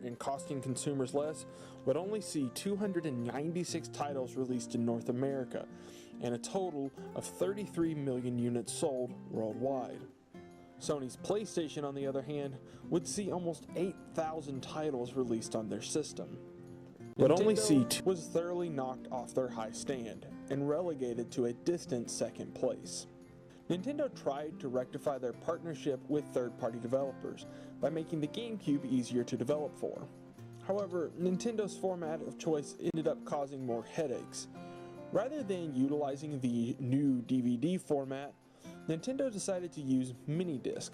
and costing consumers less, would only see 296 titles released in North America, and a total of 33 million units sold worldwide. Sony's PlayStation, on the other hand, would see almost 8,000 titles released on their system. But only C2 was thoroughly knocked off their high stand, and relegated to a distant second place. Nintendo tried to rectify their partnership with third-party developers by making the GameCube easier to develop for. However, Nintendo's format of choice ended up causing more headaches. Rather than utilizing the new DVD format, Nintendo decided to use mini-disc.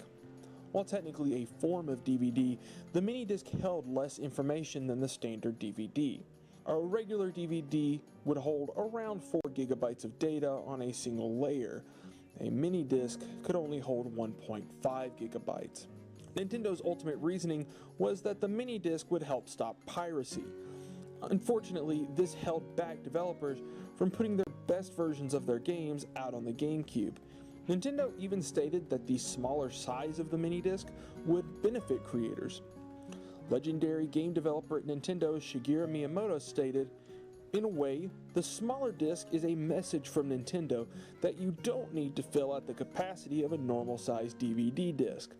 While technically a form of DVD, the mini-disc held less information than the standard DVD. A regular DVD would hold around 4 gigabytes of data on a single layer. A mini-disc could only hold 1.5 gigabytes. Nintendo's ultimate reasoning was that the mini-disc would help stop piracy. Unfortunately, this held back developers from putting their best versions of their games out on the GameCube. Nintendo even stated that the smaller size of the mini-disc would benefit creators. Legendary game developer at Nintendo Shigeru Miyamoto stated, "In a way, the smaller disc is a message from Nintendo that you don't need to fill out the capacity of a normal-sized DVD disc.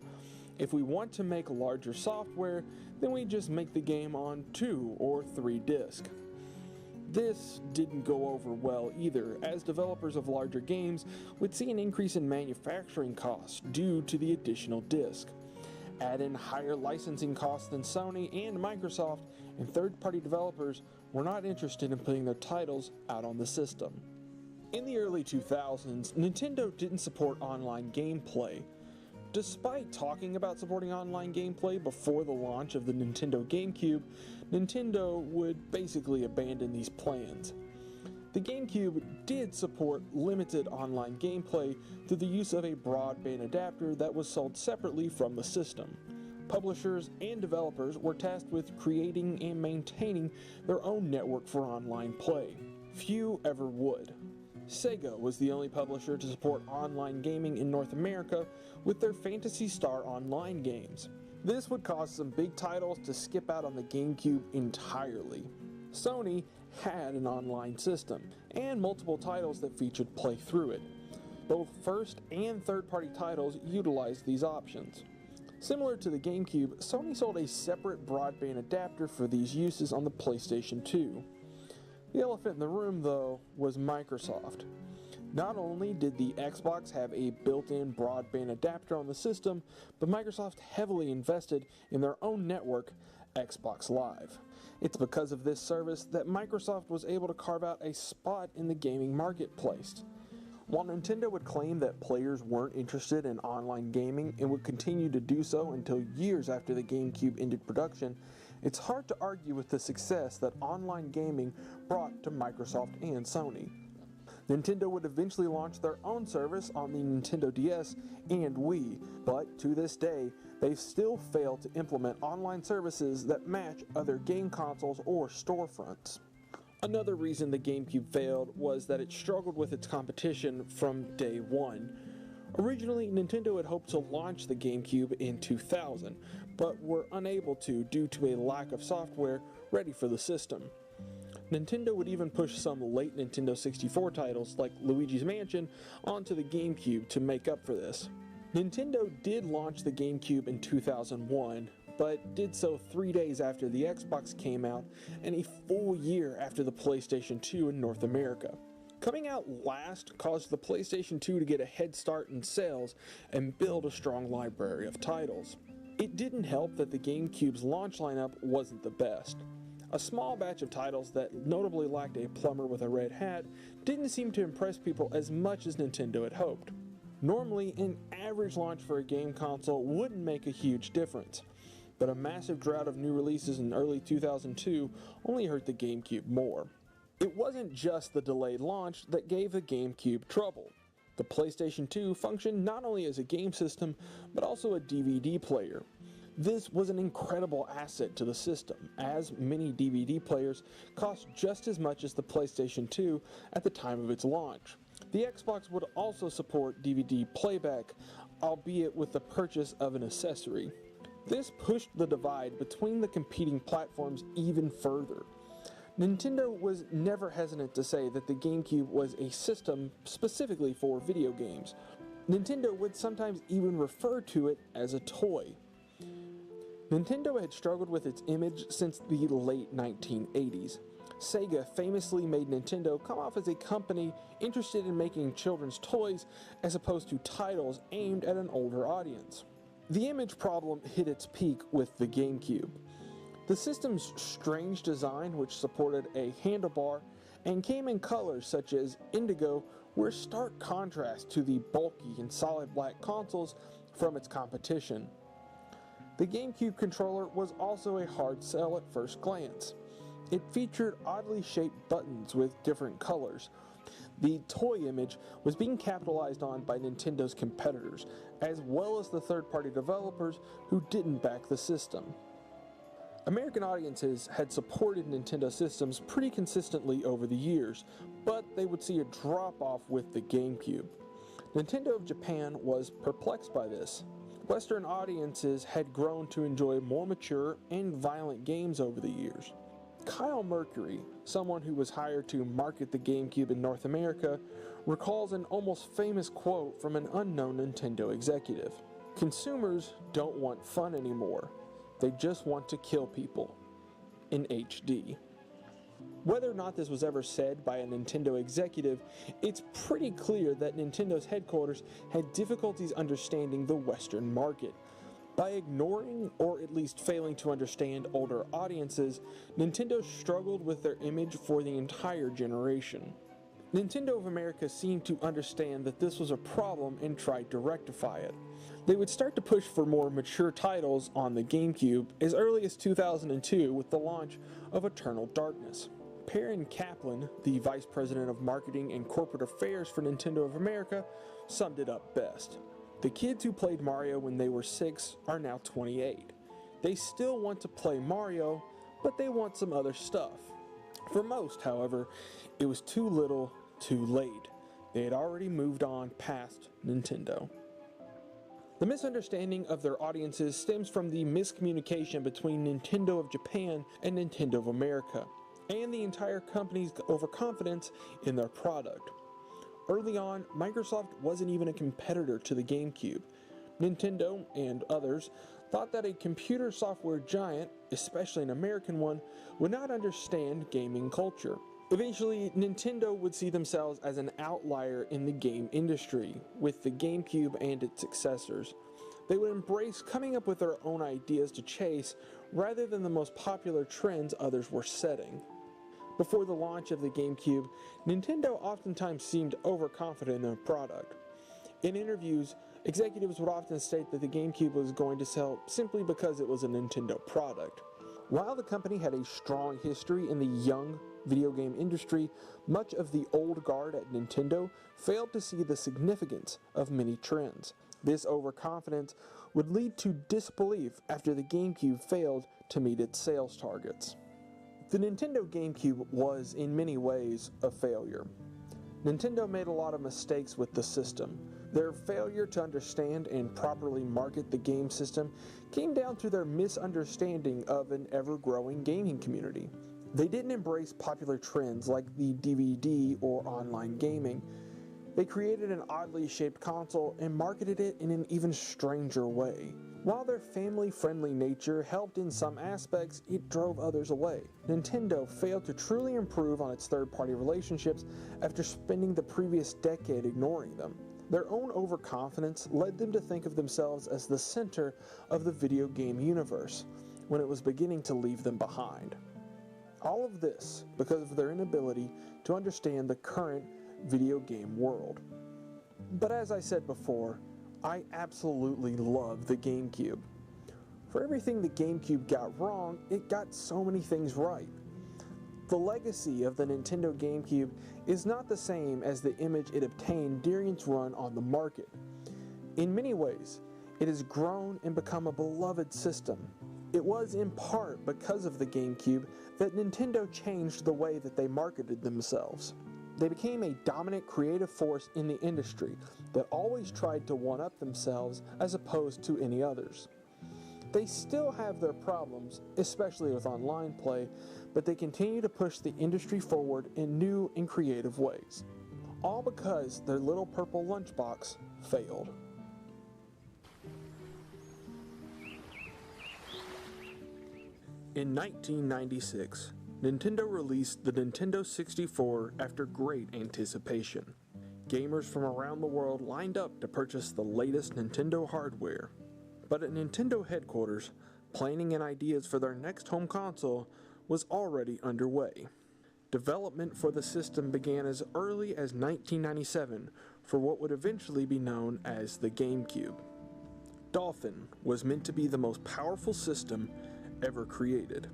If we want to make larger software, then we just make the game on 2 or 3 discs." This didn't go over well either, as developers of larger games would see an increase in manufacturing costs due to the additional disc. Add in higher licensing costs than Sony and Microsoft, and third-party developers were not interested in putting their titles out on the system. In the early 2000s, Nintendo didn't support online gameplay. Despite talking about supporting online gameplay before the launch of the Nintendo GameCube, Nintendo would basically abandon these plans. The GameCube did support limited online gameplay through the use of a broadband adapter that was sold separately from the system. Publishers and developers were tasked with creating and maintaining their own network for online play. Few ever would. Sega was the only publisher to support online gaming in North America with their Phantasy Star Online games. This would cause some big titles to skip out on the GameCube entirely. Sony had an online system, and multiple titles that featured play through it. Both first and third-party titles utilized these options. Similar to the GameCube, Sony sold a separate broadband adapter for these uses on the PlayStation 2. The elephant in the room, though, was Microsoft. Not only did the Xbox have a built-in broadband adapter on the system, but Microsoft heavily invested in their own network, Xbox Live. It's because of this service that Microsoft was able to carve out a spot in the gaming marketplace. While Nintendo would claim that players weren't interested in online gaming and would continue to do so until years after the GameCube ended production, it's hard to argue with the success that online gaming brought to Microsoft and Sony. Nintendo would eventually launch their own service on the Nintendo DS and Wii, but to this day, they've still failed to implement online services that match other game consoles or storefronts. Another reason the GameCube failed was that it struggled with its competition from day one. Originally, Nintendo had hoped to launch the GameCube in 2000, but were unable to due to a lack of software ready for the system. Nintendo would even push some late Nintendo 64 titles like Luigi's Mansion onto the GameCube to make up for this. Nintendo did launch the GameCube in 2001, but did so 3 days after the Xbox came out and a full year after the PlayStation 2 in North America. Coming out last caused the PlayStation 2 to get a head start in sales and build a strong library of titles. It didn't help that the GameCube's launch lineup wasn't the best. A small batch of titles that notably lacked a plumber with a red hat didn't seem to impress people as much as Nintendo had hoped. Normally, an average launch for a game console wouldn't make a huge difference, but a massive drought of new releases in early 2002 only hurt the GameCube more. It wasn't just the delayed launch that gave the GameCube trouble. The PlayStation 2 functioned not only as a game system, but also a DVD player. This was an incredible asset to the system, as many DVD players cost just as much as the PlayStation 2 at the time of its launch. The Xbox would also support DVD playback, albeit with the purchase of an accessory. This pushed the divide between the competing platforms even further. Nintendo was never hesitant to say that the GameCube was a system specifically for video games. Nintendo would sometimes even refer to it as a toy. Nintendo had struggled with its image since the late 1980s. Sega famously made Nintendo come off as a company interested in making children's toys as opposed to titles aimed at an older audience. The image problem hit its peak with the GameCube. The system's strange design, which supported a handlebar and came in colors such as indigo, were a stark contrast to the bulky and solid black consoles from its competition. The GameCube controller was also a hard sell at first glance. It featured oddly shaped buttons with different colors. The toy image was being capitalized on by Nintendo's competitors, as well as the third-party developers who didn't back the system. American audiences had supported Nintendo systems pretty consistently over the years, but they would see a drop-off with the GameCube. Nintendo of Japan was perplexed by this. Western audiences had grown to enjoy more mature and violent games over the years. Kyle Mercury, someone who was hired to market the GameCube in North America, recalls an almost famous quote from an unknown Nintendo executive. "Consumers don't want fun anymore. They just want to kill people." In HD. Whether or not this was ever said by a Nintendo executive, it's pretty clear that Nintendo's headquarters had difficulties understanding the Western market. By ignoring, or at least failing to understand, older audiences, Nintendo struggled with their image for the entire generation. Nintendo of America seemed to understand that this was a problem and tried to rectify it. They would start to push for more mature titles on the GameCube as early as 2002 with the launch of Eternal Darkness. Perrin Kaplan, the Vice President of Marketing and Corporate Affairs for Nintendo of America, summed it up best. "The kids who played Mario when they were 6 are now 28. They still want to play Mario, but they want some other stuff." For most, however, it was too little, too late. They had already moved on past Nintendo. The misunderstanding of their audiences stems from the miscommunication between Nintendo of Japan and Nintendo of America, and the entire company's overconfidence in their product. Early on, Microsoft wasn't even a competitor to the GameCube. Nintendo, and others, thought that a computer software giant, especially an American one, would not understand gaming culture. Eventually, Nintendo would see themselves as an outlier in the game industry, with the GameCube and its successors. They would embrace coming up with their own ideas to chase, rather than the most popular trends others were setting. Before the launch of the GameCube, Nintendo oftentimes seemed overconfident in their product. In interviews, executives would often state that the GameCube was going to sell simply because it was a Nintendo product. While the company had a strong history in the young video game industry, much of the old guard at Nintendo failed to see the significance of many trends. This overconfidence would lead to disbelief after the GameCube failed to meet its sales targets. The Nintendo GameCube was, in many ways, a failure. Nintendo made a lot of mistakes with the system. Their failure to understand and properly market the game system came down to their misunderstanding of an ever-growing gaming community. They didn't embrace popular trends like the DVD or online gaming. They created an oddly shaped console and marketed it in an even stranger way. While their family-friendly nature helped in some aspects, it drove others away. Nintendo failed to truly improve on its third-party relationships after spending the previous decade ignoring them. Their own overconfidence led them to think of themselves as the center of the video game universe, when it was beginning to leave them behind. All of this because of their inability to understand the current video game world. But as I said before, I absolutely love the GameCube. For everything the GameCube got wrong, it got so many things right. The legacy of the Nintendo GameCube is not the same as the image it obtained during its run on the market. In many ways, it has grown and become a beloved system. It was in part because of the GameCube that Nintendo changed the way that they marketed themselves. They became a dominant creative force in the industry that always tried to one-up themselves as opposed to any others. They still have their problems, especially with online play, but they continue to push the industry forward in new and creative ways. All because their little purple lunchbox failed. In 1996, Nintendo released the Nintendo 64 after great anticipation. Gamers from around the world lined up to purchase the latest Nintendo hardware. But at Nintendo headquarters, planning and ideas for their next home console was already underway. Development for the system began as early as 1997 for what would eventually be known as the GameCube. Dolphin was meant to be the most powerful system ever created.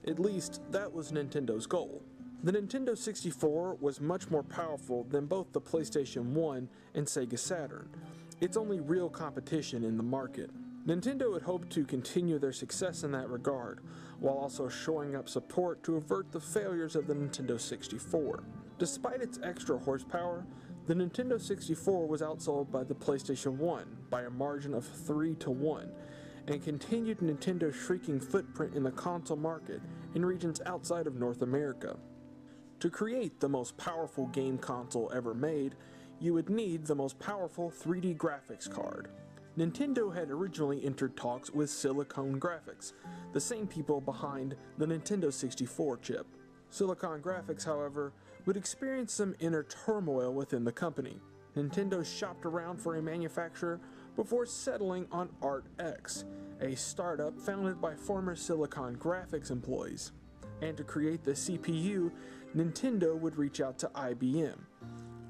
At least, that was Nintendo's goal. The Nintendo 64 was much more powerful than both the PlayStation 1 and Sega Saturn, its only real competition in the market. Nintendo had hoped to continue their success in that regard, while also shoring up support to avert the failures of the Nintendo 64. Despite its extra horsepower, the Nintendo 64 was outsold by the PlayStation 1 by a margin of 3-1, and continued Nintendo's shrinking footprint in the console market in regions outside of North America. To create the most powerful game console ever made, you would need the most powerful 3D graphics card. Nintendo had originally entered talks with Silicon Graphics, the same people behind the Nintendo 64 chip. Silicon Graphics, however, would experience some inner turmoil within the company. Nintendo shopped around for a manufacturer before settling on ArtX, a startup founded by former Silicon Graphics employees. And to create the CPU, Nintendo would reach out to IBM.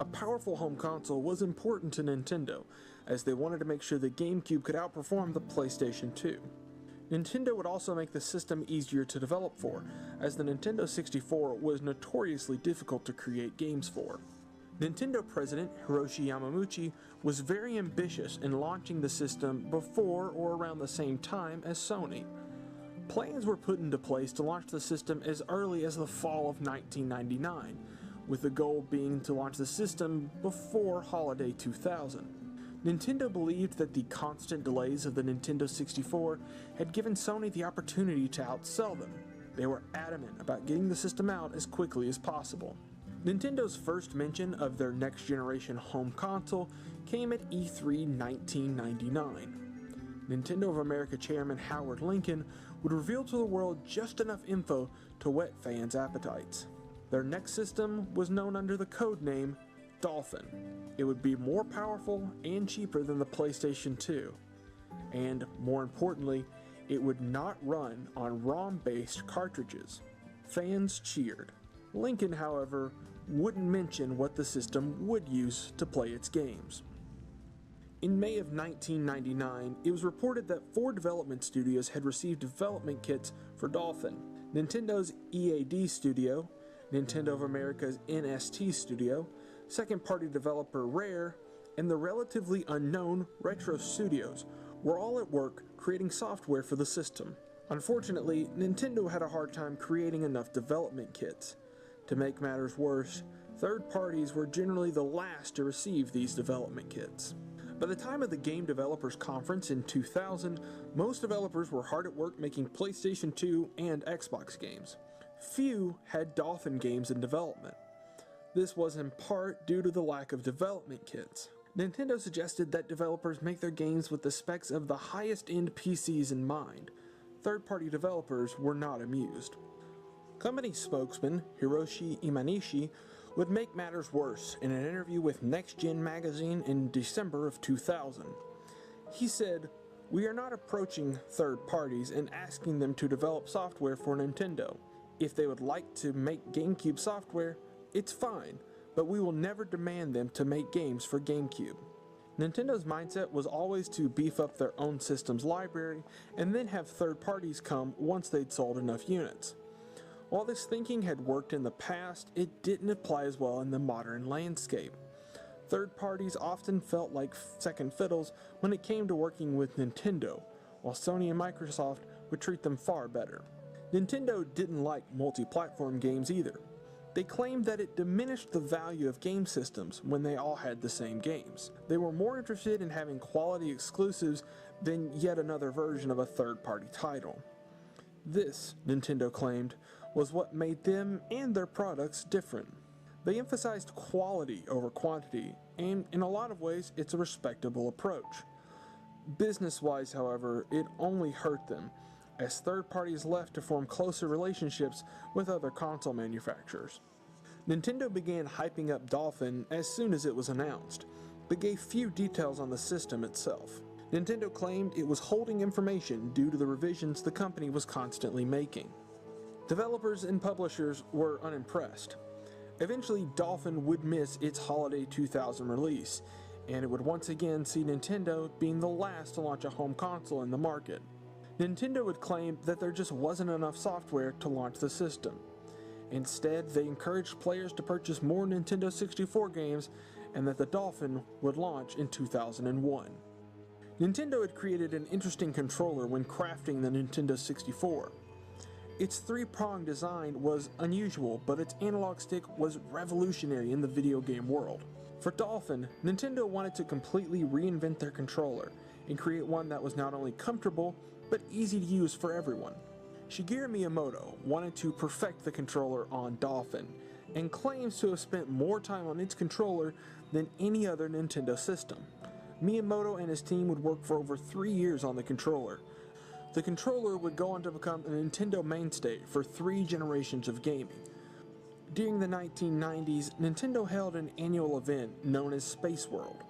A powerful home console was important to Nintendo, as they wanted to make sure the GameCube could outperform the PlayStation 2. Nintendo would also make the system easier to develop for, as the Nintendo 64 was notoriously difficult to create games for. Nintendo president Hiroshi Yamauchi was very ambitious in launching the system before or around the same time as Sony. Plans were put into place to launch the system as early as the fall of 1999, with the goal being to launch the system before holiday 2000. Nintendo believed that the constant delays of the Nintendo 64 had given Sony the opportunity to outsell them. They were adamant about getting the system out as quickly as possible. Nintendo's first mention of their next generation home console came at E3 1999. Nintendo of America chairman Howard Lincoln would reveal to the world just enough info to whet fans' appetites. Their next system was known under the code name Dolphin. It would be more powerful and cheaper than the PlayStation 2. And, more importantly, it would not run on ROM-based cartridges. Fans cheered. Lincoln, however, wouldn't mention what the system would use to play its games. In May of 1999, it was reported that 4 development studios had received development kits for Dolphin. Nintendo's EAD Studio, Nintendo of America's NST Studio, second-party developer Rare, and the relatively unknown Retro Studios were all at work creating software for the system. Unfortunately, Nintendo had a hard time creating enough development kits. To make matters worse, third parties were generally the last to receive these development kits. By the time of the Game Developers Conference in 2000, most developers were hard at work making PlayStation 2 and Xbox games. Few had Dolphin games in development. This was in part due to the lack of development kits. Nintendo suggested that developers make their games with the specs of the highest-end PCs in mind. Third-party developers were not amused. Company spokesman Hiroshi Imanishi would make matters worse in an interview with Next Gen magazine in December of 2000. He said, "We are not approaching third parties and asking them to develop software for Nintendo. If they would like to make GameCube software, it's fine, but we will never demand them to make games for GameCube." Nintendo's mindset was always to beef up their own system's library and then have third parties come once they'd sold enough units. While this thinking had worked in the past, it didn't apply as well in the modern landscape. Third parties often felt like second fiddles when it came to working with Nintendo, while Sony and Microsoft would treat them far better. Nintendo didn't like multi-platform games either. They claimed that it diminished the value of game systems when they all had the same games. They were more interested in having quality exclusives than yet another version of a third-party title. This, Nintendo claimed, was what made them and their products different. They emphasized quality over quantity, and in a lot of ways, it's a respectable approach. Business-wise, however, it only hurt them, as third parties left to form closer relationships with other console manufacturers. Nintendo began hyping up Dolphin as soon as it was announced, but gave few details on the system itself. Nintendo claimed it was holding information due to the revisions the company was constantly making. Developers and publishers were unimpressed. Eventually, Dolphin would miss its holiday 2000 release, and it would once again see Nintendo being the last to launch a home console in the market. Nintendo would claim that there just wasn't enough software to launch the system. Instead, they encouraged players to purchase more Nintendo 64 games, and that the Dolphin would launch in 2001. Nintendo had created an interesting controller when crafting the Nintendo 64. Its three-pronged design was unusual, but its analog stick was revolutionary in the video game world. For Dolphin, Nintendo wanted to completely reinvent their controller and create one that was not only comfortable, but easy to use for everyone. Shigeru Miyamoto wanted to perfect the controller on Dolphin, and claims to have spent more time on its controller than any other Nintendo system. Miyamoto and his team would work for over 3 years on the controller. The controller would go on to become a Nintendo mainstay for 3 generations of gaming. During the 1990s, Nintendo held an annual event known as Space World.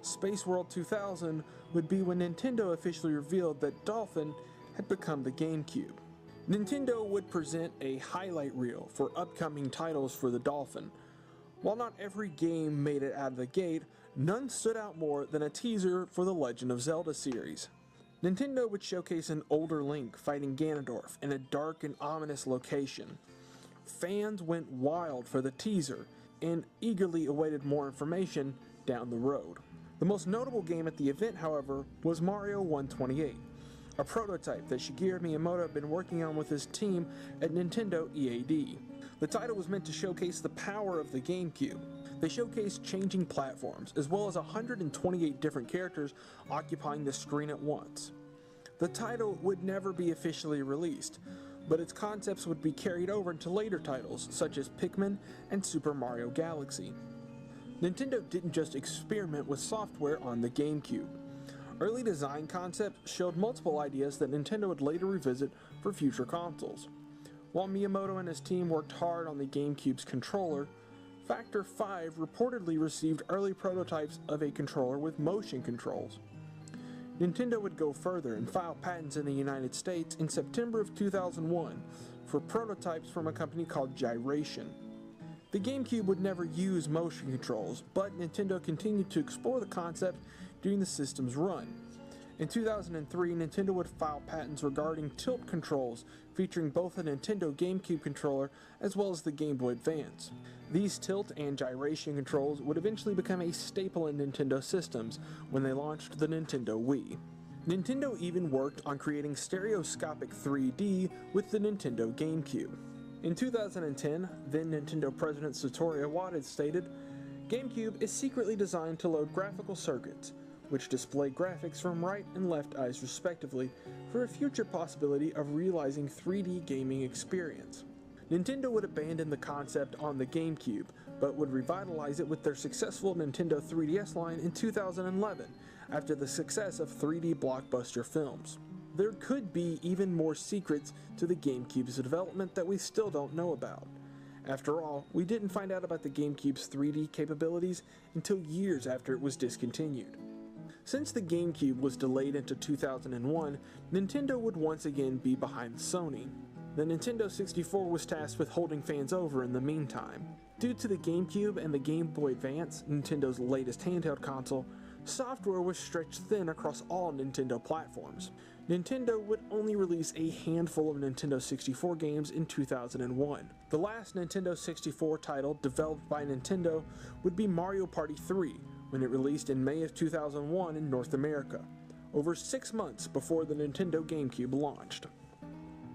Space World 2000 would be when Nintendo officially revealed that Dolphin had become the GameCube. Nintendo would present a highlight reel for upcoming titles for the Dolphin. While not every game made it out of the gate, none stood out more than a teaser for the Legend of Zelda series. Nintendo would showcase an older Link fighting Ganondorf in a dark and ominous location. Fans went wild for the teaser and eagerly awaited more information down the road. The most notable game at the event, however, was Mario 128, a prototype that Shigeru Miyamoto had been working on with his team at Nintendo EAD. The title was meant to showcase the power of the GameCube. They showcased changing platforms, as well as 128 different characters occupying the screen at once. The title would never be officially released, but its concepts would be carried over into later titles, such as Pikmin and Super Mario Galaxy. Nintendo didn't just experiment with software on the GameCube. Early design concepts showed multiple ideas that Nintendo would later revisit for future consoles. While Miyamoto and his team worked hard on the GameCube's controller, Factor 5 reportedly received early prototypes of a controller with motion controls. Nintendo would go further and file patents in the United States in September of 2001 for prototypes from a company called Gyration. The GameCube would never use motion controls, but Nintendo continued to explore the concept during the system's run. In 2003, Nintendo would file patents regarding tilt controls, featuring both a Nintendo GameCube controller as well as the Game Boy Advance. These tilt and gyration controls would eventually become a staple in Nintendo systems when they launched the Nintendo Wii. Nintendo even worked on creating stereoscopic 3D with the Nintendo GameCube. In 2010, then Nintendo President Satoru Iwata stated, "GameCube is secretly designed to load graphical circuits, which display graphics from right and left eyes respectively, for a future possibility of realizing 3D gaming experience." Nintendo would abandon the concept on the GameCube, but would revitalize it with their successful Nintendo 3DS line in 2011, after the success of 3D blockbuster films. There could be even more secrets to the GameCube's development that we still don't know about. After all, we didn't find out about the GameCube's 3D capabilities until years after it was discontinued. Since the GameCube was delayed into 2001, Nintendo would once again be behind Sony. The Nintendo 64 was tasked with holding fans over in the meantime. Due to the GameCube and the Game Boy Advance, Nintendo's latest handheld console, software was stretched thin across all Nintendo platforms. Nintendo would only release a handful of Nintendo 64 games in 2001. The last Nintendo 64 title developed by Nintendo would be Mario Party 3, when it released in May of 2001 in North America, over 6 months before the Nintendo GameCube launched.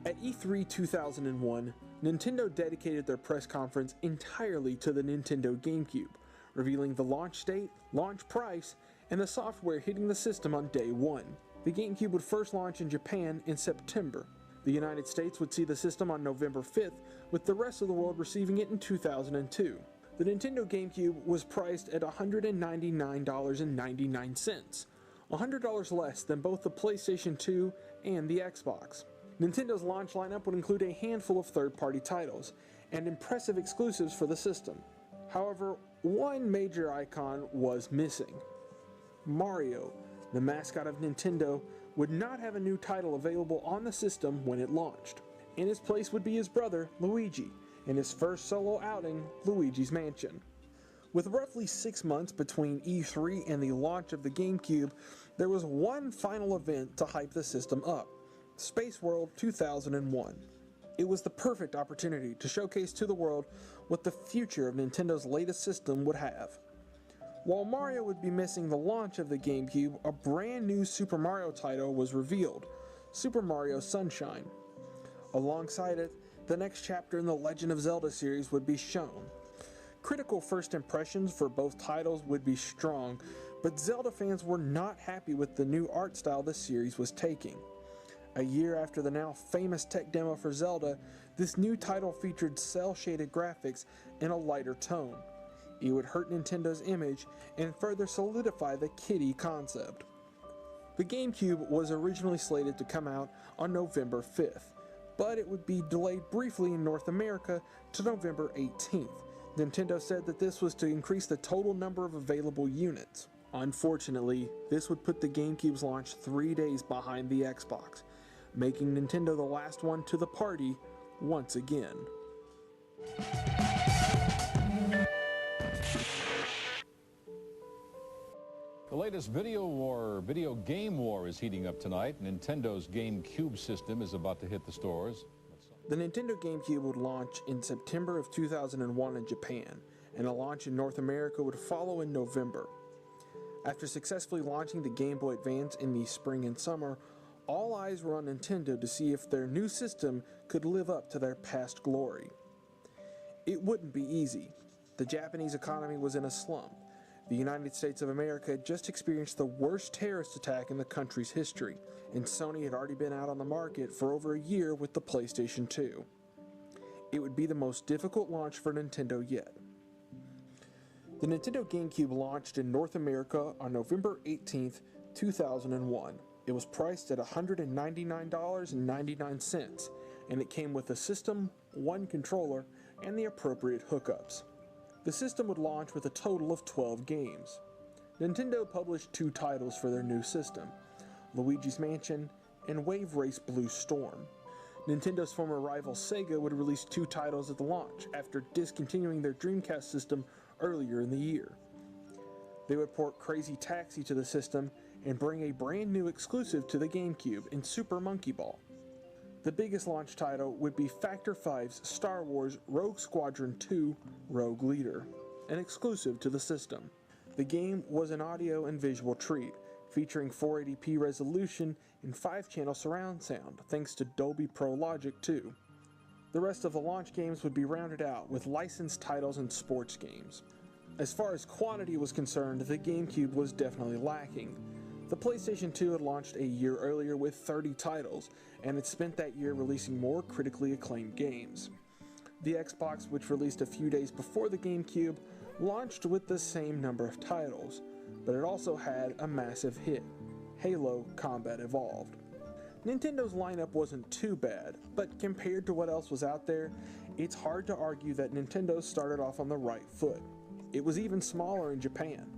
At E3 2001, Nintendo dedicated their press conference entirely to the Nintendo GameCube, revealing the launch date, launch price, and the software hitting the system on day one. The GameCube would first launch in Japan in September. The United States would see the system on November 5th, with the rest of the world receiving it in 2002. The Nintendo GameCube was priced at $199.99, $100 less than both the PlayStation 2 and the Xbox. Nintendo's launch lineup would include a handful of third-party titles and impressive exclusives for the system. However, one major icon was missing. Mario, the mascot of Nintendo, would not have a new title available on the system when it launched. In his place would be his brother, Luigi, in his first solo outing, Luigi's Mansion. With roughly 6 months between E3 and the launch of the GameCube, there was one final event to hype the system up: Space World 2001. It was the perfect opportunity to showcase to the world what the future of Nintendo's latest system would have. While Mario would be missing the launch of the GameCube, a brand new Super Mario title was revealed: Super Mario Sunshine. Alongside it, the next chapter in the Legend of Zelda series would be shown. Critical first impressions for both titles would be strong, but Zelda fans were not happy with the new art style the series was taking. A year after the now famous tech demo for Zelda, this new title featured cel-shaded graphics and a lighter tone. It would hurt Nintendo's image and further solidify the kiddie concept. The GameCube was originally slated to come out on November 5th, but it would be delayed briefly in North America to November 18th. Nintendo said that this was to increase the total number of available units. Unfortunately, this would put the GameCube's launch 3 days behind the Xbox, making Nintendo the last one to the party once again. The latest video game war is heating up tonight. Nintendo's GameCube system is about to hit the stores. The Nintendo GameCube would launch in September of 2001 in Japan, and a launch in North America would follow in November. After successfully launching the Game Boy Advance in the spring and summer, all eyes were on Nintendo to see if their new system could live up to their past glory. It wouldn't be easy. The Japanese economy was in a slump. The United States of America had just experienced the worst terrorist attack in the country's history, and Sony had already been out on the market for over a year with the PlayStation 2. It would be the most difficult launch for Nintendo yet. The Nintendo GameCube launched in North America on November 18th, 2001. It was priced at $199.99, and it came with a system, one controller, and the appropriate hookups. The system would launch with a total of 12 games. Nintendo published 2 titles for their new system: Luigi's Mansion and Wave Race Blue Storm. Nintendo's former rival Sega would release 2 titles at the launch after discontinuing their Dreamcast system earlier in the year. They would port Crazy Taxi to the system and bring a brand new exclusive to the GameCube in Super Monkey Ball. The biggest launch title would be Factor 5's Star Wars Rogue Squadron 2 Rogue Leader, an exclusive to the system. The game was an audio and visual treat, featuring 480p resolution and 5-channel surround sound thanks to Dolby Pro Logic 2. The rest of the launch games would be rounded out with licensed titles and sports games. As far as quantity was concerned, the GameCube was definitely lacking. The PlayStation 2 had launched a year earlier with 30 titles, and had spent that year releasing more critically acclaimed games. The Xbox, which released a few days before the GameCube, launched with the same number of titles, but it also had a massive hit: Halo Combat Evolved. Nintendo's lineup wasn't too bad, but compared to what else was out there, it's hard to argue that Nintendo started off on the right foot. It was even smaller in Japan.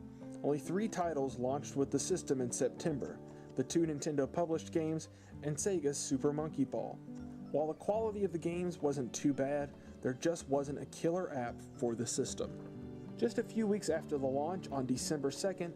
Only 3 titles launched with the system in September: the 2 Nintendo published games and Sega's Super Monkey Ball. While the quality of the games wasn't too bad, there just wasn't a killer app for the system. Just a few weeks after the launch, on December 2nd,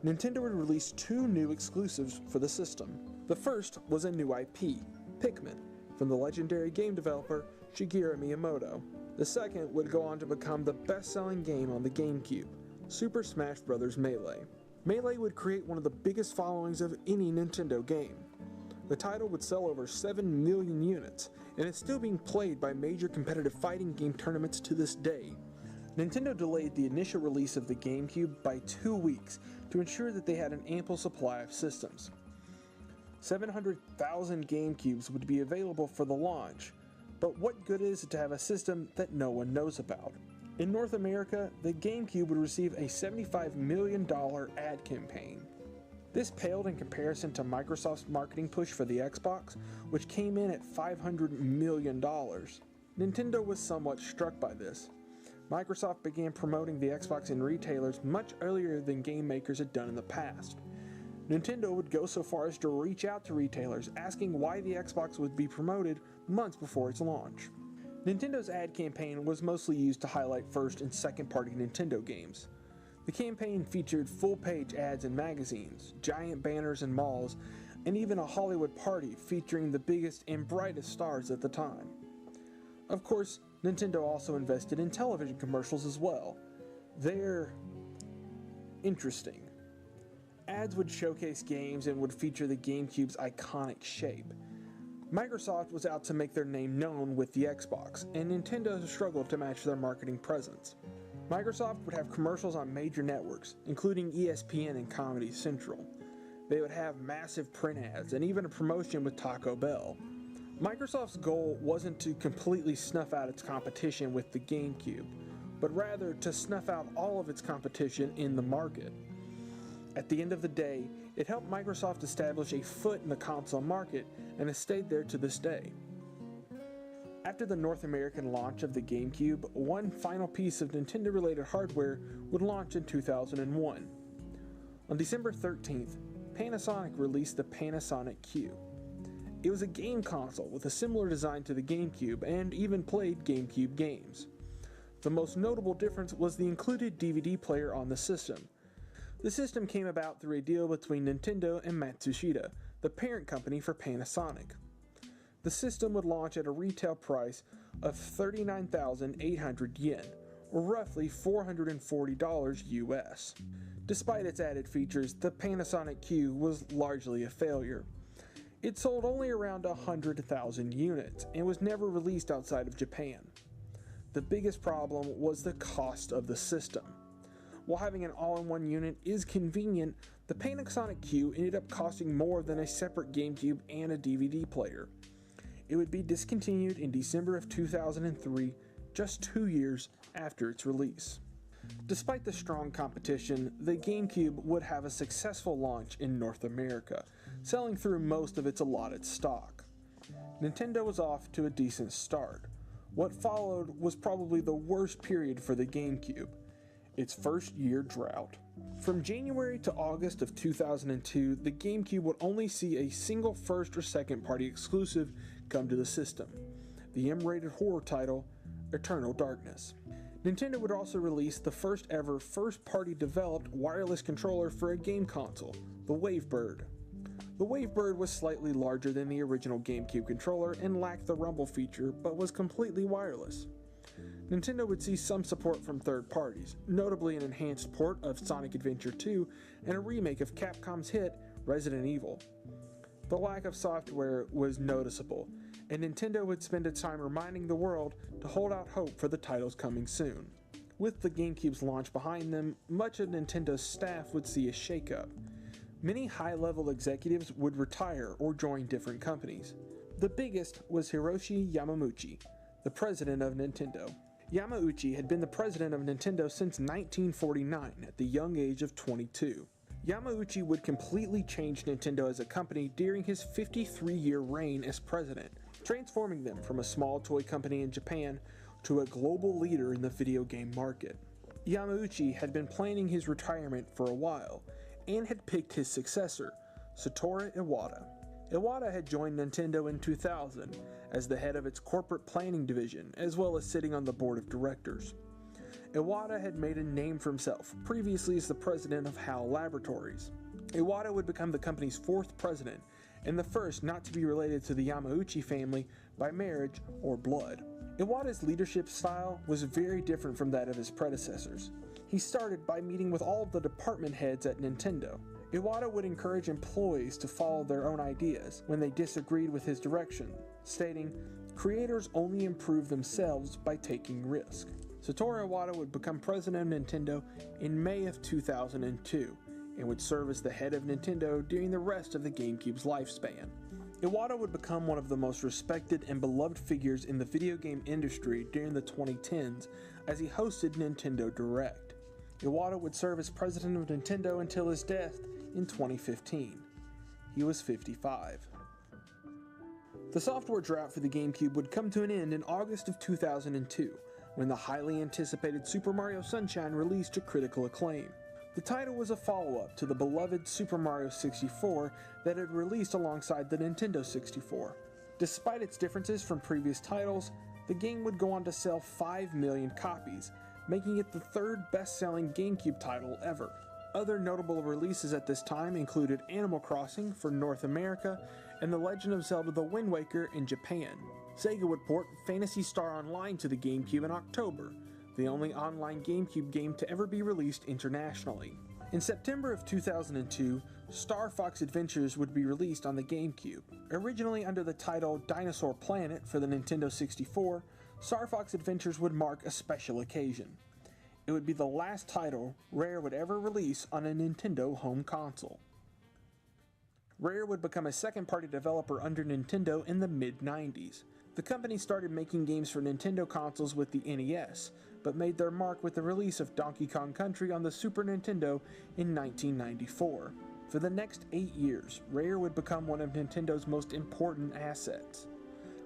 Nintendo would release 2 new exclusives for the system. The first was a new IP, Pikmin, from the legendary game developer Shigeru Miyamoto. The second would go on to become the best-selling game on the GameCube, Super Smash Bros. Melee. Melee would create one of the biggest followings of any Nintendo game. The title would sell over 7 million units, and is still being played by major competitive fighting game tournaments to this day. Nintendo delayed the initial release of the GameCube by 2 weeks to ensure that they had an ample supply of systems. 700,000 GameCubes would be available for the launch, but what good is it to have a system that no one knows about? In North America, the GameCube would receive a $75 million ad campaign. This paled in comparison to Microsoft's marketing push for the Xbox, which came in at $500 million. Nintendo was somewhat struck by this. Microsoft began promoting the Xbox in retailers much earlier than game makers had done in the past. Nintendo would go so far as to reach out to retailers asking why the Xbox would be promoted months before its launch. Nintendo's ad campaign was mostly used to highlight first and second party Nintendo games. The campaign featured full-page ads in magazines, giant banners in malls, and even a Hollywood party featuring the biggest and brightest stars at the time. Of course, Nintendo also invested in television commercials as well. They're interesting. Ads would showcase games and would feature the GameCube's iconic shape. Microsoft was out to make their name known with the Xbox, and Nintendo struggled to match their marketing presence. Microsoft would have commercials on major networks, including ESPN and Comedy Central. They would have massive print ads and even a promotion with Taco Bell. Microsoft's goal wasn't to completely snuff out its competition with the GameCube, but rather to snuff out all of its competition in the market. At the end of the day, it helped Microsoft establish a foot in the console market and has stayed there to this day. After the North American launch of the GameCube, one final piece of Nintendo-related hardware would launch in 2001. On December 13th, Panasonic released the Panasonic Q. It was a game console with a similar design to the GameCube and even played GameCube games. The most notable difference was the included DVD player on the system. The system came about through a deal between Nintendo and Matsushita, the parent company for Panasonic. The system would launch at a retail price of 39,800 yen, or roughly $440 US. Despite its added features, the Panasonic Q was largely a failure. It sold only around 100,000 units and was never released outside of Japan. The biggest problem was the cost of the system. While having an all-in-one unit is convenient, the Panasonic Q ended up costing more than a separate GameCube and a DVD player. It would be discontinued in December of 2003, just 2 years after its release. Despite the strong competition, the GameCube would have a successful launch in North America, selling through most of its allotted stock. Nintendo was off to a decent start. What followed was probably the worst period for the GameCube, its first year drought. From January to August of 2002, the GameCube would only see a single first or second party exclusive come to the system, the M-rated horror title Eternal Darkness. Nintendo would also release the first ever first-party developed wireless controller for a game console, the Wavebird. The Wavebird was slightly larger than the original GameCube controller and lacked the rumble feature, but was completely wireless. Nintendo would see some support from third parties, notably an enhanced port of Sonic Adventure 2 and a remake of Capcom's hit Resident Evil. The lack of software was noticeable, and Nintendo would spend its time reminding the world to hold out hope for the titles coming soon. With the GameCube's launch behind them, much of Nintendo's staff would see a shakeup. Many high-level executives would retire or join different companies. The biggest was Hiroshi Yamauchi, the president of Nintendo. Yamauchi had been the president of Nintendo since 1949 at the young age of 22. Yamauchi would completely change Nintendo as a company during his 53-year reign as president, transforming them from a small toy company in Japan to a global leader in the video game market. Yamauchi had been planning his retirement for a while, and had picked his successor, Satoru Iwata. Iwata had joined Nintendo in 2000 as the head of its corporate planning division, as well as sitting on the board of directors. Iwata had made a name for himself, previously as the president of HAL Laboratories. Iwata would become the company's fourth president, and the first not to be related to the Yamauchi family by marriage or blood. Iwata's leadership style was very different from that of his predecessors. He started by meeting with all of the department heads at Nintendo. Iwata would encourage employees to follow their own ideas when they disagreed with his direction, stating, "Creators only improve themselves by taking risk." Satoru Iwata would become president of Nintendo in May of 2002 and would serve as the head of Nintendo during the rest of the GameCube's lifespan. Iwata would become one of the most respected and beloved figures in the video game industry during the 2010s as he hosted Nintendo Direct. Iwata would serve as president of Nintendo until his death in 2015. He was 55. The software drought for the GameCube would come to an end in August of 2002 when the highly anticipated Super Mario Sunshine released to critical acclaim. The title was a follow-up to the beloved Super Mario 64 that had released alongside the Nintendo 64. Despite its differences from previous titles, the game would go on to sell 5 million copies, making it the third best-selling GameCube title ever. Other notable releases at this time included Animal Crossing for North America and The Legend of Zelda: The Wind Waker in Japan. Sega would port Phantasy Star Online to the GameCube in October, the only online GameCube game to ever be released internationally. In September of 2002, Star Fox Adventures would be released on the GameCube. Originally under the title Dinosaur Planet for the Nintendo 64, Star Fox Adventures would mark a special occasion. It would be the last title Rare would ever release on a Nintendo home console. Rare would become a second-party developer under Nintendo in the mid-90s. The company started making games for Nintendo consoles with the NES, but made their mark with the release of Donkey Kong Country on the Super Nintendo in 1994. For the next 8 years, Rare would become one of Nintendo's most important assets.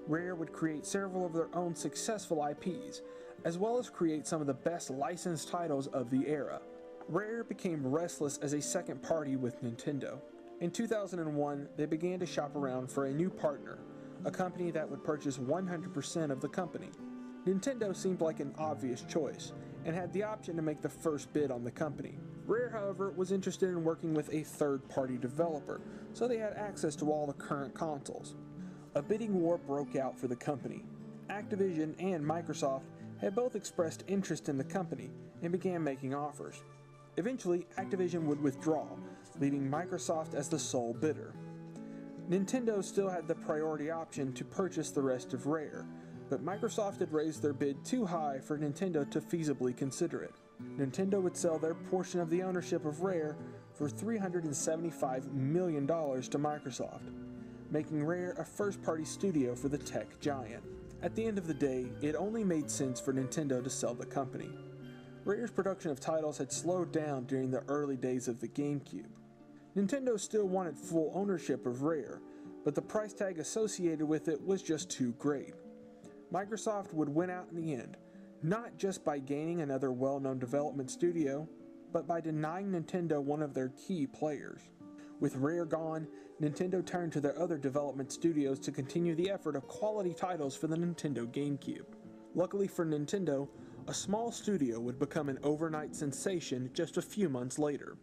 Rare would create several of their own successful IPs, as well as create some of the best licensed titles of the era. Rare became restless as a second party with Nintendo. In 2001, they began to shop around for a new partner, a company that would purchase 100% of the company. Nintendo seemed like an obvious choice, and had the option to make the first bid on the company. Rare, however, was interested in working with a third-party developer, so they had access to all the current consoles. A bidding war broke out for the company. Activision and Microsoft had both expressed interest in the company and began making offers. Eventually, Activision would withdraw, leaving Microsoft as the sole bidder. Nintendo still had the priority option to purchase the rest of Rare, but Microsoft had raised their bid too high for Nintendo to feasibly consider it. Nintendo would sell their portion of the ownership of Rare for $375 million to Microsoft, making Rare a first-party studio for the tech giant. At the end of the day, it only made sense for Nintendo to sell the company. Rare's production of titles had slowed down during the early days of the GameCube. Nintendo still wanted full ownership of Rare, but the price tag associated with it was just too great. Microsoft would win out in the end, not just by gaining another well-known development studio, but by denying Nintendo one of their key players. With Rare gone, Nintendo turned to their other development studios to continue the effort of quality titles for the Nintendo GameCube. Luckily for Nintendo, a small studio would become an overnight sensation just a few months later.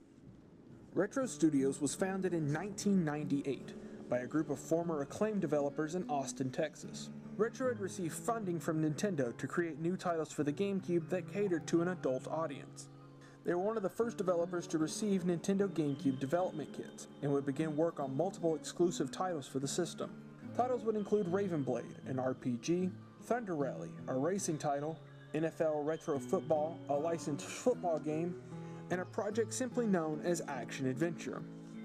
Retro Studios was founded in 1998 by a group of former Acclaim developers in Austin, Texas. Retro had received funding from Nintendo to create new titles for the GameCube that catered to an adult audience. They were one of the first developers to receive Nintendo GameCube development kits, and would begin work on multiple exclusive titles for the system. Titles would include Raven Blade, an RPG, Thunder Rally, a racing title, NFL Retro Football, a licensed football game, and a project simply known as Action Adventure.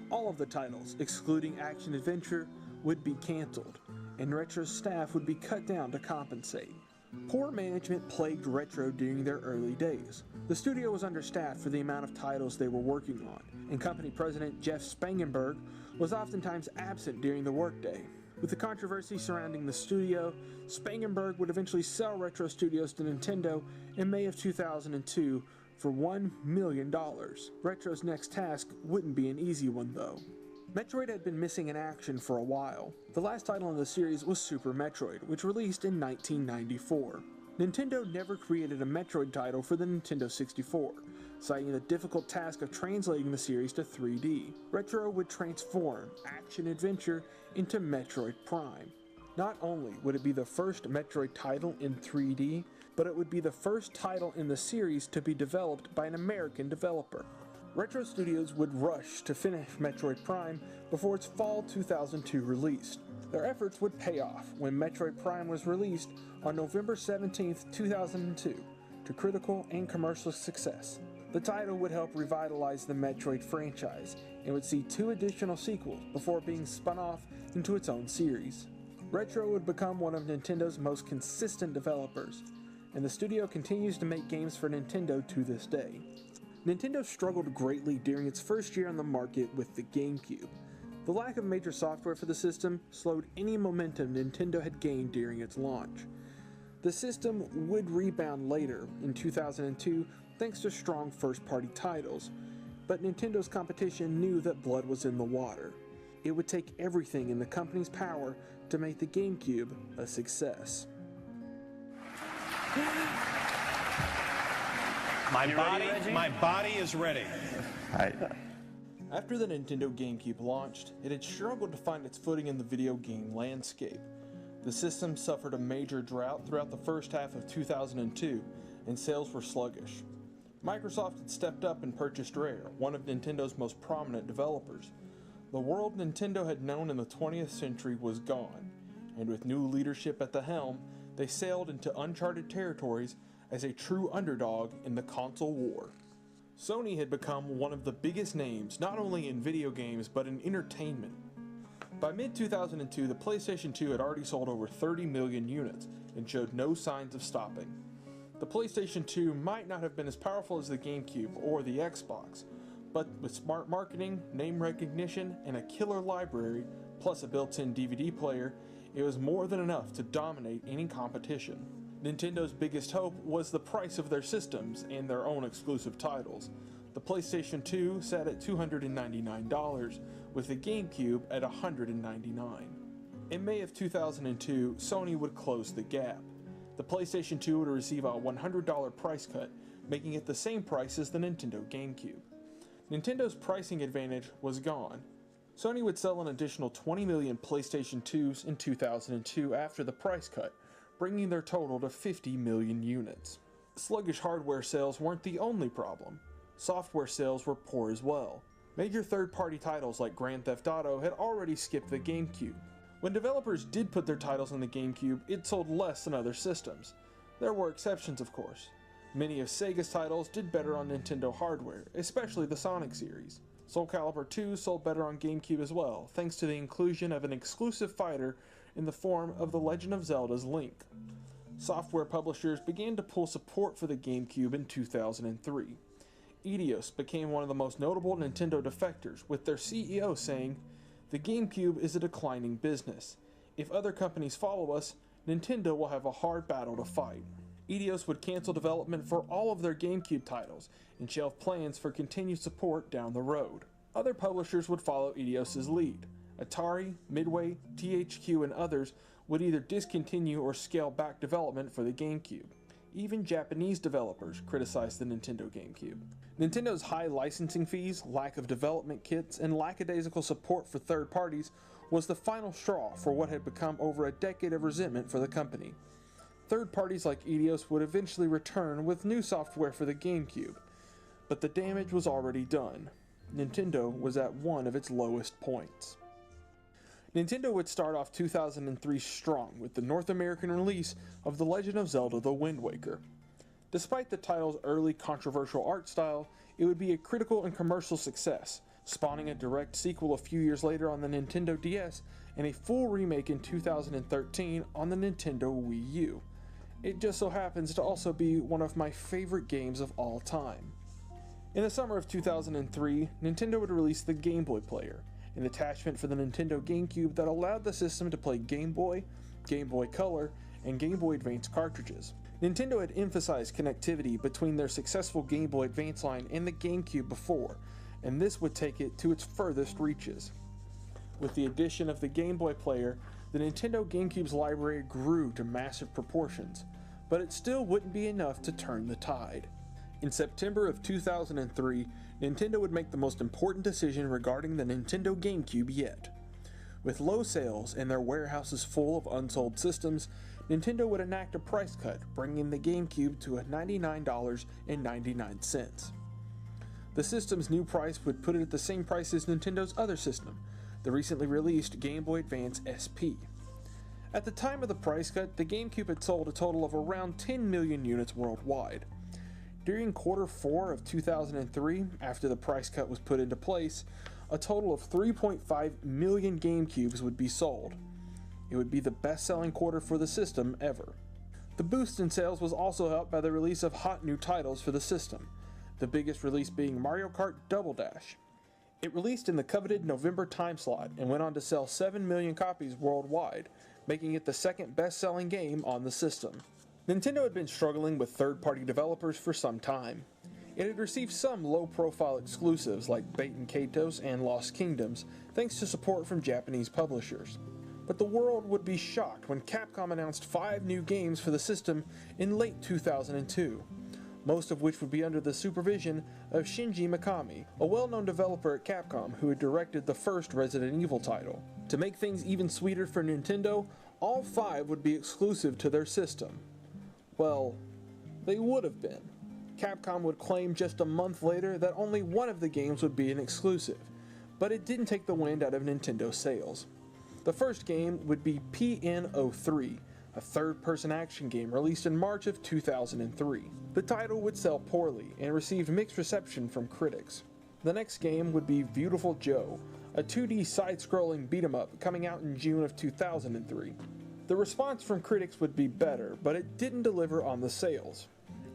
All of the titles, excluding Action Adventure, would be cancelled, and Retro's staff would be cut down to compensate. Poor management plagued Retro during their early days. The studio was understaffed for the amount of titles they were working on, and company president Jeff Spangenberg was oftentimes absent during the workday. With the controversy surrounding the studio, Spangenberg would eventually sell Retro Studios to Nintendo in May of 2002 for $1 million. Retro's next task wouldn't be an easy one though. Metroid had been missing in action for a while. The last title in the series was Super Metroid, which released in 1994. Nintendo never created a Metroid title for the Nintendo 64, citing the difficult task of translating the series to 3D. Retro would transform Action Adventure into Metroid Prime. Not only would it be the first Metroid title in 3D, but it would be the first title in the series to be developed by an American developer. Retro Studios would rush to finish Metroid Prime before its fall 2002 release. Their efforts would pay off when Metroid Prime was released on November 17, 2002, to critical and commercial success. The title would help revitalize the Metroid franchise and would see 2 additional sequels before being spun off into its own series. Retro would become one of Nintendo's most consistent developers, and the studio continues to make games for Nintendo to this day. Nintendo struggled greatly during its first year on the market with the GameCube. The lack of major software for the system slowed any momentum Nintendo had gained during its launch. The system would rebound later in 2002 thanks to strong first-party titles, but Nintendo's competition knew that blood was in the water. It would take everything in the company's power to make the GameCube a success. My body is ready. After the Nintendo GameCube launched, it had struggled to find its footing in the video game landscape. The system suffered a major drought throughout the first half of 2002, and sales were sluggish. Microsoft had stepped up and purchased Rare, one of Nintendo's most prominent developers. The world Nintendo had known in the 20th century was gone, and with new leadership at the helm, they sailed into uncharted territories as a true underdog in the console war. Sony had become one of the biggest names not only in video games but in entertainment. By mid-2002, the PlayStation 2 had already sold over 30 million units and showed no signs of stopping. The PlayStation 2 might not have been as powerful as the GameCube or the Xbox, but with smart marketing, name recognition, and a killer library, plus a built-in DVD player, it was more than enough to dominate any competition. Nintendo's biggest hope was the price of their systems and their own exclusive titles. The PlayStation 2 sat at $299, with the GameCube at $199. In May of 2002, Sony would close the gap. The PlayStation 2 would receive a $100 price cut, making it the same price as the Nintendo GameCube. Nintendo's pricing advantage was gone. Sony would sell an additional 20 million PlayStation 2s in 2002 after the price cut, bringing their total to 50 million units. Sluggish hardware sales weren't the only problem. Software sales were poor as well. Major third-party titles like Grand Theft Auto had already skipped the GameCube. When developers did put their titles on the GameCube, it sold less than other systems. There were exceptions, of course. Many of Sega's titles did better on Nintendo hardware, especially the Sonic series. Soul Calibur 2 sold better on GameCube as well, thanks to the inclusion of an exclusive fighter in the form of The Legend of Zelda's Link. Software publishers began to pull support for the GameCube in 2003. Eidos became one of the most notable Nintendo defectors, with their CEO saying, "The GameCube is a declining business. If other companies follow us, Nintendo will have a hard battle to fight." Eidos would cancel development for all of their GameCube titles and shelve plans for continued support down the road. Other publishers would follow Eidos' lead. Atari, Midway, THQ, and others would either discontinue or scale back development for the GameCube. Even Japanese developers criticized the Nintendo GameCube. Nintendo's high licensing fees, lack of development kits, and lackadaisical support for third parties was the final straw for what had become over a decade of resentment for the company. Third parties like Eidos would eventually return with new software for the GameCube, but the damage was already done. Nintendo was at one of its lowest points. Nintendo would start off 2003 strong with the North American release of The Legend of Zelda: The Wind Waker. Despite the title's early controversial art style, it would be a critical and commercial success, spawning a direct sequel a few years later on the Nintendo DS and a full remake in 2013 on the Nintendo Wii U. It just so happens to also be one of my favorite games of all time. In the summer of 2003, Nintendo would release the Game Boy Player, an attachment for the Nintendo GameCube that allowed the system to play Game Boy, Game Boy Color, and Game Boy Advance cartridges. Nintendo had emphasized connectivity between their successful Game Boy Advance line and the GameCube before, and this would take it to its furthest reaches. With the addition of the Game Boy Player, the Nintendo GameCube's library grew to massive proportions, but it still wouldn't be enough to turn the tide. In September of 2003, Nintendo would make the most important decision regarding the Nintendo GameCube yet. With low sales and their warehouses full of unsold systems, Nintendo would enact a price cut, bringing the GameCube to $99.99. The system's new price would put it at the same price as Nintendo's other system, the recently released Game Boy Advance SP. At the time of the price cut, the GameCube had sold a total of around 10 million units worldwide. During Q4 of 2003, after the price cut was put into place, a total of 3.5 million GameCubes would be sold. It would be the best-selling quarter for the system ever. The boost in sales was also helped by the release of hot new titles for the system, the biggest release being Mario Kart Double Dash. It released in the coveted November time slot and went on to sell 7 million copies worldwide, making it the second best-selling game on the system. Nintendo had been struggling with third-party developers for some time. It had received some low-profile exclusives like Baten Kaitos and Lost Kingdoms, thanks to support from Japanese publishers. But the world would be shocked when Capcom announced 5 new games for the system in late 2002, most of which would be under the supervision of Shinji Mikami, a well-known developer at Capcom who had directed the first Resident Evil title. To make things even sweeter for Nintendo, all 5 would be exclusive to their system. Well, they would have been. Capcom would claim just a month later that only one of the games would be an exclusive, but it didn't take the wind out of Nintendo's sails. The first game would be PN03, a third-person action game released in March of 2003. The title would sell poorly and received mixed reception from critics. The next game would be Beautiful Joe, a 2D side-scrolling beat-em-up coming out in June of 2003. The response from critics would be better, but it didn't deliver on the sales.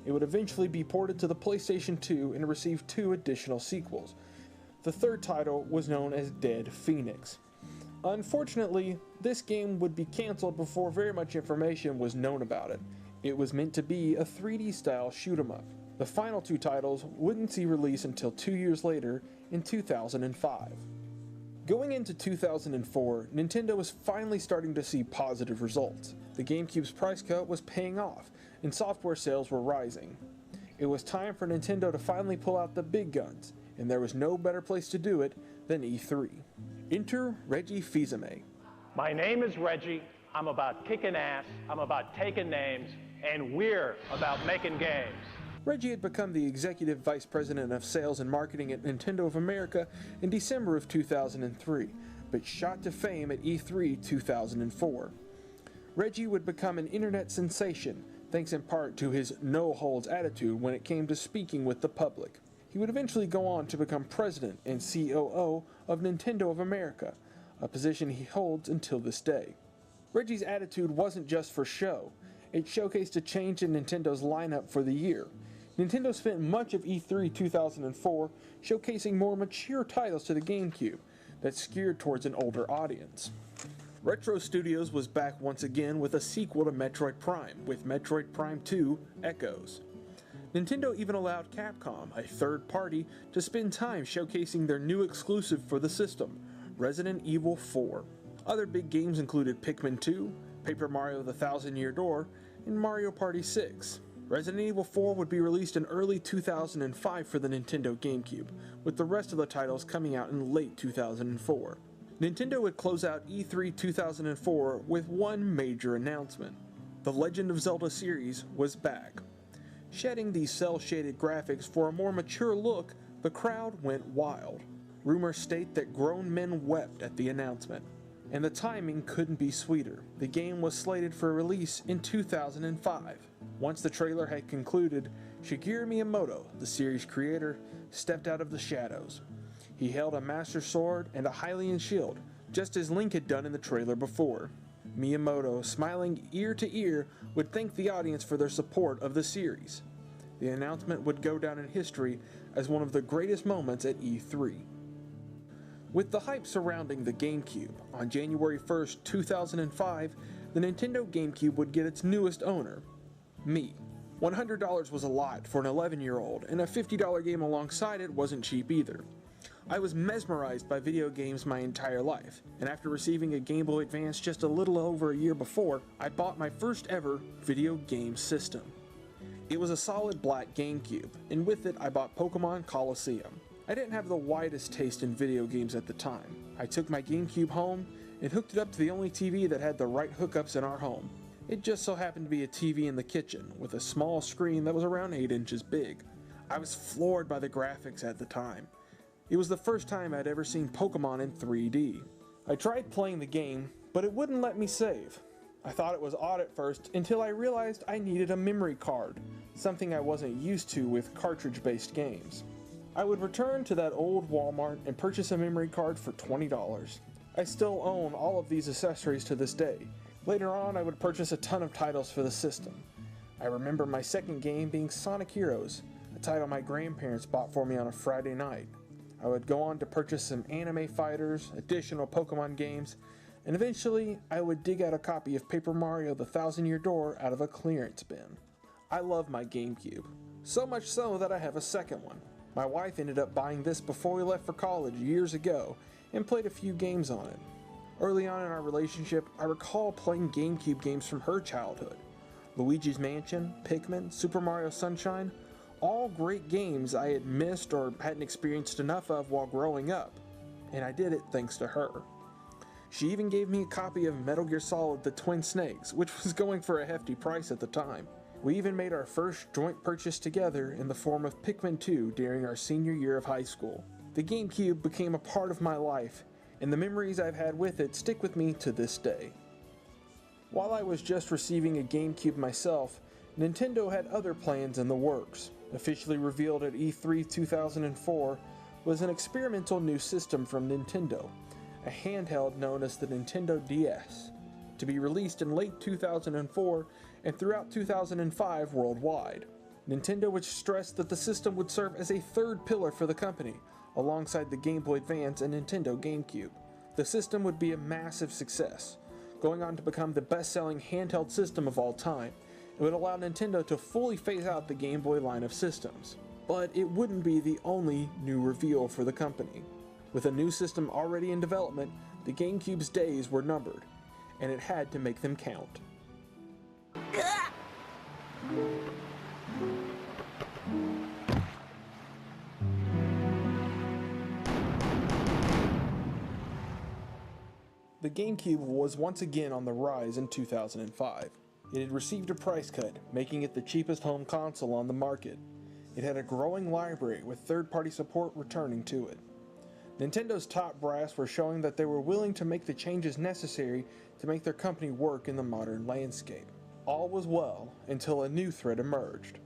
It would eventually be ported to the PlayStation 2 and receive 2 additional sequels. The third title was known as Dead Phoenix. Unfortunately, this game would be cancelled before very much information was known about it. It was meant to be a 3D style shoot-'em-up. The final 2 titles wouldn't see release until 2 years later in 2005. Going into 2004, Nintendo was finally starting to see positive results. The GameCube's price cut was paying off, and software sales were rising. It was time for Nintendo to finally pull out the big guns, and there was no better place to do it than E3. Enter Reggie Fils-Aimé. My name is Reggie. I'm about kicking ass. I'm about taking names. And we're about making games. Reggie had become the Executive Vice President of Sales and Marketing at Nintendo of America in December of 2003, but shot to fame at E3 2004. Reggie would become an internet sensation, thanks in part to his no-holds attitude when it came to speaking with the public. He would eventually go on to become President and COO of Nintendo of America, a position he holds until this day. Reggie's attitude wasn't just for show. It showcased a change in Nintendo's lineup for the year. Nintendo spent much of E3 2004 showcasing more mature titles to the GameCube that skewed towards an older audience. Retro Studios was back once again with a sequel to Metroid Prime, with Metroid Prime 2 Echoes. Nintendo even allowed Capcom, a third party, to spend time showcasing their new exclusive for the system, Resident Evil 4. Other big games included Pikmin 2, Paper Mario: The Thousand Year Door, and Mario Party 6. Resident Evil 4 would be released in early 2005 for the Nintendo GameCube, with the rest of the titles coming out in late 2004. Nintendo would close out E3 2004 with one major announcement. The Legend of Zelda series was back. Shedding these cel-shaded graphics for a more mature look, the crowd went wild. Rumors state that grown men wept at the announcement. And the timing couldn't be sweeter. The game was slated for release in 2005. Once the trailer had concluded, Shigeru Miyamoto, the series creator, stepped out of the shadows. He held a Master Sword and a Hylian shield, just as Link had done in the trailer before. Miyamoto, smiling ear to ear, would thank the audience for their support of the series. The announcement would go down in history as one of the greatest moments at E3. With the hype surrounding the GameCube, on January 1st, 2005, the Nintendo GameCube would get its newest owner, me. $100 was a lot for an 11-year-old, and a $50 game alongside it wasn't cheap either. I was mesmerized by video games my entire life, and after receiving a Game Boy Advance just a little over a year before, I bought my first ever video game system. It was a solid black GameCube, and with it I bought Pokemon Colosseum. I didn't have the widest taste in video games at the time. I took my GameCube home and hooked it up to the only TV that had the right hookups in our home. It just so happened to be a TV in the kitchen, with a small screen that was around 8 inches big. I was floored by the graphics at the time. It was the first time I'd ever seen Pokemon in 3D. I tried playing the game, but it wouldn't let me save. I thought it was odd at first until I realized I needed a memory card, something I wasn't used to with cartridge-based games. I would return to that old Walmart and purchase a memory card for $20. I still own all of these accessories to this day. Later on, I would purchase a ton of titles for the system. I remember my second game being Sonic Heroes, a title my grandparents bought for me on a Friday night. I would go on to purchase some anime fighters, additional Pokemon games, and eventually I would dig out a copy of Paper Mario: The Thousand-Year Door out of a clearance bin. I love my GameCube, so much so that I have a second one. My wife ended up buying this before we left for college years ago and played a few games on it. Early on in our relationship, I recall playing GameCube games from her childhood. Luigi's Mansion, Pikmin, Super Mario Sunshine, all great games I had missed or hadn't experienced enough of while growing up, and I did it thanks to her. She even gave me a copy of Metal Gear Solid: The Twin Snakes, which was going for a hefty price at the time. We even made our first joint purchase together in the form of Pikmin 2 during our senior year of high school. The GameCube became a part of my life, and the memories I've had with it stick with me to this day. While I was just receiving a GameCube myself, Nintendo had other plans in the works. Officially revealed at E3 2004 was an experimental new system from Nintendo, a handheld known as the Nintendo DS, to be released in late 2004 and throughout 2005 worldwide. Nintendo would stress that the system would serve as a third pillar for the company, alongside the Game Boy Advance and Nintendo GameCube. The system would be a massive success, going on to become the best-selling handheld system of all time. It would allow Nintendo to fully phase out the Game Boy line of systems. But it wouldn't be the only new reveal for the company. With a new system already in development, the GameCube's days were numbered, and it had to make them count. The GameCube was once again on the rise in 2005. It had received a price cut, making it the cheapest home console on the market. It had a growing library with third-party support returning to it. Nintendo's top brass were showing that they were willing to make the changes necessary to make their company work in the modern landscape. All was well until a new threat emerged.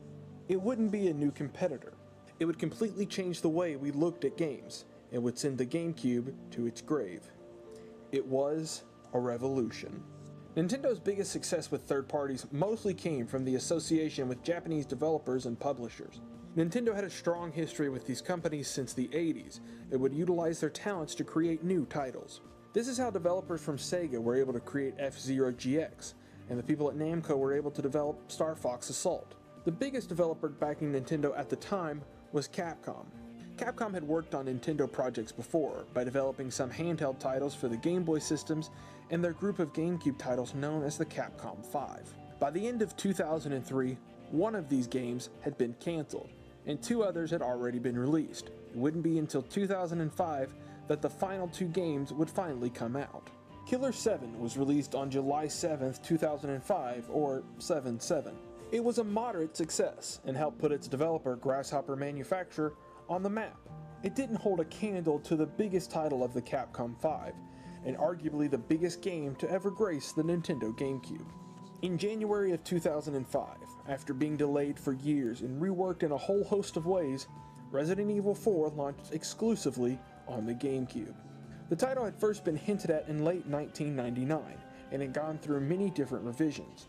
It wouldn't be a new competitor. It would completely change the way we looked at games and would send the GameCube to its grave. It was a revolution. Nintendo's biggest success with third parties mostly came from the association with Japanese developers and publishers. Nintendo had a strong history with these companies since the 80s that would utilize their talents to create new titles. This is how developers from Sega were able to create F-Zero GX, and the people at Namco were able to develop Star Fox Assault. The biggest developer backing Nintendo at the time was Capcom. Capcom had worked on Nintendo projects before by developing some handheld titles for the Game Boy systems and their group of GameCube titles known as the Capcom 5. By the end of 2003, one of these games had been cancelled, and two others had already been released. It wouldn't be until 2005 that the final two games would finally come out. Killer 7 was released on July 7th, 2005, or 7/7. It was a moderate success and helped put its developer, Grasshopper Manufacturer, on the map. It didn't hold a candle to the biggest title of the Capcom 5, and arguably the biggest game to ever grace the Nintendo GameCube. In January of 2005, after being delayed for years and reworked in a whole host of ways, Resident Evil 4 launched exclusively on the GameCube. The title had first been hinted at in late 1999, and had gone through many different revisions.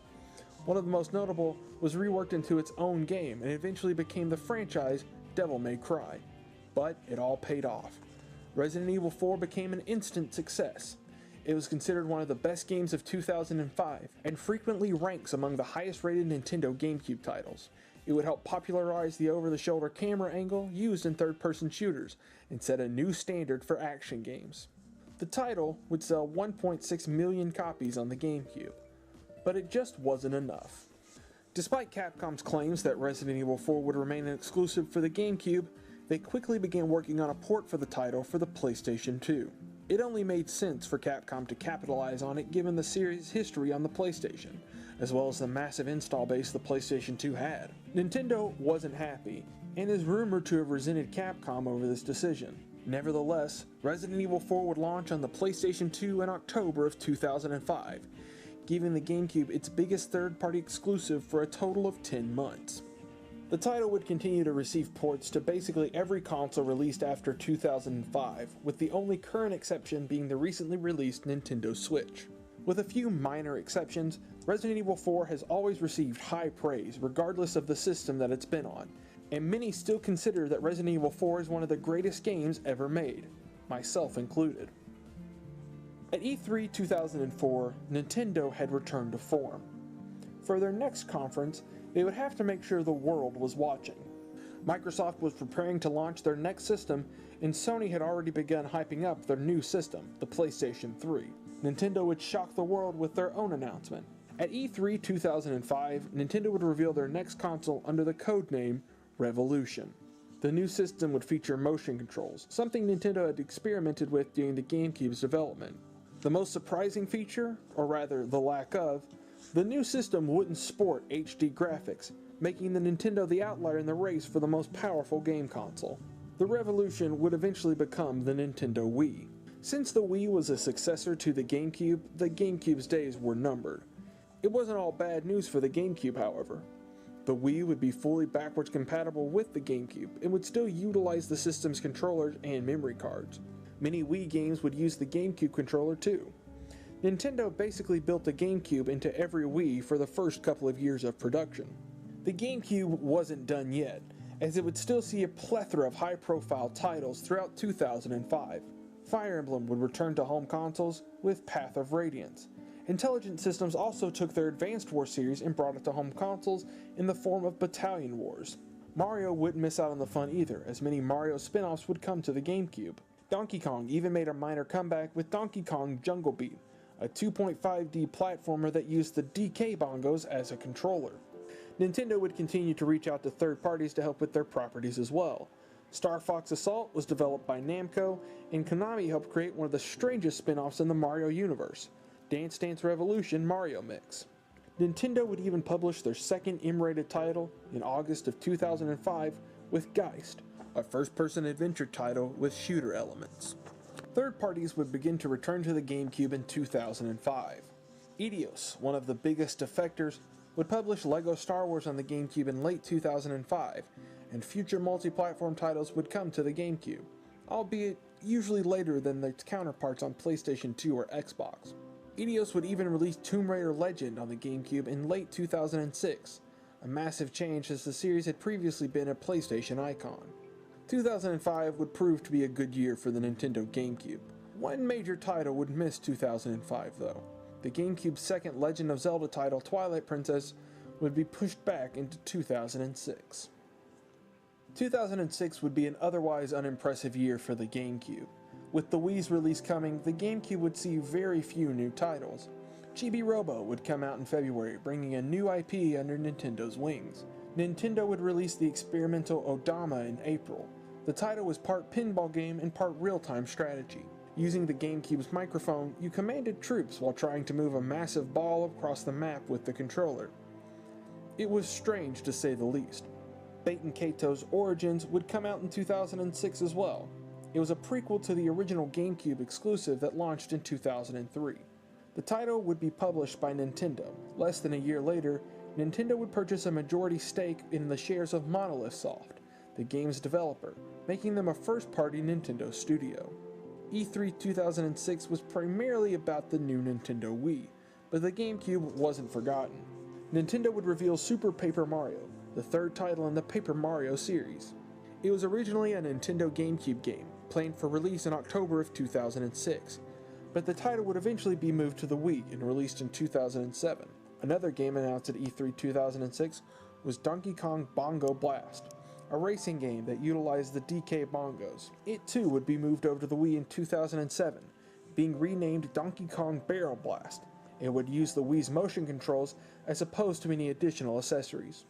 One of the most notable was reworked into its own game and eventually became the franchise Devil May Cry. But it all paid off. Resident Evil 4 became an instant success. It was considered one of the best games of 2005 and frequently ranks among the highest rated Nintendo GameCube titles. It would help popularize the over-the-shoulder camera angle used in third-person shooters and set a new standard for action games. The title would sell 1.6 million copies on the GameCube, but it just wasn't enough. Despite Capcom's claims that Resident Evil 4 would remain an exclusive for the GameCube, they quickly began working on a port for the title for the PlayStation 2. It only made sense for Capcom to capitalize on it given the series' history on the PlayStation, as well as the massive install base the PlayStation 2 had. Nintendo wasn't happy, and is rumored to have resented Capcom over this decision. Nevertheless, Resident Evil 4 would launch on the PlayStation 2 in October of 2005, giving the GameCube its biggest third-party exclusive for a total of 10 months. The title would continue to receive ports to basically every console released after 2005, with the only current exception being the recently released Nintendo Switch. With a few minor exceptions, Resident Evil 4 has always received high praise regardless of the system that it's been on, and many still consider that Resident Evil 4 is one of the greatest games ever made, myself included. At E3 2004, Nintendo had returned to form. For their next conference, they would have to make sure the world was watching. Microsoft was preparing to launch their next system, and Sony had already begun hyping up their new system, the PlayStation 3. Nintendo would shock the world with their own announcement. At E3 2005, Nintendo would reveal their next console under the codename Revolution. The new system would feature motion controls, something Nintendo had experimented with during the GameCube's development. The most surprising feature, or rather the lack of, the new system wouldn't sport HD graphics, making the Nintendo the outlier in the race for the most powerful game console. The Revolution would eventually become the Nintendo Wii. Since the Wii was a successor to the GameCube's days were numbered. It wasn't all bad news for the GameCube, however. The Wii would be fully backwards compatible with the GameCube and would still utilize the system's controllers and memory cards. Many Wii games would use the GameCube controller too. Nintendo basically built the GameCube into every Wii for the first couple of years of production. The GameCube wasn't done yet, as it would still see a plethora of high-profile titles throughout 2005. Fire Emblem would return to home consoles with Path of Radiance. Intelligent Systems also took their Advanced Wars series and brought it to home consoles in the form of Battalion Wars. Mario wouldn't miss out on the fun either, as many Mario spin-offs would come to the GameCube. Donkey Kong even made a minor comeback with Donkey Kong Jungle Beat, a 2.5D platformer that used the DK bongos as a controller. Nintendo would continue to reach out to third parties to help with their properties as well. Star Fox Assault was developed by Namco, and Konami helped create one of the strangest spin-offs in the Mario universe, Dance Dance Revolution Mario Mix. Nintendo would even publish their second M-rated title in August of 2005 with Geist, a first-person adventure title with shooter elements. Third parties would begin to return to the GameCube in 2005. Eidos, one of the biggest defectors, would publish LEGO Star Wars on the GameCube in late 2005, and future multi-platform titles would come to the GameCube, albeit usually later than their counterparts on PlayStation 2 or Xbox. Eidos would even release Tomb Raider Legend on the GameCube in late 2006, a massive change as the series had previously been a PlayStation icon. 2005 would prove to be a good year for the Nintendo GameCube. One major title would miss 2005 though. The GameCube's second Legend of Zelda title, Twilight Princess, would be pushed back into 2006. 2006 would be an otherwise unimpressive year for the GameCube. With the Wii's release coming, the GameCube would see very few new titles. Chibi Robo would come out in February, bringing a new IP under Nintendo's wings. Nintendo would release the experimental Odama in April. The title was part pinball game and part real-time strategy. Using the GameCube's microphone, you commanded troops while trying to move a massive ball across the map with the controller. It was strange to say the least. Baten Kaitos Origins would come out in 2006 as well. It was a prequel to the original GameCube exclusive that launched in 2003. The title would be published by Nintendo. Less than a year later, Nintendo would purchase a majority stake in the shares of Monolith Soft, the game's developer, making them a first-party Nintendo studio. E3 2006 was primarily about the new Nintendo Wii, but the GameCube wasn't forgotten. Nintendo would reveal Super Paper Mario, the third title in the Paper Mario series. It was originally a Nintendo GameCube game, planned for release in October of 2006, but the title would eventually be moved to the Wii and released in 2007. Another game announced at E3 2006 was Donkey Kong Bongo Blast, a racing game that utilized the DK bongos. It too would be moved over to the Wii in 2007, being renamed Donkey Kong Barrel Blast. It would use the Wii's motion controls as opposed to any additional accessories.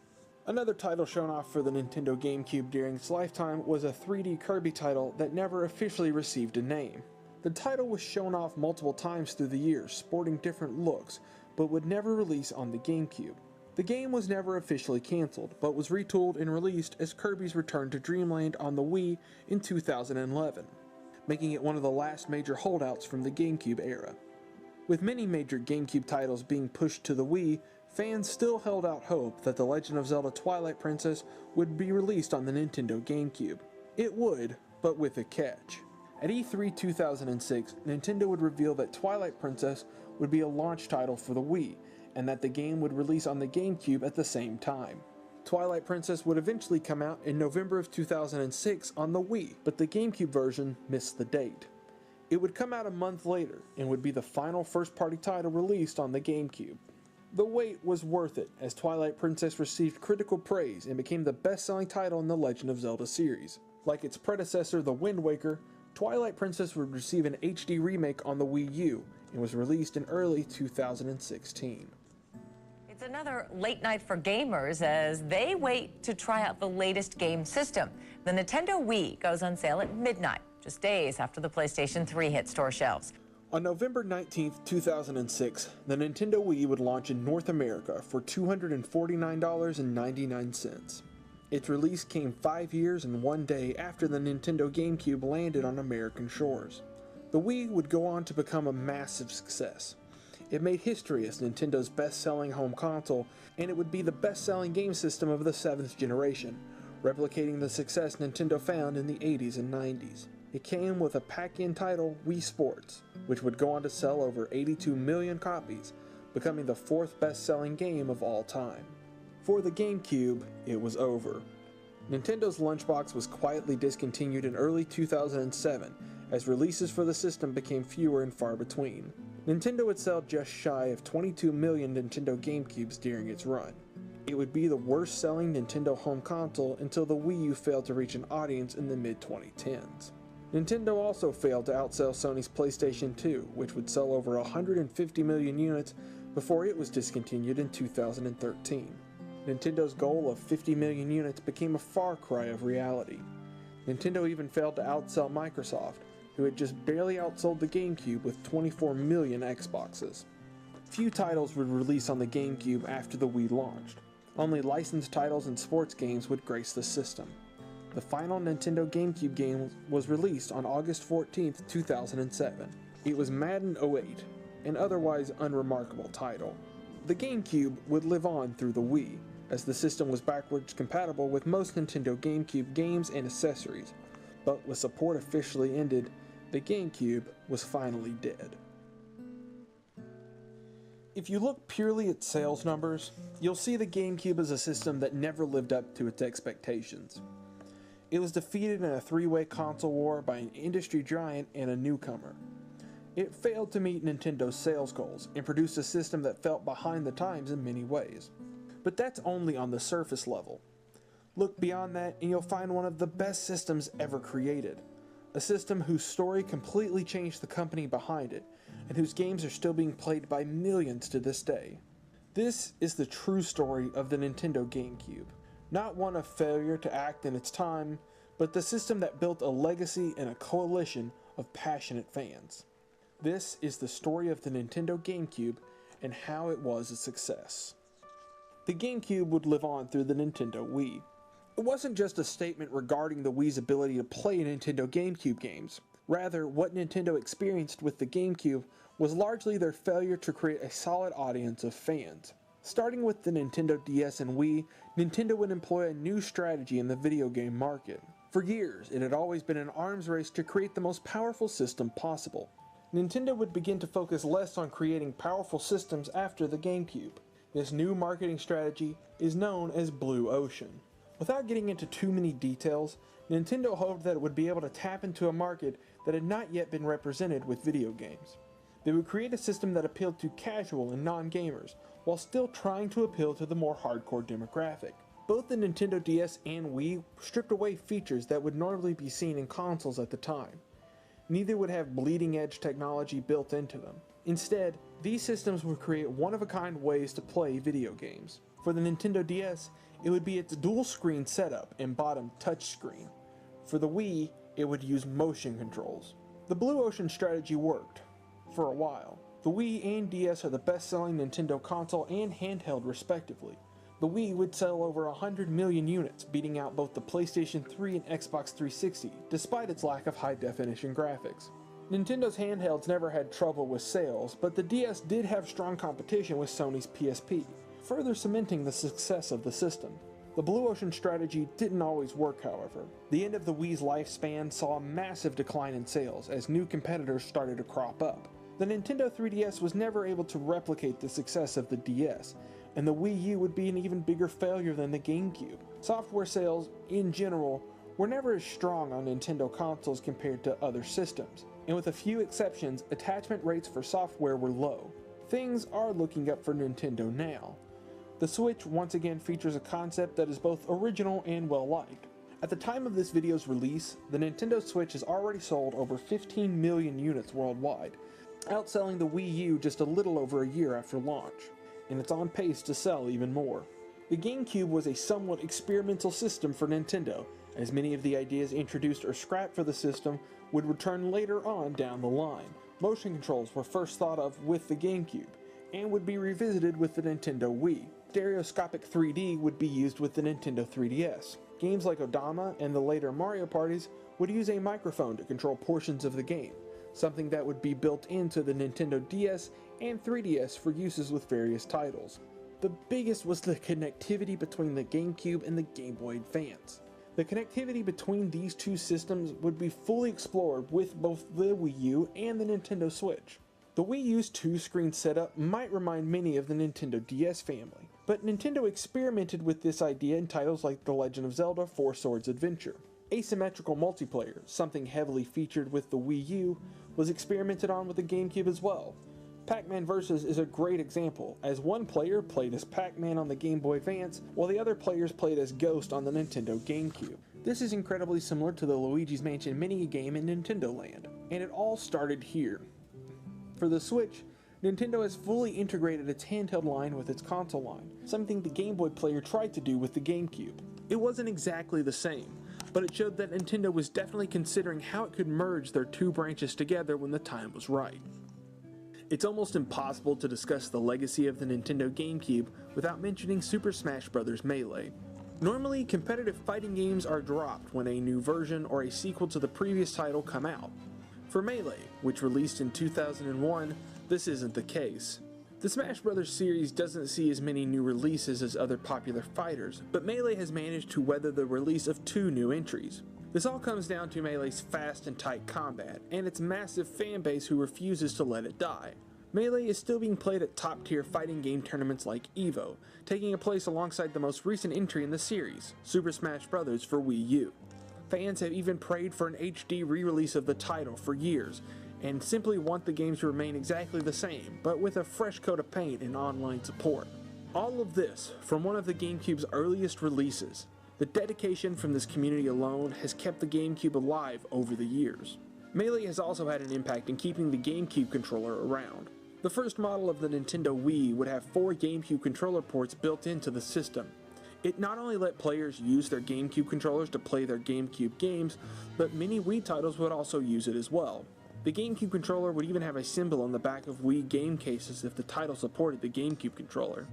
Another title shown off for the Nintendo GameCube during its lifetime was a 3D Kirby title that never officially received a name. The title was shown off multiple times through the years, sporting different looks, but would never release on the GameCube. The game was never officially cancelled, but was retooled and released as Kirby's Return to Dreamland on the Wii in 2011, making it one of the last major holdouts from the GameCube era. With many major GameCube titles being pushed to the Wii, fans still held out hope that The Legend of Zelda Twilight Princess would be released on the Nintendo GameCube. It would, but with a catch. At E3 2006, Nintendo would reveal that Twilight Princess would be a launch title for the Wii, and that the game would release on the GameCube at the same time. Twilight Princess would eventually come out in November of 2006 on the Wii, but the GameCube version missed the date. It would come out a month later, and would be the final first-party title released on the GameCube. The wait was worth it, as Twilight Princess received critical praise and became the best-selling title in the Legend of Zelda series. Like its predecessor, The Wind Waker, Twilight Princess would receive an HD remake on the Wii U, and was released in early 2016. It's another late night for gamers as they wait to try out the latest game system. The Nintendo Wii goes on sale at midnight, just days after the PlayStation 3 hit store shelves. On November 19, 2006, the Nintendo Wii would launch in North America for $249.99. Its release came 5 years and 1 day after the Nintendo GameCube landed on American shores. The Wii would go on to become a massive success. It made history as Nintendo's best-selling home console, and it would be the best-selling game system of the 7th generation, replicating the success Nintendo found in the 80s and 90s. It came with a pack-in title, Wii Sports, which would go on to sell over 82 million copies, becoming the 4th best-selling game of all time. For the GameCube, it was over. Nintendo's Lunchbox was quietly discontinued in early 2007, as releases for the system became fewer and far between. Nintendo would sell just shy of 22 million Nintendo GameCubes during its run. It would be the worst-selling Nintendo home console until the Wii U failed to reach an audience in the mid-2010s. Nintendo also failed to outsell Sony's PlayStation 2, which would sell over 150 million units before it was discontinued in 2013. Nintendo's goal of 50 million units became a far cry of reality. Nintendo even failed to outsell Microsoft, who had just barely outsold the GameCube with 24 million Xboxes. Few titles would release on the GameCube after the Wii launched. Only licensed titles and sports games would grace the system. The final Nintendo GameCube game was released on August 14, 2007. It was Madden 08, an otherwise unremarkable title. The GameCube would live on through the Wii, as the system was backwards compatible with most Nintendo GameCube games and accessories, but with support officially ended, the GameCube was finally dead. If you look purely at sales numbers, you'll see the GameCube as a system that never lived up to its expectations. It was defeated in a three-way console war by an industry giant and a newcomer. It failed to meet Nintendo's sales goals and produced a system that felt behind the times in many ways. But that's only on the surface level. Look beyond that and you'll find one of the best systems ever created. A system whose story completely changed the company behind it, and whose games are still being played by millions to this day. This is the true story of the Nintendo GameCube. Not one of failure to act in its time, but the system that built a legacy and a coalition of passionate fans. This is the story of the Nintendo GameCube and how it was a success. The GameCube would live on through the Nintendo Wii. It wasn't just a statement regarding the Wii's ability to play Nintendo GameCube games. Rather, what Nintendo experienced with the GameCube was largely their failure to create a solid audience of fans. Starting with the Nintendo DS and Wii, Nintendo would employ a new strategy in the video game market. For years, it had always been an arms race to create the most powerful system possible. Nintendo would begin to focus less on creating powerful systems after the GameCube. This new marketing strategy is known as Blue Ocean. Without getting into too many details, Nintendo hoped that it would be able to tap into a market that had not yet been represented with video games. They would create a system that appealed to casual and non-gamers, while still trying to appeal to the more hardcore demographic. Both the Nintendo DS and Wii stripped away features that would normally be seen in consoles at the time. Neither would have bleeding-edge technology built into them. Instead, these systems would create one-of-a-kind ways to play video games. For the Nintendo DS, it would be its dual-screen setup and bottom touchscreen. For the Wii, it would use motion controls. The Blue Ocean strategy worked, for a while. The Wii and DS are the best-selling Nintendo console and handheld respectively. The Wii would sell over 100 million units, beating out both the PlayStation 3 and Xbox 360, despite its lack of high-definition graphics. Nintendo handhelds never had trouble with sales, but the DS did have strong competition with Sony's PSP, further cementing the success of the system. The Blue Ocean strategy didn't always work, however. The end of the Wii's lifespan saw a massive decline in sales as new competitors started to crop up. The Nintendo 3DS was never able to replicate the success of the DS, and the Wii U would be an even bigger failure than the GameCube. Software sales, in general, were never as strong on Nintendo consoles compared to other systems, and with a few exceptions, attachment rates for software were low. Things are looking up for Nintendo now. The Switch once again features a concept that is both original and well-liked. At the time of this video's release, the Nintendo Switch has already sold over 15 million units worldwide, outselling the Wii U just a little over a year after launch, and it's on pace to sell even more. The GameCube was a somewhat experimental system for Nintendo, as many of the ideas introduced or scrapped for the system would return later on down the line. Motion controls were first thought of with the GameCube, and would be revisited with the Nintendo Wii. Stereoscopic 3D would be used with the Nintendo 3DS. Games like Odama and the later Mario parties would use a microphone to control portions of the game, something that would be built into the Nintendo DS and 3DS for uses with various titles. The biggest was the connectivity between the GameCube and the Game Boy Advance. The connectivity between these two systems would be fully explored with both the Wii U and the Nintendo Switch. The Wii U's two-screen setup might remind many of the Nintendo DS family, but Nintendo experimented with this idea in titles like The Legend of Zelda: Four Swords Adventure. Asymmetrical multiplayer, something heavily featured with the Wii U, was experimented on with the GameCube as well. Pac-Man Vs. is a great example, as one player played as Pac-Man on the Game Boy Advance, while the other players played as Ghost on the Nintendo GameCube. This is incredibly similar to the Luigi's Mansion mini-game in Nintendo Land, and it all started here. For the Switch, Nintendo has fully integrated its handheld line with its console line, something the Game Boy player tried to do with the GameCube. It wasn't exactly the same, but it showed that Nintendo was definitely considering how it could merge their two branches together when the time was right. It's almost impossible to discuss the legacy of the Nintendo GameCube without mentioning Super Smash Bros. Melee. Normally, competitive fighting games are dropped when a new version or a sequel to the previous title come out. For Melee, which released in 2001, this isn't the case. The Smash Bros. Series doesn't see as many new releases as other popular fighters, but Melee has managed to weather the release of 2 new entries. This all comes down to Melee's fast and tight combat, and its massive fanbase who refuses to let it die. Melee is still being played at top-tier fighting game tournaments like EVO, taking a place alongside the most recent entry in the series, Super Smash Bros. For Wii U. Fans have even prayed for an HD re-release of the title for years, and simply want the game to remain exactly the same, but with a fresh coat of paint and online support. All of this from one of the GameCube's earliest releases. The dedication from this community alone has kept the GameCube alive over the years. Melee has also had an impact in keeping the GameCube controller around. The first model of the Nintendo Wii would have 4 GameCube controller ports built into the system. It not only let players use their GameCube controllers to play their GameCube games, but many Wii titles would also use it as well. The GameCube controller would even have a symbol on the back of Wii game cases if the title supported the GameCube controller.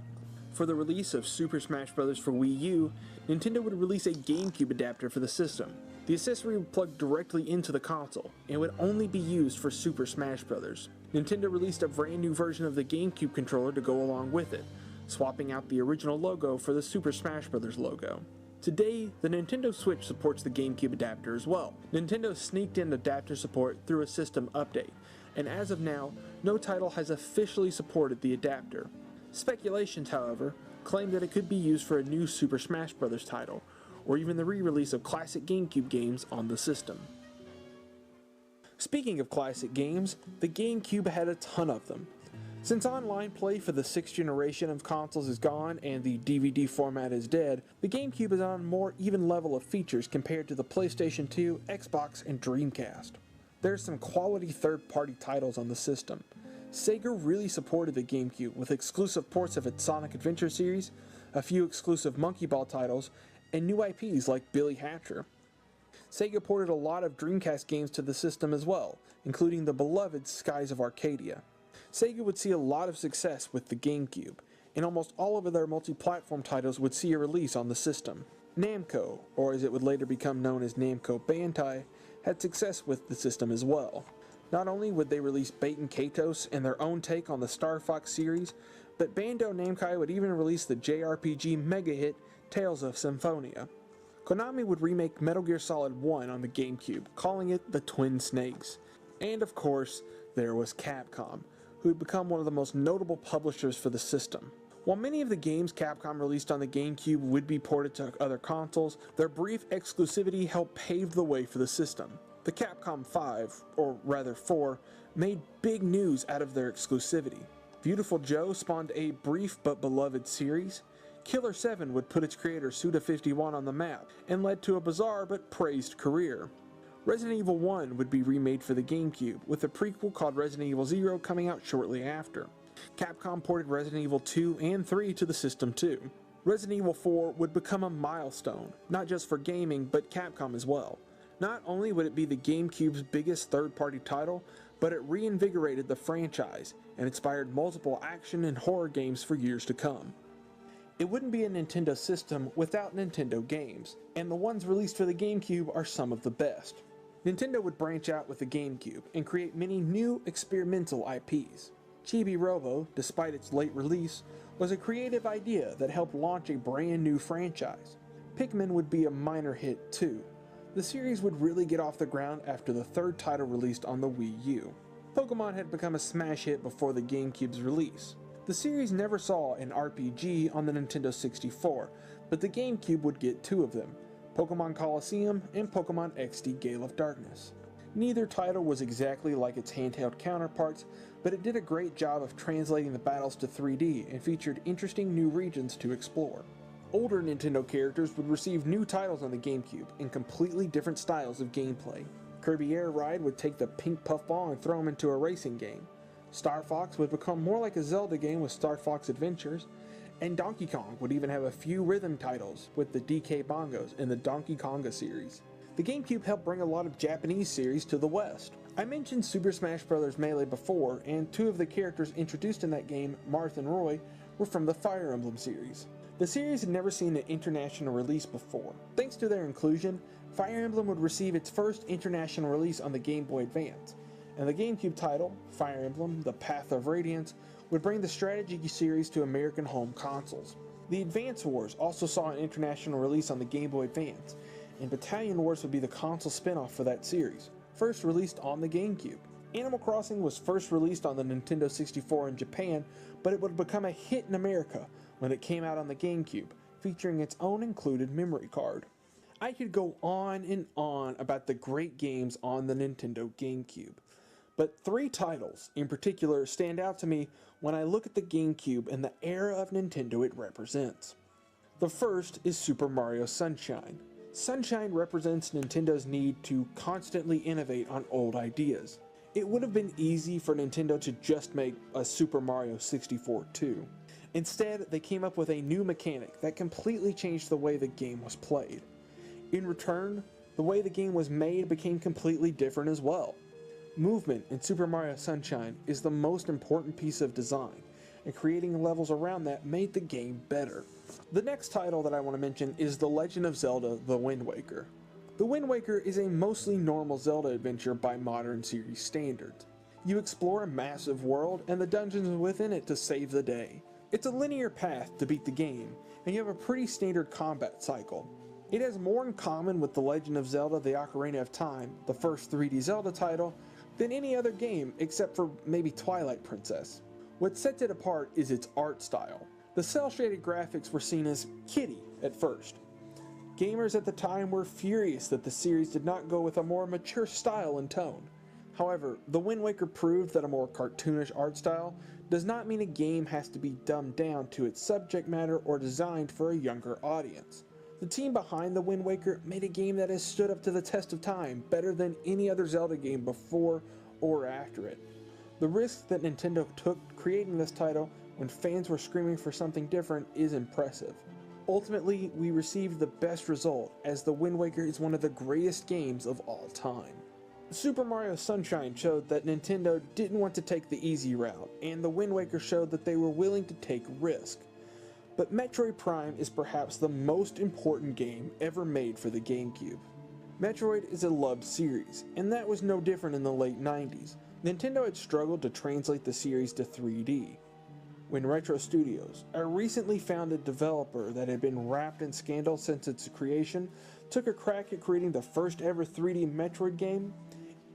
For the release of Super Smash Bros. For Wii U, Nintendo would release a GameCube adapter for the system. The accessory would plug directly into the console, and would only be used for Super Smash Bros. Nintendo released a brand new version of the GameCube controller to go along with it, swapping out the original logo for the Super Smash Bros. Logo. Today, the Nintendo Switch supports the GameCube adapter as well. Nintendo sneaked in adapter support through a system update, and as of now, no title has officially supported the adapter. Speculations, however, claim that it could be used for a new Super Smash Bros. Title, or even the re-release of classic GameCube games on the system. Speaking of classic games, the GameCube had a ton of them. Since online play for the 6th generation of consoles is gone and the DVD format is dead, the GameCube is on a more even level of features compared to the PlayStation 2, Xbox, and Dreamcast. There's some quality third-party titles on the system. Sega really supported the GameCube with exclusive ports of its Sonic Adventure series, a few exclusive Monkey Ball titles, and new IPs like Billy Hatcher. Sega ported a lot of Dreamcast games to the system as well, including the beloved Skies of Arcadia. Sega would see a lot of success with the GameCube, and almost all of their multi-platform titles would see a release on the system. Namco, or as it would later become known as Namco Bandai, had success with the system as well. Not only would they release Baten Kaitos and their own take on the Star Fox series, but Bandai Namco would even release the JRPG mega hit Tales of Symphonia. Konami would remake Metal Gear Solid 1 on the GameCube, calling it the Twin Snakes. And of course, there was Capcom, who had become one of the most notable publishers for the system. While many of the games Capcom released on the GameCube would be ported to other consoles, their brief exclusivity helped pave the way for the system. The Capcom 5, or rather 4, made big news out of their exclusivity. Beautiful Joe spawned a brief but beloved series. Killer 7 would put its creator Suda51 on the map, and led to a bizarre but praised career. Resident Evil 1 would be remade for the GameCube, with a prequel called Resident Evil 0 coming out shortly after. Capcom ported Resident Evil 2 and 3 to the system too. Resident Evil 4 would become a milestone, not just for gaming, but Capcom as well. Not only would it be the GameCube's biggest third-party title, but it reinvigorated the franchise and inspired multiple action and horror games for years to come. It wouldn't be a Nintendo system without Nintendo games, and the ones released for the GameCube are some of the best. Nintendo would branch out with the GameCube and create many new experimental IPs. Chibi Robo, despite its late release, was a creative idea that helped launch a brand new franchise. Pikmin would be a minor hit too. The series would really get off the ground after the third title released on the Wii U. Pokemon had become a smash hit before the GameCube's release. The series never saw an RPG on the Nintendo 64, but the GameCube would get two of them, Pokemon Colosseum and Pokemon XD Gale of Darkness. Neither title was exactly like its handheld counterparts, but it did a great job of translating the battles to 3D and featured interesting new regions to explore. Older Nintendo characters would receive new titles on the GameCube in completely different styles of gameplay. Kirby Air Ride would take the pink puffball and throw him into a racing game. Star Fox would become more like a Zelda game with Star Fox Adventures, and Donkey Kong would even have a few rhythm titles with the DK Bongos in the Donkey Konga series. The GameCube helped bring a lot of Japanese series to the West. I mentioned Super Smash Bros. Melee before, and two of the characters introduced in that game, Marth and Roy, were from the Fire Emblem series. The series had never seen an international release before. Thanks to their inclusion, Fire Emblem would receive its first international release on the Game Boy Advance, and the GameCube title, Fire Emblem: The Path of Radiance, would bring the strategy series to American home consoles. The Advance Wars also saw an international release on the Game Boy Advance, and Battalion Wars would be the console spin-off for that series, first released on the GameCube. Animal Crossing was first released on the Nintendo 64 in Japan, but it would become a hit in America when it came out on the GameCube, featuring its own included memory card. I could go on and on about the great games on the Nintendo GameCube, but three titles in particular stand out to me when I look at the GameCube and the era of Nintendo it represents. The first is Super Mario Sunshine. Sunshine represents Nintendo's need to constantly innovate on old ideas. It would have been easy for Nintendo to just make a Super Mario 64 too. Instead, they came up with a new mechanic that completely changed the way the game was played. In return, the way the game was made became completely different as well. Movement in Super Mario Sunshine is the most important piece of design, and creating levels around that made the game better. The next title that I want to mention is The Legend of Zelda: The Wind Waker. The Wind Waker is a mostly normal Zelda adventure by modern series standards. You explore a massive world and the dungeons within it to save the day. It's a linear path to beat the game, and you have a pretty standard combat cycle. It has more in common with The Legend of Zelda: The Ocarina of Time, the first 3D Zelda title, than any other game except for maybe Twilight Princess. What sets it apart is its art style. The cel-shaded graphics were seen as kiddie at first. Gamers at the time were furious that the series did not go with a more mature style and tone. However, The Wind Waker proved that a more cartoonish art style does not mean a game has to be dumbed down to its subject matter or designed for a younger audience. The team behind The Wind Waker made a game that has stood up to the test of time better than any other Zelda game before or after it. The risk that Nintendo took creating this title when fans were screaming for something different is impressive. Ultimately, we received the best result, as The Wind Waker is one of the greatest games of all time. Super Mario Sunshine showed that Nintendo didn't want to take the easy route, and the Wind Waker showed that they were willing to take risk. But Metroid Prime is perhaps the most important game ever made for the GameCube. Metroid is a loved series, and that was no different in the late 90s. Nintendo had struggled to translate the series to 3D. When Retro Studios, a recently founded developer that had been wrapped in scandal since its creation, took a crack at creating the first ever 3D Metroid game,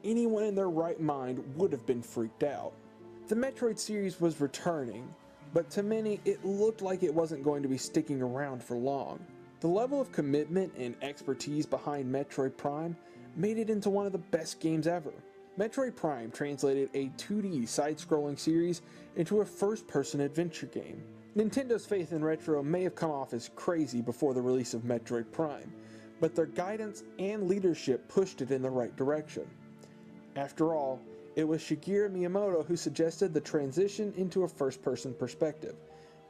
anyone in their right mind would have been freaked out. The Metroid series was returning, but to many it looked like it wasn't going to be sticking around for long. The level of commitment and expertise behind Metroid Prime made it into one of the best games ever. Metroid Prime translated a 2D side-scrolling series into a first-person adventure game. Nintendo's faith in Retro may have come off as crazy before the release of Metroid Prime, but their guidance and leadership pushed it in the right direction. After all, it was Shigeru Miyamoto who suggested the transition into a first-person perspective,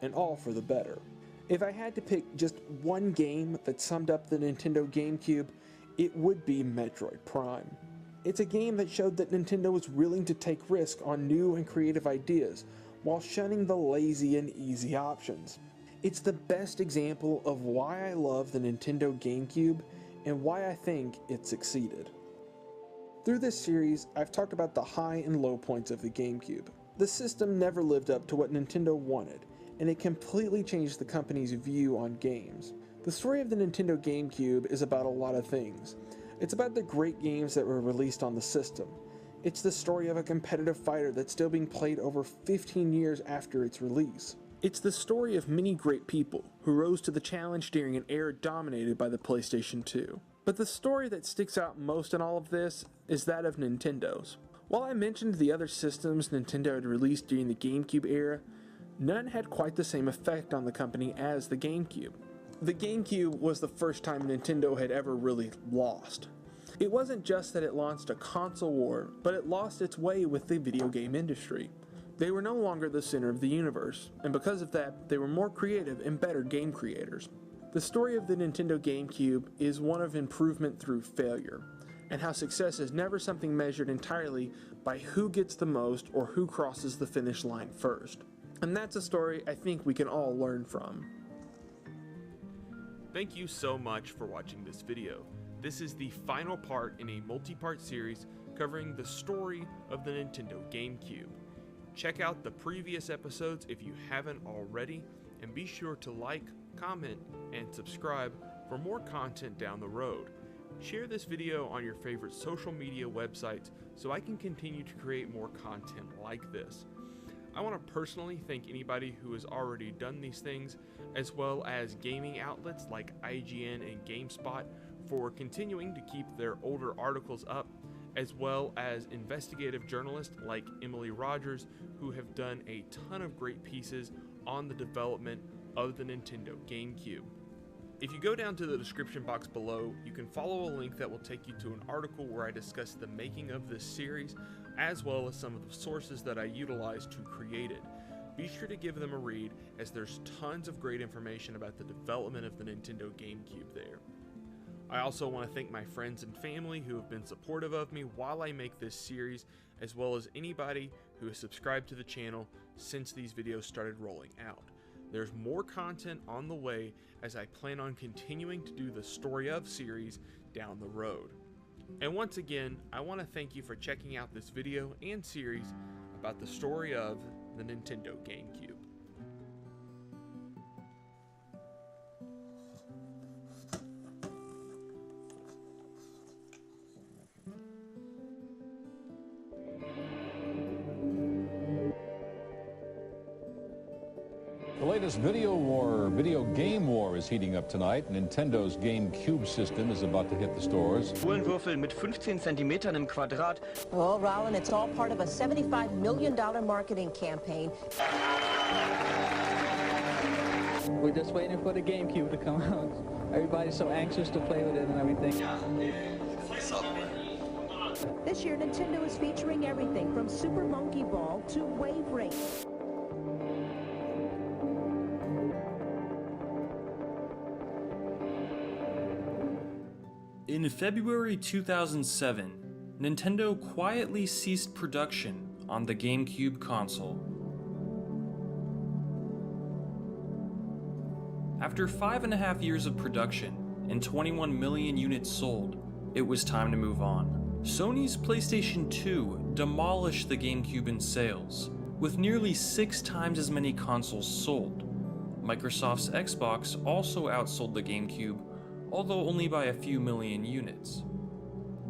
and all for the better. If I had to pick just one game that summed up the Nintendo GameCube, it would be Metroid Prime. It's a game that showed that Nintendo was willing to take risks on new and creative ideas, while shunning the lazy and easy options. It's the best example of why I love the Nintendo GameCube, and why I think it succeeded. Through this series, I've talked about the high and low points of the GameCube. The system never lived up to what Nintendo wanted, and it completely changed the company's view on games. The story of the Nintendo GameCube is about a lot of things. It's about the great games that were released on the system. It's the story of a competitive fighter that's still being played over 15 years after its release. It's the story of many great people who rose to the challenge during an era dominated by the PlayStation 2. But the story that sticks out most in all of this is that of Nintendo's. While I mentioned the other systems Nintendo had released during the GameCube era, none had quite the same effect on the company as the GameCube. The GameCube was the first time Nintendo had ever really lost. It wasn't just that it launched a console war, but it lost its way with the video game industry. They were no longer the center of the universe, and because of that, they were more creative and better game creators. The story of the Nintendo GameCube is one of improvement through failure, and how success is never something measured entirely by who gets the most or who crosses the finish line first. And that's a story I think we can all learn from. Thank you so much for watching this video. This is the final part in a multi-part series covering the story of the Nintendo GameCube. Check out the previous episodes if you haven't already, and be sure to like, comment, and subscribe for more content down the road. Share this video on your favorite social media websites so I can continue to create more content like this. I want to personally thank anybody who has already done these things, as well as gaming outlets like IGN and GameSpot for continuing to keep their older articles up, as well as investigative journalists like Emily Rogers, who have done a ton of great pieces on the development of the Nintendo GameCube. If you go down to the description box below, you can follow a link that will take you to an article where I discuss the making of this series, as well as some of the sources that I utilized to create it. Be sure to give them a read, as there's tons of great information about the development of the Nintendo GameCube there. I also want to thank my friends and family who have been supportive of me while I make this series, as well as anybody who has subscribed to the channel since these videos started rolling out. There's more content on the way, as I plan on continuing to do the Story Of series down the road. And once again, I want to thank you for checking out this video and series about the story of the Nintendo GameCube. The latest video game war is heating up tonight. Nintendo's GameCube system is about to hit the stores. Uhrenwürfel mit 15 Zentimetern im Quadrat. Well, Rollin, it's all part of a $75 million marketing campaign. We're just waiting for the GameCube to come out. Everybody's so anxious to play with it and everything. This year, Nintendo is featuring everything from Super Monkey Ball to Wave Race. In February 2007, Nintendo quietly ceased production on the GameCube console. After 5.5 years of production and 21 million units sold, it was time to move on. Sony's PlayStation 2 demolished the GameCube in sales, with nearly 6 times as many consoles sold. Microsoft's Xbox also outsold the GameCube, although only by a few million units.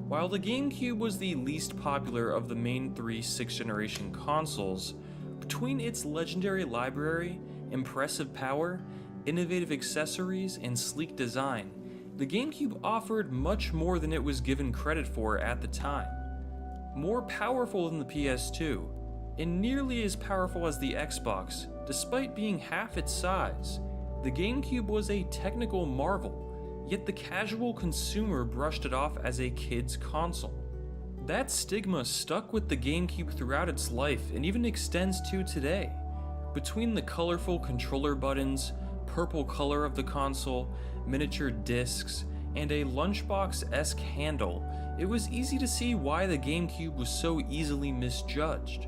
While the GameCube was the least popular of the main 3 6th-generation consoles, between its legendary library, impressive power, innovative accessories, and sleek design, the GameCube offered much more than it was given credit for at the time. More powerful than the PS2, and nearly as powerful as the Xbox, despite being half its size, the GameCube was a technical marvel, yet the casual consumer brushed it off as a kid's console. That stigma stuck with the GameCube throughout its life and even extends to today. Between the colorful controller buttons, purple color of the console, miniature discs, and a lunchbox-esque handle, it was easy to see why the GameCube was so easily misjudged.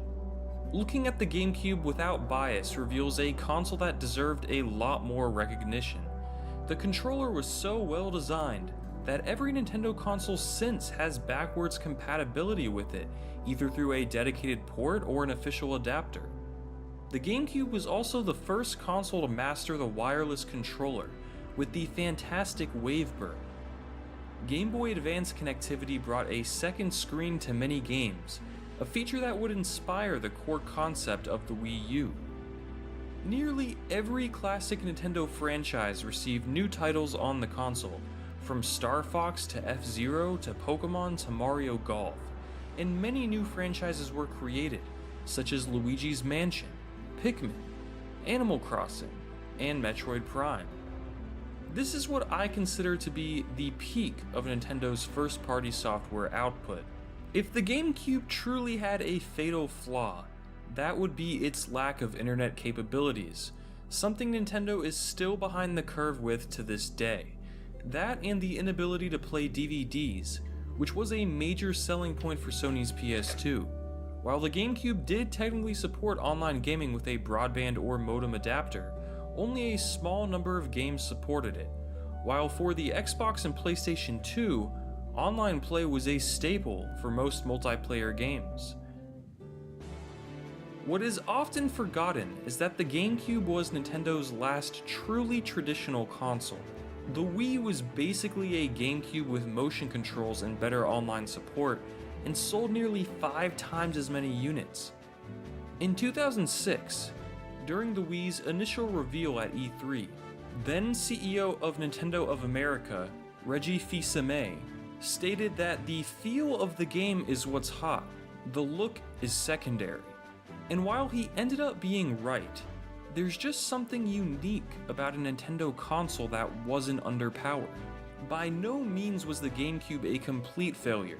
Looking at the GameCube without bias reveals a console that deserved a lot more recognition. The controller was so well designed that every Nintendo console since has backwards compatibility with it, either through a dedicated port or an official adapter. The GameCube was also the first console to master the wireless controller, with the fantastic Wavebird. Game Boy Advance connectivity brought a second screen to many games, a feature that would inspire the core concept of the Wii U. Nearly every classic Nintendo franchise received new titles on the console, from Star Fox to F-Zero to Pokemon to Mario Golf, and many new franchises were created, such as Luigi's Mansion, Pikmin, Animal Crossing, and Metroid Prime. This is what I consider to be the peak of Nintendo's first-party software output. If the GameCube truly had a fatal flaw, that would be its lack of internet capabilities, something Nintendo is still behind the curve with to this day. That and the inability to play DVDs, which was a major selling point for Sony's PS2. While the GameCube did technically support online gaming with a broadband or modem adapter, only a small number of games supported it, while for the Xbox and PlayStation 2, online play was a staple for most multiplayer games. What is often forgotten is that the GameCube was Nintendo's last truly traditional console. The Wii was basically a GameCube with motion controls and better online support, and sold nearly 5 times as many units. In 2006, during the Wii's initial reveal at E3, then CEO of Nintendo of America, Reggie Fils-Aimé, stated that the feel of the game is what's hot, the look is secondary. And while he ended up being right, there's just something unique about a Nintendo console that wasn't underpowered. By no means was the GameCube a complete failure.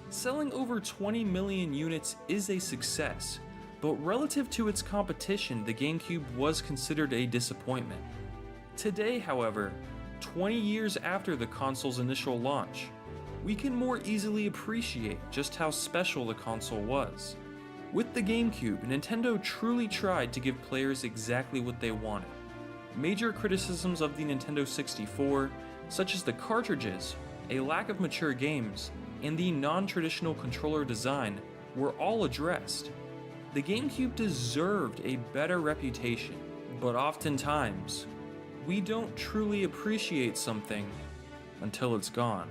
Selling over 20 million units is a success, but relative to its competition, the GameCube was considered a disappointment. Today, however, 20 years after the console's initial launch, we can more easily appreciate just how special the console was. With the GameCube, Nintendo truly tried to give players exactly what they wanted. Major criticisms of the Nintendo 64, such as the cartridges, a lack of mature games, and the non-traditional controller design, were all addressed. The GameCube deserved a better reputation, but oftentimes, we don't truly appreciate something until it's gone.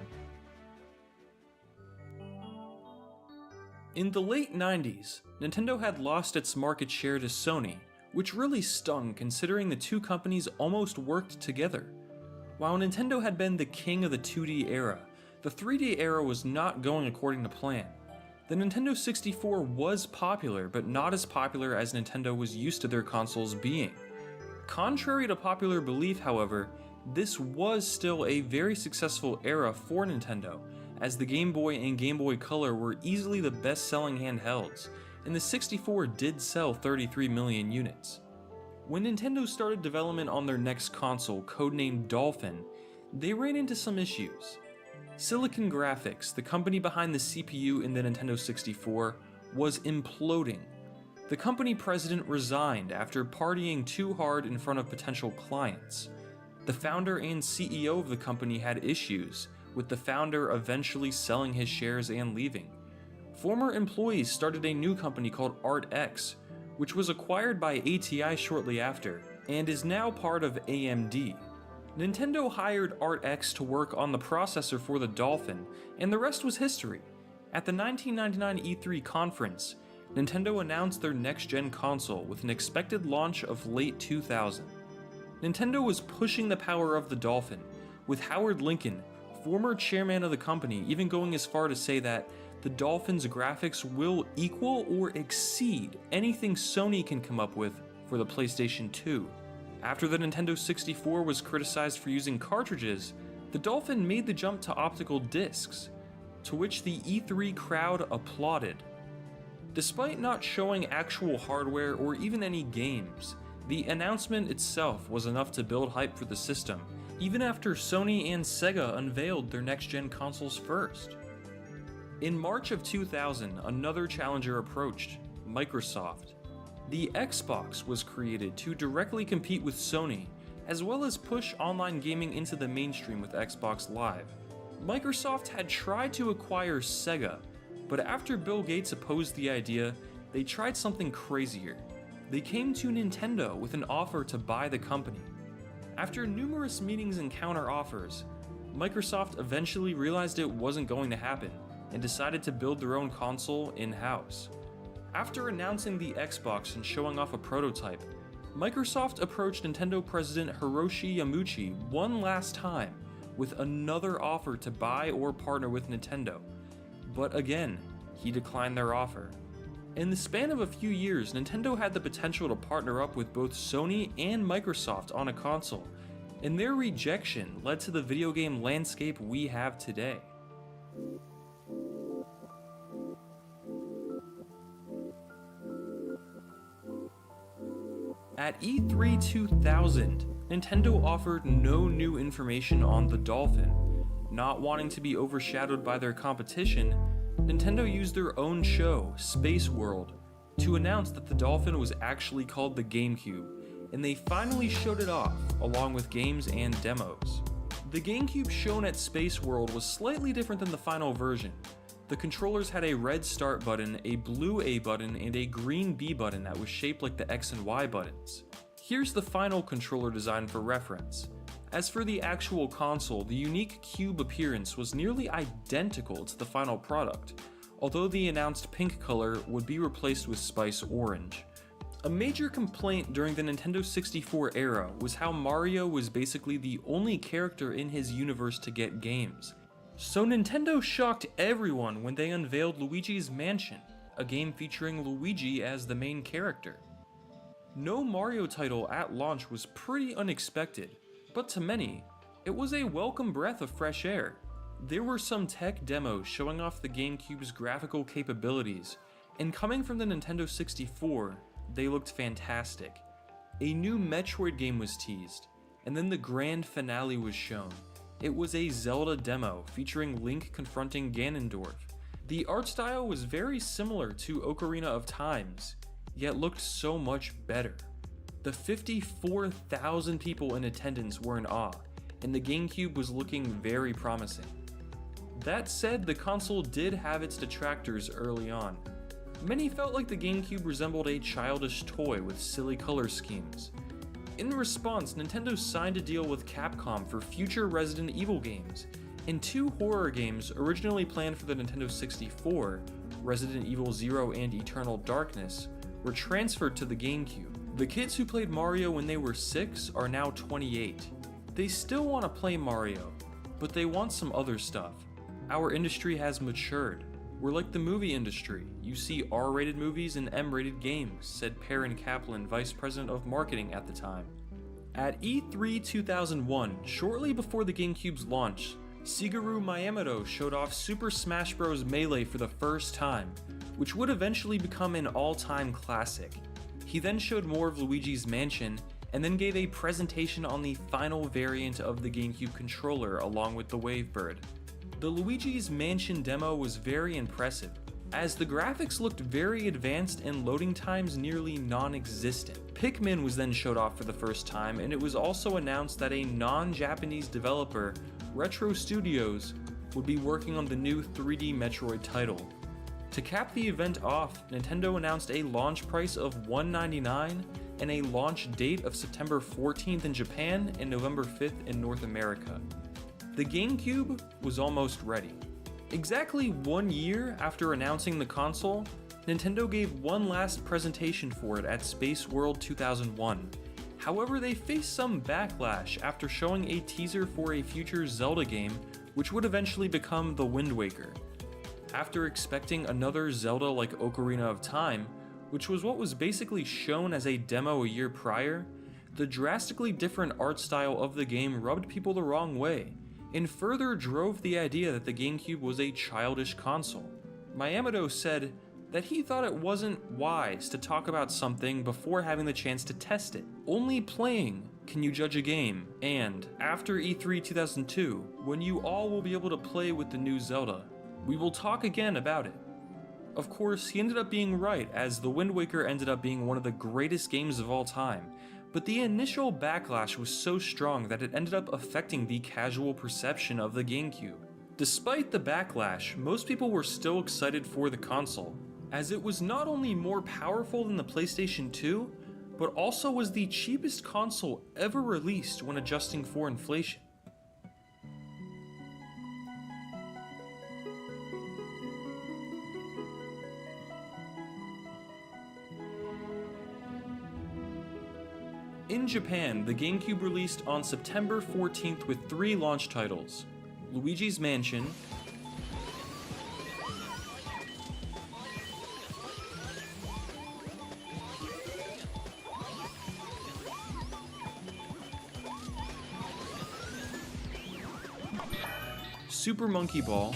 In the late 90s, Nintendo had lost its market share to Sony, which really stung considering the two companies almost worked together. While Nintendo had been the king of the 2D era, the 3D era was not going according to plan. The Nintendo 64 was popular, but not as popular as Nintendo was used to their consoles being. Contrary to popular belief, however, this was still a very successful era for Nintendo, as the Game Boy and Game Boy Color were easily the best-selling handhelds, and the 64 did sell 33 million units. When Nintendo started development on their next console, codenamed Dolphin, they ran into some issues. Silicon Graphics, the company behind the CPU in the Nintendo 64, was imploding. The company president resigned after partying too hard in front of potential clients. The founder and CEO of the company had issues, with the founder eventually selling his shares and leaving. Former employees started a new company called ArtX, which was acquired by ATI shortly after, and is now part of AMD. Nintendo hired ArtX to work on the processor for the Dolphin, and the rest was history. At the 1999 E3 conference, Nintendo announced their next-gen console with an expected launch of late 2000. Nintendo was pushing the power of the Dolphin, with Howard Lincoln, former chairman of the company, even going as far to say that the Dolphin's graphics will equal or exceed anything Sony can come up with for the PlayStation 2. After the Nintendo 64 was criticized for using cartridges, the Dolphin made the jump to optical discs, to which the E3 crowd applauded. Despite not showing actual hardware or even any games, the announcement itself was enough to build hype for the system, even after Sony and Sega unveiled their next-gen consoles first. In March of 2000, another challenger approached, Microsoft. The Xbox was created to directly compete with Sony, as well as push online gaming into the mainstream with Xbox Live. Microsoft had tried to acquire Sega, but after Bill Gates opposed the idea, they tried something crazier. They came to Nintendo with an offer to buy the company. After numerous meetings and counter-offers, Microsoft eventually realized it wasn't going to happen and decided to build their own console in-house. After announcing the Xbox and showing off a prototype, Microsoft approached Nintendo President Hiroshi Yamauchi one last time with another offer to buy or partner with Nintendo, but again, he declined their offer. In the span of a few years, Nintendo had the potential to partner up with both Sony and Microsoft on a console, and their rejection led to the video game landscape we have today. At E3 2000, Nintendo offered no new information on the Dolphin. Not wanting to be overshadowed by their competition, Nintendo used their own show, Space World, to announce that the Dolphin was actually called the GameCube, and they finally showed it off, along with games and demos. The GameCube shown at Space World was slightly different than the final version. The controllers had a red start button, a blue A button, and a green B button that was shaped like the X and Y buttons. Here's the final controller design for reference. As for the actual console, the unique cube appearance was nearly identical to the final product, although the announced pink color would be replaced with Spice Orange. A major complaint during the Nintendo 64 era was how Mario was basically the only character in his universe to get games. So Nintendo shocked everyone when they unveiled Luigi's Mansion, a game featuring Luigi as the main character. No Mario title at launch was pretty unexpected, but to many, it was a welcome breath of fresh air. There were some tech demos showing off the GameCube's graphical capabilities, and coming from the Nintendo 64, they looked fantastic. A new Metroid game was teased, and then the grand finale was shown. It was a Zelda demo featuring Link confronting Ganondorf. The art style was very similar to Ocarina of Time's, yet looked so much better. The 54,000 people in attendance were in awe, and the GameCube was looking very promising. That said, the console did have its detractors early on. Many felt like the GameCube resembled a childish toy with silly color schemes. In response, Nintendo signed a deal with Capcom for future Resident Evil games, and 2 horror games originally planned for the Nintendo 64, Resident Evil 0 and Eternal Darkness, were transferred to the GameCube. The kids who played Mario when they were 6 are now 28. They still want to play Mario, but they want some other stuff. Our industry has matured. We're like the movie industry. You see R-rated movies and M-rated games, said Perrin Kaplan, vice president of marketing at the time. At E3 2001, shortly before the GameCube's launch, Shigeru Miyamoto showed off Super Smash Bros. Melee for the first time, which would eventually become an all-time classic. He then showed more of Luigi's Mansion, and then gave a presentation on the final variant of the GameCube controller along with the Wavebird. The Luigi's Mansion demo was very impressive, as the graphics looked very advanced and loading times nearly non-existent. Pikmin was then showed off for the first time, and it was also announced that a non-Japanese developer, Retro Studios, would be working on the new 3D Metroid title. To cap the event off, Nintendo announced a launch price of $199 and a launch date of September 14th in Japan and November 5th in North America. The GameCube was almost ready. Exactly 1 year after announcing the console, Nintendo gave one last presentation for it at Space World 2001. However, they faced some backlash after showing a teaser for a future Zelda game, which would eventually become The Wind Waker. After expecting another Zelda like Ocarina of Time, which was what was basically shown as a demo a year prior, the drastically different art style of the game rubbed people the wrong way, and further drove the idea that the GameCube was a childish console. Miyamoto said that he thought it wasn't wise to talk about something before having the chance to test it. Only playing can you judge a game, and after E3 2002, when you all will be able to play with the new Zelda, we will talk again about it. Of course, he ended up being right, as The Wind Waker ended up being one of the greatest games of all time, but the initial backlash was so strong that it ended up affecting the casual perception of the GameCube. Despite the backlash, most people were still excited for the console, as it was not only more powerful than the PlayStation 2, but also was the cheapest console ever released when adjusting for inflation. In Japan, the GameCube released on September 14th with 3 launch titles: Luigi's Mansion, Super Monkey Ball,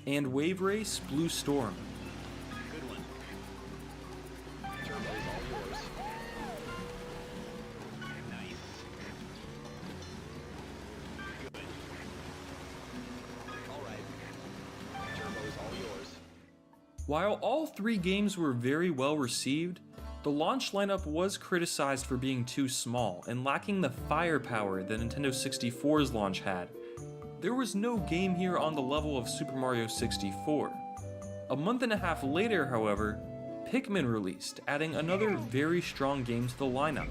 and Wave Race Blue Storm. Good one. Turbo's all yours. Nice. Good. All right. Turbo's all yours. While all 3 games were very well received, the launch lineup was criticized for being too small and lacking the firepower that Nintendo 64's launch had. There was no game here on the level of Super Mario 64. A month and a half later, however, Pikmin released, adding another very strong game to the lineup.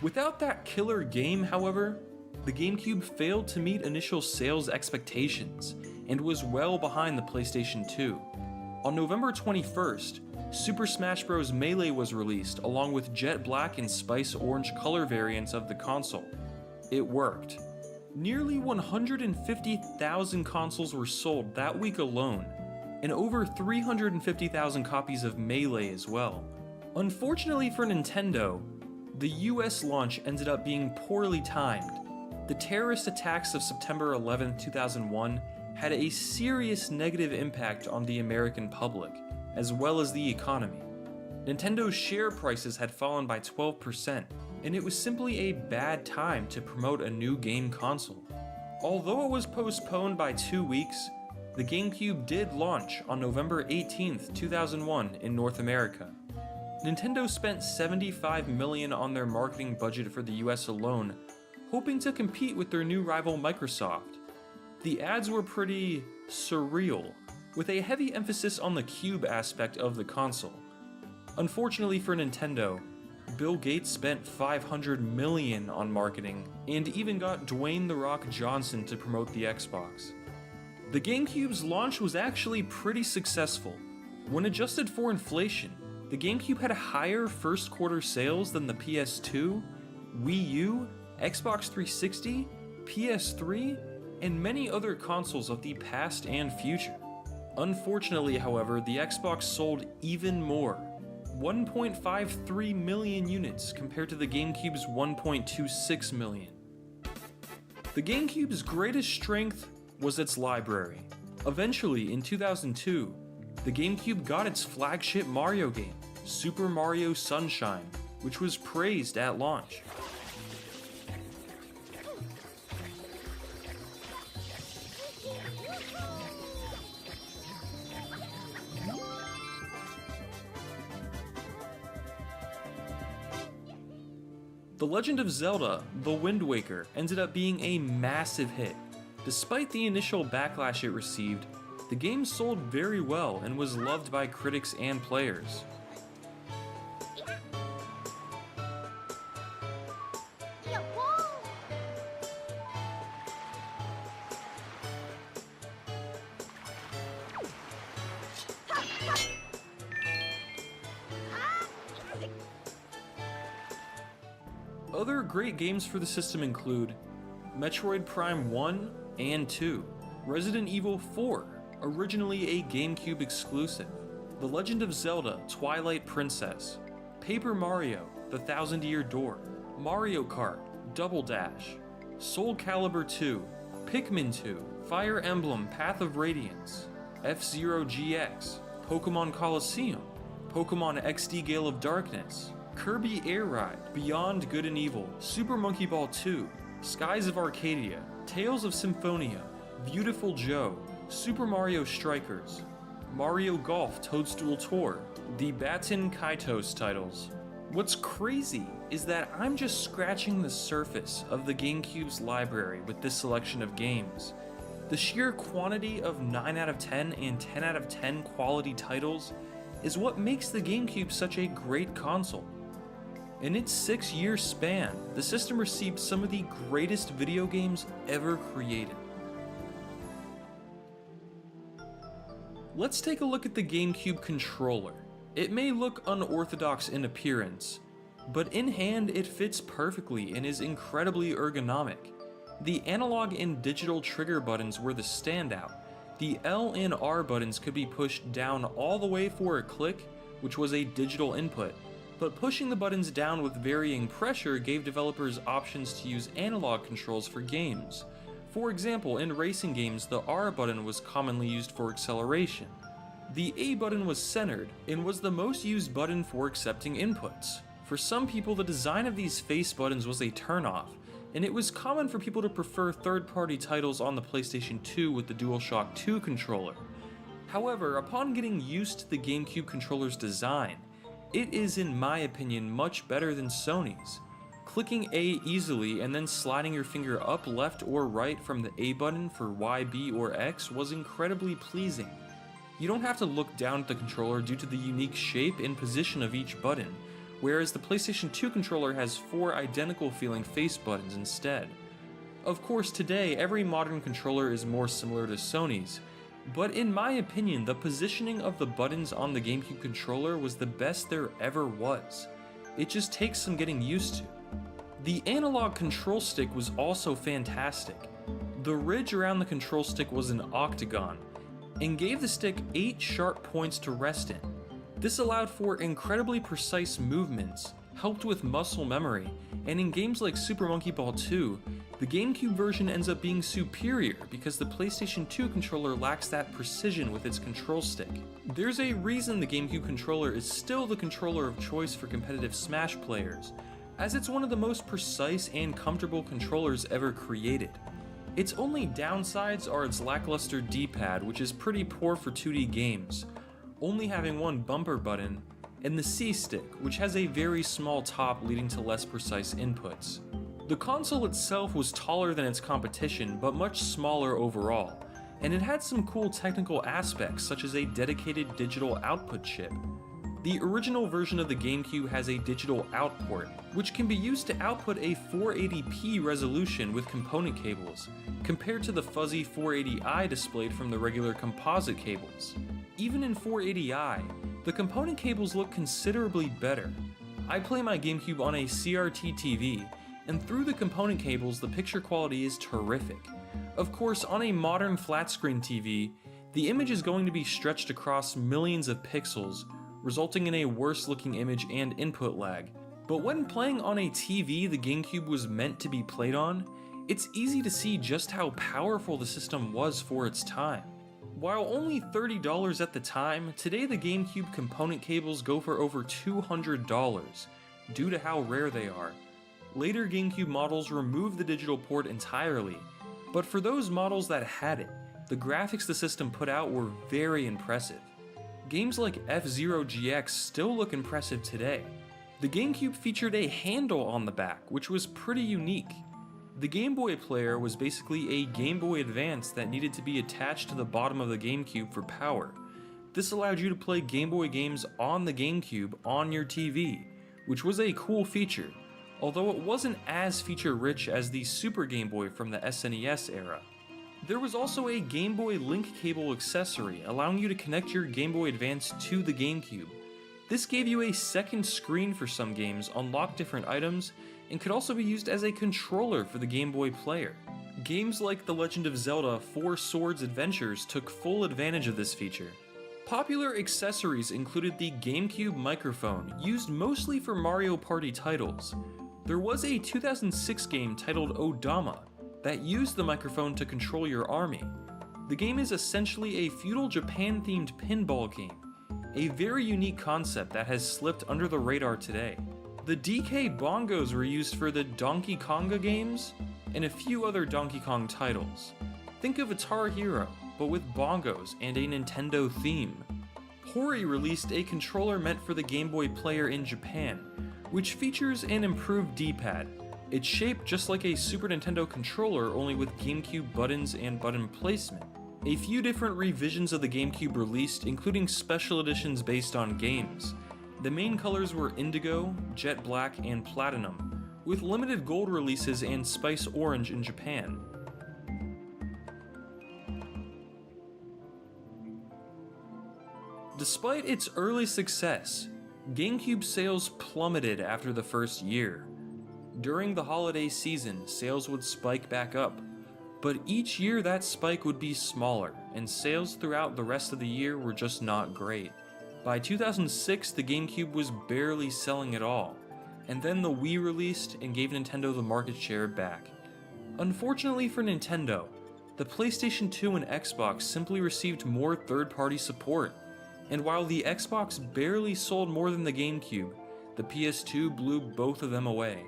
Without that killer game, however, the GameCube failed to meet initial sales expectations and was well behind the PlayStation 2. On November 21st, Super Smash Bros. Melee was released along with Jet Black and Spice Orange color variants of the console. It worked. Nearly 150,000 consoles were sold that week alone, and over 350,000 copies of Melee as well. Unfortunately for Nintendo, the US launch ended up being poorly timed. The terrorist attacks of September 11, 2001 had a serious negative impact on the American public, as well as the economy. Nintendo's share prices had fallen by 12%, and it was simply a bad time to promote a new game console. Although it was postponed by 2 weeks, the GameCube did launch on November 18th, 2001 in North America. Nintendo spent $75 million on their marketing budget for the US alone, hoping to compete with their new rival Microsoft. The ads were pretty surreal, with a heavy emphasis on the cube aspect of the console. Unfortunately for Nintendo, Bill Gates spent $500 million on marketing, and even got Dwayne "The Rock" Johnson to promote the Xbox. The GameCube's launch was actually pretty successful. When adjusted for inflation, the GameCube had higher first quarter sales than the PS2, Wii U, Xbox 360, PS3, and many other consoles of the past and future. Unfortunately, however, the Xbox sold even more, 1.53 million units compared to the GameCube's 1.26 million. The GameCube's greatest strength was its library. Eventually, in 2002, the GameCube got its flagship Mario game, Super Mario Sunshine, which was praised at launch. The Legend of Zelda: The Wind Waker ended up being a massive hit. Despite the initial backlash it received, the game sold very well and was loved by critics and players. Other great games for the system include Metroid Prime 1 and 2, Resident Evil 4, originally a GameCube exclusive, The Legend of Zelda: Twilight Princess, Paper Mario: The Thousand Year Door, Mario Kart: Double Dash, Soul Calibur 2, Pikmin 2, Fire Emblem: Path of Radiance, F-Zero GX, Pokemon Colosseum, Pokemon XD Gale of Darkness, Kirby Air Ride, Beyond Good and Evil, Super Monkey Ball 2, Skies of Arcadia, Tales of Symphonia, Beautiful Joe, Super Mario Strikers, Mario Golf Toadstool Tour, the Baton Kaitos titles. What's crazy is that I'm just scratching the surface of the GameCube's library with this selection of games. The sheer quantity of 9 out of 10 and 10 out of 10 quality titles is what makes the GameCube such a great console. In its 6-year span, the system received some of the greatest video games ever created. Let's take a look at the GameCube controller. It may look unorthodox in appearance, but in hand it fits perfectly and is incredibly ergonomic. The analog and digital trigger buttons were the standout. The L and R buttons could be pushed down all the way for a click, which was a digital input, but pushing the buttons down with varying pressure gave developers options to use analog controls for games. For example, in racing games, the R button was commonly used for acceleration. The A button was centered and was the most used button for accepting inputs. For some people, the design of these face buttons was a turnoff, and it was common for people to prefer third-party titles on the PlayStation 2 with the DualShock 2 controller. However, upon getting used to the GameCube controller's design, it is, in my opinion, much better than Sony's. Clicking A easily and then sliding your finger up, left, or right from the A button for Y, B, or X was incredibly pleasing. You don't have to look down at the controller due to the unique shape and position of each button, whereas the PlayStation 2 controller has 4 identical feeling face buttons instead. Of course, today, every modern controller is more similar to Sony's, but in my opinion, the positioning of the buttons on the GameCube controller was the best there ever was. It just takes some getting used to. The analog control stick was also fantastic. The ridge around the control stick was an octagon, and gave the stick 8 sharp points to rest in. This allowed for incredibly precise movements, helped with muscle memory, and in games like Super Monkey Ball 2, the GameCube version ends up being superior because the PlayStation 2 controller lacks that precision with its control stick. There's a reason the GameCube controller is still the controller of choice for competitive Smash players, as it's one of the most precise and comfortable controllers ever created. Its only downsides are its lackluster D-pad, which is pretty poor for 2D games, only having one bumper button, and the C-stick, which has a very small top leading to less precise inputs. The console itself was taller than its competition, but much smaller overall, and it had some cool technical aspects such as a dedicated digital output chip. The original version of the GameCube has a digital out port, which can be used to output a 480p resolution with component cables, compared to the fuzzy 480i displayed from the regular composite cables. Even in 480i, the component cables look considerably better. I play my GameCube on a CRT TV, and through the component cables the picture quality is terrific. Of course, on a modern flat screen TV, the image is going to be stretched across millions of pixels, resulting in a worse looking image and input lag. But when playing on a TV the GameCube was meant to be played on, it's easy to see just how powerful the system was for its time. While only $30 at the time, today the GameCube component cables go for over $200 due to how rare they are. Later GameCube models removed the digital port entirely, but for those models that had it, the graphics the system put out were very impressive. Games like F-Zero GX still look impressive today. The GameCube featured a handle on the back, which was pretty unique. The Game Boy player was basically a Game Boy Advance that needed to be attached to the bottom of the GameCube for power. This allowed you to play Game Boy games on the GameCube on your TV, which was a cool feature, although it wasn't as feature-rich as the Super Game Boy from the SNES era. There was also a Game Boy link cable accessory, allowing you to connect your Game Boy Advance to the GameCube. This gave you a second screen for some games, unlocked different items, and could also be used as a controller for the Game Boy player. Games like The Legend of Zelda 4 Swords Adventures took full advantage of this feature. Popular accessories included the GameCube microphone, used mostly for Mario Party titles. There was a 2006 game titled Odama that used the microphone to control your army. The game is essentially a feudal Japan-themed pinball game, a very unique concept that has slipped under the radar today. The DK bongos were used for the Donkey Konga games and a few other Donkey Kong titles. Think of Guitar Hero, but with bongos and a Nintendo theme. Hori released a controller meant for the Game Boy player in Japan, which features an improved D-pad. It's shaped just like a Super Nintendo controller, only with GameCube buttons and button placement. A few different revisions of the GameCube released, including special editions based on games. The main colors were Indigo, Jet Black, and Platinum, with limited gold releases and Spice Orange in Japan. Despite its early success, GameCube sales plummeted after the first year. During the holiday season, sales would spike back up, but each year that spike would be smaller, and sales throughout the rest of the year were just not great. By 2006, the GameCube was barely selling at all, and then the Wii released and gave Nintendo the market share back. Unfortunately for Nintendo, the PlayStation 2 and Xbox simply received more third-party support, and while the Xbox barely sold more than the GameCube, the PS2 blew both of them away.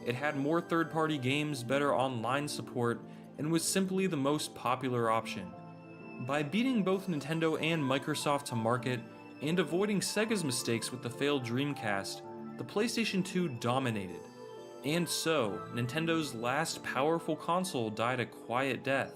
It had more third-party games, better online support, and was simply the most popular option. By beating both Nintendo and Microsoft to market, and avoiding Sega's mistakes with the failed Dreamcast, the PlayStation 2 dominated. And so, Nintendo's last powerful console died a quiet death.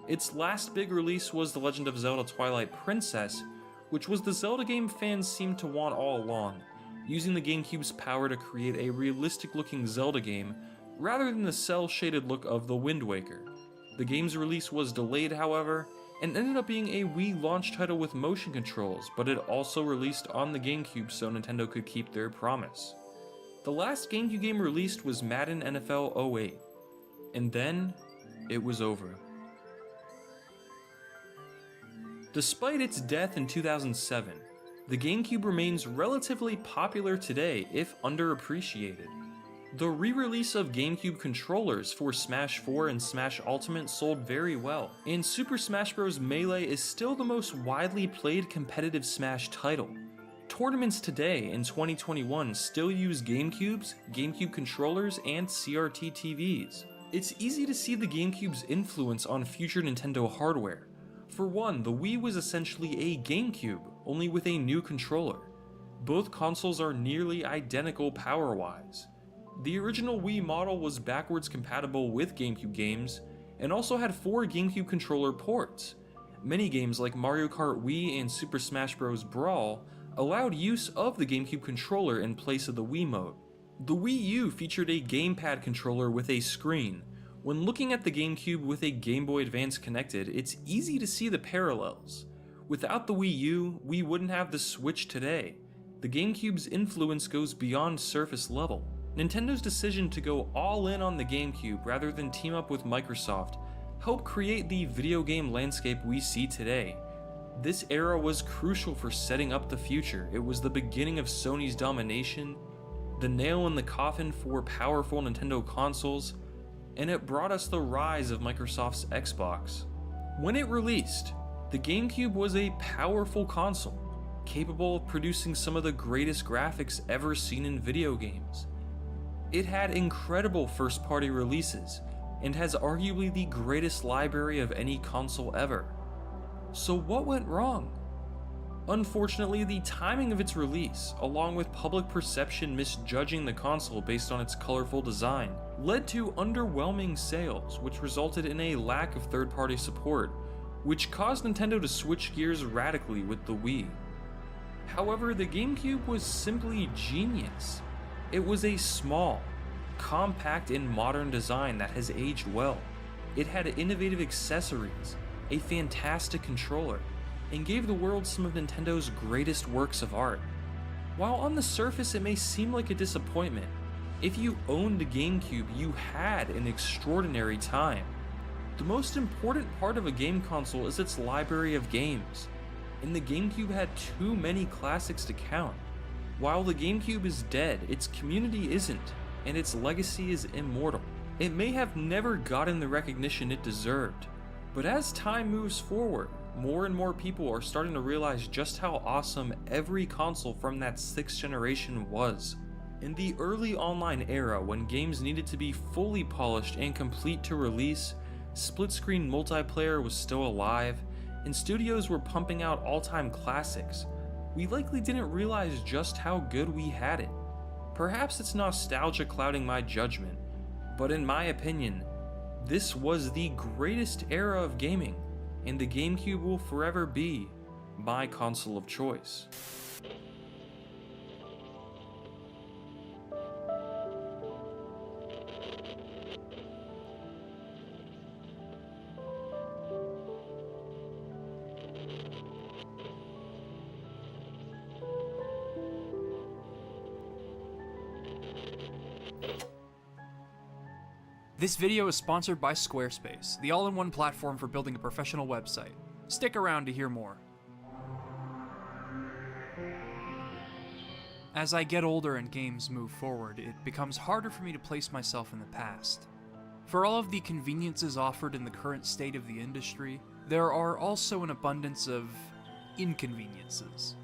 Its last big release was The Legend of Zelda Twilight Princess, which was the Zelda game fans seemed to want all along, using the GameCube's power to create a realistic-looking Zelda game rather than the cel-shaded look of The Wind Waker. The game's release was delayed, however, and ended up being a Wii launch title with motion controls, but it also released on the GameCube so Nintendo could keep their promise. The last GameCube game released was Madden NFL 08, and then it was over. Despite its death in 2007, the GameCube remains relatively popular today, if underappreciated. The re-release of GameCube controllers for Smash 4 and Smash Ultimate sold very well, and Super Smash Bros. Melee is still the most widely played competitive Smash title. Tournaments today in 2021 still use GameCubes, GameCube controllers, and CRT TVs. It's easy to see the GameCube's influence on future Nintendo hardware. For one, the Wii was essentially a GameCube, only with a new controller. Both consoles are nearly identical power-wise. The original Wii model was backwards compatible with GameCube games, and also had 4 GameCube controller ports. Many games like Mario Kart Wii and Super Smash Bros. Brawl allowed use of the GameCube controller in place of the Wiimote. The Wii U featured a gamepad controller with a screen. When looking at the GameCube with a Game Boy Advance connected, it's easy to see the parallels. Without the Wii U, we wouldn't have the Switch today. The GameCube's influence goes beyond surface level. Nintendo's decision to go all in on the GameCube rather than team up with Microsoft helped create the video game landscape we see today. This era was crucial for setting up the future. It was the beginning of Sony's domination, the nail in the coffin for powerful Nintendo consoles, and it brought us the rise of Microsoft's Xbox. When it released, the GameCube was a powerful console, capable of producing some of the greatest graphics ever seen in video games. It had incredible first-party releases, and has arguably the greatest library of any console ever. So what went wrong? Unfortunately, the timing of its release, along with public perception misjudging the console based on its colorful design, led to underwhelming sales, which resulted in a lack of third-party support, which caused Nintendo to switch gears radically with the Wii. However, the GameCube was simply genius. It was a small, compact, and modern design that has aged well. It had innovative accessories, a fantastic controller, and gave the world some of Nintendo's greatest works of art. While on the surface it may seem like a disappointment, if you owned a GameCube, you had an extraordinary time. The most important part of a game console is its library of games, and the GameCube had too many classics to count. While the GameCube is dead, its community isn't, and its legacy is immortal. It may have never gotten the recognition it deserved, but as time moves forward, more and more people are starting to realize just how awesome every console from that 6th generation was. In the early online era, when games needed to be fully polished and complete to release, split-screen multiplayer was still alive, and studios were pumping out all-time classics, we likely didn't realize just how good we had it. Perhaps it's nostalgia clouding my judgment, but in my opinion, this was the greatest era of gaming, and the GameCube will forever be my console of choice. This video is sponsored by Squarespace, the all-in-one platform for building a professional website. Stick around to hear more. As I get older and games move forward, it becomes harder for me to place myself in the past. For all of the conveniences offered in the current state of the industry, there are also an abundance of inconveniences.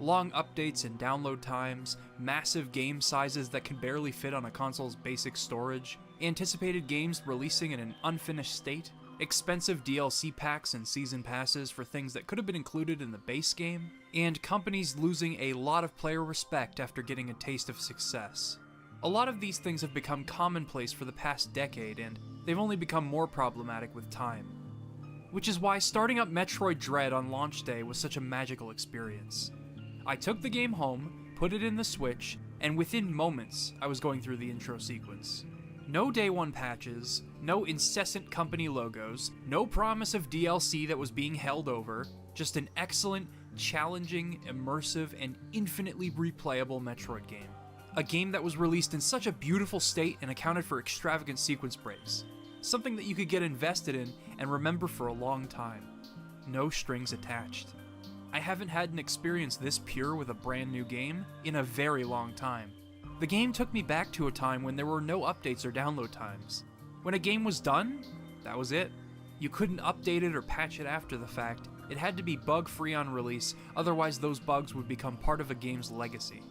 Long updates and download times, massive game sizes that can barely fit on a console's basic storage, anticipated games releasing in an unfinished state, expensive DLC packs and season passes for things that could have been included in the base game, and companies losing a lot of player respect after getting a taste of success. A lot of these things have become commonplace for the past decade, and they've only become more problematic with time. Which is why starting up Metroid Dread on launch day was such a magical experience. I took the game home, put it in the Switch, and within moments, I was going through the intro sequence. No day one patches, no incessant company logos, no promise of DLC that was being held over, just an excellent, challenging, immersive, and infinitely replayable Metroid game. A game that was released in such a beautiful state and accounted for extravagant sequence breaks. Something that you could get invested in and remember for a long time. No strings attached. I haven't had an experience this pure with a brand new game in a very long time. The game took me back to a time when there were no updates or download times. When a game was done, that was it. You couldn't update it or patch it after the fact. It had to be bug-free on release, otherwise those bugs would become part of a game's legacy.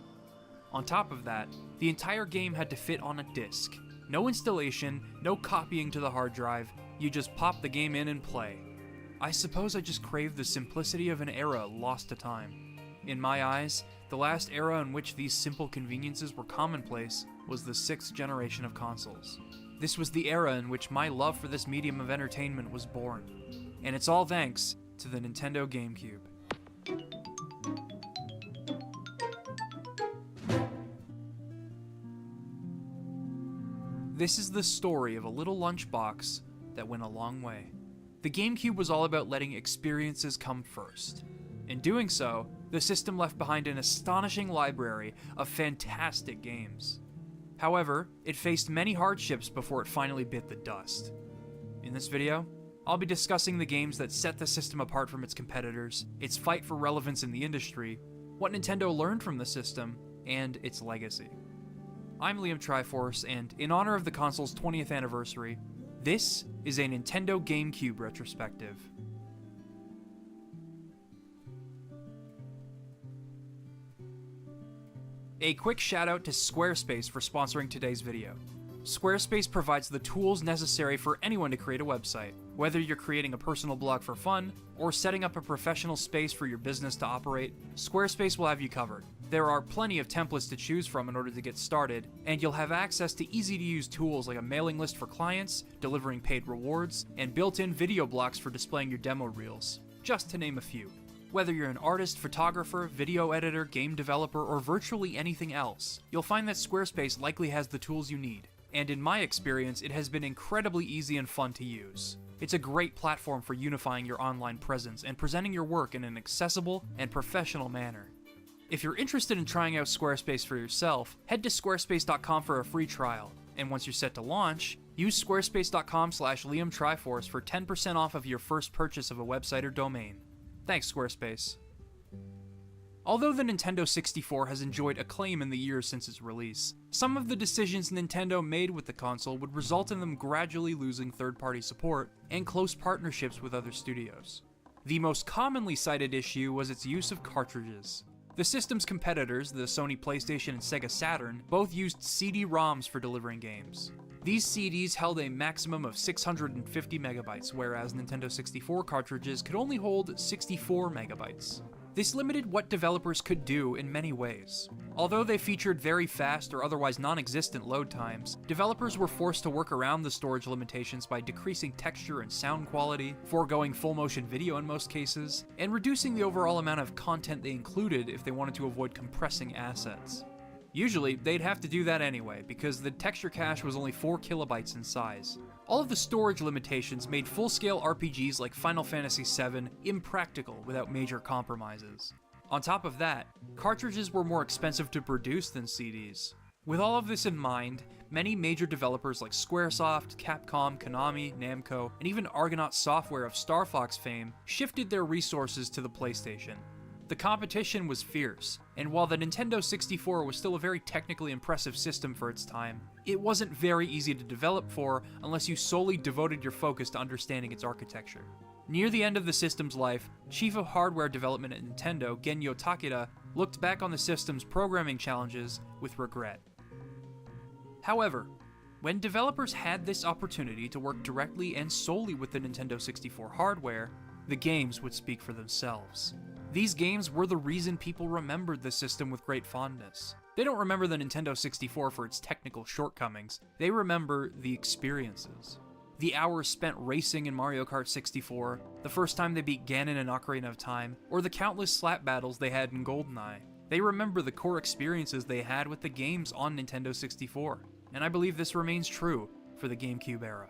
On top of that, the entire game had to fit on a disc. No installation, no copying to the hard drive, you just pop the game in and play. I suppose I just craved the simplicity of an era lost to time. In my eyes, the last era in which these simple conveniences were commonplace was the 6th generation of consoles. This was the era in which my love for this medium of entertainment was born. And it's all thanks to the Nintendo GameCube. This is the story of a little lunchbox that went a long way. The GameCube was all about letting experiences come first. In doing so, the system left behind an astonishing library of fantastic games. However, it faced many hardships before it finally bit the dust. In this video, I'll be discussing the games that set the system apart from its competitors, its fight for relevance in the industry, what Nintendo learned from the system, and its legacy. I'm Liam Triforce, and in honor of the console's 20th anniversary, this is a Nintendo GameCube retrospective. A quick shout out to Squarespace for sponsoring today's video. Squarespace provides the tools necessary for anyone to create a website. Whether you're creating a personal blog for fun, or setting up a professional space for your business to operate, Squarespace will have you covered. There are plenty of templates to choose from in order to get started, and you'll have access to easy-to-use tools like a mailing list for clients, delivering paid rewards, and built-in video blocks for displaying your demo reels, just to name a few. Whether you're an artist, photographer, video editor, game developer, or virtually anything else, you'll find that Squarespace likely has the tools you need. And in my experience, it has been incredibly easy and fun to use. It's a great platform for unifying your online presence and presenting your work in an accessible and professional manner. If you're interested in trying out Squarespace for yourself, head to squarespace.com for a free trial. And once you're set to launch, use squarespace.com/LiamTriforce for 10% off of your first purchase of a website or domain. Thanks, Squarespace. Although the Nintendo 64 has enjoyed acclaim in the years since its release, some of the decisions Nintendo made with the console would result in them gradually losing third-party support and close partnerships with other studios. The most commonly cited issue was its use of cartridges. The system's competitors, the Sony PlayStation and Sega Saturn, both used CD-ROMs for delivering games. These CDs held a maximum of 650 megabytes, whereas Nintendo 64 cartridges could only hold 64 megabytes. This limited what developers could do in many ways. Although they featured very fast or otherwise non-existent load times, developers were forced to work around the storage limitations by decreasing texture and sound quality, foregoing full-motion video in most cases, and reducing the overall amount of content they included if they wanted to avoid compressing assets. Usually, they'd have to do that anyway, because the texture cache was only 4 kilobytes in size. All of the storage limitations made full-scale RPGs like Final Fantasy VII impractical without major compromises. On top of that, cartridges were more expensive to produce than CDs. With all of this in mind, many major developers like Squaresoft, Capcom, Konami, Namco, and even Argonaut Software of Star Fox fame shifted their resources to the PlayStation. The competition was fierce, and while the Nintendo 64 was still a very technically impressive system for its time, it wasn't very easy to develop for unless you solely devoted your focus to understanding its architecture. Near the end of the system's life, Chief of Hardware Development at Nintendo, Genyo Takeda, looked back on the system's programming challenges with regret. However, when developers had this opportunity to work directly and solely with the Nintendo 64 hardware, the games would speak for themselves. These games were the reason people remembered the system with great fondness. They don't remember the Nintendo 64 for its technical shortcomings, they remember the experiences. The hours spent racing in Mario Kart 64, the first time they beat Ganon in Ocarina of Time, or the countless slap battles they had in GoldenEye. They remember the core experiences they had with the games on Nintendo 64, and I believe this remains true for the GameCube era.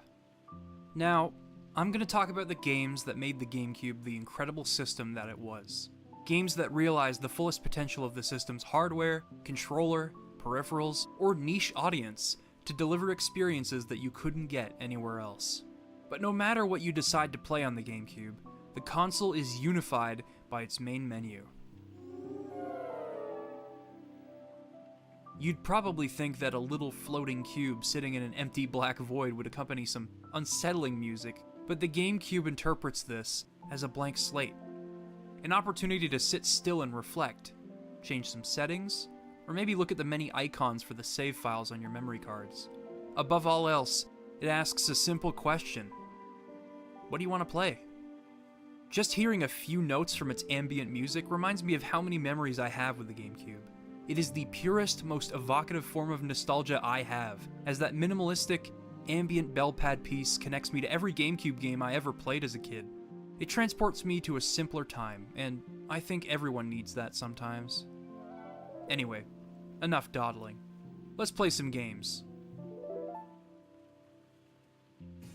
Now, I'm going to talk about the games that made the GameCube the incredible system that it was. Games that realized the fullest potential of the system's hardware, controller, peripherals, or niche audience to deliver experiences that you couldn't get anywhere else. But no matter what you decide to play on the GameCube, the console is unified by its main menu. You'd probably think that a little floating cube sitting in an empty black void would accompany some unsettling music, but the GameCube interprets this as a blank slate. An opportunity to sit still and reflect, change some settings, or maybe look at the many icons for the save files on your memory cards. Above all else, it asks a simple question. What do you want to play? Just hearing a few notes from its ambient music reminds me of how many memories I have with the GameCube. It is the purest, most evocative form of nostalgia I have, as that minimalistic, ambient bell pad piece connects me to every GameCube game I ever played as a kid. It transports me to a simpler time, and I think everyone needs that sometimes. Anyway, enough dawdling. Let's play some games.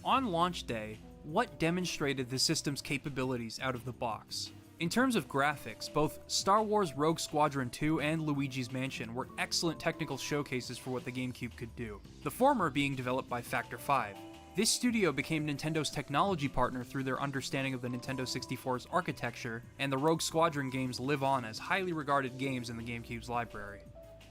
On launch day, what demonstrated the system's capabilities out of the box? In terms of graphics, both Star Wars Rogue Squadron 2 and Luigi's Mansion were excellent technical showcases for what the GameCube could do, the former being developed by Factor 5. This studio became Nintendo's technology partner through their understanding of the Nintendo 64's architecture, and the Rogue Squadron games live on as highly regarded games in the GameCube's library.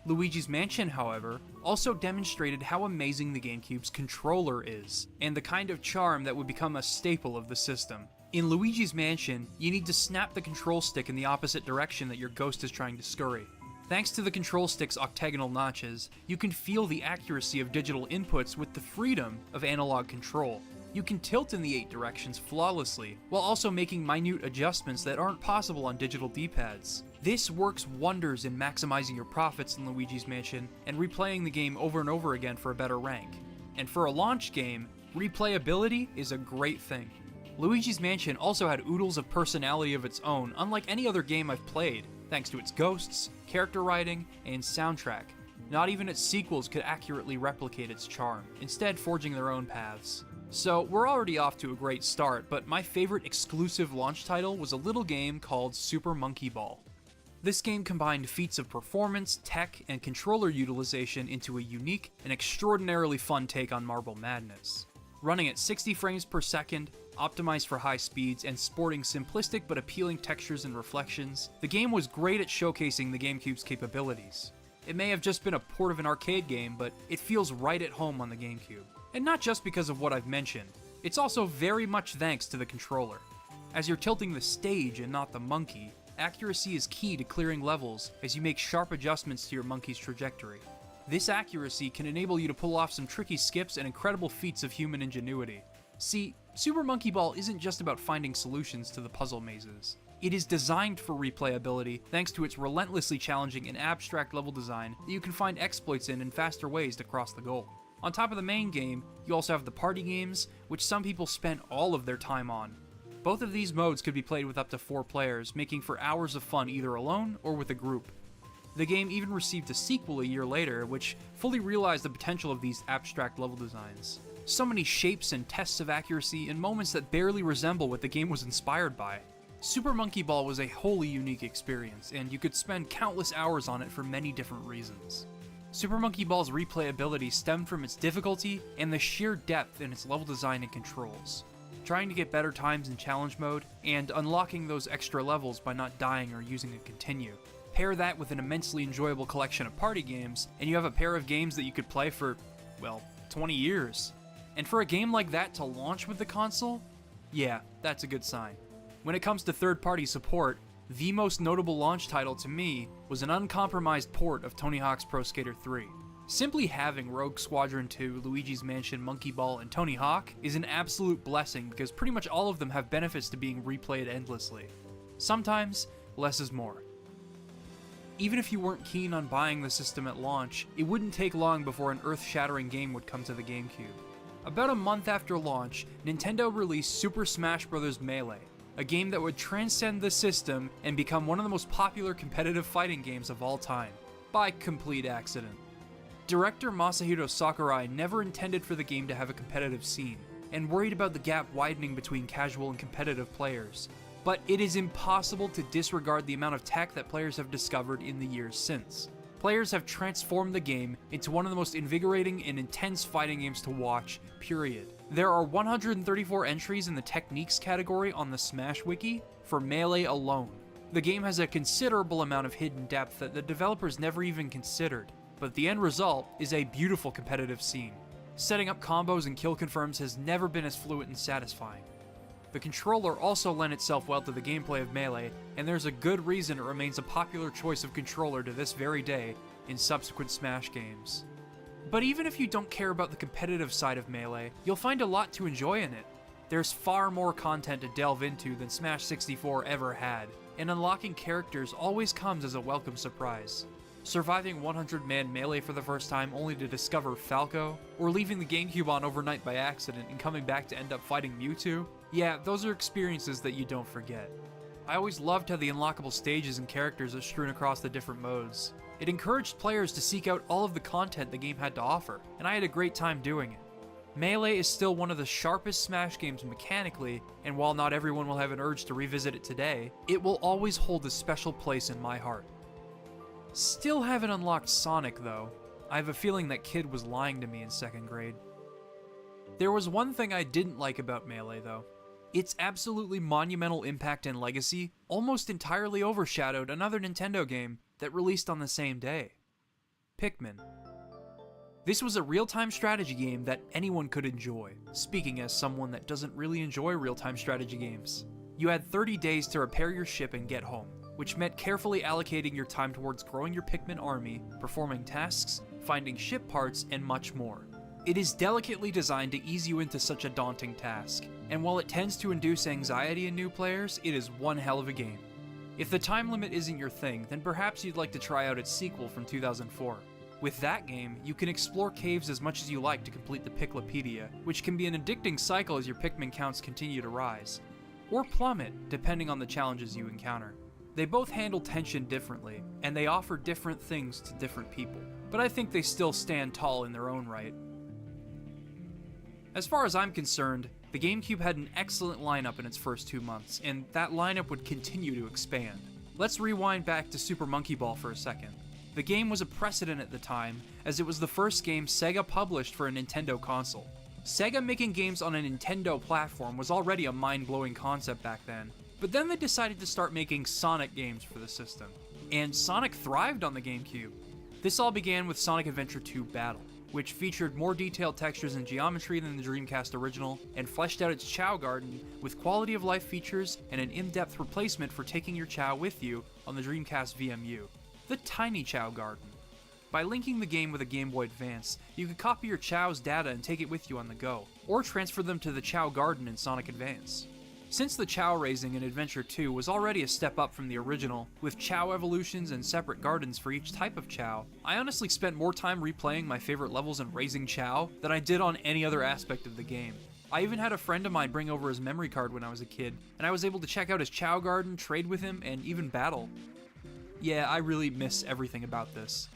Luigi's Mansion, however, also demonstrated how amazing the GameCube's controller is, and the kind of charm that would become a staple of the system. In Luigi's Mansion, you need to snap the control stick in the opposite direction that your ghost is trying to scurry. Thanks to the control stick's octagonal notches, you can feel the accuracy of digital inputs with the freedom of analog control. You can tilt in the 8 directions flawlessly, while also making minute adjustments that aren't possible on digital D-pads. This works wonders in maximizing your profits in Luigi's Mansion and replaying the game over and over again for a better rank. And for a launch game, replayability is a great thing. Luigi's Mansion also had oodles of personality of its own, unlike any other game I've played, thanks to its ghosts, character writing, and soundtrack. Not even its sequels could accurately replicate its charm, instead forging their own paths. So we're already off to a great start, but my favorite exclusive launch title was a little game called Super Monkey Ball. This game combined feats of performance, tech, and controller utilization into a unique and extraordinarily fun take on Marble Madness. Running at 60 frames per second, optimized for high speeds, and sporting simplistic but appealing textures and reflections, the game was great at showcasing the GameCube's capabilities. It may have just been a port of an arcade game, but it feels right at home on the GameCube. And not just because of what I've mentioned, it's also very much thanks to the controller. As you're tilting the stage and not the monkey, accuracy is key to clearing levels as you make sharp adjustments to your monkey's trajectory. This accuracy can enable you to pull off some tricky skips and incredible feats of human ingenuity. See, Super Monkey Ball isn't just about finding solutions to the puzzle mazes. It is designed for replayability thanks to its relentlessly challenging and abstract level design that you can find exploits in faster ways to cross the goal. On top of the main game, you also have the party games, which some people spent all of their time on. Both of these modes could be played with up to 4 players, making for hours of fun either alone or with a group. The game even received a sequel a year later, which fully realized the potential of these abstract level designs. So many shapes and tests of accuracy and moments that barely resemble what the game was inspired by. Super Monkey Ball was a wholly unique experience, and you could spend countless hours on it for many different reasons. Super Monkey Ball's replayability stemmed from its difficulty and the sheer depth in its level design and controls. Trying to get better times in challenge mode, and unlocking those extra levels by not dying or using a continue. Pair that with an immensely enjoyable collection of party games, and you have a pair of games that you could play for, well, 20 years. And for a game like that to launch with the console? Yeah, that's a good sign. When it comes to third-party support, the most notable launch title to me was an uncompromised port of Tony Hawk's Pro Skater 3. Simply having Rogue Squadron 2, Luigi's Mansion, Monkey Ball, and Tony Hawk is an absolute blessing because pretty much all of them have benefits to being replayed endlessly. Sometimes, less is more. Even if you weren't keen on buying the system at launch, it wouldn't take long before an earth-shattering game would come to the GameCube. About a month after launch, Nintendo released Super Smash Bros. Melee, a game that would transcend the system and become one of the most popular competitive fighting games of all time, by complete accident. Director Masahiro Sakurai never intended for the game to have a competitive scene, and worried about the gap widening between casual and competitive players. But it is impossible to disregard the amount of tech that players have discovered in the years since. Players have transformed the game into one of the most invigorating and intense fighting games to watch, period. There are 134 entries in the techniques category on the Smash Wiki for Melee alone. The game has a considerable amount of hidden depth that the developers never even considered, but the end result is a beautiful competitive scene. Setting up combos and kill confirms has never been as fluid and satisfying. The controller also lent itself well to the gameplay of Melee, and there's a good reason it remains a popular choice of controller to this very day in subsequent Smash games. But even if you don't care about the competitive side of Melee, you'll find a lot to enjoy in it. There's far more content to delve into than Smash 64 ever had, and unlocking characters always comes as a welcome surprise. Surviving 100-man Melee for the first time only to discover Falco, or leaving the GameCube on overnight by accident and coming back to end up fighting Mewtwo? Yeah, those are experiences that you don't forget. I always loved how the unlockable stages and characters are strewn across the different modes. It encouraged players to seek out all of the content the game had to offer, and I had a great time doing it. Melee is still one of the sharpest Smash games mechanically, and while not everyone will have an urge to revisit it today, it will always hold a special place in my heart. Still haven't unlocked Sonic though. I have a feeling that kid was lying to me in 2nd grade. There was one thing I didn't like about Melee, though. Its absolutely monumental impact and legacy almost entirely overshadowed another Nintendo game that released on the same day. Pikmin. This was a real-time strategy game that anyone could enjoy, speaking as someone that doesn't really enjoy real-time strategy games. You had 30 days to repair your ship and get home, which meant carefully allocating your time towards growing your Pikmin army, performing tasks, finding ship parts, and much more. It is delicately designed to ease you into such a daunting task, and while it tends to induce anxiety in new players, it is one hell of a game. If the time limit isn't your thing, then perhaps you'd like to try out its sequel from 2004. With that game, you can explore caves as much as you like to complete the Piklopedia, which can be an addicting cycle as your Pikmin counts continue to rise, or plummet, depending on the challenges you encounter. They both handle tension differently, and they offer different things to different people, but I think they still stand tall in their own right. As far as I'm concerned, the GameCube had an excellent lineup in its first 2 months, and that lineup would continue to expand. Let's rewind back to Super Monkey Ball for a second. The game was a precedent at the time, as it was the first game Sega published for a Nintendo console. Sega making games on a Nintendo platform was already a mind-blowing concept back then, but then they decided to start making Sonic games for the system. And Sonic thrived on the GameCube. This all began with Sonic Adventure 2 Battle, which featured more detailed textures and geometry than the Dreamcast original, and fleshed out its Chow Garden with quality of life features and an in-depth replacement for taking your Chow with you on the Dreamcast VMU, the Tiny Chow Garden. By linking the game with a Game Boy Advance, you could copy your Chow's data and take it with you on the go, or transfer them to the Chow Garden in Sonic Advance. Since the Chow raising in Adventure 2 was already a step up from the original, with Chow evolutions and separate gardens for each type of Chow, I honestly spent more time replaying my favorite levels and raising Chow than I did on any other aspect of the game. I even had a friend of mine bring over his memory card when I was a kid, and I was able to check out his Chow Garden, trade with him, and even battle. Yeah, I really miss everything about this.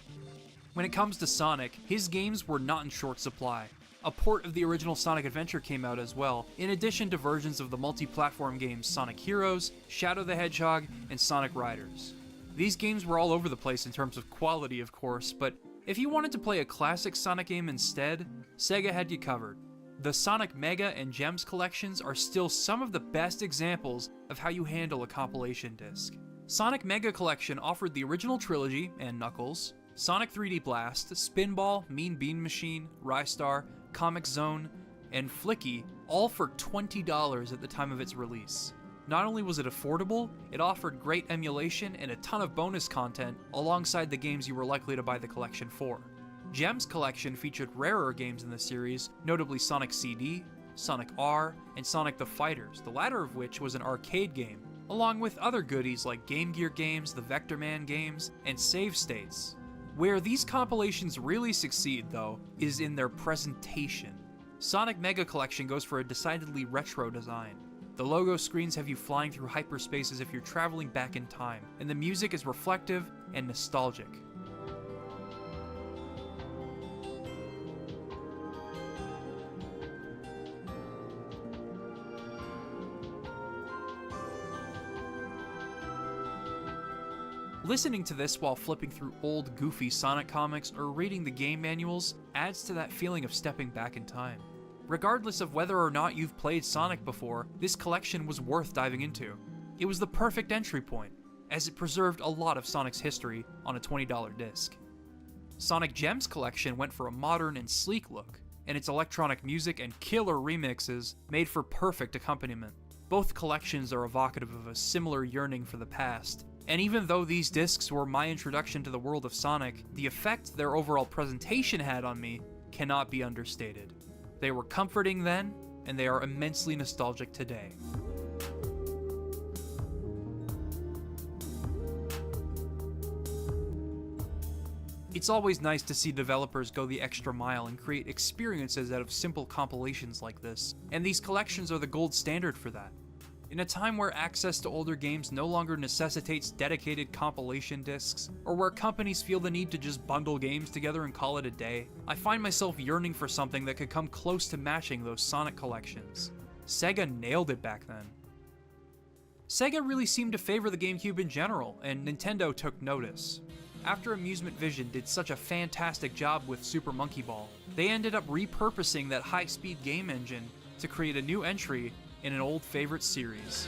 When it comes to Sonic, his games were not in short supply. A port of the original Sonic Adventure came out as well, in addition to versions of the multi-platform games Sonic Heroes, Shadow the Hedgehog, and Sonic Riders. These games were all over the place in terms of quality, of course, but if you wanted to play a classic Sonic game instead, Sega had you covered. The Sonic Mega and Gems collections are still some of the best examples of how you handle a compilation disc. Sonic Mega Collection offered the original trilogy and Knuckles, Sonic 3D Blast, Spinball, Mean Bean Machine, Rystar, Comic Zone, and Flicky, all for $20 at the time of its release. Not only was it affordable, it offered great emulation and a ton of bonus content alongside the games you were likely to buy the collection for. Gems Collection featured rarer games in the series, notably Sonic CD, Sonic R, and Sonic the Fighters, the latter of which was an arcade game, along with other goodies like Game Gear games, the Vector Man games, and save states. Where these compilations really succeed, though, is in their presentation. Sonic Mega Collection goes for a decidedly retro design. The logo screens have you flying through hyperspace as if you're traveling back in time, and the music is reflective and nostalgic. Listening to this while flipping through old, goofy Sonic comics or reading the game manuals adds to that feeling of stepping back in time. Regardless of whether or not you've played Sonic before, this collection was worth diving into. It was the perfect entry point, as it preserved a lot of Sonic's history on a $20 disc. Sonic Gems Collection went for a modern and sleek look, and its electronic music and killer remixes made for perfect accompaniment. Both collections are evocative of a similar yearning for the past, and even though these discs were my introduction to the world of Sonic, the effect their overall presentation had on me cannot be understated. They were comforting then, and they are immensely nostalgic today. It's always nice to see developers go the extra mile and create experiences out of simple compilations like this, and these collections are the gold standard for that. In a time where access to older games no longer necessitates dedicated compilation discs, or where companies feel the need to just bundle games together and call it a day, I find myself yearning for something that could come close to matching those Sonic collections. Sega nailed it back then. Sega really seemed to favor the GameCube in general, and Nintendo took notice. after Amusement Vision did such a fantastic job with Super Monkey Ball, they ended up repurposing that high-speed game engine to create a new entry in an old favorite series.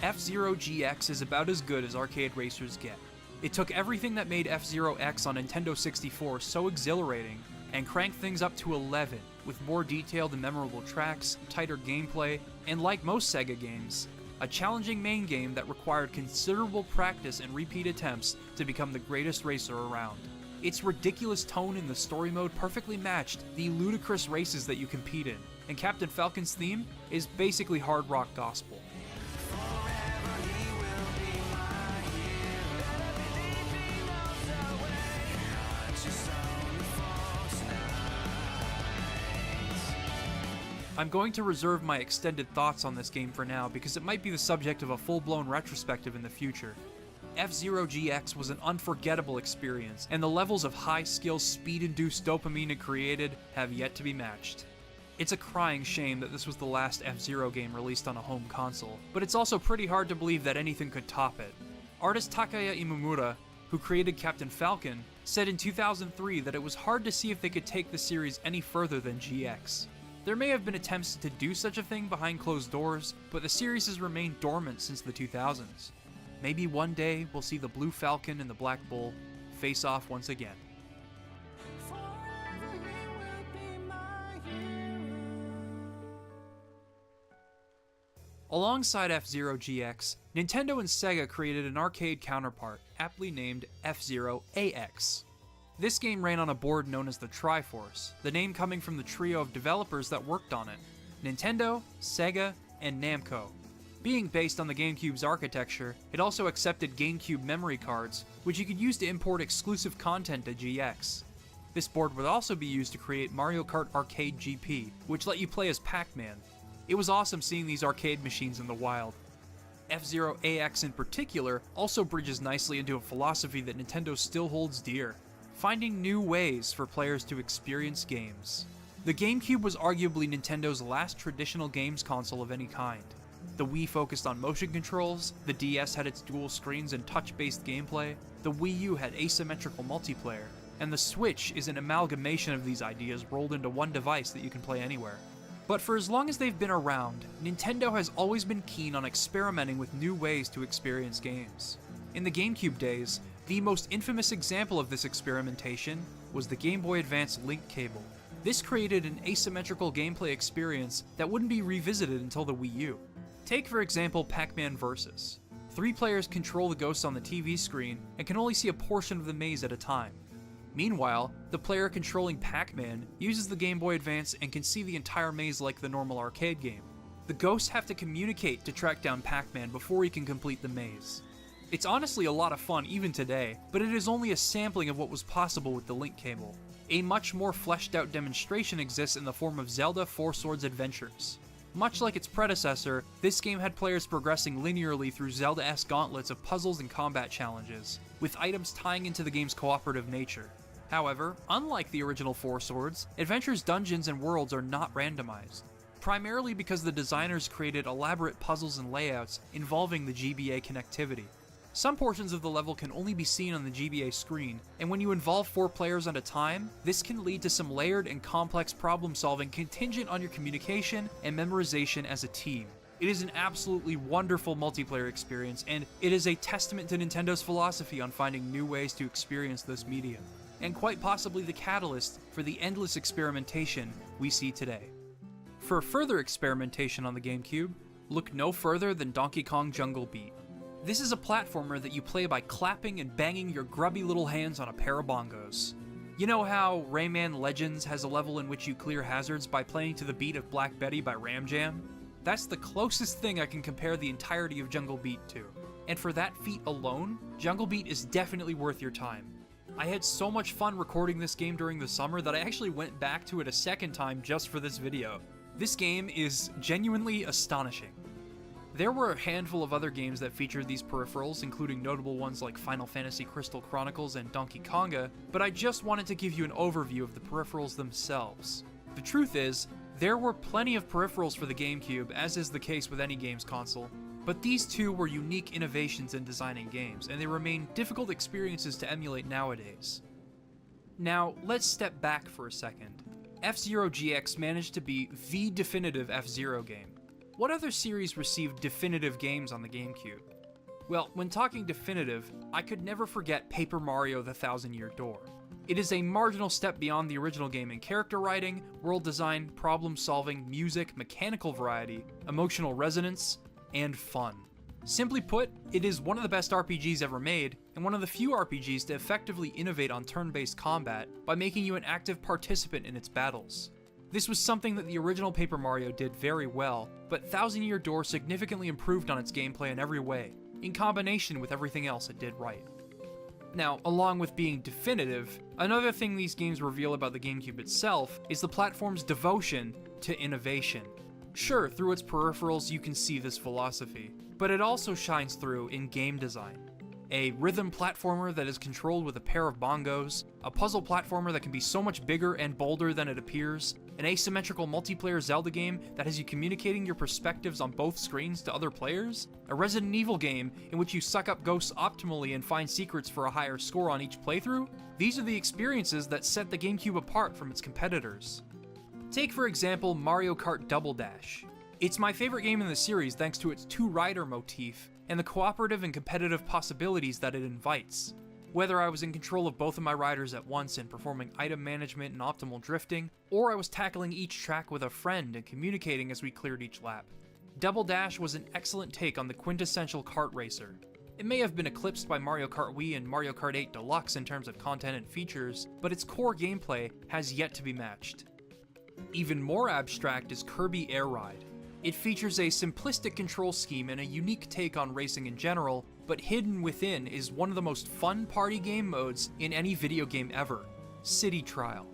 F-Zero GX is about as good as arcade racers get. It took everything that made F-Zero X on Nintendo 64 so exhilarating and cranked things up to 11, with more detailed and memorable tracks, tighter gameplay, and like most Sega games, a challenging main game that required considerable practice and repeat attempts to become the greatest racer around. Its ridiculous tone in the story mode perfectly matched the ludicrous races that you compete in, and Captain Falcon's theme is basically hard rock gospel. I'm going to reserve my extended thoughts on this game for now because it might be the subject of a full-blown retrospective in the future. F-Zero GX was an unforgettable experience, and the levels of high-skill, speed-induced dopamine it created have yet to be matched. It's a crying shame that this was the last F-Zero game released on a home console, but it's also pretty hard to believe that anything could top it. Artist Takaya Imamura, who created Captain Falcon, said in 2003 that it was hard to see if they could take the series any further than GX. There may have been attempts to do such a thing behind closed doors, but the series has remained dormant since the 2000s. Maybe one day we'll see the Blue Falcon and the Black Bull face off once again. Alongside F-Zero GX, Nintendo and Sega created an arcade counterpart, aptly named F-Zero AX. This game ran on a board known as the Triforce, the name coming from the trio of developers that worked on it: Nintendo, Sega, and Namco. Being based on the GameCube's architecture, it also accepted GameCube memory cards, which you could use to import exclusive content to GX. This board would also be used to create Mario Kart Arcade GP, which let you play as Pac-Man. It was awesome seeing these arcade machines in the wild. F-Zero AX in particular also bridges nicely into a philosophy that Nintendo still holds dear: finding new ways for players to experience games. The GameCube was arguably Nintendo's last traditional games console of any kind. The Wii focused on motion controls, the DS had its dual screens and touch-based gameplay, the Wii U had asymmetrical multiplayer, and the Switch is an amalgamation of these ideas rolled into one device that you can play anywhere. But for as long as they've been around, Nintendo has always been keen on experimenting with new ways to experience games. In the GameCube days, the most infamous example of this experimentation was the Game Boy Advance link cable. This created an asymmetrical gameplay experience that wouldn't be revisited until the Wii U. Take for example Pac-Man Versus. 3 players control the ghosts on the TV screen and can only see a portion of the maze at a time. Meanwhile, the player controlling Pac-Man uses the Game Boy Advance and can see the entire maze like the normal arcade game. The ghosts have to communicate to track down Pac-Man before he can complete the maze. It's honestly a lot of fun even today, but it is only a sampling of what was possible with the link cable. A much more fleshed out demonstration exists in the form of Zelda 4 Swords Adventures. Much like its predecessor, this game had players progressing linearly through Zelda-esque gauntlets of puzzles and combat challenges, with items tying into the game's cooperative nature. However, unlike the original 4 Swords, Adventure's dungeons and worlds are not randomized, primarily because the designers created elaborate puzzles and layouts involving the GBA connectivity. Some portions of the level can only be seen on the GBA screen, and when you involve 4 players at a time, this can lead to some layered and complex problem solving contingent on your communication and memorization as a team. It is an absolutely wonderful multiplayer experience, and it is a testament to Nintendo's philosophy on finding new ways to experience this medium, and quite possibly the catalyst for the endless experimentation we see today. For further experimentation on the GameCube, look no further than Donkey Kong Jungle Beat. This is a platformer that you play by clapping and banging your grubby little hands on a pair of bongos. You know how Rayman Legends has a level in which you clear hazards by playing to the beat of Black Betty by Ram Jam? That's the closest thing I can compare the entirety of Jungle Beat to. And for that feat alone, Jungle Beat is definitely worth your time. I had so much fun recording this game during the summer that I actually went back to it a second time just for this video. This game is genuinely astonishing. There were a handful of other games that featured these peripherals, including notable ones like Final Fantasy Crystal Chronicles and Donkey Konga, but I just wanted to give you an overview of the peripherals themselves. The truth is, there were plenty of peripherals for the GameCube, as is the case with any games console, but these two were unique innovations in designing games, and they remain difficult experiences to emulate nowadays. Now, let's step back for a second. F-Zero GX managed to be the definitive F-Zero game. What other series received definitive games on the GameCube? Well, when talking definitive, I could never forget Paper Mario: The Thousand-Year Door. It is a marginal step beyond the original game in character writing, world design, problem solving, music, mechanical variety, emotional resonance, and fun. Simply put, it is one of the best RPGs ever made, and one of the few RPGs to effectively innovate on turn-based combat by making you an active participant in its battles. This was something that the original Paper Mario did very well, but Thousand Year Door significantly improved on its gameplay in every way, in combination with everything else it did right. Now, along with being definitive, another thing these games reveal about the GameCube itself is the platform's devotion to innovation. Sure, through its peripherals you can see this philosophy, but it also shines through in game design. A rhythm platformer that is controlled with a pair of bongos, a puzzle platformer that can be so much bigger and bolder than it appears, an asymmetrical multiplayer Zelda game that has you communicating your perspectives on both screens to other players, a Resident Evil game in which you suck up ghosts optimally and find secrets for a higher score on each playthrough. These are the experiences that set the GameCube apart from its competitors. Take for example Mario Kart Double Dash. It's my favorite game in the series thanks to its two-rider motif and the cooperative and competitive possibilities that it invites. Whether I was in control of both of my riders at once and performing item management and optimal drifting, or I was tackling each track with a friend and communicating as we cleared each lap. Double Dash was an excellent take on the quintessential kart racer. It may have been eclipsed by Mario Kart Wii and Mario Kart 8 Deluxe in terms of content and features, but its core gameplay has yet to be matched. Even more abstract is Kirby Air Ride. It features a simplistic control scheme and a unique take on racing in general, but hidden within is one of the most fun party game modes in any video game ever, City Trial.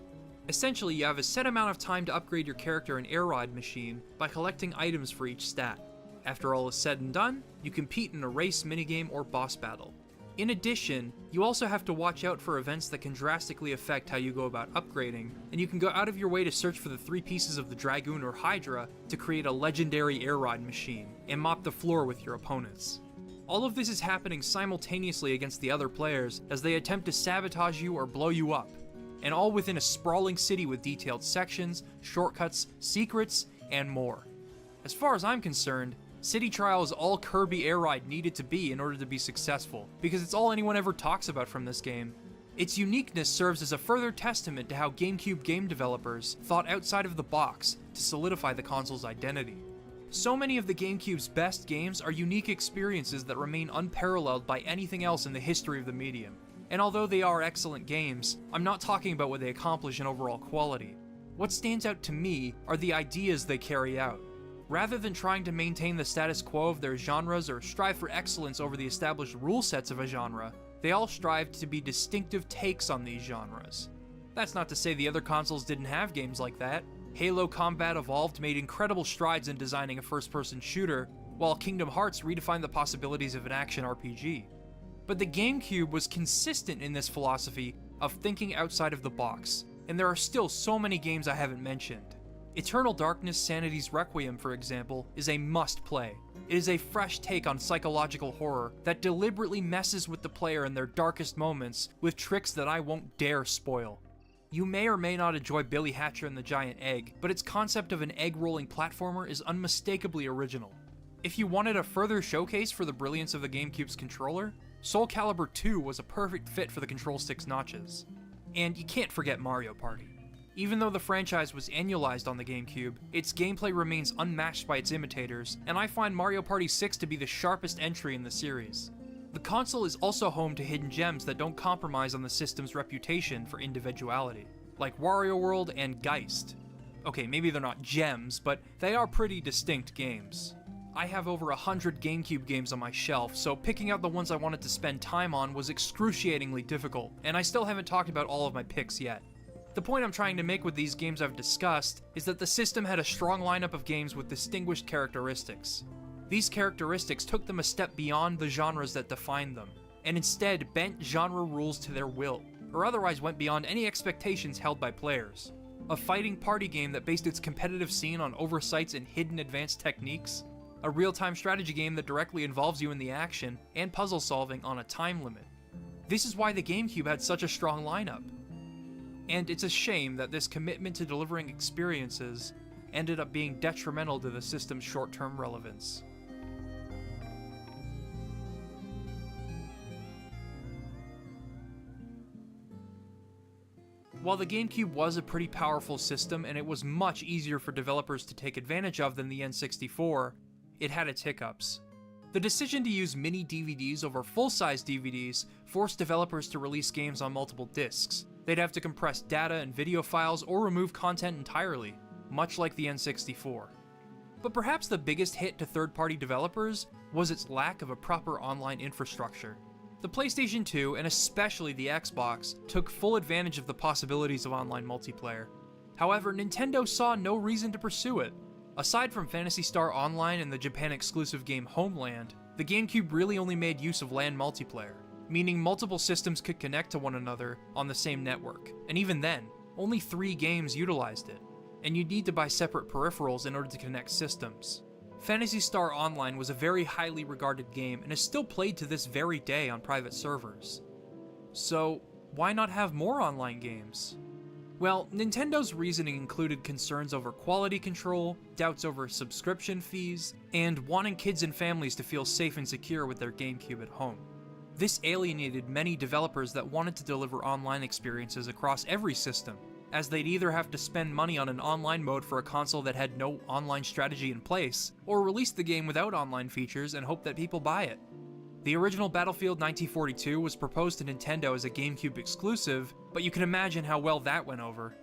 Essentially, you have a set amount of time to upgrade your character and air ride machine by collecting items for each stat. After all is said and done, you compete in a race, minigame, or boss battle. In addition, you also have to watch out for events that can drastically affect how you go about upgrading, and you can go out of your way to search for the 3 pieces of the Dragoon or Hydra to create a legendary air ride machine, and mop the floor with your opponents. All of this is happening simultaneously against the other players as they attempt to sabotage you or blow you up, and all within a sprawling city with detailed sections, shortcuts, secrets, and more. As far as I'm concerned, City Trial is all Kirby Air Ride needed to be in order to be successful, because it's all anyone ever talks about from this game. Its uniqueness serves as a further testament to how GameCube game developers thought outside of the box to solidify the console's identity. So many of the GameCube's best games are unique experiences that remain unparalleled by anything else in the history of the medium. And although they are excellent games, I'm not talking about what they accomplish in overall quality. What stands out to me are the ideas they carry out. Rather than trying to maintain the status quo of their genres or strive for excellence over the established rule sets of a genre, they all strived to be distinctive takes on these genres. That's not to say the other consoles didn't have games like that. Halo Combat Evolved made incredible strides in designing a first-person shooter, while Kingdom Hearts redefined the possibilities of an action RPG. But the GameCube was consistent in this philosophy of thinking outside of the box, and there are still so many games I haven't mentioned. Eternal Darkness Sanity's Requiem, for example, is a must-play. It is a fresh take on psychological horror that deliberately messes with the player in their darkest moments with tricks that I won't dare spoil. You may or may not enjoy Billy Hatcher and the Giant Egg, but its concept of an egg-rolling platformer is unmistakably original. If you wanted a further showcase for the brilliance of the GameCube's controller, Soul Calibur 2 was a perfect fit for the control stick's notches. And you can't forget Mario Party. Even though the franchise was annualized on the GameCube, its gameplay remains unmatched by its imitators, and I find Mario Party 6 to be the sharpest entry in the series. The console is also home to hidden gems that don't compromise on the system's reputation for individuality, like Wario World and Geist. Okay, maybe they're not gems, but they are pretty distinct games. I have over 100 GameCube games on my shelf, so picking out the ones I wanted to spend time on was excruciatingly difficult, and I still haven't talked about all of my picks yet. The point I'm trying to make with these games I've discussed is that the system had a strong lineup of games with distinguished characteristics. These characteristics took them a step beyond the genres that defined them, and instead bent genre rules to their will, or otherwise went beyond any expectations held by players. A fighting party game that based its competitive scene on oversights and hidden advanced techniques? A real-time strategy game that directly involves you in the action and puzzle solving on a time limit? This is why the GameCube had such a strong lineup. And it's a shame that this commitment to delivering experiences ended up being detrimental to the system's short-term relevance. While the GameCube was a pretty powerful system and it was much easier for developers to take advantage of than the N64, it had its hiccups. The decision to use mini DVDs over full-size DVDs forced developers to release games on multiple discs. They'd have to compress data and video files or remove content entirely, much like the N64. But perhaps the biggest hit to third-party developers was its lack of a proper online infrastructure. The PlayStation 2, and especially the Xbox, took full advantage of the possibilities of online multiplayer. However, Nintendo saw no reason to pursue it. Aside from Phantasy Star Online and the Japan-exclusive game Homeland, the GameCube really only made use of LAN multiplayer, meaning multiple systems could connect to one another on the same network, and even then, only 3 games utilized it, and you'd need to buy separate peripherals in order to connect systems. Phantasy Star Online was a very highly regarded game and is still played to this very day on private servers. So, why not have more online games? Well, Nintendo's reasoning included concerns over quality control, doubts over subscription fees, and wanting kids and families to feel safe and secure with their GameCube at home. This alienated many developers that wanted to deliver online experiences across every system, as they'd either have to spend money on an online mode for a console that had no online strategy in place, or release the game without online features and hope that people buy it. The original Battlefield 1942 was proposed to Nintendo as a GameCube exclusive, but you can imagine how well that went over.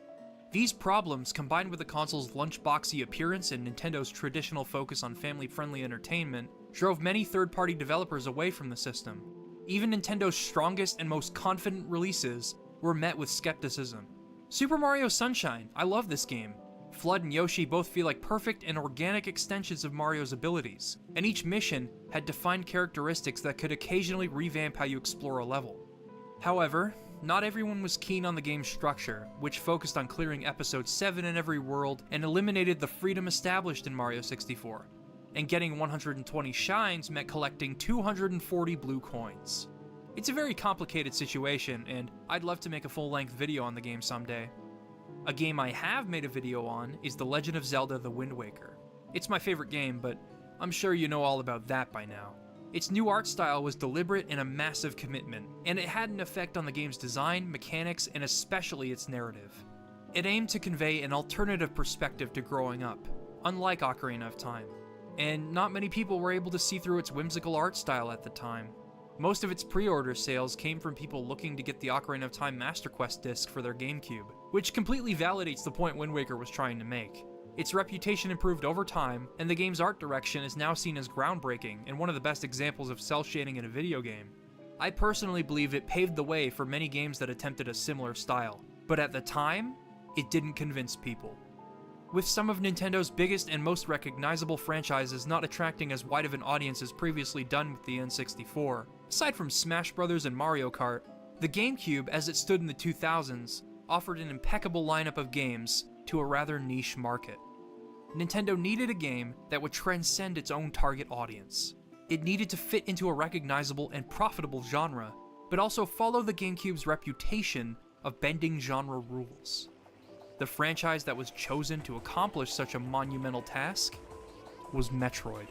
These problems, combined with the console's lunchboxy appearance and Nintendo's traditional focus on family-friendly entertainment, drove many third-party developers away from the system. Even Nintendo's strongest and most confident releases were met with skepticism. Super Mario Sunshine, I love this game. Flood and Yoshi both feel like perfect and organic extensions of Mario's abilities, and each mission had defined characteristics that could occasionally revamp how you explore a level. However, not everyone was keen on the game's structure, which focused on clearing Episode 7 in every world and eliminated the freedom established in Mario 64. And getting 120 shines meant collecting 240 blue coins. It's a very complicated situation, and I'd love to make a full-length video on the game someday. A game I have made a video on is The Legend of Zelda: The Wind Waker. It's my favorite game, but I'm sure you know all about that by now. Its new art style was deliberate and a massive commitment, and it had an effect on the game's design, mechanics, and especially its narrative. It aimed to convey an alternative perspective to growing up, unlike Ocarina of Time, and not many people were able to see through its whimsical art style at the time. Most of its pre-order sales came from people looking to get the Ocarina of Time Master Quest disc for their GameCube, which completely validates the point Wind Waker was trying to make. Its reputation improved over time, and the game's art direction is now seen as groundbreaking and one of the best examples of cel shading in a video game. I personally believe it paved the way for many games that attempted a similar style, but at the time, it didn't convince people. With some of Nintendo's biggest and most recognizable franchises not attracting as wide of an audience as previously done with the N64, aside from Smash Bros. And Mario Kart, the GameCube, as it stood in the 2000s, offered an impeccable lineup of games to a rather niche market. Nintendo needed a game that would transcend its own target audience. It needed to fit into a recognizable and profitable genre, but also follow the GameCube's reputation of bending genre rules. The franchise that was chosen to accomplish such a monumental task was Metroid.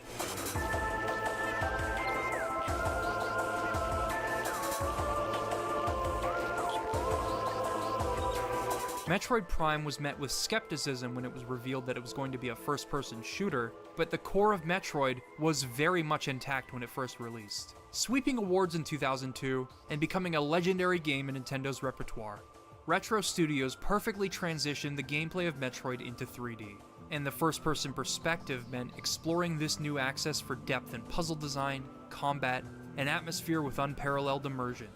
Metroid Prime was met with skepticism when it was revealed that it was going to be a first-person shooter, but the core of Metroid was very much intact when it first released, sweeping awards in 2002 and becoming a legendary game in Nintendo's repertoire. Retro Studios perfectly transitioned the gameplay of Metroid into 3D, and the first-person perspective meant exploring this new access for depth in puzzle design, combat, and atmosphere with unparalleled immersion.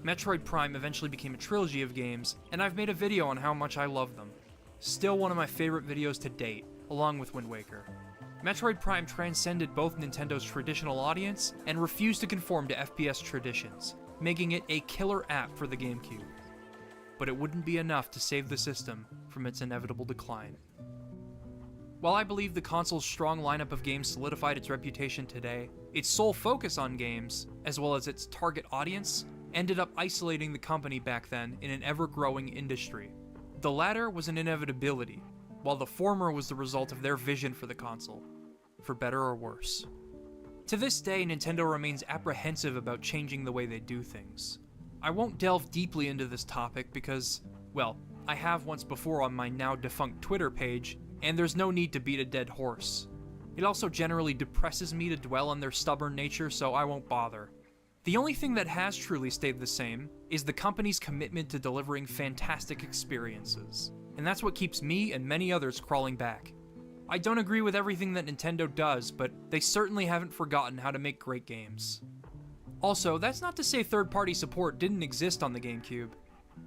Metroid Prime eventually became a trilogy of games, and I've made a video on how much I love them. Still one of my favorite videos to date, along with Wind Waker. Metroid Prime transcended both Nintendo's traditional audience and refused to conform to FPS traditions, making it a killer app for the GameCube. but it wouldn't be enough to save the system from its inevitable decline. While I believe the console's strong lineup of games solidified its reputation today, its sole focus on games, as well as its target audience, ended up isolating the company back then in an ever-growing industry. The latter was an inevitability, while the former was the result of their vision for the console, for better or worse. To this day, Nintendo remains apprehensive about changing the way they do things. I won't delve deeply into this topic because, well, I have once before on my now defunct Twitter page, and there's no need to beat a dead horse. It also generally depresses me to dwell on their stubborn nature, so I won't bother. The only thing that has truly stayed the same is the company's commitment to delivering fantastic experiences, and that's what keeps me and many others crawling back. I don't agree with everything that Nintendo does, but they certainly haven't forgotten how to make great games. Also, that's not to say third-party support didn't exist on the GameCube.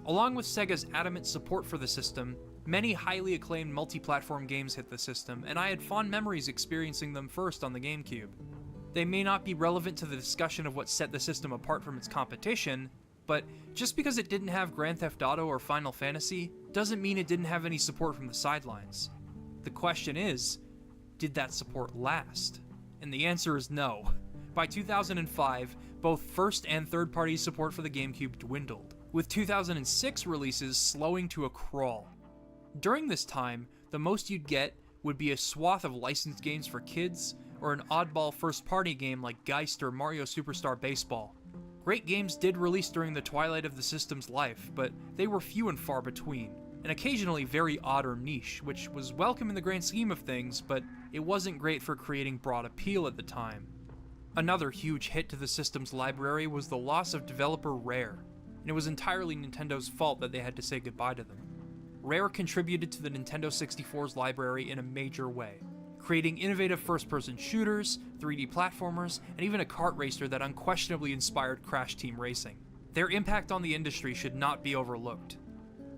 Along with Sega's adamant support for the system, many highly acclaimed multi-platform games hit the system, and I had fond memories experiencing them first on the GameCube. They may not be relevant to the discussion of what set the system apart from its competition, but just because it didn't have Grand Theft Auto or Final Fantasy doesn't mean it didn't have any support from the sidelines. The question is, did that support last? And the answer is no. By 2005, both first and third-party support for the GameCube dwindled, with 2006 releases slowing to a crawl. During this time, the most you'd get would be a swath of licensed games for kids, or an oddball first-party game like Geist or Mario Superstar Baseball. Great games did release during the twilight of the system's life, but they were few and far between, and occasionally very odd or niche, which was welcome in the grand scheme of things, but it wasn't great for creating broad appeal at the time. Another huge hit to the system's library was the loss of developer Rare, and it was entirely Nintendo's fault that they had to say goodbye to them. Rare contributed to the Nintendo 64's library in a major way, creating innovative first-person shooters, 3D platformers, and even a kart racer that unquestionably inspired Crash Team Racing. Their impact on the industry should not be overlooked.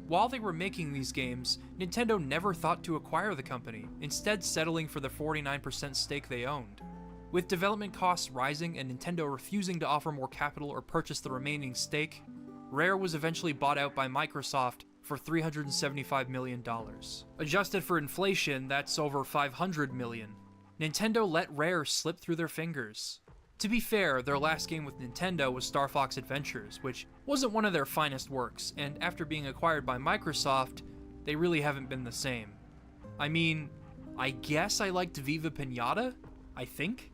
While they were making these games, Nintendo never thought to acquire the company, instead settling for the 49% stake they owned. With development costs rising and Nintendo refusing to offer more capital or purchase the remaining stake, Rare was eventually bought out by Microsoft for $375 million. Adjusted for inflation, that's over $500 million. Nintendo let Rare slip through their fingers. To be fair, their last game with Nintendo was Star Fox Adventures, which wasn't one of their finest works, and after being acquired by Microsoft, they really haven't been the same. I mean, I guess I liked Viva Pinata, I think?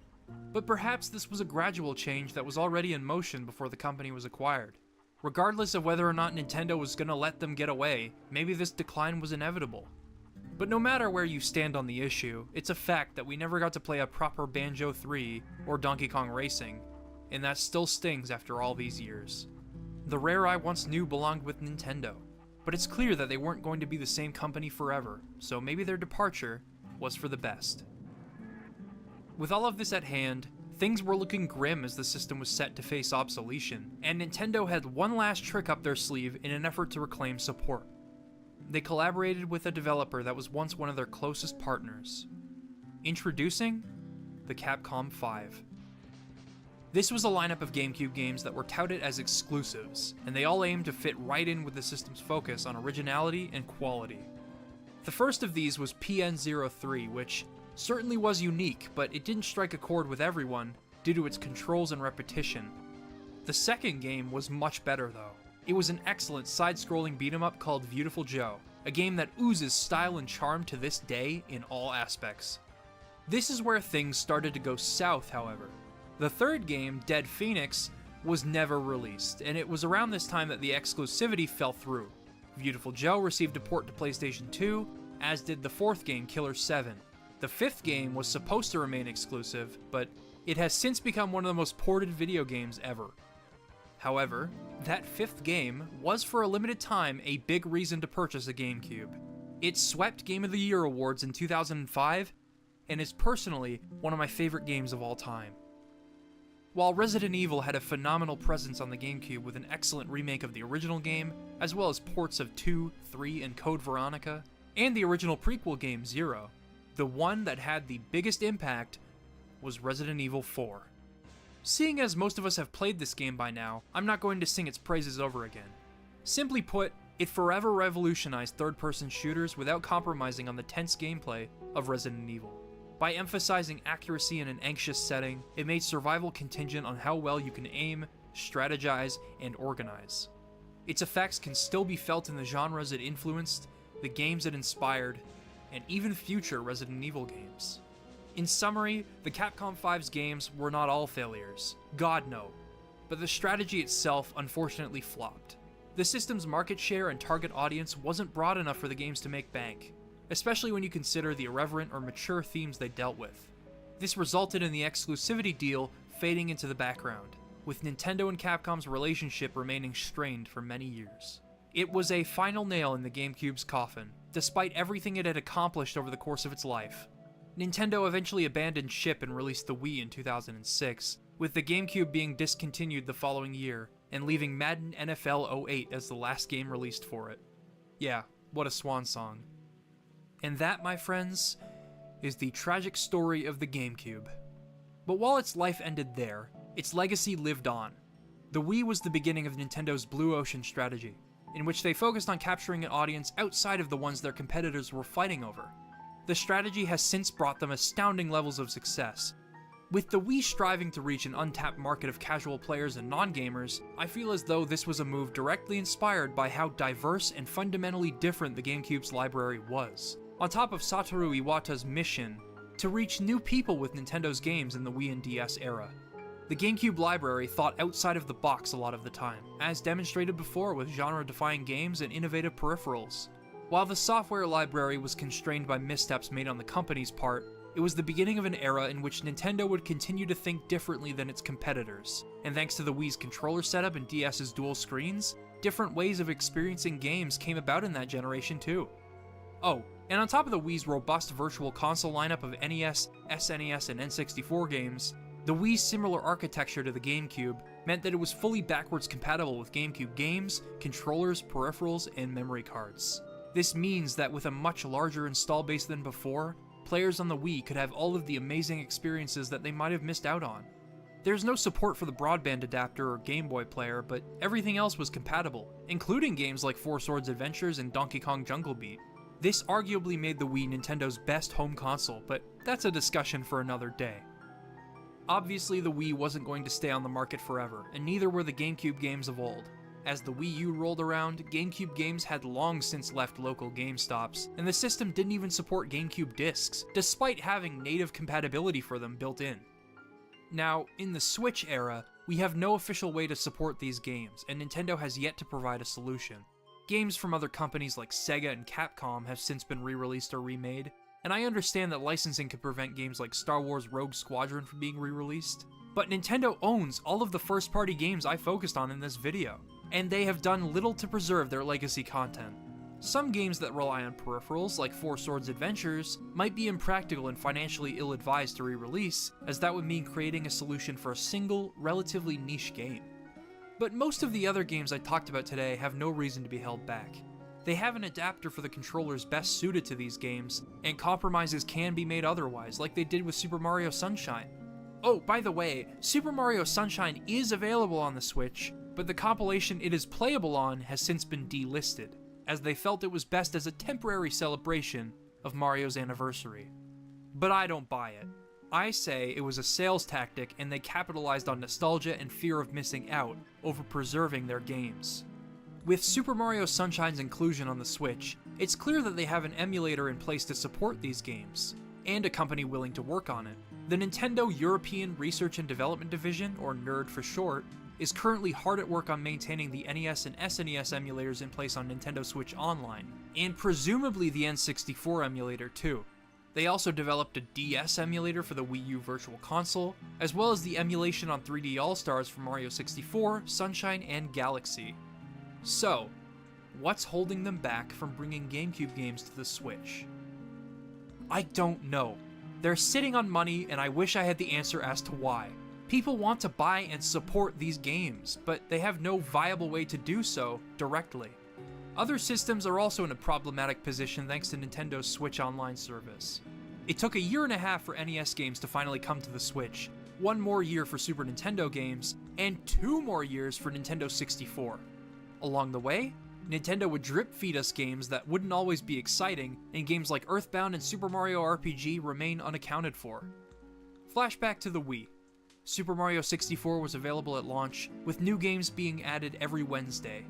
But perhaps this was a gradual change that was already in motion before the company was acquired. Regardless of whether or not Nintendo was gonna let them get away, maybe this decline was inevitable. But no matter where you stand on the issue, it's a fact that we never got to play a proper Banjo 3 or Donkey Kong Racing, and that still stings after all these years. The Rare I once knew belonged with Nintendo, but it's clear that they weren't going to be the same company forever, so maybe their departure was for the best. With all of this at hand, things were looking grim as the system was set to face obsolescence, and Nintendo had one last trick up their sleeve in an effort to reclaim support. They collaborated with a developer that was once one of their closest partners. Introducing the Capcom 5. This was a lineup of GameCube games that were touted as exclusives, and they all aimed to fit right in with the system's focus on originality and quality. The first of these was PN03, which certainly was unique, but it didn't strike a chord with everyone due to its controls and repetition. The second game was much better though. It was an excellent side-scrolling beat-em-up called Beautiful Joe, a game that oozes style and charm to this day in all aspects. This is where things started to go south, however. The third game, Dead Phoenix, was never released, and it was around this time that the exclusivity fell through. Beautiful Joe received a port to PlayStation 2, as did the fourth game, Killer 7. The fifth game was supposed to remain exclusive, but it has since become one of the most ported video games ever. However, that fifth game was for a limited time a big reason to purchase a GameCube. It swept Game of the Year awards in 2005, and is personally one of my favorite games of all time. While Resident Evil had a phenomenal presence on the GameCube with an excellent remake of the original game, as well as ports of 2, 3, and Code Veronica, and the original prequel game Zero, the one that had the biggest impact was Resident Evil 4. Seeing as most of us have played this game by now, I'm not going to sing its praises over again. Simply put, It forever revolutionized third-person shooters without compromising on the tense gameplay of Resident Evil. By emphasizing accuracy in an anxious setting, it made survival contingent on how well you can aim, strategize, and organize. Its effects can still be felt in the genres it influenced, the games it inspired, and even future Resident Evil games. In summary, the Capcom 5's games were not all failures. God no. But the strategy itself unfortunately flopped. The system's market share and target audience wasn't broad enough for the games to make bank, especially when you consider the irreverent or mature themes they dealt with. This resulted in the exclusivity deal fading into the background, with Nintendo and Capcom's relationship remaining strained for many years. It was a final nail in the GameCube's coffin, despite everything it had accomplished over the course of its life. Nintendo eventually abandoned ship and released the Wii in 2006, with the GameCube being discontinued the following year, and leaving Madden NFL 08 as the last game released for it. Yeah, what a swan song. And that, my friends, is the tragic story of the GameCube. But while its life ended there, its legacy lived on. The Wii was the beginning of Nintendo's Blue Ocean strategy, in which they focused on capturing an audience outside of the ones their competitors were fighting over. The strategy has since brought them astounding levels of success. With the Wii striving to reach an untapped market of casual players and non-gamers, I feel as though this was a move directly inspired by how diverse and fundamentally different the GameCube's library was. On top of Satoru Iwata's mission to reach new people with Nintendo's games in the Wii and DS era. The GameCube library thought outside of the box a lot of the time, as demonstrated before with genre-defying games and innovative peripherals. While the software library was constrained by missteps made on the company's part, it was the beginning of an era in which Nintendo would continue to think differently than its competitors, and thanks to the Wii's controller setup and DS's dual screens, different ways of experiencing games came about in that generation too. Oh, and on top of the Wii's robust virtual console lineup of NES, SNES, and N64 games, the Wii's similar architecture to the GameCube meant that it was fully backwards compatible with GameCube games, controllers, peripherals, and memory cards. This means that with a much larger install base than before, players on the Wii could have all of the amazing experiences that they might have missed out on. There's no support for the broadband adapter or Game Boy player, but everything else was compatible, including games like Four Swords Adventures and Donkey Kong Jungle Beat. This arguably made the Wii Nintendo's best home console, but that's a discussion for another day. Obviously, the Wii wasn't going to stay on the market forever, and neither were the GameCube games of old. As the Wii U rolled around, GameCube games had long since left local GameStops, and the system didn't even support GameCube discs, despite having native compatibility for them built in. Now, in the Switch era, we have no official way to support these games, and Nintendo has yet to provide a solution. Games from other companies like Sega and Capcom have since been re-released or remade, and I understand that licensing could prevent games like Star Wars Rogue Squadron from being re-released, but Nintendo owns all of the first-party games I focused on in this video, and they have done little to preserve their legacy content. Some games that rely on peripherals, like Four Swords Adventures, might be impractical and financially ill-advised to re-release, as that would mean creating a solution for a single, relatively niche game. But most of the other games I talked about today have no reason to be held back. They have an adapter for the controllers best suited to these games, and compromises can be made otherwise, like they did with Super Mario Sunshine. Oh, by the way, Super Mario Sunshine is available on the Switch, but the compilation it is playable on has since been delisted, as they felt it was best as a temporary celebration of Mario's anniversary. But I don't buy it. I say it was a sales tactic and they capitalized on nostalgia and fear of missing out over preserving their games. With Super Mario Sunshine's inclusion on the Switch, it's clear that they have an emulator in place to support these games, and a company willing to work on it. The Nintendo European Research and Development Division, or NERD for short, is currently hard at work on maintaining the NES and SNES emulators in place on Nintendo Switch Online, and presumably the N64 emulator too. They also developed a DS emulator for the Wii U Virtual Console, as well as the emulation on 3D All-Stars for Mario 64, Sunshine, and Galaxy. So, what's holding them back from bringing GameCube games to the Switch? I don't know. They're sitting on money, and I wish I had the answer as to why. People want to buy and support these games, but they have no viable way to do so directly. Other systems are also in a problematic position thanks to Nintendo's Switch Online service. It took a year and a half for NES games to finally come to the Switch, 1 more year for Super Nintendo games, and 2 more years for Nintendo 64. Along the way, Nintendo would drip feed us games that wouldn't always be exciting, and games like Earthbound and Super Mario RPG remain unaccounted for. Flashback to the Wii. Super Mario 64 was available at launch, with new games being added every Wednesday.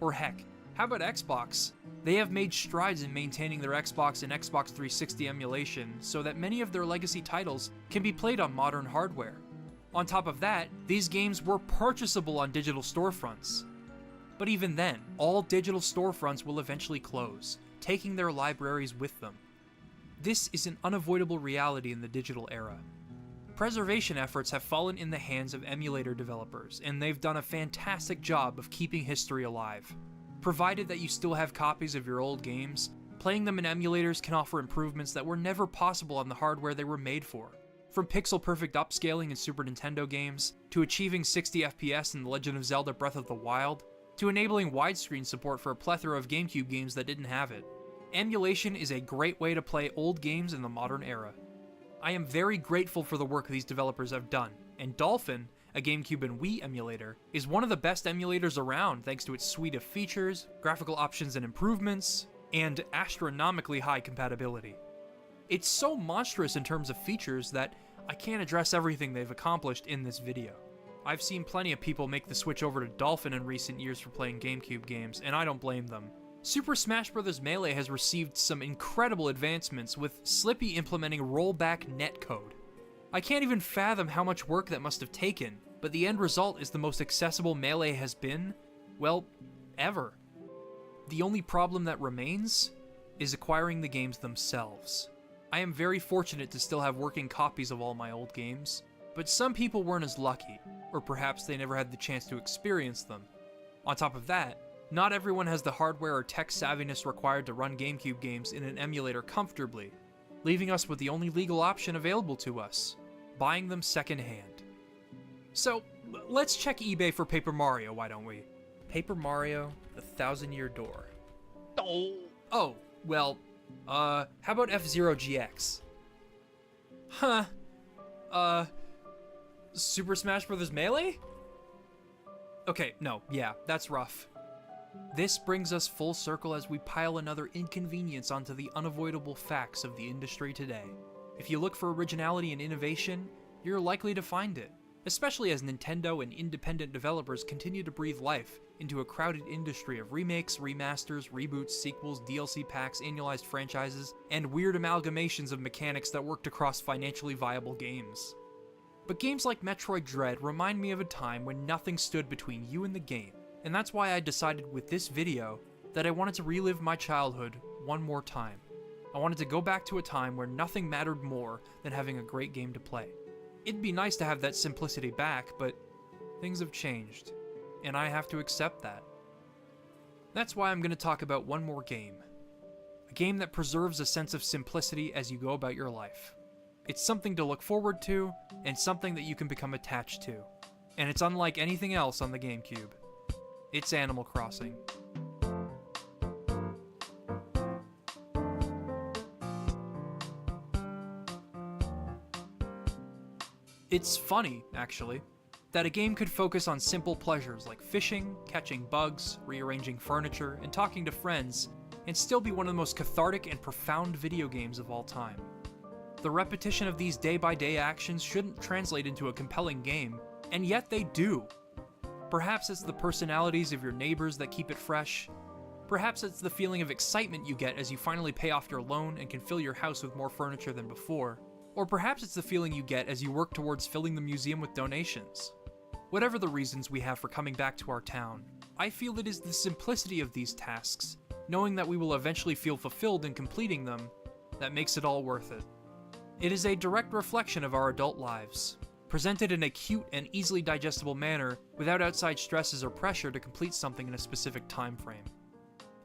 Or heck, how about Xbox? They have made strides in maintaining their Xbox and Xbox 360 emulation so that many of their legacy titles can be played on modern hardware. On top of that, these games were purchasable on digital storefronts. But even then, all digital storefronts will eventually close, taking their libraries with them. This is an unavoidable reality in the digital era. Preservation efforts have fallen in the hands of emulator developers, and they've done a fantastic job of keeping history alive. Provided that you still have copies of your old games, playing them in emulators can offer improvements that were never possible on the hardware they were made for. From pixel-perfect upscaling in Super Nintendo games, to achieving 60 FPS in The Legend of Zelda Breath of the Wild, to enabling widescreen support for a plethora of GameCube games that didn't have it. Emulation is a great way to play old games in the modern era. I am very grateful for the work these developers have done, and Dolphin, a GameCube and Wii emulator, is one of the best emulators around thanks to its suite of features, graphical options and improvements, and astronomically high compatibility. It's so monstrous in terms of features that I can't address everything they've accomplished in this video. I've seen plenty of people make the switch over to Dolphin in recent years for playing GameCube games, and I don't blame them. Super Smash Bros. Melee has received some incredible advancements, with Slippy implementing rollback netcode. I can't even fathom how much work that must have taken, but the end result is the most accessible Melee has been, well, ever. The only problem that remains is acquiring the games themselves. I am very fortunate to still have working copies of all my old games, but some people weren't as lucky, or perhaps they never had the chance to experience them. On top of that, not everyone has the hardware or tech savviness required to run GameCube games in an emulator comfortably, leaving us with the only legal option available to us, buying them secondhand. So, let's check eBay for Paper Mario, why don't we? Paper Mario, the Thousand-Year Door. Oh, well, how about F-Zero GX? Huh. Super Smash Bros. Melee? Okay, no, yeah, that's rough. This brings us full circle as we pile another inconvenience onto the unavoidable facts of the industry today. If you look for originality and innovation, you're likely to find it, especially as Nintendo and independent developers continue to breathe life into a crowded industry of remakes, remasters, reboots, sequels, DLC packs, annualized franchises, and weird amalgamations of mechanics that worked across financially viable games. But games like Metroid Dread remind me of a time when nothing stood between you and the game, and that's why I decided with this video that I wanted to relive my childhood one more time. I wanted to go back to a time where nothing mattered more than having a great game to play. It'd be nice to have that simplicity back, but things have changed, and I have to accept that. That's why I'm going to talk about one more game. A game that preserves a sense of simplicity as you go about your life. It's something to look forward to, and something that you can become attached to. And it's unlike anything else on the GameCube. It's Animal Crossing. It's funny, actually, that a game could focus on simple pleasures like fishing, catching bugs, rearranging furniture, and talking to friends, and still be one of the most cathartic and profound video games of all time. The repetition of these day-by-day actions shouldn't translate into a compelling game, and yet they do. Perhaps it's the personalities of your neighbors that keep it fresh. Perhaps it's the feeling of excitement you get as you finally pay off your loan and can fill your house with more furniture than before. Or perhaps it's the feeling you get as you work towards filling the museum with donations. Whatever the reasons we have for coming back to our town, I feel it is the simplicity of these tasks, knowing that we will eventually feel fulfilled in completing them, that makes it all worth it. It is a direct reflection of our adult lives, presented in a cute and easily digestible manner without outside stresses or pressure to complete something in a specific time frame.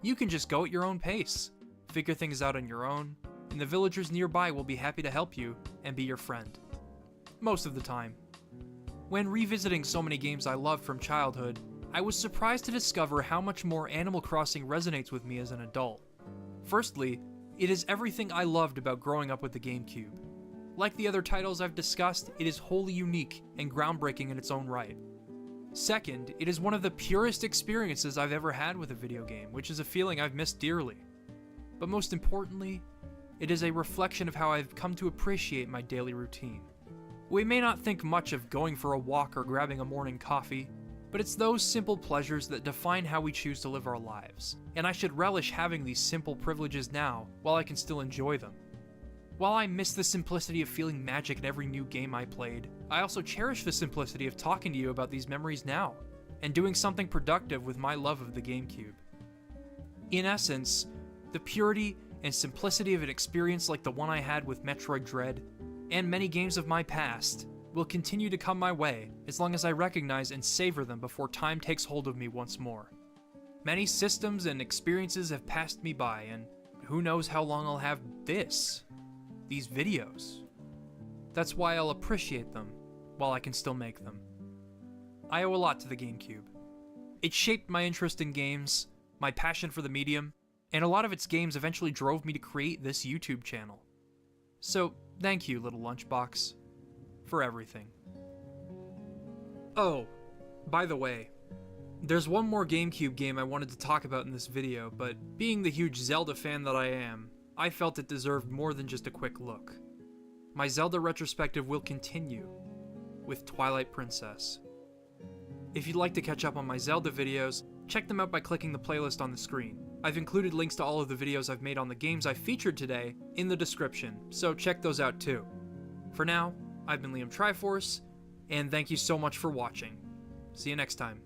You can just go at your own pace, figure things out on your own, and the villagers nearby will be happy to help you and be your friend. Most of the time. When revisiting so many games I loved from childhood, I was surprised to discover how much more Animal Crossing resonates with me as an adult. Firstly, it is everything I loved about growing up with the GameCube. Like the other titles I've discussed, it is wholly unique and groundbreaking in its own right. Second, it is one of the purest experiences I've ever had with a video game, which is a feeling I've missed dearly. But most importantly, it is a reflection of how I've come to appreciate my daily routine. We may not think much of going for a walk or grabbing a morning coffee, but it's those simple pleasures that define how we choose to live our lives, and I should relish having these simple privileges now while I can still enjoy them. While I miss the simplicity of feeling magic in every new game I played, I also cherish the simplicity of talking to you about these memories now, and doing something productive with my love of the GameCube. In essence, the purity and simplicity of an experience like the one I had with Metroid Dread, and many games of my past, will continue to come my way as long as I recognize and savor them before time takes hold of me once more. Many systems and experiences have passed me by, and who knows how long I'll have these videos. That's why I'll appreciate them while I can still make them. I owe a lot to the GameCube. It shaped my interest in games, my passion for the medium, and a lot of its games eventually drove me to create this YouTube channel. So, thank you, little lunchbox, for everything. Oh, by the way, there's one more GameCube game I wanted to talk about in this video, but being the huge Zelda fan that I am, I felt it deserved more than just a quick look. My Zelda retrospective will continue with Twilight Princess. If you'd like to catch up on my Zelda videos, check them out by clicking the playlist on the screen. I've included links to all of the videos I've made on the games I've featured today in the description, so check those out too. For now, I've been Liam Triforce, and thank you so much for watching. See you next time.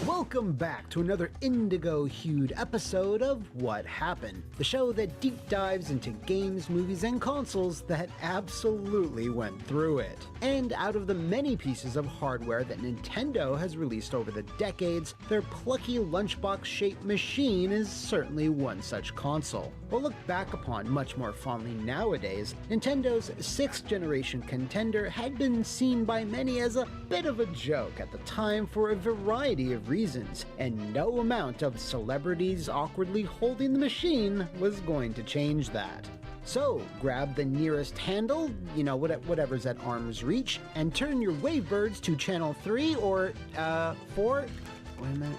Welcome back to another indigo-hued episode of What Happened, the show that deep dives into games, movies, and consoles that absolutely went through it. And out of the many pieces of hardware that Nintendo has released over the decades, their plucky lunchbox-shaped machine is certainly one such console. While looked back upon much more fondly nowadays, Nintendo's 6th generation contender had been seen by many as a bit of a joke at the time for a variety of reasons, and no amount of celebrities awkwardly holding the machine was going to change that. So, grab the nearest handle, whatever's at arm's reach, and turn your Wavebirds to channel 3 or, 4? Wait a minute.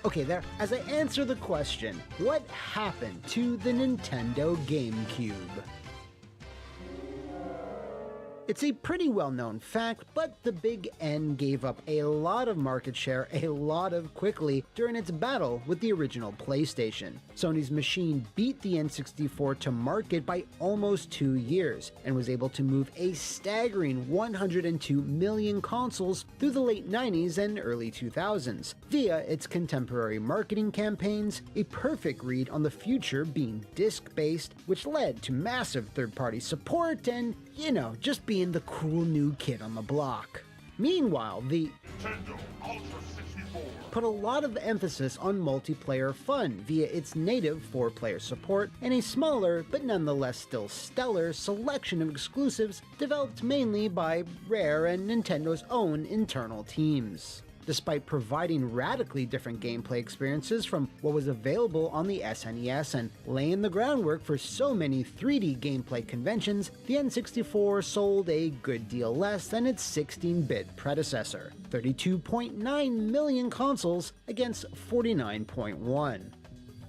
Okay, there. As I answer the question, what happened to the Nintendo GameCube? It's a pretty well-known fact, but the Big N gave up a lot of market share a lot of quickly during its battle with the original PlayStation. Sony's machine beat the N64 to market by almost 2 years, and was able to move a staggering 102 million consoles through the late 90s and early 2000s, via its contemporary marketing campaigns, a perfect read on the future being disc-based, which led to massive third-party support and, just being the cool new kid on the block. Meanwhile, the Nintendo Ultra 64 put a lot of emphasis on multiplayer fun via its native 4-player support and a smaller, but nonetheless still stellar, selection of exclusives developed mainly by Rare and Nintendo's own internal teams. Despite providing radically different gameplay experiences from what was available on the SNES and laying the groundwork for so many 3D gameplay conventions, the N64 sold a good deal less than its 16-bit predecessor, 32.9 million consoles against 49.1.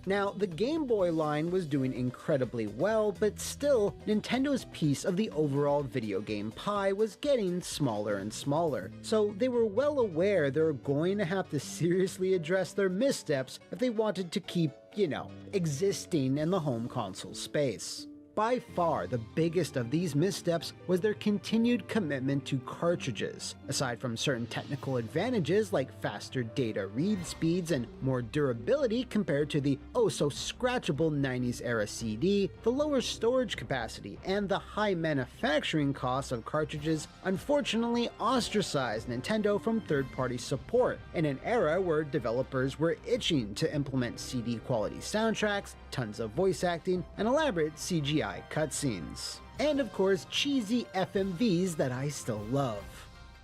Now, the Game Boy line was doing incredibly well, but still, Nintendo's piece of the overall video game pie was getting smaller and smaller, so they were well aware they were going to have to seriously address their missteps if they wanted to keep, existing in the home console space. By far, the biggest of these missteps was their continued commitment to cartridges. Aside from certain technical advantages like faster data read speeds and more durability compared to the oh-so-scratchable 90s-era CD, the lower storage capacity and the high manufacturing costs of cartridges unfortunately ostracized Nintendo from third-party support in an era where developers were itching to implement CD-quality soundtracks, tons of voice acting, and elaborate CGI cutscenes. And of course, cheesy FMVs that I still love.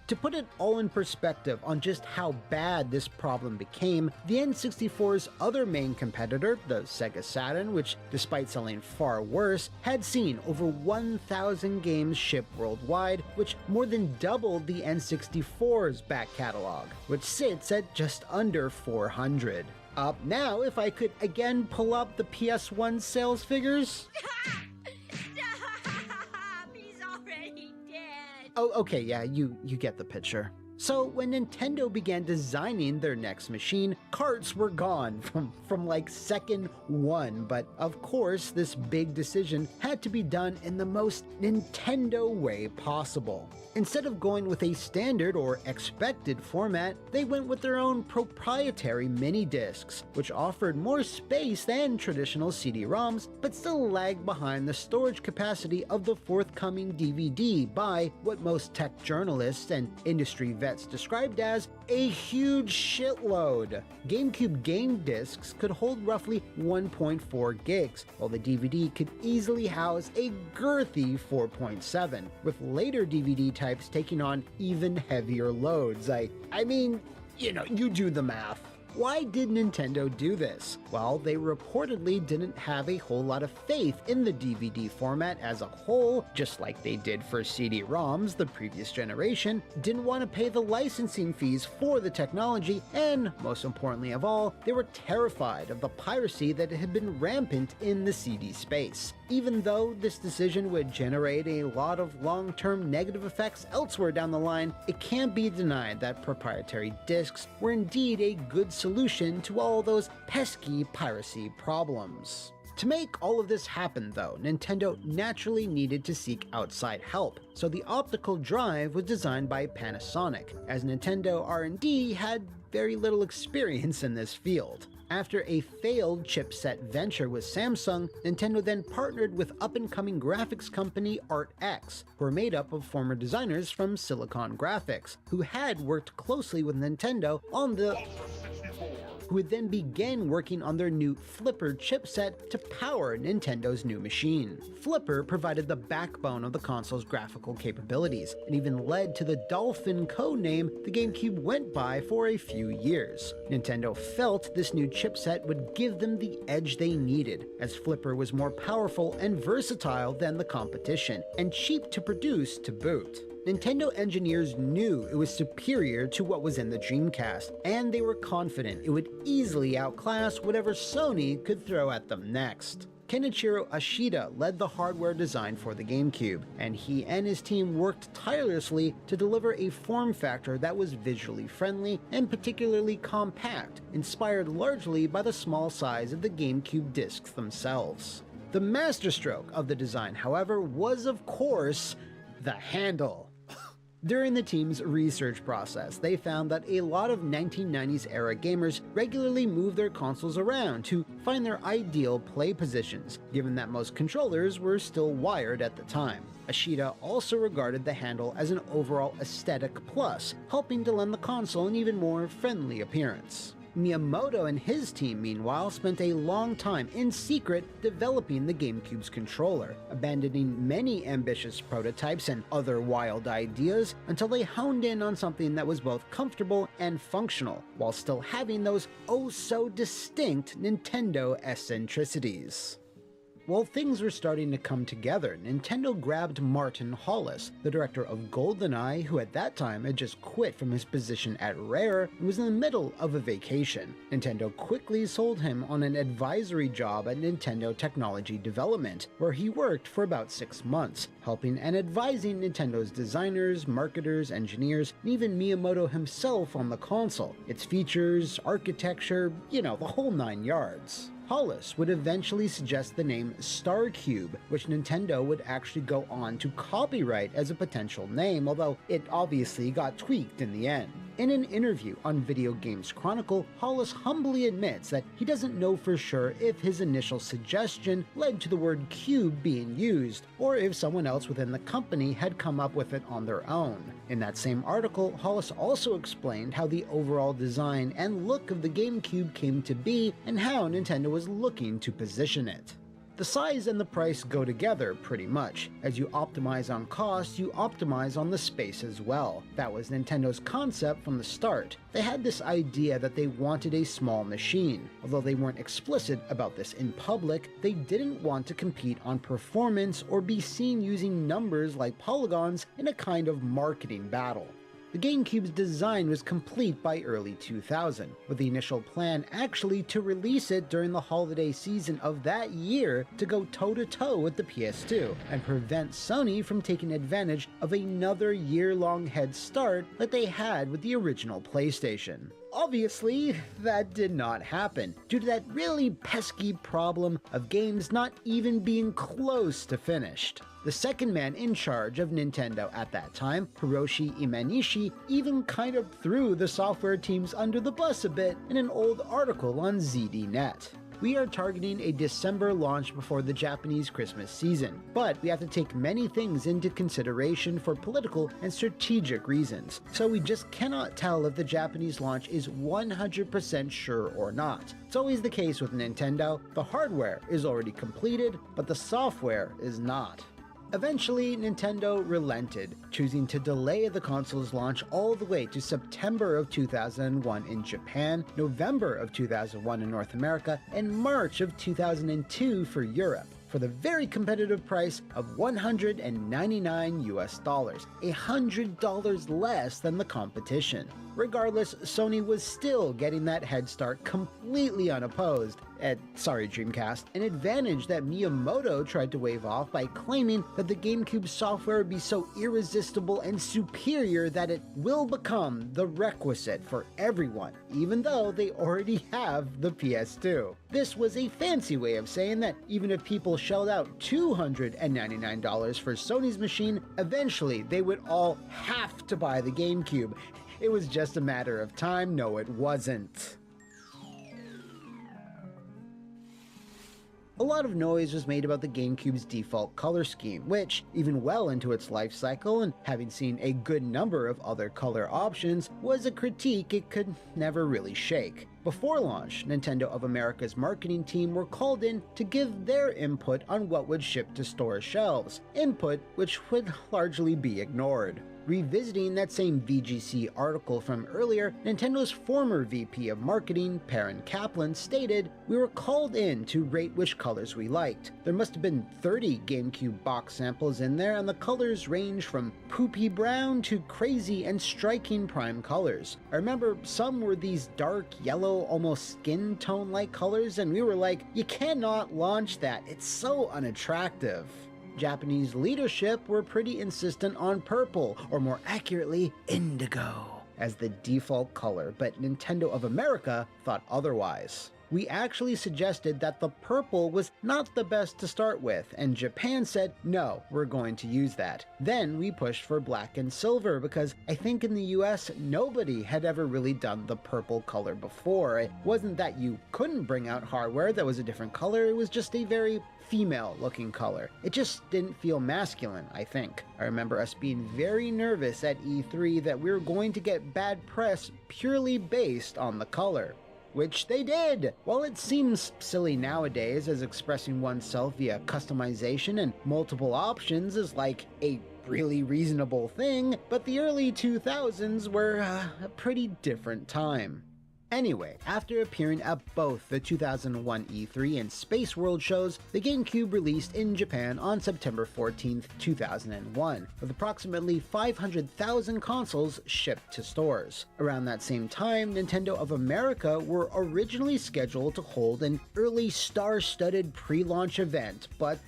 To put it all in perspective on just how bad this problem became, the N64's other main competitor, the Sega Saturn, which despite selling far worse, had seen over 1,000 games ship worldwide, which more than doubled the N64's back catalog, which sits at just under 400. Now, if I could again pull up the PS1 sales figures. He's already dead. Oh, okay, yeah, you get the picture. So when Nintendo began designing their next machine, carts were gone from like second one, but of course this big decision had to be done in the most Nintendo way possible. Instead of going with a standard or expected format, they went with their own proprietary mini discs, which offered more space than traditional CD-ROMs, but still lagged behind the storage capacity of the forthcoming DVD by what most tech journalists and industry vets described as a huge shitload. GameCube game discs could hold roughly 1.4 gigs, while the DVD could easily house a girthy 4.7, with later DVD types taking on even heavier loads. I mean, you do the math. Why did Nintendo do this? Well, they reportedly didn't have a whole lot of faith in the DVD format as a whole, just like they did for CD-ROMs the previous generation, didn't want to pay the licensing fees for the technology, and most importantly of all, they were terrified of the piracy that had been rampant in the CD space. Even though this decision would generate a lot of long-term negative effects elsewhere down the line, it can't be denied that proprietary discs were indeed a good solution to all those pesky piracy problems. To make all of this happen though, Nintendo naturally needed to seek outside help, so the optical drive was designed by Panasonic, as Nintendo R&D had very little experience in this field. After a failed chipset venture with Samsung, Nintendo then partnered with up-and-coming graphics company ArtX, who were made up of former designers from Silicon Graphics, who had worked closely with Nintendo on who would then begin working on their new Flipper chipset to power Nintendo's new machine. Flipper provided the backbone of the console's graphical capabilities, and even led to the Dolphin codename the GameCube went by for a few years. Nintendo felt this new chipset would give them the edge they needed, as Flipper was more powerful and versatile than the competition, and cheap to produce to boot. Nintendo engineers knew it was superior to what was in the Dreamcast, and they were confident it would easily outclass whatever Sony could throw at them next. Kenichiro Ashida led the hardware design for the GameCube, and he and his team worked tirelessly to deliver a form factor that was visually friendly and particularly compact, inspired largely by the small size of the GameCube discs themselves. The masterstroke of the design, however, was of course the handle. During the team's research process, they found that a lot of 1990s era gamers regularly moved their consoles around to find their ideal play positions, given that most controllers were still wired at the time. Ashida also regarded the handle as an overall aesthetic plus, helping to lend the console an even more friendly appearance. Miyamoto and his team, meanwhile, spent a long time in secret developing the GameCube's controller, abandoning many ambitious prototypes and other wild ideas until they honed in on something that was both comfortable and functional, while still having those oh-so-distinct Nintendo eccentricities. While things were starting to come together, Nintendo grabbed Martin Hollis, the director of GoldenEye, who at that time had just quit from his position at Rare and was in the middle of a vacation. Nintendo quickly sold him on an advisory job at Nintendo Technology Development, where he worked for about 6 months, helping and advising Nintendo's designers, marketers, engineers, and even Miyamoto himself on the console, its features, architecture, the whole 9 yards. Hollis would eventually suggest the name StarCube, which Nintendo would actually go on to copyright as a potential name, although it obviously got tweaked in the end. In an interview on Video Games Chronicle, Hollis humbly admits that he doesn't know for sure if his initial suggestion led to the word cube being used, or if someone else within the company had come up with it on their own. In that same article, Hollis also explained how the overall design and look of the GameCube came to be, and how Nintendo was looking to position it. The size and the price go together pretty much. As you optimize on cost, you optimize on the space as well. That was Nintendo's concept from the start. They had this idea that they wanted a small machine. Although they weren't explicit about this in public, they didn't want to compete on performance or be seen using numbers like polygons in a kind of marketing battle. The GameCube's design was complete by early 2000, with the initial plan actually to release it during the holiday season of that year to go toe-to-toe with the PS2 and prevent Sony from taking advantage of another year-long head start that they had with the original PlayStation. Obviously, that did not happen, due to that really pesky problem of games not even being close to finished. The second man in charge of Nintendo at that time, Hiroshi Imanishi, even kind of threw the software teams under the bus a bit in an old article on ZDNet. We are targeting a December launch before the Japanese Christmas season, but we have to take many things into consideration for political and strategic reasons, so we just cannot tell if the Japanese launch is 100% sure or not. It's always the case with Nintendo. The hardware is already completed, but the software is not. Eventually, Nintendo relented, choosing to delay the console's launch all the way to September of 2001 in Japan, November of 2001 in North America, and March of 2002 for Europe, for the very competitive price of $199 US, $100 less than the competition. Regardless, Sony was still getting that head start completely unopposed. Sorry Dreamcast, an advantage that Miyamoto tried to wave off by claiming that the GameCube software would be so irresistible and superior that it will become the requisite for everyone, even though they already have the PS2. This was a fancy way of saying that even if people shelled out $299 for Sony's machine, eventually they would all have to buy the GameCube. It was just a matter of time. No, it wasn't. A lot of noise was made about the GameCube's default color scheme, which, even well into its life cycle and having seen a good number of other color options, was a critique it could never really shake. Before launch, Nintendo of America's marketing team were called in to give their input on what would ship to store shelves, input which would largely be ignored. Revisiting that same VGC article from earlier, Nintendo's former VP of Marketing, Perrin Kaplan, stated, "We were called in to rate which colors we liked. There must have been 30 GameCube box samples in there, and the colors range from poopy brown to crazy and striking prime colors. I remember some were these dark yellow, almost skin tone-like colors, and we were like, you cannot launch that, it's so unattractive." Japanese leadership were pretty insistent on purple, or more accurately, indigo, as the default color, but Nintendo of America thought otherwise. We actually suggested that the purple was not the best to start with, and Japan said, no, we're going to use that. Then we pushed for black and silver because I think in the US, nobody had ever really done the purple color before. It wasn't that you couldn't bring out hardware that was a different color, it was just a very female-looking color. It just didn't feel masculine, I think. I remember us being very nervous at E3 that we were going to get bad press purely based on the color. Which they did! While it seems silly nowadays, as expressing oneself via customization and multiple options is like a really reasonable thing, but the early 2000s were a pretty different time. Anyway, after appearing at both the 2001 E3 and Space World shows, the GameCube released in Japan on September 14, 2001, with approximately 500,000 consoles shipped to stores. Around that same time, Nintendo of America were originally scheduled to hold an early star-studded pre-launch event, but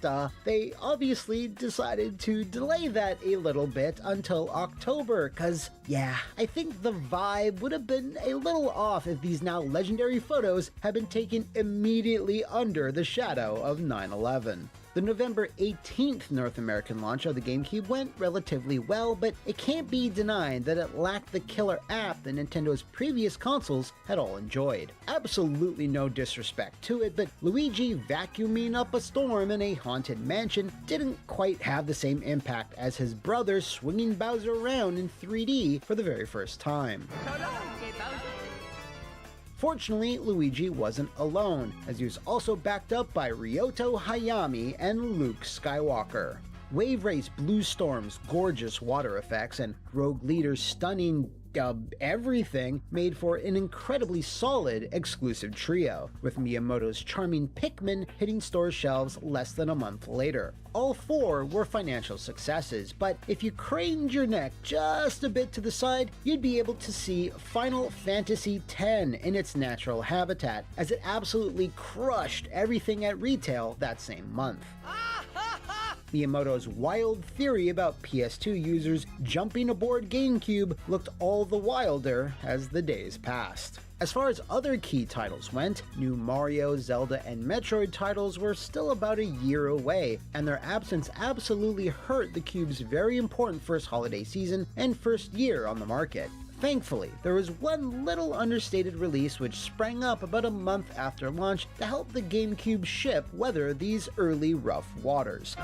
they obviously decided to delay that a little bit until October, cause yeah, I think the vibe would have been a little off if these now legendary photos had been taken immediately under the shadow of 9/11. The November 18th North American launch of the GameCube went relatively well, but it can't be denied that it lacked the killer app that Nintendo's previous consoles had all enjoyed. Absolutely no disrespect to it, but Luigi vacuuming up a storm in a haunted mansion didn't quite have the same impact as his brother swinging Bowser around in 3D for the very first time. Fortunately, Luigi wasn't alone, as he was also backed up by Ryoto Hayami and Luke Skywalker. Wave Race Blue Storm's gorgeous water effects and Rogue Leader's stunning everything made for an incredibly solid exclusive trio, with Miyamoto's charming Pikmin hitting store shelves less than a month later. All four were financial successes, but if you craned your neck just a bit to the side, you'd be able to see Final Fantasy X in its natural habitat, as it absolutely crushed everything at retail that same month. Miyamoto's wild theory about PS2 users jumping aboard GameCube looked all the wilder as the days passed. As far as other key titles went, new Mario, Zelda, and Metroid titles were still about a year away, and their absence absolutely hurt the Cube's very important first holiday season and first year on the market. Thankfully, there was one little understated release which sprang up about a month after launch to help the GameCube ship weather these early rough waters.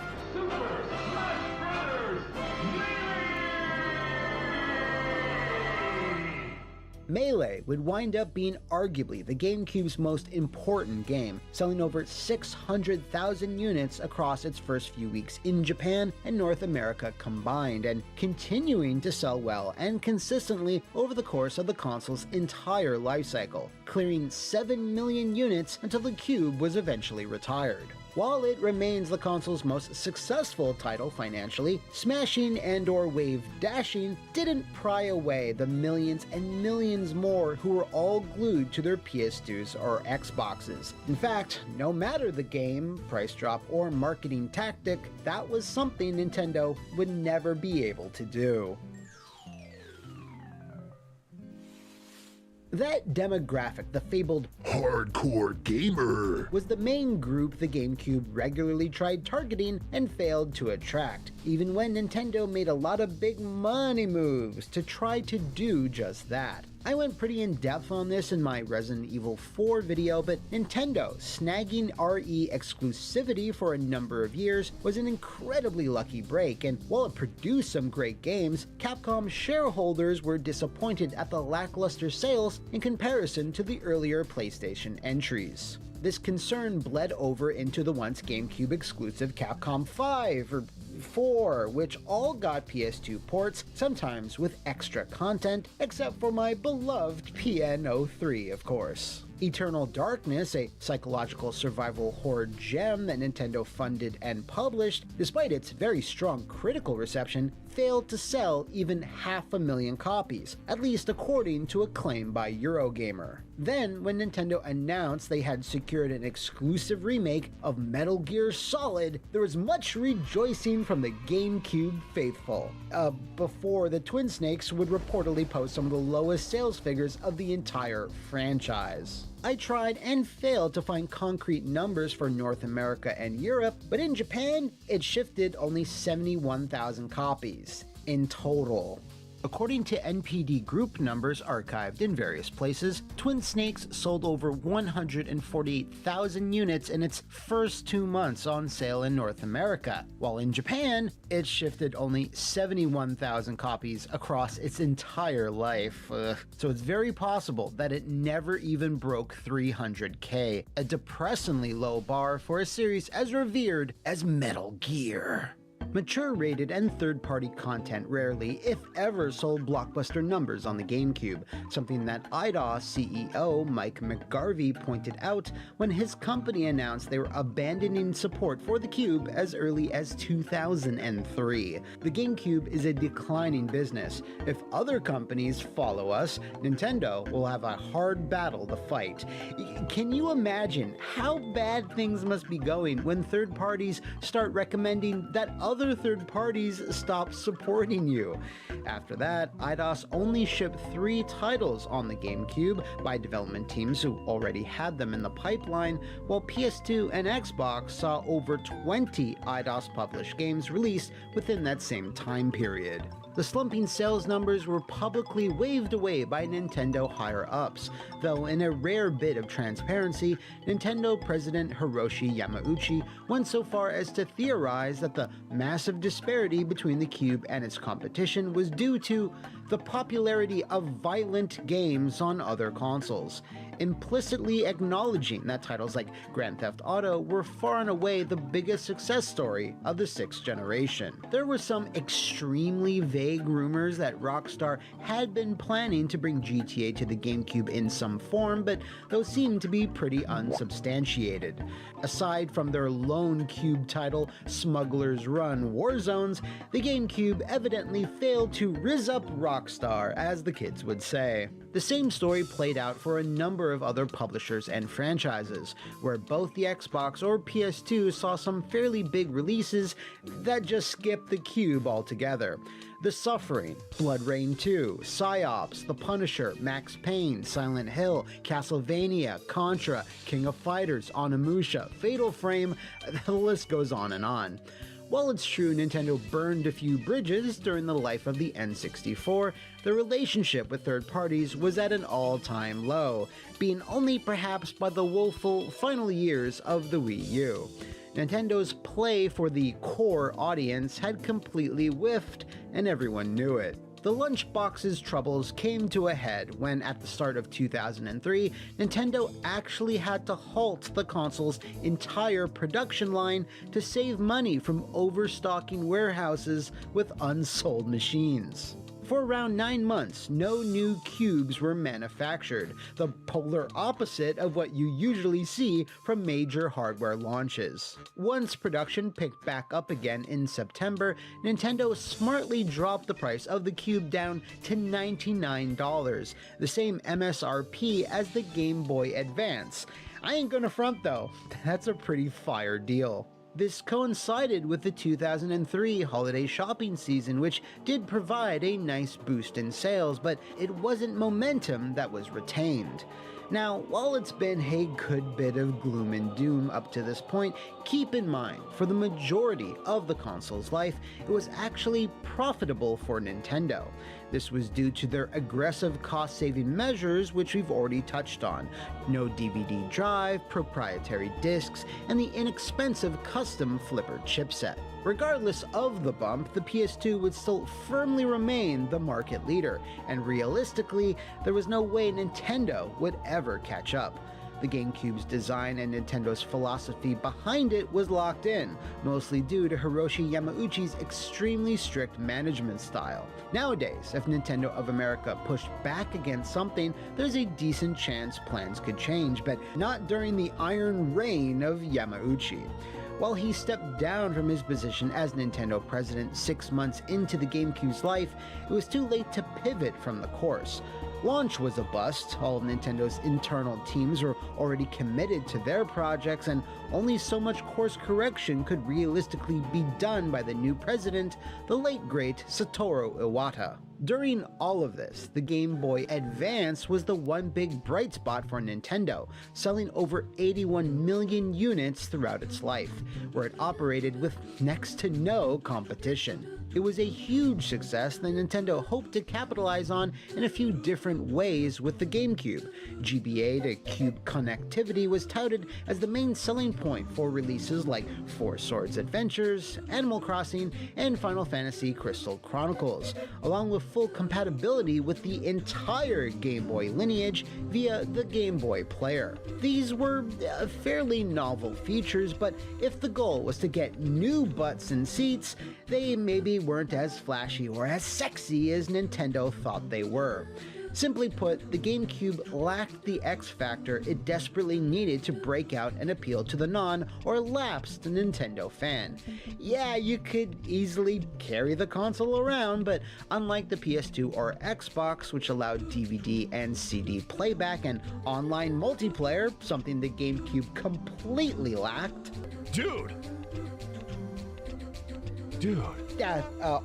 Melee would wind up being arguably the GameCube's most important game, selling over 600,000 units across its first few weeks in Japan and North America combined, and continuing to sell well and consistently over the course of the console's entire lifecycle, clearing 7 million units until the Cube was eventually retired. While it remains the console's most successful title financially, smashing and/or wave dashing didn't pry away the millions and millions more who were all glued to their PS2s or Xboxes. In fact, no matter the game, price drop, or marketing tactic, that was something Nintendo would never be able to do. That demographic, the fabled hardcore gamer, was the main group the GameCube regularly tried targeting and failed to attract, even when Nintendo made a lot of big money moves to try to do just that. I went pretty in depth on this in my Resident Evil 4 video, but Nintendo snagging RE exclusivity for a number of years was an incredibly lucky break, and while it produced some great games, Capcom shareholders were disappointed at the lackluster sales in comparison to the earlier PlayStation entries. This concern bled over into the once GameCube exclusive Capcom 5 or 4, which all got PS2 ports, sometimes with extra content, except for my beloved PN03, of course. Eternal Darkness, a psychological survival horror gem that Nintendo funded and published, despite its very strong critical reception, failed to sell even 500,000 copies, at least according to a claim by Eurogamer. Then, when Nintendo announced they had secured an exclusive remake of Metal Gear Solid, there was much rejoicing from the GameCube faithful, before the Twin Snakes would reportedly post some of the lowest sales figures of the entire franchise. I tried and failed to find concrete numbers for North America and Europe, but in Japan, it shifted only 71,000 copies in total. According to NPD Group numbers archived in various places, Twin Snakes sold over 148,000 units in its first 2 months on sale in North America, while in Japan, it shifted only 71,000 copies across its entire life. So it's very possible that it never even broke 300K, a depressingly low bar for a series as revered as Metal Gear. Mature rated and third-party content rarely, if ever, sold blockbuster numbers on the GameCube, something that Eidos CEO Mike McGarvey pointed out when his company announced they were abandoning support for the Cube as early as 2003. The GameCube is a declining business. If other companies follow us, Nintendo will have a hard battle to fight. Can you imagine how bad things must be going when third parties start recommending that other third parties stop supporting you? After that, Eidos only shipped 3 titles on the GameCube by development teams who already had them in the pipeline, while PS2 and Xbox saw over 20 Eidos published games released within that same time period. The slumping sales numbers were publicly waved away by Nintendo higher-ups, though in a rare bit of transparency, Nintendo President Hiroshi Yamauchi went so far as to theorize that the massive disparity between the Cube and its competition was due to the popularity of violent games on other consoles, implicitly acknowledging that titles like Grand Theft Auto were far and away the biggest success story of the 6th generation. There were some extremely vague rumors that Rockstar had been planning to bring GTA to the GameCube in some form, but those seemed to be pretty unsubstantiated. Aside from their lone Cube title, Smuggler's Run Warzones, the GameCube evidently failed to rizz up Rockstar, as the kids would say. The same story played out for a number of other publishers and franchises, where both the Xbox or PS2 saw some fairly big releases that just skipped the Cube altogether. The Suffering, Blood Rain 2, Psyops, The Punisher, Max Payne, Silent Hill, Castlevania, Contra, King of Fighters, Onimusha, Fatal Frame, the list goes on and on. While it's true Nintendo burned a few bridges during the life of the N64, the relationship with third parties was at an all-time low, being only perhaps by the woeful final years of the Wii U. Nintendo's play for the core audience had completely whiffed, and everyone knew it. The Lunchbox's troubles came to a head when, at the start of 2003, Nintendo actually had to halt the console's entire production line to save money from overstocking warehouses with unsold machines. For around 9 months, no new cubes were manufactured, the polar opposite of what you usually see from major hardware launches. Once production picked back up again in September, Nintendo smartly dropped the price of the Cube down to $99, the same MSRP as the Game Boy Advance. I ain't gonna front though, that's a pretty fire deal. This coincided with the 2003 holiday shopping season, which did provide a nice boost in sales, but it wasn't momentum that was retained. Now, while it's been a good bit of gloom and doom up to this point, keep in mind, for the majority of the console's life, it was actually profitable for Nintendo. This was due to their aggressive cost-saving measures, which we've already touched on. No DVD drive, proprietary discs, and the inexpensive custom flipper chipset. Regardless of the bump, the PS2 would still firmly remain the market leader, and realistically, there was no way Nintendo would ever catch up. The GameCube's design and Nintendo's philosophy behind it was locked in, mostly due to Hiroshi Yamauchi's extremely strict management style. Nowadays, if Nintendo of America pushed back against something, there's a decent chance plans could change, but not during the iron reign of Yamauchi. While he stepped down from his position as Nintendo president 6 months into the GameCube's life, it was too late to pivot from the course. Launch was a bust, all of Nintendo's internal teams were already committed to their projects, and only so much course correction could realistically be done by the new president, the late great Satoru Iwata. During all of this, the Game Boy Advance was the one big bright spot for Nintendo, selling over 81 million units throughout its life, where it operated with next to no competition. It was a huge success that Nintendo hoped to capitalize on in a few different ways with the GameCube. GBA to Cube connectivity was touted as the main selling point for releases like Four Swords Adventures, Animal Crossing, and Final Fantasy Crystal Chronicles, along with full compatibility with the entire Game Boy lineage via the Game Boy Player. These were fairly novel features, but if the goal was to get new butts and seats, they maybe weren't as flashy or as sexy as Nintendo thought they were. Simply put, the GameCube lacked the X factor it desperately needed to break out and appeal to the non- or lapsed Nintendo fan. Yeah, you could easily carry the console around, but unlike the PS2 or Xbox, which allowed DVD and CD playback and online multiplayer, something the GameCube completely lacked.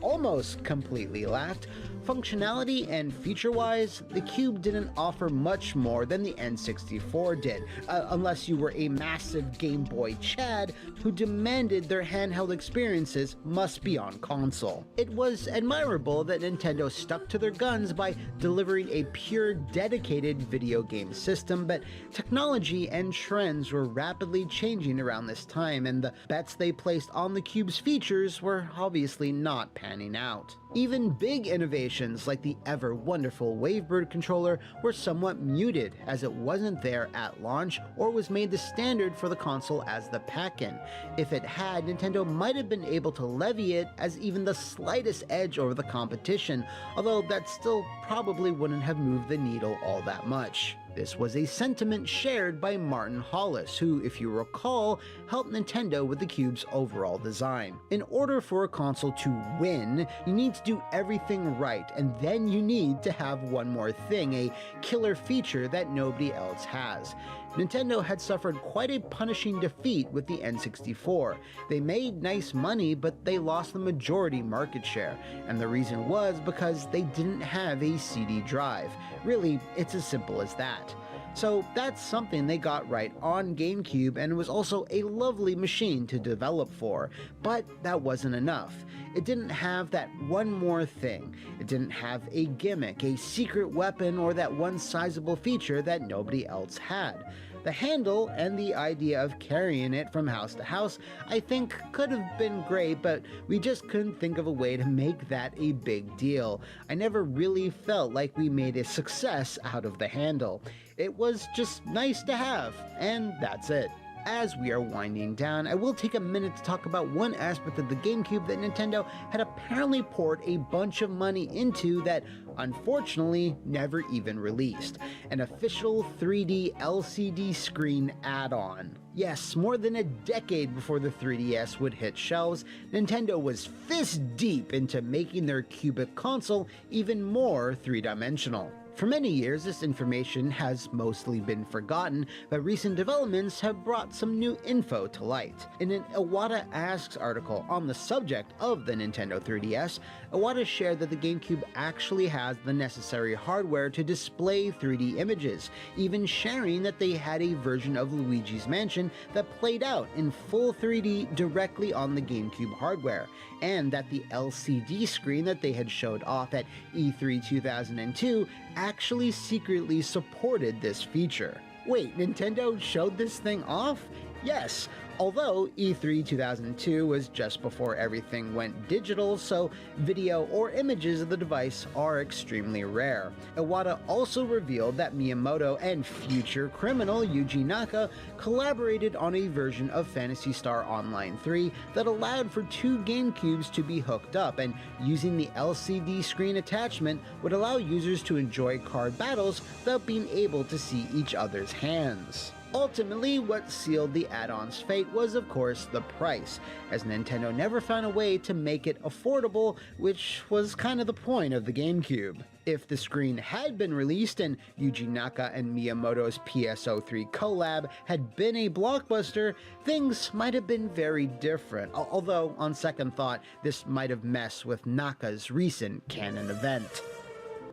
Almost completely lacked. Functionality and feature-wise, the Cube didn't offer much more than the N64 did, unless you were a massive Game Boy Chad who demanded their handheld experiences must be on console. It was admirable that Nintendo stuck to their guns by delivering a pure, dedicated video game system, but technology and trends were rapidly changing around this time, and the bets they placed on the Cube's features were obviously not panning out. Even big innovations innovations like the ever wonderful Wavebird controller were somewhat muted, as it wasn't there at launch or was made the standard for the console as the pack-in. If it had, Nintendo might have been able to levy it as even the slightest edge over the competition, although that still probably wouldn't have moved the needle all that much. This was a sentiment shared by Martin Hollis, who, if you recall, helped Nintendo with the Cube's overall design. In order for a console to win, you need to do everything right, and then you need to have one more thing, a killer feature that nobody else has. Nintendo had suffered quite a punishing defeat with the N64. They made nice money, but they lost the majority market share, and the reason was because they didn't have a CD drive. Really, it's as simple as that. So that's something they got right on GameCube, and it was also a lovely machine to develop for. But that wasn't enough. It didn't have that one more thing. It didn't have a gimmick, a secret weapon, or that one sizable feature that nobody else had. The handle and the idea of carrying it from house to house, I think, could have been great, but we just couldn't think of a way to make that a big deal. I never really felt like we made a success out of the handle. It was just nice to have, and that's it. As we are winding down, I will take a minute to talk about one aspect of the GameCube that Nintendo had apparently poured a bunch of money into that unfortunately never even released: an official 3D LCD screen add-on. Yes, more than a decade before the 3DS would hit shelves, Nintendo was fist deep into making their cubic console even more three-dimensional. For many years, this information has mostly been forgotten, but recent developments have brought some new info to light. In an Iwata Asks article on the subject of the Nintendo 3DS, Iwata shared that the GameCube actually has the necessary hardware to display 3D images, even sharing that they had a version of Luigi's Mansion that played out in full 3D directly on the GameCube hardware, and that the LCD screen that they had showed off at E3 2002 actually secretly supported this feature. Wait, Nintendo showed this thing off? Yes, although E3 2002 was just before everything went digital, so video or images of the device are extremely rare. Iwata also revealed that Miyamoto and future criminal Yuji Naka collaborated on a version of Phantasy Star Online 3 that allowed for two GameCubes to be hooked up, and using the LCD screen attachment would allow users to enjoy card battles without being able to see each other's hands. Ultimately, what sealed the add-on's fate was, of course, the price, as Nintendo never found a way to make it affordable, which was kind of the point of the GameCube. If the screen had been released and Yuji Naka and Miyamoto's PSO3 collab had been a blockbuster, things might have been very different, although on second thought, this might have messed with Naka's recent canon event.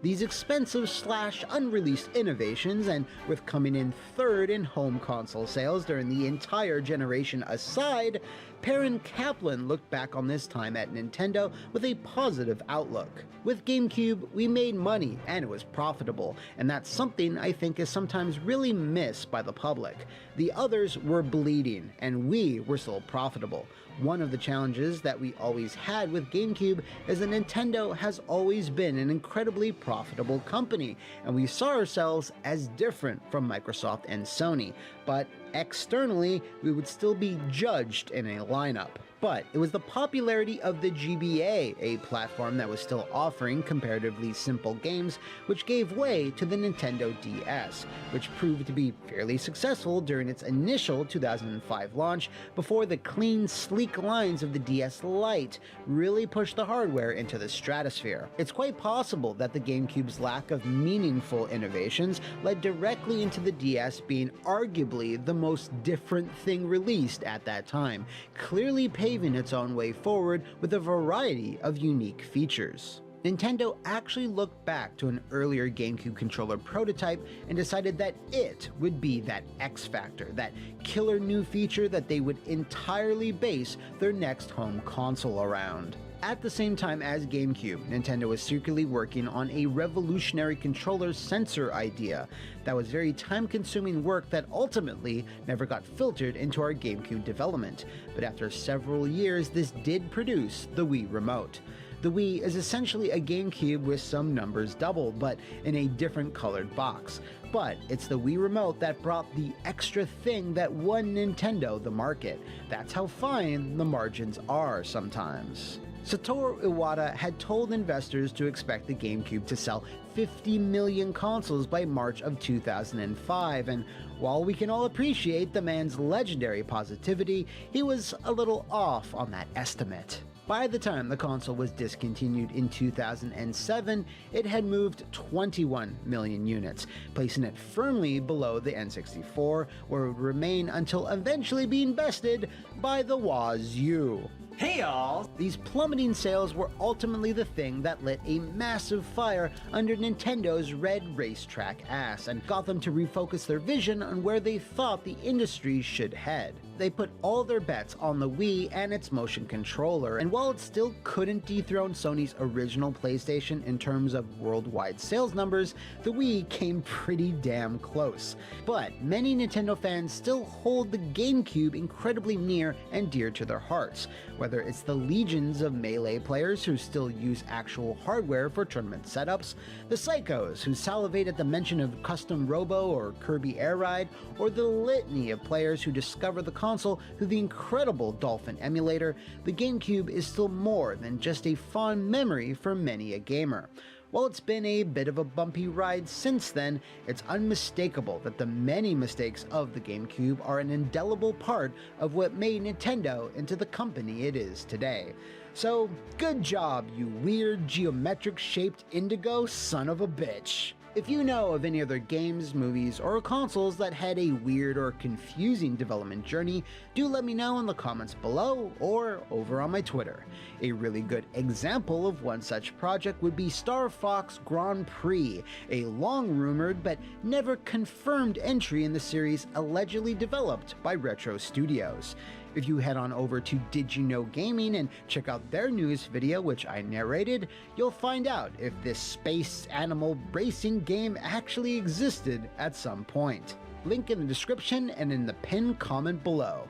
These expensive/unreleased innovations, and with coming in third in home console sales during the entire generation aside, Perrin Kaplan looked back on this time at Nintendo with a positive outlook. With GameCube, we made money and it was profitable, and that's something I think is sometimes really missed by the public. The others were bleeding, and we were still profitable. One of the challenges that we always had with GameCube is that Nintendo has always been an incredibly profitable company, and we saw ourselves as different from Microsoft and Sony, but externally, we would still be judged in a lineup. But it was the popularity of the GBA, a platform that was still offering comparatively simple games, which gave way to the Nintendo DS, which proved to be fairly successful during its initial 2005 launch, before the clean, sleek lines of the DS Lite really pushed the hardware into the stratosphere. It's quite possible that the GameCube's lack of meaningful innovations led directly into the DS being arguably the most different thing released at that time, clearly paving its own way forward with a variety of unique features. Nintendo actually looked back to an earlier GameCube controller prototype and decided that it would be that X factor, that killer new feature that they would entirely base their next home console around. At the same time as GameCube, Nintendo was secretly working on a revolutionary controller sensor idea that was very time-consuming work that ultimately never got filtered into our GameCube development, but after several years this did produce the Wii Remote. The Wii is essentially a GameCube with some numbers doubled, but in a different colored box. But it's the Wii Remote that brought the extra thing that won Nintendo the market. That's how fine the margins are sometimes. Satoru Iwata had told investors to expect the GameCube to sell 50 million consoles by March of 2005, and while we can all appreciate the man's legendary positivity, he was a little off on that estimate. By the time the console was discontinued in 2007, it had moved 21 million units, placing it firmly below the N64, where it would remain until eventually being bested by the Wazoo. Hey y'all! These plummeting sales were ultimately the thing that lit a massive fire under Nintendo's red racetrack ass and got them to refocus their vision on where they thought the industry should head. They put all their bets on the Wii and its motion controller, and while it still couldn't dethrone Sony's original PlayStation in terms of worldwide sales numbers, the Wii came pretty damn close. But many Nintendo fans still hold the GameCube incredibly near and dear to their hearts, whether it's the legions of Melee players who still use actual hardware for tournament setups, the psychos who salivate at the mention of custom Robo or Kirby Air Ride, or the litany of players who discover the console through the incredible Dolphin emulator. The GameCube is still more than just a fond memory for many a gamer. While it's been a bit of a bumpy ride since then, it's unmistakable that the many mistakes of the GameCube are an indelible part of what made Nintendo into the company it is today. So, good job, you weird geometric-shaped indigo son of a bitch. If you know of any other games, movies, or consoles that had a weird or confusing development journey, do let me know in the comments below or over on my Twitter. A really good example of one such project would be Star Fox Grand Prix, a long-rumored but never confirmed entry in the series allegedly developed by Retro Studios. If you head on over to Did You Know Gaming and check out their news video, which I narrated, you'll find out if this space animal racing game actually existed at some point. Link in the description and in the pinned comment below.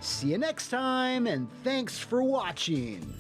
See you next time, and thanks for watching!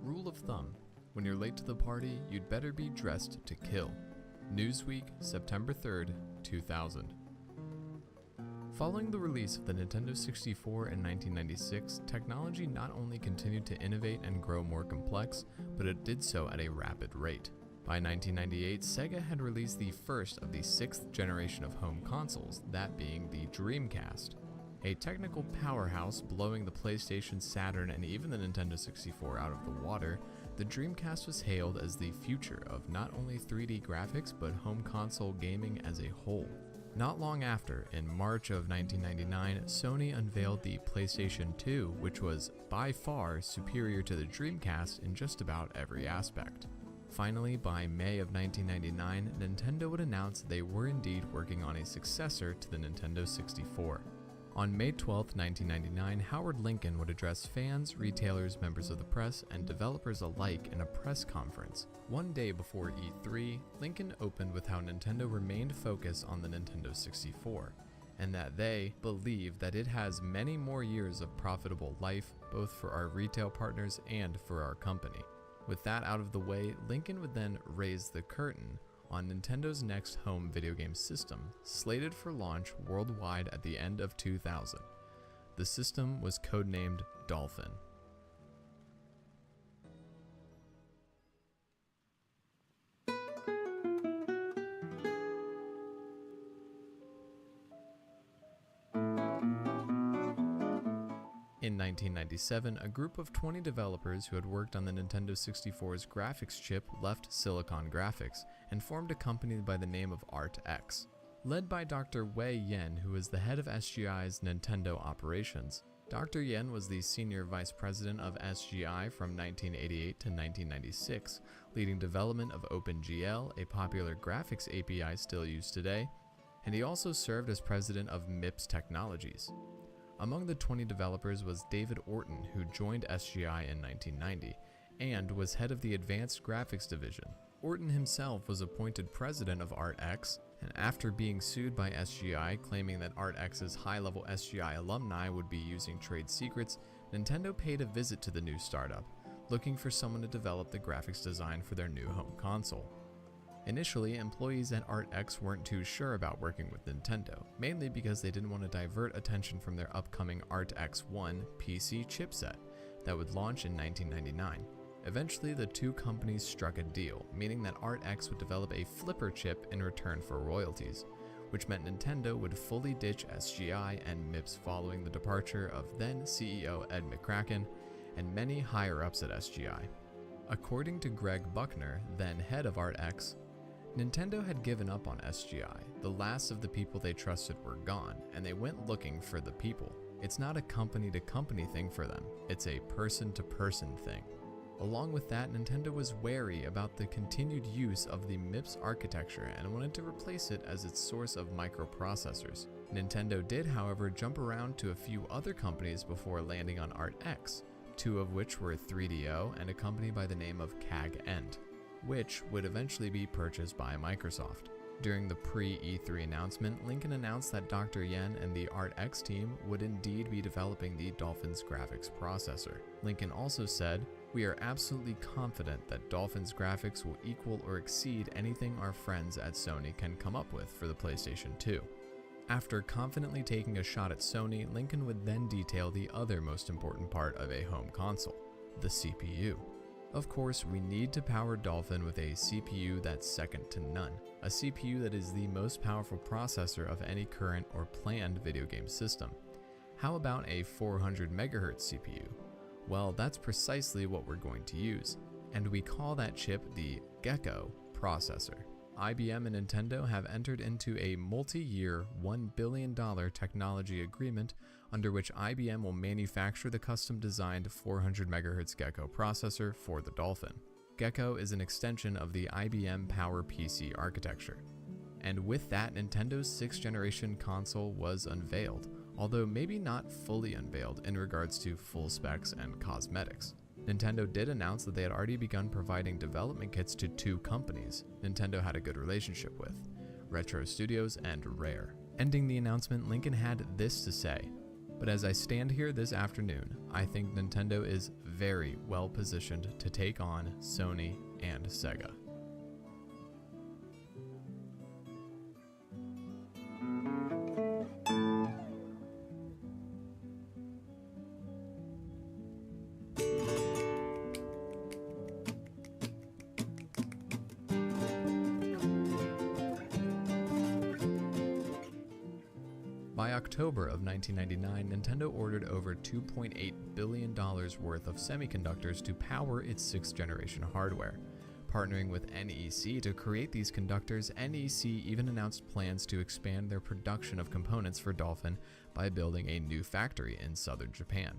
Rule of thumb: when you're late to the party, you'd better be dressed to kill. Newsweek, September 3rd, 2000. Following the release of the Nintendo 64 in 1996, technology not only continued to innovate and grow more complex, but it did so at a rapid rate. By 1998, Sega had released the first of the 6th generation of home consoles, that being the Dreamcast. A technical powerhouse blowing the PlayStation, Saturn, and even the Nintendo 64 out of the water, the Dreamcast was hailed as the future of not only 3D graphics but home console gaming as a whole. Not long after, in March of 1999, Sony unveiled the PlayStation 2, which was by far superior to the Dreamcast in just about every aspect. Finally, by May of 1999, Nintendo would announce they were indeed working on a successor to the Nintendo 64. On May 12, 1999, Howard Lincoln would address fans, retailers, members of the press, and developers alike in a press conference. One day before E3, Lincoln opened with how Nintendo remained focused on the Nintendo 64, and that they believe that it has many more years of profitable life, both for our retail partners and for our company. With that out of the way, Lincoln would then raise the curtain on Nintendo's next home video game system, slated for launch worldwide at the end of 2000. The system was codenamed Dolphin. In 1997, a group of 20 developers who had worked on the Nintendo 64's graphics chip left Silicon Graphics and formed a company by the name of ArtX. Led by Dr. Wei Yen, who was the head of SGI's Nintendo operations. Dr. Yen was the senior vice president of SGI from 1988 to 1996, leading development of OpenGL, a popular graphics API still used today, and he also served as president of MIPS Technologies. Among the 20 developers was David Orton, who joined SGI in 1990, and was head of the Advanced Graphics Division. Orton himself was appointed president of ArtX, and after being sued by SGI claiming that ArtX's high-level SGI alumni would be using trade secrets, Nintendo paid a visit to the new startup, looking for someone to develop the graphics design for their new home console. Initially, employees at ArtX weren't too sure about working with Nintendo, mainly because they didn't want to divert attention from their upcoming ArtX 1 PC chipset that would launch in 1999. Eventually, the two companies struck a deal, meaning that ArtX would develop a flipper chip in return for royalties, which meant Nintendo would fully ditch SGI and MIPS following the departure of then CEO Ed McCracken and many higher-ups at SGI. According to Greg Buckner, then head of ArtX, Nintendo had given up on SGI. The last of the people they trusted were gone, and they went looking for the people. It's not a company-to-company thing for them, it's a person-to-person thing. Along with that, Nintendo was wary about the continued use of the MIPS architecture and wanted to replace it as its source of microprocessors. Nintendo did, however, jump around to a few other companies before landing on ArtX, two of which were 3DO and a company by the name of CAG-End, which would eventually be purchased by Microsoft. During the pre-E3 announcement, Lincoln announced that Dr. Yen and the ArtX team would indeed be developing the Dolphin's graphics processor. Lincoln also said, "We are absolutely confident that Dolphin's graphics will equal or exceed anything our friends at Sony can come up with for the PlayStation 2. After confidently taking a shot at Sony, Lincoln would then detail the other most important part of a home console, the CPU. Of course, we need to power Dolphin with a CPU that's second to none, a CPU that is the most powerful processor of any current or planned video game system. How about a 400 MHz CPU? Well, that's precisely what we're going to use, and we call that chip the Gecko processor. IBM and Nintendo have entered into a multi-year $1 billion technology agreement under which IBM will manufacture the custom-designed 400 MHz Gecko processor for the Dolphin. Gecko is an extension of the IBM Power PC architecture. And with that, Nintendo's 6th generation console was unveiled, although maybe not fully unveiled in regards to full specs and cosmetics. Nintendo did announce that they had already begun providing development kits to two companies Nintendo had a good relationship with, Retro Studios and Rare. Ending the announcement, Lincoln had this to say, "But as I stand here this afternoon, I think Nintendo is very well positioned to take on Sony and Sega." By October of 1999, Nintendo ordered over $2.8 billion worth of semiconductors to power its 6th generation hardware. Partnering with NEC to create these conductors, NEC even announced plans to expand their production of components for Dolphin by building a new factory in southern Japan.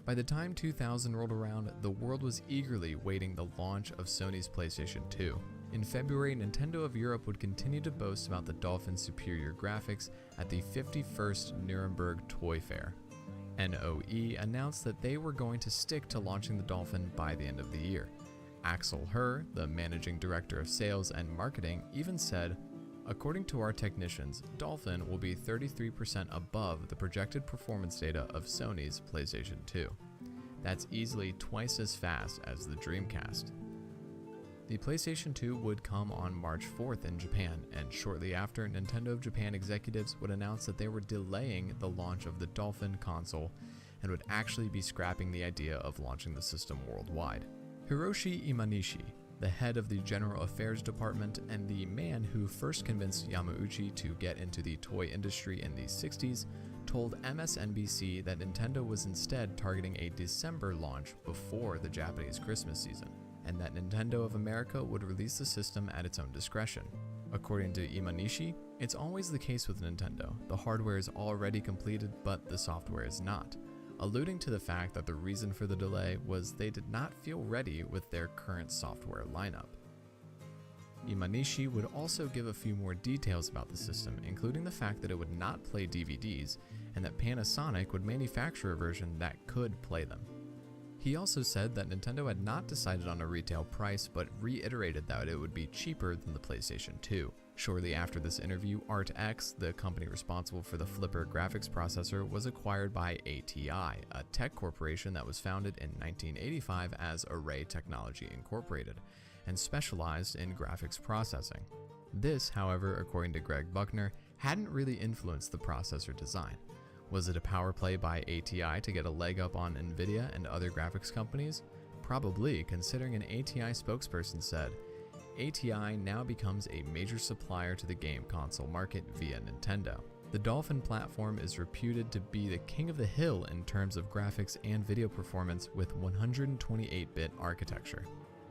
By the time 2000 rolled around, the world was eagerly waiting the launch of Sony's PlayStation 2. In February, Nintendo of Europe would continue to boast about the Dolphin's superior graphics at the 51st Nuremberg Toy Fair. NOE announced that they were going to stick to launching the Dolphin by the end of the year. Axel Herr, the managing director of sales and marketing, even said, "According to our technicians, Dolphin will be 33% above the projected performance data of Sony's PlayStation 2. That's easily twice as fast as the Dreamcast." The PlayStation 2 would come on March 4th in Japan, and shortly after, Nintendo of Japan executives would announce that they were delaying the launch of the Dolphin console and would actually be scrapping the idea of launching the system worldwide. Hiroshi Imanishi, the head of the General Affairs Department and the man who first convinced Yamauchi to get into the toy industry in the 60s, told MSNBC that Nintendo was instead targeting a December launch before the Japanese Christmas season, and that Nintendo of America would release the system at its own discretion. According to Imanishi, it's always the case with Nintendo. The hardware is already completed, but the software is not, alluding to the fact that the reason for the delay was they did not feel ready with their current software lineup. Imanishi would also give a few more details about the system, including the fact that it would not play DVDs, and that Panasonic would manufacture a version that could play them. He also said that Nintendo had not decided on a retail price, but reiterated that it would be cheaper than the PlayStation 2. Shortly after this interview, ArtX, the company responsible for the Flipper graphics processor, was acquired by ATI, a tech corporation that was founded in 1985 as Array Technology Incorporated, and specialized in graphics processing. This, however, according to Greg Buckner, hadn't really influenced the processor design. Was it a power play by ATI to get a leg up on Nvidia and other graphics companies? Probably, considering an ATI spokesperson said, ATI now becomes a major supplier to the game console market via Nintendo. The Dolphin platform is reputed to be the king of the hill in terms of graphics and video performance with 128-bit architecture.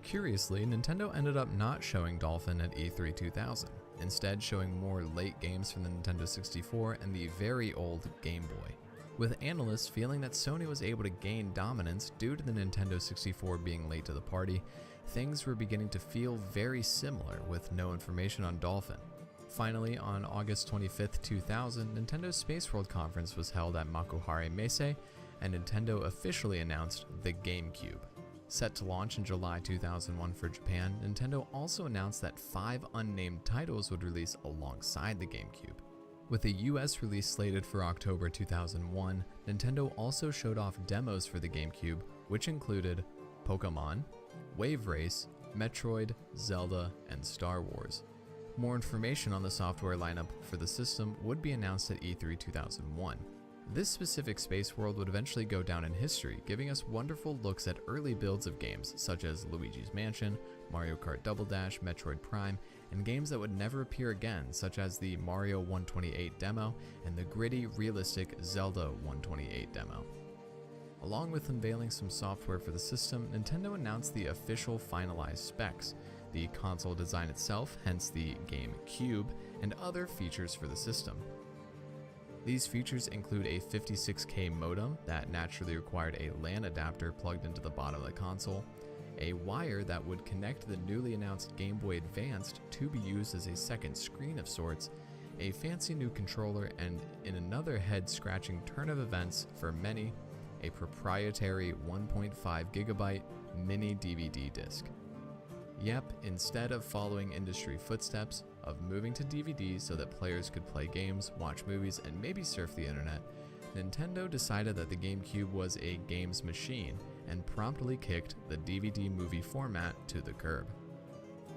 Curiously, Nintendo ended up not showing Dolphin at E3 2000, instead showing more late games from the Nintendo 64 and the very old Game Boy, with analysts feeling that Sony was able to gain dominance due to the Nintendo 64 being late to the party. Things were beginning to feel very similar with no information on Dolphin. Finally, on August 25, 2000, Nintendo's Space World Conference was held at Makuhari Messe, and Nintendo officially announced the GameCube. Set to launch in July 2001 for Japan, Nintendo also announced that 5 unnamed titles would release alongside the GameCube. With a US release slated for October 2001, Nintendo also showed off demos for the GameCube, which included Pokémon, Wave Race, Metroid, Zelda, and Star Wars. More information on the software lineup for the system would be announced at E3 2001. This specific space world would eventually go down in history, giving us wonderful looks at early builds of games such as Luigi's Mansion, Mario Kart Double Dash, Metroid Prime, and games that would never appear again, such as the Mario 128 demo and the gritty, realistic Zelda 128 demo. Along with unveiling some software for the system, Nintendo announced the official finalized specs, the console design itself, hence the GameCube, and other features for the system. These features include a 56K modem that naturally required a LAN adapter plugged into the bottom of the console, a wire that would connect the newly announced Game Boy Advance to be used as a second screen of sorts, a fancy new controller, and in another head-scratching turn of events for many, a proprietary 1.5GB mini DVD disc. Yep, instead of following industry footsteps of moving to DVD so that players could play games, watch movies, and maybe surf the internet, Nintendo decided that the GameCube was a games machine and promptly kicked the DVD movie format to the curb.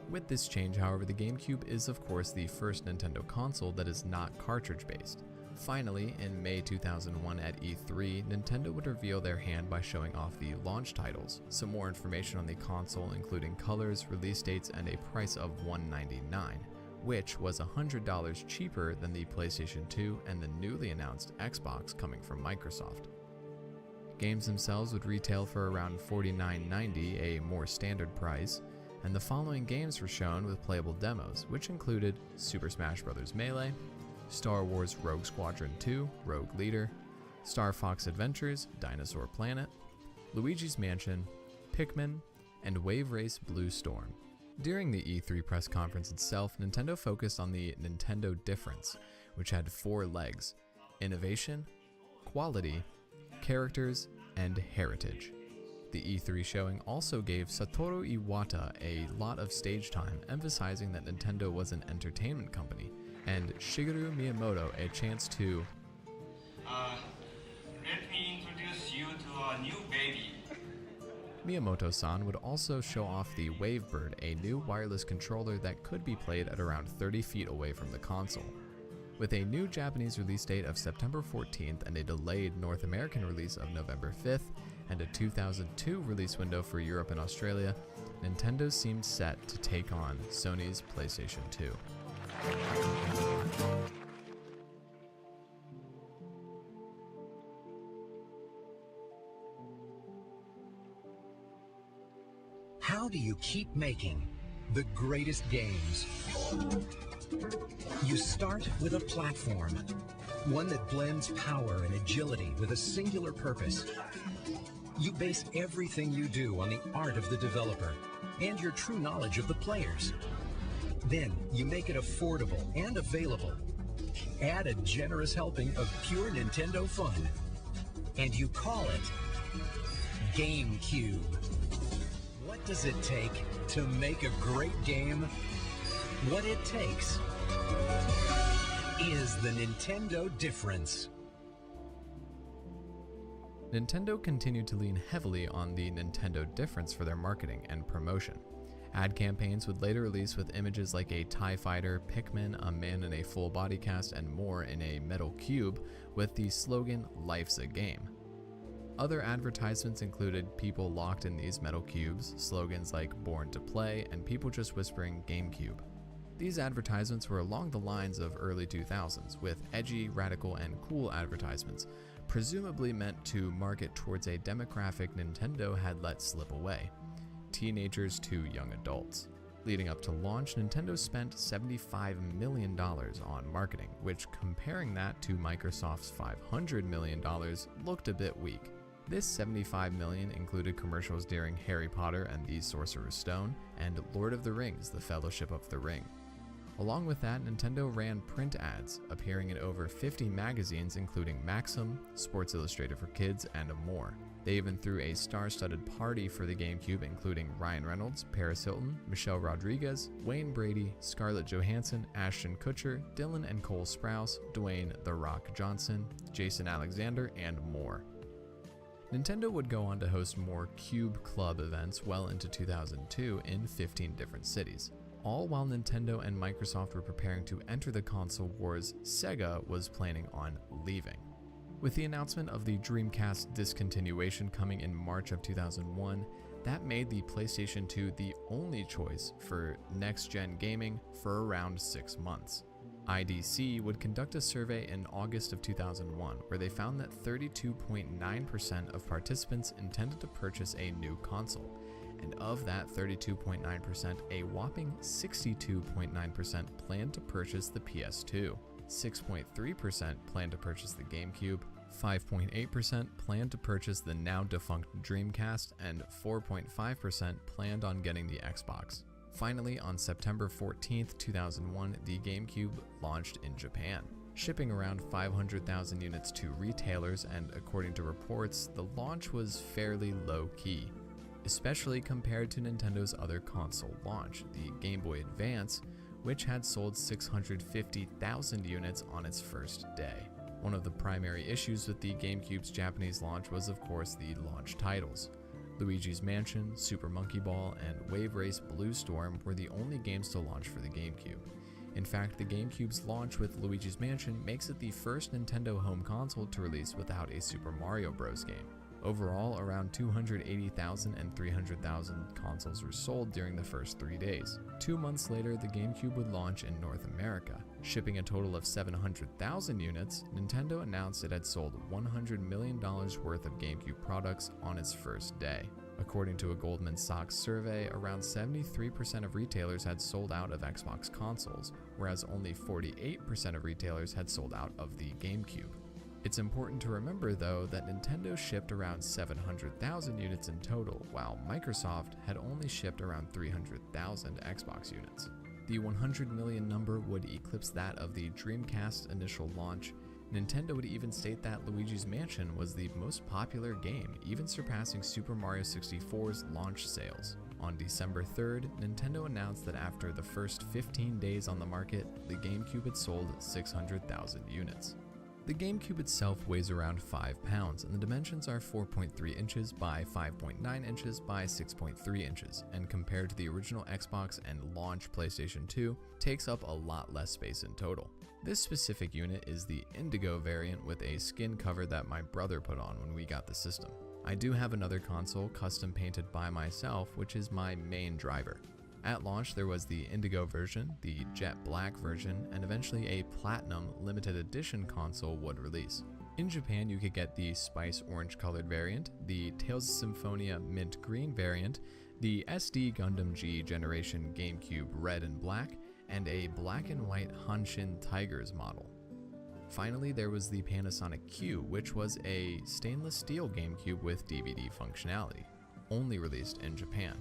With this change, however, the GameCube is of course the first Nintendo console that is not cartridge-based. Finally, in May 2001 at E3, Nintendo would reveal their hand by showing off the launch titles, some more information on the console including colors, release dates, and a price of $199, which was $100 cheaper than the PlayStation 2 and the newly announced Xbox coming from Microsoft. Games themselves would retail for around $49.90, a more standard price, and the following games were shown with playable demos, which included Super Smash Bros. Melee, Star Wars Rogue Squadron 2, Rogue Leader, Star Fox Adventures, Dinosaur Planet, Luigi's Mansion, Pikmin, and Wave Race Blue Storm. During the E3 press conference itself, Nintendo focused on the Nintendo Difference, which had 4 legs: innovation, quality, characters, and heritage. The E3 showing also gave Satoru Iwata a lot of stage time, emphasizing that Nintendo was an entertainment company, and Shigeru Miyamoto a chance to let me introduce you to our new baby. Miyamoto-san would also show off the Wavebird, a new wireless controller that could be played at around 30 feet away from the console. With a new Japanese release date of September 14th and a delayed North American release of November 5th, and a 2002 release window for Europe and Australia, Nintendo seemed set to take on Sony's PlayStation 2. How do you keep making the greatest games? You start with a platform, one that blends power and agility with a singular purpose. You base everything you do on the art of the developer and your true knowledge of the players. Then you make it affordable and available. Add a generous helping of pure Nintendo fun, and you call it GameCube. What does it take to make a great game? What it takes is the Nintendo difference. Nintendo continued to lean heavily on the Nintendo difference for their marketing and promotion. Ad campaigns would later release with images like a TIE fighter, Pikmin, a man in a full body cast, and more in a metal cube with the slogan, "Life's a Game." Other advertisements included people locked in these metal cubes, slogans like "Born to Play," and people just whispering "GameCube." These advertisements were along the lines of early 2000s, with edgy, radical, and cool advertisements, presumably meant to market towards a demographic Nintendo had let slip away: teenagers to young adults. Leading up to launch, Nintendo spent $75 million on marketing, which, comparing that to Microsoft's $500 million, looked a bit weak. This $75 million included commercials during Harry Potter and the Sorcerer's Stone and Lord of the Rings: The Fellowship of the Ring. Along with that, Nintendo ran print ads, appearing in over 50 magazines including Maxim, Sports Illustrated for Kids, and more. They even threw a star-studded party for the GameCube, including Ryan Reynolds, Paris Hilton, Michelle Rodriguez, Wayne Brady, Scarlett Johansson, Ashton Kutcher, Dylan and Cole Sprouse, Dwayne "The Rock" Johnson, Jason Alexander, and more. Nintendo would go on to host more Cube Club events well into 2002 in 15 different cities. All while Nintendo and Microsoft were preparing to enter the console wars, Sega was planning on leaving. With the announcement of the Dreamcast discontinuation coming in March of 2001, that made the PlayStation 2 the only choice for next-gen gaming for around 6 months. IDC would conduct a survey in August of 2001 where they found that 32.9% of participants intended to purchase a new console, and of that 32.9%, a whopping 62.9% planned to purchase the PS2, 6.3% planned to purchase the GameCube, 5.8% planned to purchase the now defunct Dreamcast, and 4.5% planned on getting the Xbox. Finally, on September 14th, 2001, the GameCube launched in Japan, shipping around 500,000 units to retailers, and according to reports, the launch was fairly low-key, especially compared to Nintendo's other console launch, the Game Boy Advance, which had sold 650,000 units on its first day. One of the primary issues with the GameCube's Japanese launch was, of course, the launch titles. Luigi's Mansion, Super Monkey Ball, and Wave Race Blue Storm were the only games to launch for the GameCube. In fact, the GameCube's launch with Luigi's Mansion makes it the first Nintendo home console to release without a Super Mario Bros. Game. Overall, around 280,000 and 300,000 consoles were sold during the first 3 days. 2 months later, the GameCube would launch in North America. Shipping a total of 700,000 units, Nintendo announced it had sold $100 million worth of GameCube products on its first day. According to a Goldman Sachs survey, around 73% of retailers had sold out of Xbox consoles, whereas only 48% of retailers had sold out of the GameCube. It's important to remember, though, that Nintendo shipped around 700,000 units in total, while Microsoft had only shipped around 300,000 Xbox units. The 100 million number would eclipse that of the Dreamcast's initial launch. Nintendo would even state that Luigi's Mansion was the most popular game, even surpassing Super Mario 64's launch sales. On December 3rd, Nintendo announced that after the first 15 days on the market, the GameCube had sold 600,000 units. The GameCube itself weighs around 5 pounds, and the dimensions are 4.3 inches by 5.9 inches by 6.3 inches, and compared to the original Xbox and launch PlayStation 2, takes up a lot less space in total. This specific unit is the Indigo variant with a skin cover that my brother put on when we got the system. I do have another console custom painted by myself, which is my main driver. At launch, there was the Indigo version, the Jet Black version, and eventually a Platinum limited edition console would release. In Japan, you could get the Spice Orange colored variant, the Tales of Symphonia Mint Green variant, the SD Gundam G Generation GameCube Red and Black, and a black and white Hanshin Tigers model. Finally, there was the Panasonic Q, which was a stainless steel GameCube with DVD functionality, only released in Japan.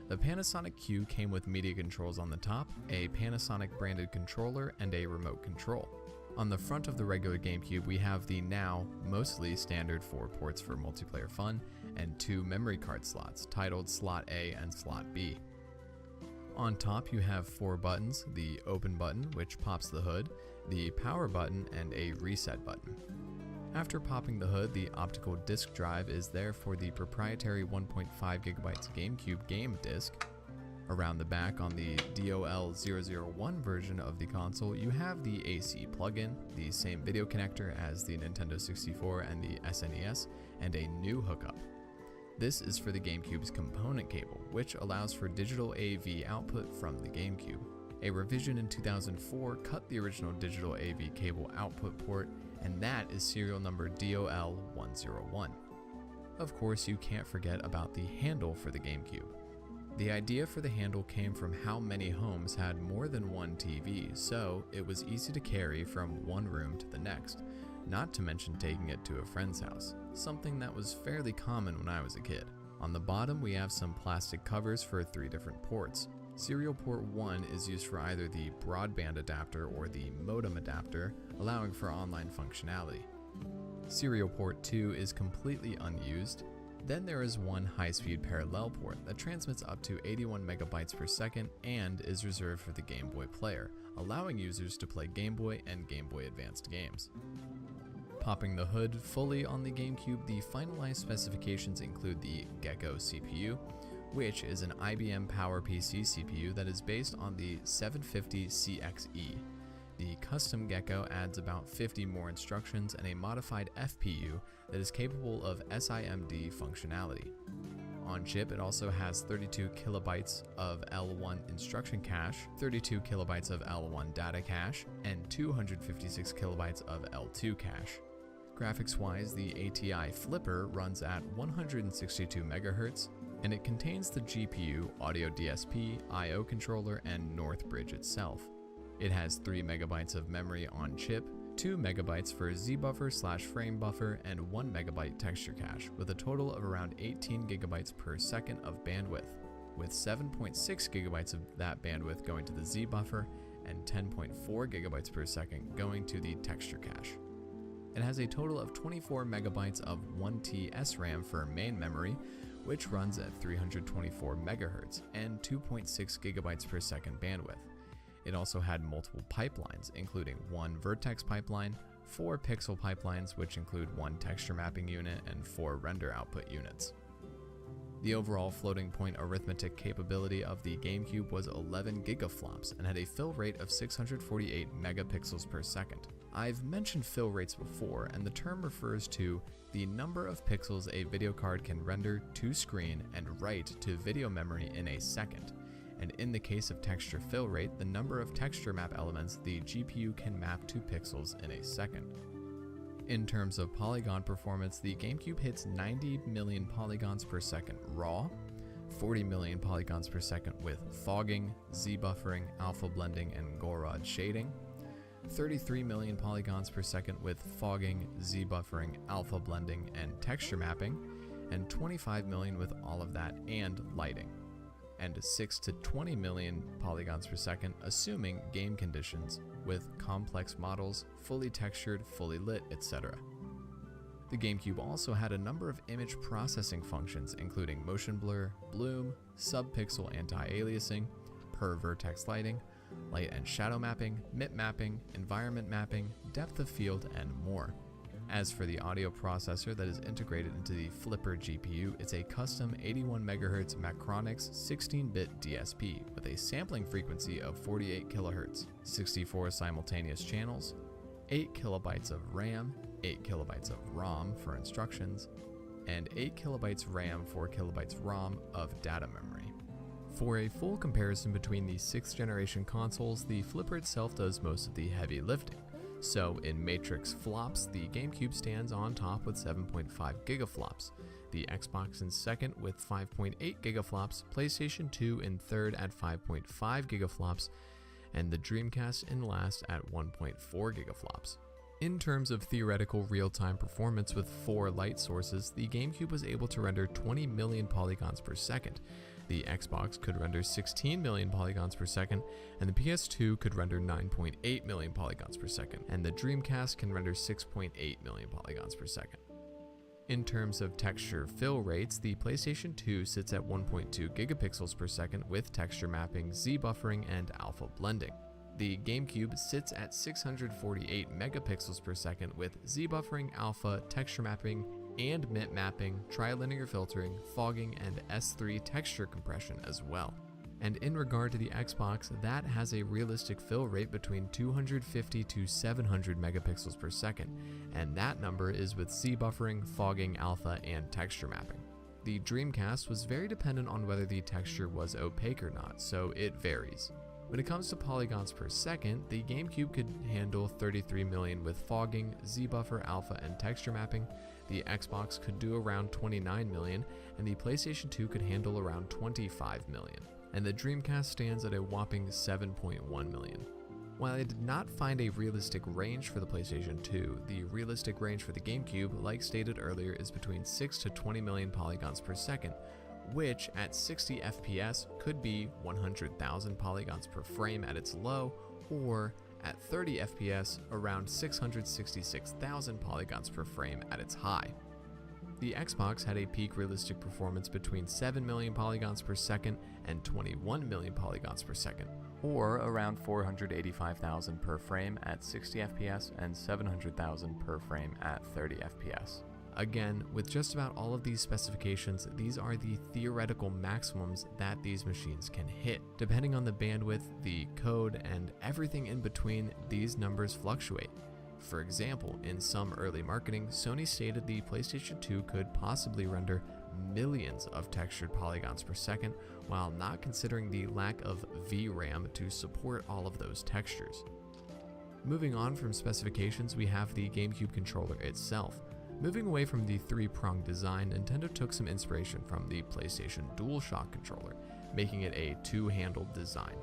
The Panasonic Q came with media controls on the top, a Panasonic branded controller, and a remote control. On the front of the regular GameCube, we have the now mostly standard 4 ports for multiplayer fun and 2 memory card slots titled Slot A and Slot B. On top, you have 4 buttons: the open button, which pops the hood, the power button, and a reset button. After popping the hood, the optical disc drive is there for the proprietary 1.5 GB GameCube game disc. Around the back on the DOL001 version of the console, you have the AC plug-in, the same video connector as the Nintendo 64 and the SNES, and a new hookup. This is for the GameCube's component cable, which allows for digital AV output from the GameCube. A revision in 2004 cut the original digital AV cable output port, and that is serial number DOL101. Of course, you can't forget about the handle for the GameCube. The idea for the handle came from how many homes had more than one TV, so it was easy to carry from one room to the next, not to mention taking it to a friend's house, something that was fairly common when I was a kid. On the bottom, we have some plastic covers for 3 different ports. Serial port 1 is used for either the broadband adapter or the modem adapter, allowing for online functionality. Serial port 2 is completely unused. Then there is one high-speed parallel port that transmits up to 81 megabytes per second and is reserved for the Game Boy player, allowing users to play Game Boy and Game Boy Advanced games. Popping the hood fully on the GameCube, the finalized specifications include the Gecko CPU, which is an IBM PowerPC CPU that is based on the 750 CXE. The custom Gecko adds about 50 more instructions and a modified FPU that is capable of SIMD functionality. On chip, it also has 32 kilobytes of L1 instruction cache, 32 kilobytes of L1 data cache, and 256 kilobytes of L2 cache. Graphics-wise, the ATI Flipper runs at 162 MHz, and it contains the GPU, audio DSP, I/O controller, and North Bridge itself. It has 3 megabytes of memory on chip, 2 megabytes for Z-buffer/frame buffer, and 1 megabyte texture cache, with a total of around 18 gigabytes per second of bandwidth, with 7.6 gigabytes of that bandwidth going to the Z-buffer and 10.4 gigabytes per second going to the texture cache. It has a total of 24 megabytes of 1T SRAM for main memory, which runs at 324 megahertz and 2.6 gigabytes per second bandwidth. It also had multiple pipelines, including 1 vertex pipeline, 4 pixel pipelines, which include 1 texture mapping unit and 4 render output units. The overall floating point arithmetic capability of the GameCube was 11 gigaflops and had a fill rate of 648 megapixels per second. I've mentioned fill rates before, and the term refers to the number of pixels a video card can render to screen and write to video memory in a second. And in the case of texture fill rate, the number of texture map elements the GPU can map to pixels in a second. In terms of polygon performance, the GameCube hits 90 million polygons per second raw, 40 million polygons per second with fogging, Z-buffering, alpha blending, and Gorod shading, 33 million polygons per second with fogging, Z-buffering, alpha blending, and texture mapping, and 25 million with all of that and lighting, and 6 to 20 million polygons per second assuming game conditions with complex models, fully textured, fully lit, etc. The GameCube also had a number of image processing functions including motion blur, bloom, subpixel anti-aliasing, per vertex lighting, light and shadow mapping, MIP mapping, environment mapping, depth of field, and more. As for the audio processor that is integrated into the Flipper GPU, it's a custom 81 MHz Macronix 16-bit DSP with a sampling frequency of 48 kHz, 64 simultaneous channels, 8 kilobytes of RAM, 8 kilobytes of ROM for instructions, and 8 kilobytes RAM, 4 kilobytes ROM of data memory. For a full comparison between the 6th generation consoles, the Flipper itself does most of the heavy lifting, So in matrix flops, the GameCube stands on top with 7.5 gigaflops, the Xbox in second with 5.8 gigaflops, PlayStation 2 in third at 5.5 gigaflops, and the Dreamcast in last at 1.4 gigaflops. In terms of theoretical real-time performance with 4 light sources, the GameCube was able to render 20 million polygons per second, the Xbox could render 16 million polygons per second, and the PS2 could render 9.8 million polygons per second, and the Dreamcast can render 6.8 million polygons per second. In terms of texture fill rates, the PlayStation 2 sits at 1.2 gigapixels per second with texture mapping, Z-buffering, and alpha blending. The GameCube sits at 648 megapixels per second with Z-buffering, alpha, texture mapping, and mint mapping, trilinear filtering, fogging, and S3 texture compression as well. And in regard to the Xbox, that has a realistic fill rate between 250 to 700 megapixels per second, and that number is with Z-buffering, fogging, alpha, and texture mapping. The Dreamcast was very dependent on whether the texture was opaque or not, so it varies. When it comes to polygons per second, the GameCube could handle 33 million with fogging, Z-buffer, alpha, and texture mapping, the Xbox could do around 29 million, and the PlayStation 2 could handle around 25 million, and the Dreamcast stands at a whopping 7.1 million. While I did not find a realistic range for the PlayStation 2, the realistic range for the GameCube, like stated earlier, is between 6 to 20 million polygons per second, which at 60 FPS could be 100,000 polygons per frame at its low, or at 30 FPS around 666,000 polygons per frame at its high. The Xbox had a peak realistic performance between 7 million polygons per second and 21 million polygons per second, or around 485,000 per frame at 60 FPS and 700,000 per frame at 30 FPS. Again, with just about all of these specifications, these are the theoretical maximums that these machines can hit. Depending on the bandwidth, the code, and everything in between, these numbers fluctuate. For example, in some early marketing, Sony stated the PlayStation 2 could possibly render millions of textured polygons per second, while not considering the lack of VRAM to support all of those textures. Moving on from specifications, we have the GameCube controller itself. Moving away from the 3-pronged design, Nintendo took some inspiration from the PlayStation DualShock controller, making it a 2-handled design.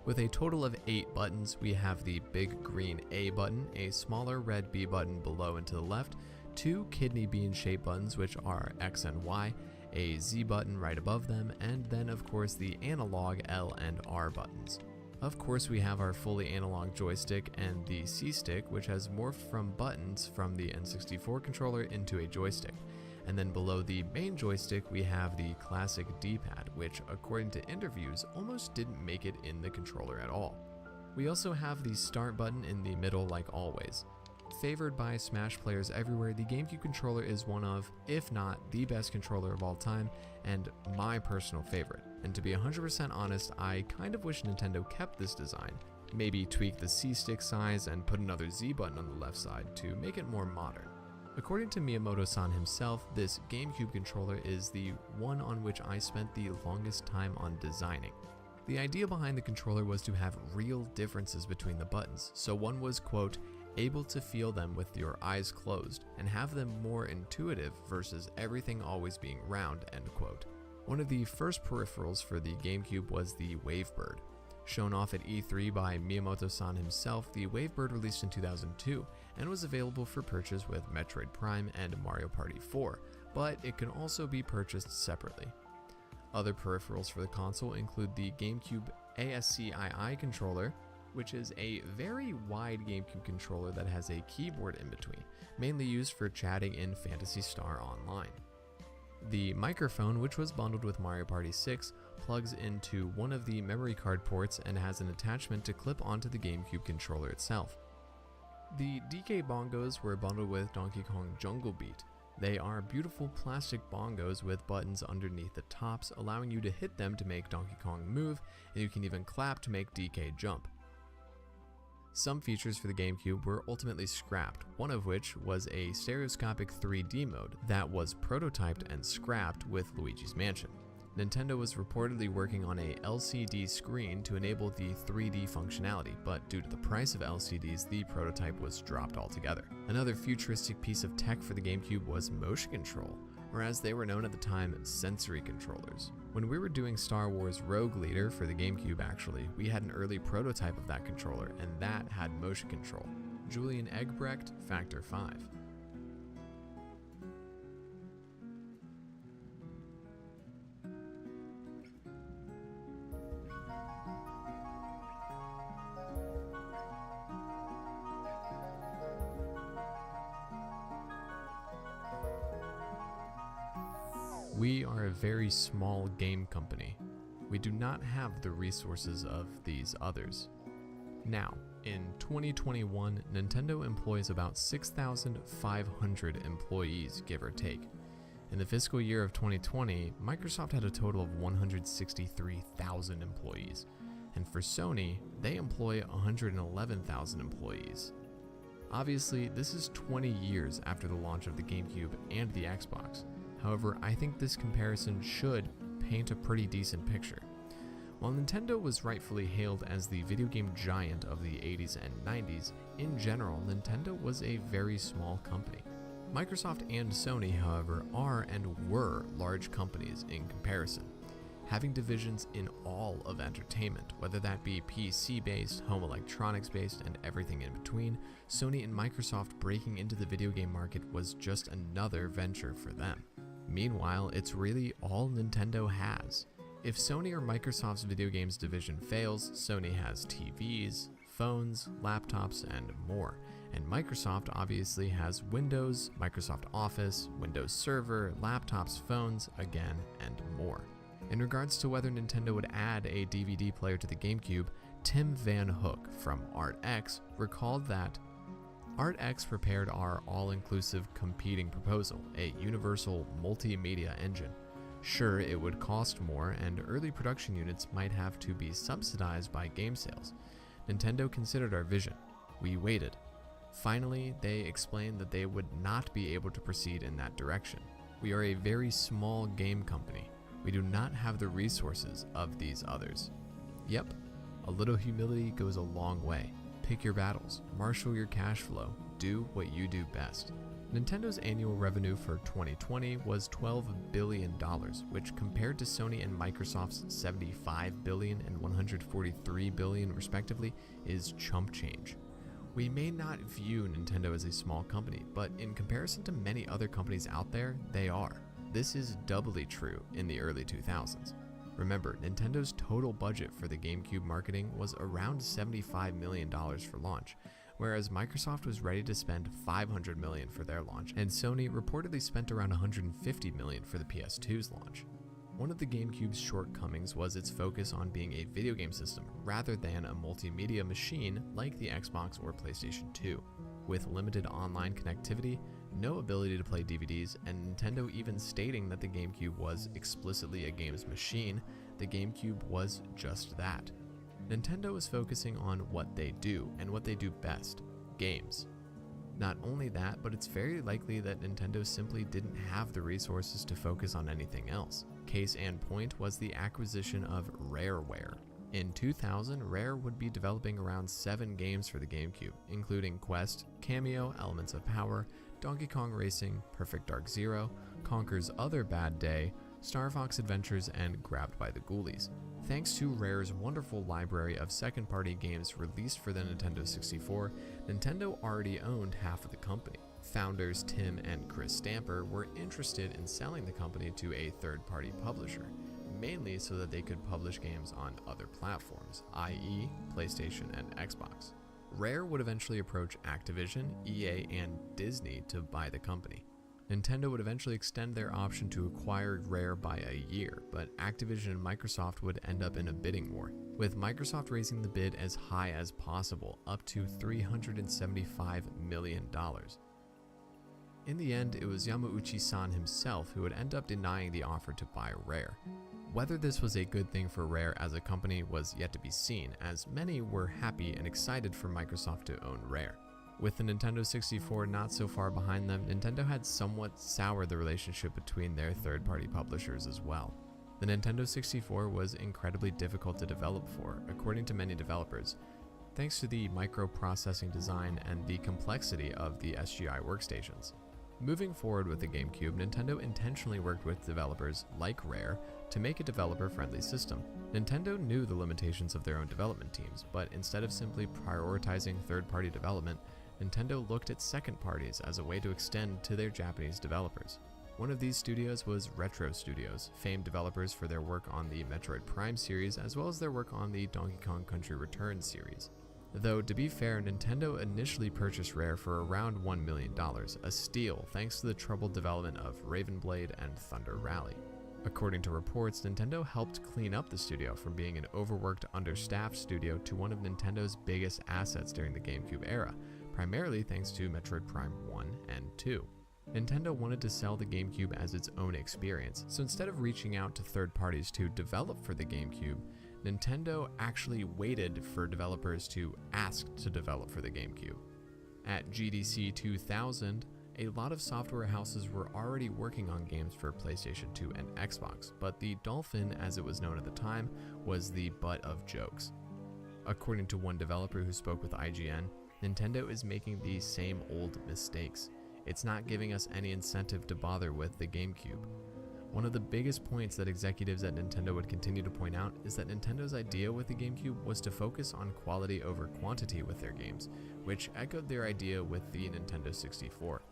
With a total of 8 buttons, we have the big green A button, a smaller red B button below and to the left, 2 kidney bean shaped buttons which are X and Y, a Z button right above them, and then of course the analog L and R buttons. Of course, we have our fully analog joystick and the C-stick, which has morphed from buttons from the N64 controller into a joystick. And then below the main joystick, we have the classic D-pad, which, according to interviews, almost didn't make it in the controller at all. We also have the start button in the middle like always. Favored by Smash players everywhere, the GameCube controller is one of, if not the best controller of all time, and my personal favorite. And to be 100% honest, I kind of wish Nintendo kept this design, maybe tweak the C-stick size and put another Z button on the left side to make it more modern. According to Miyamoto-san himself, this GameCube controller is the one on which I spent the longest time on designing. The idea behind the controller was to have real differences between the buttons, so one was, quote, able to feel them with your eyes closed and have them more intuitive versus everything always being round, end quote. One of the first peripherals for the GameCube was the Wavebird. Shown off at E3 by Miyamoto-san himself, the Wavebird released in 2002 and was available for purchase with Metroid Prime and Mario Party 4, but it can also be purchased separately. Other peripherals for the console include the GameCube ASCII controller, which is a very wide GameCube controller that has a keyboard in between, mainly used for chatting in Phantasy Star Online. The microphone, which was bundled with Mario Party 6, plugs into one of the memory card ports and has an attachment to clip onto the GameCube controller itself. The DK bongos were bundled with Donkey Kong Jungle Beat. They are beautiful plastic bongos with buttons underneath the tops, allowing you to hit them to make Donkey Kong move, and you can even clap to make DK jump. Some features for the GameCube were ultimately scrapped, one of which was a stereoscopic 3D mode that was prototyped and scrapped with Luigi's Mansion. Nintendo was reportedly working on a LCD screen to enable the 3D functionality, but due to the price of LCDs, the prototype was dropped altogether. Another futuristic piece of tech for the GameCube was motion control, or as they were known at the time, sensory controllers. When we were doing Star Wars Rogue Leader for the GameCube actually, we had an early prototype of that controller, and that had motion control. Julian Eggebrecht, Factor 5. We are a very small game company. We do not have the resources of these others. Now, in 2021, Nintendo employs about 6,500 employees, give or take. In the fiscal year of 2020, Microsoft had a total of 163,000 employees. And for Sony, they employ 111,000 employees. Obviously, this is 20 years after the launch of the GameCube and the Xbox. However, I think this comparison should paint a pretty decent picture. While Nintendo was rightfully hailed as the video game giant of the 80s and 90s, in general, Nintendo was a very small company. Microsoft and Sony, however, are and were large companies in comparison, having divisions in all of entertainment, whether that be PC-based, home electronics-based, and everything in between. Sony and Microsoft breaking into the video game market was just another venture for them. Meanwhile, it's really all Nintendo has. If Sony or Microsoft's video games division fails, Sony has TVs, phones, laptops, and more. And Microsoft obviously has Windows, Microsoft Office, Windows Server, laptops, phones, again, and more. In regards to whether Nintendo would add a DVD player to the GameCube, Tim Van Hook from ArtX recalled that ArtX prepared our all-inclusive competing proposal, a universal multimedia engine. Sure, it would cost more, and early production units might have to be subsidized by game sales. Nintendo considered our vision. We waited. Finally, they explained that they would not be able to proceed in that direction. We are a very small game company. We do not have the resources of these others. Yep, a little humility goes a long way. Pick your battles, marshal your cash flow, do what you do best. Nintendo's annual revenue for 2020 was $12 billion, which compared to Sony and Microsoft's $75 billion and $143 billion respectively is chump change. We may not view Nintendo as a small company, but in comparison to many other companies out there, they are. This is doubly true in the early 2000s. Remember, Nintendo's total budget for the GameCube marketing was around $75 million for launch, whereas Microsoft was ready to spend $500 million for their launch, and Sony reportedly spent around $150 million for the PS2's launch. One of the GameCube's shortcomings was its focus on being a video game system rather than a multimedia machine like the Xbox or PlayStation 2. With limited online connectivity, no ability to play DVDs, and Nintendo even stating that the GameCube was explicitly a games machine, the GameCube was just that. Nintendo is focusing on what they do, and what they do best, games. Not only that, but it's very likely that Nintendo simply didn't have the resources to focus on anything else. Case in point was the acquisition of Rareware. In 2000, Rare would be developing around 7 games for the GameCube, including Quest, Cameo, Elements of Power, Donkey Kong Racing, Perfect Dark Zero, Conker's Other Bad Day, Star Fox Adventures, and Grabbed by the Ghoulies. Thanks to Rare's wonderful library of second-party games released for the Nintendo 64, Nintendo already owned half of the company. Founders Tim and Chris Stamper were interested in selling the company to a third-party publisher, mainly so that they could publish games on other platforms, i.e. PlayStation and Xbox. Rare would eventually approach Activision, EA, and Disney to buy the company. Nintendo would eventually extend their option to acquire Rare by a year, but Activision and Microsoft would end up in a bidding war, with Microsoft raising the bid as high as possible, up to $375 million. In the end, it was Yamauchi-san himself who would end up denying the offer to buy Rare. Whether this was a good thing for Rare as a company was yet to be seen, as many were happy and excited for Microsoft to own Rare. With the Nintendo 64 not so far behind them, Nintendo had somewhat soured the relationship between their third-party publishers as well. The Nintendo 64 was incredibly difficult to develop for, according to many developers, thanks to the microprocessing design and the complexity of the SGI workstations. Moving forward with the GameCube, Nintendo intentionally worked with developers like Rare to make a developer-friendly system. Nintendo knew the limitations of their own development teams, but instead of simply prioritizing third-party development, Nintendo looked at second parties as a way to extend to their Japanese developers. One of these studios was Retro Studios, famed developers for their work on the Metroid Prime series as well as their work on the Donkey Kong Country Returns series. Though, to be fair, Nintendo initially purchased Rare for around $1 million, a steal thanks to the troubled development of Raven Blade and Thunder Rally. According to reports, Nintendo helped clean up the studio from being an overworked, understaffed studio to one of Nintendo's biggest assets during the GameCube era, primarily thanks to Metroid Prime 1 and 2. Nintendo wanted to sell the GameCube as its own experience, so instead of reaching out to third parties to develop for the GameCube, Nintendo actually waited for developers to ask to develop for the GameCube. At GDC 2000, a lot of software houses were already working on games for PlayStation 2 and Xbox, but the Dolphin, as it was known at the time, was the butt of jokes. According to one developer who spoke with IGN, Nintendo is making these same old mistakes. It's not giving us any incentive to bother with the GameCube. One of the biggest points that executives at Nintendo would continue to point out is that Nintendo's idea with the GameCube was to focus on quality over quantity with their games, which echoed their idea with the Nintendo 64.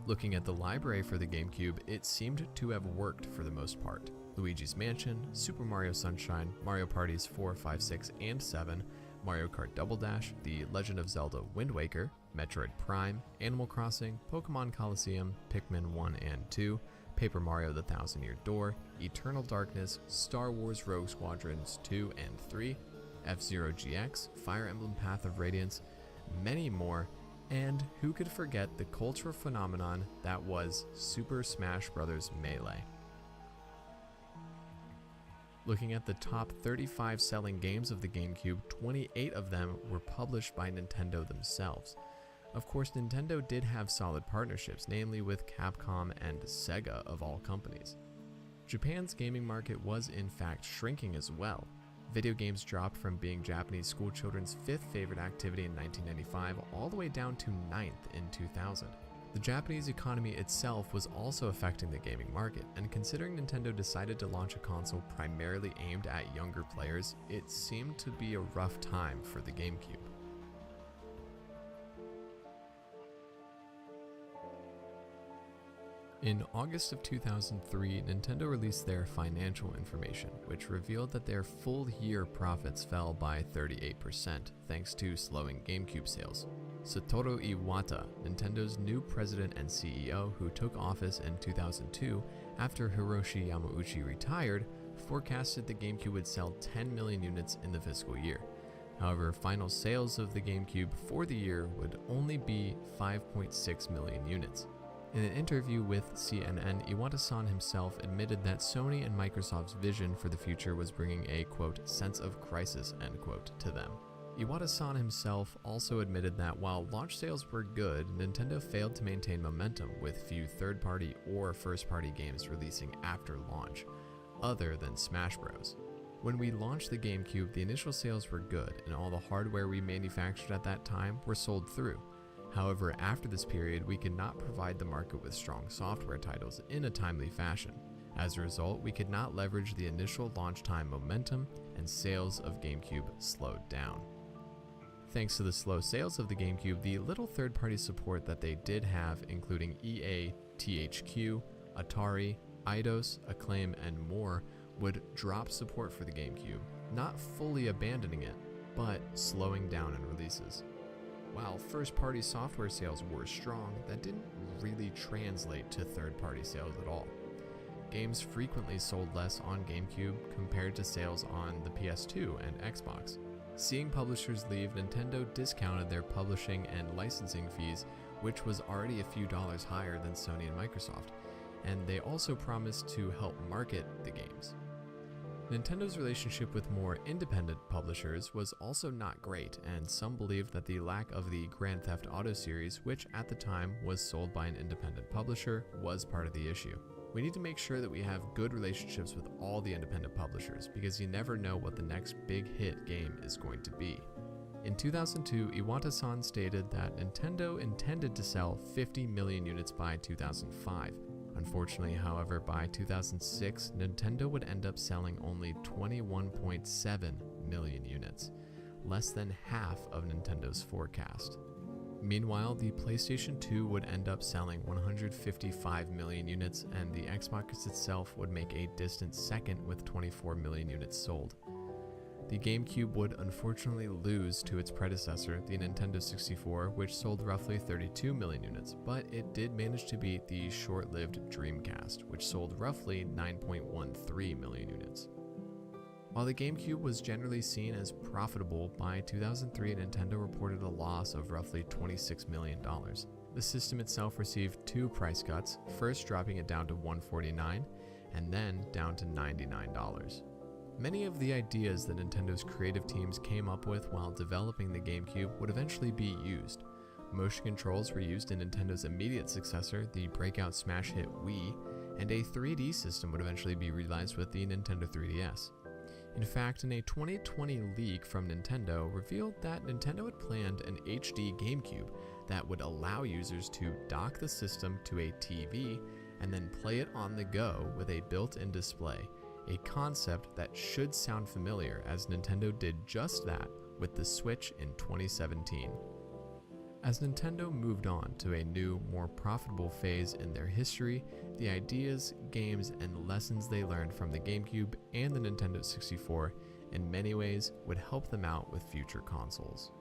Looking at the library for the GameCube, it seemed to have worked for the most part. Luigi's Mansion, Super Mario Sunshine, Mario Parties 4, 5, 6, and 7, Mario Kart Double Dash, The Legend of Zelda Wind Waker, Metroid Prime, Animal Crossing, Pokemon Coliseum, Pikmin 1 and 2, Paper Mario The Thousand Year Door, Eternal Darkness, Star Wars Rogue Squadrons 2 and 3, F-Zero GX, Fire Emblem Path of Radiance, many more, and who could forget the cultural phenomenon that was Super Smash Bros. Melee. Looking at the top 35 selling games of the GameCube, 28 of them were published by Nintendo themselves. Of course, Nintendo did have solid partnerships, namely with Capcom and Sega of all companies. Japan's gaming market was in fact shrinking as well. Video games dropped from being Japanese schoolchildren's 5th favorite activity in 1995 all the way down to 9th in 2000. The Japanese economy itself was also affecting the gaming market, and considering Nintendo decided to launch a console primarily aimed at younger players, it seemed to be a rough time for the GameCube. In August of 2003, Nintendo released their financial information, which revealed that their full-year profits fell by 38%, thanks to slowing GameCube sales. Satoru Iwata, Nintendo's new president and CEO who took office in 2002 after Hiroshi Yamauchi retired, forecasted the GameCube would sell 10 million units in the fiscal year. However, final sales of the GameCube for the year would only be 5.6 million units. In an interview with CNN, Iwata-san himself admitted that Sony and Microsoft's vision for the future was bringing a, quote, sense of crisis, end quote, to them. Iwata-san himself also admitted that while launch sales were good, Nintendo failed to maintain momentum with few third-party or first-party games releasing after launch, other than Smash Bros. When we launched the GameCube, the initial sales were good, and all the hardware we manufactured at that time were sold through. However, after this period, we could not provide the market with strong software titles in a timely fashion. As a result, we could not leverage the initial launch time momentum, and sales of GameCube slowed down. Thanks to the slow sales of the GameCube, the little third-party support that they did have, including EA, THQ, Atari, Eidos, Acclaim, and more, would drop support for the GameCube, not fully abandoning it, but slowing down in releases. While first-party software sales were strong, that didn't really translate to third-party sales at all. Games frequently sold less on GameCube compared to sales on the PS2 and Xbox. Seeing publishers leave, Nintendo discounted their publishing and licensing fees, which was already a few dollars higher than Sony and Microsoft, and they also promised to help market the games. Nintendo's relationship with more independent publishers was also not great, and some believed that the lack of the Grand Theft Auto series, which at the time was sold by an independent publisher, was part of the issue. We need to make sure that we have good relationships with all the independent publishers because you never know what the next big hit game is going to be. In 2002, Iwata-san stated that Nintendo intended to sell 50 million units by 2005. Unfortunately, however, by 2006, Nintendo would end up selling only 21.7 million units, less than half of Nintendo's forecast. Meanwhile, the PlayStation 2 would end up selling 155 million units, and the Xbox itself would make a distant second with 24 million units sold. The GameCube would unfortunately lose to its predecessor, the Nintendo 64, which sold roughly 32 million units, but it did manage to beat the short-lived Dreamcast, which sold roughly 9.13 million units. While the GameCube was generally seen as profitable, by 2003 Nintendo reported a loss of roughly $26 million. The system itself received 2 price cuts, first dropping it down to $149 and then down to $99. Many of the ideas that Nintendo's creative teams came up with while developing the GameCube would eventually be used. Motion controls were used in Nintendo's immediate successor, the breakout smash hit Wii, and a 3D system would eventually be realized with the Nintendo 3DS. In fact, in a 2020 leak from Nintendo revealed that Nintendo had planned an HD GameCube that would allow users to dock the system to a TV and then play it on the go with a built-in display, a concept that should sound familiar as Nintendo did just that with the Switch in 2017. As Nintendo moved on to a new, more profitable phase in their history, the ideas, games, and lessons they learned from the GameCube and the Nintendo 64 in many ways would help them out with future consoles.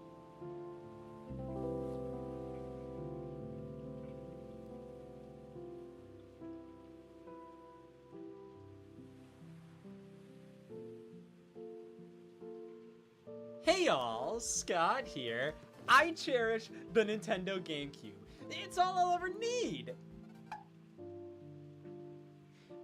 Hey y'all, Scott here. I cherish the Nintendo GameCube. It's all I'll ever need.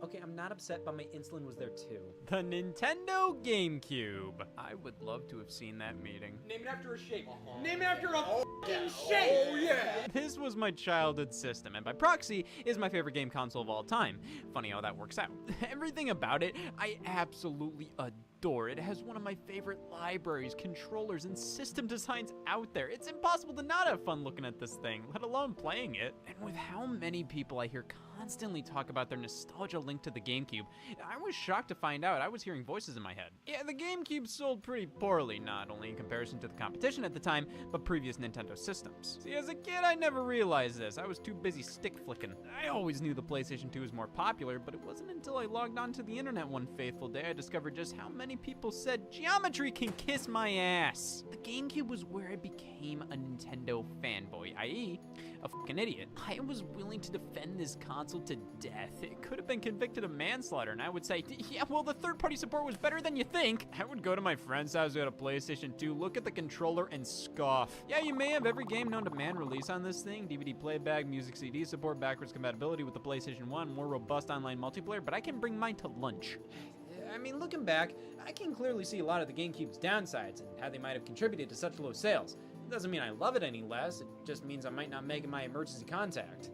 Okay, I'm not upset, but my insulin was there too. The Nintendo GameCube. I would love to have seen that meeting. Name it after a shape. Name it after a f***ing shape. Oh yeah. This was my childhood system, and by proxy, is my favorite game console of all time. Funny how that works out. Everything about it, I absolutely adore. It has one of my favorite libraries, controllers, and system designs out there. It's impossible to not have fun looking at this thing, let alone playing it. And with how many people I hear constantly talk about their nostalgia linked to the GameCube, I was shocked to find out I was hearing voices in my head. Yeah, the GameCube sold pretty poorly, not only in comparison to the competition at the time, but previous Nintendo systems. See, as a kid, I never realized this. I was too busy stick flicking. I always knew the PlayStation 2 was more popular, but it wasn't until I logged onto the internet one faithful day I discovered just how many people said geometry can kiss my ass. The GameCube was where I became a Nintendo fanboy, i.e., a fucking idiot. I was willing to defend this console to death. It could have been convicted of manslaughter, and I would say, yeah, well, the third-party support was better than you think. I would go to my friend's house who had a PlayStation 2, look at the controller, and scoff. Yeah, you may have every game known to man release on this thing, DVD playback, music CD support, backwards compatibility with the PlayStation 1, more robust online multiplayer, but I can bring mine to lunch. I mean, looking back, I can clearly see a lot of the GameCube's downsides and how they might have contributed to such low sales. It doesn't mean I love it any less, it just means I might not make it my emergency contact.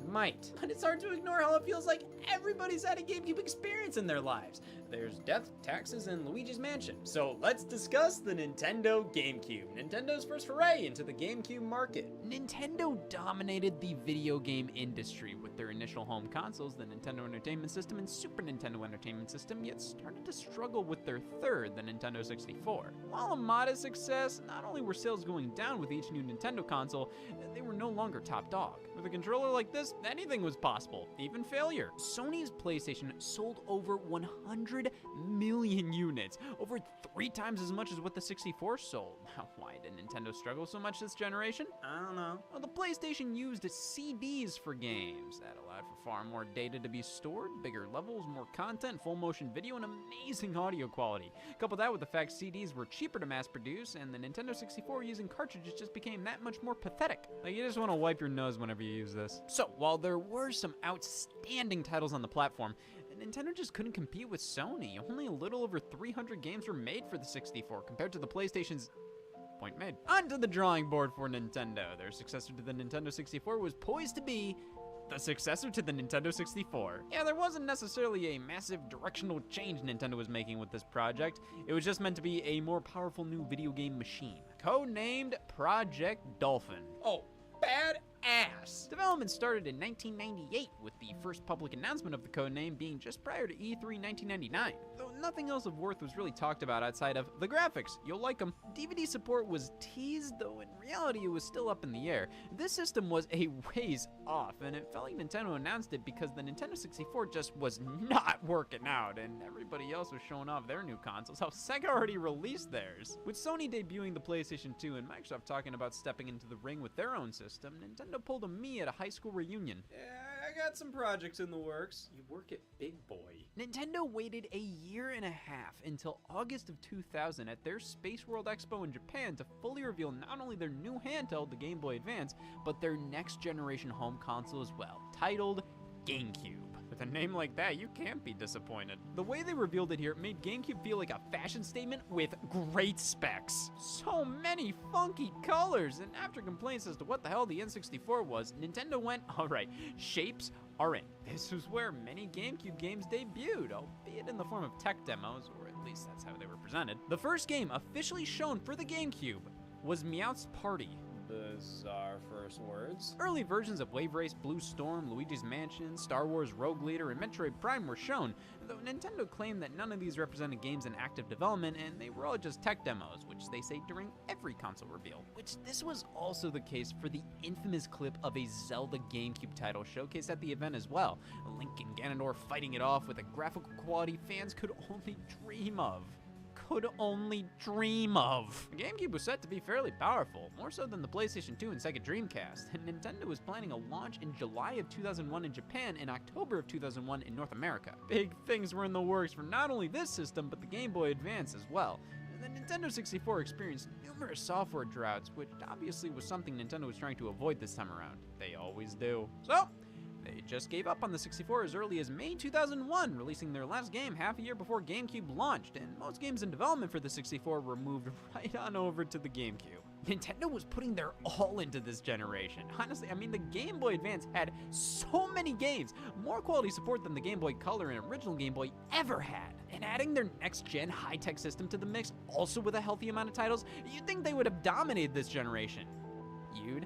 Might. But it's hard to ignore how it feels like everybody's had a GameCube experience in their lives. There's death, taxes, and Luigi's Mansion. So let's discuss the Nintendo GameCube, Nintendo's first foray into the GameCube market. Nintendo dominated the video game industry with their initial home consoles, the Nintendo Entertainment System and Super Nintendo Entertainment System, yet started to struggle with their third, the Nintendo 64. While a modest success, not only were sales going down with each new Nintendo console, they were no longer top dog. With a controller like this, anything was possible, even failure. Sony's PlayStation sold over 100 million units, over 3 times as much as what the 64 sold. Why did Nintendo struggle so much this generation? I don't know. Well, the PlayStation used CDs for games. That allowed for far more data to be stored, bigger levels, more content, full motion video, and amazing audio quality. Couple that with the fact CDs were cheaper to mass produce, and the Nintendo 64 using cartridges just became that much more pathetic. Like, you just want to wipe your nose whenever you use this. So, while there were some outstanding titles on the platform, Nintendo just couldn't compete with Sony. Only a little over 300 games were made for the 64 compared to the PlayStation's. Point made. Onto the drawing board for Nintendo. Their successor to the Nintendo 64 was poised to be the successor to the Nintendo 64. Yeah, there wasn't necessarily a massive directional change Nintendo was making with this project. It was just meant to be a more powerful new video game machine. Codenamed Project Dolphin. Oh, badass! Development started in 1998, with the first public announcement of the codename being just prior to E3 1999. Though nothing else of worth was really talked about outside of the graphics. You'll like them. DVD support was teased, though in reality it was still up in the air. This system was a ways off, and it felt like Nintendo announced it because the Nintendo 64 just was not working out, and everybody else was showing off their new consoles. How Sega already released theirs. With Sony debuting the PlayStation 2 and Microsoft talking about stepping into the ring with their own system, Nintendo pulled a me at a high school reunion. Yeah, I got some projects in the works. You work at Big Boy. Nintendo waited a year and a half until August of 2000 at their Space World Expo in Japan to fully reveal not only their new handheld, the Game Boy Advance, but their next generation home console as well, titled GameCube. With a name like that, you can't be disappointed. The way they revealed it here made GameCube feel like a fashion statement with great specs. So many funky colors, and after complaints as to what the hell the N64 was, Nintendo went, alright, shapes are in. This was where many GameCube games debuted, albeit in the form of tech demos, or at least that's how they were presented. The first game officially shown for the GameCube was Meowth's Party. Bizarre first words. Early versions of Wave Race, Blue Storm, Luigi's Mansion, Star Wars Rogue Leader, and Metroid Prime were shown, though Nintendo claimed that none of these represented games in active development and they were all just tech demos, which they say during every console reveal. Which this was also the case for the infamous clip of a Zelda GameCube title showcased at the event as well. Link and Ganondorf fighting it off with a graphical quality fans could only dream of. The GameCube was set to be fairly powerful, more so than the PlayStation 2 and Sega Dreamcast, and Nintendo was planning a launch in July of 2001 in Japan and October of 2001 in North America. Big things were in the works for not only this system, but the Game Boy Advance as well. The Nintendo 64 experienced numerous software droughts, which obviously was something Nintendo was trying to avoid this time around. They always do. So, they just gave up on the 64 as early as May 2001, releasing their last game half a year before GameCube launched, and most games in development for the 64 were moved right on over to the GameCube. Nintendo was putting their all into this generation. Honestly, I mean, the Game Boy Advance had so many games, more quality support than the Game Boy Color and original Game Boy ever had. And adding their next-gen high-tech system to the mix, also with a healthy amount of titles, you'd think they would have dominated this generation. You'd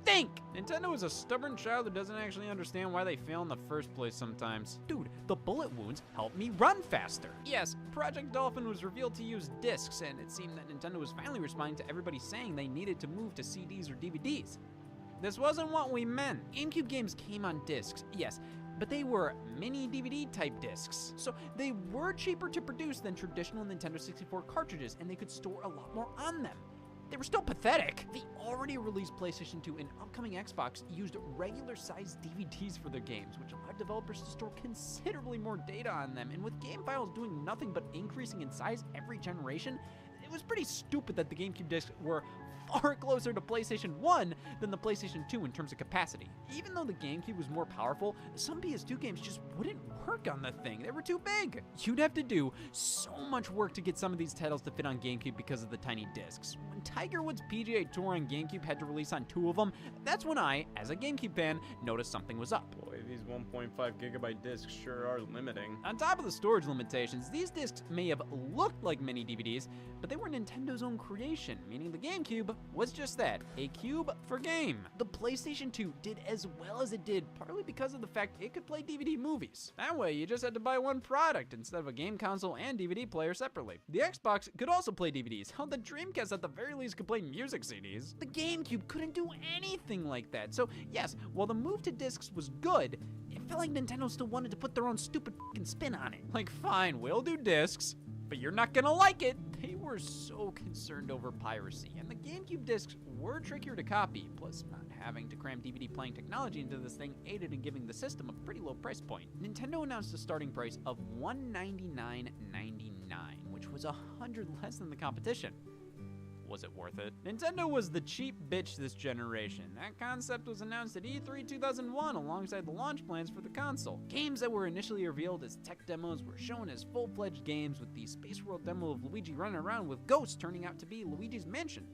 think! Nintendo is a stubborn child that doesn't actually understand why they fail in the first place sometimes. Dude, the bullet wounds help me run faster. Yes, Project Dolphin was revealed to use discs, and it seemed that Nintendo was finally responding to everybody saying they needed to move to CDs or DVDs. This wasn't what we meant. GameCube games came on discs, yes, but they were mini DVD type discs. So they were cheaper to produce than traditional Nintendo 64 cartridges, and they could store a lot more on them. They were still pathetic. The already released PlayStation 2 and upcoming Xbox used regular sized DVDs for their games, which allowed developers to store considerably more data on them, and with game files doing nothing but increasing in size every generation, it was pretty stupid that the GameCube discs were far closer to PlayStation 1 than the PlayStation 2 in terms of capacity. Even though the GameCube was more powerful, some PS2 games just wouldn't work on the thing. They were too big. You'd have to do so much work to get some of these titles to fit on GameCube because of the tiny discs. When Tiger Woods' PGA Tour on GameCube had to release on 2 of them, that's when I, as a GameCube fan, noticed something was up. Boy, these 1.5 gigabyte discs sure are limiting. On top of the storage limitations, these discs may have looked like mini DVDs, but they were Nintendo's own creation, meaning the GameCube was just that, a cube for game. The PlayStation 2 did as well as it did, partly because of the fact it could play DVD movies. That way, you just had to buy one product instead of a game console and DVD player separately. The Xbox could also play DVDs, hell, the Dreamcast at the very least could play music CDs. The GameCube couldn't do anything like that. So yes, while the move to discs was good, it felt like Nintendo still wanted to put their own stupid fucking spin on it. Like, fine, we'll do discs, but you're not gonna like it. They were so concerned over piracy, and the GameCube discs were trickier to copy, plus not having to cram DVD playing technology into this thing aided in giving the system a pretty low price point. Nintendo announced a starting price of $199.99, which was $100 less than the competition. Was it worth it? Nintendo was the cheap bitch this generation. That concept was announced at E3 2001 alongside the launch plans for the console. Games that were initially revealed as tech demos were shown as full-fledged games, with the Space World demo of Luigi running around with ghosts turning out to be Luigi's Mansion.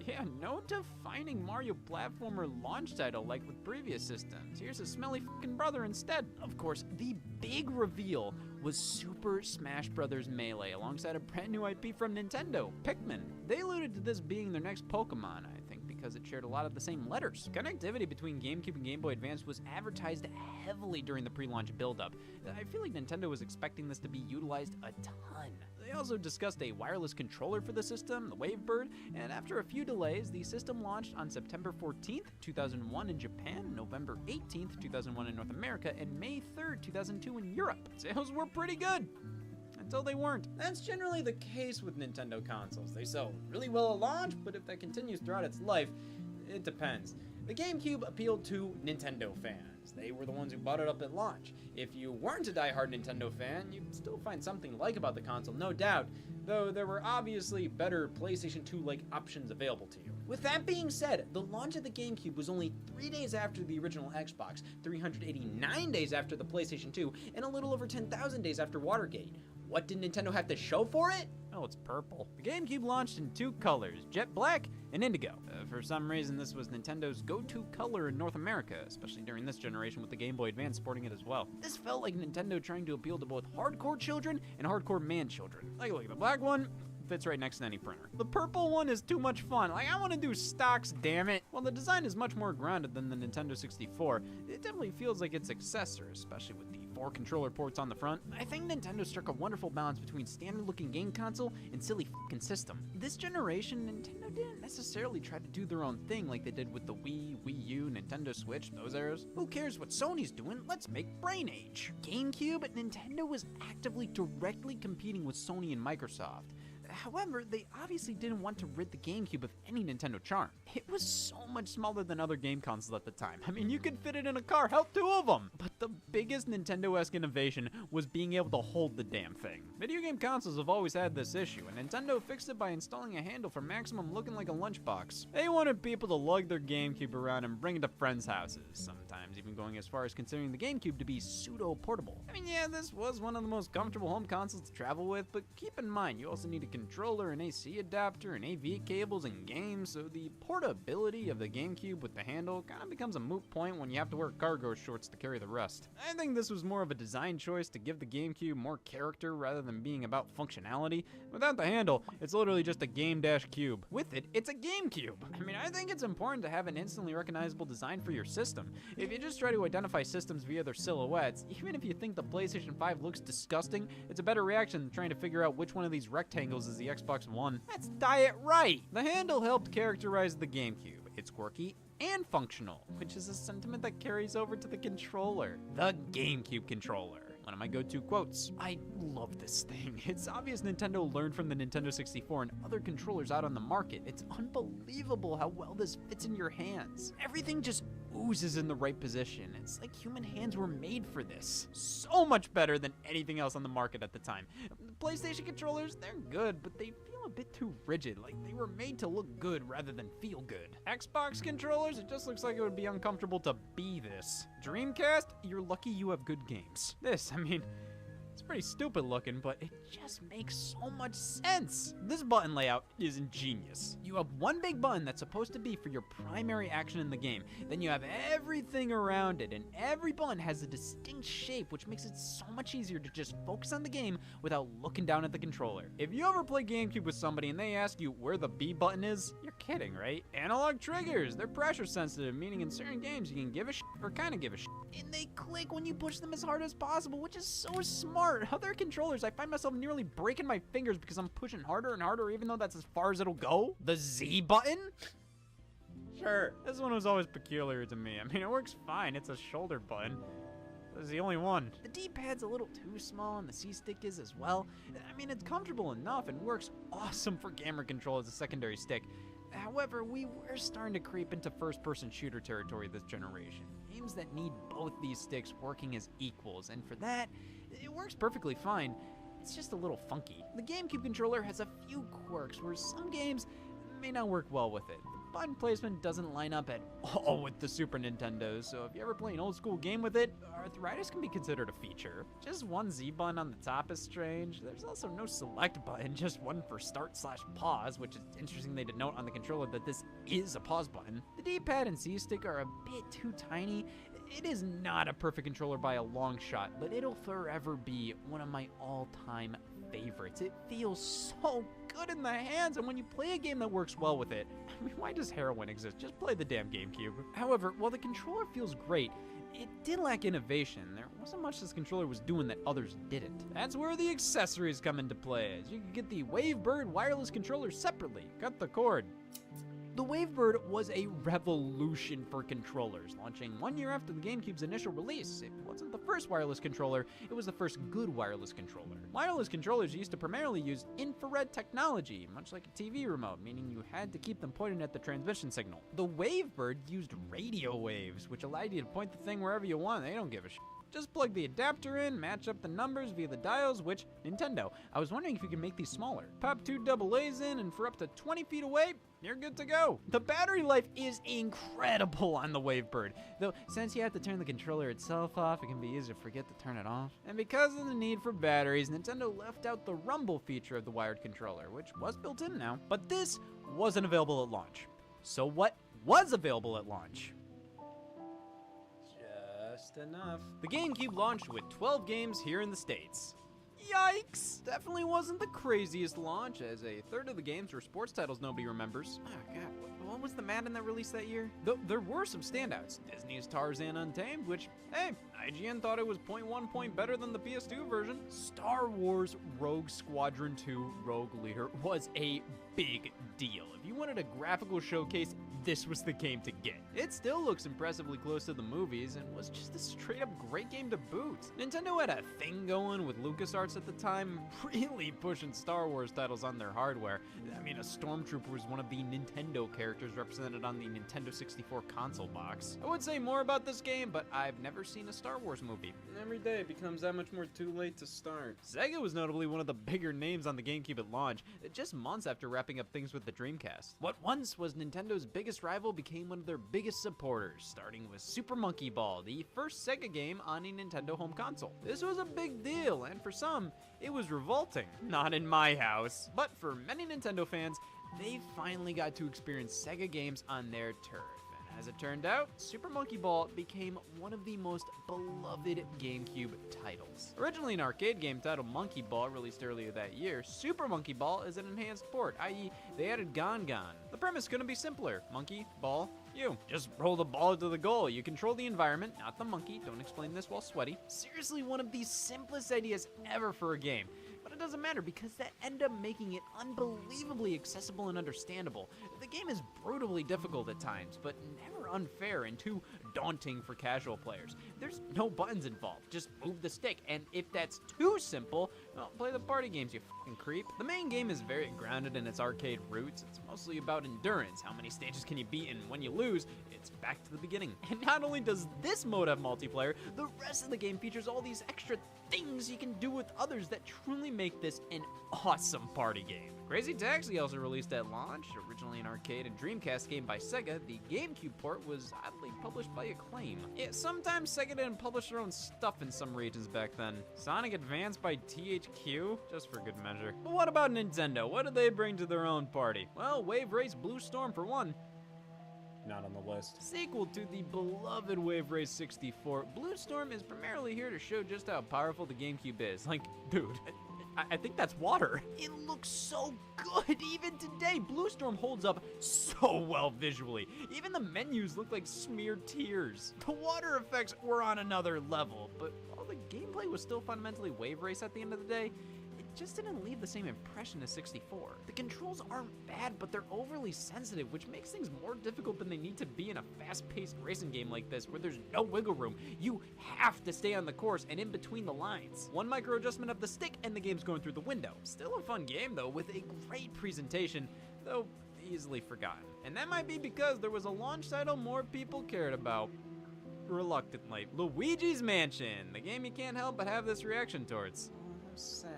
Yeah, no defining Mario platformer launch title like with previous systems. Here's a smelly fucking brother instead. Of course, the big reveal was Super Smash Bros. Melee alongside a brand new IP from Nintendo, Pikmin. They alluded to this being their next Pokemon, I think because it shared a lot of the same letters. Connectivity between GameCube and Game Boy Advance was advertised heavily during the pre-launch build-up. I feel like Nintendo was expecting this to be utilized a ton. They also discussed a wireless controller for the system, the Wavebird, and after a few delays, the system launched on September 14th, 2001 in Japan, November 18th, 2001 in North America, and May 3rd, 2002 in Europe. Sales were pretty good. Until they weren't. That's generally the case with Nintendo consoles. They sell really well at launch, but if that continues throughout its life, it depends. The GameCube appealed to Nintendo fans. They were the ones who bought it up at launch. If you weren't a die-hard Nintendo fan, you'd still find something to like about the console, no doubt, though there were obviously better PlayStation 2-like options available to you. With that being said, the launch of the GameCube was only 3 days after the original Xbox, 389 days after the PlayStation 2, and a little over 10,000 days after Watergate. What did Nintendo have to show for it? Oh, it's purple. The GameCube launched in 2 colors, jet black and indigo. For some reason, this was Nintendo's go-to color in North America, especially during this generation with the Game Boy Advance sporting it as well. This felt like Nintendo trying to appeal to both hardcore children and hardcore man children. Like, look, the black one fits right next to any printer. The purple one is too much fun. Like, I want to do stocks, damn it. While the design is much more grounded than the Nintendo 64, it definitely feels like its successor, especially with the 4 controller ports on the front. I think Nintendo struck a wonderful balance between standard-looking game console and silly fucking system. This generation, Nintendo didn't necessarily try to do their own thing like they did with the Wii, Wii U, Nintendo Switch, those eras. Who cares what Sony's doing? Let's make Brain Age. GameCube, Nintendo was actively directly competing with Sony and Microsoft. However, they obviously didn't want to rid the GameCube of any Nintendo charm. It was so much smaller than other game consoles at the time. I mean, you could fit it in a car, hell, 2 of them! But the biggest Nintendo-esque innovation was being able to hold the damn thing. Video game consoles have always had this issue, and Nintendo fixed it by installing a handle for maximum looking like a lunchbox. They wanted people to lug their GameCube around and bring it to friends' houses, sometimes even going as far as considering the GameCube to be pseudo-portable. I mean, yeah, this was one of the most comfortable home consoles to travel with, but keep in mind, you also need a controller, an AC adapter, and AV cables and games, so the portability of the GameCube with the handle kind of becomes a moot point when you have to wear cargo shorts to carry the rest. I think this was more of a design choice to give the GameCube more character rather than being about functionality. Without the handle, it's literally just a game-cube. With it, it's a GameCube. I mean, I think it's important to have an instantly recognizable design for your system. If you just try to identify systems via their silhouettes, even if you think the PlayStation 5 looks disgusting, it's a better reaction than trying to figure out which one of these rectangles is the Xbox One. Let's die it right! The handle helped characterize the GameCube. It's quirky and functional, which is a sentiment that carries over to the controller. The GameCube controller. One of my go-to quotes. I love this thing. It's obvious Nintendo learned from the Nintendo 64 and other controllers out on the market. It's unbelievable how well this fits in your hands. Everything just oozes in the right position. It's like human hands were made for this. So much better than anything else on the market at the time. The PlayStation controllers, they're good, but they feel a bit too rigid, like they were made to look good rather than feel good. Xbox controllers, it just looks like it would be uncomfortable to be this. Dreamcast, you're lucky you have good games. This, I mean, it's pretty stupid looking, but it just makes so much sense. This button layout is ingenious. You have one big button that's supposed to be for your primary action in the game. Then you have everything around it, and every button has a distinct shape, which makes it so much easier to just focus on the game without looking down at the controller. If you ever play GameCube with somebody and they ask you where the B button is, you're kidding, right? Analog triggers, they're pressure sensitive, meaning in certain games you can give a shit or kind of give a shit. And they click when you push them as hard as possible, which is so smart. Other controllers, I find myself nearly breaking my fingers because I'm pushing harder and harder even though that's as far as it'll go. The Z button? Sure, this one was always peculiar to me. I mean, it works fine, it's a shoulder button. It's the only one. The D-pad's a little too small and the C-stick is as well. I mean, it's comfortable enough and works awesome for gamer control as a secondary stick. However, we were starting to creep into first-person shooter territory this generation. Games that need both these sticks working as equals, and for that, it works perfectly fine. It's just a little funky. The GameCube controller has a few quirks where some games may not work well with it. button placement doesn't line up at all with the Super Nintendo, so if you ever play an old school game with it, arthritis can be considered a feature. Just one Z button on the top is strange. There's also no select button, just one for start/pause, which is interesting they denote on the controller that this is a pause button. The D-pad and C-stick are a bit too tiny. It is not a perfect controller by a long shot, but it'll forever be one of my all-time favorites. It feels so good in the hands, and when you play a game that works well with it, I mean, why does heroin exist? Just play the damn GameCube. However, while the controller feels great, it did lack innovation. There wasn't much this controller was doing that others didn't. That's where the accessories come into play, as you can get the Wavebird wireless controller separately. Cut the cord. The Wavebird was a revolution for controllers, launching 1 year after the GameCube's initial release. It wasn't the first wireless controller, it was the first good wireless controller. Wireless controllers used to primarily use infrared technology, much like a TV remote, meaning you had to keep them pointed at the transmission signal. The Wavebird used radio waves, which allowed you to point the thing wherever you want. They don't give a shit. Just plug the adapter in, match up the numbers via the dials, which, Nintendo, I was wondering if you could make these smaller. Pop 2 AA's in, and for up to 20 feet away, you're good to go. The battery life is incredible on the Wavebird, though since you have to turn the controller itself off, it can be easy to forget to turn it off. And because of the need for batteries, Nintendo left out the rumble feature of the wired controller, which was built in now. But this wasn't available at launch. So what was available at launch? Just enough. The GameCube launched with 12 games here in the States. Yikes! Definitely wasn't the craziest launch, as a third of the games were sports titles nobody remembers. Oh god, what was the Madden that released that year? Though there were some standouts. Disney's Tarzan Untamed, which, hey, IGN thought it was 0.1 point better than the PS2 version. Star Wars Rogue Squadron 2 Rogue Leader was a big deal. If you wanted a graphical showcase, this was the game to get. It still looks impressively close to the movies and was just a straight up great game to boot. Nintendo had a thing going with LucasArts at the time, really pushing Star Wars titles on their hardware. I mean, a Stormtrooper was one of the Nintendo characters represented on the Nintendo 64 console box. I would say more about this game, but I've never seen a Star Wars movie. Every day it becomes that much more too late to start. Sega was notably one of the bigger names on the GameCube at launch, just months after wrapping up things with the Dreamcast. What once was Nintendo's biggest rival became one of their biggest supporters, starting with Super Monkey Ball, the first Sega game on a Nintendo home console. This was a big deal, and for some, it was revolting. Not in my house. But for many Nintendo fans, they finally got to experience Sega games on their turf. And as it turned out, Super Monkey Ball became one of the most beloved GameCube titles. Originally an arcade game titled Monkey Ball, released earlier that year, Super Monkey Ball is an enhanced port, i.e. they added Gon Gon. The premise couldn't be simpler. Monkey, ball, you. Just roll the ball to the goal. You control the environment, not the monkey. Don't explain this while sweaty. Seriously, one of the simplest ideas ever for a game. But it doesn't matter because that ended up making it unbelievably accessible and understandable. The game is brutally difficult at times, but never unfair and too daunting for casual players. There's no buttons involved, just move the stick, and if that's too simple, well, play the party games, you fucking creep. The main game is very grounded in its arcade roots. It's mostly about endurance. How many stages can you beat, and when you lose, it's back to the beginning. And not only does this mode have multiplayer, the rest of the game features all these extra things you can do with others that truly make this an awesome party game. Crazy Taxi also released at launch, originally an arcade and Dreamcast game by Sega. The GameCube port was oddly published by Acclaim. Yeah, sometimes Sega didn't publish their own stuff in some regions back then. Sonic Advance by THQ, just for good measure. But what about Nintendo? What did they bring to their own party? Well, Wave Race Blue Storm for one. Not on the list. Sequel to the beloved Wave Race 64, Blue Storm is primarily here to show just how powerful the GameCube is. Like, dude, I think that's water. It looks so good even today. Blue Storm holds up so well visually. Even the menus look like smeared tears. The water effects were on another level, but while the gameplay was still fundamentally Wave Race at the end of the day, just didn't leave the same impression as 64. The controls aren't bad, but they're overly sensitive, which makes things more difficult than they need to be in a fast-paced racing game like this, where there's no wiggle room. You have to stay on the course and in between the lines. One micro adjustment of the stick and the game's going through the window. Still a fun game though, with a great presentation, though easily forgotten. And that might be because there was a launch title more people cared about. Reluctantly. Luigi's Mansion, the game you can't help but have this reaction towards. Sad.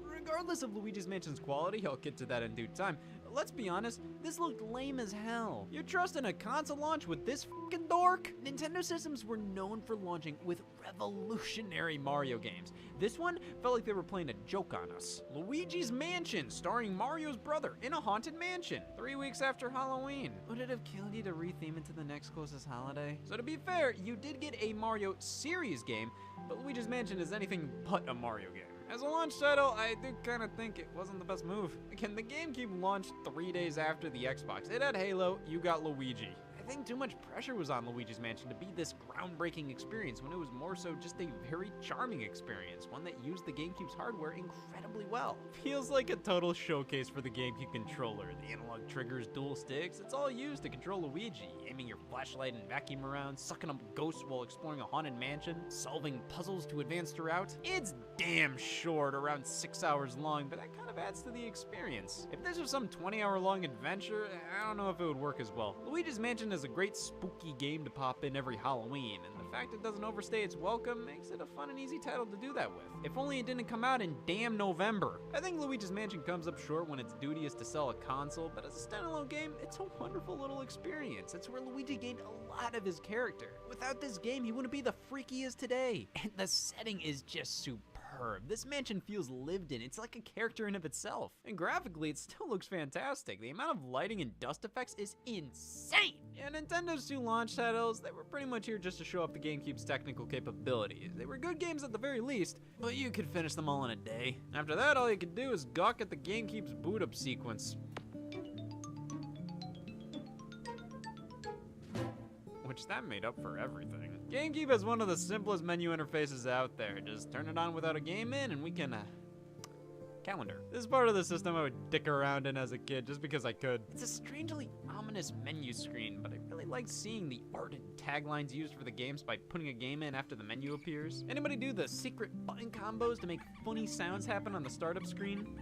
Regardless of Luigi's Mansion's quality, I'll get to that in due time, But let's be honest, this looked lame as hell. You're trusting a console launch with this fucking dork? Nintendo systems were known for launching with revolutionary Mario games. This one felt like they were playing a joke on us. Luigi's Mansion, starring Mario's brother in a haunted mansion, 3 weeks after Halloween. Would it have killed you to retheme it to the next closest holiday? So to be fair, you did get a Mario series game, but Luigi's Mansion is anything but a Mario game. As a launch title, I do kind of think it wasn't the best move. Again, the GameCube launched 3 days after the Xbox. It had Halo, you got Luigi. I think too much pressure was on Luigi's Mansion to be this groundbreaking experience when it was more so just a very charming experience, one that used the GameCube's hardware incredibly well. Feels like a total showcase for the GameCube controller. The analog triggers, dual sticks, it's all used to control Luigi, aiming your flashlight and vacuum around, sucking up ghosts while exploring a haunted mansion, solving puzzles to advance throughout. It's damn short, around 6 hours long, but that kind of adds to the experience. If this was some 20-hour-long adventure, I don't know if it would work as well. Luigi's Mansion is a great spooky game to pop in every Halloween, and the fact it doesn't overstay its welcome makes it a fun and easy title to do that with. If only it didn't come out in damn November. I think Luigi's Mansion comes up short when its duty is to sell a console, but as a standalone game, it's a wonderful little experience. It's where Luigi gained a lot of his character. Without this game, he wouldn't be the freak he is today. And the setting is just superb. This mansion feels lived in. It's like a character in of itself. And graphically, it still looks fantastic. The amount of lighting and dust effects is insane. Yeah, Nintendo's 2 launch titles, they were pretty much here just to show off the GameCube's technical capabilities. They were good games at the very least, but you could finish them all in a day. After that, all you could do is gawk at the GameCube's boot up sequence. Which that made up for everything. GameCube has one of the simplest menu interfaces out there. Just turn it on without a game in and we can, calendar. This is part of the system I would dick around in as a kid just because I could. It's a strangely ominous menu screen, but I really liked seeing the art and taglines used for the games by putting a game in after the menu appears. Anybody do the secret button combos to make funny sounds happen on the startup screen?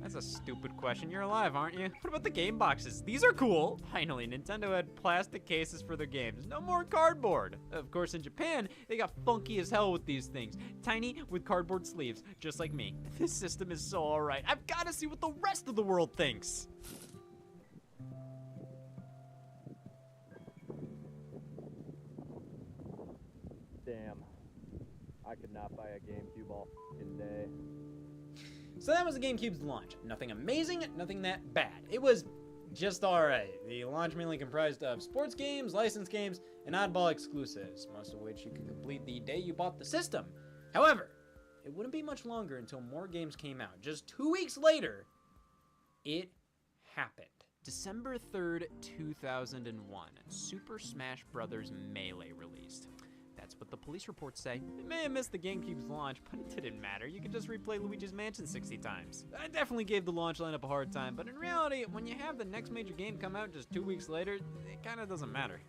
That's a stupid question. You're alive, aren't you? What about the game boxes? These are cool. Finally, Nintendo had plastic cases for their games. No more cardboard. Of course, in Japan, they got funky as hell with these things. Tiny with cardboard sleeves, just like me. This system is so alright. I've got to see what the rest of the world thinks. Damn. I could not buy a GameCube all f***ing day. So that was the GameCube's launch. Nothing amazing, nothing that bad. It was just alright. The launch mainly comprised of sports games, licensed games, and oddball exclusives, most of which you could complete the day you bought the system. However, it wouldn't be much longer until more games came out. Just 2 weeks later, it happened. December 3rd, 2001, Super Smash Bros. Melee released. That's what the police reports say. It may have missed the GameCube's launch, but it didn't matter. You could just replay Luigi's Mansion 60 times. I definitely gave the launch lineup a hard time, but in reality, when you have the next major game come out just 2 weeks later, it kinda doesn't matter.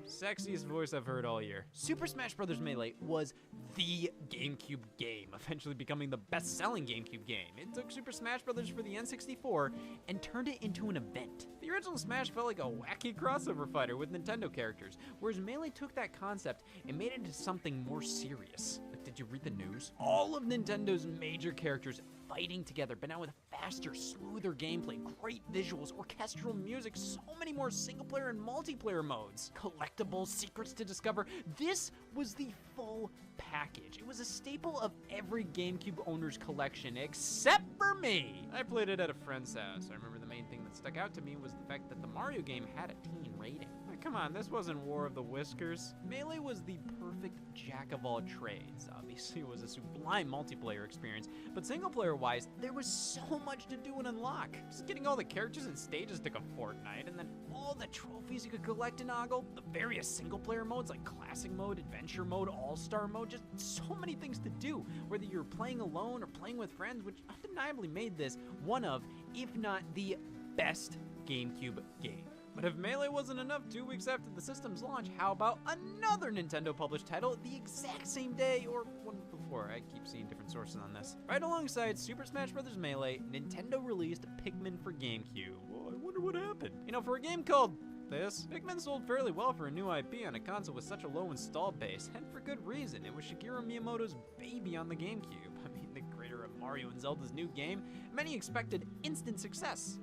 Sexiest voice I've heard all year. Super Smash Bros. Melee was the GameCube game, eventually becoming the best-selling GameCube game. It took Super Smash Bros. For the N64 and turned it into an event. The original Smash felt like a wacky crossover fighter with Nintendo characters, whereas Melee took that concept and made it into something more serious. Like, did you read the news? All of Nintendo's major characters fighting together, but now with faster, smoother gameplay, great visuals, orchestral music, so many more single-player and multiplayer modes, collectibles, secrets to discover. This was the full package. It was a staple of every GameCube owner's collection, except for me. I played it at a friend's house. I remember the main thing that stuck out to me was the fact that the Mario game had a teen rating. Come on, this wasn't War of the Whiskers. Melee was the perfect jack of all trades. Obviously, it was a sublime multiplayer experience, but single-player-wise, there was so much to do and unlock. Just getting all the characters and stages took a fortnight, and then all the trophies you could collect and ogle, the various single-player modes like Classic Mode, Adventure Mode, All-Star Mode, just so many things to do, whether you're playing alone or playing with friends, which undeniably made this one of, if not the best GameCube game. But if Melee wasn't enough 2 weeks after the system's launch, how about another Nintendo-published title the exact same day, or one before? I keep seeing different sources on this. Right alongside Super Smash Bros. Melee, Nintendo released Pikmin for GameCube. Well, I wonder what happened. You know, for a game called this. Pikmin sold fairly well for a new IP on a console with such a low install base, and for good reason. It was Shigeru Miyamoto's baby on the GameCube. I mean, the creator of Mario and Zelda's new game, many expected instant success.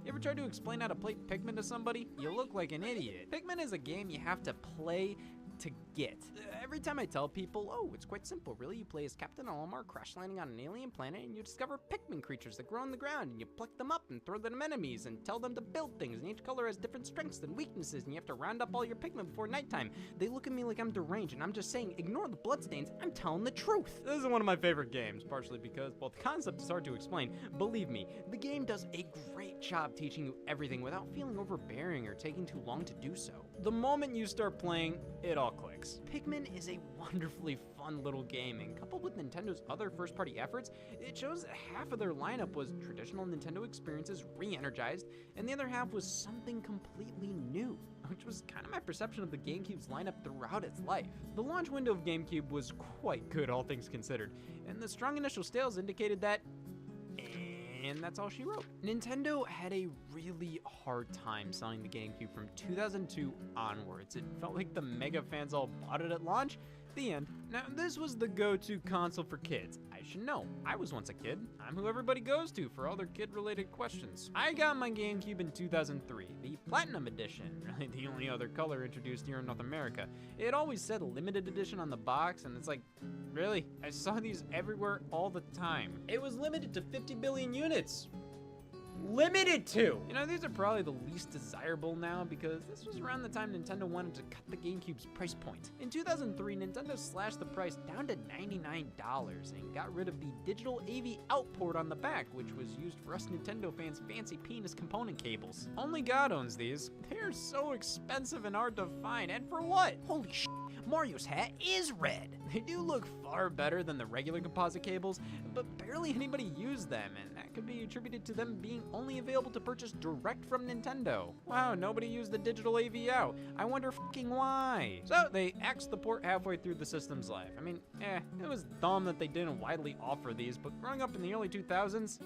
You ever tried to explain how to play Pikmin to somebody? You look like an idiot. Pikmin is a game you have to play to get. Every time I tell people, oh, it's quite simple, really. You play as Captain Olimar, crash landing on an alien planet, and you discover Pikmin creatures that grow on the ground, and you pluck them up and throw them enemies and tell them to build things, and each color has different strengths and weaknesses, and you have to round up all your Pikmin before nighttime. They look at me like I'm deranged, and I'm just saying, ignore the bloodstains, I'm telling the truth. This is one of my favorite games, partially because, while the concept is hard to explain, believe me, the game does a great job teaching you everything without feeling overbearing or taking too long to do so. The moment you start playing, it all clicks. Pikmin is a wonderfully fun little game, and coupled with Nintendo's other first-party efforts, it shows that half of their lineup was traditional Nintendo experiences re-energized, and the other half was something completely new, which was kind of my perception of the GameCube's lineup throughout its life. The launch window of GameCube was quite good, all things considered, and the strong initial sales indicated that, and that's all she wrote. Nintendo had a really hard time selling the GameCube from 2002 onwards. It felt like the mega fans all bought it at launch. The end. Now, this was the go-to console for kids. I should know. I was once a kid. I'm who everybody goes to for all their kid-related questions. I got my GameCube in 2003, the Platinum Edition, really the only other color introduced here in North America. It always said limited edition on the box, and it's like, really? I saw these everywhere all the time. It was limited to 50 billion units. Limited to! You know, these are probably the least desirable now because this was around the time Nintendo wanted to cut the GameCube's price point. In 2003, Nintendo slashed the price down to $99 and got rid of the digital AV out port on the back, which was used for us Nintendo fans' fancy penis component cables. Only God owns these. They're so expensive and hard to find, and for what? Holy shit, Mario's hat is red! They do look far better than the regular composite cables, but barely anybody used them, and that could be attributed to them being only available to purchase direct from Nintendo. Wow, nobody used the digital AV out. I wonder fucking why. So they axed the port halfway through the system's life. I mean, it was dumb that they didn't widely offer these, but growing up in the early 2000s,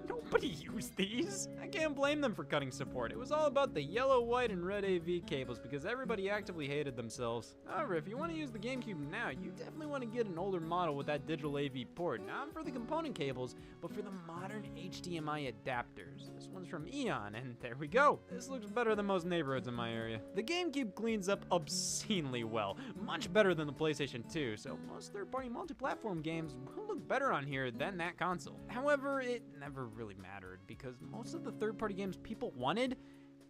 nobody used these. I can't blame them for cutting support. It was all about the yellow, white, and red AV cables because everybody actively hated themselves. However, if you want to use the GameCube now, you definitely want to get an older model with that digital AV port, not for the component cables, but for the modern HDMI adapters. This one's from Eon, and there we go. This looks better than most neighborhoods in my area. The GameCube cleans up obscenely well, much better than the PlayStation 2, so most third-party multi-platform games will look better on here than that console. However, it never really mattered because most of the third-party games people wanted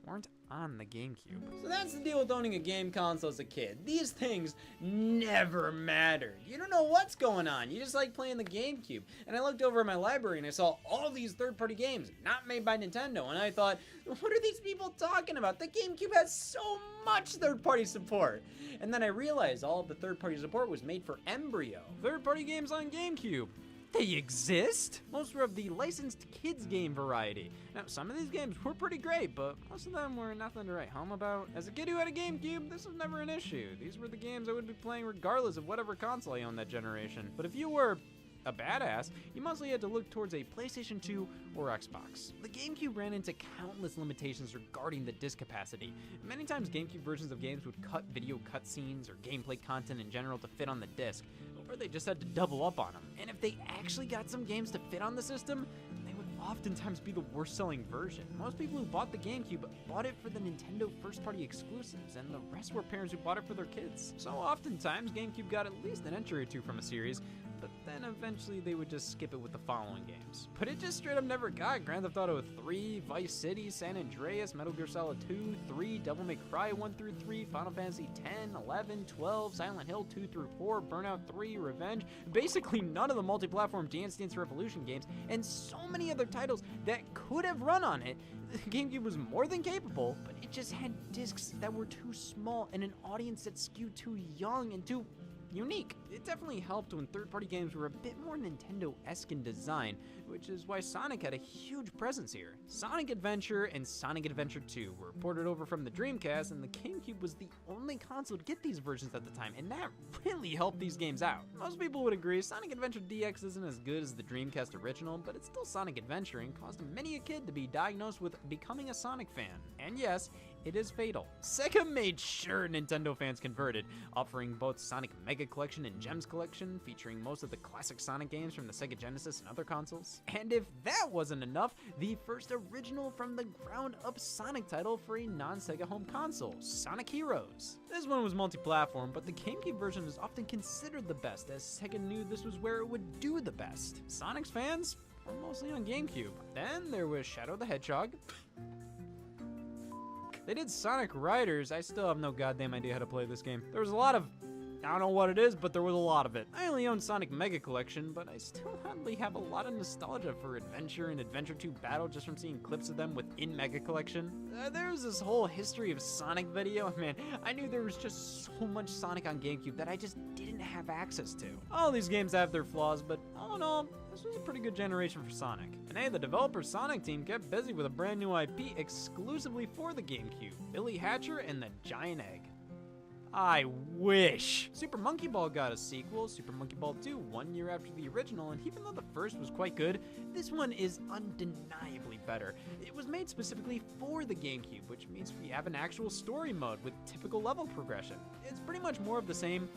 weren't on the GameCube. So that's the deal with owning a game console as a kid. These things never mattered. You don't know what's going on. You just like playing the GameCube. And I looked over at my library and I saw all these third-party games not made by Nintendo, and I thought, what are these people talking about? The GameCube has so much third-party support. And then I realized all of the third-party support was made for Embryo. Third-party games on GameCube. They exist? Most were of the licensed kids game variety. Now, some of these games were pretty great, but most of them were nothing to write home about. As a kid who had a GameCube, this was never an issue. These were the games I would be playing regardless of whatever console I owned that generation. But if you were a badass, you mostly had to look towards a PlayStation 2 or Xbox. The GameCube ran into countless limitations regarding the disc capacity. Many times GameCube versions of games would cut video cutscenes or gameplay content in general to fit on the disc, or they just had to double up on them. And if they actually got some games to fit on the system, they would oftentimes be the worst selling version. Most people who bought the GameCube bought it for the Nintendo first party exclusives, and the rest were parents who bought it for their kids. So oftentimes GameCube got at least an entry or two from a series, but then eventually they would just skip it with the following games. But it just straight up never got Grand Theft Auto 3, Vice City, San Andreas, Metal Gear Solid 2, 3, Devil May Cry 1 through 3, Final Fantasy 10, 11, 12, Silent Hill 2 through 4, Burnout 3, Revenge, basically none of the multi-platform Dance Dance Revolution games, and so many other titles that could have run on it. The GameCube was more than capable, but it just had discs that were too small and an audience that skewed too young and too unique. It definitely helped when third-party games were a bit more Nintendo-esque in design, which is why Sonic had a huge presence here. Sonic Adventure and Sonic Adventure 2 were ported over from the Dreamcast, and the GameCube was the only console to get these versions at the time, and that really helped these games out. Most people would agree Sonic Adventure DX isn't as good as the Dreamcast original, but it's still Sonic Adventure and caused many a kid to be diagnosed with becoming a Sonic fan. And yes, it is fatal. Sega made sure Nintendo fans converted, offering both Sonic Mega Collection and Gems Collection, featuring most of the classic Sonic games from the Sega Genesis and other consoles. And if that wasn't enough, the first original from the ground up Sonic title for a non-Sega home console, Sonic Heroes. This one was multi-platform, but the GameCube version is often considered the best, as Sega knew this was where it would do the best. Sonic's fans were mostly on GameCube. Then there was Shadow the Hedgehog. They did Sonic Riders. I still have no goddamn idea how to play this game. There was a lot of, I don't know what it is, but there was a lot of it. I only own Sonic Mega Collection, but I still oddly have a lot of nostalgia for Adventure and Adventure 2 Battle just from seeing clips of them within Mega Collection. There's this whole history of Sonic video. Man, I knew there was just so much Sonic on GameCube that I just didn't have access to. All these games have their flaws, but all in all, this was a pretty good generation for Sonic. And hey, the developer Sonic team kept busy with a brand new IP exclusively for the GameCube, Billy Hatcher and the Giant Egg. I wish. Super Monkey Ball got a sequel, Super Monkey Ball 2, 1 year after the original, and even though the first was quite good, this one is undeniably better. It was made specifically for the GameCube, which means we have an actual story mode with typical level progression. It's pretty much more of the same,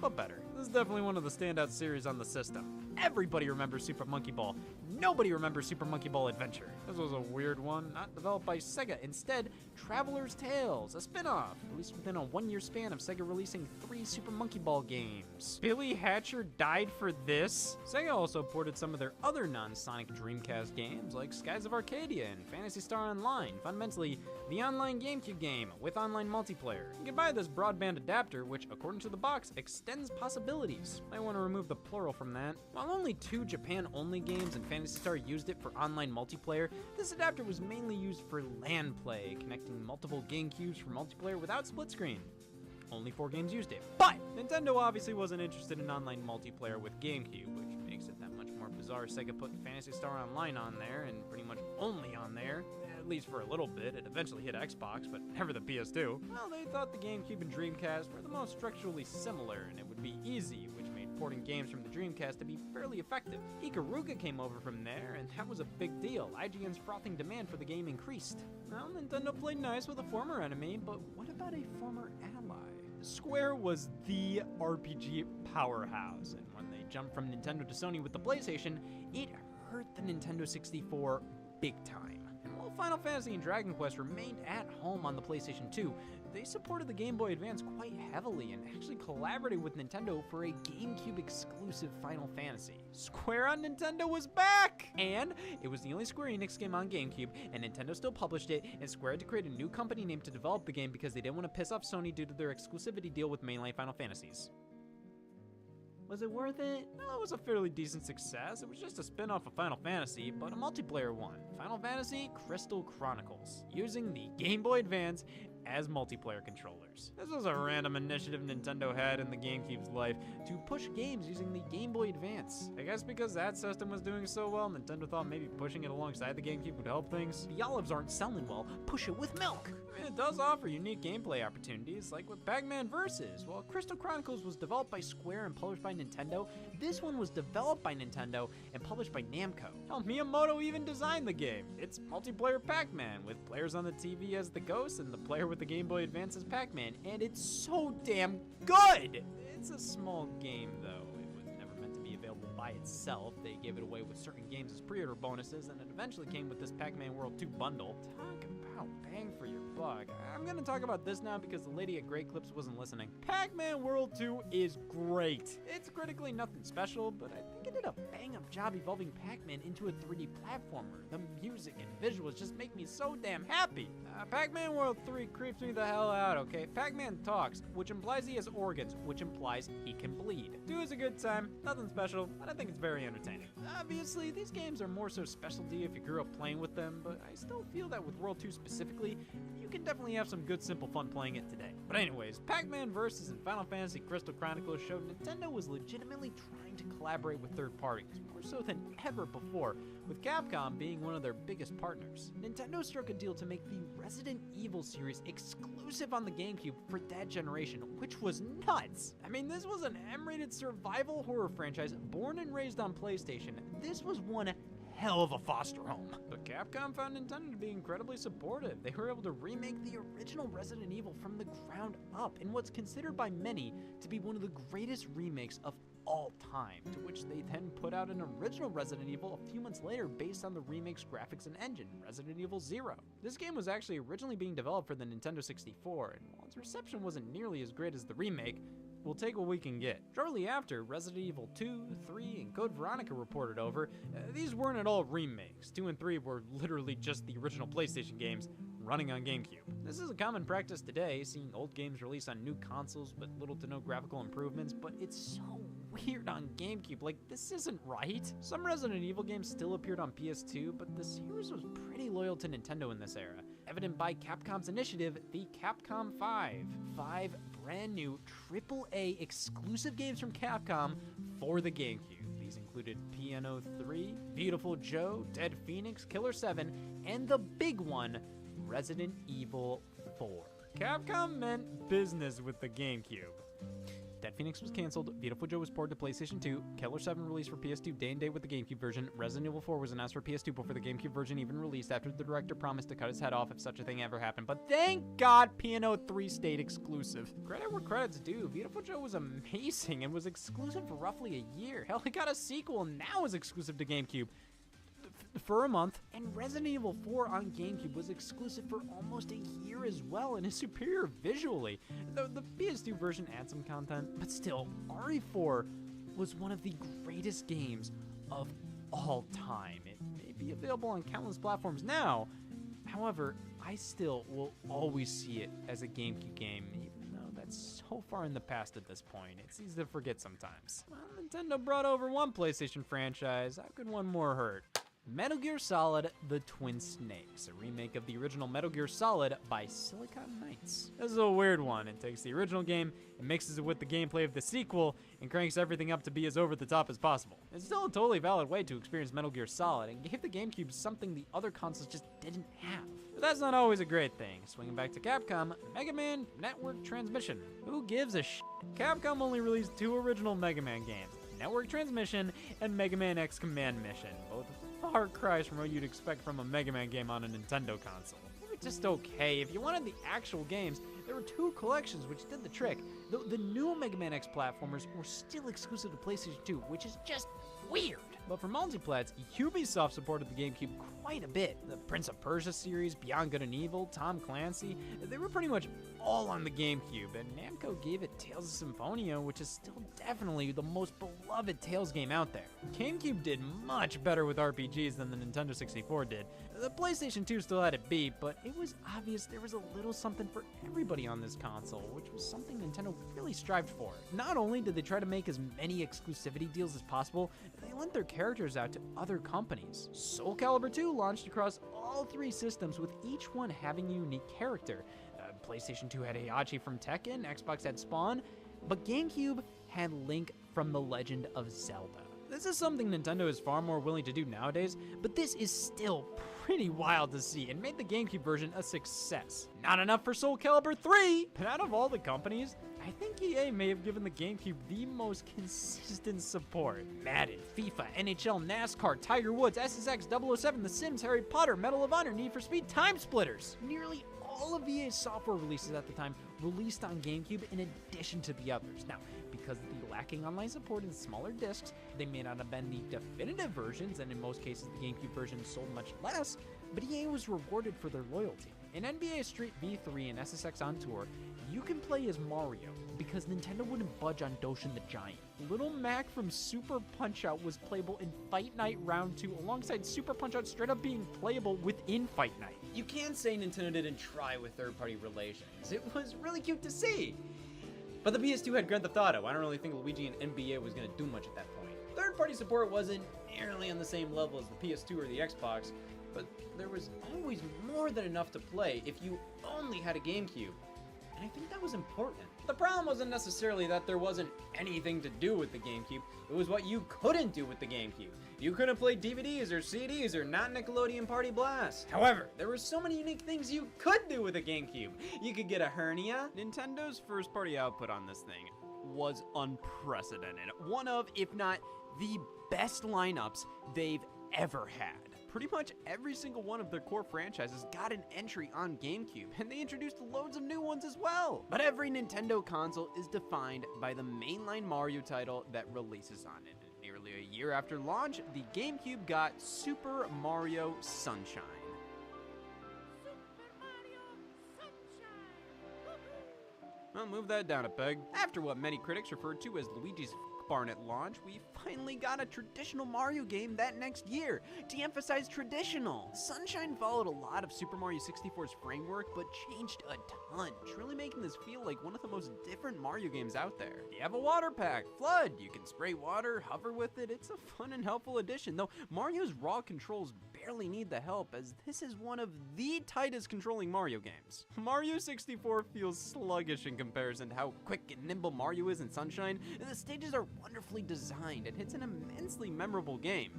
but better. This is definitely one of the standout series on the system. Everybody remembers Super Monkey Ball. Nobody remembers Super Monkey Ball Adventure. This was a weird one, not developed by Sega. Instead, Traveler's Tales, a spin-off, released within a 1-year span of Sega releasing 3 Super Monkey Ball games. Billy Hatcher died for this? Sega also ported some of their other non-Sonic Dreamcast games, like Skies of Arcadia and Phantasy Star Online, fundamentally the online GameCube game with online multiplayer. You can buy this broadband adapter, which, according to the box, extends possibilities. I want to remove the plural from that. While only 2 Japan-only games and Phantasy Star used it for online multiplayer, this adapter was mainly used for LAN play, connecting multiple GameCubes for multiplayer without split screen. Only 4 games used it. But Nintendo obviously wasn't interested in online multiplayer with GameCube, which makes it that much more bizarre. Sega put Phantasy Star Online on there, and pretty much only on there, at least for a little bit. It eventually hit Xbox, but never the PS2. Well, they thought the GameCube and Dreamcast were the most structurally similar, and it would be easy, which made porting games from the Dreamcast to be fairly effective. Ikaruga came over from there, and that was a big deal. IGN's frothing demand for the game increased. Well, Nintendo played nice with a former enemy, but what about a former ally? Square was the RPG powerhouse, and when they jumped from Nintendo to Sony with the PlayStation, it hurt the Nintendo 64 big time. And while Final Fantasy and Dragon Quest remained at home on the PlayStation 2, they supported the Game Boy Advance quite heavily and actually collaborated with Nintendo for a GameCube exclusive Final Fantasy. Square on Nintendo was back! And it was the only Square Enix game on GameCube, and Nintendo still published it, and Square had to create a new company name to develop the game because they didn't want to piss off Sony due to their exclusivity deal with mainline Final Fantasies. Was it worth it? Well, it was a fairly decent success. It was just a spin-off of Final Fantasy, but a multiplayer one. Final Fantasy Crystal Chronicles, using the Game Boy Advance as multiplayer controllers. This was a random initiative Nintendo had in the GameCube's life to push games using the Game Boy Advance. I guess because that system was doing so well, Nintendo thought maybe pushing it alongside the GameCube would help things. The olives aren't selling well, push it with milk! I mean, it does offer unique gameplay opportunities, like with Pac-Man Versus. While Crystal Chronicles was developed by Square and published by Nintendo, this one was developed by Nintendo and published by Namco. Hell, Miyamoto even designed the game. It's multiplayer Pac-Man, with players on the TV as the ghosts and the player with the Game Boy Advance as Pac-Man, and it's so damn good! It's a small game, though. It was never meant to be available by itself. They gave it away with certain games as pre-order bonuses, and it eventually came with this Pac-Man World 2 bundle. Talk about bang for your buck. I'm gonna talk about this now because the lady at Great Clips wasn't listening. Pac-Man World 2 is great. It's critically nothing special, but I think it did a bang-up job evolving Pac-Man into a 3D platformer. The music and visuals just make me so damn happy. Pac-Man World 3 creeps me the hell out, okay? Pac-Man talks, which implies he has organs, which implies he can bleed. 2 is a good time, nothing special, but I think it's very entertaining. Obviously, these games are more so specialty if you grew up playing with them, but I still feel that with World 2 specifically, you can definitely have some good simple fun playing it today. But anyways, Pac-Man Versus and Final Fantasy Crystal Chronicles showed Nintendo was legitimately trying to collaborate with third parties, more so than ever before, with Capcom being one of their biggest partners. Nintendo struck a deal to make the Resident Evil series exclusive on the GameCube for that generation, which was nuts. I mean, this was an M-rated survival horror franchise born and raised on PlayStation. This was one hell of a foster home. But Capcom found Nintendo to be incredibly supportive. They were able to remake the original Resident Evil from the ground up in what's considered by many to be one of the greatest remakes of all time, to which they then put out an original Resident Evil a few months later based on the remake's graphics and engine, Resident Evil 0. This game was actually originally being developed for the Nintendo 64, and while its reception wasn't nearly as great as the remake, we'll take what we can get. Shortly after, Resident Evil 2, 3, and Code Veronica reported over. These weren't at all remakes. 2 and 3 were literally just the original PlayStation games running on GameCube. This is a common practice today, seeing old games released on new consoles with little to no graphical improvements, but it's so weird on GameCube. Like, this isn't right. Some Resident Evil games still appeared on PS2, but the series was pretty loyal to Nintendo in this era, evident by Capcom's initiative, the Capcom 5. 5 brand new AAA exclusive games from Capcom for the GameCube. These included Piano 3, Beautiful Joe, Dead Phoenix, Killer 7, and the big one, Resident Evil 4. Capcom meant business with the GameCube. Dead Phoenix was canceled, Beautiful Joe was ported to PlayStation 2, Killer 7 released for PS2 day and date with the GameCube version, Resident Evil 4 was announced for PS2 before the GameCube version even released after the director promised to cut his head off if such a thing ever happened, but thank God Piano 3 stayed exclusive. Credit where credit's due, Beautiful Joe was amazing and was exclusive for roughly a year. Hell, it got a sequel and now is exclusive to GameCube for a month, and Resident Evil 4 on GameCube was exclusive for almost a year as well and is superior visually. The PS2 version had some content, but still, RE4 was one of the greatest games of all time. It may be available on countless platforms now, however, I still will always see it as a GameCube game, even though that's so far in the past at this point. It's easy to forget sometimes. Well, Nintendo brought over one PlayStation franchise, how could one more hurt? Metal Gear Solid: The Twin Snakes, a remake of the original Metal Gear Solid by Silicon Knights. This is a weird one. It takes the original game and mixes it with the gameplay of the sequel and cranks everything up to be as over the top as possible. It's still a totally valid way to experience Metal Gear Solid and gave the GameCube something the other consoles just didn't have. But that's not always a great thing. Swinging back to Capcom, Mega Man Network Transmission. Who gives a shit? Capcom only released 2 original Mega Man games, Network Transmission and Mega Man X Command Mission, both far cries from what you'd expect from a Mega Man game on a Nintendo console. They were just okay. If you wanted the actual games, there were 2 collections which did the trick. The new Mega Man X platformers were still exclusive to PlayStation 2, which is just weird. But for multiplats, Ubisoft supported the GameCube quite a bit. The Prince of Persia series, Beyond Good and Evil, Tom Clancy, they were pretty much all on the GameCube, and Namco gave it Tales of Symphonia, which is still definitely the most beloved Tales game out there. GameCube did much better with RPGs than the Nintendo 64 did. The PlayStation 2 still had it beat, but it was obvious there was a little something for everybody on this console, which was something Nintendo really strived for. Not only did they try to make as many exclusivity deals as possible, they lent their characters out to other companies. Soul Calibur 2 launched across all 3 systems, with each one having a unique character. PlayStation 2 had Heihachi from Tekken, Xbox had Spawn, but GameCube had Link from The Legend of Zelda. This is something Nintendo is far more willing to do nowadays, but this is still pretty wild to see and made the GameCube version a success. Not enough for Soul Calibur 3, but out of all the companies, I think EA may have given the GameCube the most consistent support. Madden, FIFA, NHL, NASCAR, Tiger Woods, SSX, 007, The Sims, Harry Potter, Medal of Honor, Need for Speed, Time Splitters. Nearly all of EA's software releases at the time released on GameCube in addition to the others. Now, because of the lacking online support and smaller discs, they may not have been the definitive versions, and in most cases the GameCube version sold much less, but EA was rewarded for their loyalty. In NBA Street V3 and SSX On Tour, you can play as Mario, because Nintendo wouldn't budge on Doshin the Giant. Little Mac from Super Punch-Out was playable in Fight Night Round 2, alongside Super Punch-Out straight up being playable within Fight Night. You can't say Nintendo didn't try with third-party relations. It was really cute to see. But the PS2 had Grand Theft Auto. I don't really think Luigi and NBA was going to do much at that point. Third-party support wasn't nearly on the same level as the PS2 or the Xbox, but there was always more than enough to play if you only had a GameCube. And I think that was important. The problem wasn't necessarily that there wasn't anything to do with the GameCube, it was what you couldn't do with the GameCube. You couldn't play DVDs or CDs or not Nickelodeon Party Blast. However, there were so many unique things you could do with a GameCube. You could get a hernia. Nintendo's first-party output on this thing was unprecedented. One of, if not the best lineups they've ever had. Pretty much every single one of their core franchises got an entry on GameCube, and they introduced loads of new ones as well. But every Nintendo console is defined by the mainline Mario title that releases on it. And nearly a year after launch, the GameCube got Super Mario Sunshine. Well, move that down a peg. After what many critics referred to as Luigi's barn at launch, we finally got a traditional Mario game that next year. To emphasize traditional, Sunshine followed a lot of Super Mario 64's framework, but changed a ton, truly making this feel like one of the most different Mario games out there. You have a water pack, Flood, you can spray water, hover with it. It's a fun and helpful addition, though Mario's raw controls barely need the help, as this is one of the tightest controlling Mario games. Mario 64 feels sluggish in comparison to how quick and nimble Mario is in Sunshine, and the stages are wonderfully designed, and it's an immensely memorable game.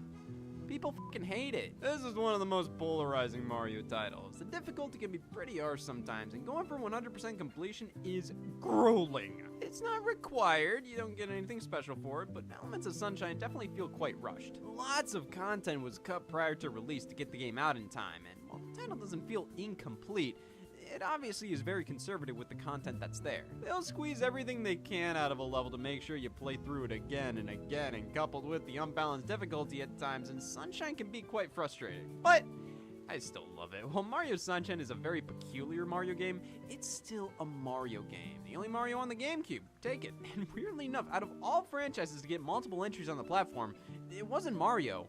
People fucking hate it. This is one of the most polarizing Mario titles. The difficulty can be pretty harsh sometimes, and going for 100% completion is grueling. It's not required, you don't get anything special for it, but elements of Sunshine definitely feel quite rushed. Lots of content was cut prior to release to get the game out in time, and while the title doesn't feel incomplete, it obviously is very conservative with the content that's there. They'll squeeze everything they can out of a level to make sure you play through it again and again, and coupled with the unbalanced difficulty at times, and Sunshine can be quite frustrating. But I still love it. While Mario Sunshine is a very peculiar Mario game, it's still a Mario game. The only Mario on the GameCube. Take it. And weirdly enough, out of all franchises to get multiple entries on the platform, it wasn't Mario,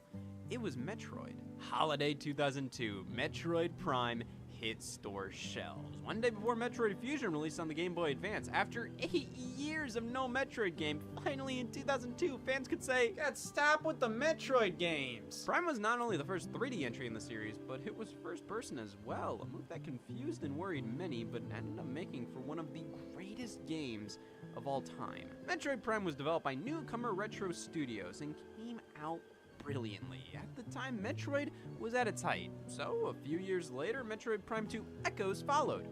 it was Metroid. Holiday 2002, Metroid Prime hit store shelves. One day before Metroid Fusion released on the Game Boy Advance, after 8 years of no Metroid game, finally in 2002, fans could say, "God, stop with the Metroid games!" Prime was not only the first 3D entry in the series, but it was first person as well, a move that confused and worried many, but ended up making for one of the greatest games of all time. Metroid Prime was developed by newcomer Retro Studios and came out brilliantly. At the time, Metroid was at its height, so a few years later, Metroid Prime 2 Echoes followed.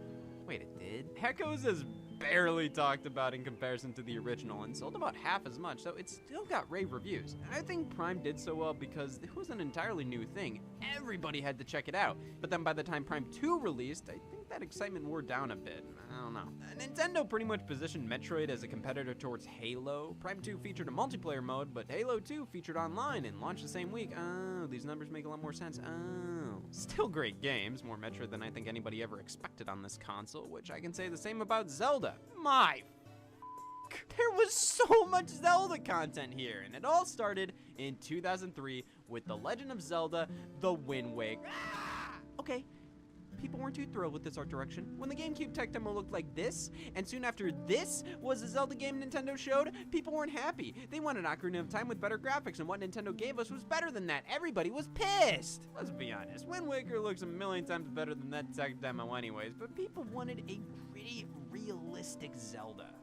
Wait, it did? Echoes is barely talked about in comparison to the original and sold about half as much, so it still got rave reviews. I think Prime did so well because it was an entirely new thing. Everybody had to check it out. But then by the time Prime 2 released, I think that excitement wore down a bit. I don't know. Nintendo pretty much positioned Metroid as a competitor towards Halo. Prime 2 featured a multiplayer mode, but Halo 2 featured online and launched the same week. Oh, these numbers make a lot more sense. Oh. Still great games, more Metroid than I think anybody ever expected on this console, which I can say the same about Zelda. My there was so much Zelda content here, and it all started in 2003 with The Legend of Zelda: The Wind Waker. Okay, people weren't too thrilled with this art direction. When the GameCube tech demo looked like this, and soon after this was the Zelda game Nintendo showed, people weren't happy. They wanted Ocarina of Time with better graphics, and what Nintendo gave us was better than that. Everybody was pissed. Let's be honest, Wind Waker looks a million times better than that tech demo anyways, but people wanted a pretty realistic Zelda.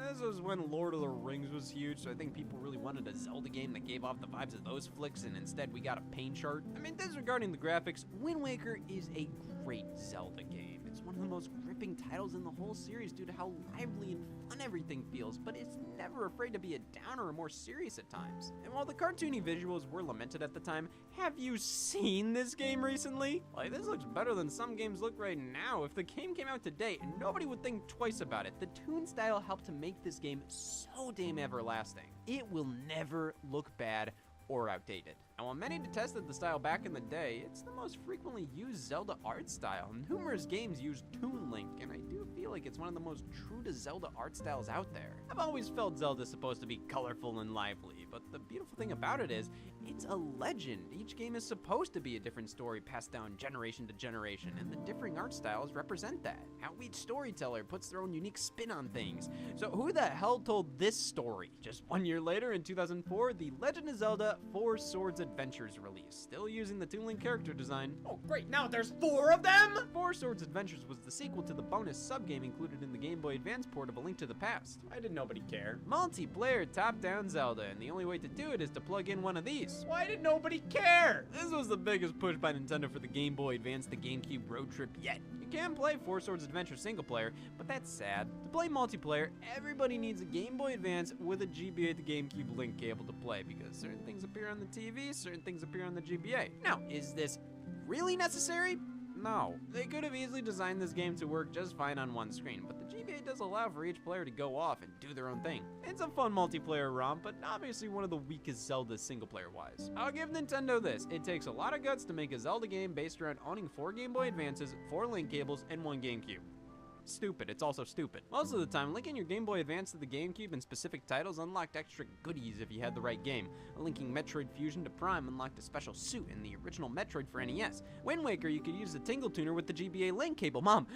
This was when Lord of the Rings was huge, so I think people really wanted a Zelda game that gave off the vibes of those flicks, and instead we got a paint chart. I mean, disregarding the graphics, Wind Waker is a great Zelda game. It's one of the most gripping titles in the whole series due to how lively and fun everything feels, but it's never afraid to be a downer or more serious at times. And while the cartoony visuals were lamented at the time, have you seen this game recently? Like, this looks better than some games look right now. If the game came out today, nobody would think twice about it. The toon style helped to make this game so damn everlasting. It will never look bad or outdated. And while many detested the style back in the day, it's the most frequently used Zelda art style. Numerous games use Toon Link, and I do feel like it's one of the most true to Zelda art styles out there. I've always felt Zelda's supposed to be colorful and lively, but the beautiful thing about it is, it's a legend. Each game is supposed to be a different story passed down generation to generation, and the differing art styles represent that. How each storyteller puts their own unique spin on things. So who the hell told this story? Just 1 year later, in 2004, The Legend of Zelda 4 Swords Adventures released, still using the Toon Link character design. Oh great, now there's 4 of them! 4 Swords Adventures was the sequel to the bonus sub-game included in the Game Boy Advance port of A Link to the Past. Why did nobody care? Multiplayer top-down Zelda, and the only way to do it is to plug in one of these. Why did nobody care? This was the biggest push by Nintendo for the Game Boy Advance, the GameCube road trip yet. You can play Four Swords Adventure single player, but that's sad. To play multiplayer, everybody needs a Game Boy Advance with a GBA to GameCube link cable to play, because certain things appear on the TV, certain things appear on the GBA. Now, is this really necessary? No. They could have easily designed this game to work just fine on one screen, but the GBA does allow for each player to go off and do their own thing. It's a fun multiplayer ROM, but obviously one of the weakest Zeldas single player wise. I'll give Nintendo this. It takes a lot of guts to make a Zelda game based around owning 4 Game Boy Advances, 4 link cables, and 1 GameCube. Stupid. It's also stupid. Most of the time, linking your Game Boy Advance to the GameCube and specific titles unlocked extra goodies if you had the right game. Linking Metroid Fusion to Prime unlocked a special suit in the original Metroid for NES. Wind Waker, you could use the Tingle Tuner with the GBA link cable. Mom,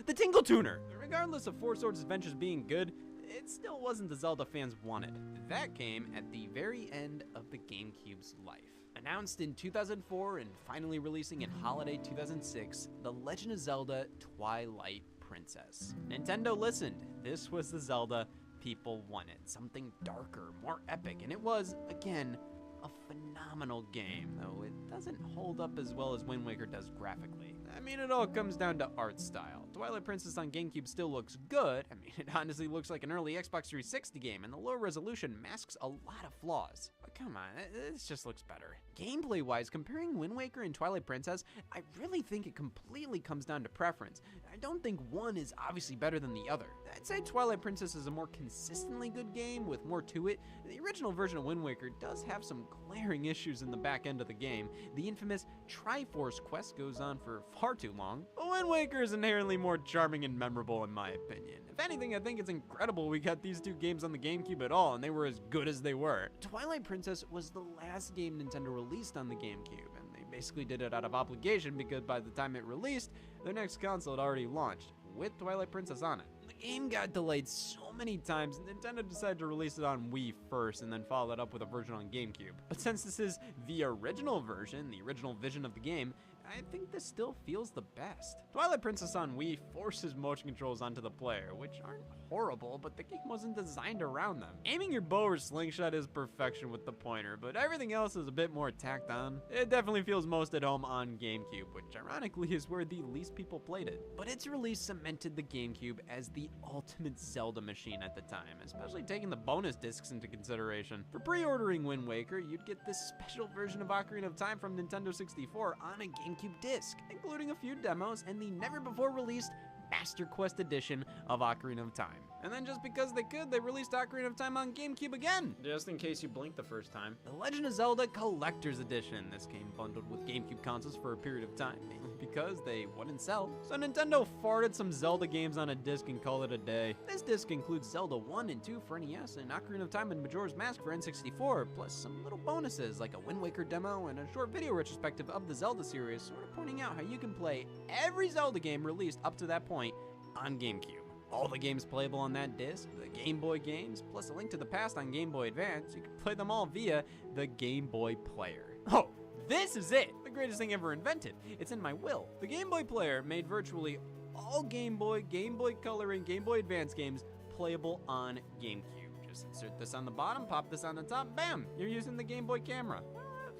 the Tingle Tuner! Regardless of Four Swords Adventures being good, it still wasn't the Zelda fans wanted. That came at the very end of the GameCube's life. Announced in 2004 and finally releasing in holiday 2006, The Legend of Zelda Twilight Princess. Nintendo listened. This was the Zelda people wanted. Something darker, more epic, and it was, again, a phenomenal game, though it doesn't hold up as well as Wind Waker does graphically. I mean, it all comes down to art style. Twilight Princess on GameCube still looks good. I mean, it honestly looks like an early Xbox 360 game, and the low resolution masks a lot of flaws. But come on, this just looks better. Gameplay-wise, comparing Wind Waker and Twilight Princess, I really think it completely comes down to preference. I don't think one is obviously better than the other. I'd say Twilight Princess is a more consistently good game with more to it. The original version of Wind Waker does have some glaring issues in the back end of the game. The infamous Triforce quest goes on for far too long, but Wind Waker is inherently more charming and memorable in my opinion. If anything, I think it's incredible we got these two games on the GameCube at all, and they were as good as they were. Twilight Princess was the last game Nintendo released on the GameCube, and they basically did it out of obligation because by the time it released, their next console had already launched, with Twilight Princess on it. The game got delayed so many times, Nintendo decided to release it on Wii first and then follow it up with a version on GameCube. But since this is the original version, the original vision of the game, I think this still feels the best. Twilight Princess on Wii forces motion controls onto the player, which aren't horrible, but the game wasn't designed around them. Aiming your bow or slingshot is perfection with the pointer, but everything else is a bit more tacked on. It definitely feels most at home on GameCube, which ironically is where the least people played it. But its release cemented the GameCube as the ultimate Zelda machine at the time, especially taking the bonus discs into consideration. For pre-ordering Wind Waker, you'd get this special version of Ocarina of Time from Nintendo 64 on a GameCube disc, including a few demos and the never-before-released Master Quest edition of Ocarina of Time. And then just because they could, they released Ocarina of Time on GameCube again, just in case you blinked the first time. The Legend of Zelda Collector's Edition. This came bundled with GameCube consoles for a period of time, mainly because they wouldn't sell. So Nintendo farted some Zelda games on a disc and called it a day. This disc includes Zelda 1 and 2 for NES and Ocarina of Time and Majora's Mask for N64, plus some little bonuses like a Wind Waker demo and a short video retrospective of the Zelda series, sort of pointing out how you can play every Zelda game released up to that point on GameCube. All the games playable on that disc, the Game Boy games, plus a link to the past on Game Boy Advance, you can play them all via the Game Boy Player. Oh, this is it! The greatest thing ever invented. It's in my will. The Game Boy Player made virtually all Game Boy Color, and Game Boy Advance games playable on GameCube. Just insert this on the bottom, pop this on the top, bam! You're using the Game Boy camera.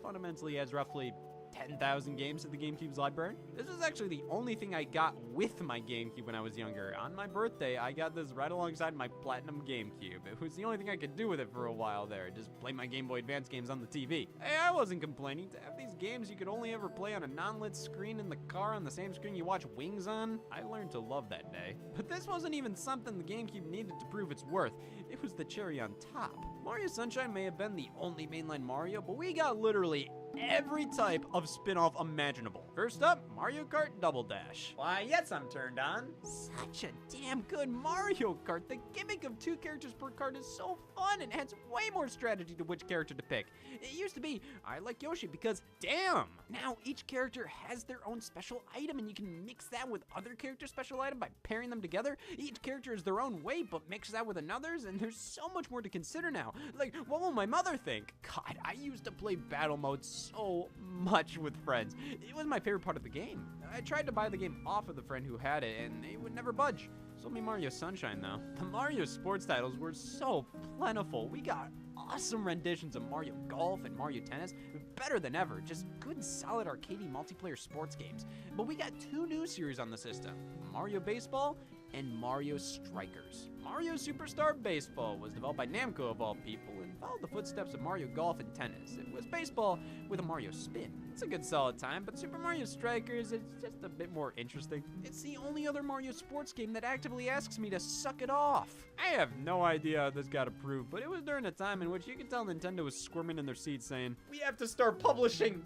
Fundamentally adds roughly 10,000 games to the GameCube's library. This was actually the only thing I got with my GameCube when I was younger. On my birthday, I got this right alongside my Platinum GameCube. It was the only thing I could do with it for a while there, just play my Game Boy Advance games on the TV. Hey, I wasn't complaining. To have these games you could only ever play on a non-lit screen in the car on the same screen you watch Wings on, I learned to love that day. But this wasn't even something the GameCube needed to prove its worth. It was the cherry on top. Mario Sunshine may have been the only mainline Mario, but we got literally every type of spin-off imaginable. First up, Mario Kart Double Dash. Why, yes, I'm turned on. Such a damn good Mario Kart. The gimmick of 2 characters per kart is so fun and adds way more strategy to which character to pick. It used to be, I like Yoshi because, damn! Now each character has their own special item and you can mix that with other characters' special item by pairing them together. Each character is their own way but mixes that with another's, and there's so much more to consider now. Like, what will my mother think? God, I used to play battle mode so much with friends. It was my favorite part of the game. I tried to buy the game off of the friend who had it, and they would never budge. Sold me Mario Sunshine, though. The Mario sports titles were so plentiful. We got awesome renditions of Mario Golf and Mario Tennis, better than ever, just good solid arcadey multiplayer sports games. But we got 2 new series on the system, Mario Baseball and Mario Strikers. Mario Superstar Baseball was developed by Namco of all people and followed the footsteps of Mario Golf and Tennis. It was baseball with a Mario spin. It's a good solid time, but Super Mario Strikers is just a bit more interesting. It's the only other Mario sports game that actively asks me to suck it off. I have no idea how this got approved, but it was during a time in which you could tell Nintendo was squirming in their seats saying, "We have to start publishing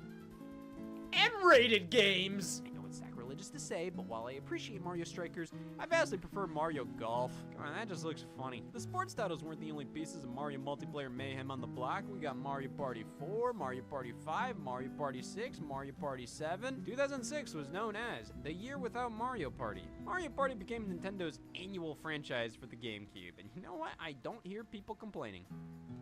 M-rated games!" I know it's sacrilegious to say, but while I appreciate Mario Strikers, I vastly prefer Mario Golf. Come on, that just looks funny. The sports titles weren't the only pieces of Mario multiplayer mayhem on the block. We got Mario Party 4, Mario Party 5, Mario Party 6, Mario Party 7. 2006 was known as the year without Mario Party. Mario Party became Nintendo's annual franchise for the GameCube, and you know what? I don't hear people complaining,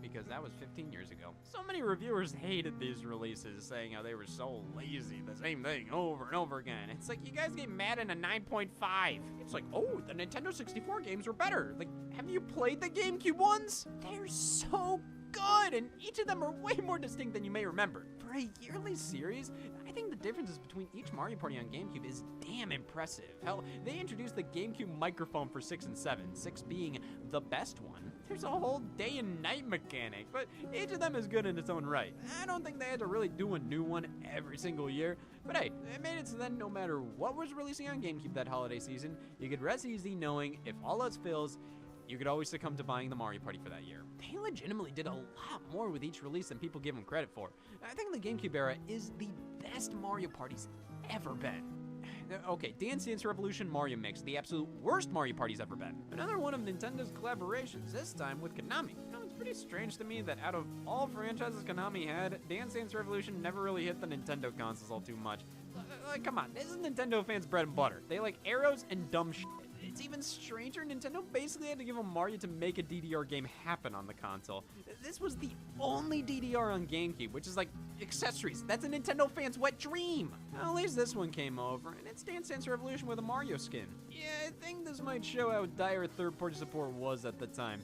because that was 15 years ago. So many reviewers hated these releases, saying how they were so lazy, the same thing over and over again. It's like, you guys get mad at a 9.5. It's like, oh, the Nintendo 64 games were better. Like, have you played the GameCube ones? They're so good, and each of them are way more distinct than you may remember. For a yearly series, I think the differences between each Mario Party on GameCube is damn impressive. Hell, they introduced the GameCube microphone for 6 and 7, 6 being the best one. There's a whole day and night mechanic, but each of them is good in its own right. I don't think they had to really do a new one every single year, but hey, it made it so then no matter what was releasing on GameCube that holiday season, you could rest easy knowing if all else fails, you could always succumb to buying the Mario Party for that year. They legitimately did a lot more with each release than people give them credit for. I think the GameCube era is the best Mario Party's ever been. Okay, Dance Dance Revolution Mario Mix, the absolute worst Mario Party's ever been. Another one of Nintendo's collaborations, this time with Konami. You know, it's pretty strange to me that out of all franchises Konami had, Dance Dance Revolution never really hit the Nintendo consoles all too much. Like, come on, this is Nintendo fans' bread and butter. They like arrows and dumb shit. It's even stranger, Nintendo basically had to give them Mario to make a DDR game happen on the console. This was the only DDR on GameCube, which is like accessories. That's a Nintendo fan's wet dream. Well, at least this one came over, and it's Dance Dance Revolution with a Mario skin. Yeah, I think this might show how dire third-party support was at the time.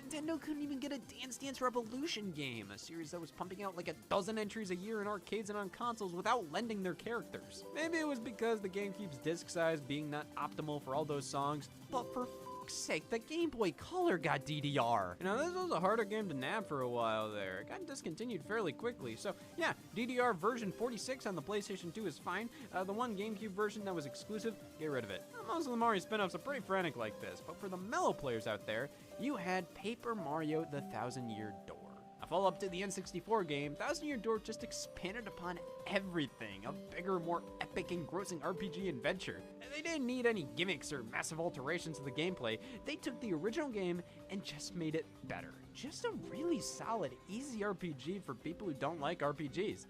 Nintendo couldn't even get a Dance Dance Revolution game, a series that was pumping out like a dozen entries a year in arcades and on consoles without lending their characters. Maybe it was because the GameCube's disc size being not optimal for all those songs, but for fuck's sake, the Game Boy Color got DDR. You know, this was a harder game to nab for a while there. It got discontinued fairly quickly, so yeah, DDR version 46 on the PlayStation 2 is fine. The one GameCube version that was exclusive, get rid of it. Most of the Mario spin-offs are pretty frantic like this, but for the mellow players out there, you had Paper Mario: The Thousand-Year Door. A follow-up to the N64 game, Thousand-Year Door just expanded upon everything, a bigger, more epic and grossing RPG adventure. They didn't need any gimmicks or massive alterations to the gameplay. They took the original game and just made it better. Just a really solid, easy RPG for people who don't like RPGs.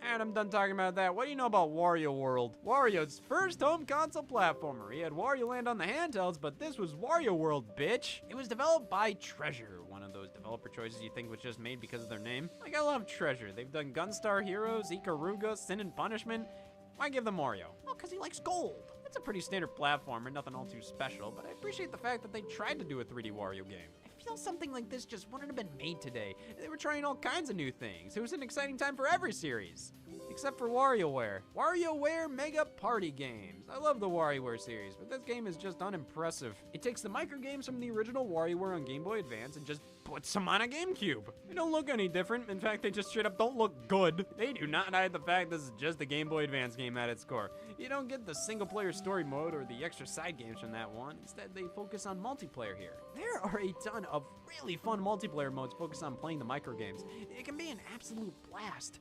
And I'm done talking about that. What do you know about Wario World? Wario's first home console platformer. He had Wario Land on the handhelds, but this was Wario World, bitch. It was developed by Treasure, one of those developer choices you think was just made because of their name. Like, I love Treasure. They've done Gunstar Heroes, Ikaruga, Sin and Punishment. Why give them Mario? Well, because he likes gold. It's a pretty standard platformer, nothing all too special, but I appreciate the fact that they tried to do a 3D Wario game. I feel something like this just wouldn't have been made today. They were trying all kinds of new things. It was an exciting time for every series. Except for WarioWare. WarioWare Mega Party Games. I love the WarioWare series, but this game is just unimpressive. It takes the micro games from the original WarioWare on Game Boy Advance and just puts them on a GameCube. They don't look any different. In fact, they just straight up don't look good. They do not hide the fact this is just a Game Boy Advance game at its core. You don't get the single player story mode or the extra side games from that one. Instead, they focus on multiplayer here. There are a ton of really fun multiplayer modes focused on playing the micro games. It can be an absolute blast.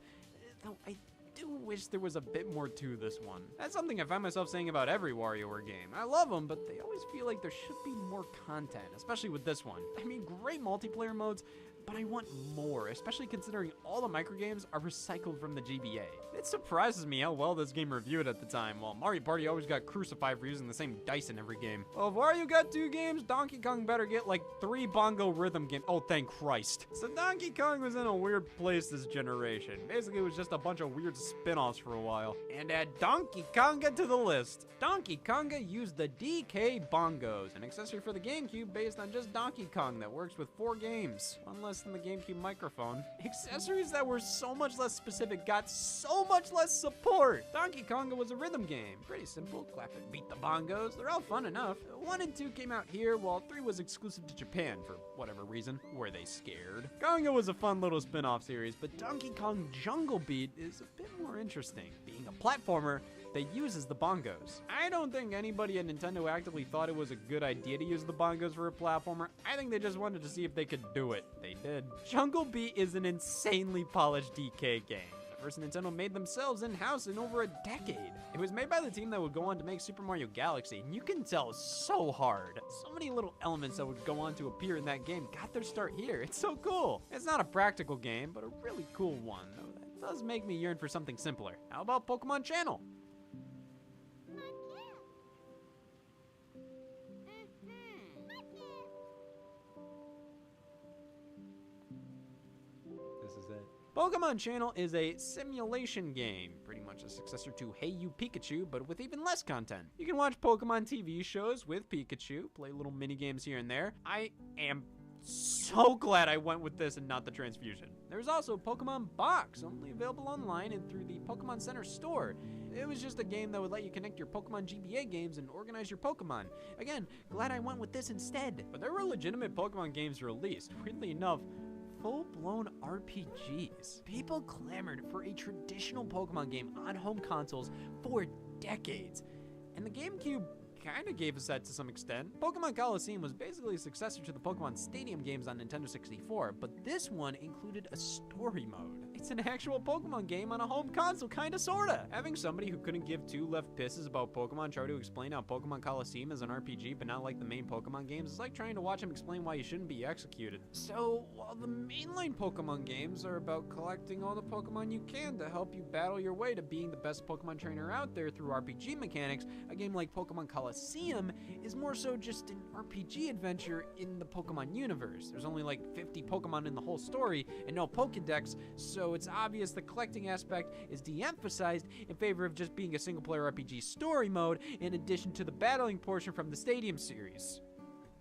Though I do wish there was a bit more to this one. That's something I find myself saying about every WarioWare game. I love them, but they always feel like there should be more content, especially with this one. I mean, great multiplayer modes, but I want more, especially considering all the microgames are recycled from the GBA. It surprises me how well this game reviewed at the time, while Mario Party always got crucified for using the same dice in every game. Well, if Wario got 2 games, Donkey Kong better get like 3 bongo rhythm games. Oh, thank Christ. So Donkey Kong was in a weird place this generation. Basically, it was just a bunch of weird spin-offs for a while. And add Donkey Konga to the list. Donkey Konga used the DK Bongos, an accessory for the GameCube based on just Donkey Kong that works with 4 games. One less less than the GameCube microphone. Accessories that were so much less specific got so much less support. Donkey Konga was a rhythm game. Pretty simple, clap and beat the bongos. They're all fun enough. 1 and 2 came out here, while 3 was exclusive to Japan for whatever reason. Were they scared? Konga was a fun little spin-off series, but Donkey Kong Jungle Beat is a bit more interesting. Being a platformer that uses the bongos. I don't think anybody at Nintendo actively thought it was a good idea to use the bongos for a platformer. I think they just wanted to see if they could do it. They did. Jungle Beat is an insanely polished DK game. The first Nintendo made themselves in-house in over a decade. It was made by the team that would go on to make Super Mario Galaxy, and you can tell so hard. So many little elements that would go on to appear in that game got their start here. It's so cool. It's not a practical game, but a really cool one, though that does make me yearn for something simpler. How about Pokemon Channel? Pokemon Channel is a simulation game, pretty much a successor to Hey You Pikachu, but with even less content. You can watch Pokemon TV shows with Pikachu, play little mini games here and there. I am so glad I went with this and not the transfusion. There's also Pokemon Box, only available online and through the Pokemon Center store. It was just a game that would let you connect your Pokemon GBA games and organize your Pokemon. Again, glad I went with this instead. But there were legitimate Pokemon games released. Weirdly enough, full-blown RPGs. People clamored for a traditional Pokemon game on home consoles for decades. And the GameCube kind of gave us that to some extent. Pokemon Coliseum was basically a successor to the Pokemon Stadium games on Nintendo 64, but this one included a story mode. It's an actual Pokemon game on a home console, kinda sorta. Having somebody who couldn't give two left pisses about Pokemon try to explain how Pokemon Coliseum is an RPG but not like the main Pokemon games is like trying to watch him explain why you shouldn't be executed. So, while the mainline Pokemon games are about collecting all the Pokemon you can to help you battle your way to being the best Pokemon trainer out there through RPG mechanics, a game like Pokemon Coliseum is more so just an RPG adventure in the Pokemon universe. There's only like 50 Pokemon in the whole story and no Pokedex, so it's obvious the collecting aspect is de-emphasized in favor of just being a single-player RPG story mode in addition to the battling portion from the Stadium series.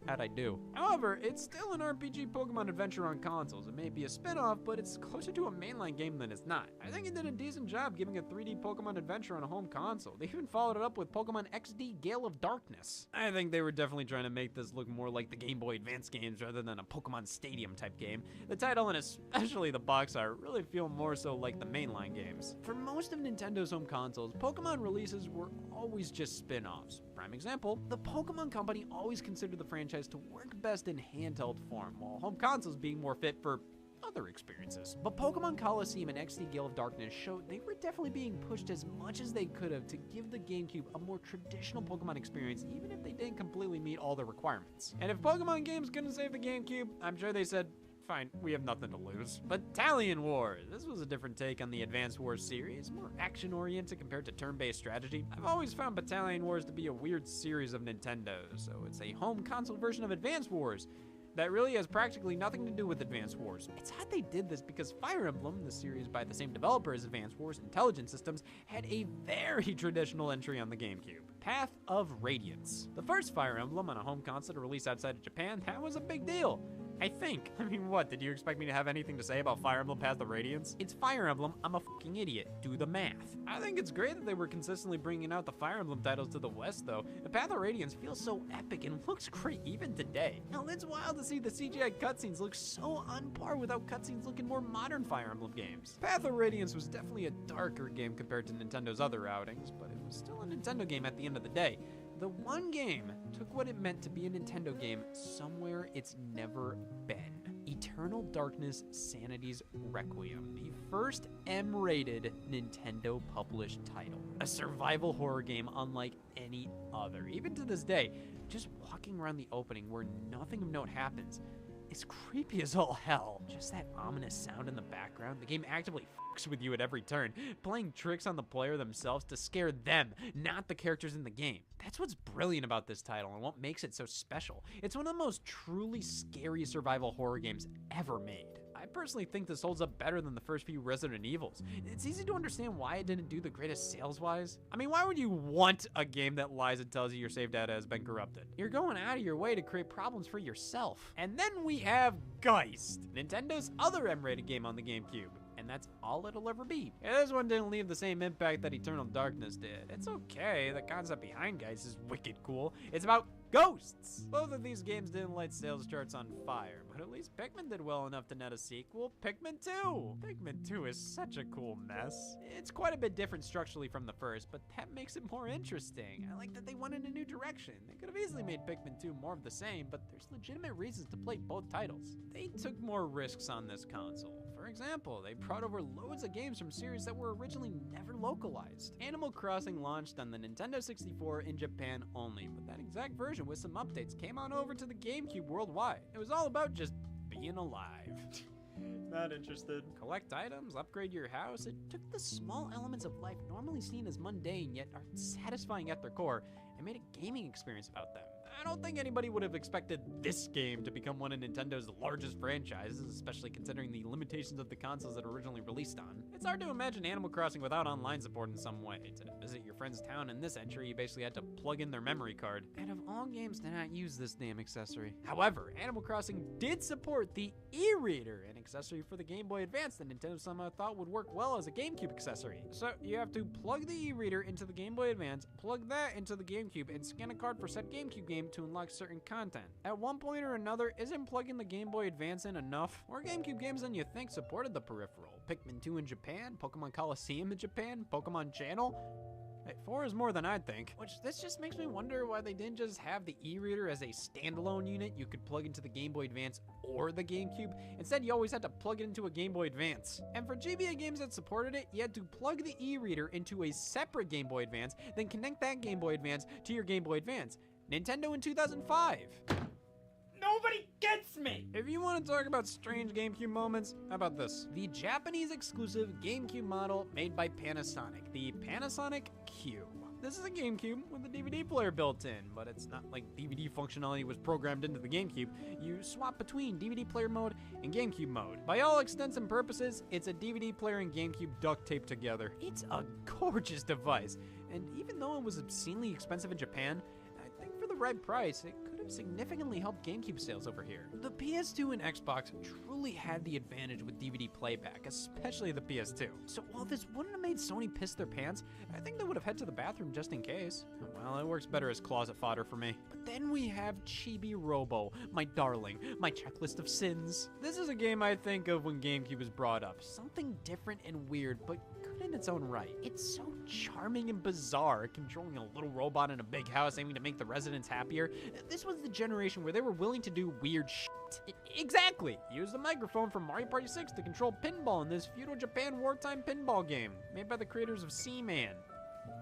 How'd I do? However, it's still an RPG Pokemon adventure on consoles. It may be a spin-off, but it's closer to a mainline game than it's not. I think it did a decent job giving a 3D Pokemon adventure on a home console. They even followed it up with Pokemon XD Gale of Darkness. I think they were definitely trying to make this look more like the Game Boy Advance games rather than a Pokemon Stadium type game. The title and especially the box art really feel more so like the mainline games. For most of Nintendo's home consoles, Pokemon releases were always just spin-offs. Prime example, the Pokemon Company always considered the franchise to work best in handheld form, while home consoles being more fit for other experiences. But Pokemon Coliseum and XD Gale of Darkness showed they were definitely being pushed as much as they could have to give the GameCube a more traditional Pokemon experience, even if they didn't completely meet all their requirements. And if Pokemon games couldn't save the GameCube, I'm sure they said, fine, we have nothing to lose. Battalion Wars. This was a different take on the Advance Wars series, more action-oriented compared to turn-based strategy. I've always found Battalion Wars to be a weird series of Nintendo, so it's a home console version of Advance Wars that really has practically nothing to do with Advance Wars. It's odd they did this because Fire Emblem, the series by the same developer as Advance Wars, Intelligent Systems, had a very traditional entry on the GameCube. Path of Radiance. The first Fire Emblem on a home console to release outside of Japan, that was a big deal. I think. I mean, what? Did you expect me to have anything to say about Fire Emblem Path of Radiance? It's Fire Emblem. I'm a fucking idiot. Do the math. I think it's great that they were consistently bringing out the Fire Emblem titles to the West, though. The Path of Radiance feels so epic and looks great even today. Now, it's wild to see the CGI cutscenes look so on par without cutscenes looking more modern Fire Emblem games. Path of Radiance was definitely a darker game compared to Nintendo's other outings, but it was still a Nintendo game at the end of the day. The one game took what it meant to be a Nintendo game somewhere it's never been. Eternal Darkness Sanity's Requiem, the first M-rated Nintendo published title. A survival horror game unlike any other. Even to this day, just walking around the opening where nothing of note happens, it's creepy as all hell. Just that ominous sound in the background. The game actively fucks with you at every turn, playing tricks on the player themselves to scare them, not the characters in the game. That's what's brilliant about this title and what makes it so special. It's one of the most truly scary survival horror games ever made. I personally think this holds up better than the first few Resident Evils. It's easy to understand why it didn't do the greatest sales-wise. I mean, why would you want a game that lies and tells you your save data has been corrupted? You're going out of your way to create problems for yourself. And then we have Geist, Nintendo's other M-rated game on the GameCube. And that's all it'll ever be. Yeah, this one didn't leave the same impact that Eternal Darkness did. It's okay, the concept behind Geist is wicked cool. It's about ghosts. Both of these games didn't light sales charts on fire, but at least Pikmin did well enough to net a sequel, Pikmin 2. Pikmin 2 is such a cool mess. It's quite a bit different structurally from the first, but that makes it more interesting. I like that they went in a new direction. They could have easily made Pikmin 2 more of the same, but there's legitimate reasons to play both titles. They took more risks on this console. For example, they brought over loads of games from series that were originally never localized. Animal Crossing launched on the Nintendo 64 in Japan only, but that exact version with some updates came on over to the GameCube worldwide. It was all about just being alive. Not interested. Collect items, upgrade your house. It took the small elements of life normally seen as mundane yet are satisfying at their core and made a gaming experience about them. I don't think anybody would have expected this game to become one of Nintendo's largest franchises, especially considering the limitations of the consoles that originally released on. It's hard to imagine Animal Crossing without online support in some way. To visit your friend's town in this entry, you basically had to plug in their memory card. And of all games to not use this damn accessory. However, Animal Crossing did support the e-reader, an accessory for the Game Boy Advance that Nintendo somehow thought would work well as a GameCube accessory. So you have to plug the e-reader into the Game Boy Advance, plug that into the GameCube, and scan a card for said GameCube game to unlock certain content. At one point or another, isn't plugging the Game Boy Advance in enough? More GameCube games than you think supported the peripheral. Pikmin 2 in Japan, Pokemon Coliseum in Japan, Pokemon Channel. Hey, 4 is more than I'd think. Which, this just makes me wonder why they didn't just have the e-reader as a standalone unit you could plug into the Game Boy Advance or the GameCube. Instead, you always had to plug it into a Game Boy Advance. And for GBA games that supported it, you had to plug the e-reader into a separate Game Boy Advance, then connect that Game Boy Advance to your Game Boy Advance. Nintendo in 2005. Nobody gets me! If you want to talk about strange GameCube moments, how about this? The Japanese exclusive GameCube model made by Panasonic, the Panasonic Cube. This is a GameCube with a DVD player built in, but it's not like DVD functionality was programmed into the GameCube. You swap between DVD player mode and GameCube mode. By all extents and purposes, it's a DVD player and GameCube duct taped together. It's a gorgeous device, and even though it was obscenely expensive in Japan, I think for the right price, it could have significantly helped GameCube sales over here. The PS2 and Xbox truly had the advantage with DVD playback, especially the PS2. So while this wouldn't have made Sony piss their pants, I think they would have head to the bathroom just in case. Well, it works better as closet fodder for me. But then we have Chibi Robo, my darling, my checklist of sins. This is a game I think of when GameCube is brought up. Something different and weird, but good in its own right. It's so charming and bizarre, controlling a little robot in a big house aiming to make the residents happier. This was the generation where they were willing to do weird shit. Exactly! Use the microphone from Mario Party 6 to control pinball in this feudal Japan wartime pinball game, made by the creators of Seaman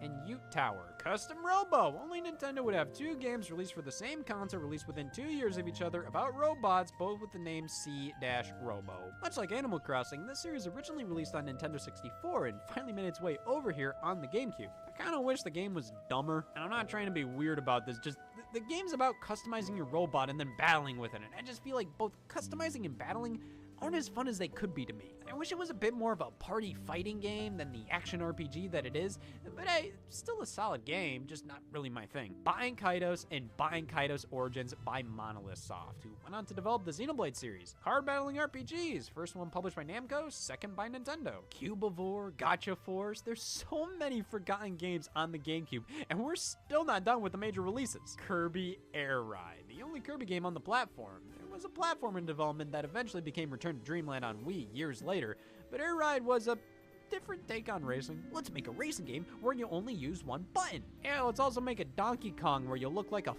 and Ute Tower. Custom Robo! Only Nintendo would have 2 games released for the same console released within 2 years of each other about robots, both with the name C-Robo. Much like Animal Crossing, this series originally released on Nintendo 64 and finally made its way over here on the GameCube. I kinda wish the game was dumber, and I'm not trying to be weird about this, just the game's about customizing your robot and then battling with it, and I just feel like both customizing and battling aren't as fun as they could be to me. I wish it was a bit more of a party fighting game than the action RPG that it is, but hey, still a solid game, just not really my thing. Buying Kaitos and Buying Kaitos Origins by Monolith Soft, who went on to develop the Xenoblade series. Card battling RPGs, first one published by Namco, second by Nintendo. Cubivore, Gotcha Force, there's so many forgotten games on the GameCube, and we're still not done with the major releases. Kirby Air Ride, the only Kirby game on the platform. There was a platform in development that eventually became Return to Dreamland on Wii years later, but Air Ride was a different take on racing. Let's make a racing game where you only use one button. Yeah, let's also make a Donkey Kong where you look like a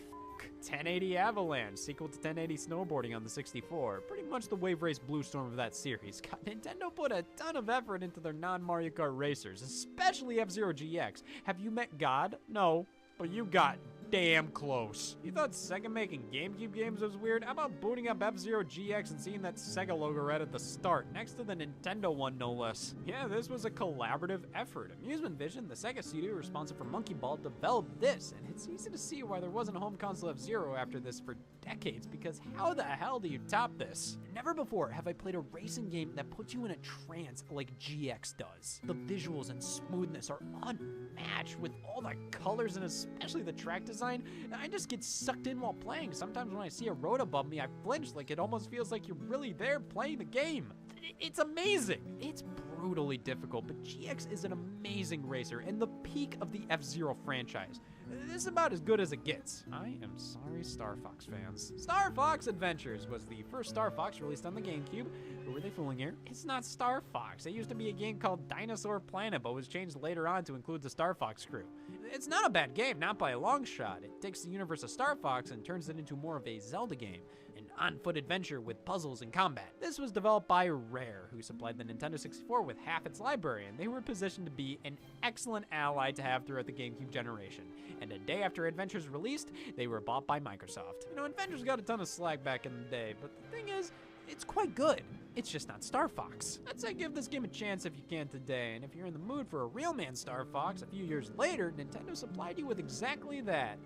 1080 Avalanche, sequel to 1080 Snowboarding on the 64. Pretty much the Wave Race Blue Storm of that series. God, Nintendo put a ton of effort into their non-Mario Kart racers, especially F-Zero GX. Have you met God? No, but you got damn close. You thought Sega making GameCube games was weird? How about booting up F-Zero GX and seeing that Sega logo right at the start, next to the Nintendo one no less? Yeah, this was a collaborative effort. Amusement Vision, the Sega studio responsible for Monkey Ball, developed this, and it's easy to see why there wasn't a home console F-Zero after this for decades, because how the hell do you top this? Never before have I played a racing game that puts you in a trance like GX does. The visuals and smoothness are unmatched with all the colors and especially the track design. I just get sucked in while playing. Sometimes when I see a road above me, I flinch like it almost feels like you're really there playing the game. It's amazing. It's brutally difficult, but GX is an amazing racer and the peak of the F-Zero franchise. This is about as good as it gets. I am sorry, Star Fox fans. Star Fox Adventures was the first Star Fox released on the GameCube. Who were they fooling here? It's not Star Fox. It used to be a game called Dinosaur Planet, but was changed later on to include the Star Fox crew. It's not a bad game, not by a long shot. It takes the universe of Star Fox and turns it into more of a Zelda game, an on-foot adventure with puzzles and combat. This was developed by Rare, who supplied the Nintendo 64 with half its library, and they were positioned to be an excellent ally to have throughout the GameCube generation. And a day after Adventures released, they were bought by Microsoft. You know, Adventures got a ton of slack back in the day, but the thing is, it's quite good. It's just not Star Fox. I'd say give this game a chance if you can today, and if you're in the mood for a real man Star Fox, a few years later, Nintendo supplied you with exactly that.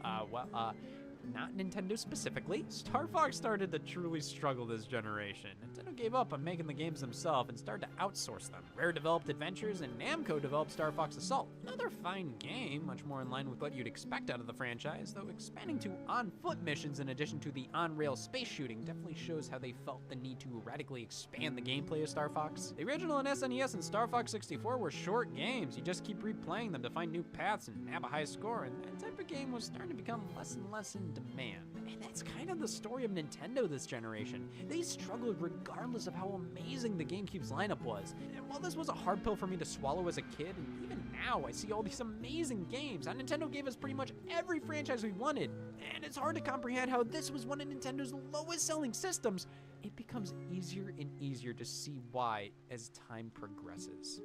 Not Nintendo specifically. Star Fox started to truly struggle this generation. Nintendo gave up on making the games themselves and started to outsource them. Rare developed Adventures and Namco developed Star Fox Assault. Another fine game, much more in line with what you'd expect out of the franchise, though expanding to on-foot missions in addition to the on-rail space shooting definitely shows how they felt the need to radically expand the gameplay of Star Fox. The original on SNES and Star Fox 64 were short games. You just keep replaying them to find new paths and nab a high score, and that type of game was starting to become less and less in demand. And that's kind of the story of Nintendo this generation. They struggled regardless of how amazing the GameCube's lineup was. And while this was a hard pill for me to swallow as a kid, and even now I see all these amazing games, and Nintendo gave us pretty much every franchise we wanted. And it's hard to comprehend how this was one of Nintendo's lowest selling systems. It becomes easier and easier to see why as time progresses.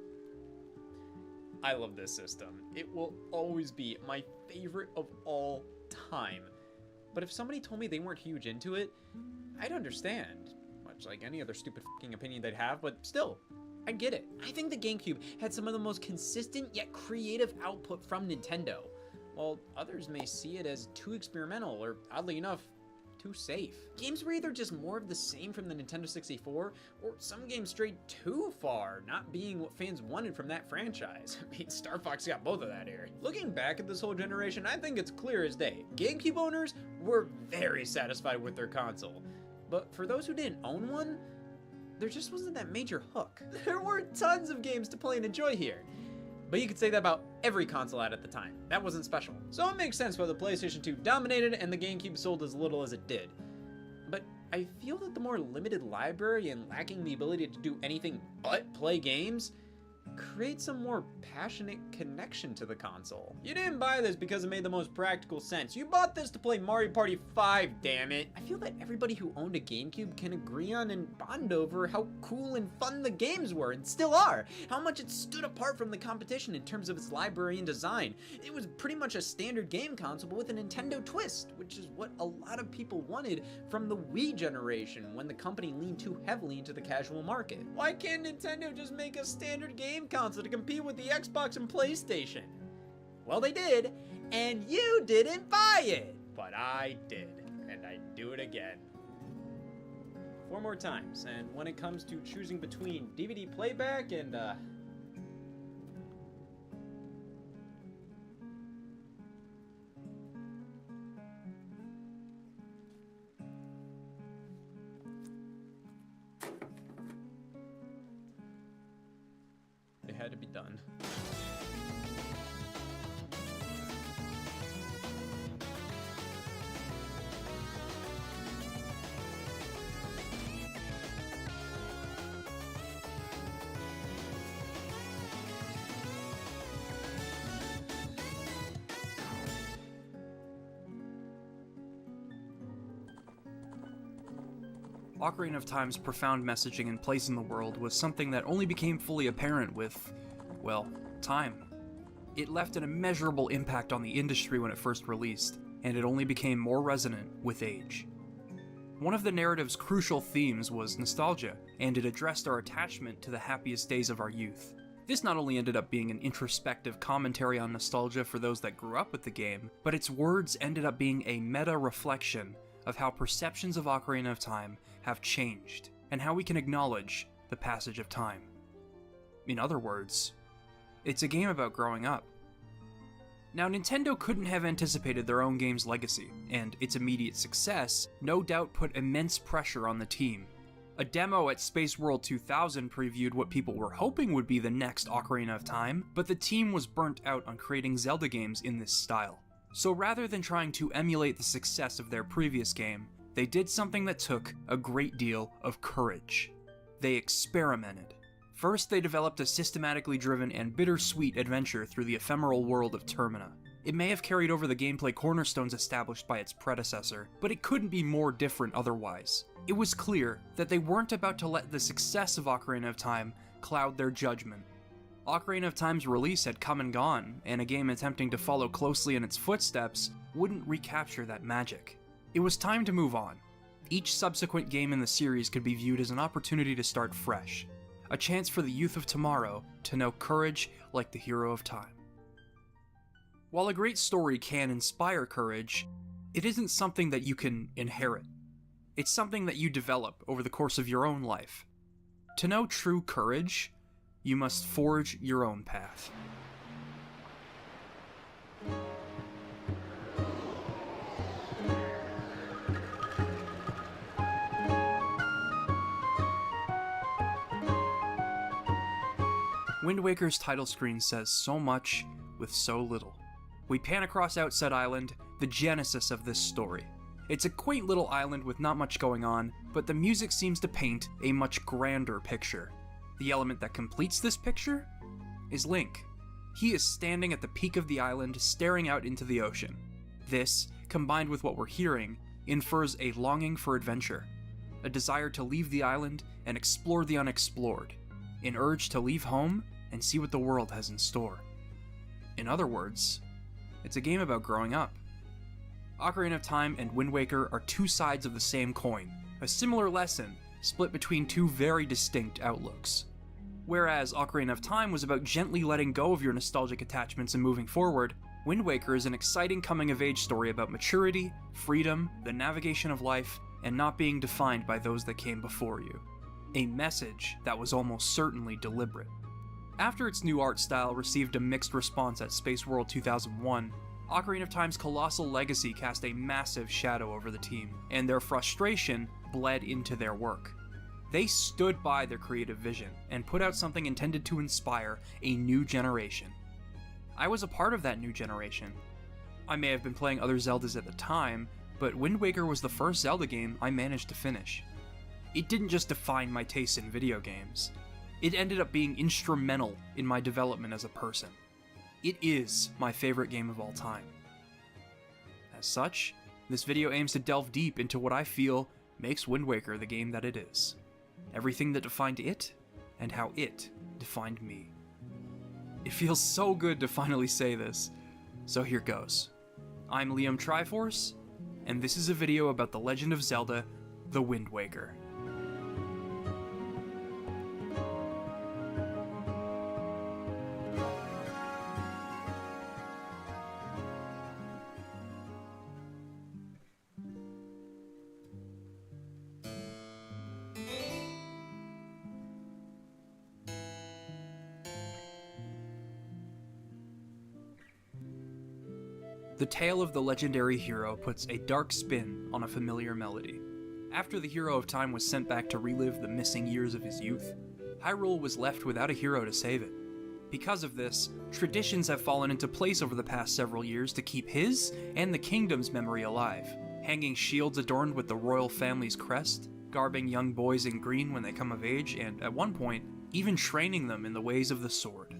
I love this system. It will always be my favorite of all time. But if somebody told me they weren't huge into it, I'd understand. Much like any other stupid fucking opinion they'd have, but still, I get it. I think the GameCube had some of the most consistent yet creative output from Nintendo, while others may see it as too experimental or, oddly enough, too safe. Games were either just more of the same from the Nintendo 64, or some games strayed too far, not being what fans wanted from that franchise. I mean, Star Fox got both of that here. Looking back at this whole generation, I think it's clear as day. GameCube owners were very satisfied with their console. But for those who didn't own one, there just wasn't that major hook. There were tons of games to play and enjoy here, but you could say that about every console out at the time. That wasn't special. So it makes sense why the PlayStation 2 dominated and the GameCube sold as little as it did. But I feel that the more limited library and lacking the ability to do anything but play games creates a more passionate connection to the console. You didn't buy this because it made the most practical sense. You bought this to play Mario Party 5, damn it. I feel that everybody who owned a GameCube can agree on and bond over how cool and fun the games were, and still are. How much it stood apart from the competition in terms of its library and design. It was pretty much a standard game console, but with a Nintendo twist, which is what a lot of people wanted from the Wii generation when the company leaned too heavily into the casual market. Why can't Nintendo just make a standard game console to compete with the Xbox and PlayStation? Well, they did, and you didn't buy it, but I did, and I'd do it again. 4 more times, and when it comes to choosing between DVD playback and it had to be done. Ocarina of Time's profound messaging and place in the world was something that only became fully apparent with, well, time. It left an immeasurable impact on the industry when it first released. and it only became more resonant with age. One of the narrative's crucial themes was nostalgia, and it addressed our attachment to the happiest days of our youth. This not only ended up being an introspective commentary on nostalgia for those that grew up with the game, but its words ended up being a meta-reflection of how perceptions of Ocarina of Time have changed, and how we can acknowledge the passage of time. In other words, it's a game about growing up. Now, Nintendo couldn't have anticipated their own game's legacy, and its immediate success no doubt put immense pressure on the team. A demo at Space World 2000 previewed what people were hoping would be the next Ocarina of Time, but the team was burnt out on creating Zelda games in this style. So rather than trying to emulate the success of their previous game, they did something that took a great deal of courage. They experimented. First, they developed a systematically driven and bittersweet adventure through the ephemeral world of Termina. It may have carried over the gameplay cornerstones established by its predecessor, but it couldn't be more different otherwise. It was clear that they weren't about to let the success of Ocarina of Time cloud their judgment. Ocarina of Time's release had come and gone, and a game attempting to follow closely in its footsteps wouldn't recapture that magic. It was time to move on. Each subsequent game in the series could be viewed as an opportunity to start fresh. A chance for the youth of tomorrow to know courage like the hero of time. While a great story can inspire courage, it isn't something that you can inherit. It's something that you develop over the course of your own life. To know true courage, you must forge your own path. Wind Waker's title screen says so much with so little. We pan across Outset Island, the genesis of this story. It's a quaint little island with not much going on, but the music seems to paint a much grander picture. The element that completes this picture is Link. He is standing at the peak of the island, staring out into the ocean. This, combined with what we're hearing, infers a longing for adventure, a desire to leave the island and explore the unexplored, an urge to leave home and see what the world has in store. In other words, it's a game about growing up. Ocarina of Time and Wind Waker are two sides of the same coin, a similar lesson split between two very distinct outlooks. Whereas Ocarina of Time was about gently letting go of your nostalgic attachments and moving forward, Wind Waker is an exciting coming-of-age story about maturity, freedom, the navigation of life, and not being defined by those that came before you. A message that was almost certainly deliberate. After its new art style received a mixed response at Space World 2001, Ocarina of Time's colossal legacy cast a massive shadow over the team, and their frustration bled into their work. They stood by their creative vision and put out something intended to inspire a new generation. I was a part of that new generation. I may have been playing other Zeldas at the time, but Wind Waker was the first Zelda game I managed to finish. It didn't just define my taste in video games. It ended up being instrumental in my development as a person. It is my favorite game of all time. As such, this video aims to delve deep into what I feel makes Wind Waker the game that it is. Everything that defined it, and how it defined me. It feels so good to finally say this, so here goes. I'm Liam Triforce, and this is a video about The Legend of Zelda: The Wind Waker. The tale of the legendary hero puts a dark spin on a familiar melody. After the Hero of Time was sent back to relive the missing years of his youth, Hyrule was left without a hero to save it. Because of this, traditions have fallen into place over the past several years to keep his and the kingdom's memory alive, hanging shields adorned with the royal family's crest, garbing young boys in green when they come of age, and at one point, even training them in the ways of the sword.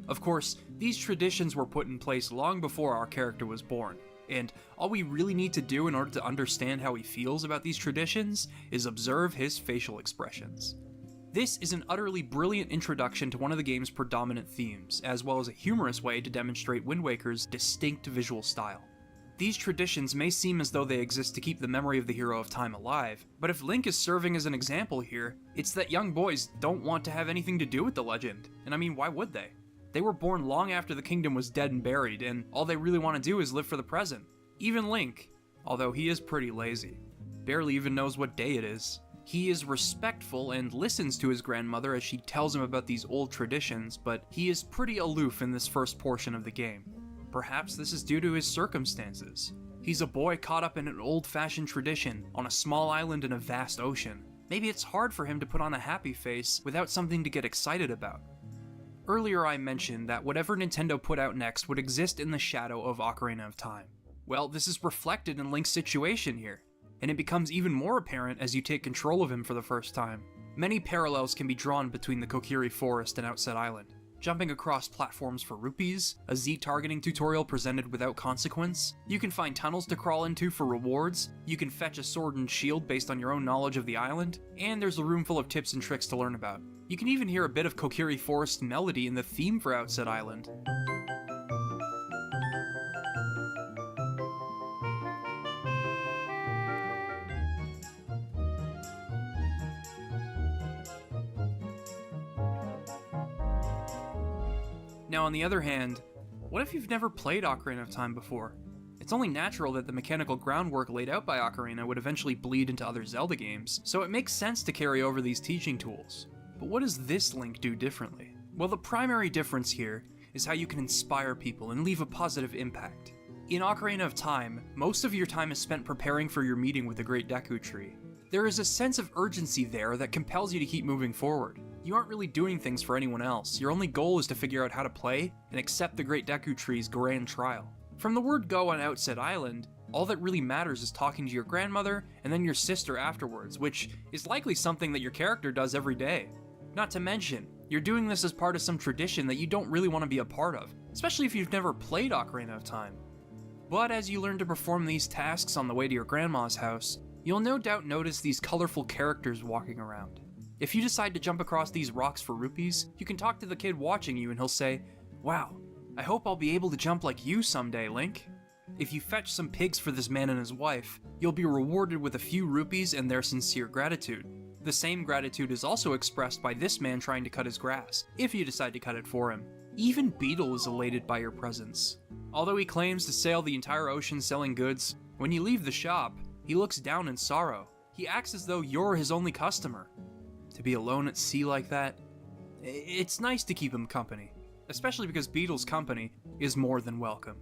Of course, these traditions were put in place long before our character was born, and all we really need to do in order to understand how he feels about these traditions is observe his facial expressions. This is an utterly brilliant introduction to one of the game's predominant themes, as well as a humorous way to demonstrate Wind Waker's distinct visual style. These traditions may seem as though they exist to keep the memory of the hero of time alive, but if Link is serving as an example here, it's that young boys don't want to have anything to do with the legend. And I mean, why would they? They were born long after the kingdom was dead and buried, and all they really want to do is live for the present. Even Link, although he is pretty lazy, barely even knows what day it is. He is respectful and listens to his grandmother as she tells him about these old traditions, but he is pretty aloof in this first portion of the game. Perhaps this is due to his circumstances. He's a boy caught up in an old-fashioned tradition on a small island in a vast ocean. Maybe it's hard for him to put on a happy face without something to get excited about. Earlier I mentioned that whatever Nintendo put out next would exist in the shadow of Ocarina of Time. Well, this is reflected in Link's situation here, and it becomes even more apparent as you take control of him for the first time. Many parallels can be drawn between the Kokiri Forest and Outset Island. Jumping across platforms for rupees, a Z-targeting tutorial presented without consequence, you can find tunnels to crawl into for rewards, you can fetch a sword and shield based on your own knowledge of the island, and there's a room full of tips and tricks to learn about. You can even hear a bit of Kokiri Forest melody in the theme for Outset Island. Now on the other hand, what if you've never played Ocarina of Time before? It's only natural that the mechanical groundwork laid out by Ocarina would eventually bleed into other Zelda games, so it makes sense to carry over these teaching tools. But what does this Link do differently? Well, the primary difference here is how you can inspire people and leave a positive impact. In Ocarina of Time, most of your time is spent preparing for your meeting with the Great Deku Tree. There is a sense of urgency there that compels you to keep moving forward. You aren't really doing things for anyone else. Your only goal is to figure out how to play and accept the Great Deku Tree's grand trial. From the word go on Outset Island, all that really matters is talking to your grandmother and then your sister afterwards, which is likely something that your character does every day. Not to mention, you're doing this as part of some tradition that you don't really want to be a part of, especially if you've never played Ocarina of Time. But as you learn to perform these tasks on the way to your grandma's house, you'll no doubt notice these colorful characters walking around. If you decide to jump across these rocks for rupees, you can talk to the kid watching you and he'll say, "Wow, I hope I'll be able to jump like you someday, Link." If you fetch some pigs for this man and his wife, you'll be rewarded with a few rupees and their sincere gratitude. The same gratitude is also expressed by this man trying to cut his grass, if you decide to cut it for him. Even Beetle is elated by your presence. Although he claims to sail the entire ocean selling goods, when you leave the shop, he looks down in sorrow. He acts as though you're his only customer. To be alone at sea like that, it's nice to keep him company, especially because Beetle's company is more than welcome.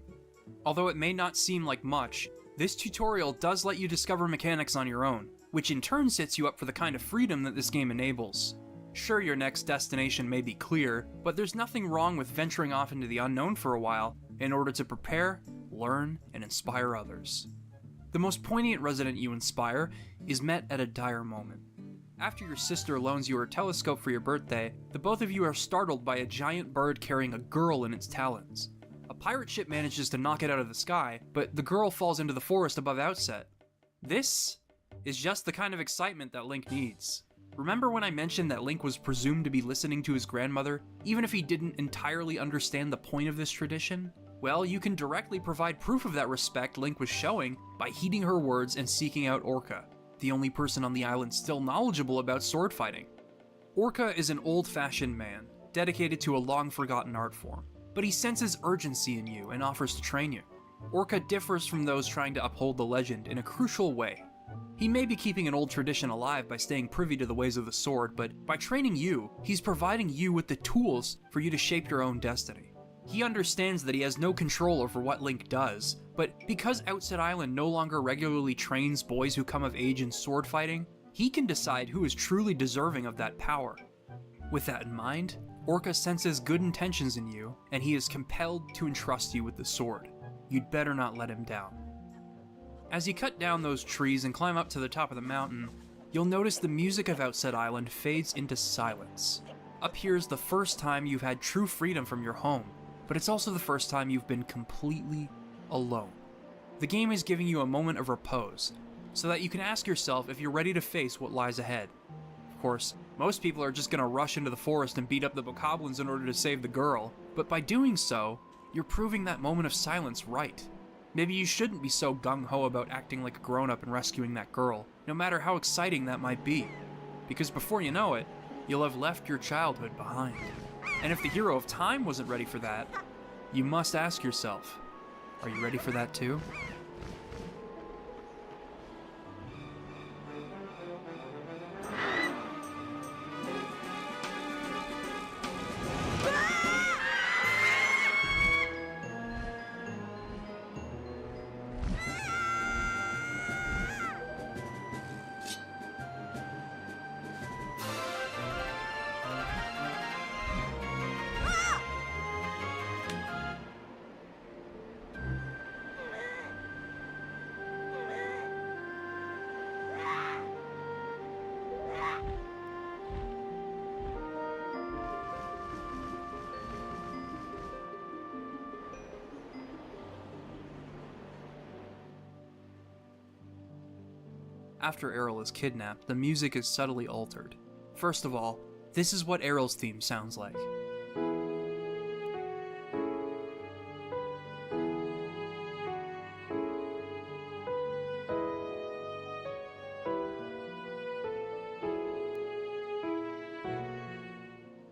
Although it may not seem like much, this tutorial does let you discover mechanics on your own, which in turn sets you up for the kind of freedom that this game enables. Sure, your next destination may be clear, but there's nothing wrong with venturing off into the unknown for a while in order to prepare, learn, and inspire others. The most poignant resident you inspire is met at a dire moment. After your sister loans you her telescope for your birthday, the both of you are startled by a giant bird carrying a girl in its talons. A pirate ship manages to knock it out of the sky, but the girl falls into the forest above Outset. This is just the kind of excitement that Link needs. Remember when I mentioned that Link was presumed to be listening to his grandmother, even if he didn't entirely understand the point of this tradition? Well, you can directly provide proof of that respect Link was showing by heeding her words and seeking out Orca, the only person on the island still knowledgeable about sword fighting. Orca is an old-fashioned man, dedicated to a long-forgotten art form, but he senses urgency in you and offers to train you. Orca differs from those trying to uphold the legend in a crucial way. He may be keeping an old tradition alive by staying privy to the ways of the sword, but by training you, he's providing you with the tools for you to shape your own destiny. He understands that he has no control over what Link does, but because Outset Island no longer regularly trains boys who come of age in sword fighting, he can decide who is truly deserving of that power. With that in mind, Orca senses good intentions in you, and he is compelled to entrust you with the sword. You'd better not let him down. As you cut down those trees and climb up to the top of the mountain, you'll notice the music of Outset Island fades into silence. Up here's the first time you've had true freedom from your home, but it's also the first time you've been completely alone. The game is giving you a moment of repose, so that you can ask yourself if you're ready to face what lies ahead. Of course, most people are just gonna rush into the forest and beat up the bokoblins in order to save the girl, but by doing so, you're proving that moment of silence right. Maybe you shouldn't be so gung-ho about acting like a grown-up and rescuing that girl, no matter how exciting that might be. Because before you know it, you'll have left your childhood behind. And if the hero of time wasn't ready for that, you must ask yourself, are you ready for that too? After Aryll is kidnapped, the music is subtly altered. First of all, this is what Aryll's theme sounds like.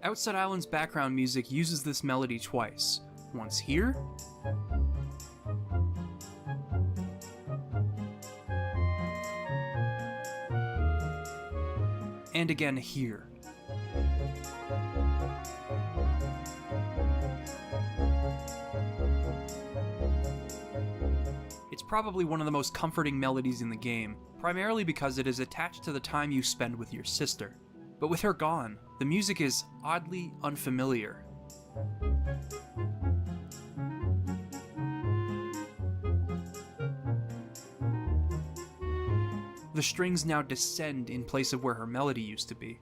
Outside Island's background music uses this melody twice. Once here, and again here. It's probably one of the most comforting melodies in the game, primarily because it is attached to the time you spend with your sister. But with her gone, the music is oddly unfamiliar. The strings now descend in place of where her melody used to be.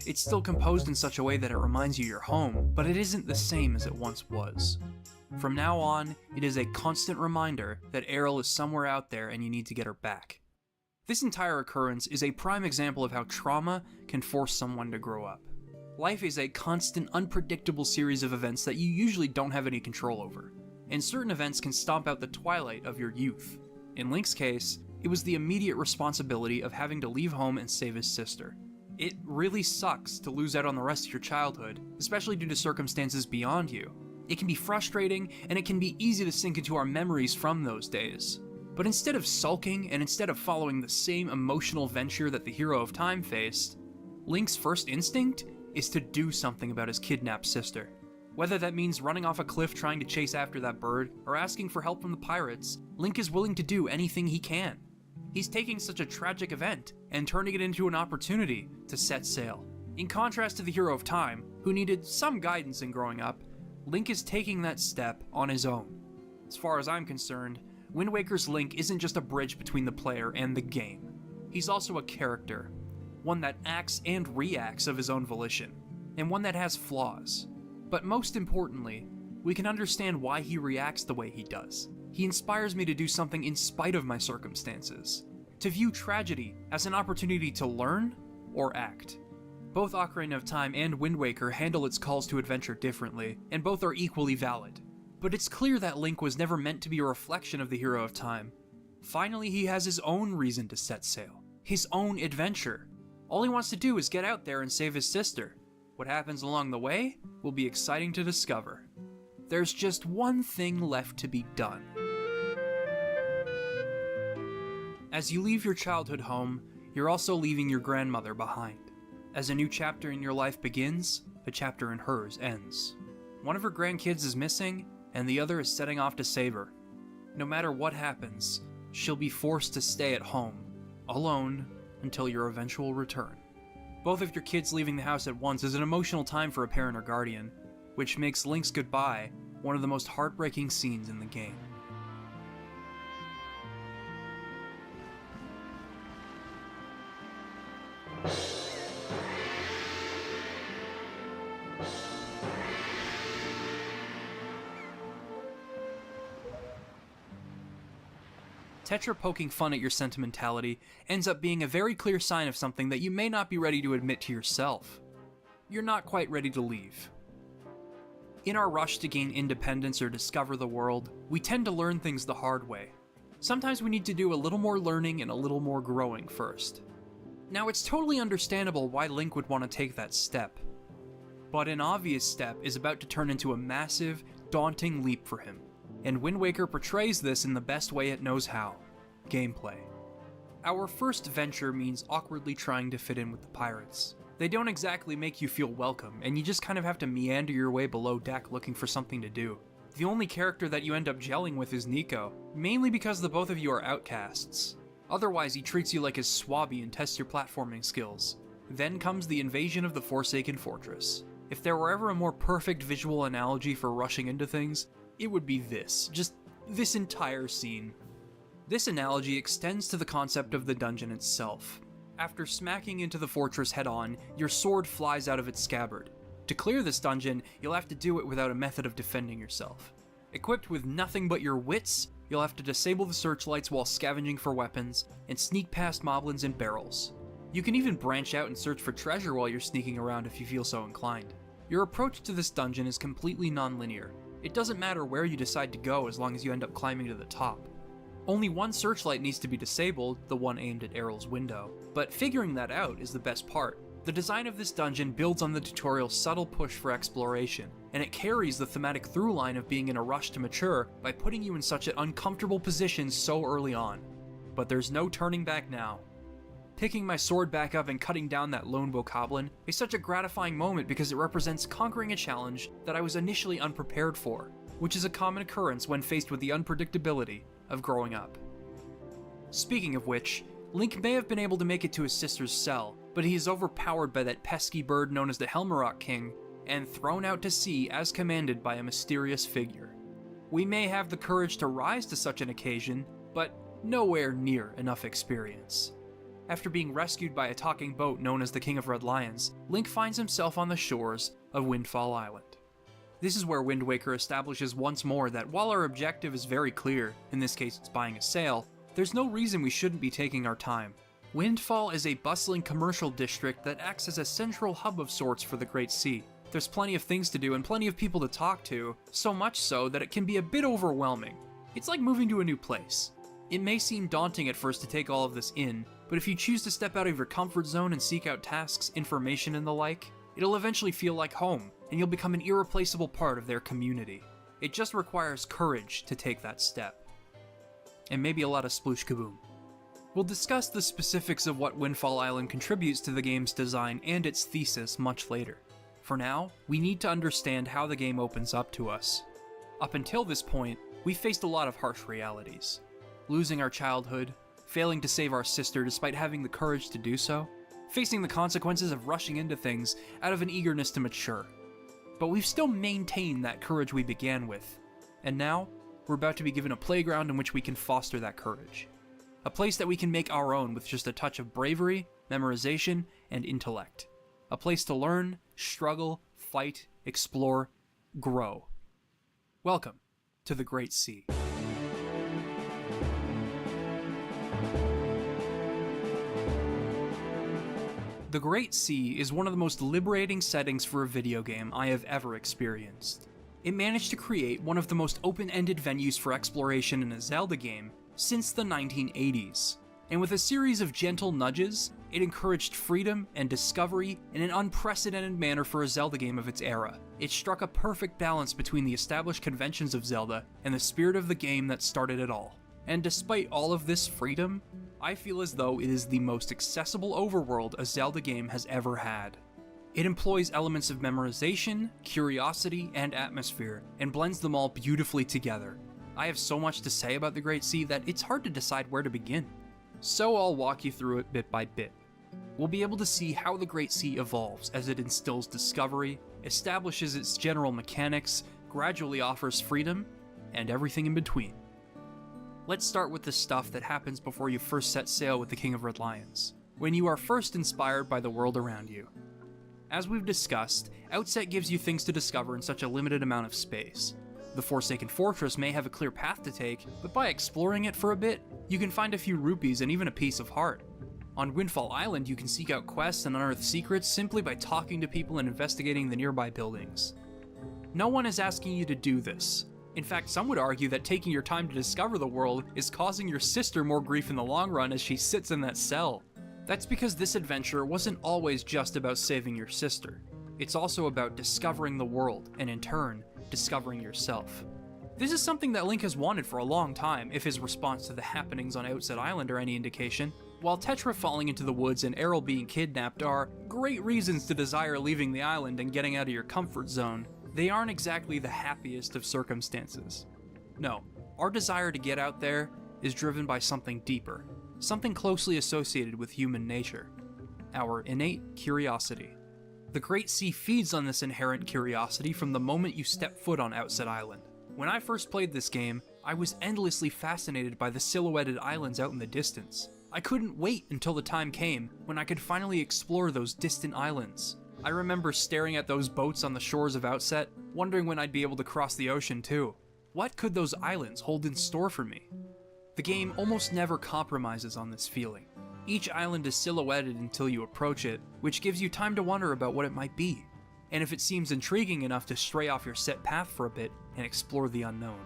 It's still composed in such a way that it reminds you you're home, but it isn't the same as it once was. From now on, it is a constant reminder that Aryll is somewhere out there and you need to get her back. This entire occurrence is a prime example of how trauma can force someone to grow up. Life is a constant, unpredictable series of events that you usually don't have any control over, and certain events can stomp out the twilight of your youth. In Link's case, it was the immediate responsibility of having to leave home and save his sister. It really sucks to lose out on the rest of your childhood, especially due to circumstances beyond you. It can be frustrating, and it can be easy to sink into our memories from those days. But instead of sulking, and instead of following the same emotional venture that the hero of time faced, Link's first instinct is to do something about his kidnapped sister. Whether that means running off a cliff trying to chase after that bird, or asking for help from the pirates, Link is willing to do anything he can. He's taking such a tragic event and turning it into an opportunity to set sail. In contrast to the hero of time, who needed some guidance in growing up, Link is taking that step on his own. As far as I'm concerned, Wind Waker's Link isn't just a bridge between the player and the game. He's also a character, one that acts and reacts of his own volition, and one that has flaws. But most importantly, we can understand why he reacts the way he does. He inspires me to do something in spite of my circumstances, to view tragedy as an opportunity to learn or act. Both Ocarina of Time and Wind Waker handle its calls to adventure differently, and both are equally valid. But it's clear that Link was never meant to be a reflection of the hero of time. Finally, he has his own reason to set sail, his own adventure. All he wants to do is get out there and save his sister. What happens along the way will be exciting to discover. There's just one thing left to be done. As you leave your childhood home, you're also leaving your grandmother behind. As a new chapter in your life begins, a chapter in hers ends. One of her grandkids is missing, and the other is setting off to save her. No matter what happens, she'll be forced to stay at home, alone, until your eventual return. Both of your kids leaving the house at once is an emotional time for a parent or guardian, which makes Link's goodbye one of the most heartbreaking scenes in the game. Tetra poking fun at your sentimentality ends up being a very clear sign of something that you may not be ready to admit to yourself. You're not quite ready to leave. In our rush to gain independence or discover the world, we tend to learn things the hard way. Sometimes we need to do a little more learning and a little more growing first. Now, it's totally understandable why Link would want to take that step. But an obvious step is about to turn into a massive, daunting leap for him. And Wind Waker portrays this in the best way it knows how: gameplay. Our first venture means awkwardly trying to fit in with the pirates. They don't exactly make you feel welcome, and you just kind of have to meander your way below deck looking for something to do. The only character that you end up gelling with is Nico, mainly because the both of you are outcasts. Otherwise, he treats you like his swabby and tests your platforming skills. Then comes the invasion of the Forsaken Fortress. If there were ever a more perfect visual analogy for rushing into things, it would be this. Just this entire scene. This analogy extends to the concept of the dungeon itself. After smacking into the fortress head-on, your sword flies out of its scabbard. To clear this dungeon, you'll have to do it without a method of defending yourself. Equipped with nothing but your wits, you'll have to disable the searchlights while scavenging for weapons, and sneak past moblins and barrels. You can even branch out and search for treasure while you're sneaking around if you feel so inclined. Your approach to this dungeon is completely non-linear. It doesn't matter where you decide to go as long as you end up climbing to the top. Only one searchlight needs to be disabled, the one aimed at Errol's window, but figuring that out is the best part. The design of this dungeon builds on the tutorial's subtle push for exploration, and it carries the thematic through line of being in a rush to mature by putting you in such an uncomfortable position so early on. But there's no turning back now. Picking my sword back up and cutting down that lone bokoblin is such a gratifying moment because it represents conquering a challenge that I was initially unprepared for, which is a common occurrence when faced with the unpredictability of growing up. Speaking of which, Link may have been able to make it to his sister's cell, but he is overpowered by that pesky bird known as the Helmarok King, and thrown out to sea as commanded by a mysterious figure. We may have the courage to rise to such an occasion, but nowhere near enough experience. After being rescued by a talking boat known as the King of Red Lions, Link finds himself on the shores of Windfall Island. This is where Wind Waker establishes once more that while our objective is very clear, in this case it's buying a sail, there's no reason we shouldn't be taking our time. Windfall is a bustling commercial district that acts as a central hub of sorts for the Great Sea. There's plenty of things to do and plenty of people to talk to, so much so that it can be a bit overwhelming. It's like moving to a new place. It may seem daunting at first to take all of this in, but if you choose to step out of your comfort zone and seek out tasks, information, and the like, it'll eventually feel like home, and you'll become an irreplaceable part of their community. It just requires courage to take that step. And maybe a lot of sploosh kaboom. We'll discuss the specifics of what Windfall Island contributes to the game's design and its thesis much later. For now, we need to understand how the game opens up to us. Up until this point, we faced a lot of harsh realities. Losing our childhood, failing to save our sister despite having the courage to do so, facing the consequences of rushing into things out of an eagerness to mature. But we've still maintained that courage we began with, and now we're about to be given a playground in which we can foster that courage. A place that we can make our own with just a touch of bravery, memorization, and intellect. A place to learn, struggle, fight, explore, grow. Welcome to the Great Sea. The Great Sea is one of the most liberating settings for a video game I have ever experienced. It managed to create one of the most open-ended venues for exploration in a Zelda game since the 1980s, and with a series of gentle nudges, it encouraged freedom and discovery in an unprecedented manner for a Zelda game of its era. It struck a perfect balance between the established conventions of Zelda and the spirit of the game that started it all. And despite all of this freedom, I feel as though it is the most accessible overworld a Zelda game has ever had. It employs elements of memorization, curiosity, and atmosphere, and blends them all beautifully together. I have so much to say about the Great Sea that it's hard to decide where to begin. So I'll walk you through it bit by bit. We'll be able to see how the Great Sea evolves as it instills discovery, establishes its general mechanics, gradually offers freedom, and everything in between. Let's start with the stuff that happens before you first set sail with the King of Red Lions, when you are first inspired by the world around you. As we've discussed, Outset gives you things to discover in such a limited amount of space. The Forsaken Fortress may have a clear path to take, but by exploring it for a bit, you can find a few rupees and even a piece of heart. On Windfall Island, you can seek out quests and unearth secrets simply by talking to people and investigating the nearby buildings. No one is asking you to do this. In fact, some would argue that taking your time to discover the world is causing your sister more grief in the long run as she sits in that cell. That's because this adventure wasn't always just about saving your sister. It's also about discovering the world, and in turn, discovering yourself. This is something that Link has wanted for a long time, if his response to the happenings on Outset Island are any indication. While Tetra falling into the woods and Errol being kidnapped are great reasons to desire leaving the island and getting out of your comfort zone, they aren't exactly the happiest of circumstances. No, our desire to get out there is driven by something deeper, something closely associated with human nature: our innate curiosity. The Great Sea feeds on this inherent curiosity from the moment you step foot on Outset Island. When I first played this game, I was endlessly fascinated by the silhouetted islands out in the distance. I couldn't wait until the time came when I could finally explore those distant islands. I remember staring at those boats on the shores of Outset, wondering when I'd be able to cross the ocean too. What could those islands hold in store for me? The game almost never compromises on this feeling. Each island is silhouetted until you approach it, which gives you time to wonder about what it might be, and if it seems intriguing enough to stray off your set path for a bit and explore the unknown.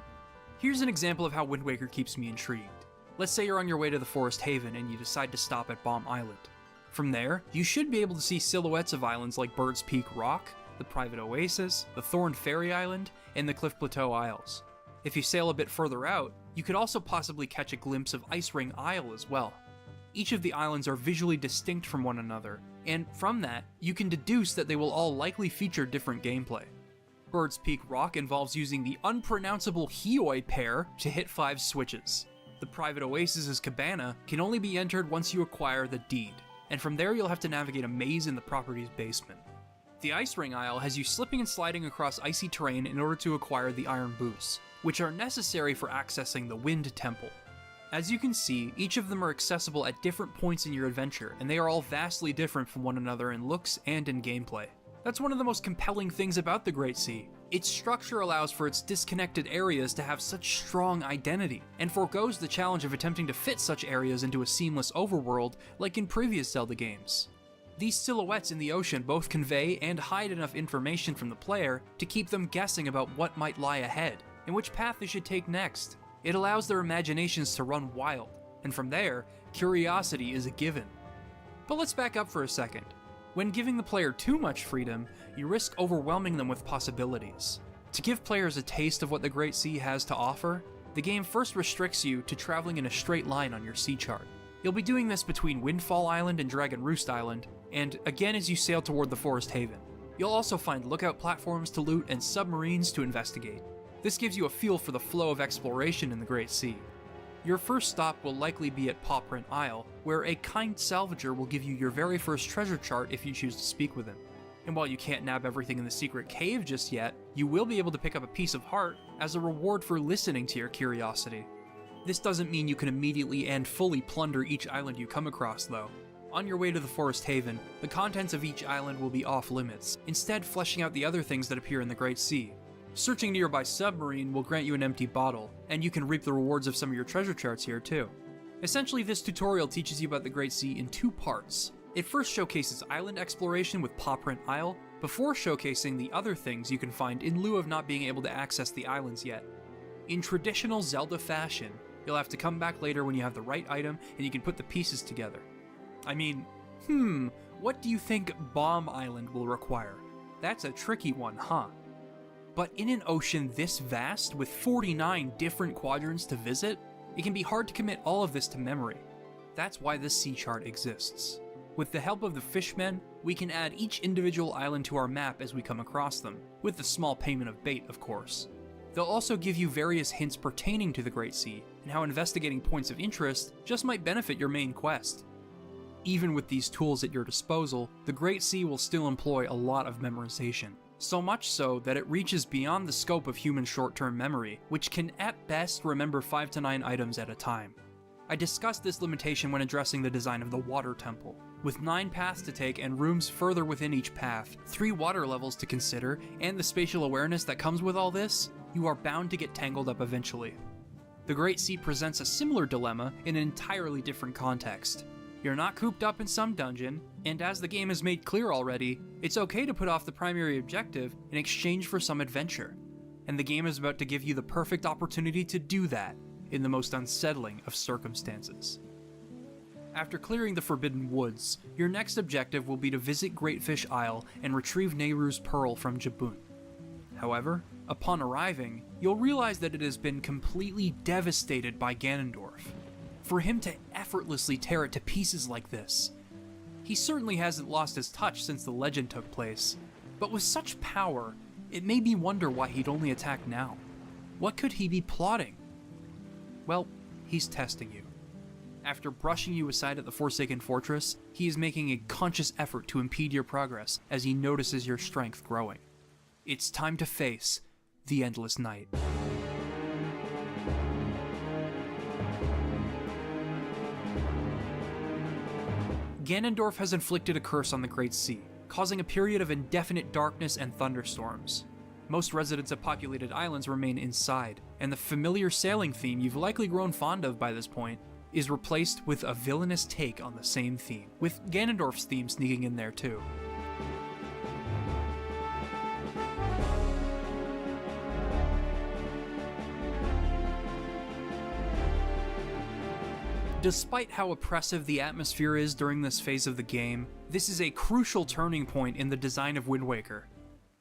Here's an example of how Wind Waker keeps me intrigued. Let's say you're on your way to the Forest Haven and you decide to stop at Bomb Island. From there, you should be able to see silhouettes of islands like Bird's Peak Rock, the Private Oasis, the Thorn Ferry Island, and the Cliff Plateau Isles. If you sail a bit further out, you could also possibly catch a glimpse of Ice Ring Isle as well. Each of the islands are visually distinct from one another, and from that, you can deduce that they will all likely feature different gameplay. Bird's Peak Rock involves using the unpronounceable Hioi pair to hit 5 switches. The Private Oasis's cabana can only be entered once you acquire the deed, and from there you'll have to navigate a maze in the property's basement. The Ice Ring Isle has you slipping and sliding across icy terrain in order to acquire the Iron Boots, which are necessary for accessing the Wind Temple. As you can see, each of them are accessible at different points in your adventure, and they are all vastly different from one another in looks and in gameplay. That's one of the most compelling things about the Great Sea. Its structure allows for its disconnected areas to have such strong identity, and forgoes the challenge of attempting to fit such areas into a seamless overworld like in previous Zelda games. These silhouettes in the ocean both convey and hide enough information from the player to keep them guessing about what might lie ahead, and which path they should take next. It allows their imaginations to run wild, and from there, curiosity is a given. But let's back up for a second. When giving the player too much freedom, you risk overwhelming them with possibilities. To give players a taste of what the Great Sea has to offer, the game first restricts you to traveling in a straight line on your sea chart. You'll be doing this between Windfall Island and Dragon Roost Island, and again as you sail toward the Forest Haven. You'll also find lookout platforms to loot and submarines to investigate. This gives you a feel for the flow of exploration in the Great Sea. Your first stop will likely be at Paw Print Isle, where a kind salvager will give you your very first treasure chart if you choose to speak with him. And while you can't nab everything in the secret cave just yet, you will be able to pick up a piece of heart as a reward for listening to your curiosity. This doesn't mean you can immediately and fully plunder each island you come across though. On your way to the Forest Haven, the contents of each island will be off limits, instead fleshing out the other things that appear in the Great Sea. Searching a nearby submarine will grant you an empty bottle, and you can reap the rewards of some of your treasure charts here too. Essentially, this tutorial teaches you about the Great Sea in 2 parts. It first showcases island exploration with Paw Print Isle, before showcasing the other things you can find in lieu of not being able to access the islands yet. In traditional Zelda fashion, you'll have to come back later when you have the right item and you can put the pieces together. I mean, what do you think Bomb Island will require? That's a tricky one, huh? But in an ocean this vast, with 49 different quadrants to visit, it can be hard to commit all of this to memory. That's why this sea chart exists. With the help of the fishmen, we can add each individual island to our map as we come across them, with the small payment of bait, of course. They'll also give you various hints pertaining to the Great Sea, and how investigating points of interest just might benefit your main quest. Even with these tools at your disposal, the Great Sea will still employ a lot of memorization. So much so that it reaches beyond the scope of human short-term memory, which can at best remember 5 to 9 items at a time. I discussed this limitation when addressing the design of the Water Temple. With 9 paths to take and rooms further within each path, 3 water levels to consider, and the spatial awareness that comes with all this, you are bound to get tangled up eventually. The Great Sea presents a similar dilemma in an entirely different context. You're not cooped up in some dungeon, and as the game has made clear already, it's okay to put off the primary objective in exchange for some adventure. And the game is about to give you the perfect opportunity to do that in the most unsettling of circumstances. After clearing the Forbidden Woods, your next objective will be to visit Greatfish Isle and retrieve Nehru's Pearl from Jabun. However, upon arriving, you'll realize that it has been completely devastated by Ganondorf. For him to effortlessly tear it to pieces like this. He certainly hasn't lost his touch since the legend took place, but with such power, it made me wonder why he'd only attack now. What could he be plotting? Well, he's testing you. After brushing you aside at the Forsaken Fortress, he is making a conscious effort to impede your progress as he notices your strength growing. It's time to face the Endless Night. Ganondorf has inflicted a curse on the Great Sea, causing a period of indefinite darkness and thunderstorms. Most residents of populated islands remain inside, and the familiar sailing theme you've likely grown fond of by this point is replaced with a villainous take on the same theme, with Ganondorf's theme sneaking in there too. Despite how oppressive the atmosphere is during this phase of the game, this is a crucial turning point in the design of Wind Waker.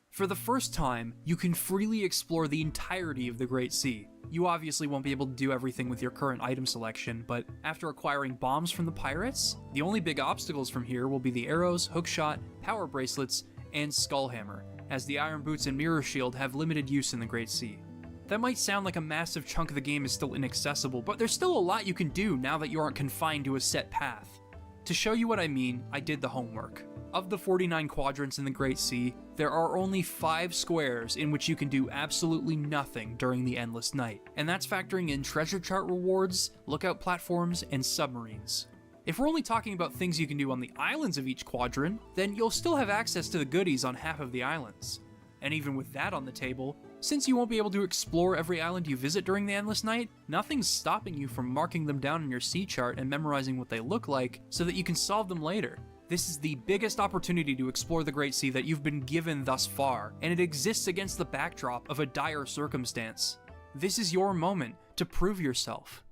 For the first time, you can freely explore the entirety of the Great Sea. You obviously won't be able to do everything with your current item selection, but after acquiring bombs from the pirates, the only big obstacles from here will be the arrows, hookshot, power bracelets, and skullhammer, as the iron boots and mirror shield have limited use in the Great Sea. That might sound like a massive chunk of the game is still inaccessible, but there's still a lot you can do now that you aren't confined to a set path. To show you what I mean, I did the homework. Of the 49 quadrants in the Great Sea, there are only 5 squares in which you can do absolutely nothing during the Endless Night, and that's factoring in treasure chart rewards, lookout platforms, and submarines. If we're only talking about things you can do on the islands of each quadrant, then you'll still have access to the goodies on half of the islands. And even with that on the table, since you won't be able to explore every island you visit during the Endless Night, nothing's stopping you from marking them down in your sea chart and memorizing what they look like so that you can solve them later. This is the biggest opportunity to explore the Great Sea that you've been given thus far, and it exists against the backdrop of a dire circumstance. This is your moment to prove yourself.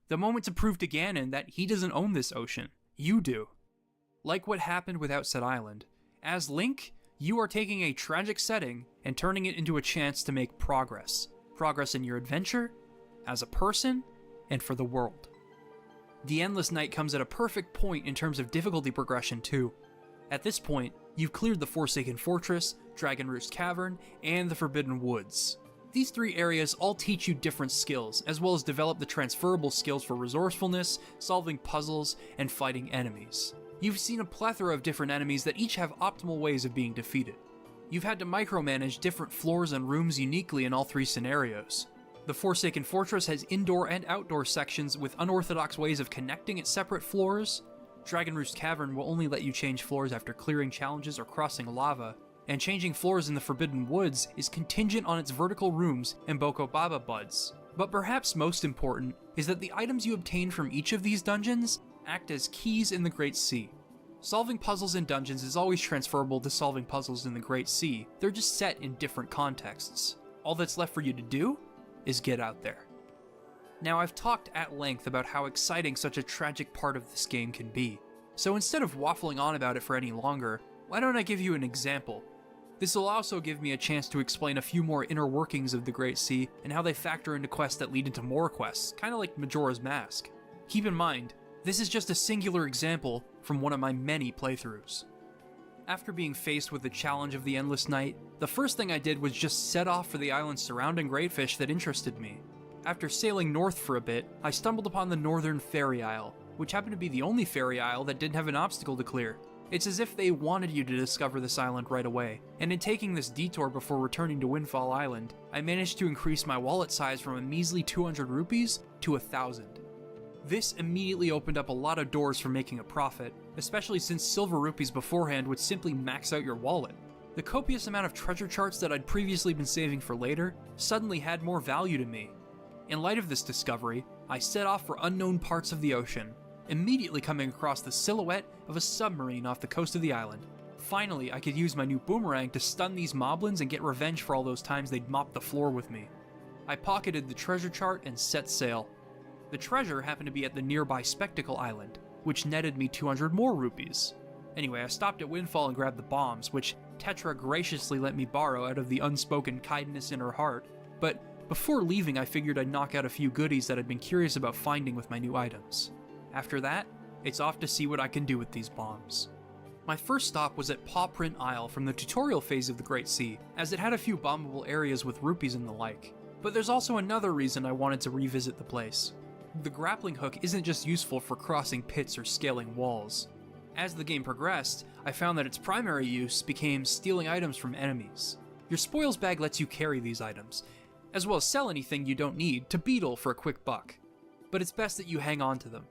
The moment to prove to Ganon that he doesn't own this ocean. You do. Like what happened with Outset Island, as Link, you are taking a tragic setting and turning it into a chance to make progress. Progress in your adventure, as a person, and for the world. The Endless Night comes at a perfect point in terms of difficulty progression too. At this point, you've cleared the Forsaken Fortress, Dragon Roost Cavern, and the Forbidden Woods. These 3 areas all teach you different skills, as well as develop the transferable skills for resourcefulness, solving puzzles, and fighting enemies. You've seen a plethora of different enemies that each have optimal ways of being defeated. You've had to micromanage different floors and rooms uniquely in all 3 scenarios. The Forsaken Fortress has indoor and outdoor sections with unorthodox ways of connecting its separate floors. Dragon Roost Cavern will only let you change floors after clearing challenges or crossing lava, and changing floors in the Forbidden Woods is contingent on its vertical rooms and Boko Baba buds. But perhaps most important is that the items you obtain from each of these dungeons act as keys in the Great Sea. Solving puzzles in dungeons is always transferable to solving puzzles in the Great Sea, they're just set in different contexts. All that's left for you to do is get out there. Now, I've talked at length about how exciting such a tragic part of this game can be, so instead of waffling on about it for any longer, why don't I give you an example? This will also give me a chance to explain a few more inner workings of the Great Sea and how they factor into quests that lead into more quests, kinda like Majora's Mask. Keep in mind, this is just a singular example from one of my many playthroughs. After being faced with the challenge of the Endless Night, the first thing I did was just set off for the islands surrounding Greatfish that interested me. After sailing north for a bit, I stumbled upon the Northern Fairy Isle, which happened to be the only fairy isle that didn't have an obstacle to clear. It's as if they wanted you to discover this island right away, and in taking this detour before returning to Windfall Island, I managed to increase my wallet size from a measly 200 rupees to 1,000. This immediately opened up a lot of doors for making a profit, especially since silver rupees beforehand would simply max out your wallet. The copious amount of treasure charts that I'd previously been saving for later suddenly had more value to me. In light of this discovery, I set off for unknown parts of the ocean, immediately coming across the silhouette of a submarine off the coast of the island. Finally, I could use my new boomerang to stun these moblins and get revenge for all those times they'd mopped the floor with me. I pocketed the treasure chart and set sail. The treasure happened to be at the nearby Spectacle Island, which netted me 200 more rupees. Anyway, I stopped at Windfall and grabbed the bombs, which Tetra graciously let me borrow out of the unspoken kindness in her heart, but before leaving I figured I'd knock out a few goodies that I'd been curious about finding with my new items. After that, it's off to see what I can do with these bombs. My first stop was at Paw Print Isle from the tutorial phase of the Great Sea, as it had a few bombable areas with rupees and the like. But there's also another reason I wanted to revisit the place. The grappling hook isn't just useful for crossing pits or scaling walls. As the game progressed, I found that its primary use became stealing items from enemies. Your spoils bag lets you carry these items, as well as sell anything you don't need to Beetle for a quick buck. But it's best that you hang on to them.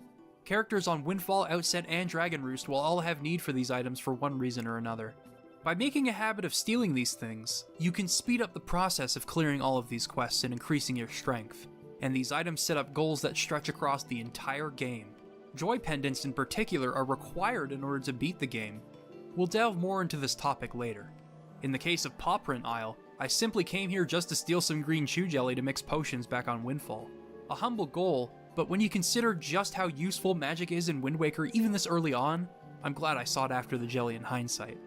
Characters on Windfall, Outset, and Dragon Roost will all have need for these items for one reason or another. By making a habit of stealing these things, you can speed up the process of clearing all of these quests and increasing your strength. And these items set up goals that stretch across the entire game. Joy pendants in particular are required in order to beat the game. We'll delve more into this topic later. In the case of Paw Print Isle, I simply came here just to steal some green chew jelly to mix potions back on Windfall. A humble goal, but when you consider just how useful magic is in Wind Waker even this early on, I'm glad I sought after the jelly in hindsight.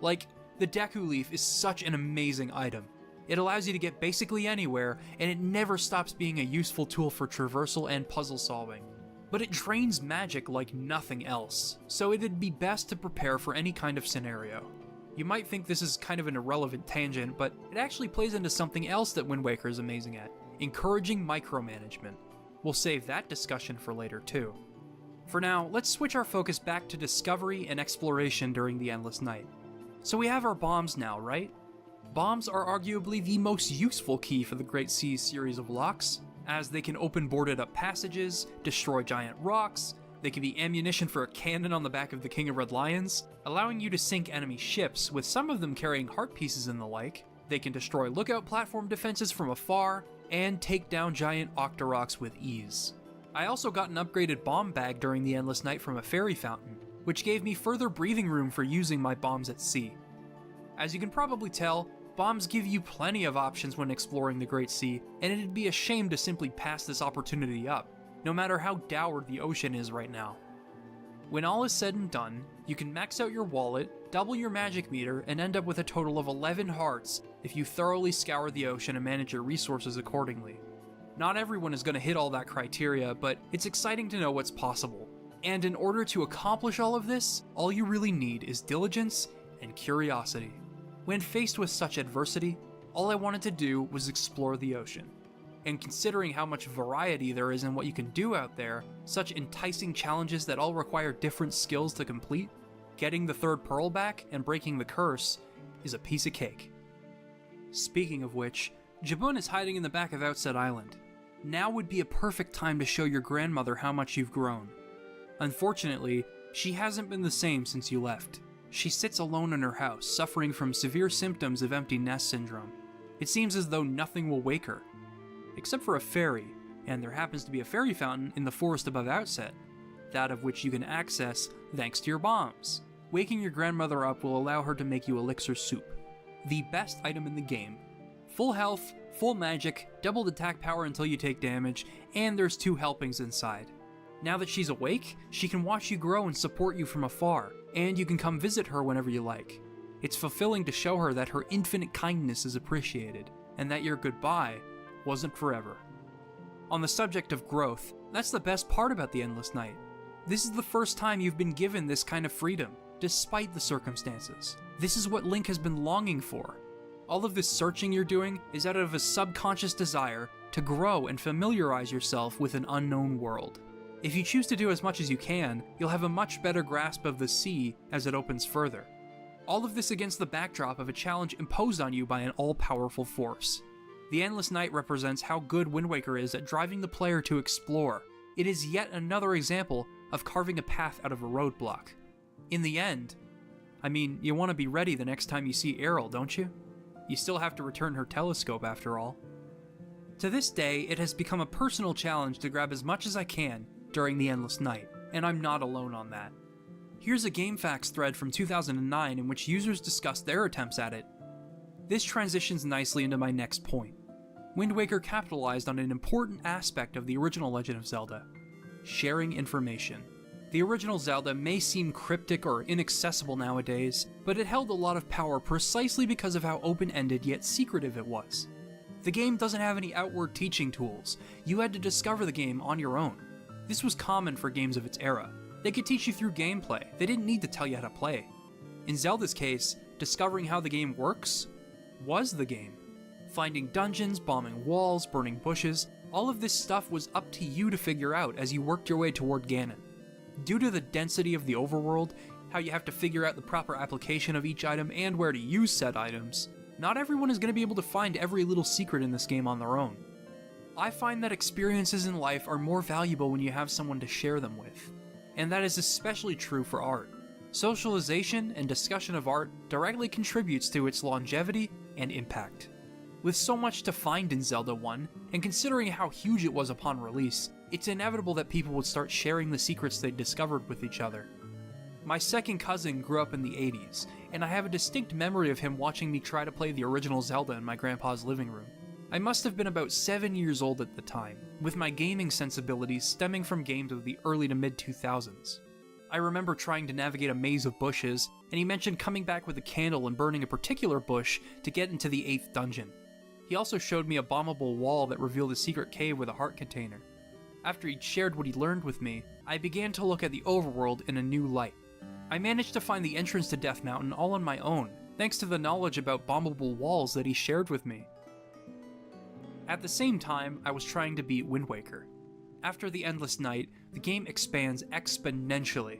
Like, the Deku Leaf is such an amazing item. It allows you to get basically anywhere, and it never stops being a useful tool for traversal and puzzle solving. But it drains magic like nothing else, so it'd be best to prepare for any kind of scenario. You might think this is kind of an irrelevant tangent, but it actually plays into something else that Wind Waker is amazing at: encouraging micromanagement. We'll save that discussion for later too. For now, let's switch our focus back to discovery and exploration during the Endless Night. So we have our bombs now, right? Bombs are arguably the most useful key for the Great Seas series of locks, as they can open boarded up passages, destroy giant rocks, they can be ammunition for a cannon on the back of the King of Red Lions, allowing you to sink enemy ships, with some of them carrying heart pieces and the like. They can destroy lookout platform defenses from afar, and take down giant Octoroks with ease. I also got an upgraded bomb bag during the Endless Night from a fairy fountain, which gave me further breathing room for using my bombs at sea. As you can probably tell, bombs give you plenty of options when exploring the Great Sea, and it'd be a shame to simply pass this opportunity up, no matter how dour the ocean is right now. When all is said and done, you can max out your wallet, double your magic meter, and end up with a total of 11 hearts if you thoroughly scour the ocean and manage your resources accordingly. Not everyone is going to hit all that criteria, but it's exciting to know what's possible. And in order to accomplish all of this, all you really need is diligence and curiosity. When faced with such adversity, all I wanted to do was explore the ocean. And considering how much variety there is in what you can do out there, such enticing challenges that all require different skills to complete, getting the third pearl back and breaking the curse is a piece of cake. Speaking of which, Jabun is hiding in the back of Outset Island. Now would be a perfect time to show your grandmother how much you've grown. Unfortunately, she hasn't been the same since you left. She sits alone in her house, suffering from severe symptoms of empty nest syndrome. It seems as though nothing will wake her. Except for a fairy, and there happens to be a fairy fountain in the forest above Outset, that of which you can access thanks to your bombs. Waking your grandmother up will allow her to make you elixir soup, the best item in the game. Full health, full magic, doubled attack power until you take damage, and there's 2 helpings inside. Now that she's awake, she can watch you grow and support you from afar, and you can come visit her whenever you like. It's fulfilling to show her that her infinite kindness is appreciated, and that your goodbye wasn't forever. On the subject of growth, that's the best part about the Endless Night. This is the first time you've been given this kind of freedom, despite the circumstances. This is what Link has been longing for. All of this searching you're doing is out of a subconscious desire to grow and familiarize yourself with an unknown world. If you choose to do as much as you can, you'll have a much better grasp of the sea as it opens further. All of this against the backdrop of a challenge imposed on you by an all-powerful force. The Endless Night represents how good Wind Waker is at driving the player to explore. It is yet another example of carving a path out of a roadblock. In the end, I mean, you want to be ready the next time you see Errol, don't you? You still have to return her telescope after all. To this day, it has become a personal challenge to grab as much as I can during the endless night, and I'm not alone on that. Here's a GameFAQs thread from 2009 in which users discussed their attempts at it. This transitions nicely into my next point. Wind Waker capitalized on an important aspect of the original Legend of Zelda: sharing information. The original Zelda may seem cryptic or inaccessible nowadays, but it held a lot of power precisely because of how open-ended yet secretive it was. The game doesn't have any outward teaching tools. You had to discover the game on your own. This was common for games of its era. They could teach you through gameplay. They didn't need to tell you how to play. In Zelda's case, discovering how the game works was the game. Finding dungeons, bombing walls, burning bushes, all of this stuff was up to you to figure out as you worked your way toward Ganon. Due to the density of the overworld, how you have to figure out the proper application of each item and where to use said items, not everyone is going to be able to find every little secret in this game on their own. I find that experiences in life are more valuable when you have someone to share them with, and that is especially true for art. Socialization and discussion of art directly contributes to its longevity and impact. With so much to find in Zelda 1, and considering how huge it was upon release, it's inevitable that people would start sharing the secrets they discovered with each other. My second cousin grew up in the 80s, and I have a distinct memory of him watching me try to play the original Zelda in my grandpa's living room. I must have been about 7 years old at the time, with my gaming sensibilities stemming from games of the early to mid-2000s. I remember trying to navigate a maze of bushes, and he mentioned coming back with a candle and burning a particular bush to get into the 8th dungeon. He also showed me a bombable wall that revealed a secret cave with a heart container. After he'd shared what he learned with me, I began to look at the overworld in a new light. I managed to find the entrance to Death Mountain all on my own, thanks to the knowledge about bombable walls that he shared with me. At the same time, I was trying to beat Wind Waker. After the Endless Night, the game expands exponentially.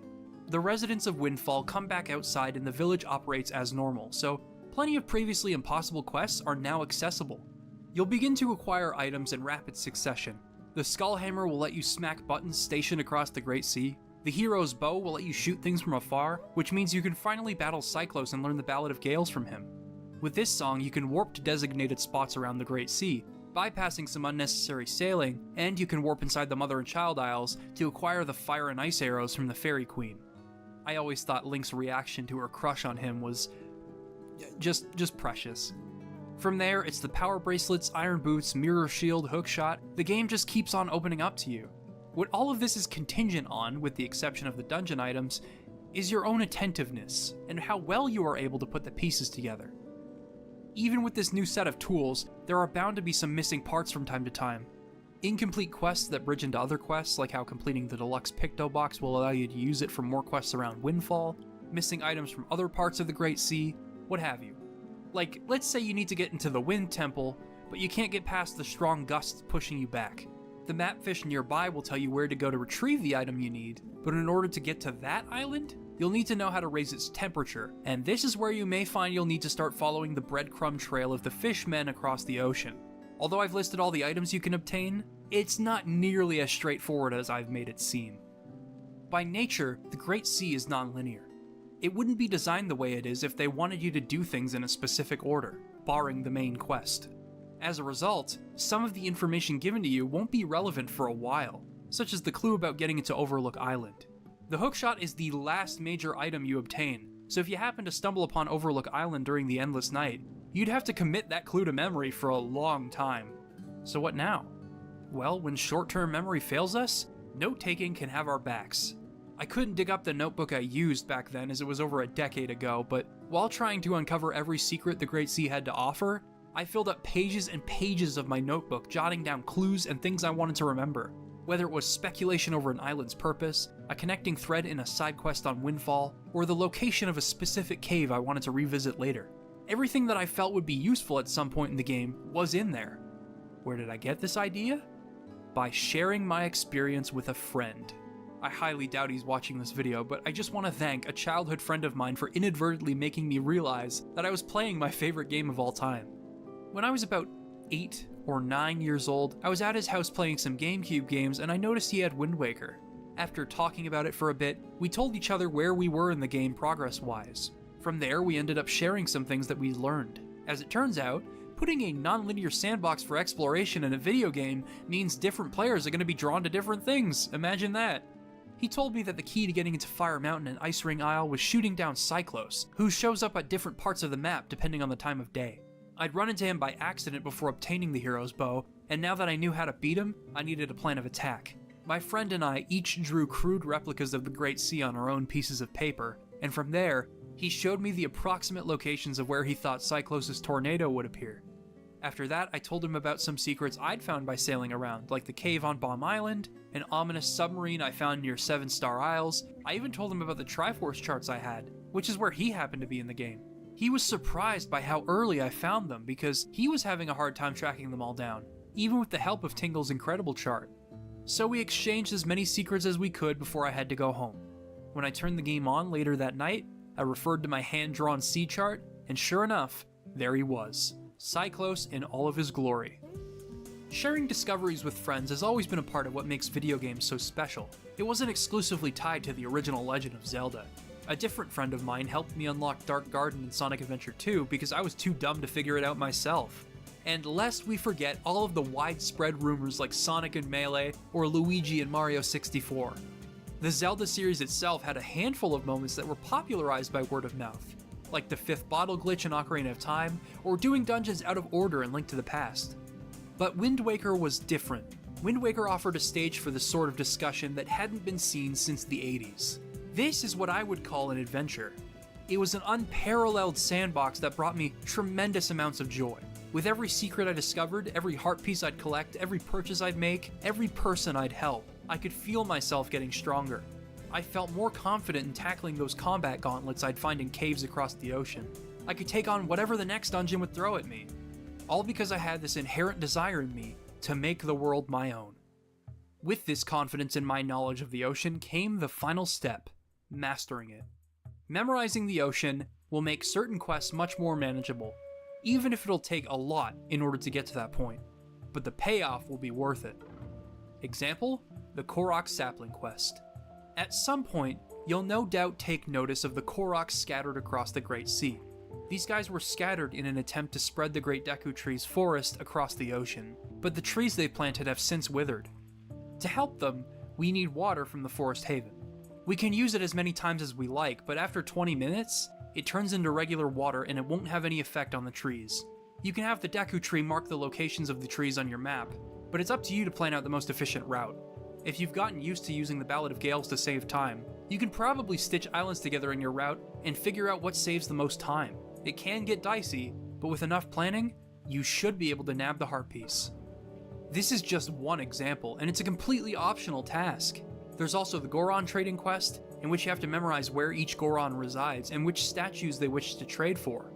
The residents of Windfall come back outside and the village operates as normal, so plenty of previously impossible quests are now accessible. You'll begin to acquire items in rapid succession. The Skullhammer will let you smack buttons stationed across the Great Sea. The hero's bow will let you shoot things from afar, which means you can finally battle Cyclos and learn the Ballad of Gales from him. With this song, you can warp to designated spots around the Great Sea, bypassing some unnecessary sailing, and you can warp inside the Mother and Child Isles to acquire the fire and ice arrows from the Fairy Queen. I always thought Link's reaction to her crush on him was just precious. From there, it's the power bracelets, iron boots, mirror shield, hookshot. The game just keeps on opening up to you. What all of this is contingent on, with the exception of the dungeon items, is your own attentiveness, and how well you are able to put the pieces together. Even with this new set of tools, there are bound to be some missing parts from time to time. Incomplete quests that bridge into other quests, like how completing the deluxe Picto Box will allow you to use it for more quests around Windfall, missing items from other parts of the Great Sea, what have you. Like, let's say you need to get into the Wind Temple, but you can't get past the strong gusts pushing you back. The mapfish nearby will tell you where to go to retrieve the item you need, but in order to get to that island, you'll need to know how to raise its temperature, and this is where you may find you'll need to start following the breadcrumb trail of the fishmen across the ocean. Although I've listed all the items you can obtain, it's not nearly as straightforward as I've made it seem. By nature, the Great Sea is non-linear. It wouldn't be designed the way it is if they wanted you to do things in a specific order, barring the main quest. As a result, some of the information given to you won't be relevant for a while, such as the clue about getting into Overlook Island. The hookshot is the last major item you obtain, so if you happen to stumble upon Overlook Island during the Endless Night, you'd have to commit that clue to memory for a long time. So what now? Well, when short-term memory fails us, note-taking can have our backs. I couldn't dig up the notebook I used back then as it was over a decade ago, but while trying to uncover every secret the Great Sea had to offer, I filled up pages and pages of my notebook jotting down clues and things I wanted to remember. Whether it was speculation over an island's purpose, a connecting thread in a side quest on Windfall, or the location of a specific cave I wanted to revisit later. Everything that I felt would be useful at some point in the game was in there. Where did I get this idea? By sharing my experience with a friend. I highly doubt he's watching this video, but I just want to thank a childhood friend of mine for inadvertently making me realize that I was playing my favorite game of all time. When I was about 8 or 9 years old, I was at his house playing some GameCube games and I noticed he had Wind Waker. After talking about it for a bit, we told each other where we were in the game progress-wise. From there, we ended up sharing some things that we learned. As it turns out, putting a non-linear sandbox for exploration in a video game means different players are going to be drawn to different things. Imagine that. He told me that the key to getting into Fire Mountain and Ice Ring Isle was shooting down Cyclos, who shows up at different parts of the map depending on the time of day. I'd run into him by accident before obtaining the hero's bow, and now that I knew how to beat him, I needed a plan of attack. My friend and I each drew crude replicas of the Great Sea on our own pieces of paper, and from there, he showed me the approximate locations of where he thought Cyclos' tornado would appear. After that, I told him about some secrets I'd found by sailing around, like the cave on Bomb Island, an ominous submarine I found near 7 Star Isles. I even told him about the Triforce charts I had, which is where he happened to be in the game. He was surprised by how early I found them because he was having a hard time tracking them all down, even with the help of Tingle's incredible chart. So we exchanged as many secrets as we could before I had to go home. When I turned the game on later that night, I referred to my hand-drawn sea chart, and sure enough, there he was. Cyclos in all of his glory. Sharing discoveries with friends has always been a part of what makes video games so special. It wasn't exclusively tied to the original Legend of Zelda. A different friend of mine helped me unlock Dark Garden in Sonic Adventure 2 because I was too dumb to figure it out myself. And lest we forget all of the widespread rumors like Sonic and Melee or Luigi and Mario 64. The Zelda series itself had a handful of moments that were popularized by word of mouth, like the 5th bottle glitch in Ocarina of Time, or doing dungeons out of order in Link to the Past. But Wind Waker was different. Wind Waker offered a stage for the sort of discussion that hadn't been seen since the 80s. This is what I would call an adventure. It was an unparalleled sandbox that brought me tremendous amounts of joy. With every secret I discovered, every heart piece I'd collect, every purchase I'd make, every person I'd help, I could feel myself getting stronger. I felt more confident in tackling those combat gauntlets I'd find in caves across the ocean. I could take on whatever the next dungeon would throw at me. All because I had this inherent desire in me to make the world my own. With this confidence in my knowledge of the ocean came the final step, mastering it. Memorizing the ocean will make certain quests much more manageable, even if it'll take a lot in order to get to that point. But the payoff will be worth it. Example, the Korok Sapling Quest. At some point, you'll no doubt take notice of the Koroks scattered across the Great Sea. These guys were scattered in an attempt to spread the Great Deku Tree's forest across the ocean, but the trees they planted have since withered. To help them, we need water from the Forest Haven. We can use it as many times as we like, but after 20 minutes, it turns into regular water and it won't have any effect on the trees. You can have the Deku Tree mark the locations of the trees on your map, but it's up to you to plan out the most efficient route. If you've gotten used to using the Ballad of Gales to save time, you can probably stitch islands together in your route and figure out what saves the most time. It can get dicey, but with enough planning, you should be able to nab the heart piece. This is just one example, and it's a completely optional task. There's also the Goron trading quest, in which you have to memorize where each Goron resides and which statues they wish to trade for.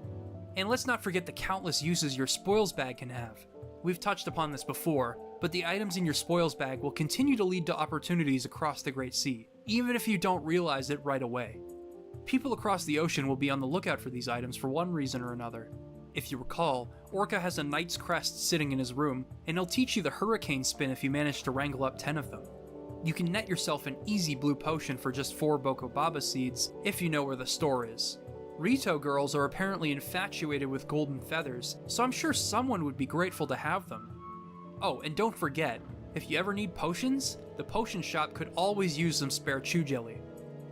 And let's not forget the countless uses your spoils bag can have. We've touched upon this before, but the items in your spoils bag will continue to lead to opportunities across the Great Sea, even if you don't realize it right away. People across the ocean will be on the lookout for these items for one reason or another. If you recall, Orca has a knight's crest sitting in his room, and he'll teach you the hurricane spin if you manage to wrangle up 10 of them. You can net yourself an easy blue potion for just 4 Bokobaba seeds if you know where the store is. Rito girls are apparently infatuated with golden feathers, so I'm sure someone would be grateful to have them. Oh, and don't forget, if you ever need potions, the potion shop could always use some spare chew jelly.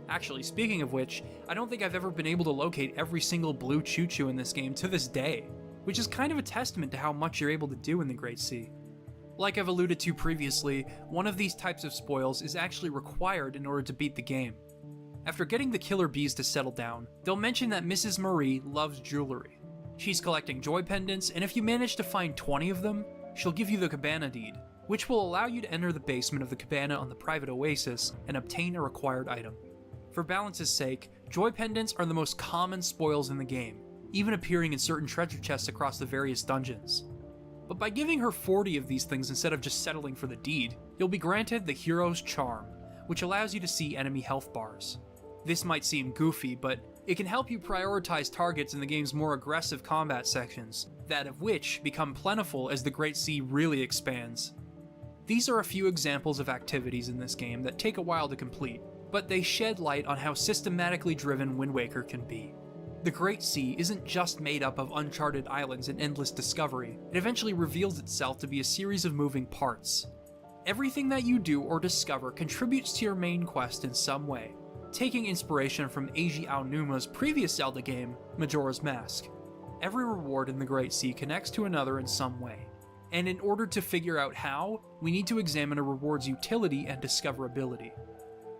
Actually, speaking of which, I don't think I've ever been able to locate every single blue choo-choo in this game to this day, which is kind of a testament to how much you're able to do in the Great Sea. Like I've alluded to previously, one of these types of spoils is actually required in order to beat the game. After getting the killer bees to settle down, they'll mention that Mrs. Marie loves jewelry. She's collecting joy pendants, and if you manage to find 20 of them, she'll give you the cabana deed, which will allow you to enter the basement of the cabana on the private oasis and obtain a required item. For balance's sake, joy pendants are the most common spoils in the game, even appearing in certain treasure chests across the various dungeons. But by giving her 40 of these things instead of just settling for the deed, you'll be granted the Hero's Charm, which allows you to see enemy health bars. This might seem goofy, but it can help you prioritize targets in the game's more aggressive combat sections, that of which become plentiful as the Great Sea really expands. These are a few examples of activities in this game that take a while to complete, but they shed light on how systematically driven Wind Waker can be. The Great Sea isn't just made up of uncharted islands and endless discovery, it eventually reveals itself to be a series of moving parts. Everything that you do or discover contributes to your main quest in some way, taking inspiration from Eiji Aonuma's previous Zelda game, Majora's Mask. Every reward in the Great Sea connects to another in some way, and in order to figure out how, we need to examine a reward's utility and discoverability.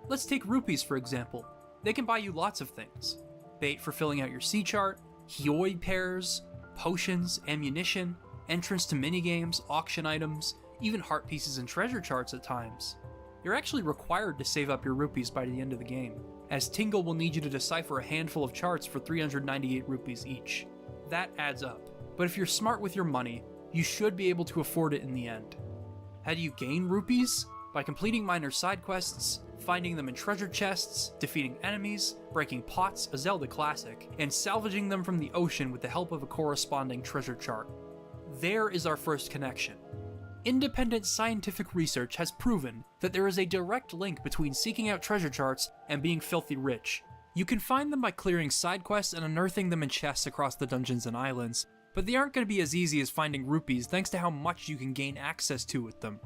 Let's take rupees for example. They can buy you lots of things. Bait for filling out your sea chart, Hyoid pairs, potions, ammunition, entrance to minigames, auction items, even heart pieces and treasure charts at times. You're actually required to save up your rupees by the end of the game, as Tingle will need you to decipher a handful of charts for 398 rupees each. That adds up, but if you're smart with your money, you should be able to afford it in the end. How do you gain rupees? By completing minor side quests, finding them in treasure chests, defeating enemies, breaking pots, a Zelda classic, and salvaging them from the ocean with the help of a corresponding treasure chart. There is our first connection. Independent scientific research has proven that there is a direct link between seeking out treasure charts and being filthy rich. You can find them by clearing side quests and unearthing them in chests across the dungeons and islands, but they aren't going to be as easy as finding rupees thanks to how much you can gain access to with them.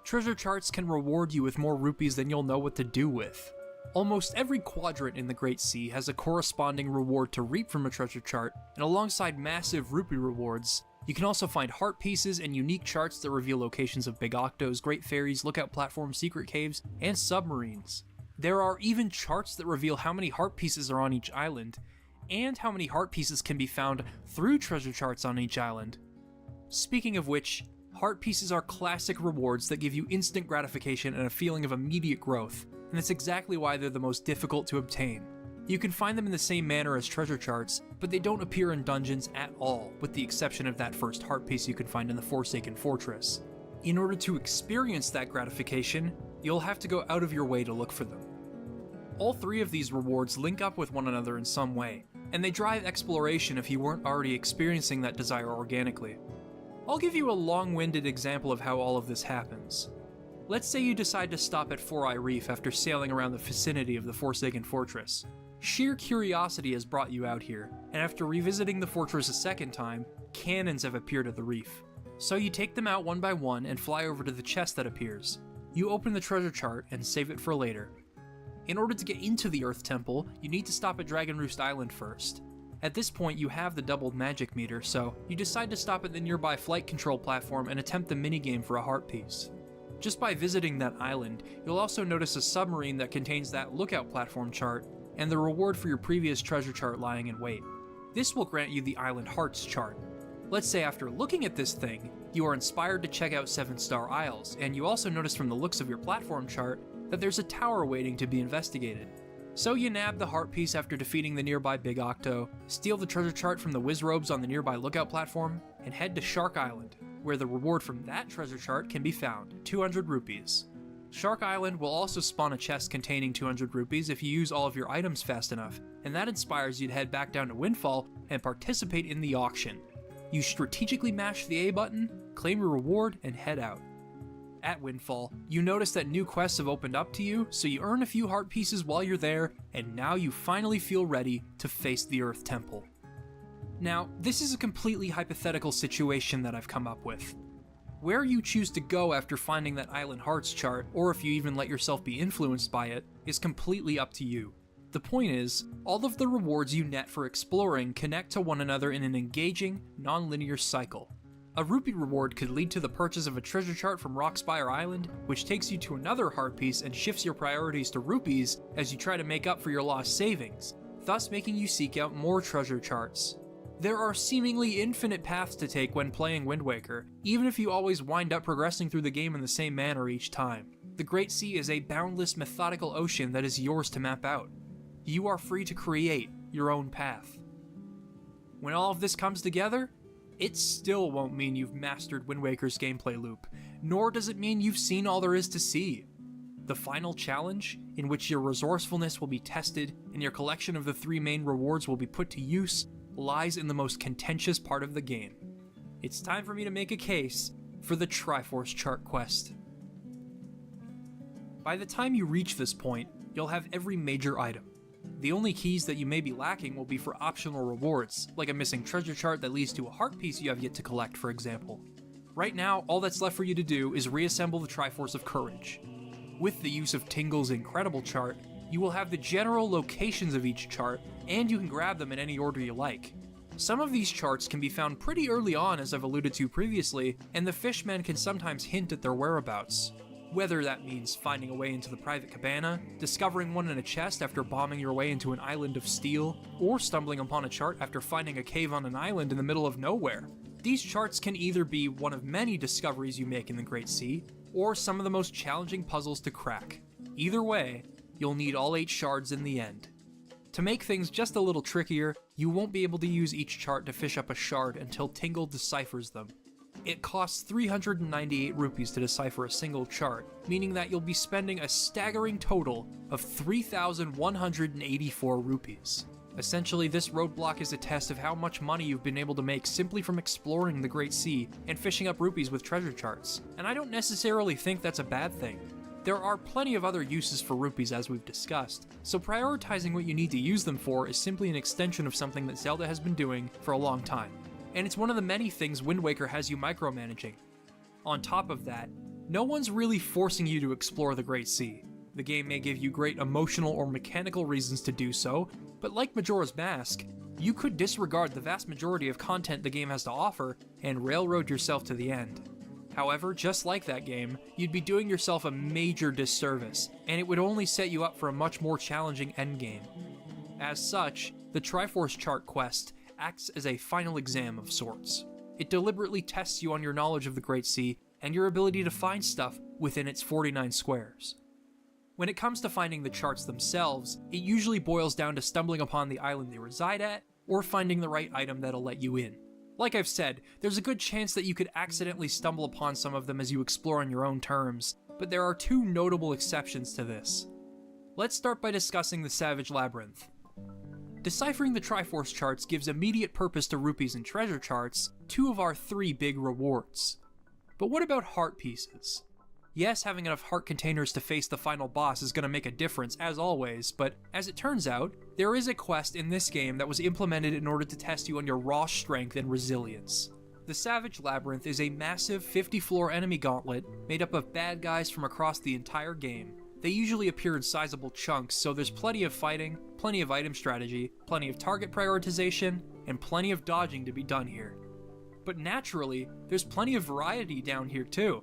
Treasure charts can reward you with more rupees than you'll know what to do with. Almost every quadrant in the Great Sea has a corresponding reward to reap from a treasure chart, and alongside massive rupee rewards, you can also find heart pieces and unique charts that reveal locations of big octos, great fairies, lookout platforms, secret caves, and submarines. There are even charts that reveal how many heart pieces are on each island, and how many heart pieces can be found through treasure charts on each island. Speaking of which, heart pieces are classic rewards that give you instant gratification and a feeling of immediate growth, and that's exactly why they're the most difficult to obtain. You can find them in the same manner as treasure charts, but they don't appear in dungeons at all, with the exception of that first heart piece you can find in the Forsaken Fortress. In order to experience that gratification, you'll have to go out of your way to look for them. All three of these rewards link up with one another in some way, and they drive exploration if you weren't already experiencing that desire organically. I'll give you a long-winded example of how all of this happens. Let's say you decide to stop at Four Eye Reef after sailing around the vicinity of the Forsaken Fortress. Sheer curiosity has brought you out here, and after revisiting the fortress a second time, cannons have appeared at the reef. So you take them out one by one and fly over to the chest that appears. You open the treasure chart and save it for later. In order to get into the Earth Temple, you need to stop at Dragon Roost Island first. At this point you have the doubled magic meter, so you decide to stop at the nearby flight control platform and attempt the minigame for a heart piece. Just by visiting that island, you'll also notice a submarine that contains that lookout platform chart, and the reward for your previous treasure chart lying in wait. This will grant you the Island Hearts chart. Let's say after looking at this thing, you are inspired to check out 7 Star Isles, and you also notice from the looks of your platform chart that there's a tower waiting to be investigated. So you nab the heart piece after defeating the nearby Big Octo, steal the treasure chart from the Wizrobes on the nearby lookout platform, and head to Shark Island, where the reward from that treasure chart can be found, 200 rupees. Shark Island will also spawn a chest containing 200 rupees if you use all of your items fast enough, and that inspires you to head back down to Windfall and participate in the auction. You strategically mash the A button, claim your reward, and head out. At Windfall, you notice that new quests have opened up to you, so you earn a few heart pieces while you're there, and now you finally feel ready to face the Earth Temple. Now, this is a completely hypothetical situation that I've come up with. Where you choose to go after finding that Island Hearts chart, or if you even let yourself be influenced by it, is completely up to you. The point is, all of the rewards you net for exploring connect to one another in an engaging, non-linear cycle. A rupee reward could lead to the purchase of a treasure chart from Rockspire Island, which takes you to another heart piece and shifts your priorities to rupees as you try to make up for your lost savings, thus making you seek out more treasure charts. There are seemingly infinite paths to take when playing Wind Waker, even if you always wind up progressing through the game in the same manner each time. The Great Sea is a boundless, methodical ocean that is yours to map out. You are free to create your own path. When all of this comes together, it still won't mean you've mastered Wind Waker's gameplay loop, nor does it mean you've seen all there is to see. The final challenge, in which your resourcefulness will be tested and your collection of the 3 main rewards will be put to use, lies in the most contentious part of the game. It's time for me to make a case for the Triforce Chart quest. By the time you reach this point, you'll have every major item. The only keys that you may be lacking will be for optional rewards, like a missing treasure chart that leads to a heart piece you have yet to collect, for example. Right now, all that's left for you to do is reassemble the Triforce of Courage. With the use of Tingle's incredible chart, you will have the general locations of each chart, and you can grab them in any order you like. Some of these charts can be found pretty early on, as I've alluded to previously, and the fishmen can sometimes hint at their whereabouts. Whether that means finding a way into the private cabana, discovering one in a chest after bombing your way into an island of steel, or stumbling upon a chart after finding a cave on an island in the middle of nowhere. These charts can either be one of many discoveries you make in the Great Sea, or some of the most challenging puzzles to crack. Either way, you'll need all 8 shards in the end. To make things just a little trickier, you won't be able to use each chart to fish up a shard until Tingle deciphers them. It costs 398 rupees to decipher a single chart, meaning that you'll be spending a staggering total of 3,184 rupees. Essentially, this roadblock is a test of how much money you've been able to make simply from exploring the Great Sea and fishing up rupees with treasure charts, and I don't necessarily think that's a bad thing. There are plenty of other uses for rupees, as we've discussed, so prioritizing what you need to use them for is simply an extension of something that Zelda has been doing for a long time, and it's one of the many things Wind Waker has you micromanaging. On top of that, no one's really forcing you to explore the Great Sea. The game may give you great emotional or mechanical reasons to do so, but like Majora's Mask, you could disregard the vast majority of content the game has to offer and railroad yourself to the end. However, just like that game, you'd be doing yourself a major disservice, and it would only set you up for a much more challenging endgame. As such, the Triforce Chart quest acts as a final exam of sorts. It deliberately tests you on your knowledge of the Great Sea and your ability to find stuff within its 49 squares. When it comes to finding the charts themselves, it usually boils down to stumbling upon the island they reside at, or finding the right item that'll let you in. Like I've said, there's a good chance that you could accidentally stumble upon some of them as you explore on your own terms, but there are 2 notable exceptions to this. Let's start by discussing the Savage Labyrinth. Deciphering the Triforce charts gives immediate purpose to rupees and treasure charts, 2 of our 3 big rewards. But what about heart pieces? Yes, having enough heart containers to face the final boss is going to make a difference, as always, but as it turns out, there is a quest in this game that was implemented in order to test you on your raw strength and resilience. The Savage Labyrinth is a massive 50-floor enemy gauntlet made up of bad guys from across the entire game. They usually appear in sizable chunks, so there's plenty of fighting, plenty of item strategy, plenty of target prioritization, and plenty of dodging to be done here. But naturally, there's plenty of variety down here too.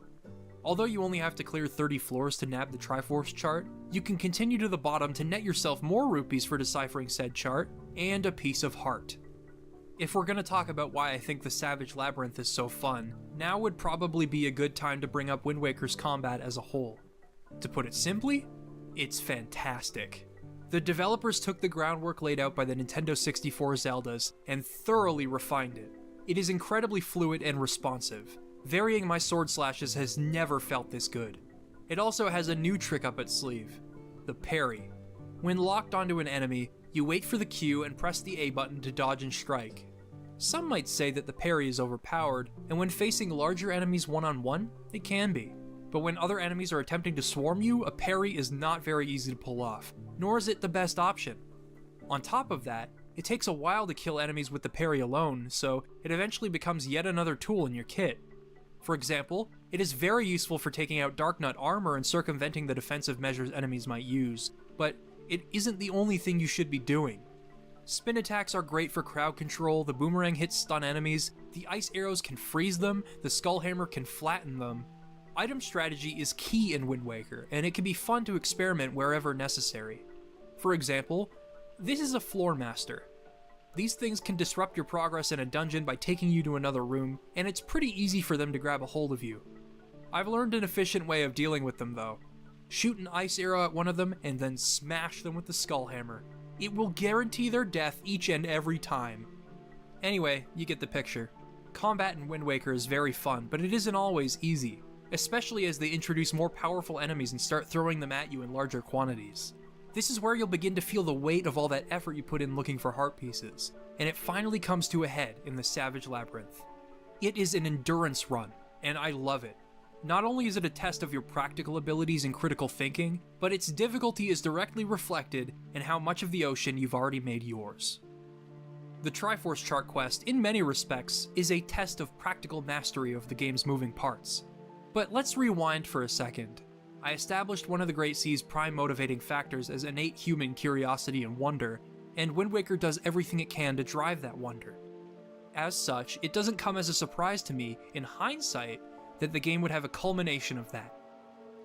Although you only have to clear 30 floors to nab the Triforce chart, you can continue to the bottom to net yourself more rupees for deciphering said chart, and a piece of heart. If we're going to talk about why I think the Savage Labyrinth is so fun, now would probably be a good time to bring up Wind Waker's combat as a whole. To put it simply, it's fantastic. The developers took the groundwork laid out by the Nintendo 64 Zeldas and thoroughly refined it. It is incredibly fluid and responsive. Varying my sword slashes has never felt this good. It also has a new trick up its sleeve, the parry. When locked onto an enemy, you wait for the Q and press the A button to dodge and strike. Some might say that the parry is overpowered, and when facing larger enemies one-on-one, it can be. But when other enemies are attempting to swarm you, a parry is not very easy to pull off, nor is it the best option. On top of that, it takes a while to kill enemies with the parry alone, so it eventually becomes yet another tool in your kit. For example, it is very useful for taking out Darknut armor and circumventing the defensive measures enemies might use, but it isn't the only thing you should be doing. Spin attacks are great for crowd control, the boomerang hits stun enemies, the ice arrows can freeze them, the skull hammer can flatten them. Item strategy is key in Wind Waker, and it can be fun to experiment wherever necessary. For example, this is a Floor Master. These things can disrupt your progress in a dungeon by taking you to another room, and it's pretty easy for them to grab a hold of you. I've learned an efficient way of dealing with them though. Shoot an ice arrow at one of them and then smash them with the skull hammer. It will guarantee their death each and every time. Anyway, you get the picture. Combat in Wind Waker is very fun, but it isn't always easy, especially as they introduce more powerful enemies and start throwing them at you in larger quantities. This is where you'll begin to feel the weight of all that effort you put in looking for heart pieces, and it finally comes to a head in the Savage Labyrinth. It is an endurance run, and I love it. Not only is it a test of your practical abilities and critical thinking, but its difficulty is directly reflected in how much of the ocean you've already made yours. The Triforce Chart quest, in many respects, is a test of practical mastery of the game's moving parts. But let's rewind for a second. I established one of the Great Sea's prime motivating factors as innate human curiosity and wonder, and Wind Waker does everything it can to drive that wonder. As such, it doesn't come as a surprise to me, in hindsight, that the game would have a culmination of that.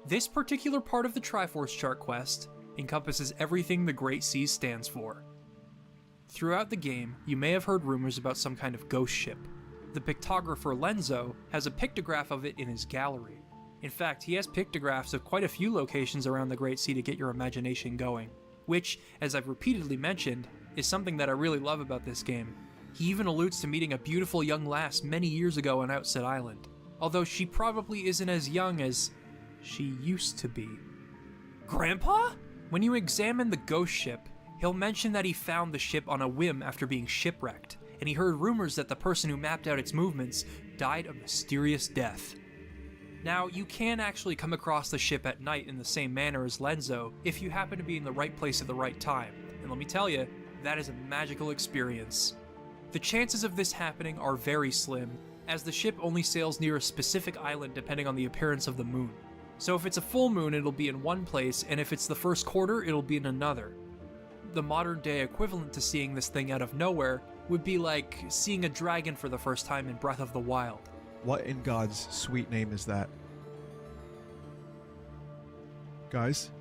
This particular part of the Triforce Chart quest encompasses everything the Great Sea stands for. Throughout the game, you may have heard rumors about some kind of ghost ship. The pictographer Lenzo has a pictograph of it in his gallery. In fact, he has pictographs of quite a few locations around the Great Sea to get your imagination going, which, as I've repeatedly mentioned, is something that I really love about this game. He even alludes to meeting a beautiful young lass many years ago on Outset Island, although she probably isn't as young as she used to be. Grandpa? When you examine the ghost ship, he'll mention that he found the ship on a whim after being shipwrecked, and he heard rumors that the person who mapped out its movements died a mysterious death. Now, you can actually come across the ship at night in the same manner as Lenzo if you happen to be in the right place at the right time, and let me tell you, that is a magical experience. The chances of this happening are very slim, as the ship only sails near a specific island depending on the appearance of the moon. So if it's a full moon, it'll be in one place, and if it's the first quarter, it'll be in another. The modern day equivalent to seeing this thing out of nowhere would be like seeing a dragon for the first time in Breath of the Wild. What in God's sweet name is that? Guys?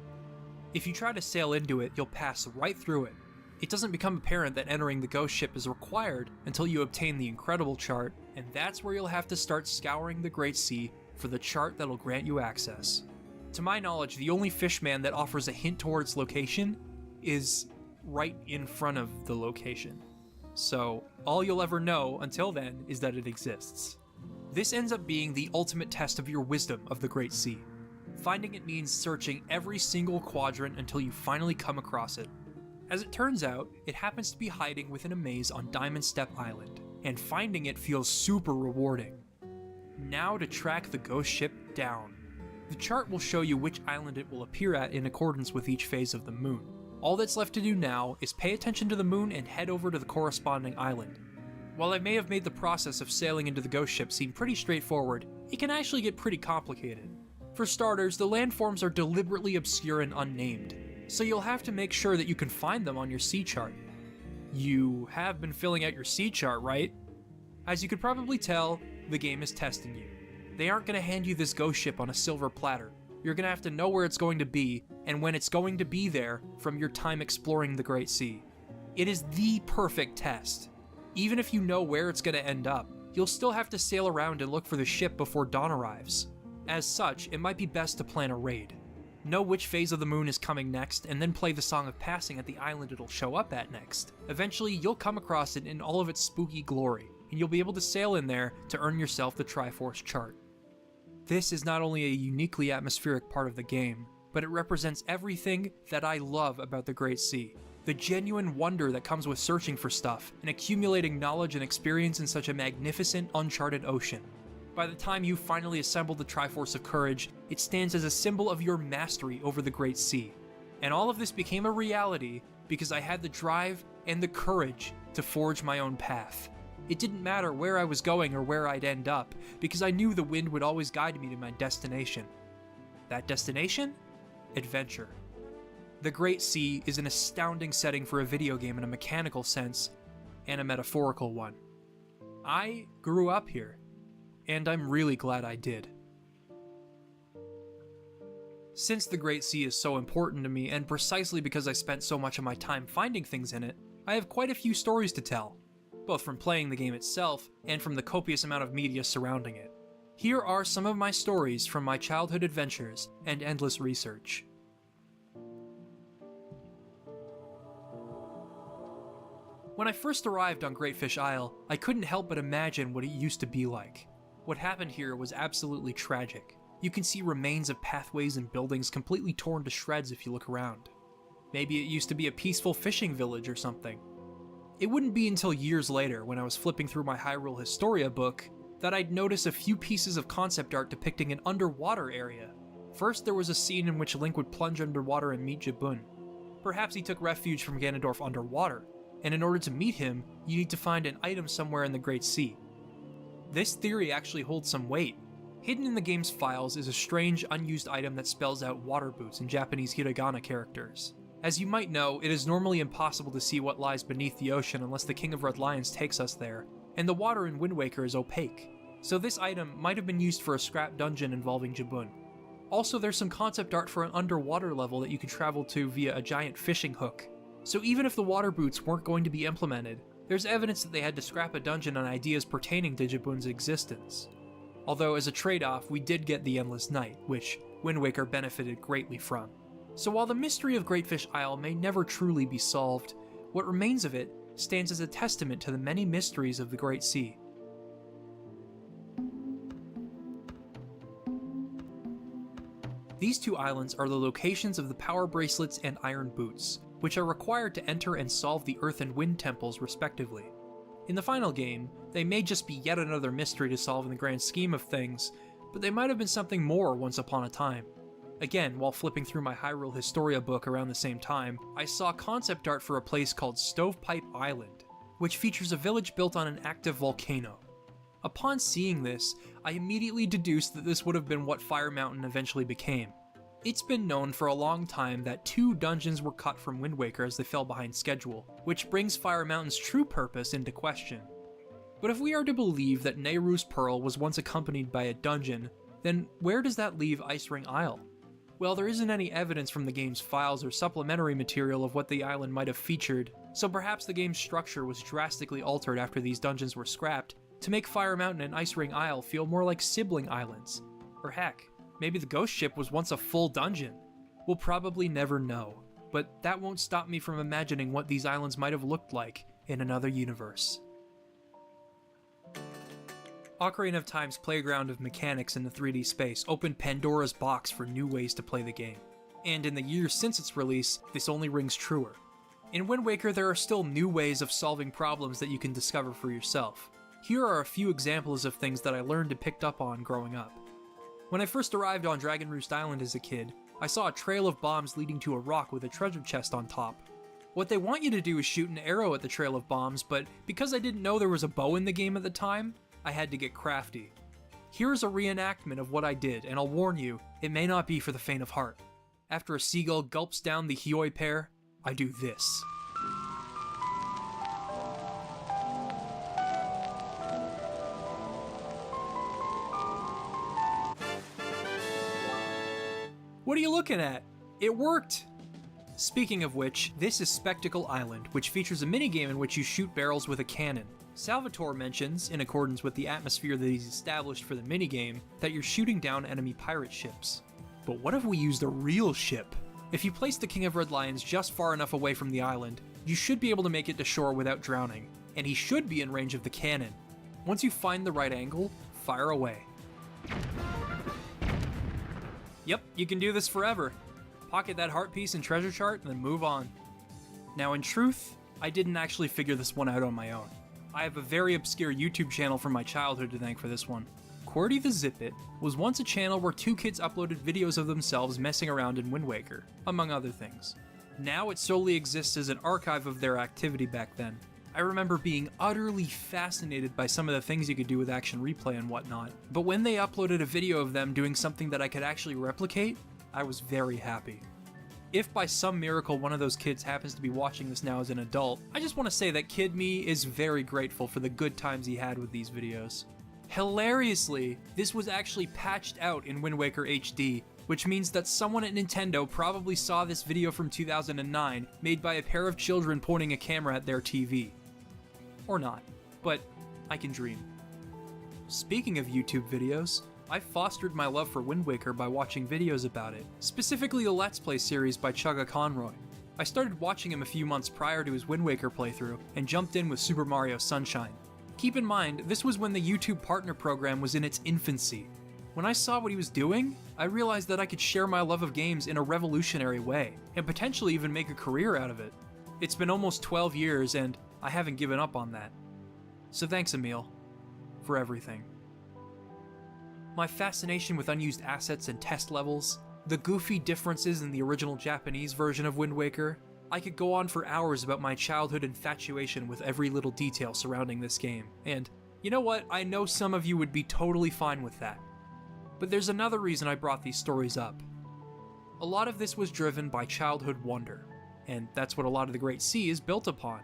If you try to sail into it, you'll pass right through it. It doesn't become apparent that entering the ghost ship is required until you obtain the incredible chart, and that's where you'll have to start scouring the Great Sea for the chart that'll grant you access. To my knowledge, the only fishman that offers a hint towards location is right in front of the location. So, all you'll ever know until then is that it exists. This ends up being the ultimate test of your wisdom of the Great Sea. Finding it means searching every single quadrant until you finally come across it. As it turns out, it happens to be hiding within a maze on Diamond Step Island, and finding it feels super rewarding. Now to track the ghost ship down. The chart will show you which island it will appear at in accordance with each phase of the moon. All that's left to do now is pay attention to the moon and head over to the corresponding island. While I may have made the process of sailing into the ghost ship seem pretty straightforward, it can actually get pretty complicated. For starters, the landforms are deliberately obscure and unnamed, so you'll have to make sure that you can find them on your sea chart. You have been filling out your sea chart, right? As you could probably tell, the game is testing you. They aren't going to hand you this ghost ship on a silver platter. You're going to have to know where it's going to be, and when it's going to be there from your time exploring the Great Sea. It is the perfect test. Even if you know where it's going to end up, you'll still have to sail around and look for the ship before dawn arrives. As such, it might be best to plan a raid. Know which phase of the moon is coming next, and then play the Song of Passing at the island it'll show up at next. Eventually, you'll come across it in all of its spooky glory, and you'll be able to sail in there to earn yourself the Triforce Chart. This is not only a uniquely atmospheric part of the game, but it represents everything that I love about the Great Sea. The genuine wonder that comes with searching for stuff and accumulating knowledge and experience in such a magnificent, uncharted ocean. By the time you finally assemble the Triforce of Courage, it stands as a symbol of your mastery over the Great Sea. And all of this became a reality because I had the drive and the courage to forge my own path. It didn't matter where I was going or where I'd end up, because I knew the wind would always guide me to my destination. That destination? Adventure. The Great Sea is an astounding setting for a video game in a mechanical sense, and a metaphorical one. I grew up here, and I'm really glad I did. Since the Great Sea is so important to me, and precisely because I spent so much of my time finding things in it, I have quite a few stories to tell, both from playing the game itself and from the copious amount of media surrounding it. Here are some of my stories from my childhood adventures and endless research. When I first arrived on Greatfish Isle, I couldn't help but imagine what it used to be like. What happened here was absolutely tragic. You can see remains of pathways and buildings completely torn to shreds if you look around. Maybe it used to be a peaceful fishing village or something. It wouldn't be until years later, when I was flipping through my Hyrule Historia book, that I'd notice a few pieces of concept art depicting an underwater area. First, there was a scene in which Link would plunge underwater and meet Jabun. Perhaps he took refuge from Ganondorf underwater, and in order to meet him, you need to find an item somewhere in the Great Sea. This theory actually holds some weight. Hidden in the game's files is a strange, unused item that spells out water boots in Japanese hiragana characters. As you might know, it is normally impossible to see what lies beneath the ocean unless the King of Red Lions takes us there, and the water in Wind Waker is opaque. So this item might have been used for a scrap dungeon involving Jabun. Also, there's some concept art for an underwater level that you can travel to via a giant fishing hook. So even if the water boots weren't going to be implemented, there's evidence that they had to scrap a dungeon on ideas pertaining to Jabun's existence. Although as a trade-off, we did get the Endless Night, which Wind Waker benefited greatly from. So while the mystery of Greatfish Isle may never truly be solved, what remains of it stands as a testament to the many mysteries of the Great Sea. These two islands are the locations of the Power Bracelets and Iron Boots, which are required to enter and solve the Earth and Wind Temples respectively. In the final game, they may just be yet another mystery to solve in the grand scheme of things, but they might have been something more once upon a time. Again, while flipping through my Hyrule Historia book around the same time, I saw concept art for a place called Stovepipe Island, which features a village built on an active volcano. Upon seeing this, I immediately deduced that this would have been what Fire Mountain eventually became. It's been known for a long time that 2 dungeons were cut from Wind Waker as they fell behind schedule, which brings Fire Mountain's true purpose into question. But if we are to believe that Nehru's Pearl was once accompanied by a dungeon, then where does that leave Ice Ring Isle? Well, there isn't any evidence from the game's files or supplementary material of what the island might have featured, so perhaps the game's structure was drastically altered after these dungeons were scrapped, to make Fire Mountain and Ice Ring Isle feel more like sibling islands. Or heck, maybe the ghost ship was once a full dungeon. We'll probably never know, but that won't stop me from imagining what these islands might have looked like in another universe. Ocarina of Time's playground of mechanics in the 3D space opened Pandora's box for new ways to play the game, and in the years since its release, this only rings truer. In Wind Waker, there are still new ways of solving problems that you can discover for yourself. Here are a few examples of things that I learned and picked up on growing up. When I first arrived on Dragon Roost Island as a kid, I saw a trail of bombs leading to a rock with a treasure chest on top. What they want you to do is shoot an arrow at the trail of bombs, but because I didn't know there was a bow in the game at the time, I had to get crafty. Here's a reenactment of what I did, and I'll warn you, it may not be for the faint of heart. After a seagull gulps down the Hioi pear, I do this. What are you looking at? It worked! Speaking of which, this is Spectacle Island, which features a minigame in which you shoot barrels with a cannon. Salvatore mentions, in accordance with the atmosphere that he's established for the minigame, that you're shooting down enemy pirate ships. But what if we used a real ship? If you place the King of Red Lions just far enough away from the island, you should be able to make it to shore without drowning, and he should be in range of the cannon. Once you find the right angle, fire away. Yep, you can do this forever. Pocket that heart piece and treasure chart and then move on. Now in truth, I didn't actually figure this one out on my own. I have a very obscure YouTube channel from my childhood to thank for this one. QWERTY the Zip-It was once a channel where 2 kids uploaded videos of themselves messing around in Wind Waker, among other things. Now it solely exists as an archive of their activity back then. I remember being utterly fascinated by some of the things you could do with Action Replay and whatnot, but when they uploaded a video of them doing something that I could actually replicate, I was very happy. If by some miracle one of those kids happens to be watching this now as an adult, I just want to say that Kid Me is very grateful for the good times he had with these videos. Hilariously, this was actually patched out in Wind Waker HD, which means that someone at Nintendo probably saw this video from 2009 made by a pair of children pointing a camera at their TV. Or not, but I can dream. Speaking of YouTube videos, I fostered my love for Wind Waker by watching videos about it, specifically the Let's Play series by Chugga Conroy. I started watching him a few months prior to his Wind Waker playthrough, and jumped in with Super Mario Sunshine. Keep in mind, this was when the YouTube Partner Program was in its infancy. When I saw what he was doing, I realized that I could share my love of games in a revolutionary way, and potentially even make a career out of it. It's been almost 12 years, and I haven't given up on that. So thanks, Emil, for everything. my fascination with unused assets and test levels, the goofy differences in the original Japanese version of Wind Waker. I could go on for hours about my childhood infatuation with every little detail surrounding this game, and you know what, I know some of you would be totally fine with that. But there's another reason I brought these stories up. A lot of this was driven by childhood wonder, and that's what a lot of the Great Sea is built upon.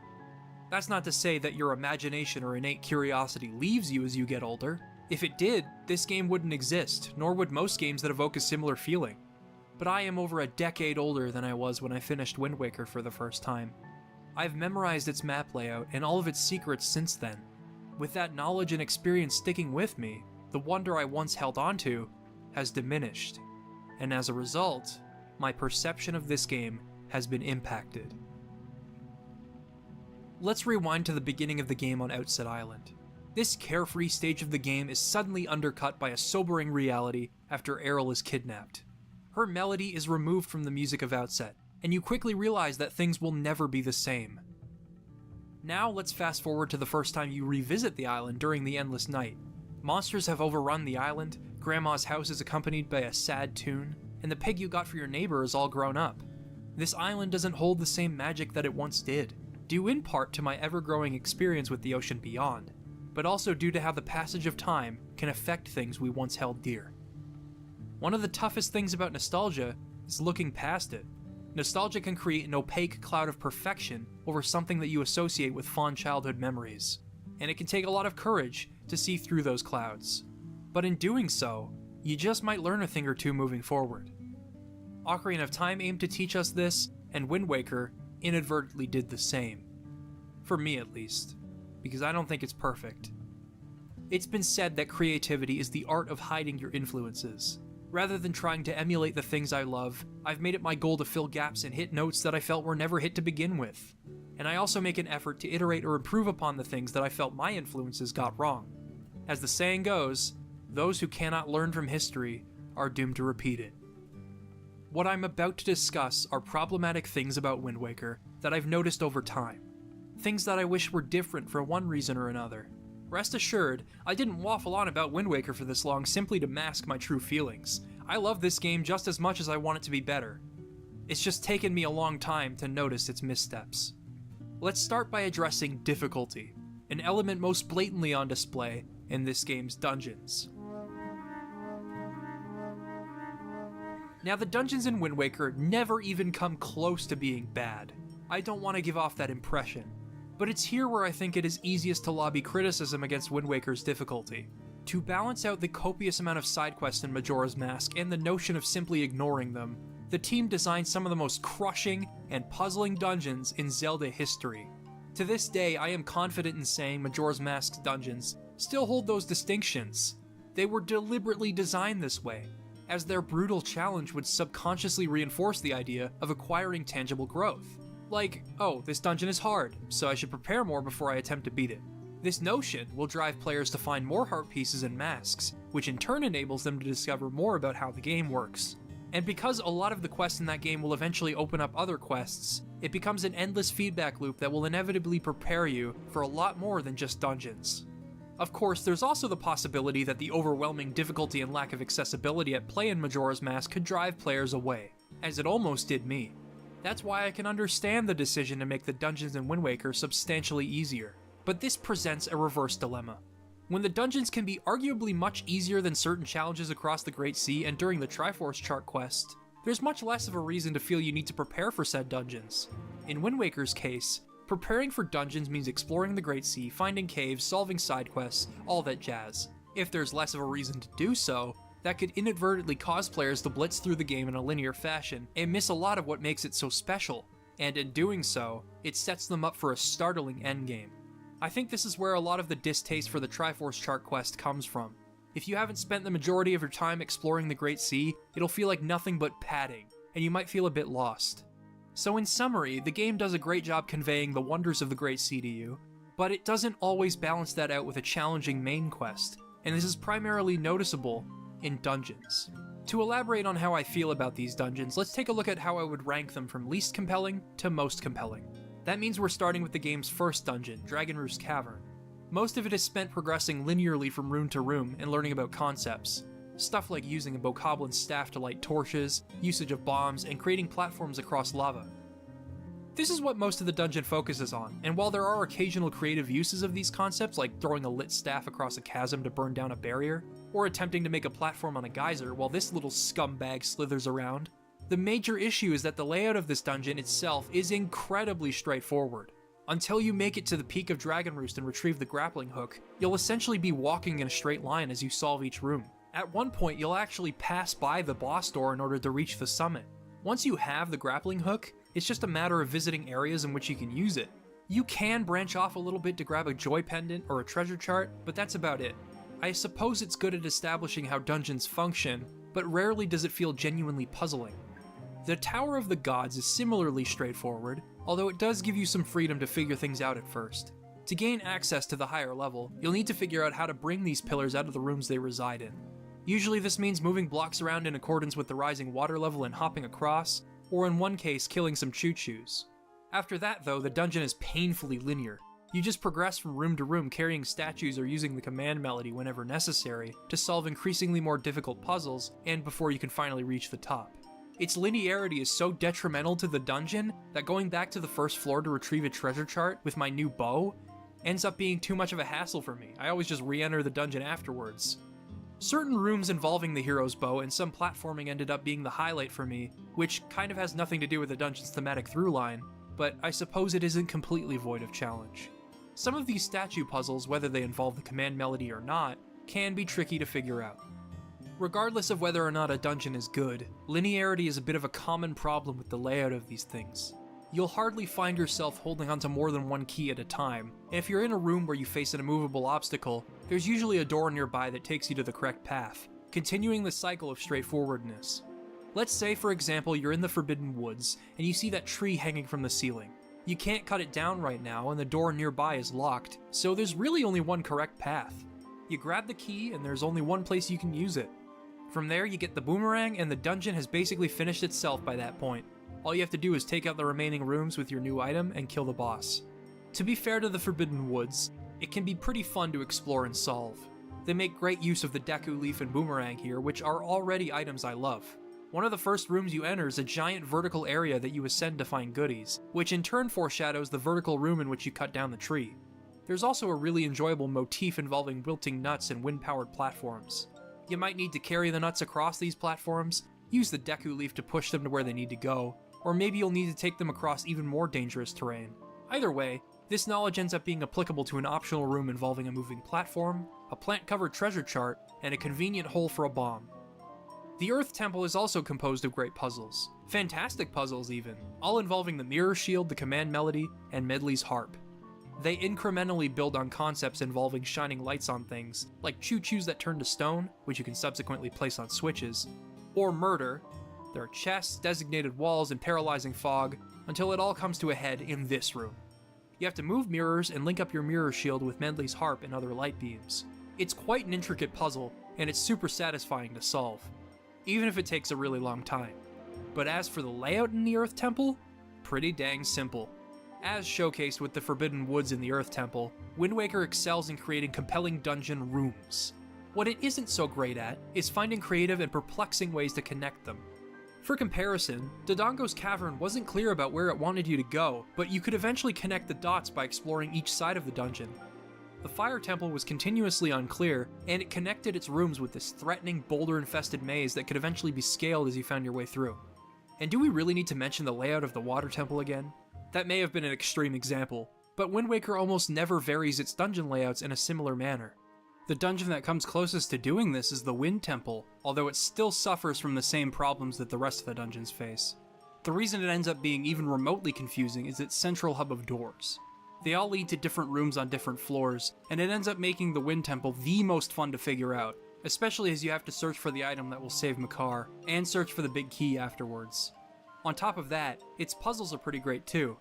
That's not to say that your imagination or innate curiosity leaves you as you get older. If it did, this game wouldn't exist, nor would most games that evoke a similar feeling. But I am over a decade older than I was when I finished Wind Waker for the first time. I've memorized its map layout and all of its secrets since then. With that knowledge and experience sticking with me, the wonder I once held onto has diminished. And as a result, my perception of this game has been impacted. Let's rewind to the beginning of the game on Outset Island. This carefree stage of the game is suddenly undercut by a sobering reality after Aryll is kidnapped. Her melody is removed from the music of Outset, and you quickly realize that things will never be the same. Now let's fast forward to the first time you revisit the island during the Endless Night. Monsters have overrun the island, Grandma's house is accompanied by a sad tune, and the pig you got for your neighbor is all grown up. This island doesn't hold the same magic that it once did, due in part to my ever-growing experience with the ocean beyond, but also due to how the passage of time can affect things we once held dear. One of the toughest things about nostalgia is looking past it. Nostalgia can create an opaque cloud of perfection over something that you associate with fond childhood memories, and it can take a lot of courage to see through those clouds. But in doing so, you just might learn a thing or two moving forward. Ocarina of Time aimed to teach us this, and Wind Waker inadvertently did the same. For me at least, because I don't think it's perfect. It's been said that creativity is the art of hiding your influences. Rather than trying to emulate the things I love, I've made it my goal to fill gaps and hit notes that I felt were never hit to begin with. And I also make an effort to iterate or improve upon the things that I felt my influences got wrong. As the saying goes, those who cannot learn from history are doomed to repeat it. What I'm about to discuss are problematic things about Wind Waker that I've noticed over time. Things that I wish were different for one reason or another. Rest assured, I didn't waffle on about Wind Waker for this long simply to mask my true feelings. I love this game just as much as I want it to be better. It's just taken me a long time to notice its missteps. Let's start by addressing difficulty, an element most blatantly on display in this game's dungeons. Now, the dungeons in Wind Waker never even come close to being bad. I don't want to give off that impression. But it's here where I think it is easiest to lobby criticism against Wind Waker's difficulty. To balance out the copious amount of side quests in Majora's Mask and the notion of simply ignoring them, the team designed some of the most crushing and puzzling dungeons in Zelda history. To this day, I am confident in saying Majora's Mask's dungeons still hold those distinctions. They were deliberately designed this way, as their brutal challenge would subconsciously reinforce the idea of acquiring tangible growth. Like, oh, this dungeon is hard, so I should prepare more before I attempt to beat it. This notion will drive players to find more heart pieces and masks, which in turn enables them to discover more about how the game works. And because a lot of the quests in that game will eventually open up other quests, it becomes an endless feedback loop that will inevitably prepare you for a lot more than just dungeons. Of course, there's also the possibility that the overwhelming difficulty and lack of accessibility at play in Majora's Mask could drive players away, as it almost did me. That's why I can understand the decision to make the dungeons in Wind Waker substantially easier. But this presents a reverse dilemma. When the dungeons can be arguably much easier than certain challenges across the Great Sea and during the Triforce Chart quest, there's much less of a reason to feel you need to prepare for said dungeons. In Wind Waker's case, preparing for dungeons means exploring the Great Sea, finding caves, solving side quests, all that jazz. If there's less of a reason to do so, that could inadvertently cause players to blitz through the game in a linear fashion and miss a lot of what makes it so special, and in doing so, it sets them up for a startling endgame. I think this is where a lot of the distaste for the Triforce Chart quest comes from. If you haven't spent the majority of your time exploring the Great Sea, it'll feel like nothing but padding, and you might feel a bit lost. So in summary, the game does a great job conveying the wonders of the Great Sea to you, but it doesn't always balance that out with a challenging main quest, and this is primarily noticeable in dungeons. To elaborate on how I feel about these dungeons, let's take a look at how I would rank them from least compelling to most compelling. That means we're starting with the game's first dungeon, Dragon Roost Cavern. Most of it is spent progressing linearly from room to room and learning about concepts. Stuff like using a Bokoblin's staff to light torches, usage of bombs, and creating platforms across lava. This is what most of the dungeon focuses on, and while there are occasional creative uses of these concepts, like throwing a lit staff across a chasm to burn down a barrier, or attempting to make a platform on a geyser while this little scumbag slithers around, the major issue is that the layout of this dungeon itself is incredibly straightforward. Until you make it to the peak of Dragon Roost and retrieve the grappling hook, you'll essentially be walking in a straight line as you solve each room. At one point, you'll actually pass by the boss door in order to reach the summit. Once you have the grappling hook, it's just a matter of visiting areas in which you can use it. You can branch off a little bit to grab a joy pendant or a treasure chart, but that's about it. I suppose it's good at establishing how dungeons function, but rarely does it feel genuinely puzzling. The Tower of the Gods is similarly straightforward, although it does give you some freedom to figure things out at first. To gain access to the higher level, you'll need to figure out how to bring these pillars out of the rooms they reside in. Usually this means moving blocks around in accordance with the rising water level and hopping across, or in one case, killing some choo-choos. After that though, the dungeon is painfully linear. You just progress from room to room carrying statues or using the command melody whenever necessary to solve increasingly more difficult puzzles, and before you can finally reach the top. Its linearity is so detrimental to the dungeon that going back to the first floor to retrieve a treasure chart with my new bow ends up being too much of a hassle for me. I always just re-enter the dungeon afterwards. Certain rooms involving the hero's bow and some platforming ended up being the highlight for me, which kind of has nothing to do with the dungeon's thematic throughline, but I suppose it isn't completely void of challenge. Some of these statue puzzles, whether they involve the command melody or not, can be tricky to figure out. Regardless of whether or not a dungeon is good, linearity is a bit of a common problem with the layout of these things. You'll hardly find yourself holding onto more than one key at a time, and if you're in a room where you face an immovable obstacle, there's usually a door nearby that takes you to the correct path, continuing the cycle of straightforwardness. Let's say, for example, you're in the Forbidden Woods, and you see that tree hanging from the ceiling. You can't cut it down right now, and the door nearby is locked, so there's really only one correct path. You grab the key, and there's only one place you can use it. From there, you get the boomerang, and the dungeon has basically finished itself by that point. All you have to do is take out the remaining rooms with your new item and kill the boss. To be fair to the Forbidden Woods, it can be pretty fun to explore and solve. They make great use of the Deku Leaf and Boomerang here, which are already items I love. One of the first rooms you enter is a giant vertical area that you ascend to find goodies, which in turn foreshadows the vertical room in which you cut down the tree. There's also a really enjoyable motif involving wilting nuts and wind-powered platforms. You might need to carry the nuts across these platforms, use the Deku Leaf to push them to where they need to go, or maybe you'll need to take them across even more dangerous terrain. Either way, this knowledge ends up being applicable to an optional room involving a moving platform, a plant-covered treasure chart, and a convenient hole for a bomb. The Earth Temple is also composed of great puzzles. Fantastic puzzles even, all involving the Mirror Shield, the Command Melody, and Medley's Harp. They incrementally build on concepts involving shining lights on things, like choo-choos that turn to stone, which you can subsequently place on switches, or murder. There are chests, designated walls, and paralyzing fog, until it all comes to a head in this room. You have to move mirrors and link up your mirror shield with Medley's harp and other light beams. It's quite an intricate puzzle, and it's super satisfying to solve, even if it takes a really long time. But as for the layout in the Earth Temple, pretty dang simple. As showcased with the Forbidden Woods in the Earth Temple, Wind Waker excels in creating compelling dungeon rooms. What it isn't so great at is finding creative and perplexing ways to connect them. For comparison, Dodongo's Cavern wasn't clear about where it wanted you to go, but you could eventually connect the dots by exploring each side of the dungeon. The Fire Temple was continuously unclear, and it connected its rooms with this threatening, boulder-infested maze that could eventually be scaled as you found your way through. And do we really need to mention the layout of the Water Temple again? That may have been an extreme example, but Wind Waker almost never varies its dungeon layouts in a similar manner. The dungeon that comes closest to doing this is the Wind Temple, although it still suffers from the same problems that the rest of the dungeons face. The reason it ends up being even remotely confusing is its central hub of doors. They all lead to different rooms on different floors, and it ends up making the Wind Temple the most fun to figure out, especially as you have to search for the item that will save Makar, and search for the big key afterwards. On top of that, its puzzles are pretty great too.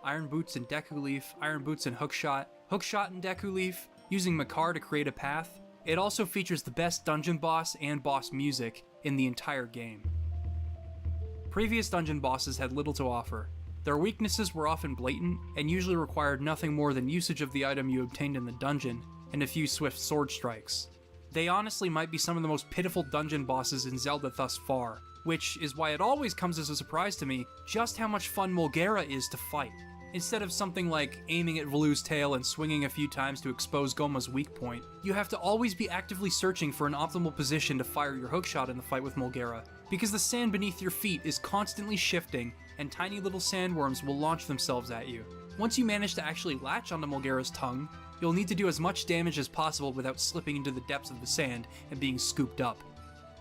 Iron Boots and Deku Leaf, Iron Boots and Hookshot, Hookshot and Deku Leaf, using Makar to create a path. It also features the best dungeon boss and boss music in the entire game. Previous dungeon bosses had little to offer. Their weaknesses were often blatant, and usually required nothing more than usage of the item you obtained in the dungeon, and a few swift sword strikes. They honestly might be some of the most pitiful dungeon bosses in Zelda thus far, which is why it always comes as a surprise to me just how much fun Mulgera is to fight. Instead of something like aiming at Valu's tail and swinging a few times to expose Goma's weak point, you have to always be actively searching for an optimal position to fire your hookshot in the fight with Mulgera, because the sand beneath your feet is constantly shifting and tiny little sandworms will launch themselves at you. Once you manage to actually latch onto Mulgera's tongue, you'll need to do as much damage as possible without slipping into the depths of the sand and being scooped up.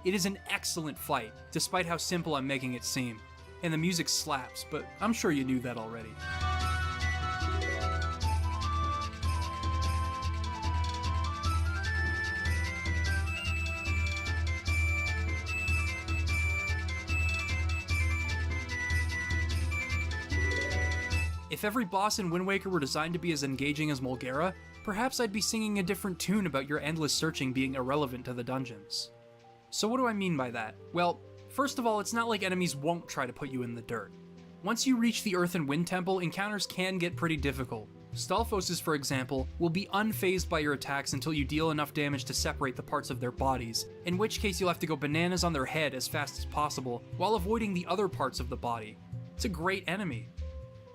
It is an excellent fight, despite how simple I'm making it seem, and the music slaps, but I'm sure you knew that already. If every boss in Wind Waker were designed to be as engaging as Mulgera, perhaps I'd be singing a different tune about your endless searching being irrelevant to the dungeons. So what do I mean by that? Well, first of all, it's not like enemies won't try to put you in the dirt. Once you reach the Earth and Wind Temple, encounters can get pretty difficult. Stalfoses, for example, will be unfazed by your attacks until you deal enough damage to separate the parts of their bodies, in which case you'll have to go bananas on their head as fast as possible, while avoiding the other parts of the body. It's a great enemy.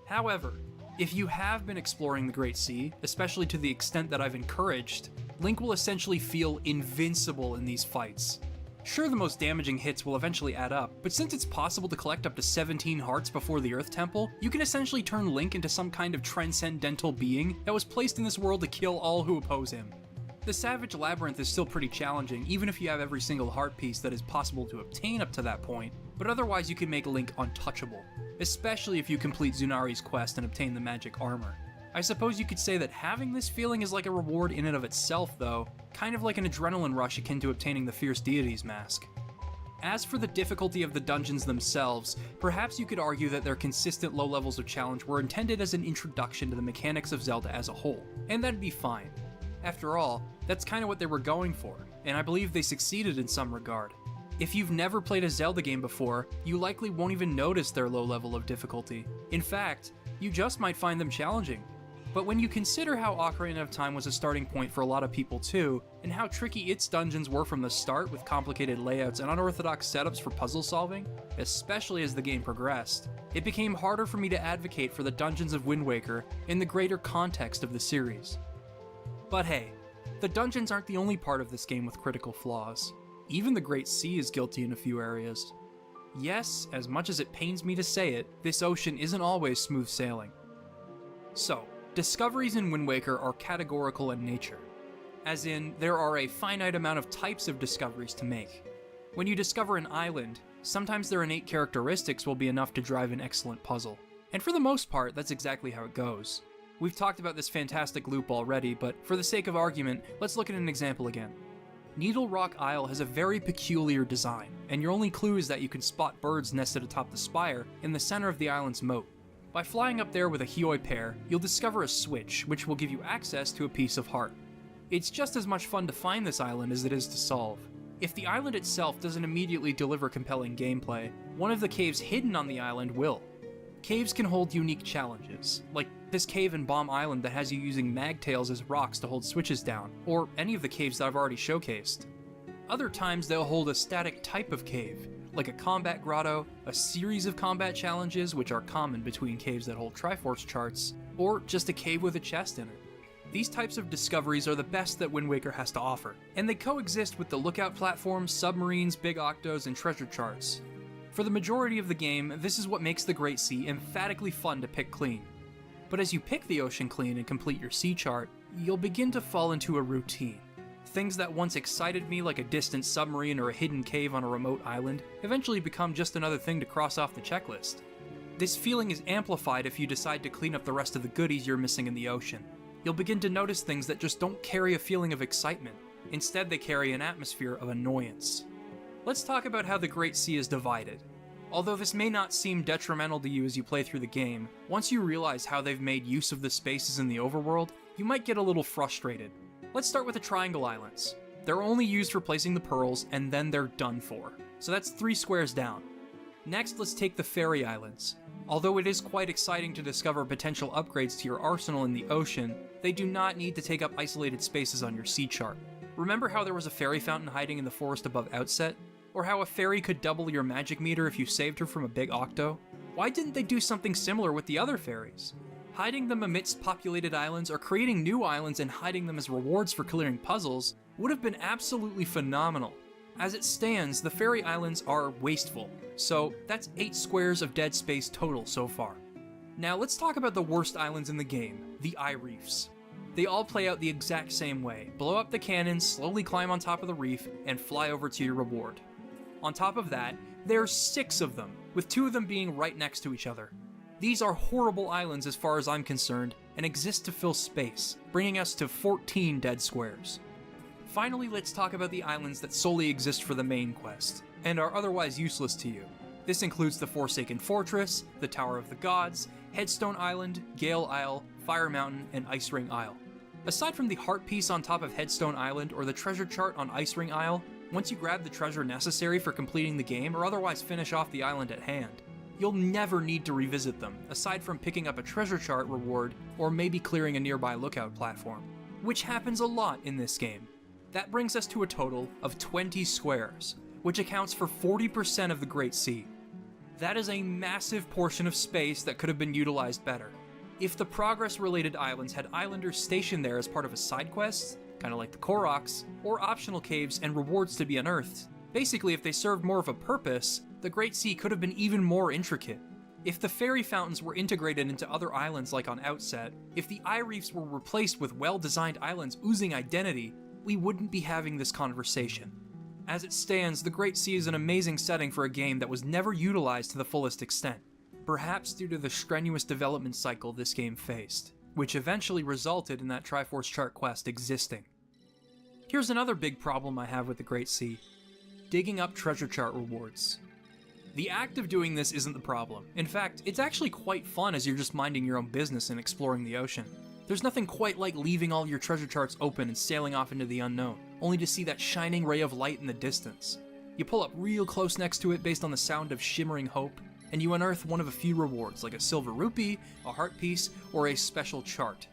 However, if you have been exploring the Great Sea, especially to the extent that I've encouraged, Link will essentially feel invincible in these fights. Sure, the most damaging hits will eventually add up, but since it's possible to collect up to 17 hearts before the Earth Temple, you can essentially turn Link into some kind of transcendental being that was placed in this world to kill all who oppose him. The Savage Labyrinth is still pretty challenging, even if you have every single heart piece that is possible to obtain up to that point, but otherwise you can make Link untouchable, especially if you complete Zunari's quest and obtain the magic armor. I suppose you could say that having this feeling is like a reward in and of itself though, kind of like an adrenaline rush akin to obtaining the Fierce Deities mask. As for the difficulty of the dungeons themselves, perhaps you could argue that their consistent low levels of challenge were intended as an introduction to the mechanics of Zelda as a whole, and that'd be fine. After all, that's kind of what they were going for, and I believe they succeeded in some regard. If you've never played a Zelda game before, you likely won't even notice their low level of difficulty. In fact, you just might find them challenging. But when you consider how Ocarina of Time was a starting point for a lot of people too, and how tricky its dungeons were from the start with complicated layouts and unorthodox setups for puzzle solving, especially as the game progressed, it became harder for me to advocate for the dungeons of Wind Waker in the greater context of the series. But hey, the dungeons aren't the only part of this game with critical flaws. Even the Great Sea is guilty in a few areas. Yes, as much as it pains me to say it, this ocean isn't always smooth sailing. So, discoveries in Wind Waker are categorical in nature. As in, there are a finite amount of types of discoveries to make. When you discover an island, sometimes their innate characteristics will be enough to drive an excellent puzzle. And for the most part, that's exactly how it goes. We've talked about this fantastic loop already, but for the sake of argument, let's look at an example again. Needle Rock Isle has a very peculiar design, and your only clue is that you can spot birds nested atop the spire in the center of the island's moat. By flying up there with a Hioi pair, you'll discover a switch, which will give you access to a piece of heart. It's just as much fun to find this island as it is to solve. If the island itself doesn't immediately deliver compelling gameplay, one of the caves hidden on the island will. Caves can hold unique challenges, like this cave in Bomb Island that has you using magtails as rocks to hold switches down, or any of the caves that I've already showcased. Other times they'll hold a static type of cave, like a combat grotto, a series of combat challenges which are common between caves that hold Triforce charts, or just a cave with a chest in it. These types of discoveries are the best that Wind Waker has to offer, and they coexist with the lookout platforms, submarines, big octos, and treasure charts. For the majority of the game, this is what makes the Great Sea emphatically fun to pick clean. But as you pick the ocean clean and complete your sea chart, you'll begin to fall into a routine. Things that once excited me like a distant submarine or a hidden cave on a remote island eventually become just another thing to cross off the checklist. This feeling is amplified if you decide to clean up the rest of the goodies you're missing in the ocean. You'll begin to notice things that just don't carry a feeling of excitement. Instead, they carry an atmosphere of annoyance. Let's talk about how the Great Sea is divided. Although this may not seem detrimental to you as you play through the game, once you realize how they've made use of the spaces in the overworld, you might get a little frustrated. Let's start with the Triangle Islands. They're only used for placing the pearls, and then they're done for. So that's 3 squares down. Next, let's take the Fairy Islands. Although it is quite exciting to discover potential upgrades to your arsenal in the ocean, they do not need to take up isolated spaces on your sea chart. Remember how there was a fairy fountain hiding in the forest above Outset? Or how a fairy could double your magic meter if you saved her from a big octo? Why didn't they do something similar with the other fairies? Hiding them amidst populated islands or creating new islands and hiding them as rewards for clearing puzzles would have been absolutely phenomenal. As it stands, the fairy islands are wasteful, so that's 8 squares of dead space total so far. Now let's talk about the worst islands in the game, the eye reefs. They all play out the exact same way. Blow up the cannons, slowly climb on top of the reef, and fly over to your reward. On top of that, there's 6 of them, with 2 of them being right next to each other. These are horrible islands as far as I'm concerned, and exist to fill space, bringing us to 14 dead squares. Finally, let's talk about the islands that solely exist for the main quest, and are otherwise useless to you. This includes the Forsaken Fortress, the Tower of the Gods, Headstone Island, Gale Isle, Fire Mountain, and Ice Ring Isle. Aside from the heart piece on top of Headstone Island or the treasure chart on Ice Ring Isle, once you grab the treasure necessary for completing the game or otherwise finish off the island at hand, you'll never need to revisit them, aside from picking up a treasure chart reward or maybe clearing a nearby lookout platform, which happens a lot in this game. That brings us to a total of 20 squares, which accounts for 40% of the Great Sea. That is a massive portion of space that could have been utilized better. If the progress-related islands had islanders stationed there as part of a side quest, kind of like the Koroks, or optional caves and rewards to be unearthed, basically if they served more of a purpose, the Great Sea could have been even more intricate. If the fairy fountains were integrated into other islands like on Outset, if the eye reefs were replaced with well-designed islands oozing identity, we wouldn't be having this conversation. As it stands, the Great Sea is an amazing setting for a game that was never utilized to the fullest extent, perhaps due to the strenuous development cycle this game faced, which eventually resulted in that Triforce Chart quest existing. Here's another big problem I have with the Great Sea: digging up treasure chart rewards. The act of doing this isn't the problem. In fact, it's actually quite fun as you're just minding your own business and exploring the ocean. There's nothing quite like leaving all your treasure charts open and sailing off into the unknown, only to see that shining ray of light in the distance. You pull up real close next to it based on the sound of shimmering hope, and you unearth one of a few rewards like a silver rupee, a heart piece, or a special chart.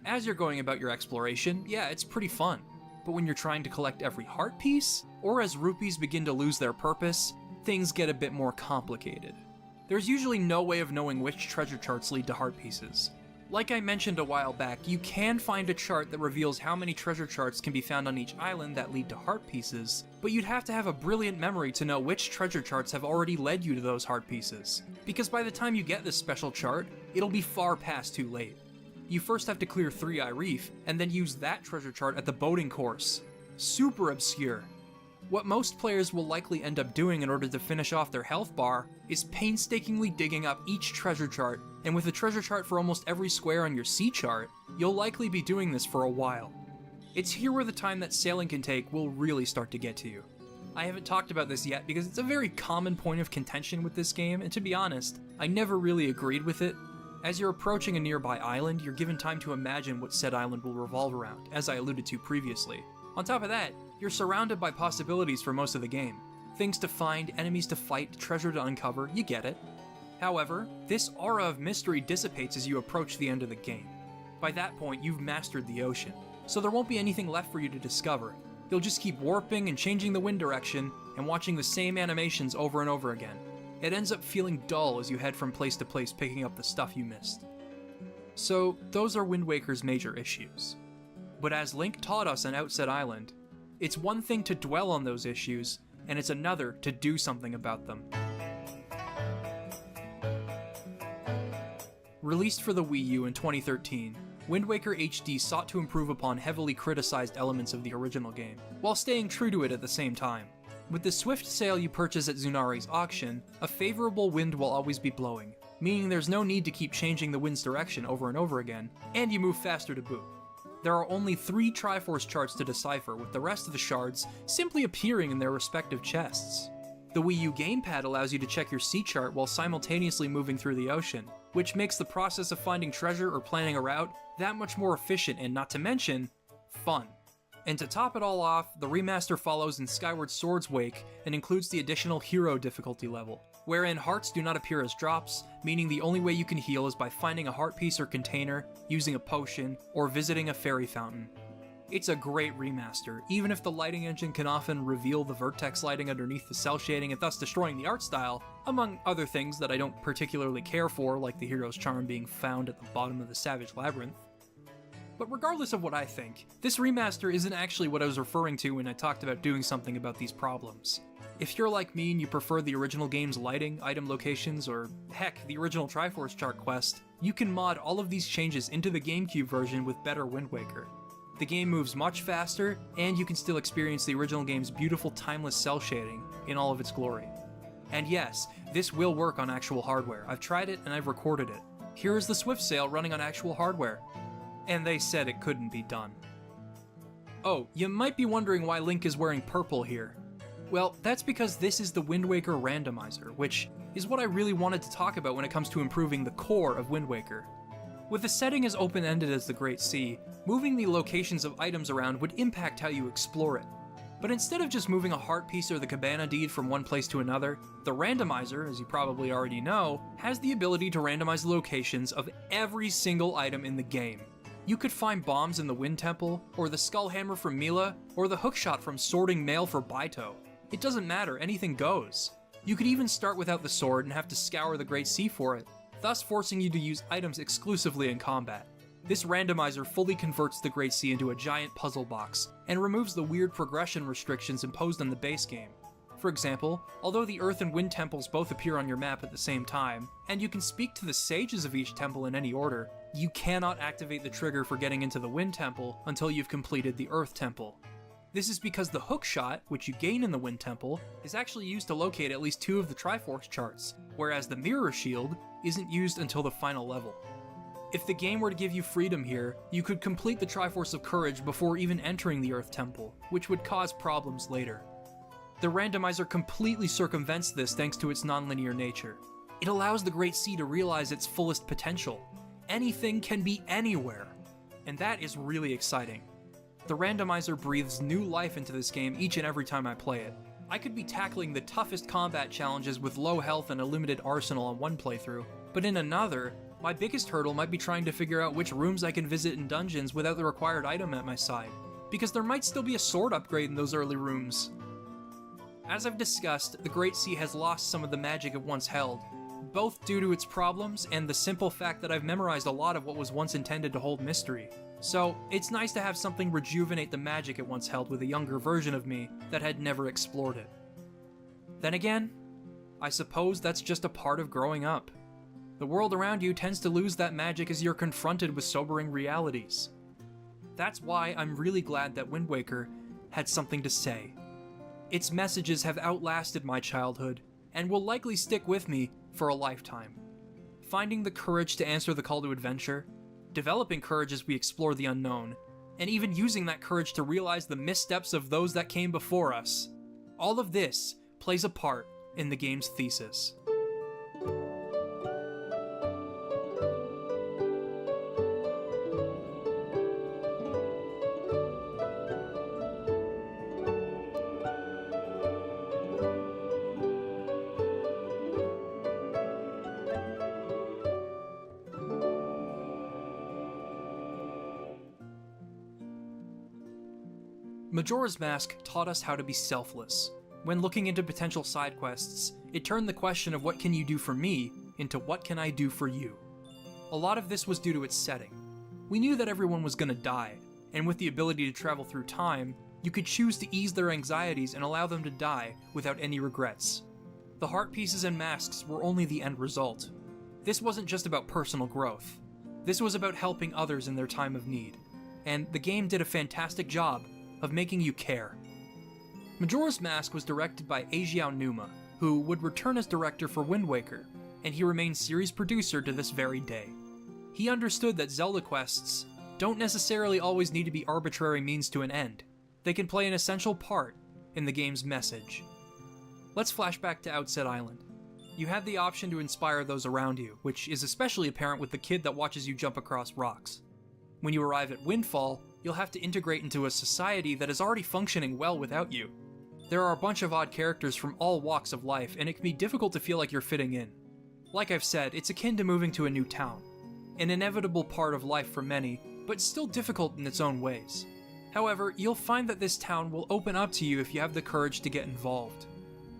As you're going about your exploration, yeah, it's pretty fun. But when you're trying to collect every heart piece, or as rupees begin to lose their purpose, things get a bit more complicated. There's usually no way of knowing which treasure charts lead to heart pieces. Like I mentioned a while back, you can find a chart that reveals how many treasure charts can be found on each island that lead to heart pieces, but you'd have to have a brilliant memory to know which treasure charts have already led you to those heart pieces, because by the time you get this special chart, it'll be far past too late. You first have to clear 3 Eye Reef, and then use that treasure chart at the boating course. Super obscure. What most players will likely end up doing in order to finish off their health bar is painstakingly digging up each treasure chart, and with a treasure chart for almost every square on your sea chart, you'll likely be doing this for a while. It's here where the time that sailing can take will really start to get to you. I haven't talked about this yet because it's a very common point of contention with this game, and to be honest, I never really agreed with it. As you're approaching a nearby island, you're given time to imagine what said island will revolve around, as I alluded to previously. On top of that, you're surrounded by possibilities for most of the game. Things to find, enemies to fight, treasure to uncover, you get it. However, this aura of mystery dissipates as you approach the end of the game. By that point, you've mastered the ocean, so there won't be anything left for you to discover. You'll just keep warping and changing the wind direction, and watching the same animations over and over again. It ends up feeling dull as you head from place to place picking up the stuff you missed. So, those are Wind Waker's major issues. But as Link taught us on Outset Island, it's one thing to dwell on those issues, and it's another to do something about them. Released for the Wii U in 2013, Wind Waker HD sought to improve upon heavily criticized elements of the original game, while staying true to it at the same time. With the swift sail you purchase at Zunari's auction, a favorable wind will always be blowing, meaning there's no need to keep changing the wind's direction over and over again, and you move faster to boot. There are only 3 Triforce charts to decipher, with the rest of the shards simply appearing in their respective chests. The Wii U gamepad allows you to check your sea chart while simultaneously moving through the ocean, which makes the process of finding treasure or planning a route that much more efficient and, not to mention, fun. And to top it all off, the remaster follows in Skyward Sword's wake and includes the additional hero difficulty level, wherein hearts do not appear as drops, meaning the only way you can heal is by finding a heart piece or container, using a potion, or visiting a fairy fountain. It's a great remaster, even if the lighting engine can often reveal the vertex lighting underneath the cell shading and thus destroying the art style, among other things that I don't particularly care for, like the hero's charm being found at the bottom of the Savage Labyrinth. But regardless of what I think, this remaster isn't actually what I was referring to when I talked about doing something about these problems. If you're like me and you prefer the original game's lighting, item locations, or heck, the original Triforce chart quest, you can mod all of these changes into the GameCube version with better Wind Waker. The game moves much faster, and you can still experience the original game's beautiful timeless cell shading in all of its glory. And yes, this will work on actual hardware. I've tried it and I've recorded it. Here is the Swift Sail running on actual hardware. And they said it couldn't be done. Oh, you might be wondering why Link is wearing purple here. Well, that's because this is the Wind Waker randomizer, which is what I really wanted to talk about when it comes to improving the core of Wind Waker. With the setting as open-ended as the Great Sea, moving the locations of items around would impact how you explore it. But instead of just moving a heart piece or the cabana deed from one place to another, the randomizer, as you probably already know, has the ability to randomize the locations of every single item in the game. You could find bombs in the Wind Temple, or the Skull Hammer from Mila, or the hookshot from Sorting Mail for Baito. It doesn't matter, anything goes. You could even start without the sword and have to scour the Great Sea for it, thus forcing you to use items exclusively in combat. This randomizer fully converts the Great Sea into a giant puzzle box, and removes the weird progression restrictions imposed on the base game. For example, although the Earth and Wind Temples both appear on your map at the same time, and you can speak to the sages of each temple in any order, you cannot activate the trigger for getting into the Wind Temple until you've completed the Earth Temple. This is because the hookshot, which you gain in the Wind Temple, is actually used to locate at least 2 of the Triforce charts, whereas the Mirror Shield isn't used until the final level. If the game were to give you freedom here, you could complete the Triforce of Courage before even entering the Earth Temple, which would cause problems later. The randomizer completely circumvents this thanks to its nonlinear nature. It allows the Great Sea to realize its fullest potential. Anything can be anywhere, and that is really exciting. The randomizer breathes new life into this game each and every time I play it. I could be tackling the toughest combat challenges with low health and a limited arsenal on one playthrough, but in another, my biggest hurdle might be trying to figure out which rooms I can visit in dungeons without the required item at my side, because there might still be a sword upgrade in those early rooms. As I've discussed, the Great Sea has lost some of the magic it once held, both due to its problems and the simple fact that I've memorized a lot of what was once intended to hold mystery. So, it's nice to have something rejuvenate the magic it once held with a younger version of me that had never explored it. Then again, I suppose that's just a part of growing up. The world around you tends to lose that magic as you're confronted with sobering realities. That's why I'm really glad that Wind Waker had something to say. Its messages have outlasted my childhood, and will likely stick with me for a lifetime. Finding the courage to answer the call to adventure, developing courage as we explore the unknown, and even using that courage to realize the missteps of those that came before us. All of this plays a part in the game's thesis. Majora's Mask taught us how to be selfless. When looking into potential side quests, it turned the question of what can you do for me into what can I do for you. A lot of this was due to its setting. We knew that everyone was gonna die, and with the ability to travel through time, you could choose to ease their anxieties and allow them to die without any regrets. The heart pieces and masks were only the end result. This wasn't just about personal growth. This was about helping others in their time of need, and the game did a fantastic job of making you care. Majora's Mask was directed by Eiji Aonuma, who would return as director for Wind Waker, and he remains series producer to this very day. He understood that Zelda quests don't necessarily always need to be arbitrary means to an end. They can play an essential part in the game's message. Let's flash back to Outset Island. You have the option to inspire those around you, which is especially apparent with the kid that watches you jump across rocks. When you arrive at Windfall, you'll have to integrate into a society that is already functioning well without you. There are a bunch of odd characters from all walks of life, and it can be difficult to feel like you're fitting in. Like I've said, it's akin to moving to a new town. An inevitable part of life for many, but still difficult in its own ways. However, you'll find that this town will open up to you if you have the courage to get involved.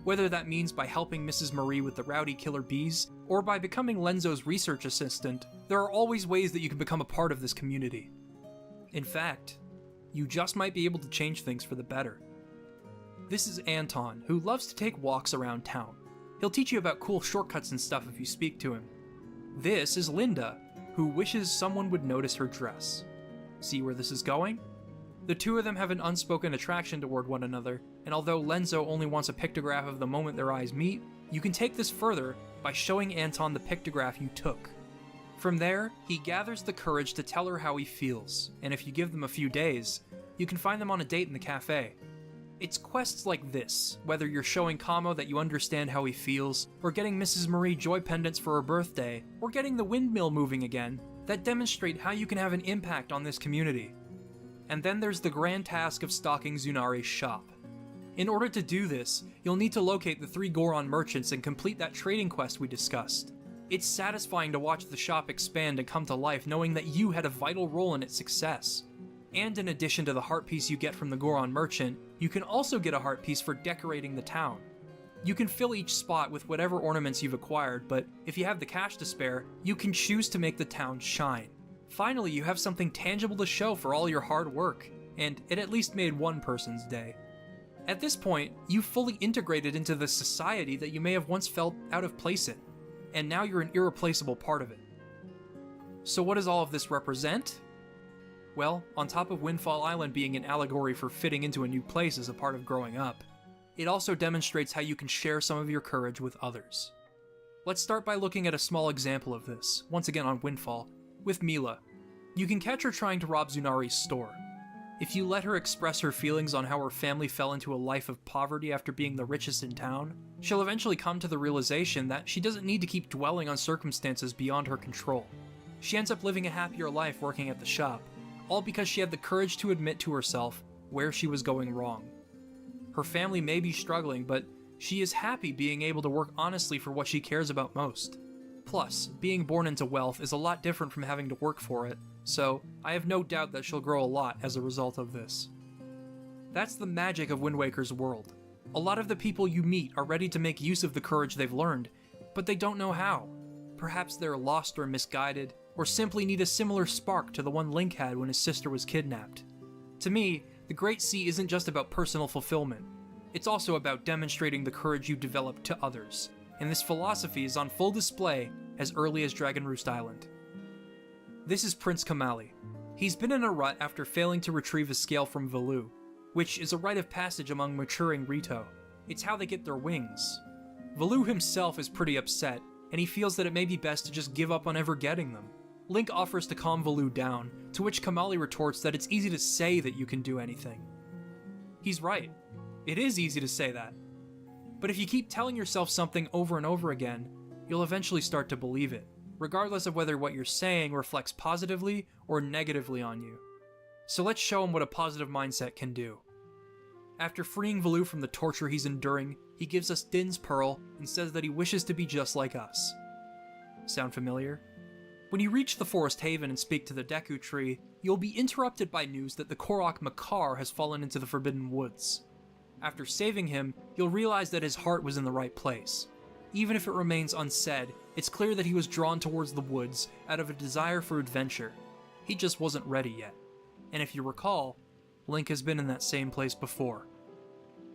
Whether that means by helping Mrs. Marie with the rowdy killer bees, or by becoming Lenzo's research assistant, there are always ways that you can become a part of this community. In fact, you just might be able to change things for the better. This is Anton, who loves to take walks around town. He'll teach you about cool shortcuts and stuff if you speak to him. This is Linda, who wishes someone would notice her dress. See where this is going? The two of them have an unspoken attraction toward one another, and although Lenzo only wants a pictograph of the moment their eyes meet, you can take this further by showing Anton the pictograph you took. From there, he gathers the courage to tell her how he feels, and if you give them a few days, you can find them on a date in the cafe. It's quests like this, whether you're showing Kamo that you understand how he feels, or getting Mrs. Marie joy pendants for her birthday, or getting the windmill moving again, that demonstrate how you can have an impact on this community. And then there's the grand task of stalking Tsunari's shop. In order to do this, you'll need to locate the 3 Goron merchants and complete that trading quest we discussed. It's satisfying to watch the shop expand and come to life knowing that you had a vital role in its success. And in addition to the heart piece you get from the Goron merchant, you can also get a heart piece for decorating the town. You can fill each spot with whatever ornaments you've acquired, but if you have the cash to spare, you can choose to make the town shine. Finally, you have something tangible to show for all your hard work, and it at least made one person's day. At this point, you've fully integrated into the society that you may have once felt out of place in, and now you're an irreplaceable part of it. So what does all of this represent? Well, on top of Windfall Island being an allegory for fitting into a new place as a part of growing up, it also demonstrates how you can share some of your courage with others. Let's start by looking at a small example of this, once again on Windfall, with Mila. You can catch her trying to rob Tsunari's store. If you let her express her feelings on how her family fell into a life of poverty after being the richest in town, she'll eventually come to the realization that she doesn't need to keep dwelling on circumstances beyond her control. She ends up living a happier life working at the shop, all because she had the courage to admit to herself where she was going wrong. Her family may be struggling, but she is happy being able to work honestly for what she cares about most. Plus, being born into wealth is a lot different from having to work for it, so I have no doubt that she'll grow a lot as a result of this. That's the magic of Wind Waker's world. A lot of the people you meet are ready to make use of the courage they've learned, but they don't know how. Perhaps they're lost or misguided, or simply need a similar spark to the one Link had when his sister was kidnapped. To me, the Great Sea isn't just about personal fulfillment. It's also about demonstrating the courage you develop to others, and this philosophy is on full display as early as Dragon Roost Island. This is Prince Kamali. He's been in a rut after failing to retrieve a scale from Valu, which is a rite of passage among maturing Rito. It's how they get their wings. Valu himself is pretty upset, and he feels that it may be best to just give up on ever getting them. Link offers to calm Valu down, to which Kamali retorts that it's easy to say that you can do anything. He's right. It is easy to say that. But if you keep telling yourself something over and over again, you'll eventually start to believe it, regardless of whether what you're saying reflects positively or negatively on you. So let's show him what a positive mindset can do. After freeing Valu from the torture he's enduring, he gives us Din's Pearl and says that he wishes to be just like us. Sound familiar? When you reach the Forest Haven and speak to the Deku Tree, you'll be interrupted by news that the Korok Makar has fallen into the Forbidden Woods. After saving him, you'll realize that his heart was in the right place. Even if it remains unsaid, it's clear that he was drawn towards the woods out of a desire for adventure. He just wasn't ready yet. And if you recall, Link has been in that same place before.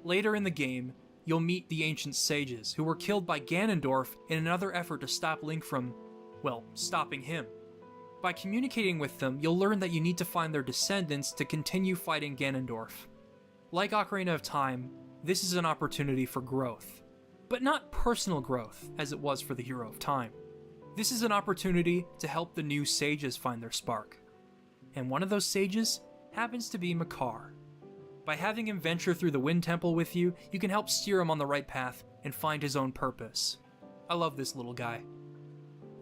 Later in the game, you'll meet the Ancient Sages, who were killed by Ganondorf in another effort to stop Link from, well, stopping him. By communicating with them, you'll learn that you need to find their descendants to continue fighting Ganondorf. Like Ocarina of Time, this is an opportunity for growth. But not personal growth, as it was for the Hero of Time. This is an opportunity to help the new sages find their spark. And one of those sages happens to be Makar. By having him venture through the Wind Temple with you, you can help steer him on the right path and find his own purpose. I love this little guy.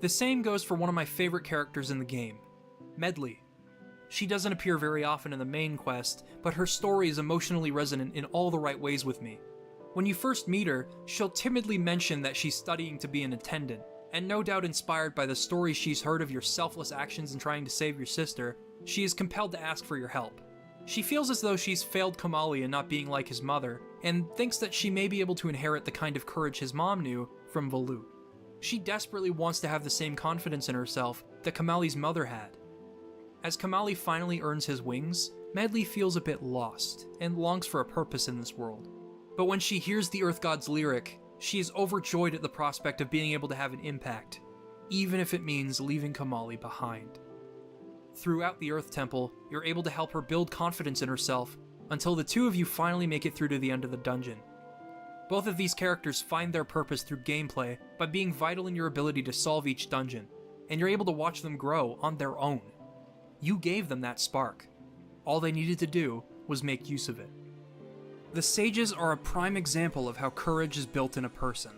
The same goes for one of my favorite characters in the game, Medley. She doesn't appear very often in the main quest, but her story is emotionally resonant in all the right ways with me. When you first meet her, she'll timidly mention that she's studying to be an attendant, and no doubt inspired by the stories she's heard of your selfless actions in trying to save your sister, she is compelled to ask for your help. She feels as though she's failed Kamali in not being like his mother, and thinks that she may be able to inherit the kind of courage his mom knew from Valut. She desperately wants to have the same confidence in herself that Kamali's mother had. As Kamali finally earns his wings, Medli feels a bit lost, and longs for a purpose in this world. But when she hears the Earth God's lyric, she is overjoyed at the prospect of being able to have an impact, even if it means leaving Kamali behind. Throughout the Earth Temple, you're able to help her build confidence in herself until the two of you finally make it through to the end of the dungeon. Both of these characters find their purpose through gameplay by being vital in your ability to solve each dungeon, and you're able to watch them grow on their own. You gave them that spark. All they needed to do was make use of it. The sages are a prime example of how courage is built in a person.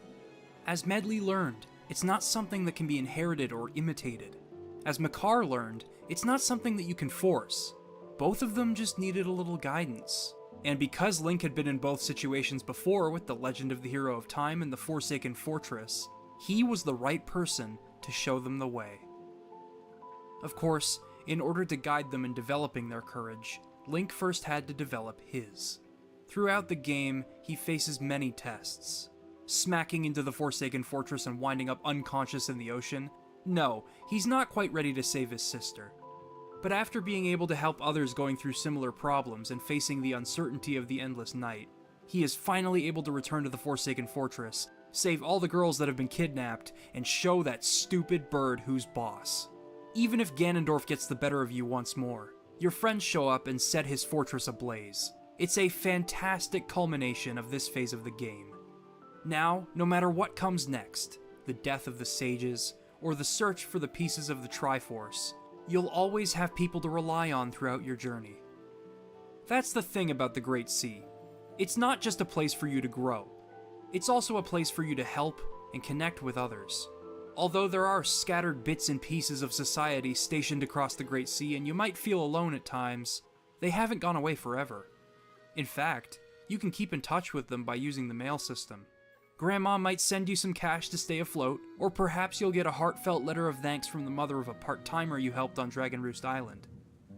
As Medli learned, it's not something that can be inherited or imitated. As Makar learned, it's not something that you can force. Both of them just needed a little guidance. And because Link had been in both situations before with the Legend of the Hero of Time and the Forsaken Fortress, he was the right person to show them the way. Of course, in order to guide them in developing their courage, Link first had to develop his. Throughout the game, he faces many tests. Smacking into the Forsaken Fortress and winding up unconscious in the ocean? No, he's not quite ready to save his sister. But after being able to help others going through similar problems and facing the uncertainty of the endless night, he is finally able to return to the Forsaken Fortress, save all the girls that have been kidnapped, and show that stupid bird who's boss. Even if Ganondorf gets the better of you once more, your friends show up and set his fortress ablaze. It's a fantastic culmination of this phase of the game. Now, no matter what comes next, the death of the sages, or the search for the pieces of the Triforce, you'll always have people to rely on throughout your journey. That's the thing about the Great Sea. It's not just a place for you to grow. It's also a place for you to help and connect with others. Although there are scattered bits and pieces of society stationed across the Great Sea and you might feel alone at times, they haven't gone away forever. In fact, you can keep in touch with them by using the mail system. Grandma might send you some cash to stay afloat, or perhaps you'll get a heartfelt letter of thanks from the mother of a part-timer you helped on Dragon Roost Island.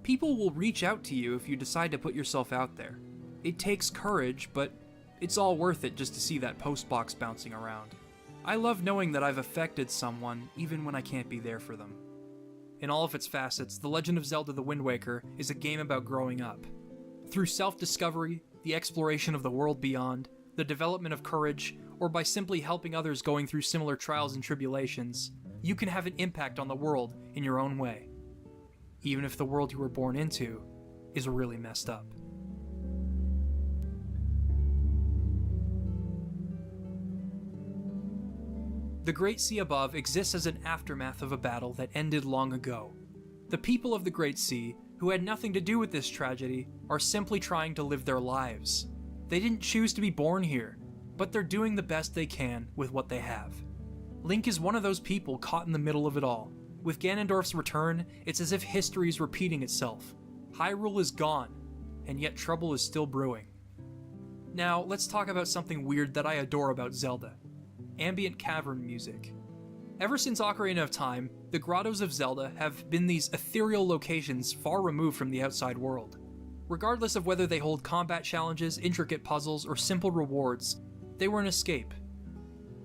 People will reach out to you if you decide to put yourself out there. It takes courage, but it's all worth it just to see that postbox bouncing around. I love knowing that I've affected someone, even when I can't be there for them. In all of its facets, The Legend of Zelda: The Wind Waker is a game about growing up. Through self-discovery, the exploration of the world beyond, the development of courage, or by simply helping others going through similar trials and tribulations, you can have an impact on the world in your own way, even if the world you were born into is really messed up. The Great Sea above exists as an aftermath of a battle that ended long ago. The people of the Great Sea, who had nothing to do with this tragedy, are simply trying to live their lives. They didn't choose to be born here, but they're doing the best they can with what they have. Link is one of those people caught in the middle of it all. With Ganondorf's return, it's as if history is repeating itself. Hyrule is gone, and yet trouble is still brewing. Now, let's talk about something weird that I adore about Zelda: ambient cavern music. Ever since Ocarina of Time, the grottos of Zelda have been these ethereal locations far removed from the outside world. Regardless of whether they hold combat challenges, intricate puzzles, or simple rewards, they were an escape.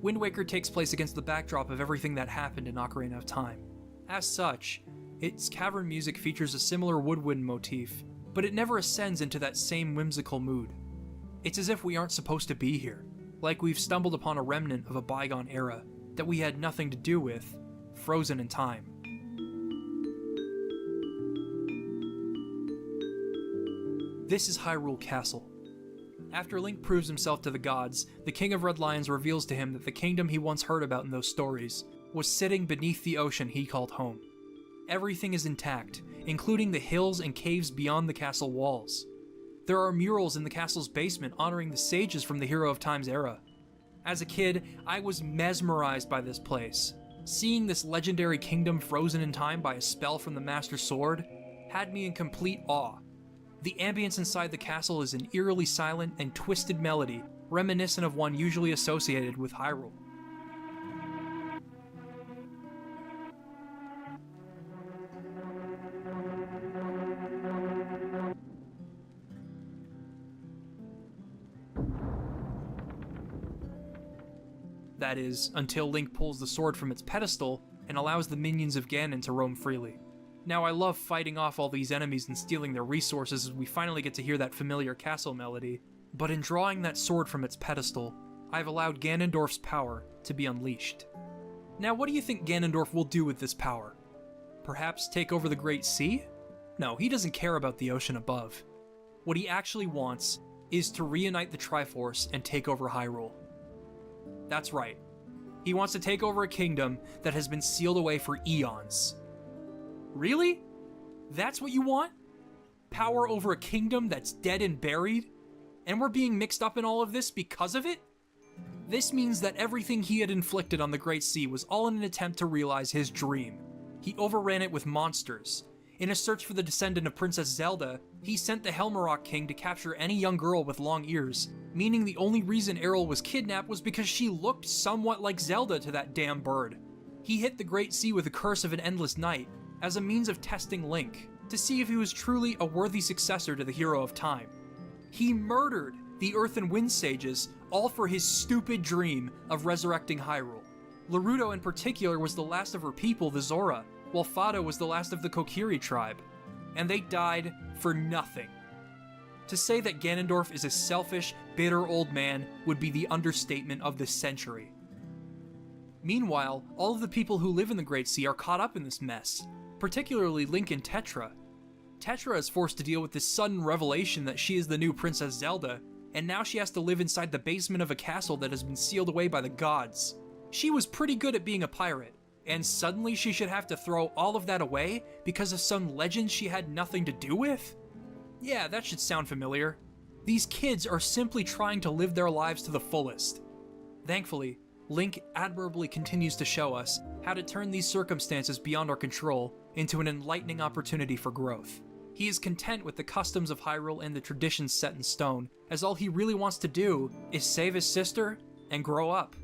Wind Waker takes place against the backdrop of everything that happened in Ocarina of Time. As such, its cavern music features a similar woodwind motif, but it never ascends into that same whimsical mood. It's as if we aren't supposed to be here, like we've stumbled upon a remnant of a bygone era that we had nothing to do with, frozen in time. This is Hyrule Castle. After Link proves himself to the gods, the King of Red Lions reveals to him that the kingdom he once heard about in those stories was sitting beneath the ocean he called home. Everything is intact, including the hills and caves beyond the castle walls. There are murals in the castle's basement honoring the sages from the Hero of Time's era. As a kid, I was mesmerized by this place. Seeing this legendary kingdom frozen in time by a spell from the Master Sword had me in complete awe. The ambience inside the castle is an eerily silent and twisted melody, reminiscent of one usually associated with Hyrule. That is, until Link pulls the sword from its pedestal and allows the minions of Ganon to roam freely. Now, I love fighting off all these enemies and stealing their resources as we finally get to hear that familiar castle melody, but in drawing that sword from its pedestal, I've allowed Ganondorf's power to be unleashed. Now, what do you think Ganondorf will do with this power? Perhaps take over the Great Sea? No, he doesn't care about the ocean above. What he actually wants is to reunite the Triforce and take over Hyrule. That's right. He wants to take over a kingdom that has been sealed away for eons. Really? That's what you want? Power over a kingdom that's dead and buried? And we're being mixed up in all of this because of it? This means that everything he had inflicted on the Great Sea was all in an attempt to realize his dream. He overran it with monsters. In a search for the descendant of Princess Zelda, he sent the Helmarok King to capture any young girl with long ears, meaning the only reason Errol was kidnapped was because she looked somewhat like Zelda to that damn bird. He hit the Great Sea with the Curse of an Endless Night as a means of testing Link, to see if he was truly a worthy successor to the Hero of Time. He murdered the Earth and Wind Sages, all for his stupid dream of resurrecting Hyrule. Laruto in particular was the last of her people, the Zora, while Fado was the last of the Kokiri tribe. And they died for nothing. To say that Ganondorf is a selfish, bitter old man would be the understatement of the century. Meanwhile, all of the people who live in the Great Sea are caught up in this mess, particularly Link and Tetra. Tetra is forced to deal with this sudden revelation that she is the new Princess Zelda, and now she has to live inside the basement of a castle that has been sealed away by the gods. She was pretty good at being a pirate, and suddenly she should have to throw all of that away because of some legend she had nothing to do with? Yeah, that should sound familiar. These kids are simply trying to live their lives to the fullest. Thankfully, Link admirably continues to show us how to turn these circumstances beyond our control into an enlightening opportunity for growth. He is content with the customs of Hyrule and the traditions set in stone, as all he really wants to do is save his sister and grow up.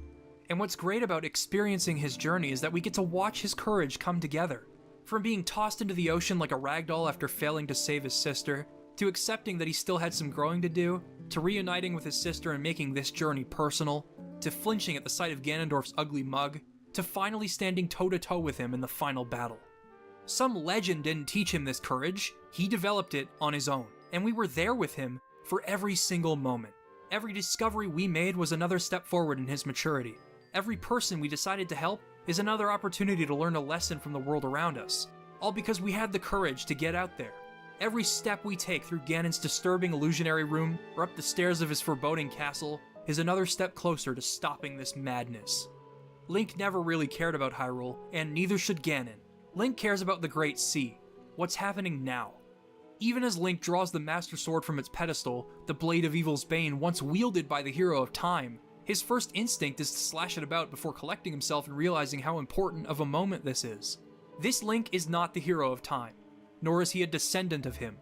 And what's great about experiencing his journey is that we get to watch his courage come together. From being tossed into the ocean like a ragdoll after failing to save his sister, to accepting that he still had some growing to do, to reuniting with his sister and making this journey personal, to flinching at the sight of Ganondorf's ugly mug, to finally standing toe-to-toe with him in the final battle. Some legend didn't teach him this courage, he developed it on his own, and we were there with him for every single moment. Every discovery we made was another step forward in his maturity. Every person we decided to help is another opportunity to learn a lesson from the world around us, all because we had the courage to get out there. Every step we take through Ganon's disturbing illusionary room or up the stairs of his foreboding castle is another step closer to stopping this madness. Link never really cared about Hyrule, and neither should Ganon. Link cares about the Great Sea, what's happening now. Even as Link draws the Master Sword from its pedestal, the Blade of Evil's Bane once wielded by the Hero of Time, his first instinct is to slash it about before collecting himself and realizing how important of a moment this is. This Link is not the Hero of Time, nor is he a descendant of him.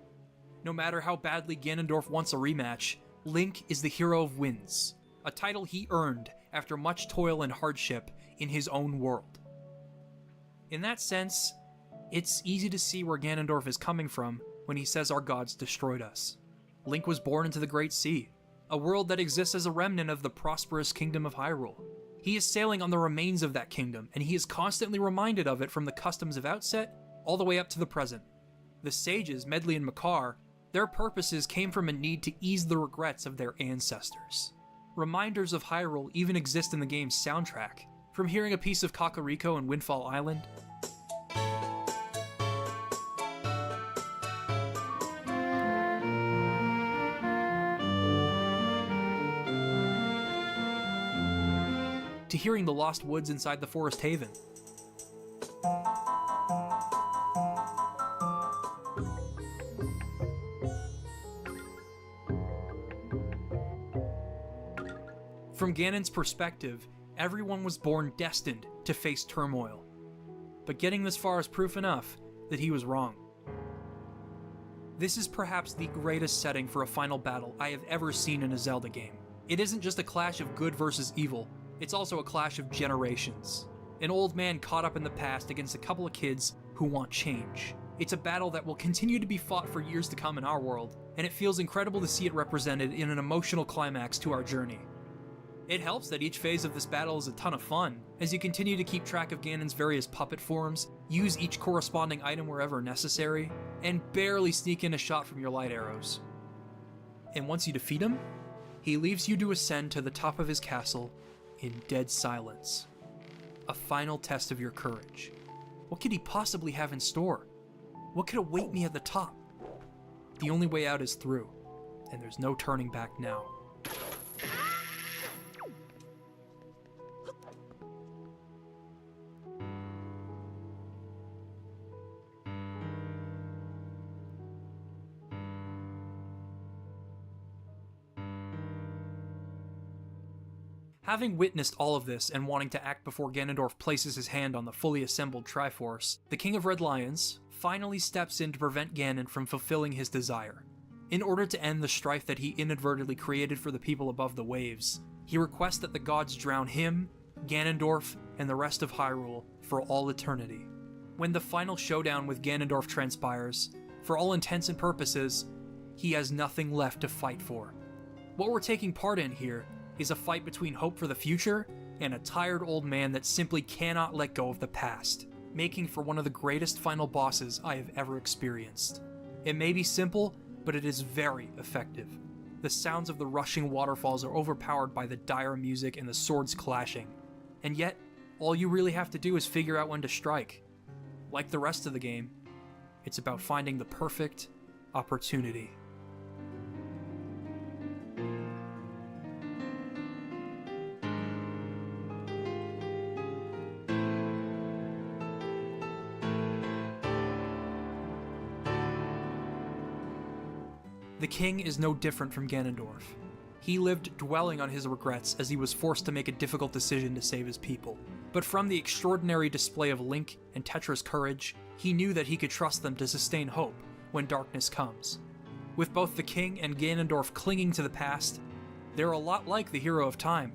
No matter how badly Ganondorf wants a rematch, Link is the Hero of Winds, a title he earned after much toil and hardship in his own world. In that sense, it's easy to see where Ganondorf is coming from when he says our gods destroyed us. Link was born into the Great Sea, a world that exists as a remnant of the prosperous kingdom of Hyrule. He is sailing on the remains of that kingdom, and he is constantly reminded of it from the customs of Outset all the way up to the present. The sages, Medli and Makar, their purposes came from a need to ease the regrets of their ancestors. Reminders of Hyrule even exist in the game's soundtrack, from hearing a piece of Kakariko and Windfall Island, to hearing the lost woods inside the Forest Haven. From Ganon's perspective, everyone was born destined to face turmoil. But getting this far is proof enough that he was wrong. This is perhaps the greatest setting for a final battle I have ever seen in a Zelda game. It isn't just a clash of good versus evil, it's also a clash of generations. An old man caught up in the past against a couple of kids who want change. It's a battle that will continue to be fought for years to come in our world, and it feels incredible to see it represented in an emotional climax to our journey. It helps that each phase of this battle is a ton of fun, as you continue to keep track of Ganon's various puppet forms, use each corresponding item wherever necessary, and barely sneak in a shot from your light arrows. And once you defeat him, he leaves you to ascend to the top of his castle in dead silence. A final test of your courage. What could he possibly have in store? What could await me at the top? The only way out is through, and there's no turning back now. Having witnessed all of this and wanting to act before Ganondorf places his hand on the fully assembled Triforce, the King of Red Lions finally steps in to prevent Ganon from fulfilling his desire. In order to end the strife that he inadvertently created for the people above the waves, he requests that the gods drown him, Ganondorf, and the rest of Hyrule for all eternity. When the final showdown with Ganondorf transpires, for all intents and purposes, he has nothing left to fight for. What we're taking part in here is a fight between hope for the future and a tired old man that simply cannot let go of the past, making for one of the greatest final bosses I have ever experienced. It may be simple, but it is very effective. The sounds of the rushing waterfalls are overpowered by the dire music and the swords clashing, and yet, all you really have to do is figure out when to strike. Like the rest of the game, it's about finding the perfect opportunity. The king is no different from Ganondorf. He lived dwelling on his regrets as he was forced to make a difficult decision to save his people. But from the extraordinary display of Link and Tetra's courage, he knew that he could trust them to sustain hope when darkness comes. With both the king and Ganondorf clinging to the past, they're a lot like the hero of time.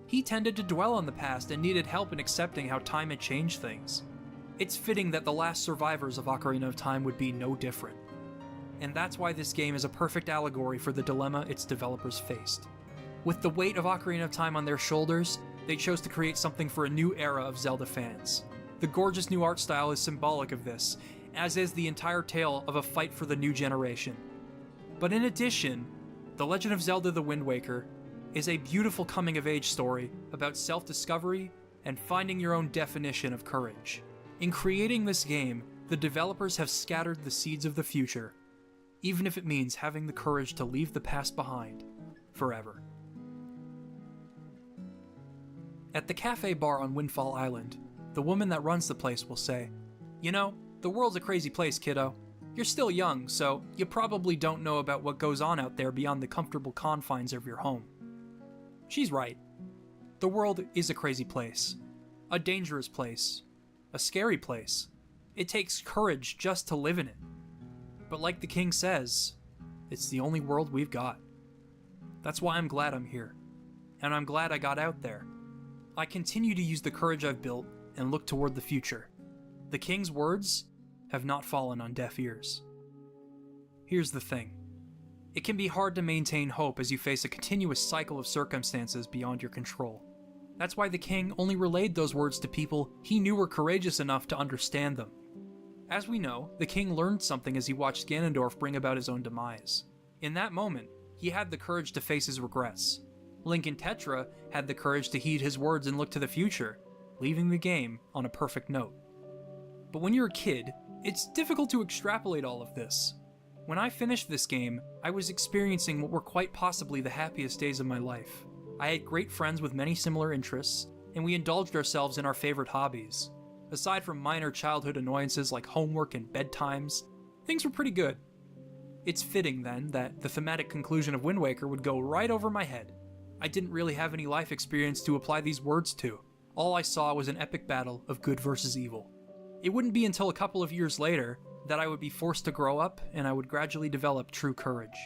He tended to dwell on the past and needed help in accepting how time had changed things. It's fitting that the last survivors of Ocarina of Time would be no different. And that's why this game is a perfect allegory for the dilemma its developers faced. With the weight of Ocarina of Time on their shoulders, they chose to create something for a new era of Zelda fans. The gorgeous new art style is symbolic of this, as is the entire tale of a fight for the new generation. But in addition, The Legend of Zelda: The Wind Waker is a beautiful coming-of-age story about self-discovery and finding your own definition of courage. In creating this game, the developers have scattered the seeds of the future, even if it means having the courage to leave the past behind forever. At the cafe bar on Windfall Island, the woman that runs the place will say, "You know, the world's a crazy place, kiddo. You're still young, so you probably don't know about what goes on out there beyond the comfortable confines of your home." She's right. The world is a crazy place. A dangerous place. A scary place. It takes courage just to live in it. But like the king says, it's the only world we've got. That's why I'm glad I'm here. And I'm glad I got out there. I continue to use the courage I've built and look toward the future. The king's words have not fallen on deaf ears. Here's the thing. It can be hard to maintain hope as you face a continuous cycle of circumstances beyond your control. That's why the king only relayed those words to people he knew were courageous enough to understand them. As we know, the king learned something as he watched Ganondorf bring about his own demise. In that moment, he had the courage to face his regrets. Link and Tetra had the courage to heed his words and look to the future, leaving the game on a perfect note. But when you're a kid, it's difficult to extrapolate all of this. When I finished this game, I was experiencing what were quite possibly the happiest days of my life. I had great friends with many similar interests, and we indulged ourselves in our favorite hobbies. Aside from minor childhood annoyances like homework and bedtimes, things were pretty good. It's fitting, then, that the thematic conclusion of Wind Waker would go right over my head. I didn't really have any life experience to apply these words to. All I saw was an epic battle of good versus evil. It wouldn't be until a couple of years later that I would be forced to grow up and I would gradually develop true courage.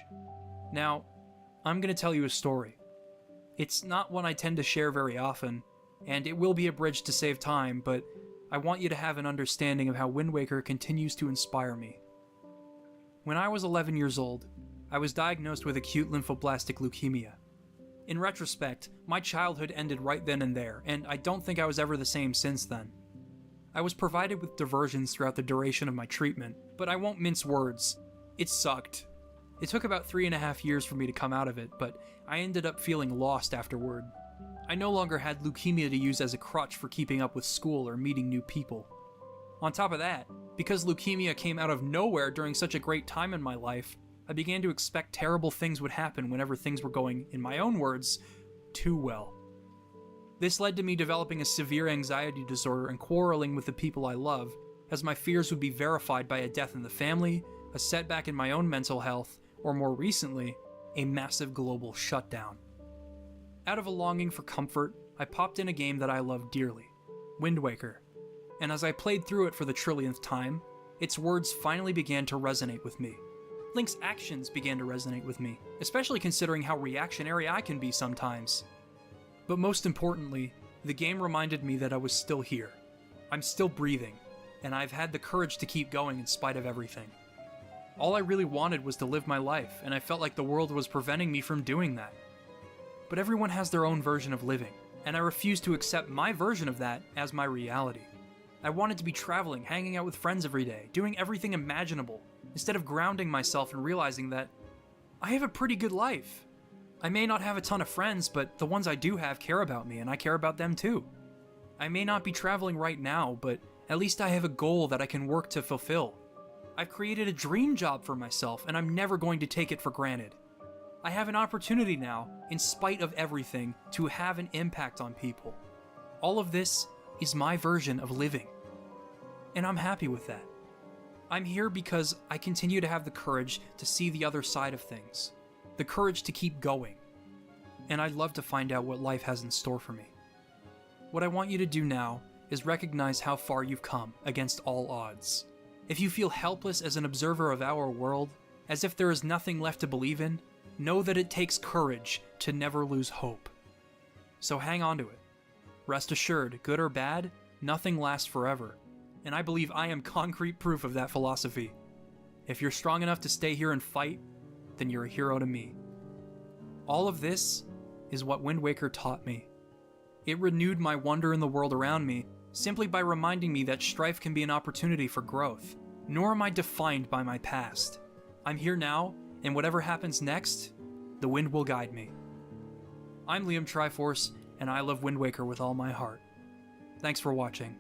Now, I'm going to tell you a story. It's not one I tend to share very often, and it will be abridged to save time, but I want you to have an understanding of how Wind Waker continues to inspire me. When I was 11 years old, I was diagnosed with acute lymphoblastic leukemia. In retrospect, my childhood ended right then and there, and I don't think I was ever the same since then. I was provided with diversions throughout the duration of my treatment, but I won't mince words. It sucked. It took about 3.5 years for me to come out of it, but I ended up feeling lost afterward. I no longer had leukemia to use as a crutch for keeping up with school or meeting new people. On top of that, because leukemia came out of nowhere during such a great time in my life, I began to expect terrible things would happen whenever things were going, in my own words, too well. This led to me developing a severe anxiety disorder and quarreling with the people I love, as my fears would be verified by a death in the family, a setback in my own mental health, or more recently, a massive global shutdown. Out of a longing for comfort, I popped in a game that I love dearly, Wind Waker. And as I played through it for the trillionth time, its words finally began to resonate with me. Link's actions began to resonate with me, especially considering how reactionary I can be sometimes. But most importantly, the game reminded me that I was still here. I'm still breathing, and I've had the courage to keep going in spite of everything. All I really wanted was to live my life, and I felt like the world was preventing me from doing that. But everyone has their own version of living, and I refused to accept my version of that as my reality. I wanted to be traveling, hanging out with friends every day, doing everything imaginable, instead of grounding myself and realizing that I have a pretty good life. I may not have a ton of friends, but the ones I do have care about me, and I care about them too. I may not be traveling right now, but at least I have a goal that I can work to fulfill. I've created a dream job for myself, and I'm never going to take it for granted. I have an opportunity now, in spite of everything, to have an impact on people. All of this is my version of living. And I'm happy with that. I'm here because I continue to have the courage to see the other side of things. The courage to keep going. And I'd love to find out what life has in store for me. What I want you to do now is recognize how far you've come against all odds. If you feel helpless as an observer of our world, as if there is nothing left to believe in, know that it takes courage to never lose hope. So hang on to it. Rest assured, good or bad, nothing lasts forever. And I believe I am concrete proof of that philosophy. If you're strong enough to stay here and fight, then you're a hero to me. All of this is what Wind Waker taught me. It renewed my wonder in the world around me, simply by reminding me that strife can be an opportunity for growth. Nor am I defined by my past. I'm here now, and whatever happens next, the wind will guide me. I'm Liam Triforce, and I love Wind Waker with all my heart. Thanks for watching.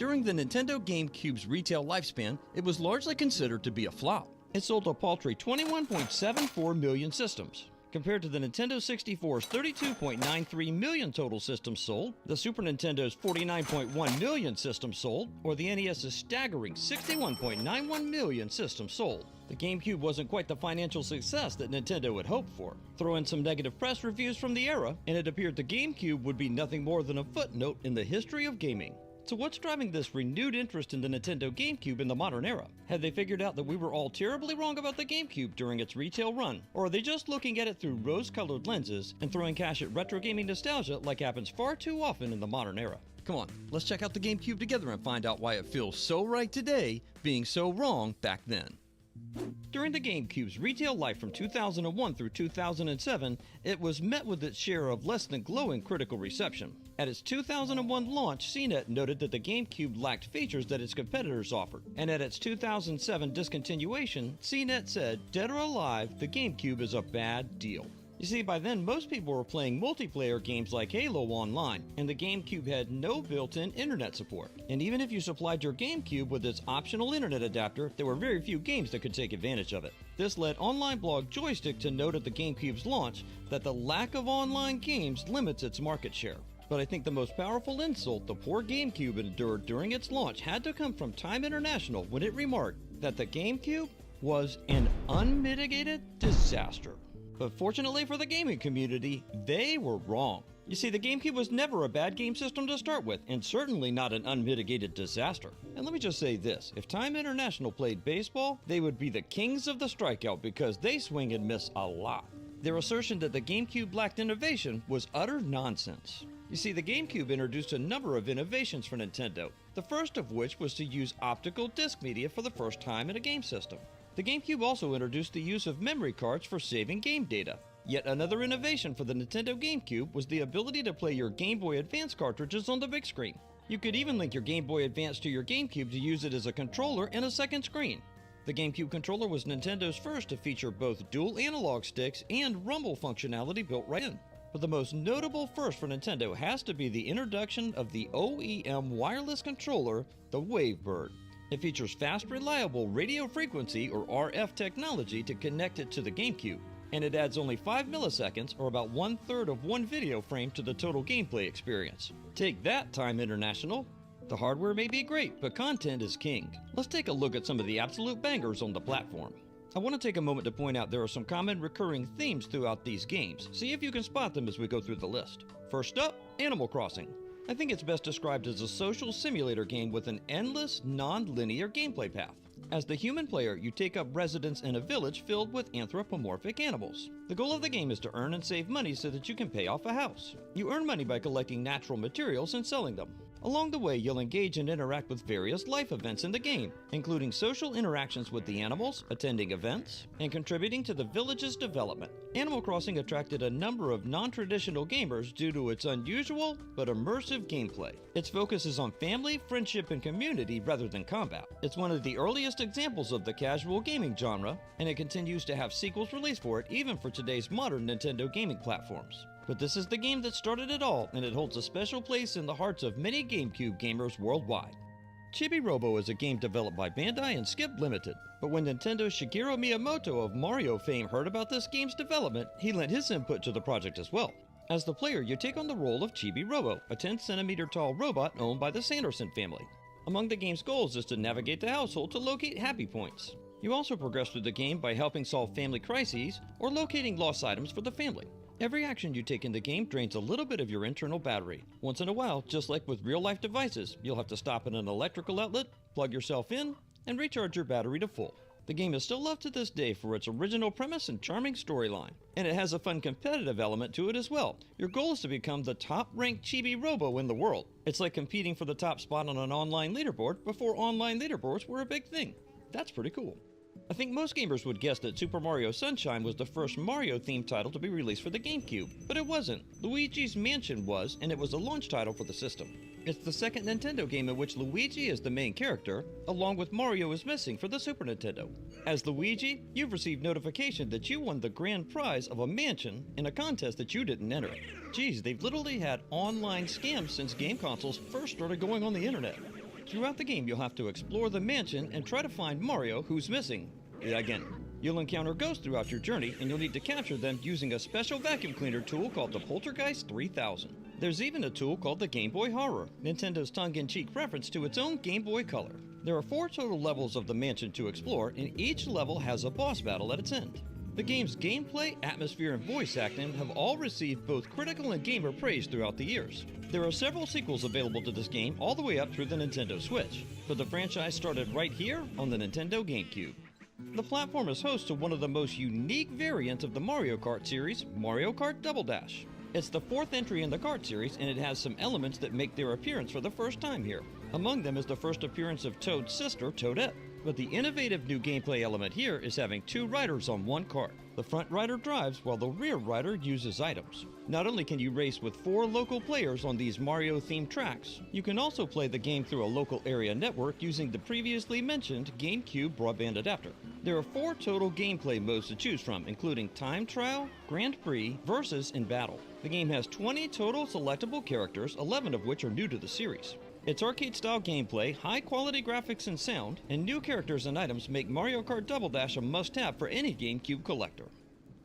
During the Nintendo GameCube's retail lifespan, it was largely considered to be a flop. It sold a paltry 21.74 million systems. Compared to the Nintendo 64's 32.93 million total systems sold, the Super Nintendo's 49.1 million systems sold, or the NES's staggering 61.91 million systems sold. The GameCube wasn't quite the financial success that Nintendo had hoped for. Throw in some negative press reviews from the era, and it appeared the GameCube would be nothing more than a footnote in the history of gaming. So what's driving this renewed interest in the Nintendo GameCube in the modern era? Have they figured out that we were all terribly wrong about the GameCube during its retail run? Or are they just looking at it through rose-colored lenses and throwing cash at retro gaming nostalgia like happens far too often in the modern era? Come on, let's check out the GameCube together and find out why it feels so right today, being so wrong back then. During the GameCube's retail life from 2001 through 2007, it was met with its share of less than glowing critical reception. At its 2001 launch, CNET noted that the GameCube lacked features that its competitors offered, and at its 2007 discontinuation, CNET said, "Dead or alive, the GameCube is a bad deal." You see, by then most people were playing multiplayer games like Halo online, and the GameCube had no built-in internet support. And even if you supplied your GameCube with its optional internet adapter, there were very few games that could take advantage of it. This led online blog Joystick to note at the GameCube's launch that the lack of online games limits its market share. But I think the most powerful insult the poor GameCube endured during its launch had to come from Time International when it remarked that the GameCube was an unmitigated disaster. But fortunately for the gaming community, they were wrong. You see, the GameCube was never a bad game system to start with, and certainly not an unmitigated disaster. And let me just say this, if Time International played baseball, they would be the kings of the strikeout because they swing and miss a lot. Their assertion that the GameCube lacked innovation was utter nonsense. You see, the GameCube introduced a number of innovations for Nintendo, the first of which was to use optical disc media for the first time in a game system. The GameCube also introduced the use of memory cards for saving game data. Yet another innovation for the Nintendo GameCube was the ability to play your Game Boy Advance cartridges on the big screen. You could even link your Game Boy Advance to your GameCube to use it as a controller and a second screen. The GameCube controller was Nintendo's first to feature both dual analog sticks and rumble functionality built right in. But the most notable first for Nintendo has to be the introduction of the OEM wireless controller, the Wavebird. It features fast, reliable radio frequency or RF technology to connect it to the GameCube, and it adds only 5 milliseconds or about 1/3 of one video frame to the total gameplay experience. Take that, Time International! The hardware may be great, but content is king. Let's take a look at some of the absolute bangers on the platform. I want to take a moment to point out there are some common recurring themes throughout these games. See if you can spot them as we go through the list. First up, Animal Crossing. I think it's best described as a social simulator game with an endless, non-linear gameplay path. As the human player, you take up residence in a village filled with anthropomorphic animals. The goal of the game is to earn and save money so that you can pay off a house. You earn money by collecting natural materials and selling them. Along the way, you'll engage and interact with various life events in the game, including social interactions with the animals, attending events, and contributing to the village's development. Animal Crossing attracted a number of non-traditional gamers due to its unusual but immersive gameplay. Its focus is on family, friendship, and community rather than combat. It's one of the earliest examples of the casual gaming genre, and it continues to have sequels released for it even for today's modern Nintendo gaming platforms. But this is the game that started it all, and it holds a special place in the hearts of many GameCube gamers worldwide. Chibi Robo is a game developed by Bandai and Skip Limited, but when Nintendo's Shigeru Miyamoto of Mario fame heard about this game's development, he lent his input to the project as well. As the player, you take on the role of Chibi Robo, a 10-centimeter tall robot owned by the Sanderson family. Among the game's goals is to navigate the household to locate happy points. You also progress through the game by helping solve family crises or locating lost items for the family. Every action you take in the game drains a little bit of your internal battery. Once in a while, just like with real-life devices, you'll have to stop at an electrical outlet, plug yourself in, and recharge your battery to full. The game is still loved to this day for its original premise and charming storyline. And it has a fun competitive element to it as well. Your goal is to become the top-ranked Chibi Robo in the world. It's like competing for the top spot on an online leaderboard before online leaderboards were a big thing. That's pretty cool. I think most gamers would guess that Super Mario Sunshine was the first Mario-themed title to be released for the GameCube, but it wasn't. Luigi's Mansion was, and it was a launch title for the system. It's the second Nintendo game in which Luigi is the main character, along with Mario is missing for the Super Nintendo. As Luigi, you've received notification that you won the grand prize of a mansion in a contest that you didn't enter. Geez, they've literally had online scams since game consoles first started going on the internet. Throughout the game, you'll have to explore the mansion and try to find Mario, who's missing. Again. You'll encounter ghosts throughout your journey, and you'll need to capture them using a special vacuum cleaner tool called the Poltergeist 3000. There's even a tool called the Game Boy Horror, Nintendo's tongue-in-cheek reference to its own Game Boy Color. There are 4 total levels of the mansion to explore, and each level has a boss battle at its end. The game's gameplay, atmosphere, and voice acting have all received both critical and gamer praise throughout the years. There are several sequels available to this game all the way up through the Nintendo Switch, but the franchise started right here on the Nintendo GameCube. The platform is host to one of the most unique variants of the Mario Kart series, Mario Kart Double Dash. It's the 4th entry in the Kart series, and it has some elements that make their appearance for the first time here. Among them is the first appearance of Toad's sister, Toadette. But the innovative new gameplay element here is having 2 riders on one kart. The front rider drives while the rear rider uses items. Not only can you race with 4 local players on these Mario-themed tracks, you can also play the game through a local area network using the previously mentioned GameCube broadband adapter. There are 4 total gameplay modes to choose from, including Time Trial, Grand Prix, Versus, and Battle. The game has 20 total selectable characters, 11 of which are new to the series. Its arcade-style gameplay, high-quality graphics and sound, and new characters and items make Mario Kart Double Dash a must-have for any GameCube collector.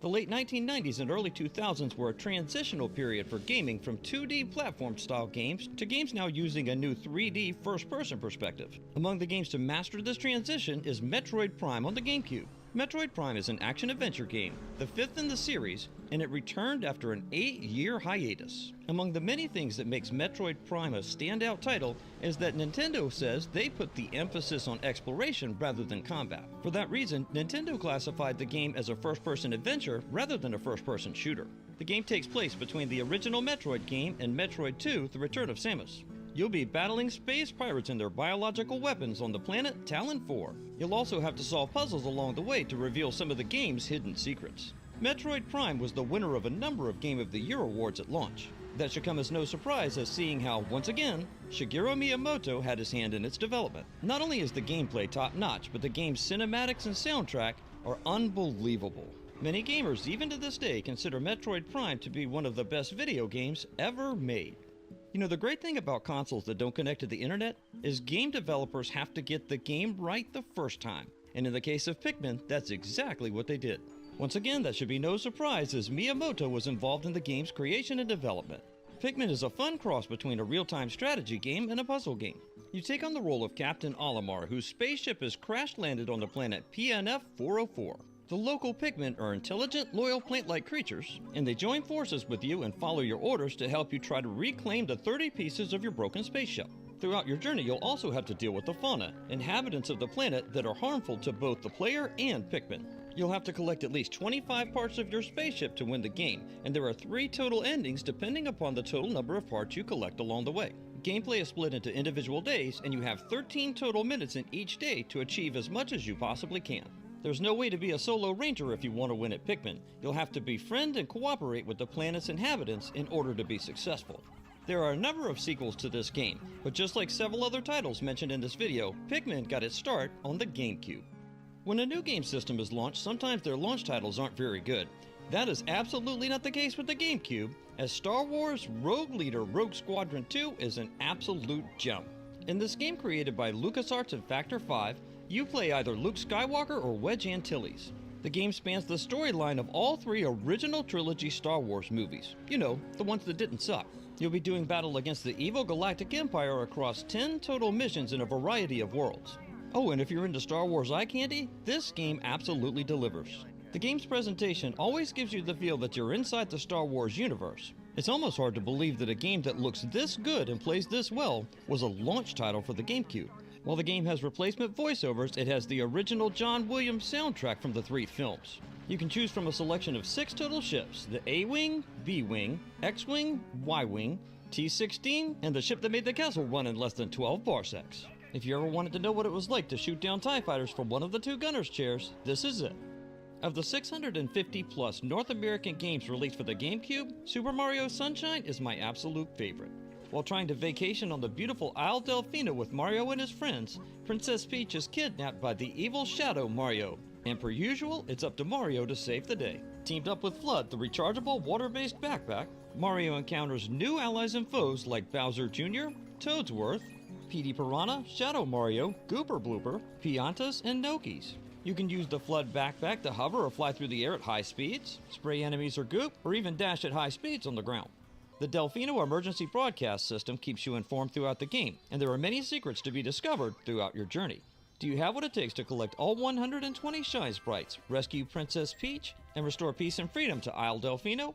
The late 1990s and early 2000s were a transitional period for gaming from 2D platform-style games to games now using a new 3D first-person perspective. Among the games to master this transition is Metroid Prime on the GameCube. Metroid Prime is an action-adventure game, the 5th in the series, and it returned after an 8-year hiatus. Among the many things that makes Metroid Prime a standout title is that Nintendo says they put the emphasis on exploration rather than combat. For that reason, Nintendo classified the game as a first-person adventure rather than a first-person shooter. The game takes place between the original Metroid game and Metroid 2: The Return of Samus. You'll be battling space pirates and their biological weapons on the planet Talon 4. You'll also have to solve puzzles along the way to reveal some of the game's hidden secrets. Metroid Prime was the winner of a number of Game of the Year awards at launch. That should come as no surprise as seeing how, once again, Shigeru Miyamoto had his hand in its development. Not only is the gameplay top-notch, but the game's cinematics and soundtrack are unbelievable. Many gamers, even to this day, consider Metroid Prime to be one of the best video games ever made. You know, the great thing about consoles that don't connect to the internet is game developers have to get the game right the first time. And in the case of Pikmin, that's exactly what they did. Once again, that should be no surprise as Miyamoto was involved in the game's creation and development. Pikmin is a fun cross between a real-time strategy game and a puzzle game. You take on the role of Captain Olimar, whose spaceship has crash-landed on the planet PNF-404. The local Pikmin are intelligent, loyal plant-like creatures, and they join forces with you and follow your orders to help you try to reclaim the 30 pieces of your broken spaceship. Throughout your journey, you'll also have to deal with the fauna, inhabitants of the planet that are harmful to both the player and Pikmin. You'll have to collect at least 25 parts of your spaceship to win the game, and there are 3 total endings depending upon the total number of parts you collect along the way. Gameplay is split into individual days, and you have 13 total minutes in each day to achieve as much as you possibly can. There's no way to be a solo ranger if you want to win at Pikmin. You'll have to befriend and cooperate with the planet's inhabitants in order to be successful. There are a number of sequels to this game, but just like several other titles mentioned in this video, Pikmin got its start on the GameCube. When a new game system is launched, sometimes their launch titles aren't very good. That is absolutely not the case with the GameCube, as Star Wars Rogue Leader Rogue Squadron 2 is an absolute gem. In this game created by LucasArts and Factor 5, you play either Luke Skywalker or Wedge Antilles. The game spans the storyline of all 3 original trilogy Star Wars movies. You know, the ones that didn't suck. You'll be doing battle against the evil Galactic Empire across 10 total missions in a variety of worlds. Oh, and if you're into Star Wars eye candy, this game absolutely delivers. The game's presentation always gives you the feel that you're inside the Star Wars universe. It's almost hard to believe that a game that looks this good and plays this well was a launch title for the GameCube. While the game has replacement voiceovers, it has the original John Williams soundtrack from the 3 films. You can choose from a selection of 6 total ships, the A-Wing, B-Wing, X-Wing, Y-Wing, T-16, and the ship that made the castle run in less than 12 parsecs. If you ever wanted to know what it was like to shoot down TIE fighters from one of the 2 gunner's chairs, this is it. Of the 650 plus North American games released for the GameCube, Super Mario Sunshine is my absolute favorite. While trying to vacation on the beautiful Isle Delfina with Mario and his friends, Princess Peach is kidnapped by the evil Shadow Mario, and per usual, it's up to Mario to save the day. Teamed up with Flood, the rechargeable water-based backpack, Mario encounters new allies and foes like Bowser Jr., Toadsworth, Petey Piranha, Shadow Mario, Gooper Blooper, Piantas, and Nokis. You can use the Flood backpack to hover or fly through the air at high speeds, spray enemies or goop, or even dash at high speeds on the ground. The Delfino emergency broadcast system keeps you informed throughout the game, and there are many secrets to be discovered throughout your journey. Do you have what it takes to collect all 120 Shy Sprites, rescue Princess Peach, and restore peace and freedom to Isle Delfino?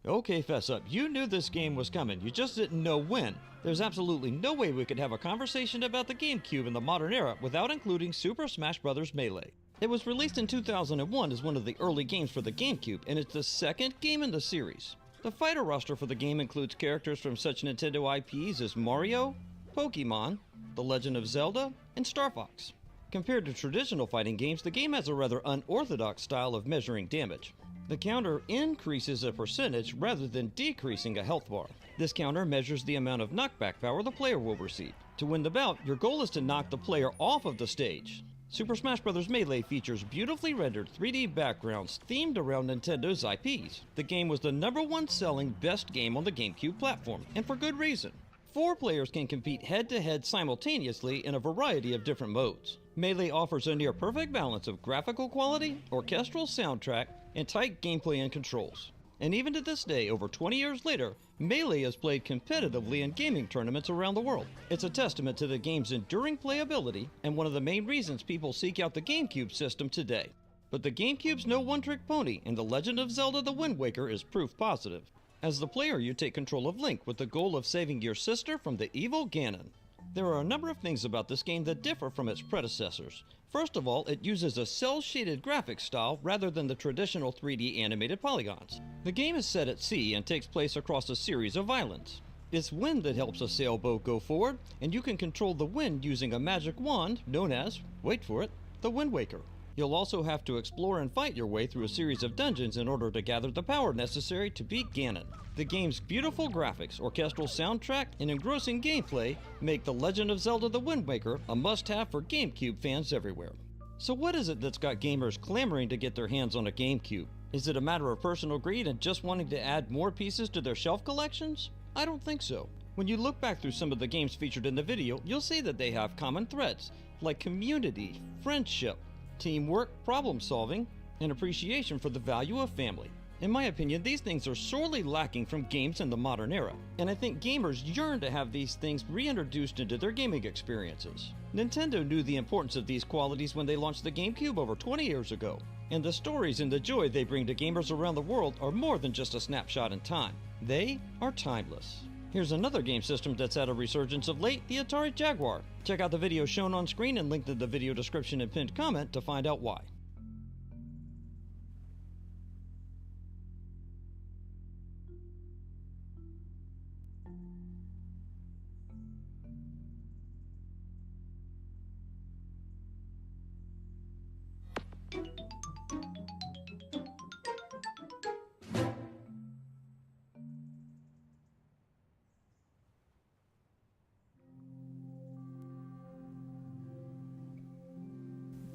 Okay, fess up, you knew this game was coming, you just didn't know when. There's absolutely no way we could have a conversation about the GameCube in the modern era without including Super Smash Bros. Melee. It was released in 2001 as one of the early games for the GameCube, and it's the second game in the series. The fighter roster for the game includes characters from such Nintendo IPs as Mario, Pokemon, The Legend of Zelda, and Star Fox. Compared to traditional fighting games, the game has a rather unorthodox style of measuring damage. The counter increases a percentage rather than decreasing a health bar. This counter measures the amount of knockback power the player will receive. To win the bout, your goal is to knock the player off of the stage. Super Smash Bros. Melee features beautifully rendered 3D backgrounds themed around Nintendo's IPs. The game was the #1 selling best game on the GameCube platform, and for good reason. 4 players can compete head-to-head simultaneously in a variety of different modes. Melee offers a near-perfect balance of graphical quality, orchestral soundtrack, and tight gameplay and controls. And even to this day, over 20 years later, Melee is played competitively in gaming tournaments around the world. It's a testament to the game's enduring playability and one of the main reasons people seek out the GameCube system today. But the GameCube's no one-trick pony, and The Legend of Zelda: The Wind Waker is proof positive. As the player, you take control of Link with the goal of saving your sister from the evil Ganon. There are a number of things about this game that differ from its predecessors. First of all, it uses a cel-shaded graphics style rather than the traditional 3D animated polygons. The game is set at sea and takes place across a series of islands. It's wind that helps a sailboat go forward, and you can control the wind using a magic wand known as, wait for it, the Wind Waker. You'll also have to explore and fight your way through a series of dungeons in order to gather the power necessary to beat Ganon. The game's beautiful graphics, orchestral soundtrack, and engrossing gameplay make The Legend of Zelda: The Wind Waker a must-have for GameCube fans everywhere. So what is it that's got gamers clamoring to get their hands on a GameCube? Is it a matter of personal greed and just wanting to add more pieces to their shelf collections? I don't think so. When you look back through some of the games featured in the video, you'll see that they have common threads, like community, friendship, teamwork, problem solving, and appreciation for the value of family. In my opinion, these things are sorely lacking from games in the modern era, and I think gamers yearn to have these things reintroduced into their gaming experiences. Nintendo knew the importance of these qualities when they launched the GameCube over 20 years ago, and the stories and the joy they bring to gamers around the world are more than just a snapshot in time. They are timeless. Here's another game system that's had a resurgence of late, the Atari Jaguar. Check out the video shown on screen and linked in the video description and pinned comment to find out why.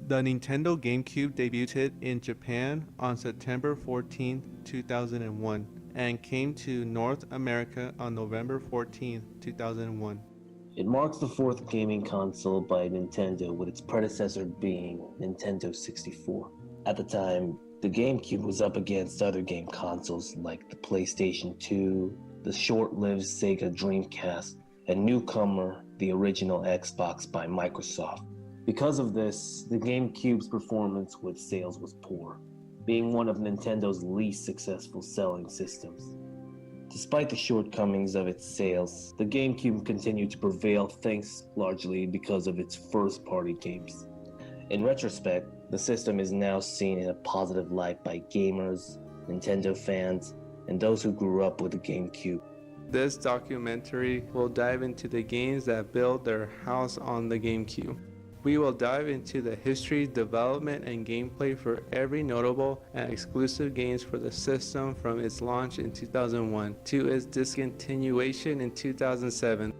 The Nintendo GameCube debuted in Japan on September 14, 2001, and came to North America on November 14, 2001. It marks the 4th gaming console by Nintendo, with its predecessor being Nintendo 64. At the time, the GameCube was up against other game consoles like the PlayStation 2, the short-lived Sega Dreamcast, and newcomer, the original Xbox by Microsoft. Because of this, the GameCube's performance with sales was poor, being one of Nintendo's least successful selling systems. Despite the shortcomings of its sales, the GameCube continued to prevail thanks largely because of its first-party games. In retrospect, the system is now seen in a positive light by gamers, Nintendo fans, and those who grew up with the GameCube. This documentary will dive into the games that built their house on the GameCube. We will dive into the history, development, and gameplay for every notable and exclusive games for the system from its launch in 2001 to its discontinuation in 2007.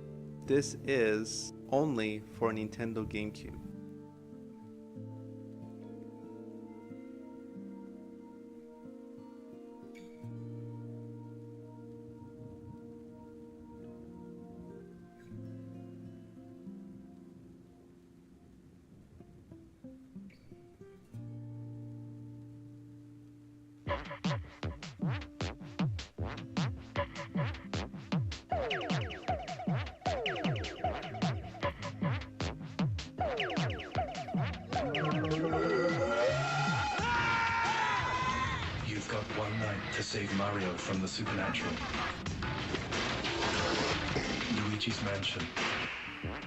This is only for Nintendo GameCube. to save Mario from the supernatural. Luigi's Mansion.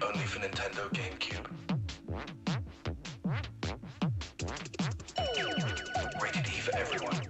Only for Nintendo GameCube. Rated E for everyone.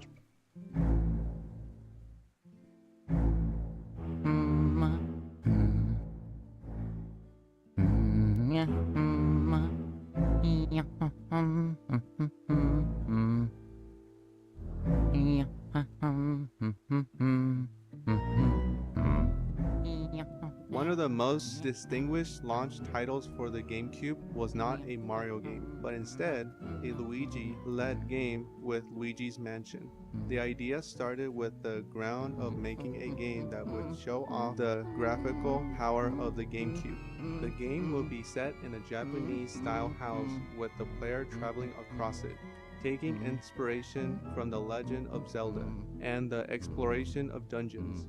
One of the most distinguished launch titles for the GameCube was not a Mario game, but instead a Luigi-led game with Luigi's Mansion. The idea started with the ground of making a game that would show off the graphical power of the GameCube. The game would be set in a Japanese-style house with the player traveling across it, taking inspiration from The Legend of Zelda and the exploration of dungeons.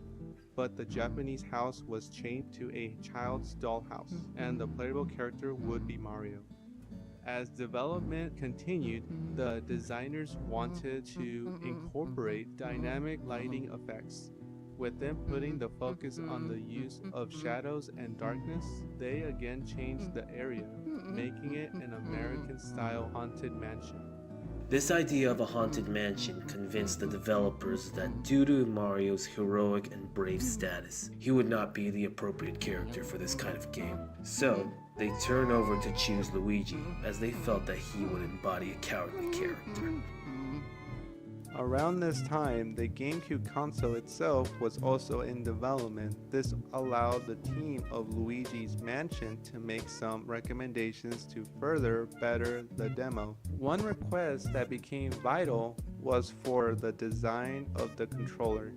But the Japanese house was chained to a child's dollhouse, and the playable character would be Mario. As development continued, the designers wanted to incorporate dynamic lighting effects. With them putting the focus on the use of shadows and darkness, they again changed the area, making it an American-style haunted mansion. This idea of a haunted mansion convinced the developers that due to Mario's heroic and brave status, he would not be the appropriate character for this kind of game. So, they turned over to choose Luigi, as they felt that he would embody a cowardly character. Around this time, the GameCube console itself was also in development. This allowed the team of Luigi's Mansion to make some recommendations to further better the demo. One request that became vital was for the design of the controller.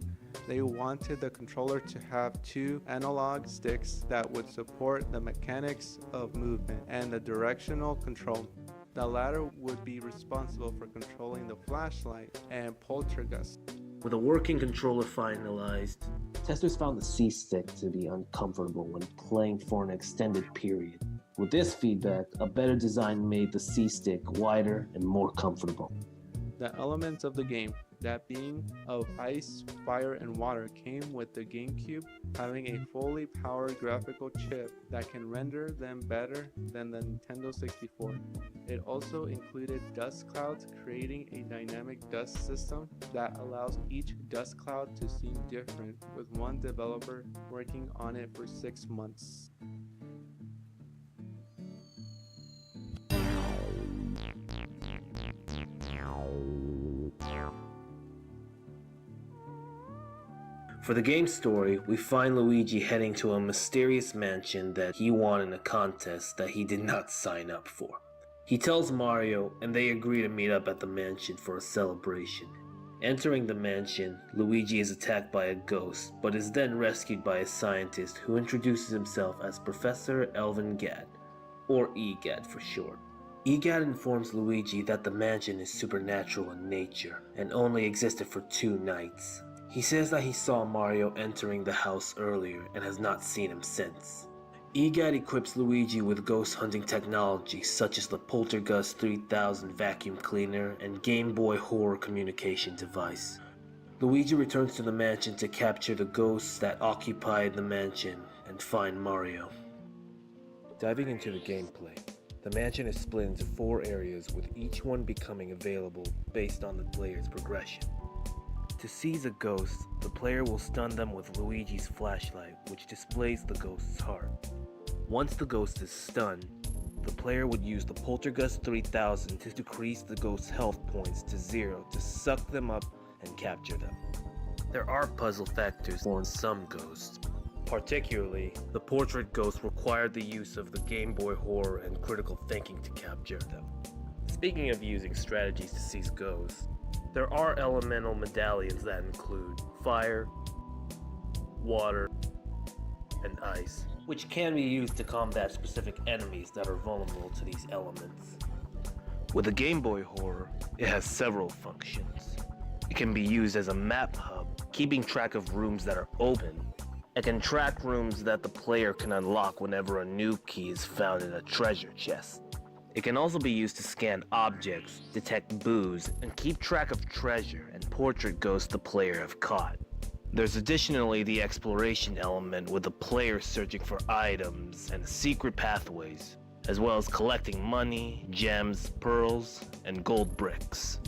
They wanted the controller to have two analog sticks that would support the mechanics of movement and the directional control. The latter would be responsible for controlling the flashlight and poltergeist. With a working controller finalized, testers found the C-stick to be uncomfortable when playing for an extended period. With this feedback, a better design made the C-stick wider and more comfortable. The elements of the game, that being of ice, fire, and water, came with the GameCube having a fully powered graphical chip that can render them better than the Nintendo 64. It also included dust clouds, creating a dynamic dust system that allows each dust cloud to seem different, with one developer working on it for 6 months. For the game's story, we find Luigi heading to a mysterious mansion that he won in a contest that he did not sign up for. He tells Mario, and they agree to meet up at the mansion for a celebration. Entering the mansion, Luigi is attacked by a ghost, but is then rescued by a scientist who introduces himself as Professor Elvin Gadd, or EGAD for short. EGAD informs Luigi that the mansion is supernatural in nature, and only existed for 2 nights. He says that he saw Mario entering the house earlier and has not seen him since. EGAD equips Luigi with ghost hunting technology such as the Poltergust 3000 vacuum cleaner and Game Boy horror communication device. Luigi returns to the mansion to capture the ghosts that occupied the mansion and find Mario. Diving into the gameplay, the mansion is split into 4 areas, with each one becoming available based on the player's progression. To seize a ghost, the player will stun them with Luigi's flashlight, which displays the ghost's heart. Once the ghost is stunned, the player would use the Poltergust 3000 to decrease the ghost's health points to 0 to suck them up and capture them. There are puzzle factors for some ghosts. Particularly, the portrait ghost required the use of the Game Boy horror and critical thinking to capture them. Speaking of using strategies to seize ghosts, there are elemental medallions that include fire, water, and ice, which can be used to combat specific enemies that are vulnerable to these elements. With the Game Boy horror, it has several functions. It can be used as a map hub, keeping track of rooms that are open. It can track rooms that the player can unlock whenever a new key is found in a treasure chest. It can also be used to scan objects, detect boos, and keep track of treasure and portrait ghosts the player have caught. There's additionally the exploration element with the player searching for items and secret pathways, as well as collecting money, gems, pearls, and gold bricks.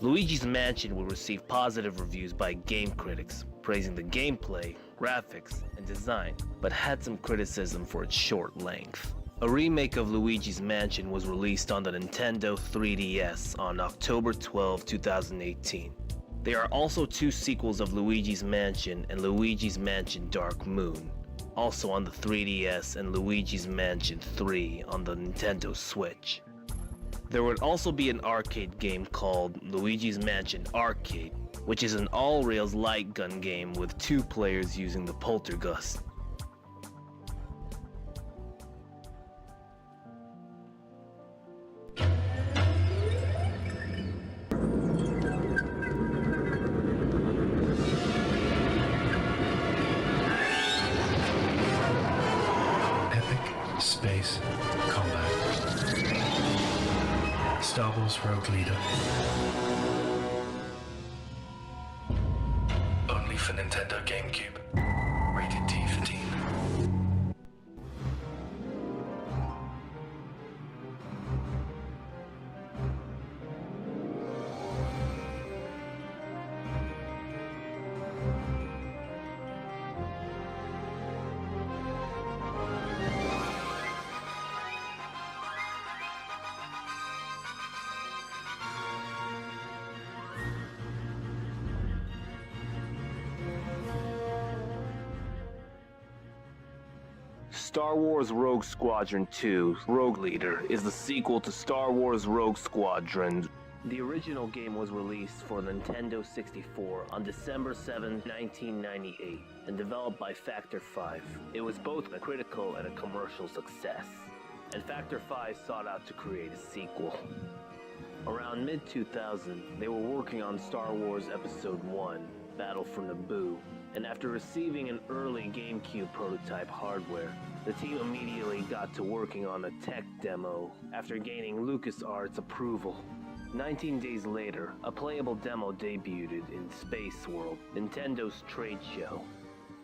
Luigi's Mansion will receive positive reviews by game critics, praising the gameplay, graphics, and design, but had some criticism for its short length. A remake of Luigi's Mansion was released on the Nintendo 3DS on October 12, 2018. There are also two sequels of Luigi's Mansion and Luigi's Mansion Dark Moon, also on the 3DS, and Luigi's Mansion 3 on the Nintendo Switch. There would also be an arcade game called Luigi's Mansion Arcade, which is an all-rails light gun game with 2 players using the poltergust. Space combat. Star Wars Rogue Leader. Only for Nintendo GameCube. Rated T for teen. Star Wars Rogue Squadron 2 Rogue Leader is the sequel to Star Wars Rogue Squadron. The original game was released for Nintendo 64 on December 7, 1998, and developed by Factor 5. It was both a critical and a commercial success, and Factor 5 sought out to create a sequel. Around mid-2000, they were working on Star Wars Episode 1, Battle for Naboo, and after receiving an early GameCube prototype hardware, the team immediately got to working on a tech demo after gaining LucasArts approval. 19 days later, a playable demo debuted in Space World, Nintendo's trade show.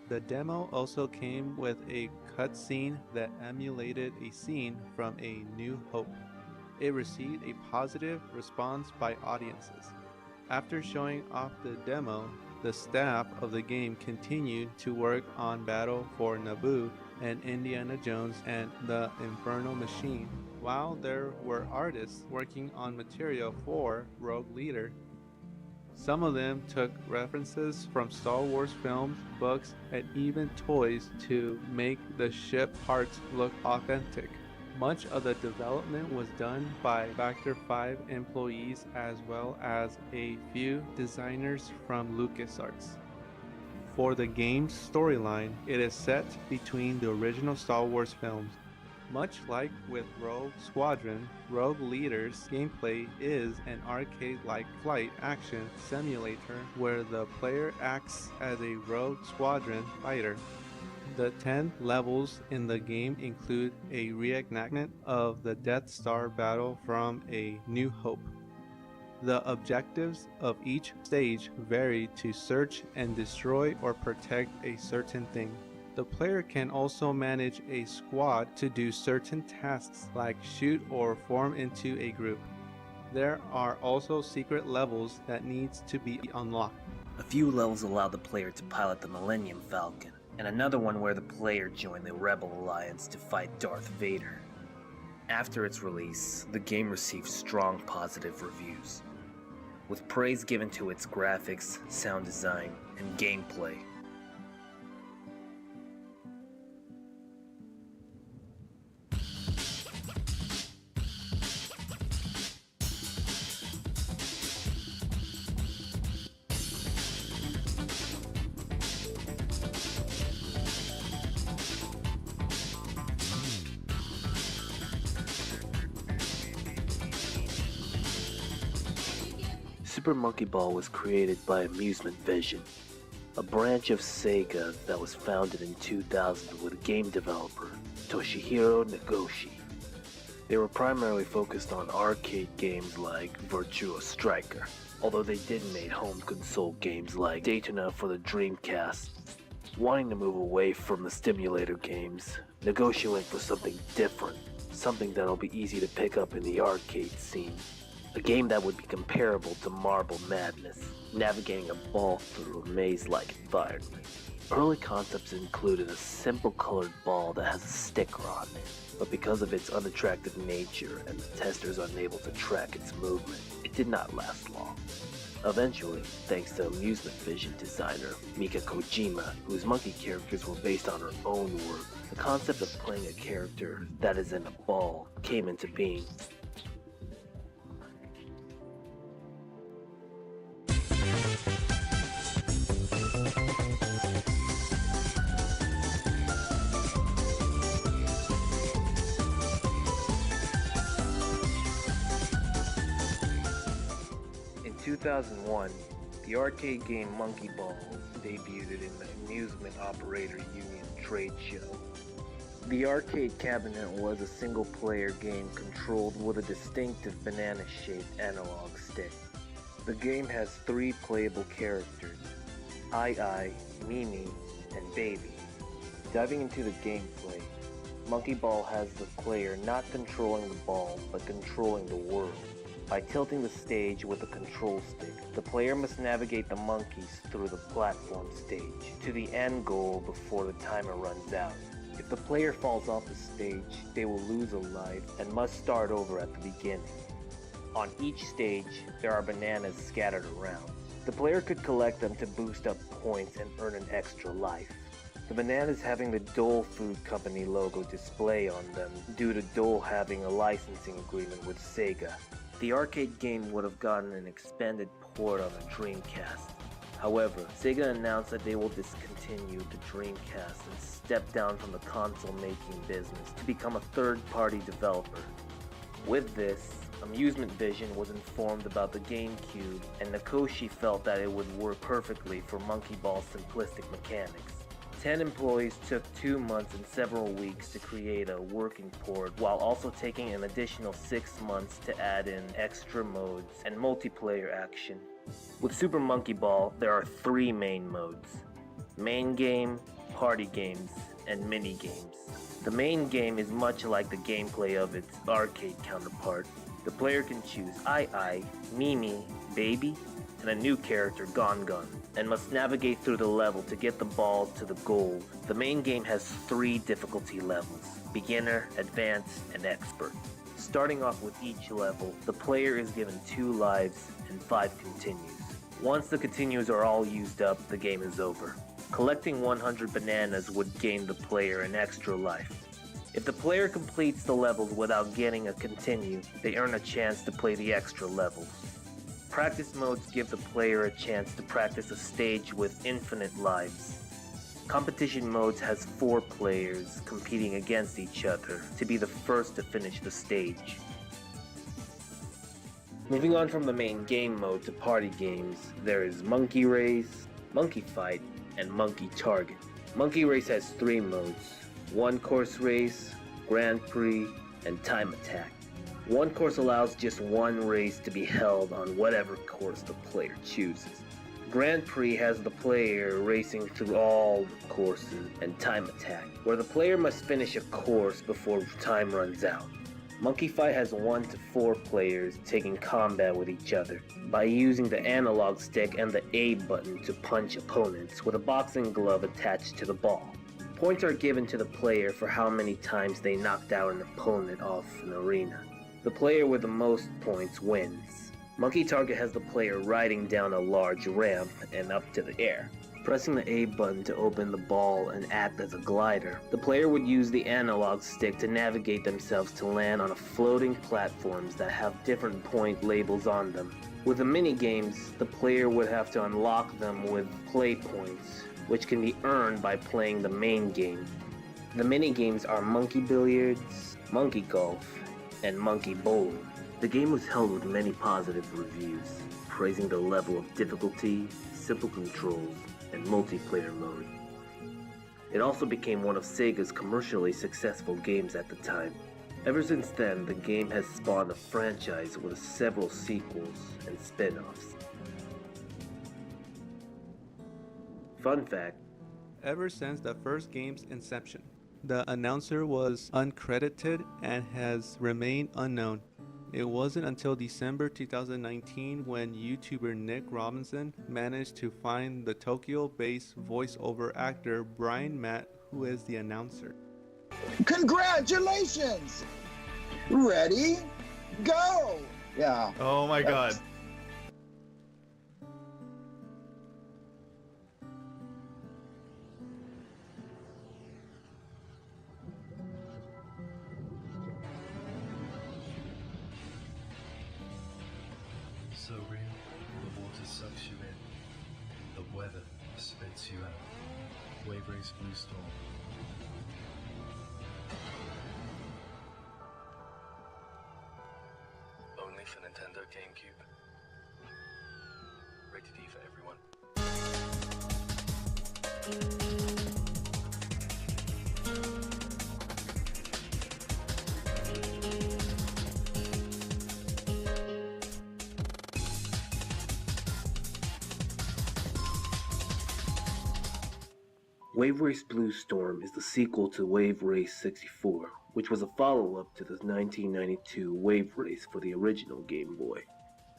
The demo also came with a cutscene that emulated a scene from A New Hope. It received a positive response by audiences. After showing off the demo, the staff of the game continued to work on Battle for Naboo and Indiana Jones and the Infernal Machine, while there were artists working on material for Rogue Leader. Some of them took references from Star Wars films, books, and even toys to make the ship parts look authentic. Much of the development was done by Factor 5 employees as well as a few designers from LucasArts. For the game's storyline, it is set between the original Star Wars films. Much like with Rogue Squadron, Rogue Leader's gameplay is an arcade-like flight action simulator where the player acts as a Rogue Squadron fighter. The 10 levels in the game include a reenactment of the Death Star battle from A New Hope. The objectives of each stage vary to search and destroy or protect a certain thing. The player can also manage a squad to do certain tasks like shoot or form into a group. There are also secret levels that needs to be unlocked. A few levels allow the player to pilot the Millennium Falcon, and another one where the player joined the Rebel Alliance to fight Darth Vader. After its release, the game received strong positive reviews, with praise given to its graphics, sound design, and gameplay. Super Monkey Ball was created by Amusement Vision, a branch of Sega that was founded in 2000 with game developer Toshihiro Nagoshi. They were primarily focused on arcade games like Virtua Striker, although they did make home console games like Daytona for the Dreamcast. Wanting to move away from the stimulator games, Negotia went for something different, something that'll be easy to pick up in the arcade scene. A game that would be comparable to Marble Madness, navigating a ball through a maze-like environment. Early concepts included a simple colored ball that has a sticker on it, but because of its unattractive nature and the testers unable to track its movement, it did not last long. Eventually, thanks to amusement vision designer Mika Kojima, whose monkey characters were based on her own work, the concept of playing a character that is in a ball came into being. In 2001, the arcade game Monkey Ball debuted in the Amusement Operator Union trade show. The arcade cabinet was a single-player game controlled with a distinctive banana-shaped analog stick. The game has 3 playable characters, I, Mimi, and Baby. Diving into the gameplay, Monkey Ball has the player not controlling the ball, but controlling the world. By tilting the stage with a control stick, the player must navigate the monkeys through the platform stage to the end goal before the timer runs out. If the player falls off the stage, they will lose a life and must start over at the beginning. On each stage, there are bananas scattered around. The player could collect them to boost up points and earn an extra life. The bananas having the Dole Food Company logo display on them due to Dole having a licensing agreement with Sega. The arcade game would have gotten an expanded port on the Dreamcast. However, Sega announced that they will discontinue the Dreamcast and step down from the console-making business to become a third-party developer. With this, Amusement Vision was informed about the GameCube, and Nakoshi felt that it would work perfectly for Monkey Ball's simplistic mechanics. 10 employees took 2 months and several weeks to create a working port, while also taking an additional 6 months to add in extra modes and multiplayer action. With Super Monkey Ball, there are 3 main modes: main game, party games, and mini games. The main game is much like the gameplay of its arcade counterpart. The player can choose I, Mimi, Baby, and a new character, Gon Gon, and must navigate through the level to get the ball to the goal. The main game has 3 difficulty levels: beginner, advanced, and expert. Starting off with each level, the player is given 2 lives and 5 continues. Once the continues are all used up, the game is over. Collecting 100 bananas would gain the player an extra life. If the player completes the levels without getting a continue, they earn a chance to play the extra levels. Practice modes give the player a chance to practice a stage with infinite lives. Competition modes has 4 players competing against each other to be the first to finish the stage. Moving on from the main game mode to party games, there is Monkey Race, Monkey Fight, and Monkey Target. Monkey Race has 3 modes: 1 course race, Grand Prix, and Time Attack. 1 course allows just 1 race to be held on whatever course the player chooses. Grand Prix has the player racing through all the courses, and Time Attack, where the player must finish a course before time runs out. Monkey Fight has 1 to 4 players taking combat with each other by using the analog stick and the A button to punch opponents with a boxing glove attached to the ball. Points are given to the player for how many times they knocked out an opponent off an arena. The player with the most points wins. Monkey Target has the player riding down a large ramp and up to the air. Pressing the A button to open the ball and act as a glider, the player would use the analog stick to navigate themselves to land on a floating platforms that have different point labels on them. With the mini games, the player would have to unlock them with play points, which can be earned by playing the main game. The mini games are Monkey Billiards, Monkey Golf, and Monkey Bowling. The game was held with many positive reviews, praising the level of difficulty, simple controls, and multiplayer mode. It also became one of Sega's commercially successful games at the time. Ever since then, the game has spawned a franchise with several sequels and spin-offs. Fun fact: ever since the first game's inception, the announcer was uncredited and has remained unknown. It wasn't until December 2019 when YouTuber Nick Robinson managed to find the Tokyo-based voiceover actor Brian Matt, who is the announcer. Congratulations! Ready? Go! Yeah. Oh my god. So real, the water sucks you in, the weather spits you out. Wave Race Blue Storm. Only for Nintendo GameCube. Rated E for everyone. Wave Race Blue Storm is the sequel to Wave Race 64, which was a follow-up to the 1992 Wave Race for the original Game Boy.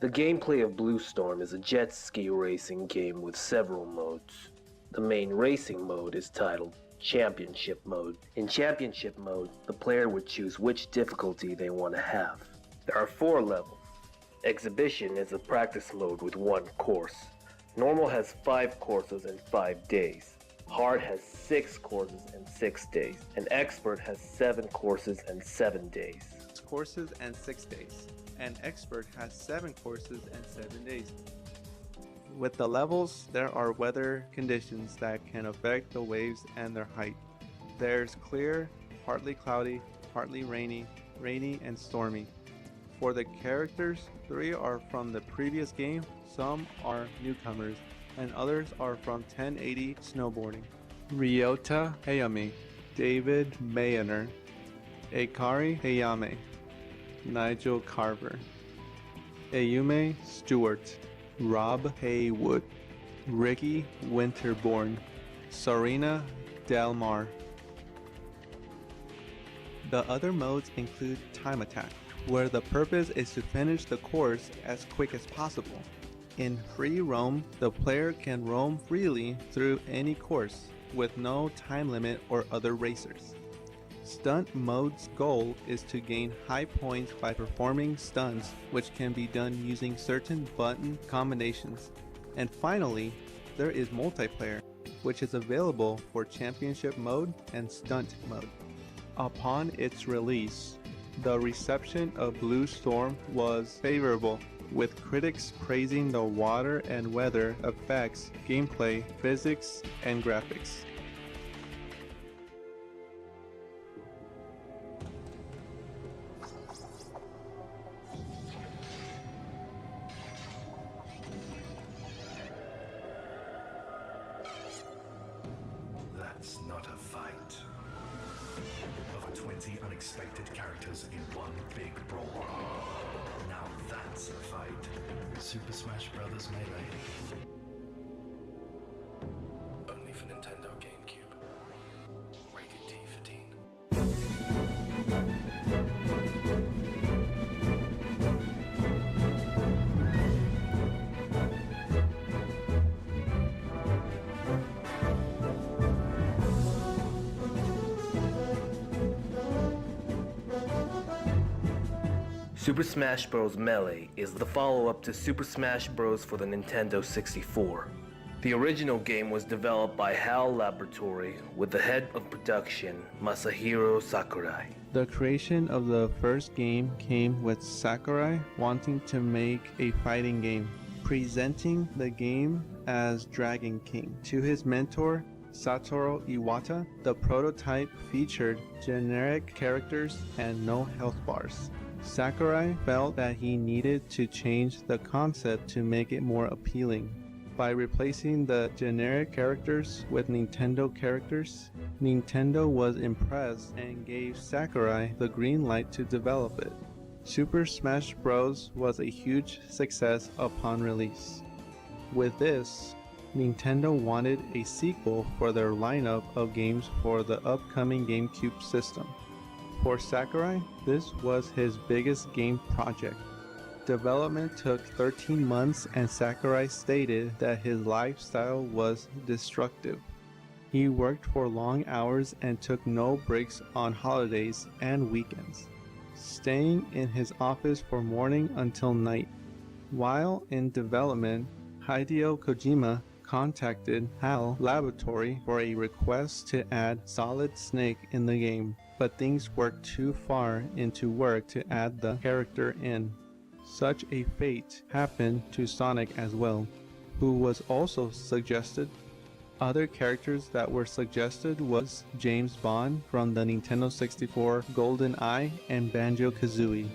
The gameplay of Blue Storm is a jet ski racing game with several modes. The main racing mode is titled Championship Mode. In Championship Mode, the player would choose which difficulty they want to have. There are 4 levels. Exhibition is a practice mode with 1 course. Normal has 5 courses and 5 days. Hard has 6 courses and 6 days, and Expert has 7 courses and 7 days. Courses and 6 days, and Expert has 7 courses and 7 days. With the levels, there are weather conditions that can affect the waves and their height. There's clear, partly cloudy, partly rainy, rainy, and stormy. For the characters, 3 are from the previous game, some are newcomers, and others are from 1080 snowboarding. Ryota Hayami, David Mayer, Akari Hayame, Nigel Carver, Ayume Stewart, Rob Haywood, Ricky Winterborn, Sarina Delmar. The other modes include Time Attack, where the purpose is to finish the course as quick as possible. In Free Roam, the player can roam freely through any course, with no time limit or other racers. Stunt Mode's goal is to gain high points by performing stunts, which can be done using certain button combinations. And finally, there is Multiplayer, which is available for Championship Mode and Stunt Mode. Upon its release, the reception of Blue Storm was favorable, with critics praising the water and weather effects, gameplay, physics, and graphics. That's not a fight. Over 20 unexpected characters in one big brawl. Now that's a fight. Super Smash Bros. Melee. Only for Nintendo GameCube. Rated T for teen. Super Smash Bros. Melee is the follow-up to Super Smash Bros. For the Nintendo 64. The original game was developed by HAL Laboratory with the head of production, Masahiro Sakurai. The creation of the first game came with Sakurai wanting to make a fighting game, presenting the game as Dragon King. To his mentor, Satoru Iwata, the prototype featured generic characters and no health bars. Sakurai felt that he needed to change the concept to make it more appealing. By replacing the generic characters with Nintendo characters, Nintendo was impressed and gave Sakurai the green light to develop it. Super Smash Bros. Was a huge success upon release. With this, Nintendo wanted a sequel for their lineup of games for the upcoming GameCube system. For Sakurai, this was his biggest game project. Development took 13 months and Sakurai stated that his lifestyle was destructive. He worked for long hours and took no breaks on holidays and weekends, staying in his office from morning until night. While in development, Hideo Kojima contacted HAL Laboratory for a request to add Solid Snake in the game, but things worked too far into work to add the character in. Such a fate happened to Sonic as well, who was also suggested. Other characters that were suggested was James Bond from the Nintendo 64, GoldenEye, and Banjo-Kazooie,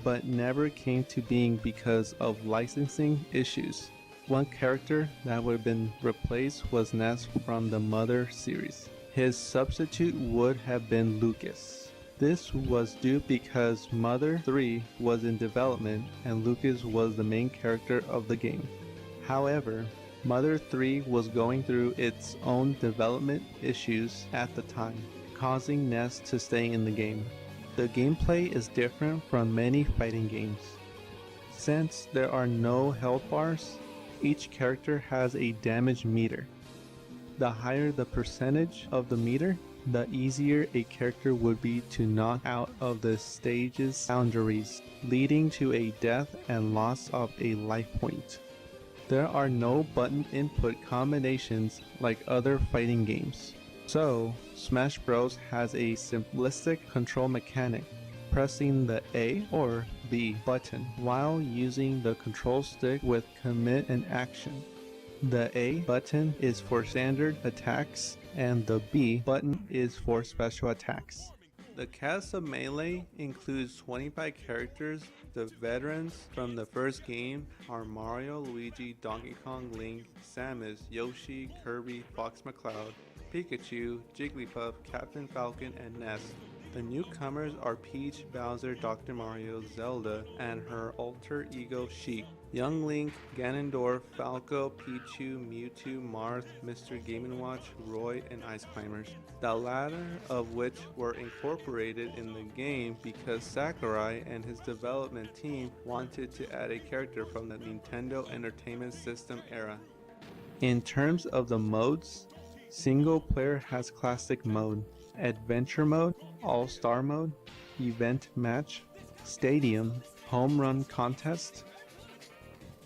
but never came to being because of licensing issues. One character that would have been replaced was Ness from the Mother series. His substitute would have been Lucas. This was due because Mother 3 was in development and Lucas was the main character of the game. However, Mother 3 was going through its own development issues at the time, causing Ness to stay in the game. The gameplay is different from many fighting games. Since there are no health bars, each character has a damage meter. The higher the percentage of the meter, the easier a character would be to knock out of the stage's boundaries, leading to a death and loss of a life point. There are no button input combinations like other fighting games. So, Smash Bros. Has a simplistic control mechanic, pressing the A or B button while using the control stick with commit and action. The A button is for standard attacks and the B button is for special attacks. The cast of Melee includes 25 characters. The veterans from the first game are Mario, Luigi, Donkey Kong, Link, Samus, Yoshi, Kirby, Fox McCloud, Pikachu, Jigglypuff, Captain Falcon, and Ness. The newcomers are Peach, Bowser, Dr. Mario, Zelda, and her alter ego Sheik. Young Link, Ganondorf, Falco, Pichu, Mewtwo, Marth, Mr. Game & Watch, Roy, and Ice Climbers. The latter of which were incorporated in the game because Sakurai and his development team wanted to add a character from the Nintendo Entertainment System era. In terms of the modes, single player has classic mode, adventure mode, all-star mode, event match, stadium, home run contest,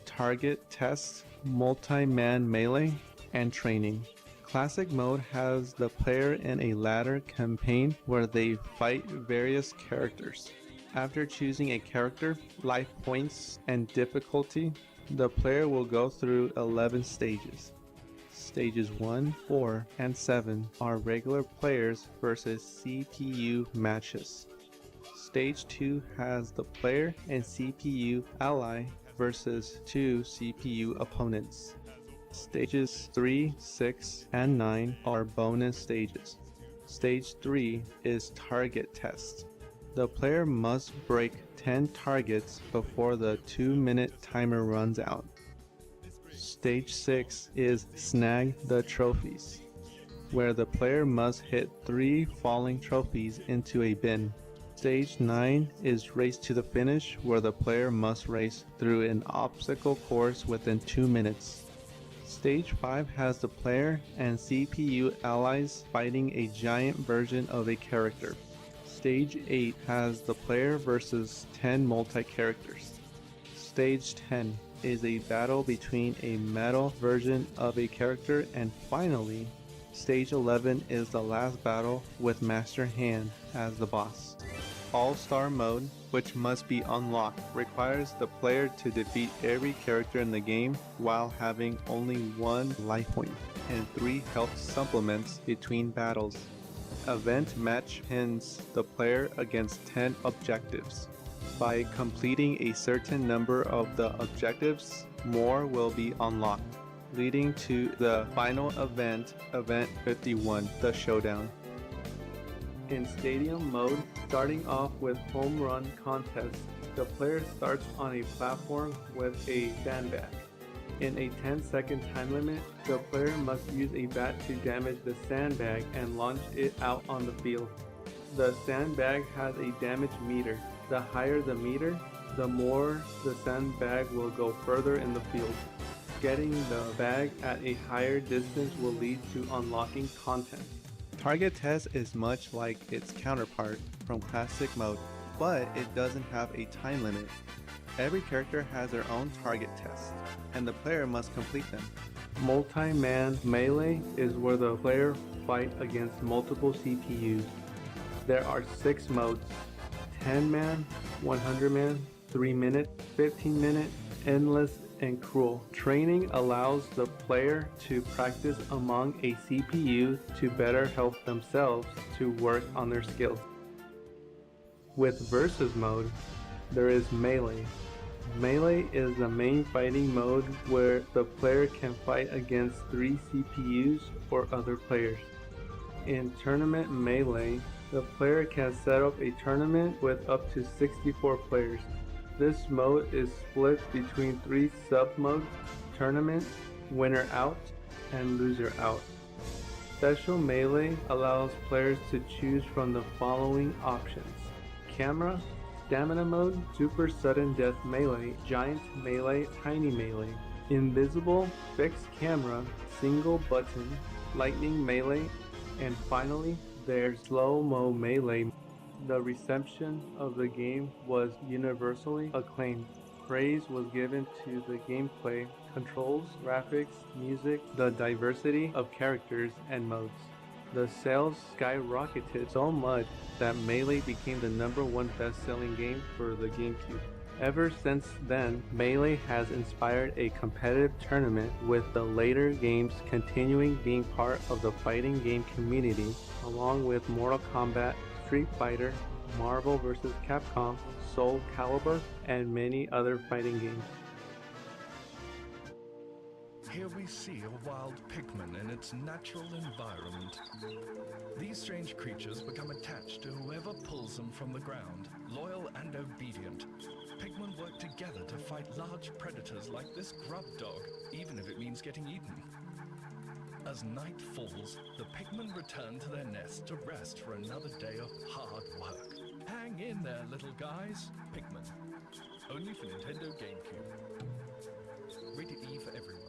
target test, multi-man melee, and training. Classic mode has the player in a ladder campaign where they fight various characters. After choosing a character, life points, and difficulty, the player will go through 11 stages. Stages 1, 4, and 7 are regular players versus CPU matches. Stage 2 has the player and CPU ally versus 2 CPU opponents. Stages 3, 6, and 9 are bonus stages. Stage 3 is target test. The player must break 10 targets before the 2-minute timer runs out. Stage 6 is snag the trophies, where the player must hit 3 falling trophies into a bin. Stage 9 is race to the finish, where the player must race through an obstacle course within 2 minutes. Stage 5 has the player and CPU allies fighting a giant version of a character. Stage 8 has the player versus 10 multi-characters. Stage 10 is a battle between a metal version of a character, and finally, Stage 11 is the last battle with Master Hand as the boss. All-Star mode, which must be unlocked, requires the player to defeat every character in the game while having only 1 life point and 3 health supplements between battles. Event match pins the player against 10 objectives. By completing a certain number of the objectives, more will be unlocked. leading to the final event, Event 51, the Showdown. In Stadium mode, starting off with Home Run Contest, the player starts on a platform with a sandbag. In a 10-second time limit, the player must use a bat to damage the sandbag and launch it out on the field. The sandbag has a damage meter. The higher the meter, the more the sandbag will go further in the field. Getting the bag at a higher distance will lead to unlocking content. Target test is much like its counterpart from classic mode, but it doesn't have a time limit. Every character has their own target test, and the player must complete them. Multi-man melee is where the player fight against multiple CPUs. There are 6 modes: 10-man, 100-man, 3-minute, 15-minute, endless, and cruel. Training allows the player to practice among a CPU to better help themselves to work on their skills. With versus mode, there is melee. Melee is the main fighting mode where the player can fight against 3 CPUs or other players. In tournament melee, the player can set up a tournament with up to 64 players. This mode is split between 3 sub-modes: tournament, winner out, and loser out. Special melee allows players to choose from the following options: camera, stamina mode, super sudden death melee, giant melee, tiny melee, invisible, fixed camera, single button, lightning melee, and finally there's slow-mo melee. The reception of the game was universally acclaimed. Praise was given to the gameplay, controls, graphics, music, the diversity of characters and modes. The sales skyrocketed so much that Melee became the #1 best-selling game for the GameCube. Ever since then, Melee has inspired a competitive tournament, with the later games continuing being part of the fighting game community, along with Mortal Kombat, Street Fighter, Marvel vs. Capcom, Soul Calibur, and many other fighting games. Here we see a wild pigman in its natural environment. These strange creatures become attached to whoever pulls them from the ground, loyal and obedient. Pigmen work together to fight large predators like this grub dog, even if it means getting eaten. As night falls, the pigmen return to their nest to rest for another day of hard work. Hang in there, little guys. Pigmen. Only for Nintendo GameCube. Rated E for everyone.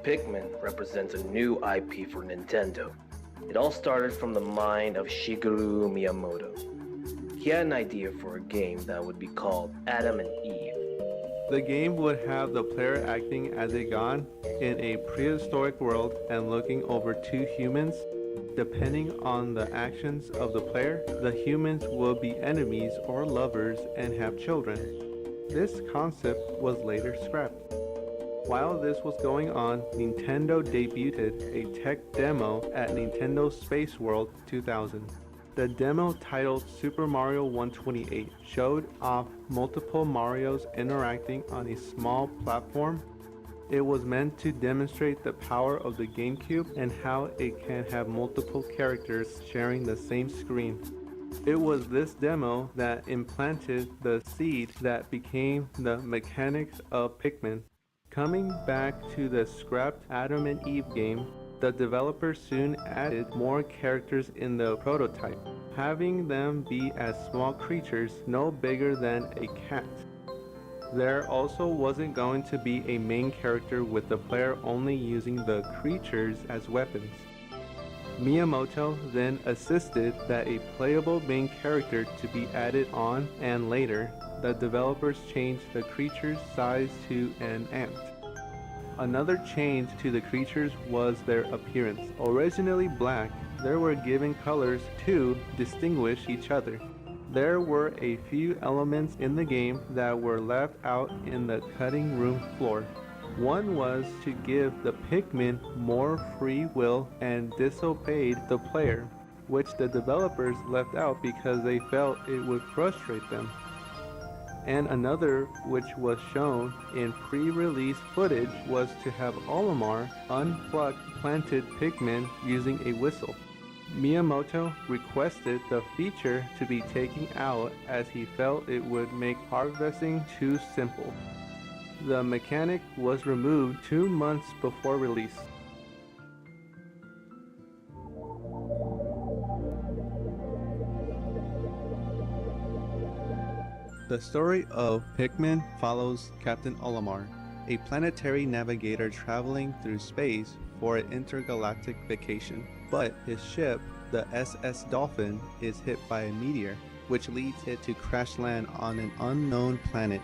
Pikmin represents a new IP for Nintendo. It all started from the mind of Shigeru Miyamoto. He had an idea for a game that would be called Adam and Eve. The game would have the player acting as a god in a prehistoric world and looking over 2 humans. Depending on the actions of the player, the humans will be enemies or lovers and have children. This concept was later scrapped. While this was going on, Nintendo debuted a tech demo at Nintendo Space World 2000. The demo, titled Super Mario 128, showed off multiple Marios interacting on a small platform. It was meant to demonstrate the power of the GameCube and how it can have multiple characters sharing the same screen. It was this demo that implanted the seed that became the mechanics of Pikmin. Coming back to the scrapped Adam and Eve game, the developers soon added more characters in the prototype, having them be as small creatures no bigger than a cat. There also wasn't going to be a main character, with the player only using the creatures as weapons. Miyamoto then insisted that a playable main character to be added on, and later, the developers changed the creature's size to an ant. Another change to the creatures was their appearance. Originally black, they were given colors to distinguish each other. There were a few elements in the game that were left out in the cutting room floor. One was to give the Pikmin more free will and disobeyed the player, which the developers left out because they felt it would frustrate them. And another, which was shown in pre-release footage, was to have Olimar unpluck planted Pikmin using a whistle. Miyamoto requested the feature to be taken out as he felt it would make harvesting too simple. The mechanic was removed 2 months before release. The story of Pikmin follows Captain Olimar, a planetary navigator traveling through space for an intergalactic vacation. But his ship, the SS Dolphin, is hit by a meteor, which leads it to crash land on an unknown planet.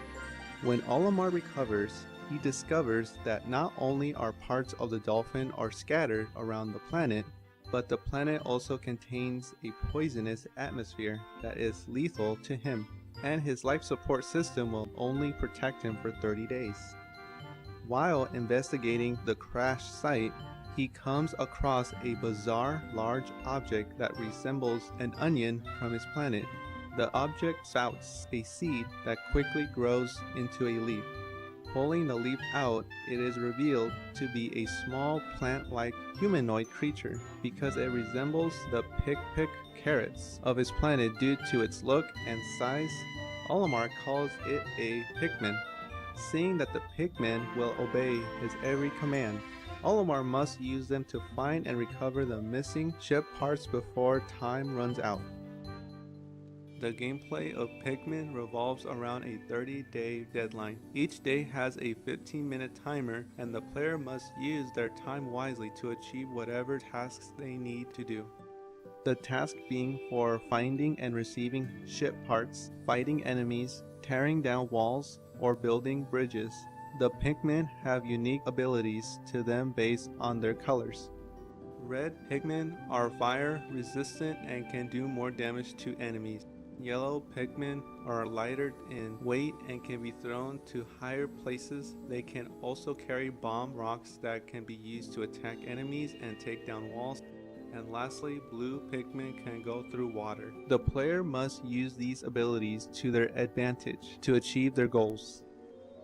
When Olimar recovers, he discovers that not only are parts of the dolphin are scattered around the planet, but the planet also contains a poisonous atmosphere that is lethal to him, and his life support system will only protect him for 30 days. While investigating the crash site, he comes across a bizarre large object that resembles an onion from his planet. The object spouts a seed that quickly grows into a leaf. Pulling the leaf out, it is revealed to be a small plant-like humanoid creature because it resembles the pick carrots of his planet due to its look and size. Olimar calls it a Pikmin, seeing that the Pikmin will obey his every command. Olimar must use them to find and recover the missing ship parts before time runs out. The gameplay of Pikmin revolves around a 30-day deadline. Each day has a 15-minute timer, and the player must use their time wisely to achieve whatever tasks they need to do. The task being for finding and receiving ship parts, fighting enemies, tearing down walls, or building bridges. The Pikmin have unique abilities to them based on their colors. Red Pikmin are fire resistant and can do more damage to enemies. Yellow Pikmin are lighter in weight and can be thrown to higher places. They can also carry bomb rocks that can be used to attack enemies and take down walls. And lastly, blue Pikmin can go through water. The player must use these abilities to their advantage to achieve their goals.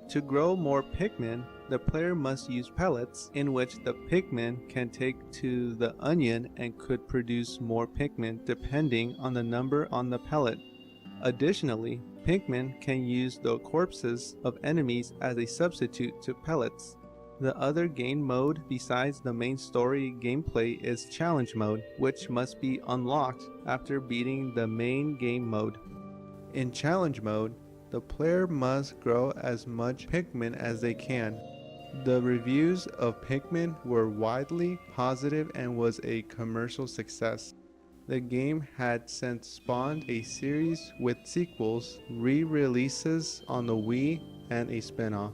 To grow more Pikmin, the player must use pellets in which the Pikmin can take to the onion and could produce more Pikmin depending on the number on the pellet. Additionally, Pikmin can use the corpses of enemies as a substitute to pellets. The other game mode besides the main story gameplay is challenge mode, which must be unlocked after beating the main game mode. In challenge mode, the player must grow as much Pikmin as they can. The reviews of Pikmin were widely positive and was a commercial success. The game had since spawned a series with sequels, re-releases on the Wii, and a spin-off.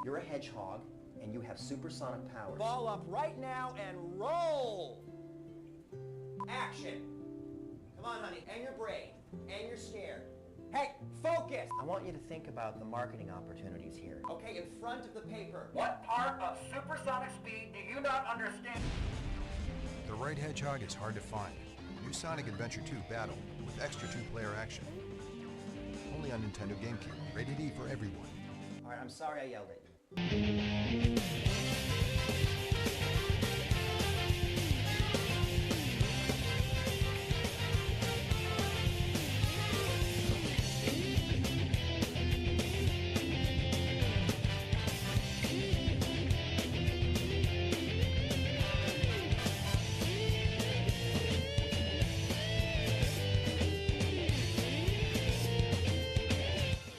You're a hedgehog, and you have supersonic powers. Ball up right now and roll! Action! Come on, honey, and you're brave, and you're scared. Hey, focus! I want you to think about the marketing opportunities here. Okay, in front of the paper. What part of supersonic speed do you not understand? The right hedgehog is hard to find. New Sonic Adventure 2 Battle with extra 2-player action. Only on Nintendo GameCube. Rated E for everyone. All right, I'm sorry I yelled at you.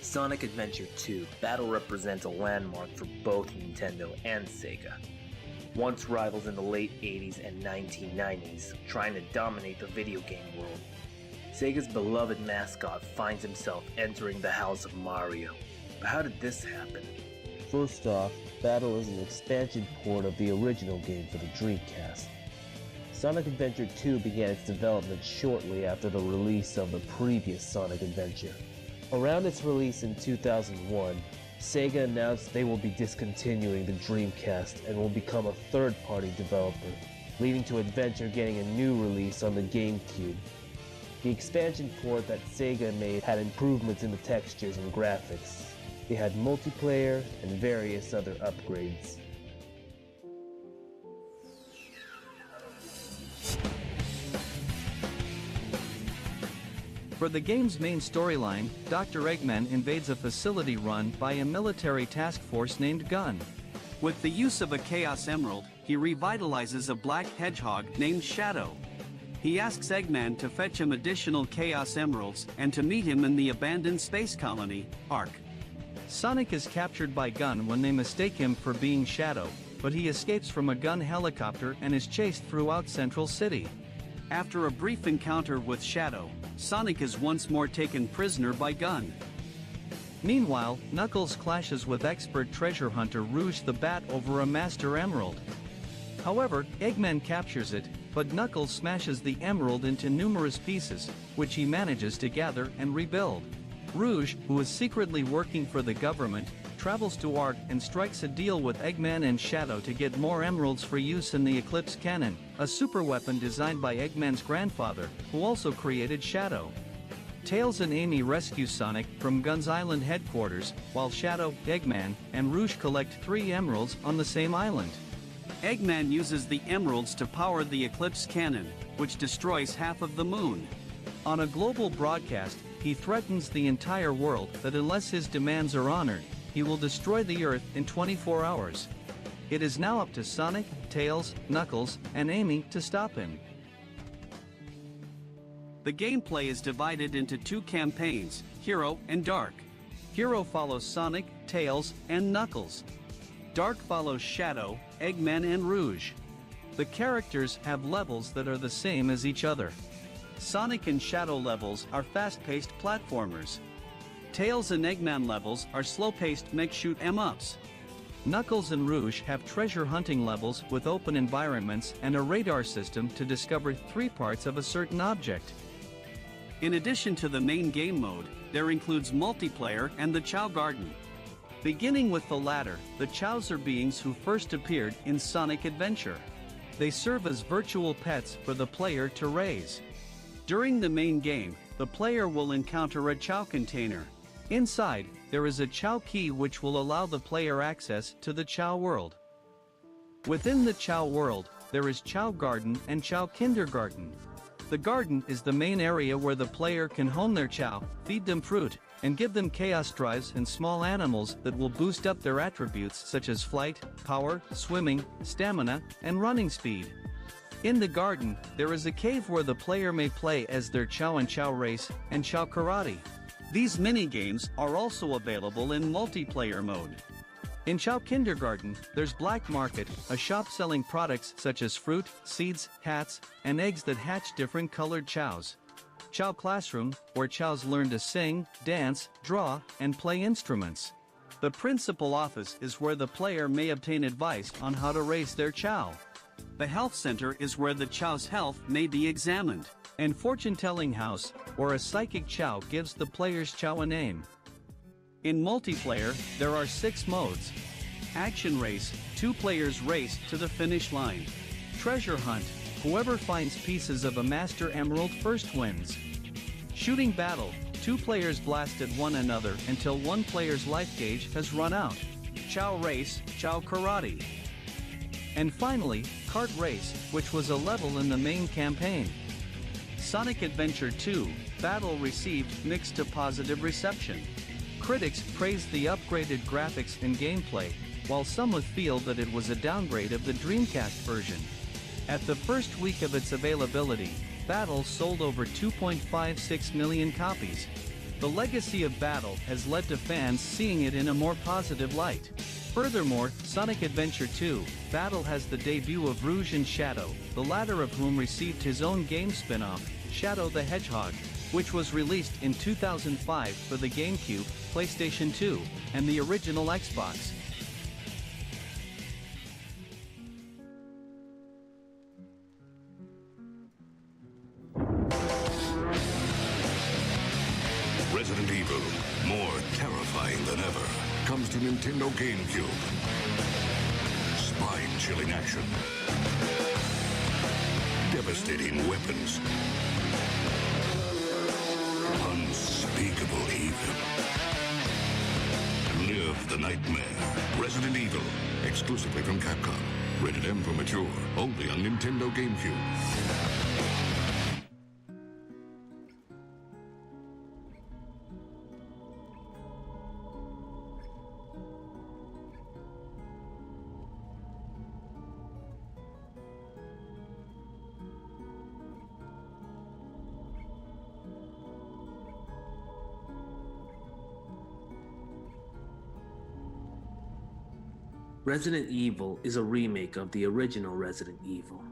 Sonic Adventure 2 Battle represents a landmark for both Nintendo and Sega. Once rivals in the late 80s and 1990s, trying to dominate the video game world, Sega's beloved mascot finds himself entering the house of Mario. But how did this happen? First off, Battle is an expansion port of the original game for the Dreamcast. Sonic Adventure 2 began its development shortly after the release of the previous Sonic Adventure. Around its release in 2001, Sega announced they will be discontinuing the Dreamcast and will become a third-party developer, leading to Adventure getting a new release on the GameCube. The expansion port that Sega made had improvements in the textures and graphics. It had multiplayer and various other upgrades. For the game's main storyline, Dr. Eggman invades a facility run by a military task force named Gun. With the use of a Chaos Emerald, he revitalizes a black hedgehog named Shadow. He asks Eggman to fetch him additional Chaos Emeralds and to meet him in the abandoned space colony, Ark. Sonic is captured by Gun when they mistake him for being Shadow, but he escapes from a Gun helicopter and is chased throughout Central City. After a brief encounter with Shadow, Sonic is once more taken prisoner by Gun. Meanwhile, Knuckles clashes with expert treasure hunter Rouge the Bat over a Master Emerald. However, Eggman captures it, but Knuckles smashes the emerald into numerous pieces, which he manages to gather and rebuild. Rouge, who is secretly working for the government, travels to Ark and strikes a deal with Eggman and Shadow to get more emeralds for use in the Eclipse Cannon, a super weapon designed by Eggman's grandfather, who also created Shadow. Tails and Amy rescue Sonic from Gun's Island headquarters, while Shadow, Eggman, and Rouge collect 3 emeralds on the same island. Eggman uses the emeralds to power the Eclipse Cannon, which destroys half of the moon. On a global broadcast, he threatens the entire world that unless his demands are honored, he will destroy the Earth in 24 hours. It is now up to Sonic, Tails, Knuckles, and Amy to stop him. The gameplay is divided into 2 campaigns, Hero and Dark. Hero follows Sonic, Tails, and Knuckles. Dark follows Shadow, Eggman, and Rouge. The characters have levels that are the same as each other. Sonic and Shadow levels are fast-paced platformers. Tails and Eggman levels are slow-paced make-shoot 'em-ups. Knuckles and Rouge have treasure hunting levels with open environments and a radar system to discover 3 parts of a certain object. In addition to the main game mode, there includes multiplayer and the Chow Garden. Beginning with the latter, the Chows are beings who first appeared in Sonic Adventure. They serve as virtual pets for the player to raise. During the main game, the player will encounter a Chow container. Inside, there is a Chow key which will allow the player access to the Chow world. Within the Chow world, there is Chow Garden and Chow Kindergarten. The garden is the main area where the player can hone their Chow, feed them fruit, and give them chaos drives and small animals that will boost up their attributes such as flight, power, swimming, stamina, and running speed. In the garden, there is a cave where the player may play as their Chow and Chow race and Chow Karate. These mini-games are also available in multiplayer mode. In Chow Kindergarten, there's Black Market, a shop selling products such as fruit, seeds, hats, and eggs that hatch different colored Chows. Chow Classroom, where Chows learn to sing, dance, draw, and play instruments. The principal office is where the player may obtain advice on how to raise their Chow. The health center is where the Chow's health may be examined. And fortune-telling house, or a psychic Chow, gives the player's Chow a name. In multiplayer, there are 6 modes. Action race, 2 players race to the finish line. Treasure hunt, whoever finds pieces of a master emerald first wins. Shooting battle, 2 players blast at one another until one player's life gauge has run out. Chow race, Chow karate. And finally, kart race, which was a level in the main campaign. Sonic Adventure 2, Battle received mixed to positive reception. Critics praised the upgraded graphics and gameplay, while some would feel that it was a downgrade of the Dreamcast version. At the first week of its availability, Battle sold over 2.56 million copies. The legacy of Battle has led to fans seeing it in a more positive light. Furthermore, Sonic Adventure 2, Battle has the debut of Rouge and Shadow, the latter of whom received his own game spin-off, Shadow the Hedgehog, which was released in 2005 for the GameCube, PlayStation 2, and the original Xbox. Resident Evil, more terrifying than ever, comes to Nintendo GameCube. Spine-chilling action. Devastating weapons. Unspeakable evil. Live the nightmare. Resident Evil, exclusively from Capcom. Rated M for mature, only on Nintendo GameCube. Resident Evil is a remake of the original Resident Evil.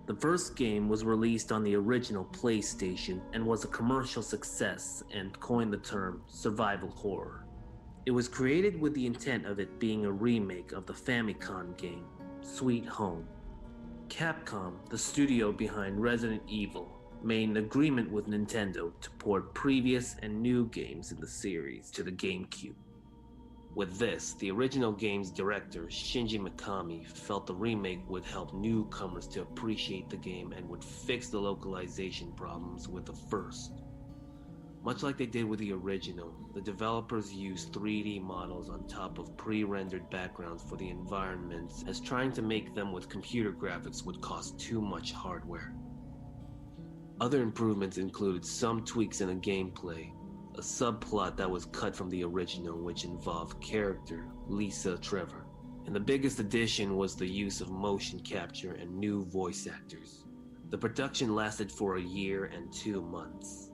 The first game was released on the original PlayStation and was a commercial success and coined the term survival horror. It was created with the intent of it being a remake of the Famicom game, Sweet Home. Capcom, the studio behind Resident Evil, made an agreement with Nintendo to port previous and new games in the series to the GameCube. With this, the original game's director, Shinji Mikami, felt the remake would help newcomers to appreciate the game and would fix the localization problems with the first. Much like they did with the original, the developers used 3D models on top of pre-rendered backgrounds for the environments, as trying to make them with computer graphics would cost too much hardware. Other improvements included some tweaks in the gameplay, a subplot that was cut from the original which involved character Lisa Trevor, and the biggest addition was the use of motion capture and new voice actors. The production lasted for a year and 2 months.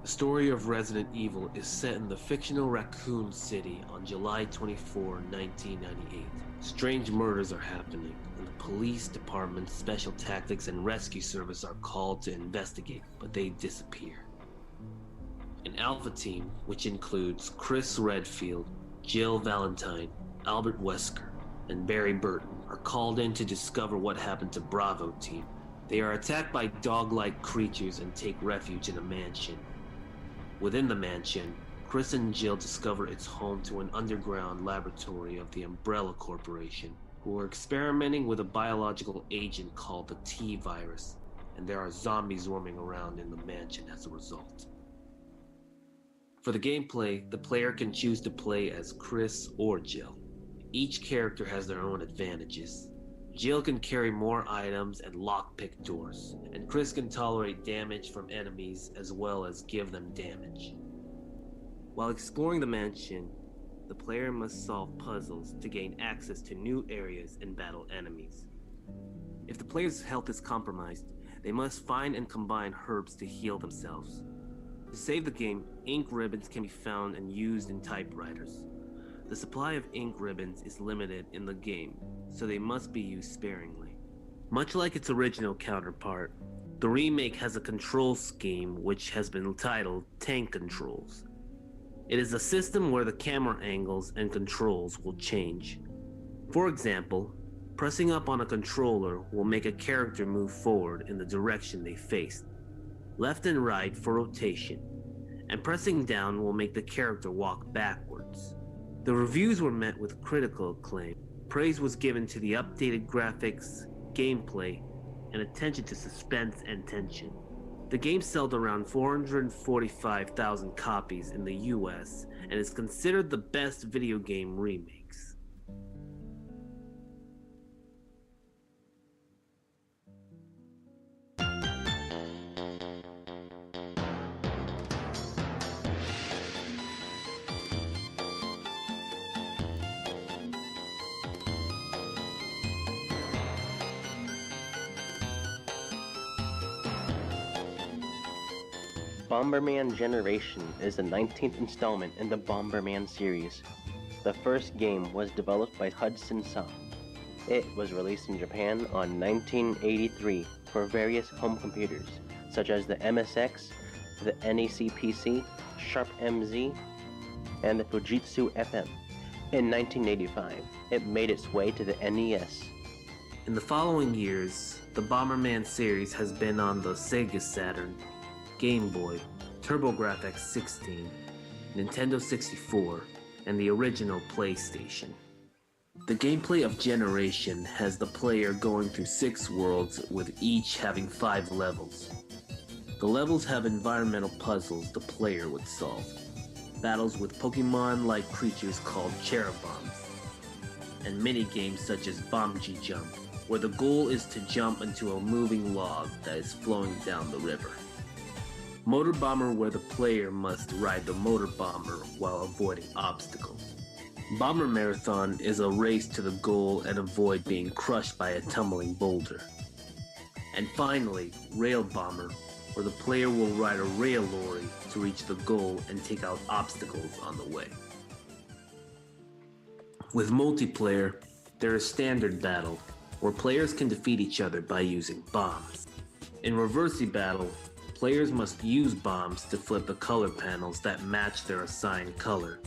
The story of Resident Evil is set in the fictional Raccoon City on July 24, 1998. Strange murders are happening, and the police department's special tactics and rescue service are called to investigate, but they disappear. An Alpha team, which includes Chris Redfield, Jill Valentine, Albert Wesker, and Barry Burton, are called in to discover what happened to Bravo team. They are attacked by dog-like creatures and take refuge in a mansion. Within the mansion, Chris and Jill discover it's home to an underground laboratory of the Umbrella Corporation, who are experimenting with a biological agent called the T-virus, and there are zombies roaming around in the mansion as a result. For the gameplay, the player can choose to play as Chris or Jill. Each character has their own advantages. Jill can carry more items and lockpick doors, and Chris can tolerate damage from enemies as well as give them damage. While exploring the mansion, the player must solve puzzles to gain access to new areas and battle enemies. If the player's health is compromised, they must find and combine herbs to heal themselves. To save the game, ink ribbons can be found and used in typewriters. The supply of ink ribbons is limited in the game, so they must be used sparingly. Much like its original counterpart, The remake has a control scheme which has been titled Tank Controls. It is a system where the camera angles and controls will change. For example, pressing up on a controller will make a character move forward in the direction they face, left and right for rotation, and pressing down will make the character walk backwards. The reviews were met with critical acclaim. Praise was given to the updated graphics, gameplay, and attention to suspense and tension. The game sold around 445,000 copies in the US and is considered the best video game remakes. Bomberman Generation is the 19th installment in the Bomberman series. The first game was developed by Hudson Soft. It was released in Japan on 1983 for various home computers, such as the MSX, the NEC PC, Sharp MZ, and the Fujitsu FM. In 1985, it made its way to the NES. In the following years, the Bomberman series has been on the Sega Saturn, Game Boy, TurboGrafx 16, Nintendo 64, and the original PlayStation. The gameplay of Generation has the player going through 6 worlds with each having 5 levels. The levels have environmental puzzles the player would solve, battles with Pokemon-like creatures called Cherubombs, and mini-games such as Bomji Jump, where the goal is to jump into a moving log that is flowing down the river. Motor Bomber, where the player must ride the motor bomber while avoiding obstacles. Bomber Marathon is a race to the goal and avoid being crushed by a tumbling boulder. And finally, Rail Bomber, where the player will ride a rail lorry to reach the goal and take out obstacles on the way. With multiplayer, there is Standard Battle, where players can defeat each other by using bombs. In Reversi Battle, players must use bombs to flip the color panels that match their assigned color.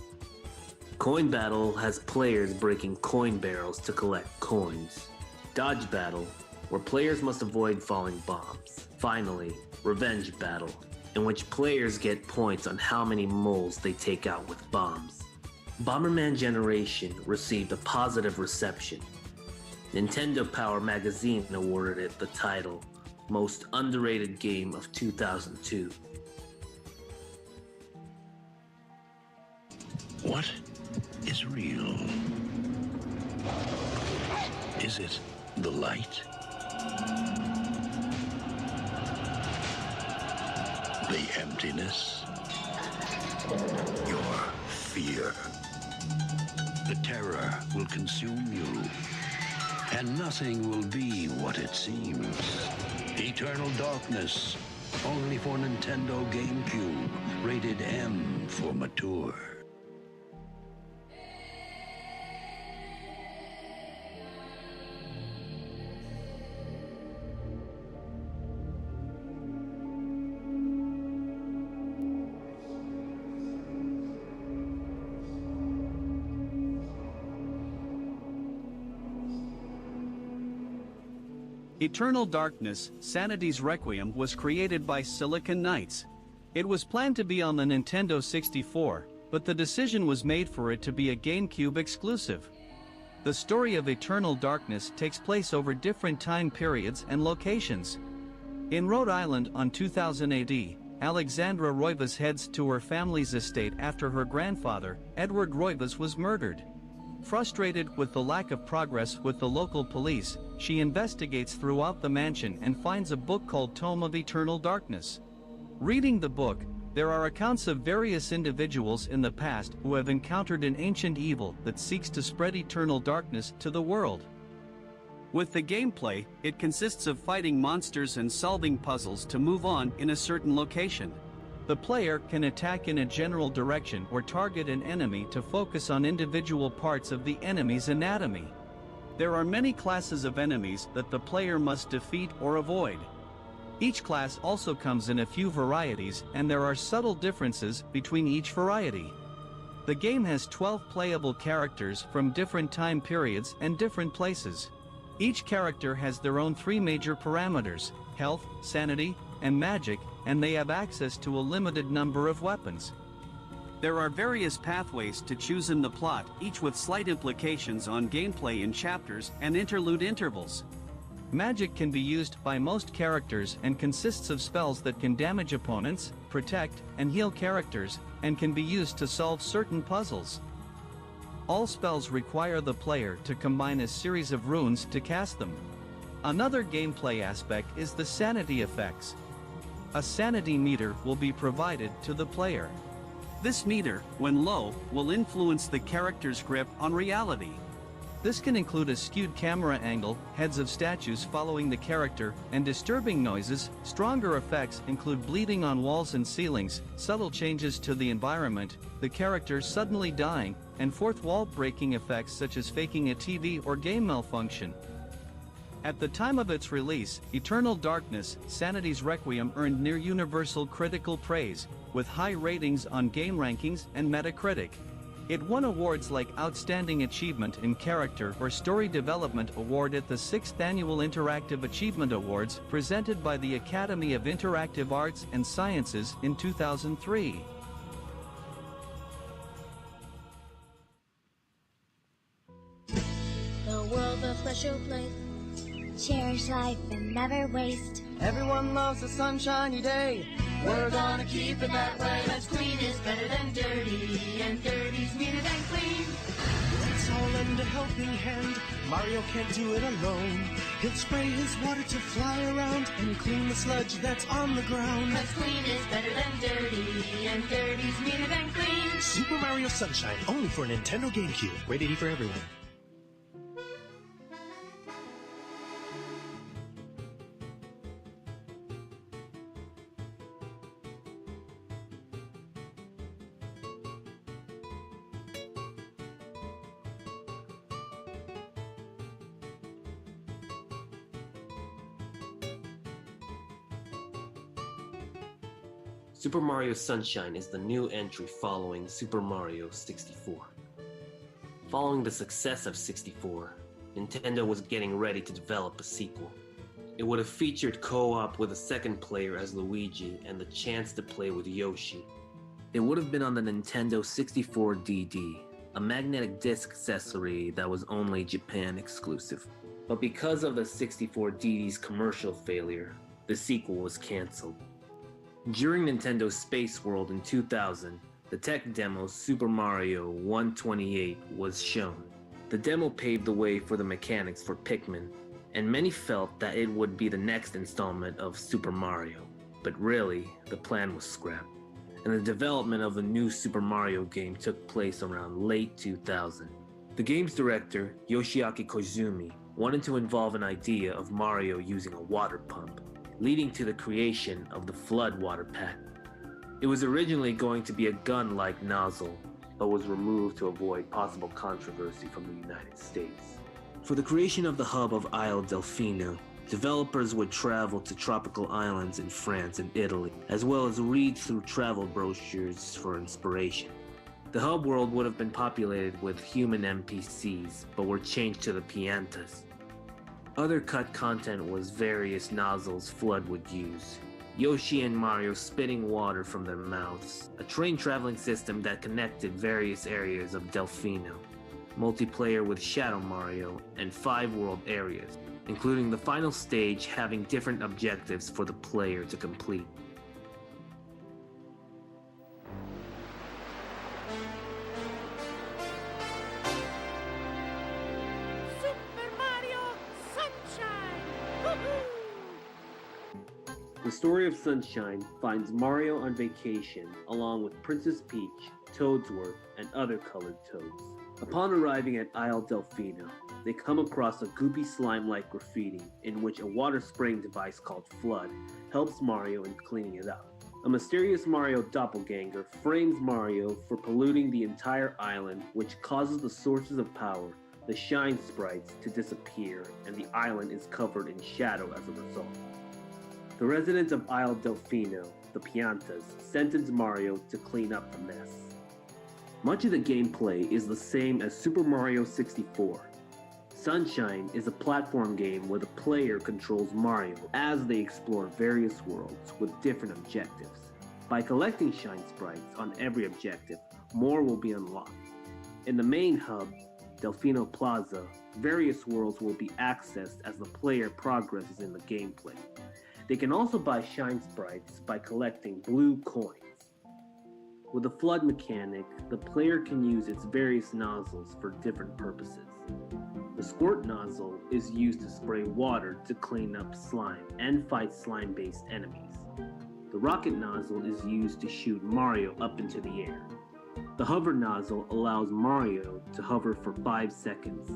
Coin Battle has players breaking coin barrels to collect coins. Dodge Battle, where players must avoid falling bombs. Finally, Revenge Battle, in which players get points on how many moles they take out with bombs. Bomberman Generation received a positive reception. Nintendo Power Magazine awarded it the title Most Underrated Game of 2002. What is real? Is it the light? The emptiness? Your fear? The terror will consume you, and nothing will be what it seems. Eternal Darkness, only for Nintendo GameCube, rated M for mature. Eternal Darkness, Sanity's Requiem was created by Silicon Knights. It was planned to be on the Nintendo 64, but the decision was made for it to be a GameCube exclusive. The story of Eternal Darkness takes place over different time periods and locations. In Rhode Island on 2000 AD, Alexandra Roivas heads to her family's estate after her grandfather, Edward Roivas, was murdered. Frustrated with the lack of progress with the local police, she investigates throughout the mansion and finds a book called Tome of Eternal Darkness. Reading the book, there are accounts of various individuals in the past who have encountered an ancient evil that seeks to spread eternal darkness to the world. With the gameplay, it consists of fighting monsters and solving puzzles to move on in a certain location. The player can attack in a general direction or target an enemy to focus on individual parts of the enemy's anatomy. There are many classes of enemies that the player must defeat or avoid. Each class also comes in a few varieties, and there are subtle differences between each variety. The game has 12 playable characters from different time periods and different places. Each character has their own 3 major parameters: health, sanity, and magic, and they have access to a limited number of weapons. There are various pathways to choose in the plot, each with slight implications on gameplay in chapters and interlude intervals. Magic can be used by most characters and consists of spells that can damage opponents, protect, and heal characters, and can be used to solve certain puzzles. All spells require the player to combine a series of runes to cast them. Another gameplay aspect is the sanity effects. A sanity meter will be provided to the player. This meter, when low, will influence the character's grip on reality. This can include a skewed camera angle, heads of statues following the character, and disturbing noises. Stronger effects include bleeding on walls and ceilings, subtle changes to the environment, the character suddenly dying, and fourth wall breaking effects such as faking a TV or game malfunction. At the time of its release, Eternal Darkness: Sanity's Requiem earned near universal critical praise, with high ratings on game rankings and Metacritic. It won awards like Outstanding Achievement in Character or Story Development Award at the 6th Annual Interactive Achievement Awards presented by the Academy of Interactive Arts and Sciences in 2003. The world a special place. Cherish life and never waste. Everyone loves a sunshiny day. We're gonna keep it that way. Cause clean is better than dirty, and dirty's meaner than clean. Let's all lend a helping hand. Mario can't do it alone. He'll spray his water to fly around and clean the sludge that's on the ground. Cause clean is better than dirty, and dirty's meaner than clean. Super Mario Sunshine, only for Nintendo GameCube. Rated E for everyone. Super Mario Sunshine is the new entry following Super Mario 64. Following the success of 64, Nintendo was getting ready to develop a sequel. It would have featured co-op with a second player as Luigi and the chance to play with Yoshi. It would have been on the Nintendo 64 DD, a magnetic disc accessory that was only Japan exclusive. But because of the 64 DD's commercial failure, the sequel was cancelled. During Nintendo Space World in 2000, the tech demo Super Mario 128 was shown. The demo paved the way for the mechanics for Pikmin, and many felt that it would be the next installment of Super Mario. But really, the plan was scrapped, and the development of the new Super Mario game took place around late 2000. The game's director, Yoshiaki Koizumi, wanted to involve an idea of Mario using a water pump, leading to the creation of the Flood water pack. It was originally going to be a gun-like nozzle, but was removed to avoid possible controversy from the United States. For the creation of the hub of Isle Delfino, developers would travel to tropical islands in France and Italy, as well as read through travel brochures for inspiration. The hub world would have been populated with human NPCs, but were changed to the Piantas. Other cut content was various nozzles Flood would use, Yoshi and Mario spitting water from their mouths, a train traveling system that connected various areas of Delfino, multiplayer with Shadow Mario, and 5 world areas, including the final stage having different objectives for the player to complete. The story of Sunshine finds Mario on vacation along with Princess Peach, Toadsworth, and other colored toads. Upon arriving at Isle Delfino, they come across a goopy slime-like graffiti in which a water spraying device called Flood helps Mario in cleaning it up. A mysterious Mario doppelganger frames Mario for polluting the entire island, which causes the sources of power, the shine sprites, to disappear, and the island is covered in shadow as a result. The residents of Isle Delfino, the Piantas, sentence Mario to clean up the mess. Much of the gameplay is the same as Super Mario 64. Sunshine is a platform game where the player controls Mario as they explore various worlds with different objectives. By collecting shine sprites on every objective, more will be unlocked. In the main hub, Delfino Plaza, various worlds will be accessed as the player progresses in the gameplay. They can also buy shine sprites by collecting blue coins. With the flood mechanic, the player can use its various nozzles for different purposes. The squirt nozzle is used to spray water to clean up slime and fight slime-based enemies. The rocket nozzle is used to shoot Mario up into the air. The hover nozzle allows Mario to hover for 5 seconds.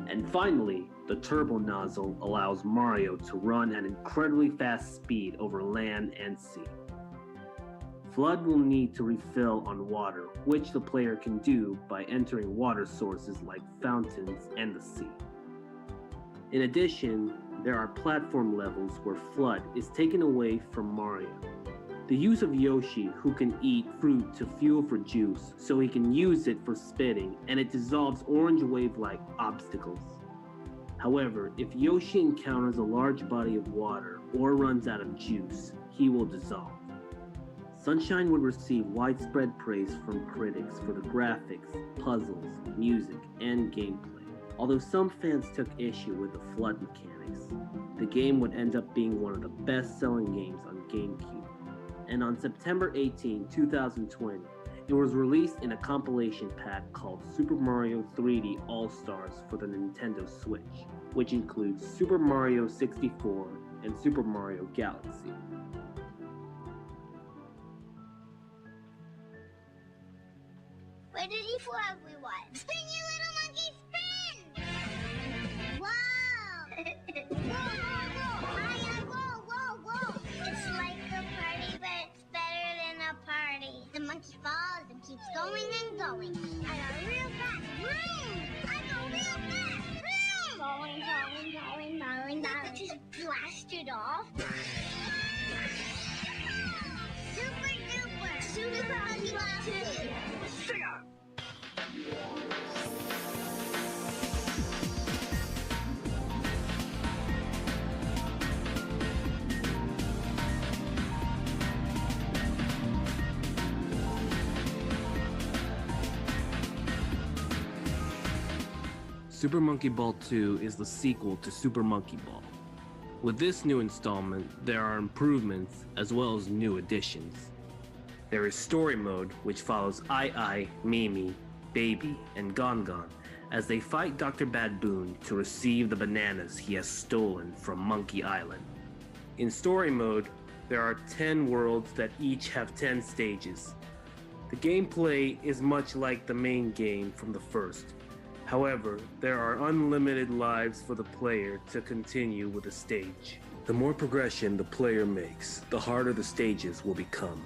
And finally, the turbo nozzle allows Mario to run at incredibly fast speed over land and sea. Flood will need to refill on water, which the player can do by entering water sources like fountains and the sea. In addition, there are platform levels where Flood is taken away from Mario. The use of Yoshi, who can eat fruit to fuel for juice, so he can use it for spitting, and it dissolves orange wave-like obstacles. However, if Yoshi encounters a large body of water or runs out of juice, he will dissolve. Sunshine would receive widespread praise from critics for the graphics, puzzles, music, and gameplay. Although some fans took issue with the flood mechanics, the game would end up being one of the best-selling games on GameCube. And on September 18, 2020, it was released in a compilation pack called Super Mario 3D All-Stars for the Nintendo Switch, which includes Super Mario 64 and Super Mario Galaxy. Where did he fly, everyone? Spin, you little monkey, spin! Wow! Whoa! It's like a party, but it's better than a party. The monkey falls and keeps going and going. I go real fast. Vroom! I go real fast. Vroom! Falling. I just blasted off. Super duper! Super monkey ball 2! Sing it! Super Monkey Ball 2 is the sequel to Super Monkey Ball. With this new installment, there are improvements as well as new additions. There is Story Mode, which follows Ai, Mimi, Baby, and Gon as they fight Dr. Bad-Boon to receive the bananas he has stolen from Monkey Island. In Story Mode, there are 10 worlds that each have 10 stages. The gameplay is much like the main game from the first. However, there are unlimited lives for the player to continue with a stage. The more progression the player makes, the harder the stages will become.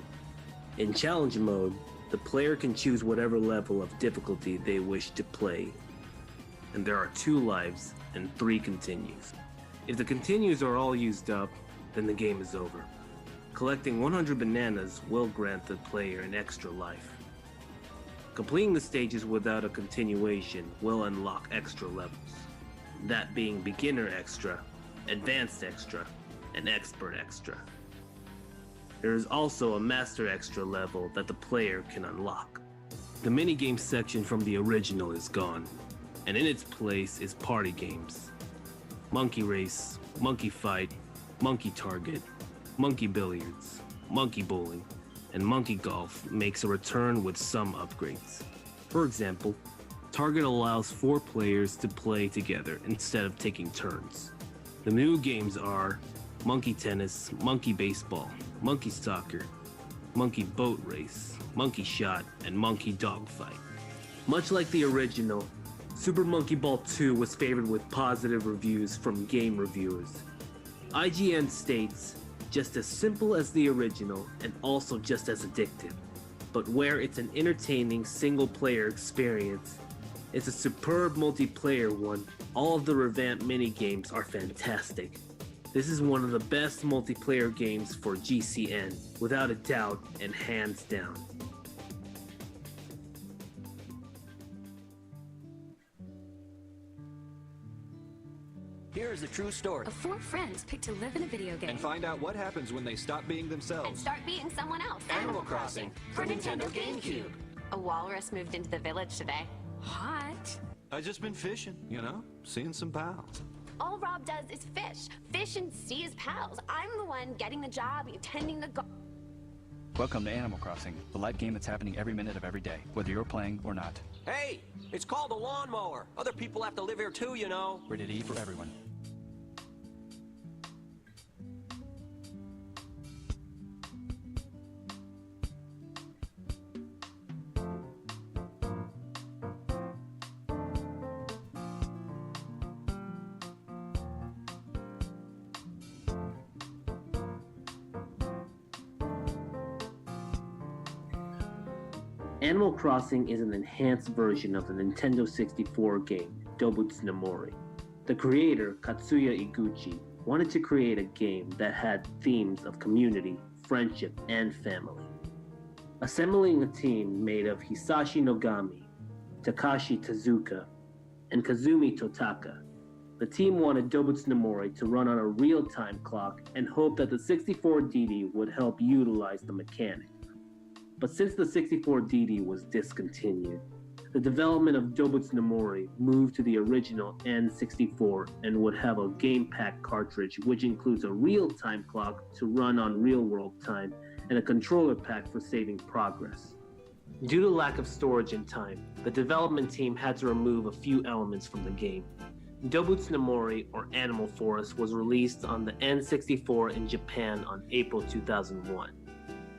In Challenge Mode, the player can choose whatever level of difficulty they wish to play, and there are 2 lives and 3 continues. If the continues are all used up, then the game is over. Collecting 100 bananas will grant the player an extra life. Completing the stages without a continuation will unlock extra levels, that being Beginner Extra, Advanced Extra, and Expert Extra. There is also a Master Extra level that the player can unlock. The minigame section from the original is gone, and in its place is party games. Monkey Race, Monkey Fight, Monkey Target, Monkey Billiards, Monkey Bowling, and Monkey Golf makes a return with some upgrades. For example, Target allows 4 players to play together instead of taking turns. The new games are Monkey Tennis, Monkey Baseball, Monkey Soccer, Monkey Boat Race, Monkey Shot, and Monkey Dogfight. Much like the original, Super Monkey Ball 2 was favored with positive reviews from game reviewers. IGN states, just as simple as the original and also just as addictive, but where it's an entertaining single-player experience, it's a superb multiplayer one. All of the revamped minigames are fantastic. This is one of the best multiplayer games for GCN, without a doubt and hands down. Here's a true story. Of 4 friends picked to live in a video game. And find out what happens when they stop being themselves. And start being someone else. Animal Crossing for Nintendo GameCube. A walrus moved into the village today. Hot. I just been fishing, you know, seeing some pals. All Rob does is fish. Fish and see his pals. I'm the one getting the job, tending the Welcome to Animal Crossing, the live game that's happening every minute of every day, whether you're playing or not. Hey, it's called a lawnmower. Other people have to live here too, you know. Rated E for everyone. Animal Crossing is an enhanced version of the Nintendo 64 game, Dobutsu no Mori. The creator, Katsuya Iguchi, wanted to create a game that had themes of community, friendship, and family. Assembling a team made of Hisashi Nogami, Takashi Tezuka, and Kazumi Totaka, the team wanted Dobutsu no Mori to run on a real-time clock and hoped that the 64DD would help utilize the mechanic. But since the 64DD was discontinued, the development of Dobutsu no Mori moved to the original N64 and would have a game pack cartridge which includes a real-time clock to run on real-world time and a controller pack for saving progress. Due to lack of storage and time, the development team had to remove a few elements from the game. Dobutsu no Mori, or Animal Forest, was released on the N64 in Japan on April 2001.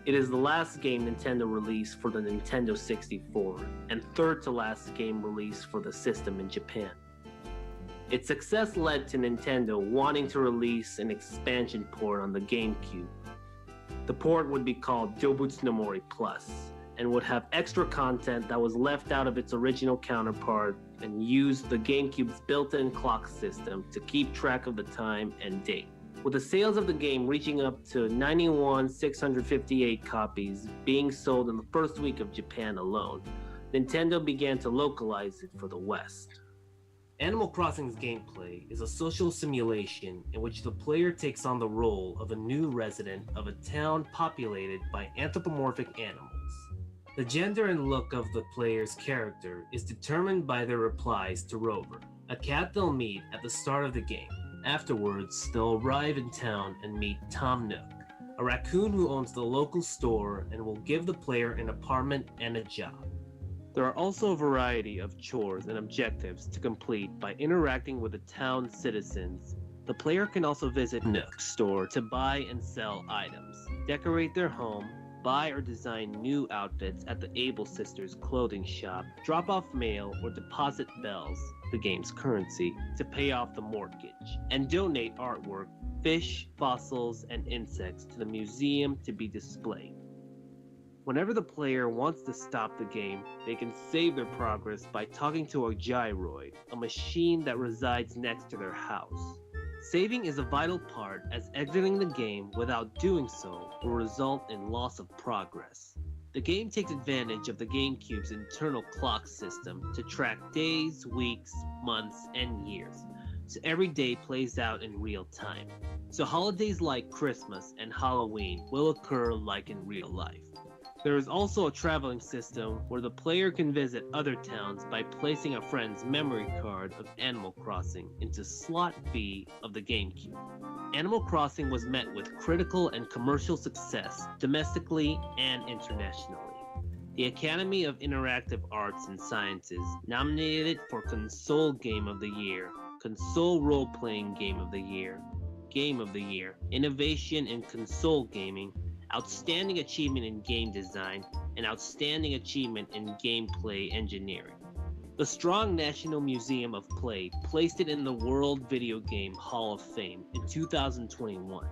It is the last game Nintendo released for the Nintendo 64, and third to last game released for the system in Japan. Its success led to Nintendo wanting to release an expansion port on the GameCube. The port would be called Dobutsu no Mori Plus, and would have extra content that was left out of its original counterpart and used the GameCube's built-in clock system to keep track of the time and date. With the sales of the game reaching up to 91,658 copies being sold in the first week of Japan alone, Nintendo began to localize it for the West. Animal Crossing's gameplay is a social simulation in which the player takes on the role of a new resident of a town populated by anthropomorphic animals. The gender and look of the player's character is determined by their replies to Rover, a cat they'll meet at the start of the game. Afterwards, they'll arrive in town and meet Tom Nook, a raccoon who owns the local store and will give the player an apartment and a job. There are also a variety of chores and objectives to complete by interacting with the town's citizens. The player can also visit Nook's store to buy and sell items, decorate their home, buy or design new outfits at the Able Sisters clothing shop, drop off mail or deposit bells, the game's currency, to pay off the mortgage, and donate artwork, fish, fossils, and insects to the museum to be displayed. Whenever the player wants to stop the game, they can save their progress by talking to a gyroid, a machine that resides next to their house. Saving is a vital part, as exiting the game without doing so will result in loss of progress. The game takes advantage of the GameCube's internal clock system to track days, weeks, months, and years, so every day plays out in real time. So holidays like Christmas and Halloween will occur like in real life. There is also a traveling system where the player can visit other towns by placing a friend's memory card of Animal Crossing into slot B of the GameCube. Animal Crossing was met with critical and commercial success domestically and internationally. The Academy of Interactive Arts and Sciences nominated it for Console Game of the Year, Console Role-Playing Game of the Year, Innovation in Console Gaming, Outstanding Achievement in Game Design, and Outstanding Achievement in Gameplay Engineering. The Strong National Museum of Play placed it in the World Video Game Hall of Fame in 2021.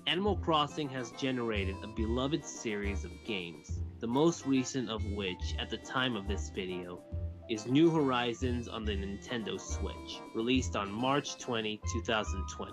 Animal Crossing has generated a beloved series of games, the most recent of which, at the time of this video, is New Horizons on the Nintendo Switch, released on March 20, 2020.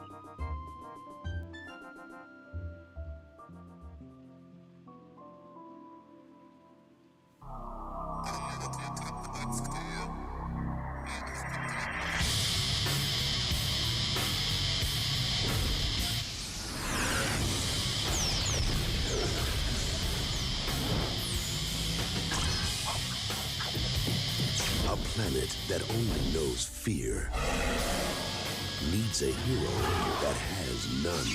A planet that only knows fear needs a hero that has none.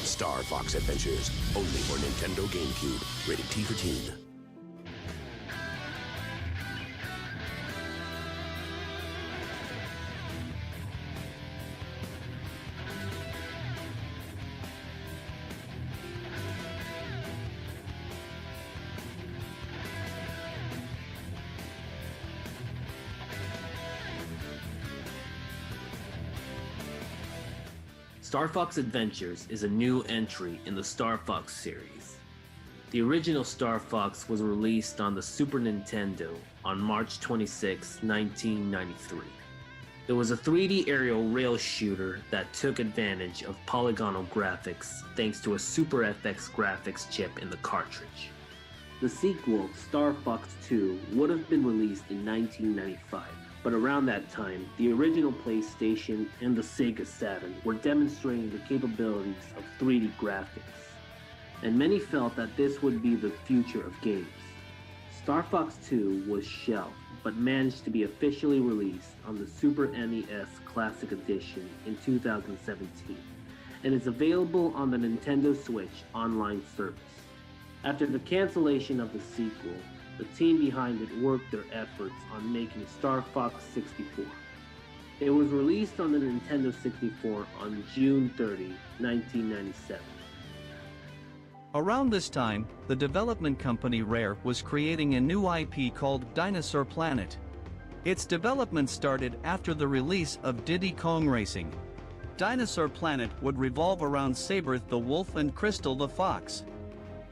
Star Fox Adventures, only for Nintendo GameCube. Rated T for teen. Star Fox Adventures is a new entry in the Star Fox series. The original Star Fox was released on the Super Nintendo on March 26, 1993. It was a 3D aerial rail shooter that took advantage of polygonal graphics thanks to a Super FX graphics chip in the cartridge. The sequel, Star Fox 2, would have been released in 1995. But around that time, the original PlayStation and the Sega Saturn were demonstrating the capabilities of 3D graphics, and many felt that this would be the future of games. Star Fox 2 was shelved, but managed to be officially released on the Super NES Classic Edition in 2017, and is available on the Nintendo Switch online service. After the cancellation of the sequel, the team behind it worked their efforts on making Star Fox 64. It was released on the Nintendo 64 on June 30, 1997. Around this time, the development company Rare was creating a new IP called Dinosaur Planet. Its development started after the release of Diddy Kong Racing. Dinosaur Planet would revolve around Saber the Wolf and Crystal the Fox.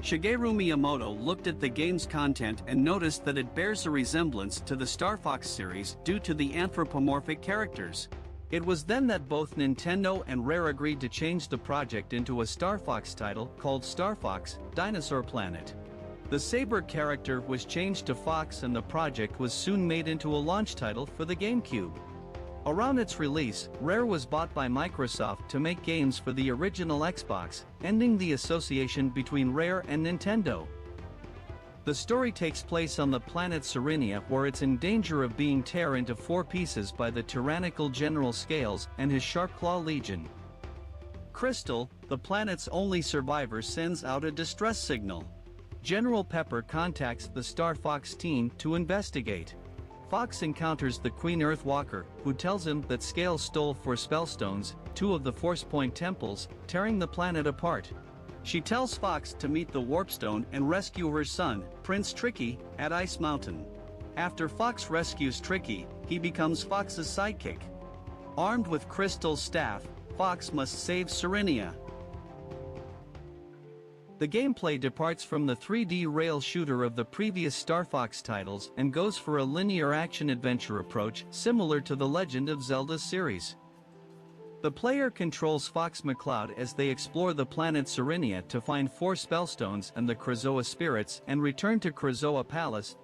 Shigeru Miyamoto looked at the game's content and noticed that it bears a resemblance to the Star Fox series due to the anthropomorphic characters. It was then that both Nintendo and Rare agreed to change the project into a Star Fox title called Star Fox: Dinosaur Planet. The Saber character was changed to Fox and the project was soon made into a launch title for the GameCube. Around its release, Rare was bought by Microsoft to make games for the original Xbox, ending the association between Rare and Nintendo. The story takes place on the planet Serenia, where it's in danger of being torn into 4 pieces by the tyrannical General Scales and his Sharpclaw Legion. Crystal, the planet's only survivor, sends out a distress signal. General Pepper contacts the Star Fox team to investigate. Fox encounters the Queen Earthwalker, who tells him that Scales stole 4 spellstones, 2 of the Force Point temples, tearing the planet apart. She tells Fox to meet the Warpstone and rescue her son, Prince Tricky, at Ice Mountain. After Fox rescues Tricky, he becomes Fox's sidekick. Armed with Crystal's staff, Fox must save Serenia. The gameplay departs from the 3D rail shooter of the previous Star Fox titles and goes for a linear action-adventure approach similar to the Legend of Zelda series. The player controls Fox McCloud as they explore the planet Serenia to find 4 spellstones and the Krazoa spirits and return to Krazoa Palace.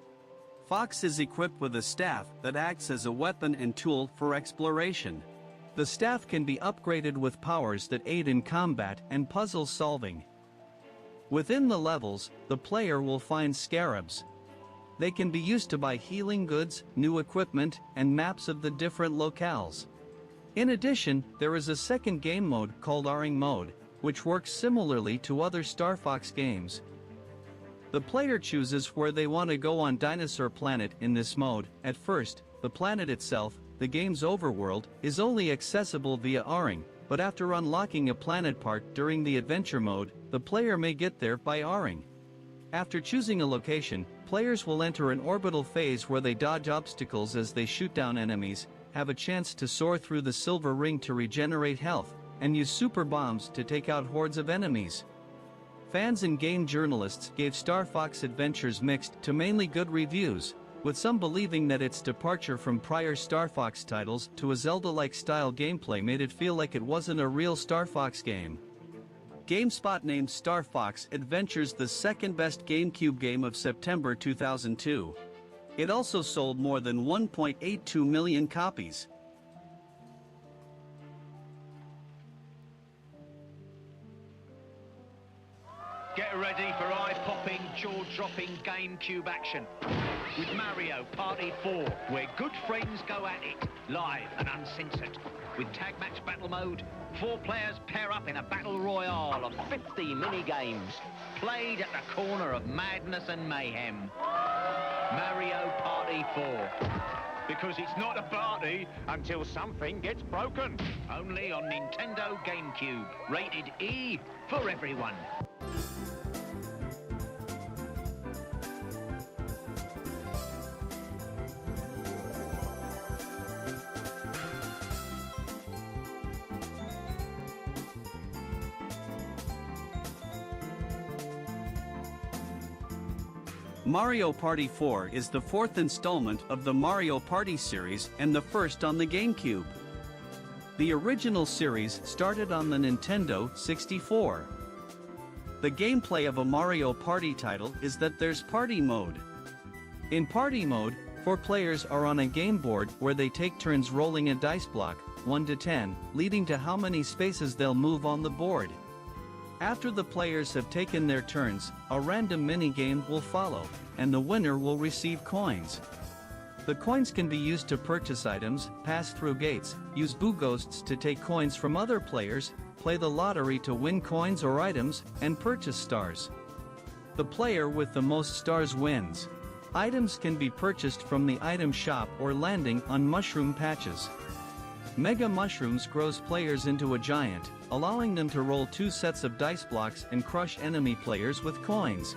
Fox is equipped with a staff that acts as a weapon and tool for exploration. The staff can be upgraded with powers that aid in combat and puzzle solving. Within the levels, the player will find scarabs. They can be used to buy healing goods, new equipment, and maps of the different locales. In addition, there is a second game mode called Aring Mode, which works similarly to other Star Fox games. The player chooses where they want to go on Dinosaur Planet in this mode. At first, the planet itself, the game's overworld, is only accessible via Aring, but after unlocking a planet part during the adventure mode, the player may get there by Aring. After choosing a location, players will enter an orbital phase where they dodge obstacles as they shoot down enemies, have a chance to soar through the silver ring to regenerate health, and use super bombs to take out hordes of enemies. Fans and game journalists gave Star Fox Adventures mixed to mainly good reviews, with some believing that its departure from prior Star Fox titles to a Zelda-like style gameplay made it feel like it wasn't a real Star Fox game. GameSpot named Star Fox Adventures the second-best GameCube game of September 2002. It also sold more than 1.82 million copies. Get ready for eye-popping, jaw-dropping GameCube action. with Mario Party 4, where good friends go at it, live and uncensored. With tag match battle mode, 4 players pair up in a battle royale of 50 mini-games, played at the corner of madness and mayhem. Mario Party 4. Because it's not a party until something gets broken. Only on Nintendo GameCube. Rated E for everyone. Mario Party 4 is the 4th installment of the Mario Party series and the first on the GameCube. The original series started on the Nintendo 64. The gameplay of a Mario Party title is that there's party mode. In party mode, 4 players are on a game board where they take turns rolling a dice block, 1 to 10, leading to how many spaces they'll move on the board. After the players have taken their turns, a random minigame will follow, and the winner will receive coins. The coins can be used to purchase items, pass through gates, use Boo Ghosts to take coins from other players, play the lottery to win coins or items, and purchase stars. The player with the most stars wins. Items can be purchased from the item shop or landing on mushroom patches. Mega Mushrooms grows players into a giant, allowing them to roll 2 sets of dice blocks and crush enemy players with coins.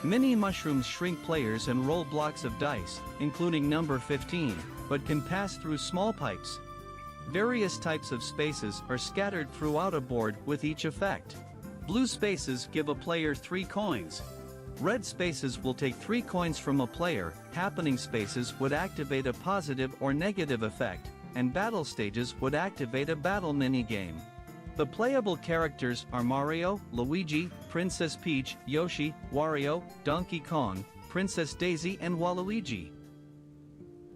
Mini Mushrooms shrink players and roll blocks of dice, including number 15, but can pass through small pipes. Various types of spaces are scattered throughout a board with each effect. Blue spaces give a player 3 coins. Red spaces will take 3 coins from a player, happening spaces would activate a positive or negative effect, and battle stages would activate a battle minigame. The playable characters are Mario, Luigi, Princess Peach, Yoshi, Wario, Donkey Kong, Princess Daisy and Waluigi.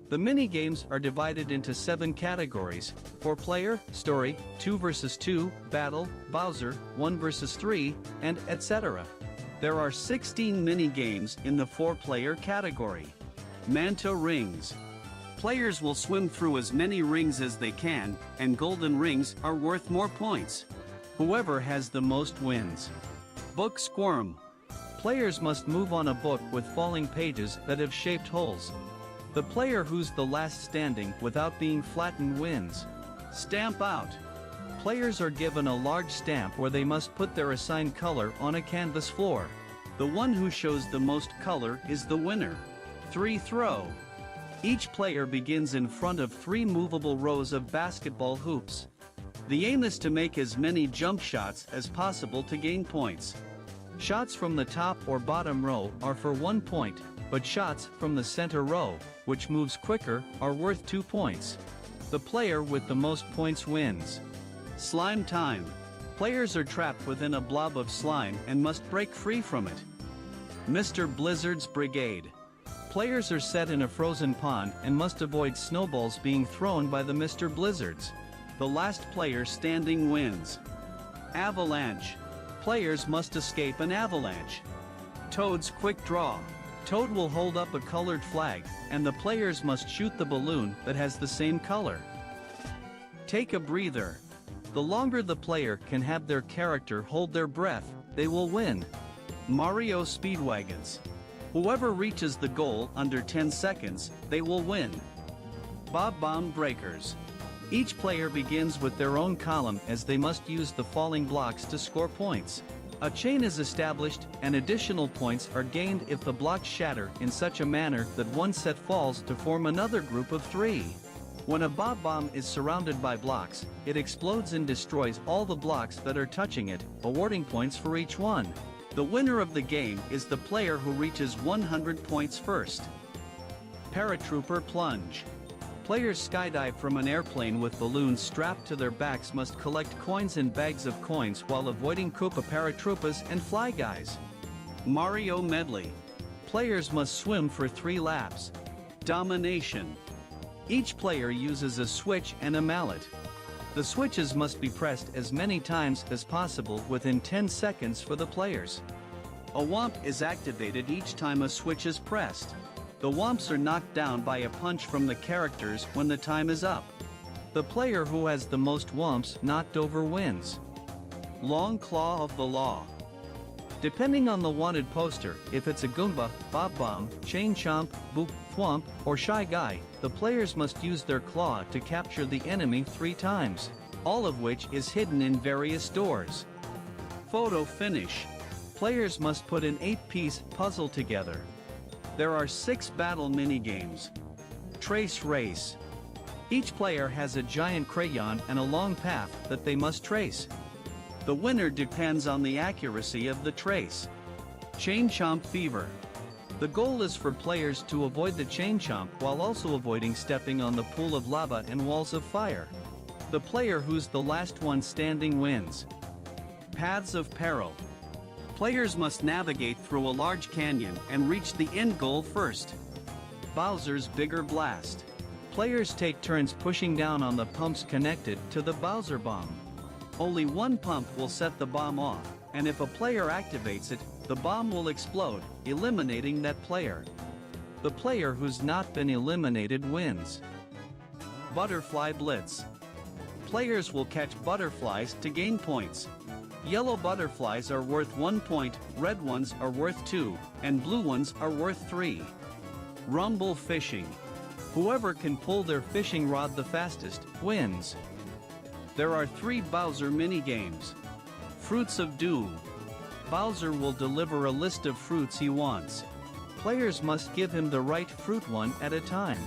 The minigames are divided into 7 categories: 4-player, story, 2 vs 2, battle, Bowser, 1 vs 3, and etc. There are 16 minigames in the 4-player category. Manta Rings. Players will swim through as many rings as they can, and golden rings are worth more points. Whoever has the most wins. Book Squirm. Players must move on a book with falling pages that have shaped holes. The player who's the last standing without being flattened wins. Stamp Out. Players are given a large stamp where they must put their assigned color on a canvas floor. The one who shows the most color is the winner. 3 Throw. Each player begins in front of 3 movable rows of basketball hoops. The aim is to make as many jump shots as possible to gain points. Shots from the top or bottom row are for 1 point, but shots from the center row, which moves quicker, are worth 2 points. The player with the most points wins. Slime Time. Players are trapped within a blob of slime and must break free from it. Mr. Blizzard's Brigade. Players are set in a frozen pond and must avoid snowballs being thrown by the Mr. Blizzards. The last player standing wins. Avalanche. Players must escape an avalanche. Toad's Quick Draw. Toad will hold up a colored flag, and the players must shoot the balloon that has the same color. Take a Breather. The longer the player can have their character hold their breath, they will win. Mario Speedwagons. Whoever reaches the goal under 10 seconds, they will win. Bob Bomb Breakers. Each player begins with their own column as they must use the falling blocks to score points. A chain is established and additional points are gained if the blocks shatter in such a manner that one set falls to form another group of 3. When a Bob Bomb is surrounded by blocks, it explodes and destroys all the blocks that are touching it, awarding points for each one. The winner of the game is the player who reaches 100 points first. Paratrooper Plunge. Players skydive from an airplane with balloons strapped to their backs must collect coins in bags of coins while avoiding Koopa Paratroopas and Fly Guys. Mario Medley. Players must swim for 3 laps. Domination. Each player uses a switch and a mallet. The switches must be pressed as many times as possible within 10 seconds for the players. A whomp is activated each time a switch is pressed. The womps are knocked down by a punch from the characters when the time is up. The player who has the most womps knocked over wins. Long Claw of the Law. Depending on the wanted poster, if it's a Goomba, Bob Bomb, Chain Chomp, Boop, Thwomp, or Shy Guy, the players must use their claw to capture the enemy 3 times, all of which is hidden in various doors. Photo Finish. Players must put an 8-piece puzzle together. There are 6 battle minigames. Trace Race. Each player has a giant crayon and a long path that they must trace. The winner depends on the accuracy of the trace. Chain Chomp Fever. The goal is for players to avoid the chain chomp while also avoiding stepping on the pool of lava and walls of fire. The player who's the last one standing wins. Paths of Peril. Players must navigate through a large canyon and reach the end goal first. Bowser's Bigger Blast. Players take turns pushing down on the pumps connected to the Bowser Bomb. Only one pump will set the bomb off, and if a player activates it, the bomb will explode, eliminating that player. The player who's not been eliminated wins. Butterfly Blitz. Players will catch butterflies to gain points. Yellow butterflies are worth 1 point, red ones are worth 2, and blue ones are worth 3. Rumble Fishing. Whoever can pull their fishing rod the fastest wins. There are 3 Bowser minigames. Fruits of Doom. Bowser will deliver a list of fruits he wants. Players must give him the right fruit one at a time.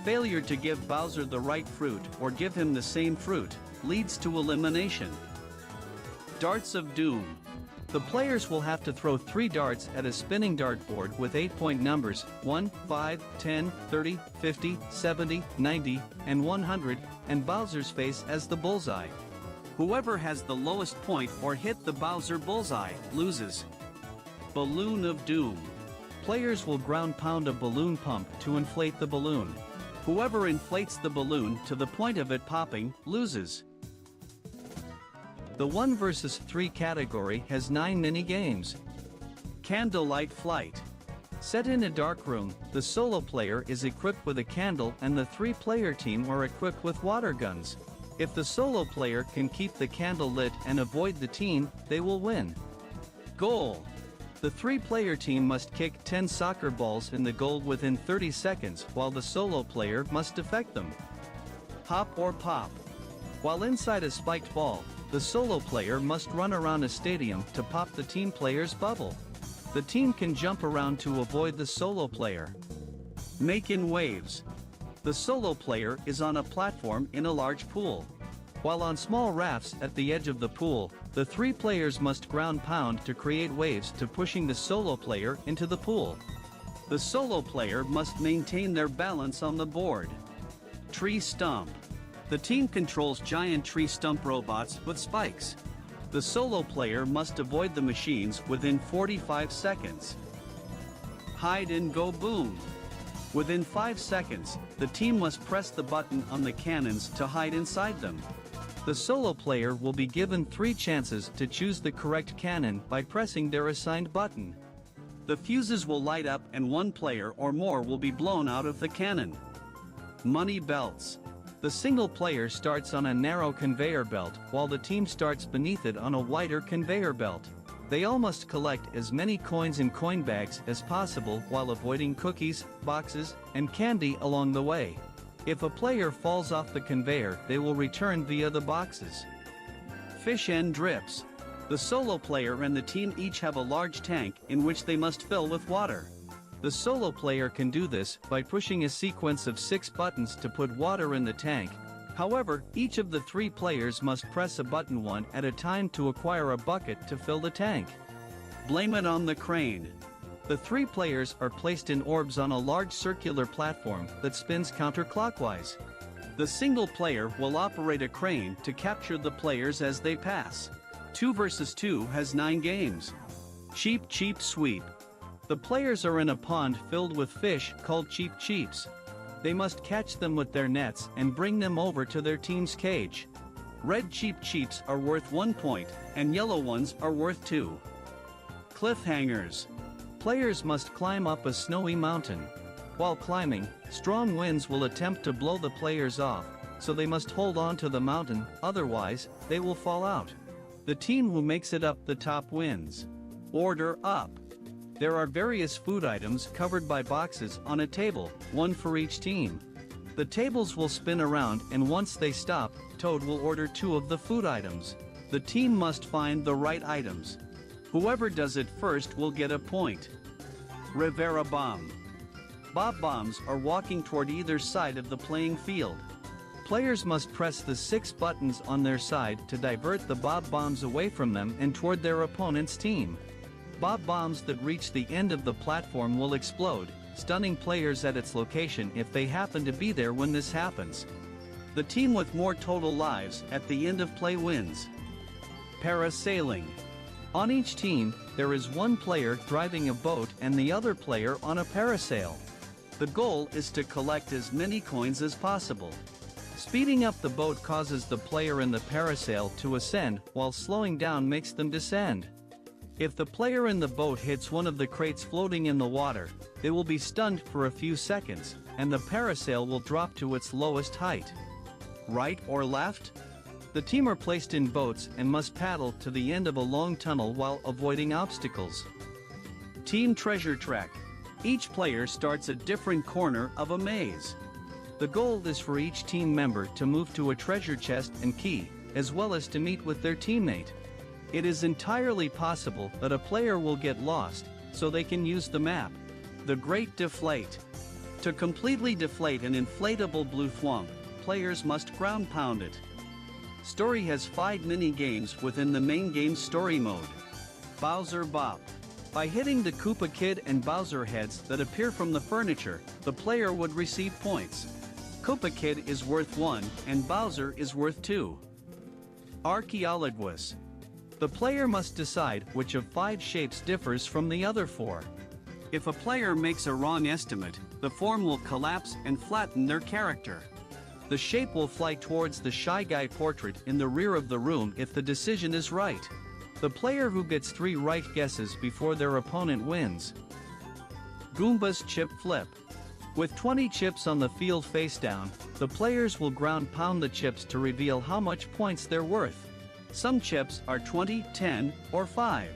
Failure to give Bowser the right fruit or give him the same fruit leads to elimination. Darts of Doom. The players will have to throw 3 darts at a spinning dartboard with 8-point numbers 1, 5, 10, 30, 50, 70, 90, and 100, and Bowser's face as the bullseye. Whoever has the lowest point or hit the Bowser bullseye loses. Balloon of Doom. Players will ground pound a balloon pump to inflate the balloon. Whoever inflates the balloon to the point of it popping loses. The 1 versus 3 category has 9 mini-games. Candlelight Flight. Set in a dark room, the solo player is equipped with a candle and the 3-player team are equipped with water guns. If the solo player can keep the candle lit and avoid the team, they will win. Goal. The 3-player team must kick 10 soccer balls in the goal within 30 seconds while the solo player must defect them. Hop or Pop. While inside a spiked ball, the solo player must run around a stadium to pop the team player's bubble. The team can jump around to avoid the solo player. Making Waves. The solo player is on a platform in a large pool. While on small rafts at the edge of the pool, the 3 players must ground pound to create waves to pushing the solo player into the pool. The solo player must maintain their balance on the board. Tree Stump. The team controls giant tree stump robots with spikes. The solo player must avoid the machines within 45 seconds. Hide and Go Boom. Within 5 seconds, the team must press the button on the cannons to hide inside them. The solo player will be given 3 chances to choose the correct cannon by pressing their assigned button. The fuses will light up and 1 player or more will be blown out of the cannon. Money Belts. The single player starts on a narrow conveyor belt while the team starts beneath it on a wider conveyor belt. They all must collect as many coins in coin bags as possible while avoiding cookies, boxes, and candy along the way. If a player falls off the conveyor, they will return via the boxes. Fish and Drips. The solo player and the team each have a large tank in which they must fill with water. The solo player can do this by pushing a sequence of 6 buttons to put water in the tank. However, each of the 3 players must press a button one at a time to acquire a bucket to fill the tank. Blame It on the Crane. The 3 players are placed in orbs on a large circular platform that spins counterclockwise. The single player will operate a crane to capture the players as they pass. 2 versus 2 has 9 games. Cheap Cheap Sweep. The players are in a pond filled with fish called Cheap Cheeps. They must catch them with their nets and bring them over to their team's cage. Red Cheap Cheeps are worth 1 point, and yellow ones are worth 2. Cliffhangers. Players must climb up a snowy mountain. While climbing, strong winds will attempt to blow the players off, so they must hold on to the mountain, otherwise, they will fall out. The team who makes it up the top wins. Order up. There are various food items covered by boxes on a table, one for each team. The tables will spin around, and once they stop, Toad will order 2 of the food items. The team must find the right items. Whoever does it first will get a point. Rivera Bomb. Bob bombs are walking toward either side of the playing field. Players must press the 6 buttons on their side to divert the bob bombs away from them and toward their opponent's team. Bob bombs that reach the end of the platform will explode, stunning players at its location if they happen to be there when this happens. The team with more total lives at the end of play wins. Parasailing. On each team, there is one player driving a boat and the other player on a parasail. The goal is to collect as many coins as possible. Speeding up the boat causes the player in the parasail to ascend, while slowing down makes them descend. If the player in the boat hits one of the crates floating in the water, they will be stunned for a few seconds, and the parasail will drop to its lowest height. Right or left? The team are placed in boats and must paddle to the end of a long tunnel while avoiding obstacles. Team Treasure Trek. Each player starts a different corner of a maze. The goal is for each team member to move to a treasure chest and key, as well as to meet with their teammate. It is entirely possible that a player will get lost, so they can use the map. The Great Deflate. To completely deflate an inflatable blue thwomp, players must ground pound it. Story has 5 mini-games within the main game's story mode. Bowser Bop. By hitting the Koopa Kid and Bowser heads that appear from the furniture, the player would receive points. Koopa Kid is worth 1 and Bowser is worth 2. Archaeologus. The player must decide which of 5 shapes differs from the other 4. If a player makes a wrong estimate, the form will collapse and flatten their character. The shape will fly towards the Shy Guy portrait in the rear of the room if the decision is right. The player who gets 3 right guesses before their opponent wins. Goomba's Chip Flip. With 20 chips on the field face down, the players will ground pound the chips to reveal how much points they're worth. Some chips are 20, 10, or 5.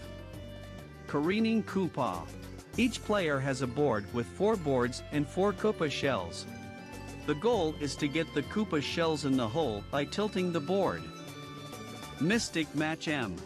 Careening Koopa. Each player has a board with 4 boards and 4 Koopa shells. The goal is to get the Koopa shells in the hole by tilting the board. Mystic Match M.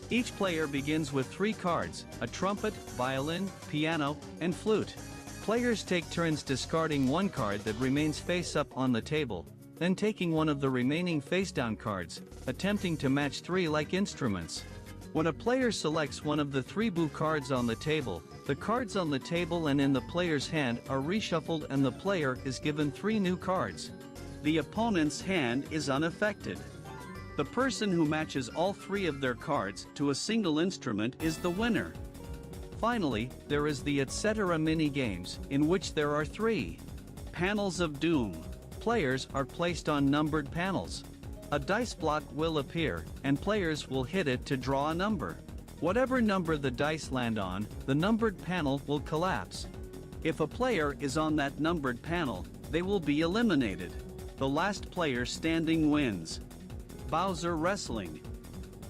Each player begins with 3 cards, a trumpet, violin, piano, and flute. Players take turns discarding 1 card that remains face up on the table, then taking one of the remaining face-down cards, attempting to match 3 like instruments. When a player selects one of the 3 blue cards on the table, the cards on the table and in the player's hand are reshuffled and the player is given 3 new cards. The opponent's hand is unaffected. The person who matches all 3 of their cards to a single instrument is the winner. Finally, there is the Etc. mini-games, in which there are 3. Panels of Doom. Players are placed on numbered panels. A dice block will appear, and players will hit it to draw a number. Whatever number the dice land on, the numbered panel will collapse. If a player is on that numbered panel, they will be eliminated. The last player standing wins. Bowser Wrestling.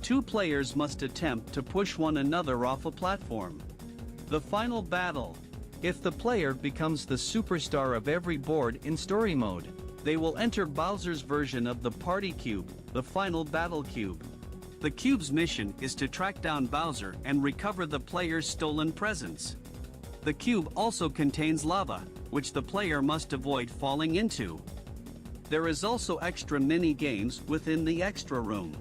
2 players must attempt to push one another off a platform. The Final Battle. If the player becomes the superstar of every board in story mode, they will enter Bowser's version of the Party Cube, the Final Battle Cube. The cube's mission is to track down Bowser and recover the player's stolen presents. The cube also contains lava, which the player must avoid falling into. There is also extra mini-games within the extra room.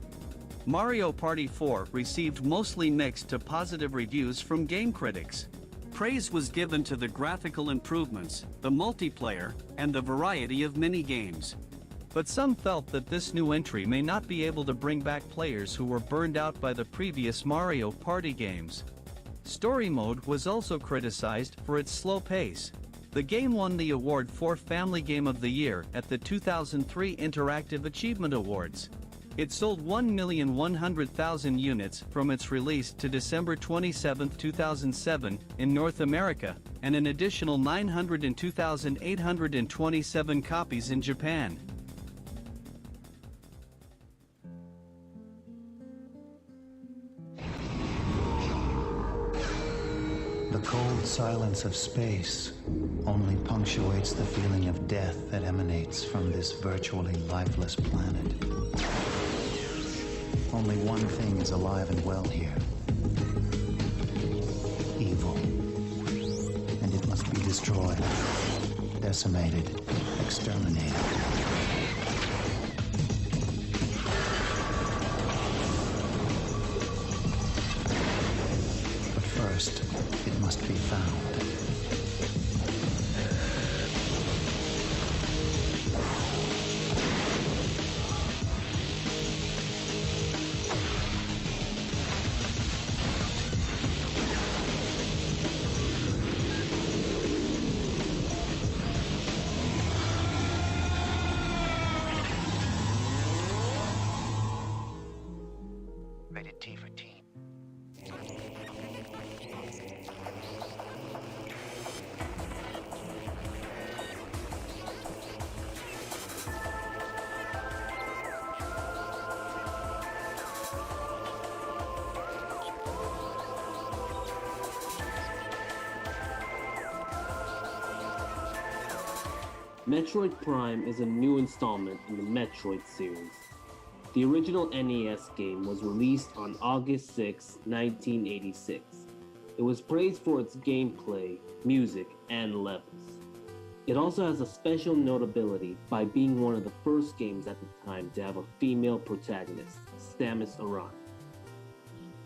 Mario Party 4 received mostly mixed to positive reviews from game critics. Praise was given to the graphical improvements, the multiplayer, and the variety of mini-games. But some felt that this new entry may not be able to bring back players who were burned out by the previous Mario Party games. Story mode was also criticized for its slow pace. The game won the award for Family Game of the Year at the 2003 Interactive Achievement Awards. It sold 1,100,000 units from its release to December 27, 2007 in North America, and an additional 902,827 copies in Japan. The cold silence of space only punctuates the feeling of death that emanates from this virtually lifeless planet. Only one thing is alive and well here. Evil. And it must be destroyed, decimated, exterminated. But first, it must be found. Rated T for teen. Metroid Prime is a new installment in the Metroid series. The original NES game was released on August 6, 1986. It was praised for its gameplay, music, and levels. It also has a special notability by being one of the first games at the time to have a female protagonist, Samus Aran.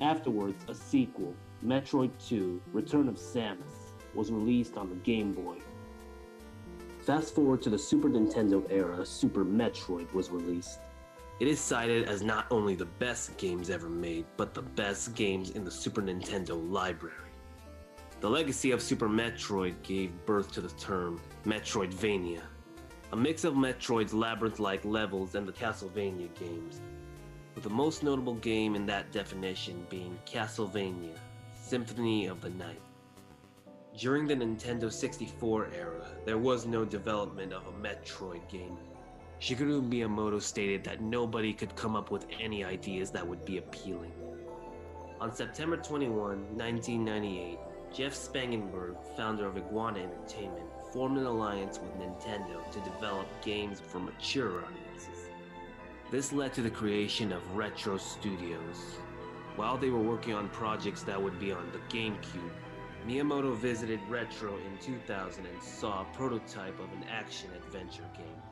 Afterwards, a sequel, Metroid 2: Return of Samus, was released on the Game Boy. Fast forward to the Super Nintendo era, Super Metroid was released. It is cited as not only the best games ever made, but the best games in the Super Nintendo library. The legacy of Super Metroid gave birth to the term Metroidvania, a mix of Metroid's labyrinth-like levels and the Castlevania games, with the most notable game in that definition being Castlevania: Symphony of the Night. During the Nintendo 64 era, there was no development of a Metroid game. Shigeru Miyamoto stated that nobody could come up with any ideas that would be appealing. On September 21, 1998, Jeff Spangenberg, founder of Iguana Entertainment, formed an alliance with Nintendo to develop games for mature audiences. This led to the creation of Retro Studios. While they were working on projects that would be on the GameCube, Miyamoto visited Retro in 2000 and saw a prototype of an action-adventure game.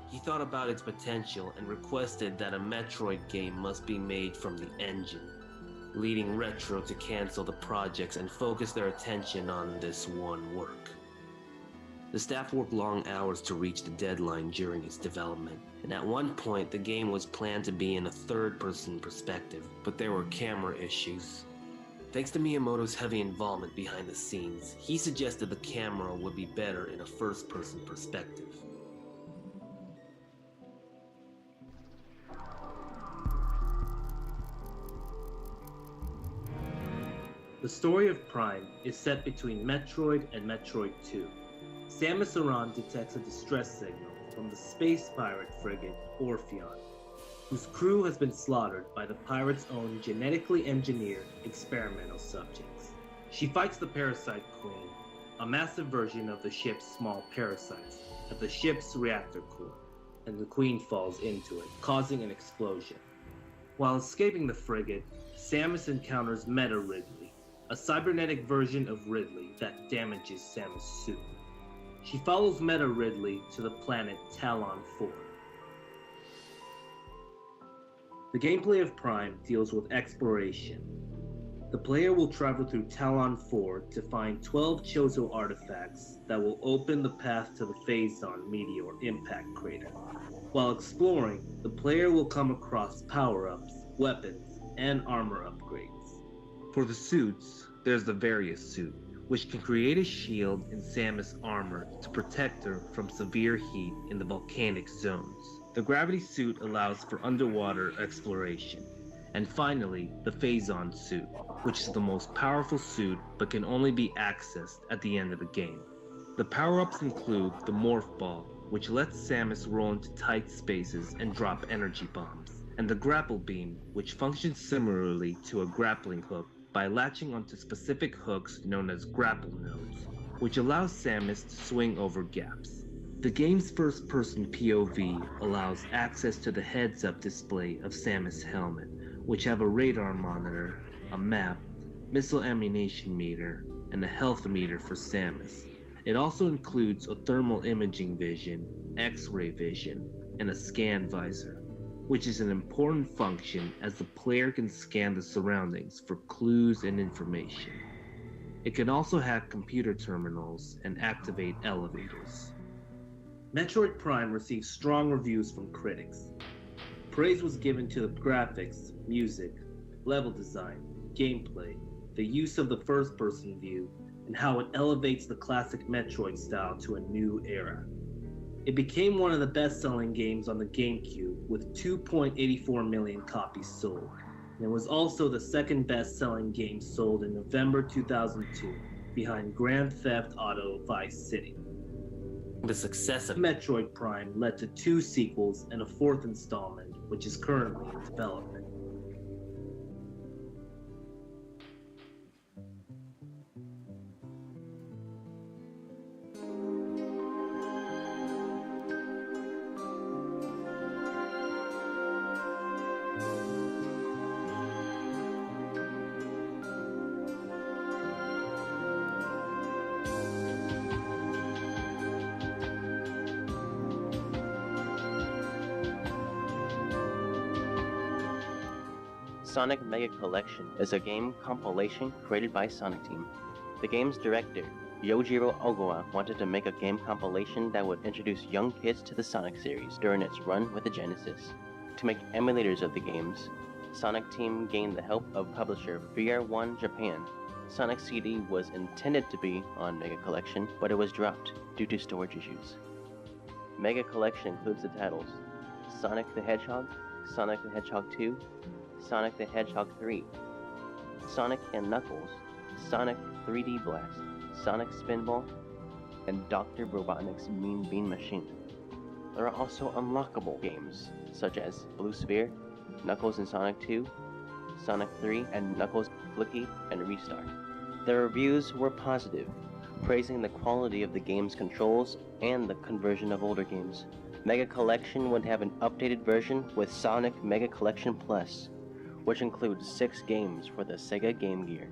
He thought about its potential and requested that a Metroid game must be made from the engine, leading Retro to cancel the projects and focus their attention on this one work. The staff worked long hours to reach the deadline during its development, and at one point the game was planned to be in a third-person perspective, but there were camera issues. Thanks to Miyamoto's heavy involvement behind the scenes, he suggested the camera would be better in a first-person perspective. The story of Prime is set between Metroid and Metroid 2. Samus Aran detects a distress signal from the space pirate frigate Orpheon, whose crew has been slaughtered by the pirate's own genetically engineered experimental subjects. She fights the Parasite Queen, a massive version of the ship's small parasites, at the ship's reactor core, and the Queen falls into it, causing an explosion. While escaping the frigate, Samus encounters Meta Ridley, a cybernetic version of Ridley that damages Samus' suit. She follows Meta Ridley to the planet Talon 4. The gameplay of Prime deals with exploration. The player will travel through Talon 4 to find 12 Chozo artifacts that will open the path to the Phazon meteor impact crater. While exploring, the player will come across power-ups, weapons, and armor upgrades. For the suits, there's the Various suit, which can create a shield in Samus' armor to protect her from severe heat in the volcanic zones. The gravity suit allows for underwater exploration. And finally, the Phazon suit, which is the most powerful suit but can only be accessed at the end of the game. The power-ups include the Morph Ball, which lets Samus roll into tight spaces and drop energy bombs, and the Grapple Beam, which functions similarly to a grappling hook by latching onto specific hooks known as grapple nodes, which allows Samus to swing over gaps. The game's first-person POV allows access to the heads-up display of Samus' helmet, which have a radar monitor, a map, missile ammunition meter, and a health meter for Samus. It also includes a thermal imaging vision, X-ray vision, and a scan visor, which is an important function as the player can scan the surroundings for clues and information. It can also hack computer terminals and activate elevators. Metroid Prime received strong reviews from critics. Praise was given to the graphics, music, level design, gameplay, the use of the first-person view, and how it elevates the classic Metroid style to a new era. It became one of the best-selling games on the GameCube with 2.84 million copies sold, and it was also the second best-selling game sold in November 2002, behind Grand Theft Auto Vice City. The success of Metroid Prime led to 2 sequels and a 4th installment, which is currently in development. Sonic Mega Collection is a game compilation created by Sonic Team. The game's director, Yojiro Ogawa, wanted to make a game compilation that would introduce young kids to the Sonic series during its run with the Genesis. To make emulators of the games, Sonic Team gained the help of publisher VR1 Japan. Sonic CD was intended to be on Mega Collection, but it was dropped due to storage issues. Mega Collection includes the titles Sonic the Hedgehog, Sonic the Hedgehog 2, Sonic the Hedgehog 3, Sonic and Knuckles, Sonic 3D Blast, Sonic Spinball, and Dr. Robotnik's Mean Bean Machine. There are also unlockable games, such as Blue Sphere, Knuckles and Sonic 2, Sonic 3, and Knuckles Flicky and Restart. The reviews were positive, praising the quality of the game's controls and the conversion of older games. Mega Collection would have an updated version with Sonic Mega Collection Plus, which includes 6 games for the Sega Game Gear.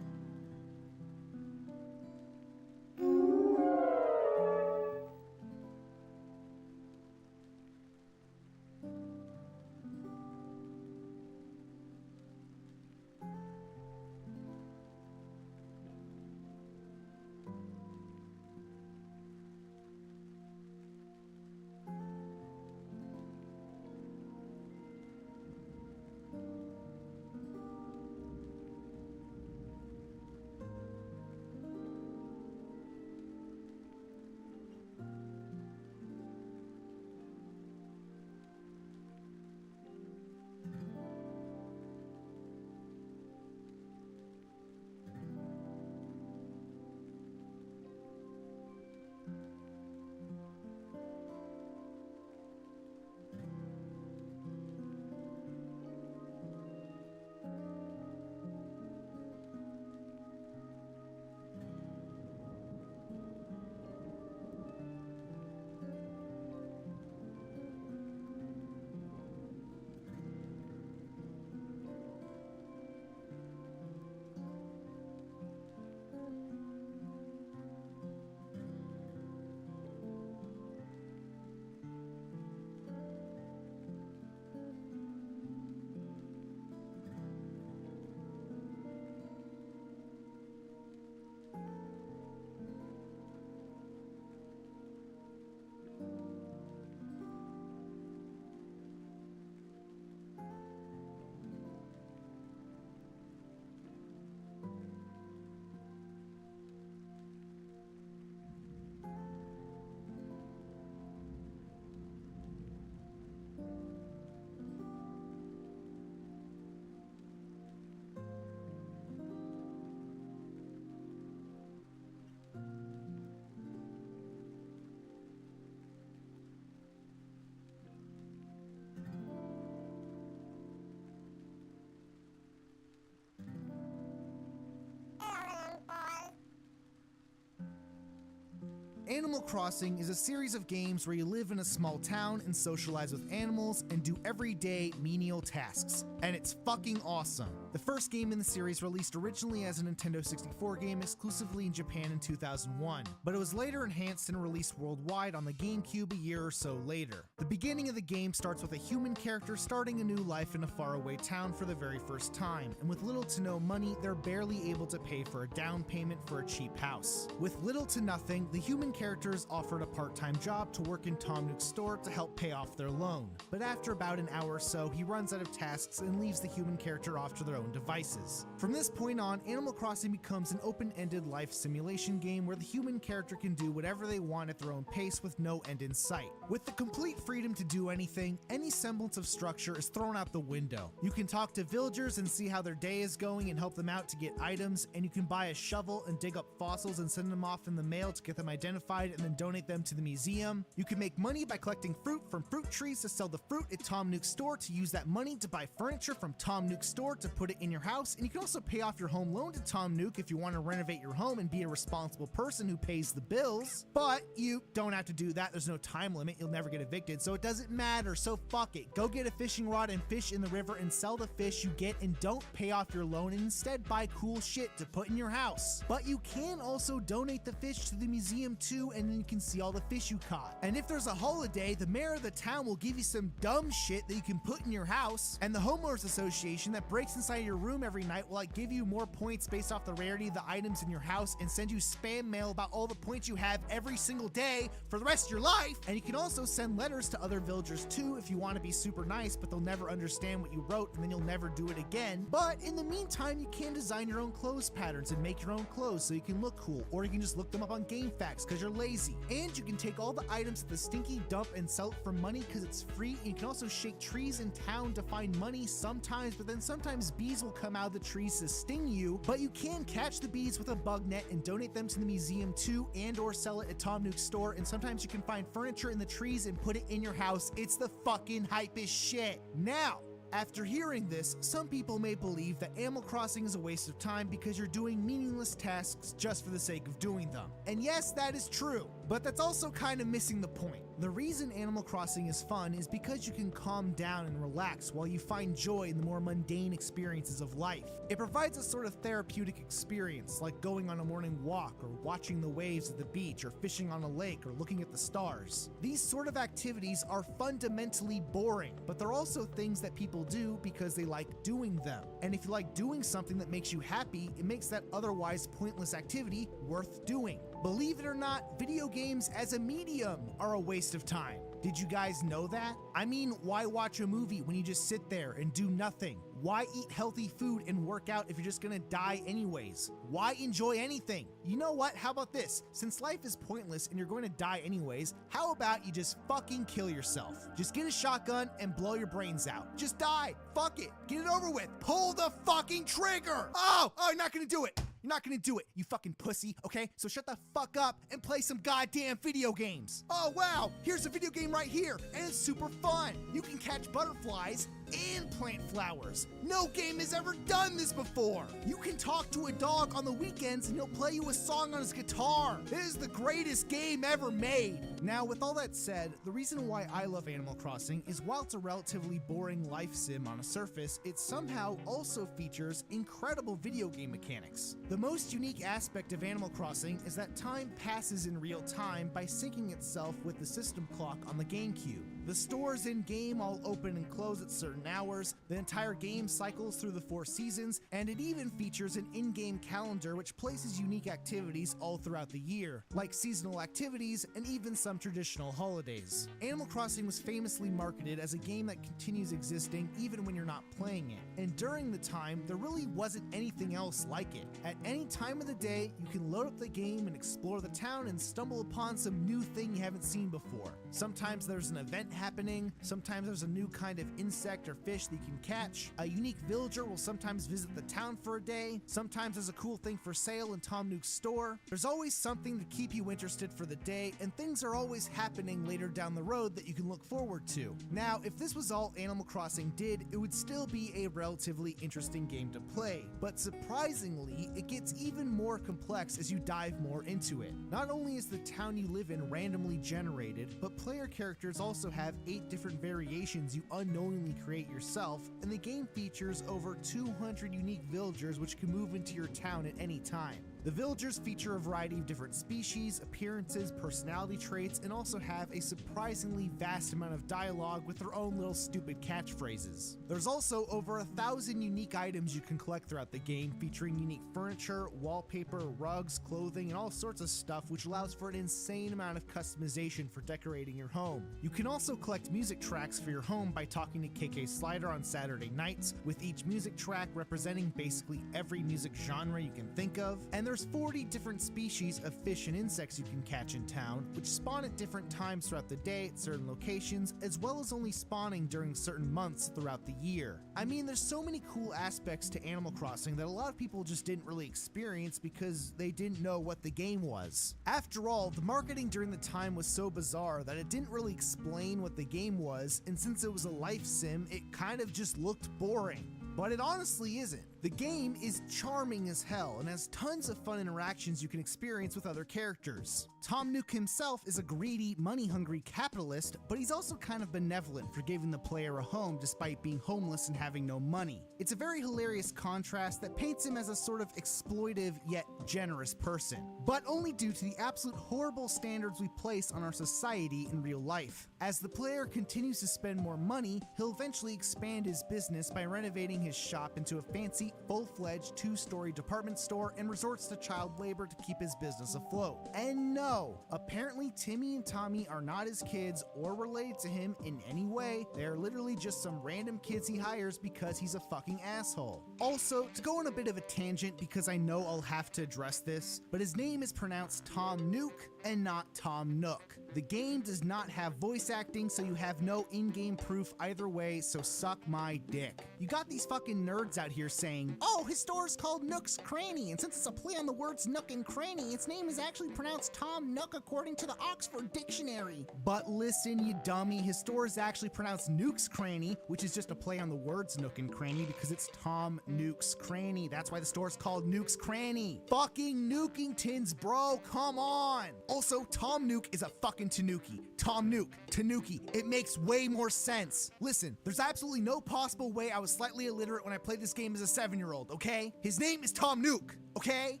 Animal Crossing is a series of games where you live in a small town and socialize with animals and do everyday menial tasks. And it's fucking awesome. The first game in the series released originally as a Nintendo 64 game exclusively in Japan in 2001, but it was later enhanced and released worldwide on the GameCube a year or so later. The beginning of the game starts with a human character starting a new life in a faraway town for the very first time, and with little to no money, they're barely able to pay for a down payment for a cheap house. With little to nothing, the human character is offered a part-time job to work in Tom Nook's store to help pay off their loan. But after about an hour or so, he runs out of tasks and leaves the human character off to their own devices. From this point on, Animal Crossing becomes an open-ended life simulation game where the human character can do whatever they want at their own pace with no end in sight. With the complete freedom to do anything, any semblance of structure is thrown out the window. You can talk to villagers and see how their day is going and help them out to get items, and you can buy a shovel and dig up fossils and send them off in the mail to get them identified and then donate them to the museum. You can make money by collecting fruit from fruit trees to sell the fruit at Tom Nook's store to use that money to buy furniture from Tom Nook's store to put it in your house, and you can also pay off your home loan to Tom Nook if you want to renovate your home and be a responsible person who pays the bills. But you don't have to do that. There's no time limit. You'll never get evicted, so it doesn't matter. So fuck it. Go get a fishing rod and fish in the river and sell the fish you get, and don't pay off your loan and instead buy cool shit to put in your house. But you can also donate the fish to the museum too, and then you can see all the fish you caught. And if there's a holiday, the mayor of the town will give you some dumb shit that you can put in your house, and the homeowners association that breaks inside your room every night will give you more points based off the rarity of the items in your house and send you spam mail about all the points you have every single day for the rest of your life. And you can also send letters to other villagers too if you want to be super nice, but they'll never understand what you wrote and then you'll never do it again. But in the meantime, you can design your own clothes patterns and make your own clothes so you can look cool, or you can just look them up on GameFAQs because you're lazy. And you can take all the items at the stinky dump and sell it for money because it's free. And you can also shake trees in town to find money sometimes, but then sometimes bees will come out of the trees to sting you. But you can catch the bees with a bug net and donate them to the museum too, and or sell it at Tom Nook's store. And sometimes you can find furniture in the trees and put it in your house. It's the fucking hypest shit. Now, after hearing this, some people may believe that Animal Crossing is a waste of time because you're doing meaningless tasks just for the sake of doing them. And yes, that is true, but that's also kind of missing the point. The reason Animal Crossing is fun is because you can calm down and relax while you find joy in the more mundane experiences of life. It provides a sort of therapeutic experience, like going on a morning walk, or watching the waves at the beach, or fishing on a lake, or looking at the stars. These sort of activities are fundamentally boring, but they're also things that people do because they like doing them. And if you like doing something that makes you happy, it makes that otherwise pointless activity worth doing. Believe it or not, video games as a medium are a waste of time. Did you guys know that? I mean, why watch a movie when you just sit there and do nothing? Why eat healthy food and work out if you're just gonna die anyways? Why enjoy anything? You know what? How about this? Since life is pointless and you're going to die anyways, how about you just fucking kill yourself? Just get a shotgun and blow your brains out. Just die. Fuck it. Get it over with. Pull the fucking trigger. Oh, you're not gonna do it. You're not gonna do it, you fucking pussy, okay? So shut the fuck up and play some goddamn video games. Oh wow, here's a video game right here, and it's super fun. You can catch butterflies and plant flowers. No game has ever done this before. You can talk to a dog on the weekends and he'll play you a song on his guitar. This is the greatest game ever made. Now, with all that said, the reason why I love Animal Crossing is while it's a relatively boring life sim on a surface, it somehow also features incredible video game mechanics. The most unique aspect of Animal Crossing is that time passes in real time by syncing itself with the system clock on the GameCube. The stores in-game all open and close at certain hours, the entire game cycles through the 4 seasons, and it even features an in-game calendar which places unique activities all throughout the year, like seasonal activities and even some traditional holidays. Animal Crossing was famously marketed as a game that continues existing even when you're not playing it, and during the time, there really wasn't anything else like it. At any time of the day, you can load up the game and explore the town and stumble upon some new thing you haven't seen before. Sometimes there's an event happening, sometimes there's a new kind of insect or fish that you can catch. A unique villager will sometimes visit the town for a day. Sometimes there's a cool thing for sale in Tom Nook's store. There's always something to keep you interested for the day, and things are always happening later down the road that you can look forward to. Now, if this was all Animal Crossing did, it would still be a relatively interesting game to play. But surprisingly, it gets even more complex as you dive more into it. Not only is the town you live in randomly generated, but player characters also have 8 different variations you unknowingly create yourself, and the game features over 200 unique villagers which can move into your town at any time. The villagers feature a variety of different species, appearances, personality traits, and also have a surprisingly vast amount of dialogue with their own little stupid catchphrases. There's also over 1,000 unique items you can collect throughout the game, featuring unique furniture, wallpaper, rugs, clothing, and all sorts of stuff, which allows for an insane amount of customization for decorating your home. You can also collect music tracks for your home by talking to KK Slider on Saturday nights, with each music track representing basically every music genre you can think of, and there's 40 different species of fish and insects you can catch in town, which spawn at different times throughout the day at certain locations, as well as only spawning during certain months throughout the year. I mean, there's so many cool aspects to Animal Crossing that a lot of people just didn't really experience because they didn't know what the game was. After all, the marketing during the time was so bizarre that it didn't really explain what the game was, and since it was a life sim, it kind of just looked boring. But it honestly isn't. The game is charming as hell and has tons of fun interactions you can experience with other characters. Tom Nook himself is a greedy, money-hungry capitalist, but he's also kind of benevolent for giving the player a home despite being homeless and having no money. It's a very hilarious contrast that paints him as a sort of exploitive yet generous person, but only due to the absolute horrible standards we place on our society in real life. As the player continues to spend more money, he'll eventually expand his business by renovating his shop into a fancy, full-fledged 2-story department store and resorts to child labor to keep his business afloat. And no, apparently Timmy and Tommy are not his kids or related to him in any way. They're literally just some random kids he hires because he's a fucking asshole. Also, to go on a bit of a tangent because I know I'll have to address this, but his name is pronounced Tom Nook and not Tom Nook. The game does not have voice acting, so you have no in-game proof either way, so suck my dick. You got these fucking nerds out here saying, oh, his store is called Nook's Cranny, and since it's a play on the words Nook and Cranny, its name is actually pronounced Tom Nook according to the Oxford Dictionary. But listen, you dummy, his store is actually pronounced Nook's Cranny, which is just a play on the words Nook and Cranny because it's Tom Nook's Cranny. That's why the store's called Nook's Cranny. Fucking Nookingtons, bro, come on. Also, Tom Nook is a fucking Tanuki. Tom Nook, Tanuki, it makes way more sense. Listen, there's absolutely no possible way I was slightly illiterate when I played this game as a 7-year-old, okay? His name is Tom Nook, okay?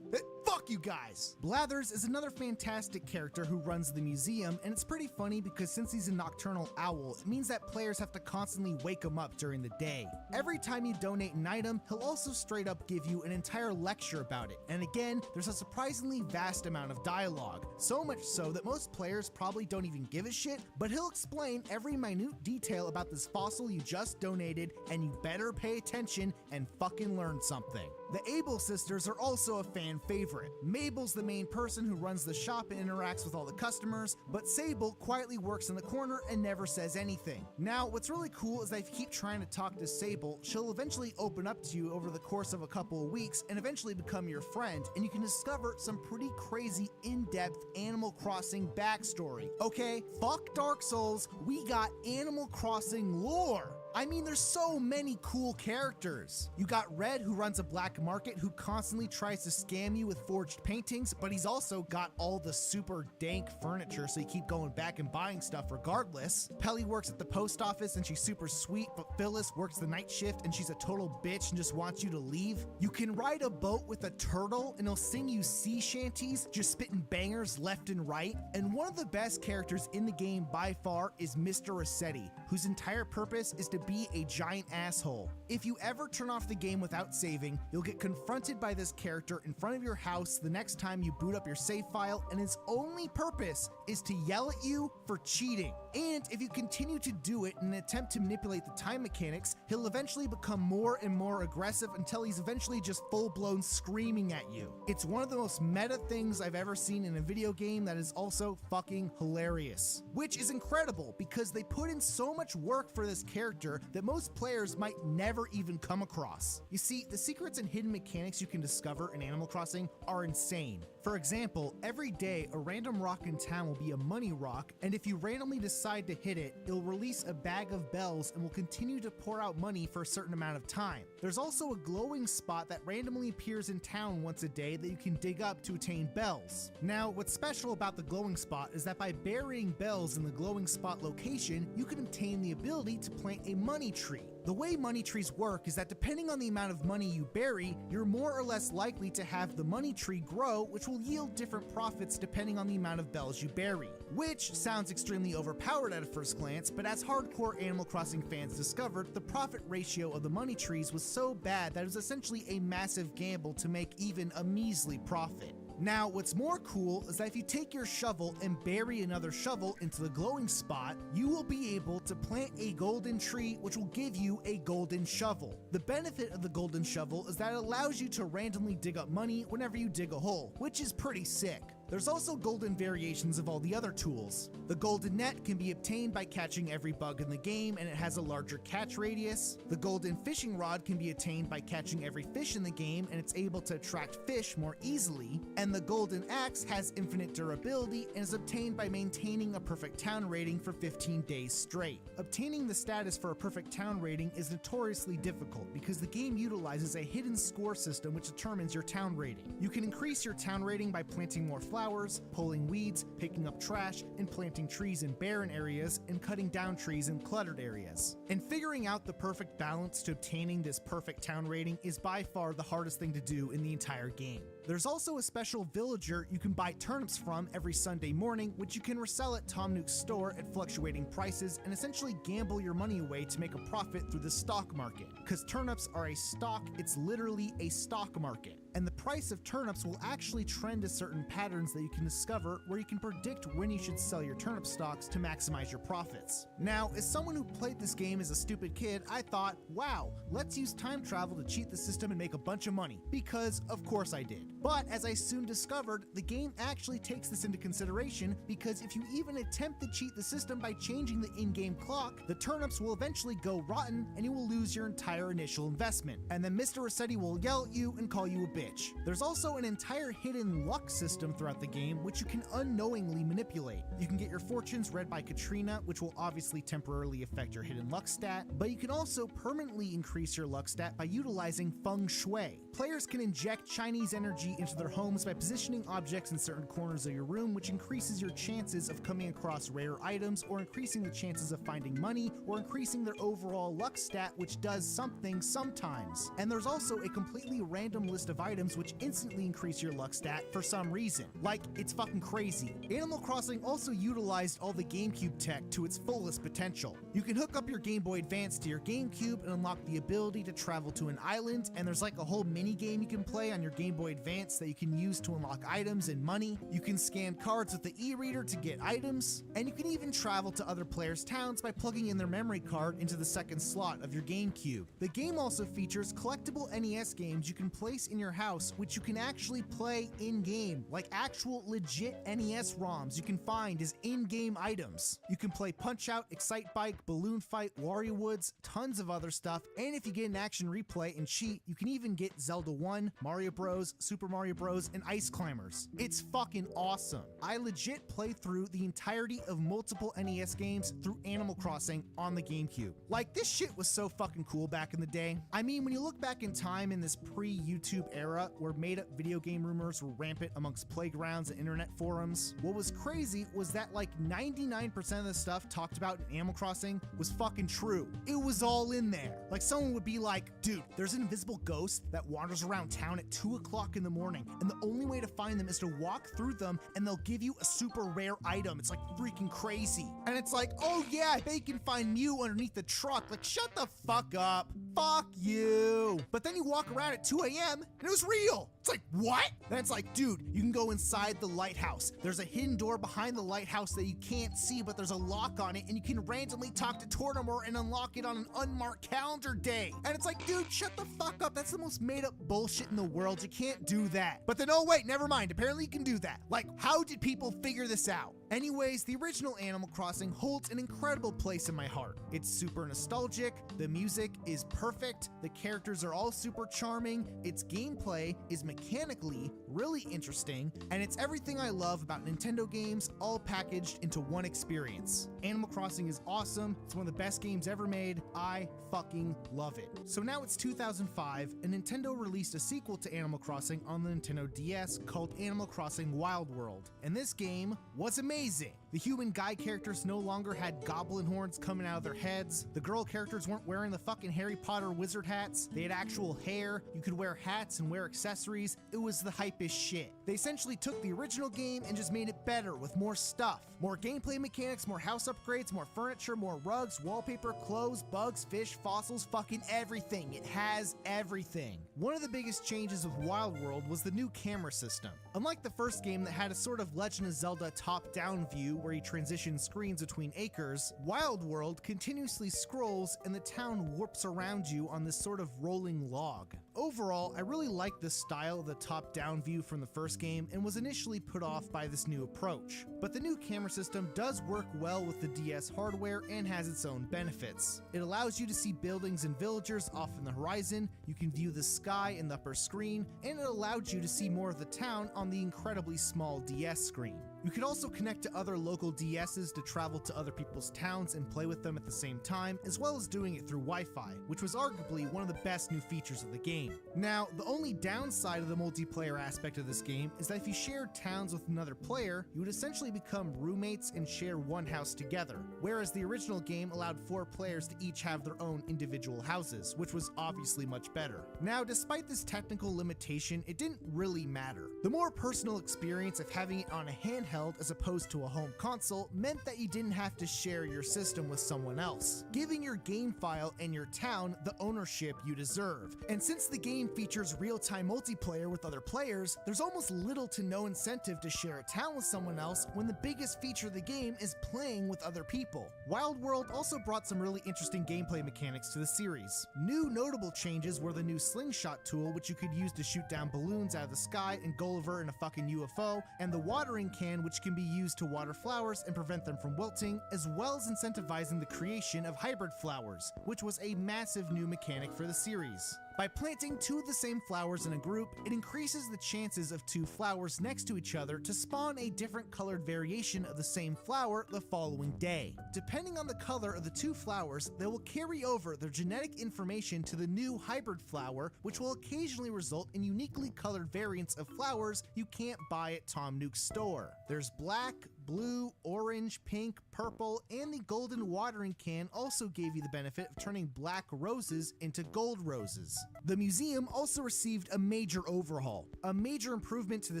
Fuck you guys! Blathers is another fantastic character who runs the museum, and it's pretty funny because since he's a nocturnal owl, it means that players have to constantly wake him up during the day. Every time you donate an item, he'll also straight up give you an entire lecture about it, and again, there's a surprisingly vast amount of dialogue, so much so that most players probably don't even give a shit, but he'll explain every minute detail about this fossil you just donated, and you better pay attention and fucking learn something. The Abel sisters are also a fan favorite. Mabel's the main person who runs the shop and interacts with all the customers, but Sable quietly works in the corner and never says anything. Now, what's really cool is that if you keep trying to talk to Sable, she'll eventually open up to you over the course of a couple of weeks and eventually become your friend, and you can discover some pretty crazy in-depth Animal Crossing backstory. Okay, fuck Dark Souls, we got Animal Crossing lore! I mean, there's so many cool characters. You got Red, who runs a black market, who constantly tries to scam you with forged paintings, but he's also got all the super dank furniture, so you keep going back and buying stuff regardless. Pelly works at the post office, and she's super sweet, but Phyllis works the night shift, and she's a total bitch and just wants you to leave. You can ride a boat with a turtle, and he'll sing you sea shanties, just spitting bangers left and right. And one of the best characters in the game by far is Mr. Rossetti, whose entire purpose is to be a giant asshole. If you ever turn off the game without saving, you'll get confronted by this character in front of your house the next time you boot up your save file, and his only purpose is to yell at you for cheating. And if you continue to do it in an attempt to manipulate the time mechanics, he'll eventually become more and more aggressive until he's eventually just full-blown screaming at you. It's one of the most meta things I've ever seen in a video game that is also fucking hilarious. Which is incredible because they put in so much work for this character that most players might never even come across. You see, the secrets and hidden mechanics you can discover in Animal Crossing are insane. For example, every day a random rock in town will be a money rock, and if you randomly decide to hit it, it'll release a bag of bells and will continue to pour out money for a certain amount of time. There's also a glowing spot that randomly appears in town once a day that you can dig up to attain bells. Now, what's special about the glowing spot is that by burying bells in the glowing spot location, you can obtain the ability to plant a money tree. The way money trees work is that depending on the amount of money you bury, you're more or less likely to have the money tree grow, which will yield different profits depending on the amount of bells you bury. Which sounds extremely overpowered at a first glance, but as hardcore Animal Crossing fans discovered, the profit ratio of the money trees was so bad that it was essentially a massive gamble to make even a measly profit. Now, what's more cool is that if you take your shovel and bury another shovel into the glowing spot, you will be able to plant a golden tree, which will give you a golden shovel. The benefit of the golden shovel is that it allows you to randomly dig up money whenever you dig a hole, which is pretty sick. There's also golden variations of all the other tools. The golden net can be obtained by catching every bug in the game, and it has a larger catch radius. The golden fishing rod can be attained by catching every fish in the game, and it's able to attract fish more easily. And the golden axe has infinite durability and is obtained by maintaining a perfect town rating for 15 days straight. Obtaining the status for a perfect town rating is notoriously difficult because the game utilizes a hidden score system which determines your town rating. You can increase your town rating by planting more flowers, pulling weeds, picking up trash, and planting trees in barren areas and cutting down trees in cluttered areas. And figuring out the perfect balance to obtaining this perfect town rating is by far the hardest thing to do in the entire game. There's also a special villager you can buy turnips from every Sunday morning, which you can resell at Tom Nook's store at fluctuating prices and essentially gamble your money away to make a profit through the stock market. Because turnips are a stock, it's literally a stock market. And the price of turnips will actually trend to certain patterns that you can discover where you can predict when you should sell your turnip stocks to maximize your profits. Now, as someone who played this game as a stupid kid, I thought, wow, let's use time travel to cheat the system and make a bunch of money. Because, of course I did. But as I soon discovered, the game actually takes this into consideration because if you even attempt to cheat the system by changing the in-game clock, the turnips will eventually go rotten and you will lose your entire initial investment. And then Mr. Rossetti will yell at you and call you a bitch. There's also an entire hidden luck system throughout the game which you can unknowingly manipulate. You can get your fortunes read by Katrina, which will obviously temporarily affect your hidden luck stat, but you can also permanently increase your luck stat by utilizing feng shui. Players can inject Chinese energy into their homes by positioning objects in certain corners of your room, which increases your chances of coming across rare items or increasing the chances of finding money or increasing their overall luck stat, which does something sometimes. And there's also a completely random list of items which instantly increase your luck stat for some reason. Like, it's fucking crazy. Animal Crossing also utilized all the GameCube tech to its fullest potential. You can hook up your Game Boy Advance to your GameCube and unlock the ability to travel to an island, and there's like a whole mini game you can play on your Game Boy Advance that you can use to unlock items and money. You can scan cards with the e-reader to get items, and you can even travel to other players' towns by plugging in their memory card into the second slot of your GameCube. The game also features collectible NES games you can place in your house, which you can actually play in-game, like actual legit NES ROMs you can find as in-game items. You can play Punch-Out, Excite-Bike, Balloon Fight, Wario Woods, tons of other stuff, and if you get an action replay and cheat, you can even get Zelda 1, Mario Bros, Super Mario Bros, and Ice Climbers. It's fucking awesome. I legit played through the entirety of multiple NES games through Animal Crossing on the GameCube. Like, this shit was so fucking cool back in the day. I mean, when you look back in time in this pre-YouTube era where made-up video game rumors were rampant amongst playgrounds and internet forums, what was crazy was that like 99% of the stuff talked about in Animal Crossing was fucking true. It was all in there. Like, someone would be like, dude, there's an invisible ghost that wanders around town at 2 o'clock in the morning, and the only way to find them is to walk through them, and they'll give you a super rare item. It's like freaking crazy. And it's like, oh yeah, I bet you can find Mew underneath the truck. Like, shut the fuck up. Fuck you. But then you walk around at 2 a.m. and it is real. It's like, what? Then it's like, dude, you can go inside the lighthouse. There's a hidden door behind the lighthouse that you can't see, but there's a lock on it, and you can randomly talk to Tortimore and unlock it on an unmarked calendar day. And it's like, dude, shut the fuck up. That's the most made up bullshit in the world. You can't do that. But then, oh wait, never mind. Apparently you can do that. Like, how did people figure this out? Anyways, the original Animal Crossing holds an incredible place in my heart. It's super nostalgic, the music is perfect, the characters are all super charming, its gameplay is mechanically really interesting, and it's everything I love about Nintendo games all packaged into one experience. Animal Crossing is awesome, it's one of the best games ever made, I fucking love it. So now it's 2005, and Nintendo released a sequel to Animal Crossing on the Nintendo DS called Animal Crossing Wild World, and this game was amazing. The human guy characters no longer had goblin horns coming out of their heads. The girl characters weren't wearing the fucking Harry Potter wizard hats. They had actual hair. You could wear hats and wear accessories. It was the hypest shit. They essentially took the original game and just made it better with more stuff. More gameplay mechanics, more house upgrades, more furniture, more rugs, wallpaper, clothes, bugs, fish, fossils, fucking everything. It has everything. One of the biggest changes of Wild World was the new camera system. Unlike the first game that had a sort of Legend of Zelda top-down view where you transition screens between acres, Wild World continuously scrolls and the town warps around you on this sort of rolling log. Overall, I really liked the style of the top-down view from the first game and was initially put off by this new approach. But the new camera system does work well with the DS hardware and has its own benefits. It allows you to see buildings and villagers off in the horizon, you can view the sky in the upper screen, and it allowed you to see more of the town on the incredibly small DS screen. You could also connect to other local DSs to travel to other people's towns and play with them at the same time, as well as doing it through Wi-Fi, which was arguably one of the best new features of the game. Now, the only downside of the multiplayer aspect of this game is that if you shared towns with another player, you would essentially become roommates and share one house together, whereas the original game allowed 4 players to each have their own individual houses, which was obviously much better. Now, despite this technical limitation, it didn't really matter. The more personal experience of having it on a handheld as opposed to a home console meant that you didn't have to share your system with someone else, giving your game file and your town the ownership you deserve. And since the game features real-time multiplayer with other players, there's almost little to no incentive to share a town with someone else when the biggest feature of the game is playing with other people. Wild World also brought some really interesting gameplay mechanics to the series. New notable changes were the new slingshot tool, which you could use to shoot down balloons out of the sky and go over in a fucking UFO, and the watering can, which can be used to water flowers and prevent them from wilting, as well as incentivizing the creation of hybrid flowers, which was a massive new mechanic for the series. By planting 2 of the same flowers in a group, it increases the chances of 2 flowers next to each other to spawn a different colored variation of the same flower the following day. Depending on the color of the 2 flowers, they will carry over their genetic information to the new hybrid flower, which will occasionally result in uniquely colored variants of flowers you can't buy at Tom Nook's store. There's black, blue, orange, pink, purple, and the golden watering can also gave you the benefit of turning black roses into gold roses. The museum also received a major overhaul. A major improvement to the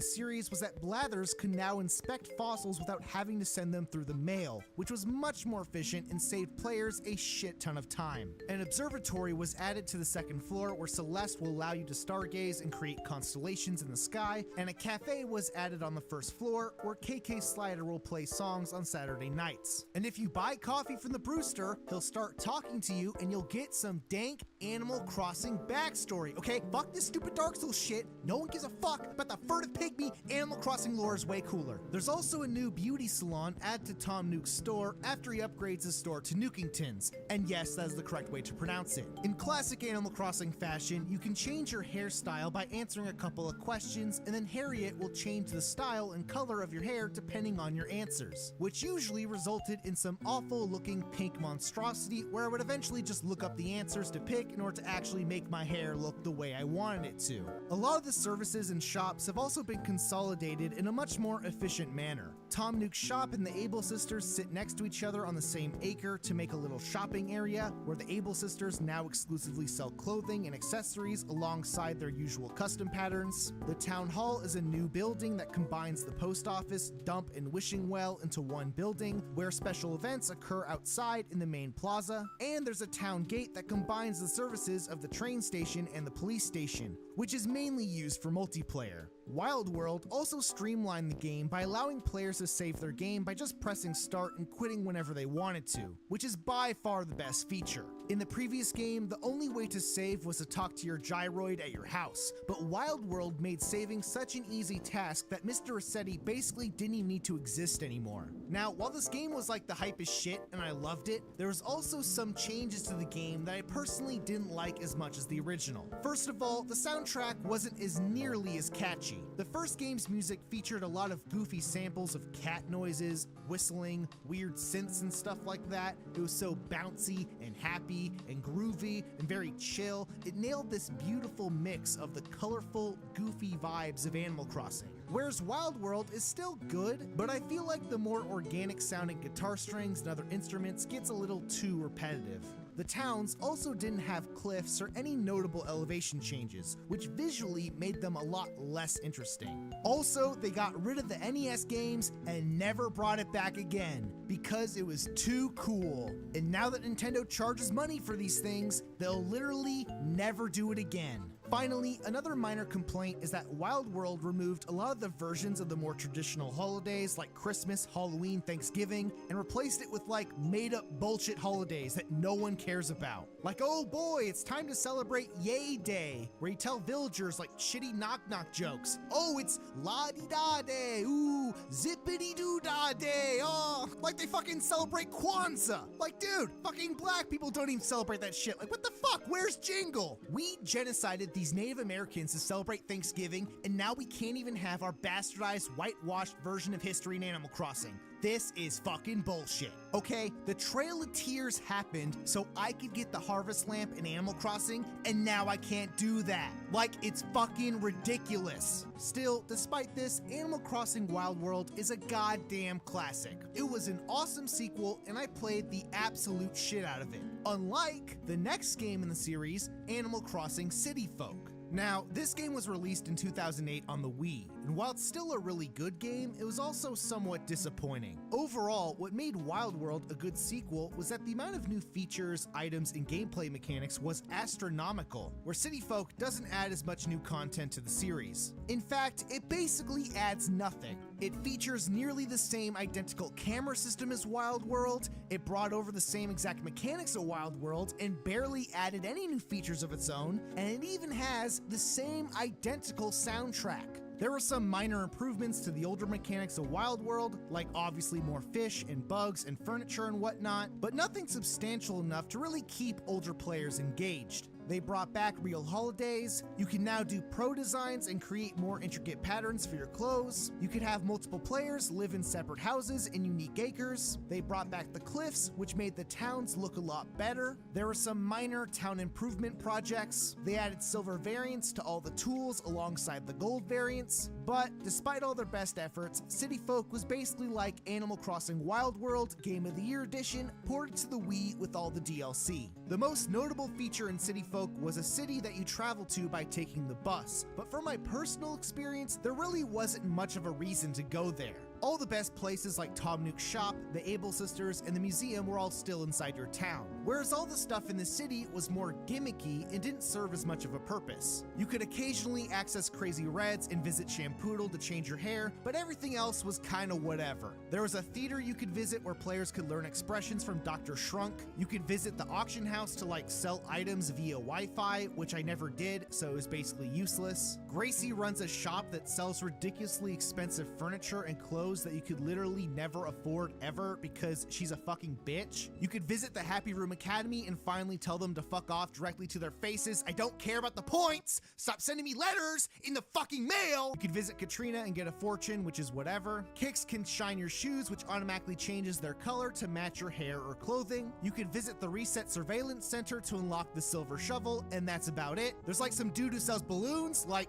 series was that Blathers could now inspect fossils without having to send them through the mail, which was much more efficient and saved players a shit ton of time. An observatory was added to the 2nd floor where Celeste will allow you to stargaze and create constellations in the sky, and a cafe was added on the 1st floor where KK Slider will play songs on Saturday nights. And if you buy coffee from the Brewster, he'll start talking to you and you'll get some dank Animal Crossing backstory, okay? Fuck this stupid Dark Souls shit. No one gives a fuck about the furtive pygmy. Animal Crossing lore is way cooler. There's also a new beauty salon added to Tom Nook's store after he upgrades his store to Nookington's. And yes, that is the correct way to pronounce it. In classic Animal Crossing fashion, you can change your hairstyle by answering a couple of questions, and then Harriet will change the style and color of your hair depending on your answers, which usually resulted in some awful looking pink monstrosity where I would eventually just look up the answers to pick in order to actually make my hair look the way I wanted it to. A lot of the services and shops have also been consolidated in a much more efficient manner. Tom Nook's shop and the Able Sisters sit next to each other on the same acre to make a little shopping area where the Able Sisters now exclusively sell clothing and accessories alongside their usual custom patterns. The Town Hall is a new building that combines the post office, dump, and wishing well into one building where special events occur outside in the main plaza. And there's a town gate that combines the services of the train station station and the police station, which is mainly used for multiplayer. Wild World also streamlined the game by allowing players to save their game by just pressing start and quitting whenever they wanted to, which is by far the best feature. In the previous game, the only way to save was to talk to your gyroid at your house, but Wild World made saving such an easy task that Mr. Rossetti basically didn't even need to exist anymore. Now, while this game was like the hypest shit and I loved it, there was also some changes to the game that I personally didn't like as much as the original. First of all, the soundtrack wasn't as nearly as catchy. The first game's music featured a lot of goofy samples of cat noises, whistling, weird synths and stuff like that. It was so bouncy and happy and groovy and very chill. It nailed this beautiful mix of the colorful, goofy vibes of Animal Crossing. Whereas Wild World is still good, but I feel like the more organic sounding guitar strings and other instruments gets a little too repetitive. The towns also didn't have cliffs or any notable elevation changes, which visually made them a lot less interesting. Also, they got rid of the NES games and never brought it back again, because it was too cool. And now that Nintendo charges money for these things, they'll literally never do it again. Finally, another minor complaint is that Wild World removed a lot of the versions of the more traditional holidays like Christmas, Halloween, Thanksgiving, and replaced it with like made-up bullshit holidays that no one cares about. Like, oh boy, it's time to celebrate Yay Day, where you tell villagers like shitty knock-knock jokes. Oh, it's La-di-da Day, ooh, zippity-doo-dah Day, oh, like they fucking celebrate Kwanzaa. Like, dude, fucking black people don't even celebrate that shit. Like, what the fuck, where's Jingle? We genocided these Native Americans to celebrate Thanksgiving, and now we can't even have our bastardized, whitewashed version of history in Animal Crossing. This is fucking bullshit. Okay, the Trail of Tears happened so I could get the harvest lamp in Animal Crossing, and now I can't do that. Like, it's fucking ridiculous. Still, despite this, Animal Crossing Wild World is a goddamn classic. It was an awesome sequel, and I played the absolute shit out of it. Unlike the next game in the series, Animal Crossing City Folk. Now, this game was released in 2008 on the Wii, and while it's still a really good game, it was also somewhat disappointing. Overall, what made Wild World a good sequel was that the amount of new features, items, and gameplay mechanics was astronomical, where City Folk doesn't add as much new content to the series. In fact, it basically adds nothing. It features nearly the same identical camera system as Wild World, it brought over the same exact mechanics of Wild World, and barely added any new features of its own, and it even has the same identical soundtrack. There were some minor improvements to the older mechanics of Wild World, like obviously more fish and bugs and furniture and whatnot, but nothing substantial enough to really keep older players engaged. They brought back real holidays, you can now do pro designs and create more intricate patterns for your clothes, you could have multiple players live in separate houses in unique acres, they brought back the cliffs, which made the towns look a lot better, there were some minor town improvement projects, they added silver variants to all the tools alongside the gold variants, but despite all their best efforts, City Folk was basically like Animal Crossing Wild World Game of the Year Edition ported to the Wii with all the DLC. The most notable feature in City Folk was a city that you travel to by taking the bus, but from my personal experience, there really wasn't much of a reason to go there. All the best places like Tom Nook's shop, the Able Sisters, and the museum were all still inside your town, whereas all the stuff in the city was more gimmicky and didn't serve as much of a purpose. You could occasionally access Crazy Reds and visit Shampoodle to change your hair, but everything else was kinda whatever. There was a theater you could visit where players could learn expressions from Dr. Shrunk, you could visit the auction house to like sell items via Wi-Fi, which I never did, so it was basically useless. Gracie runs a shop that sells ridiculously expensive furniture and clothes that you could literally never afford ever because she's a fucking bitch. You could visit the Happy Room Academy and finally tell them to fuck off directly to their faces. I don't care about the points! Stop sending me letters in the fucking mail! You could visit Katrina and get a fortune, which is whatever. Kicks can shine your shoes, which automatically changes their color to match your hair or clothing. You could visit the Reset Surveillance Center to unlock the Silver Shovel, and that's about it. There's like some dude who sells balloons, like,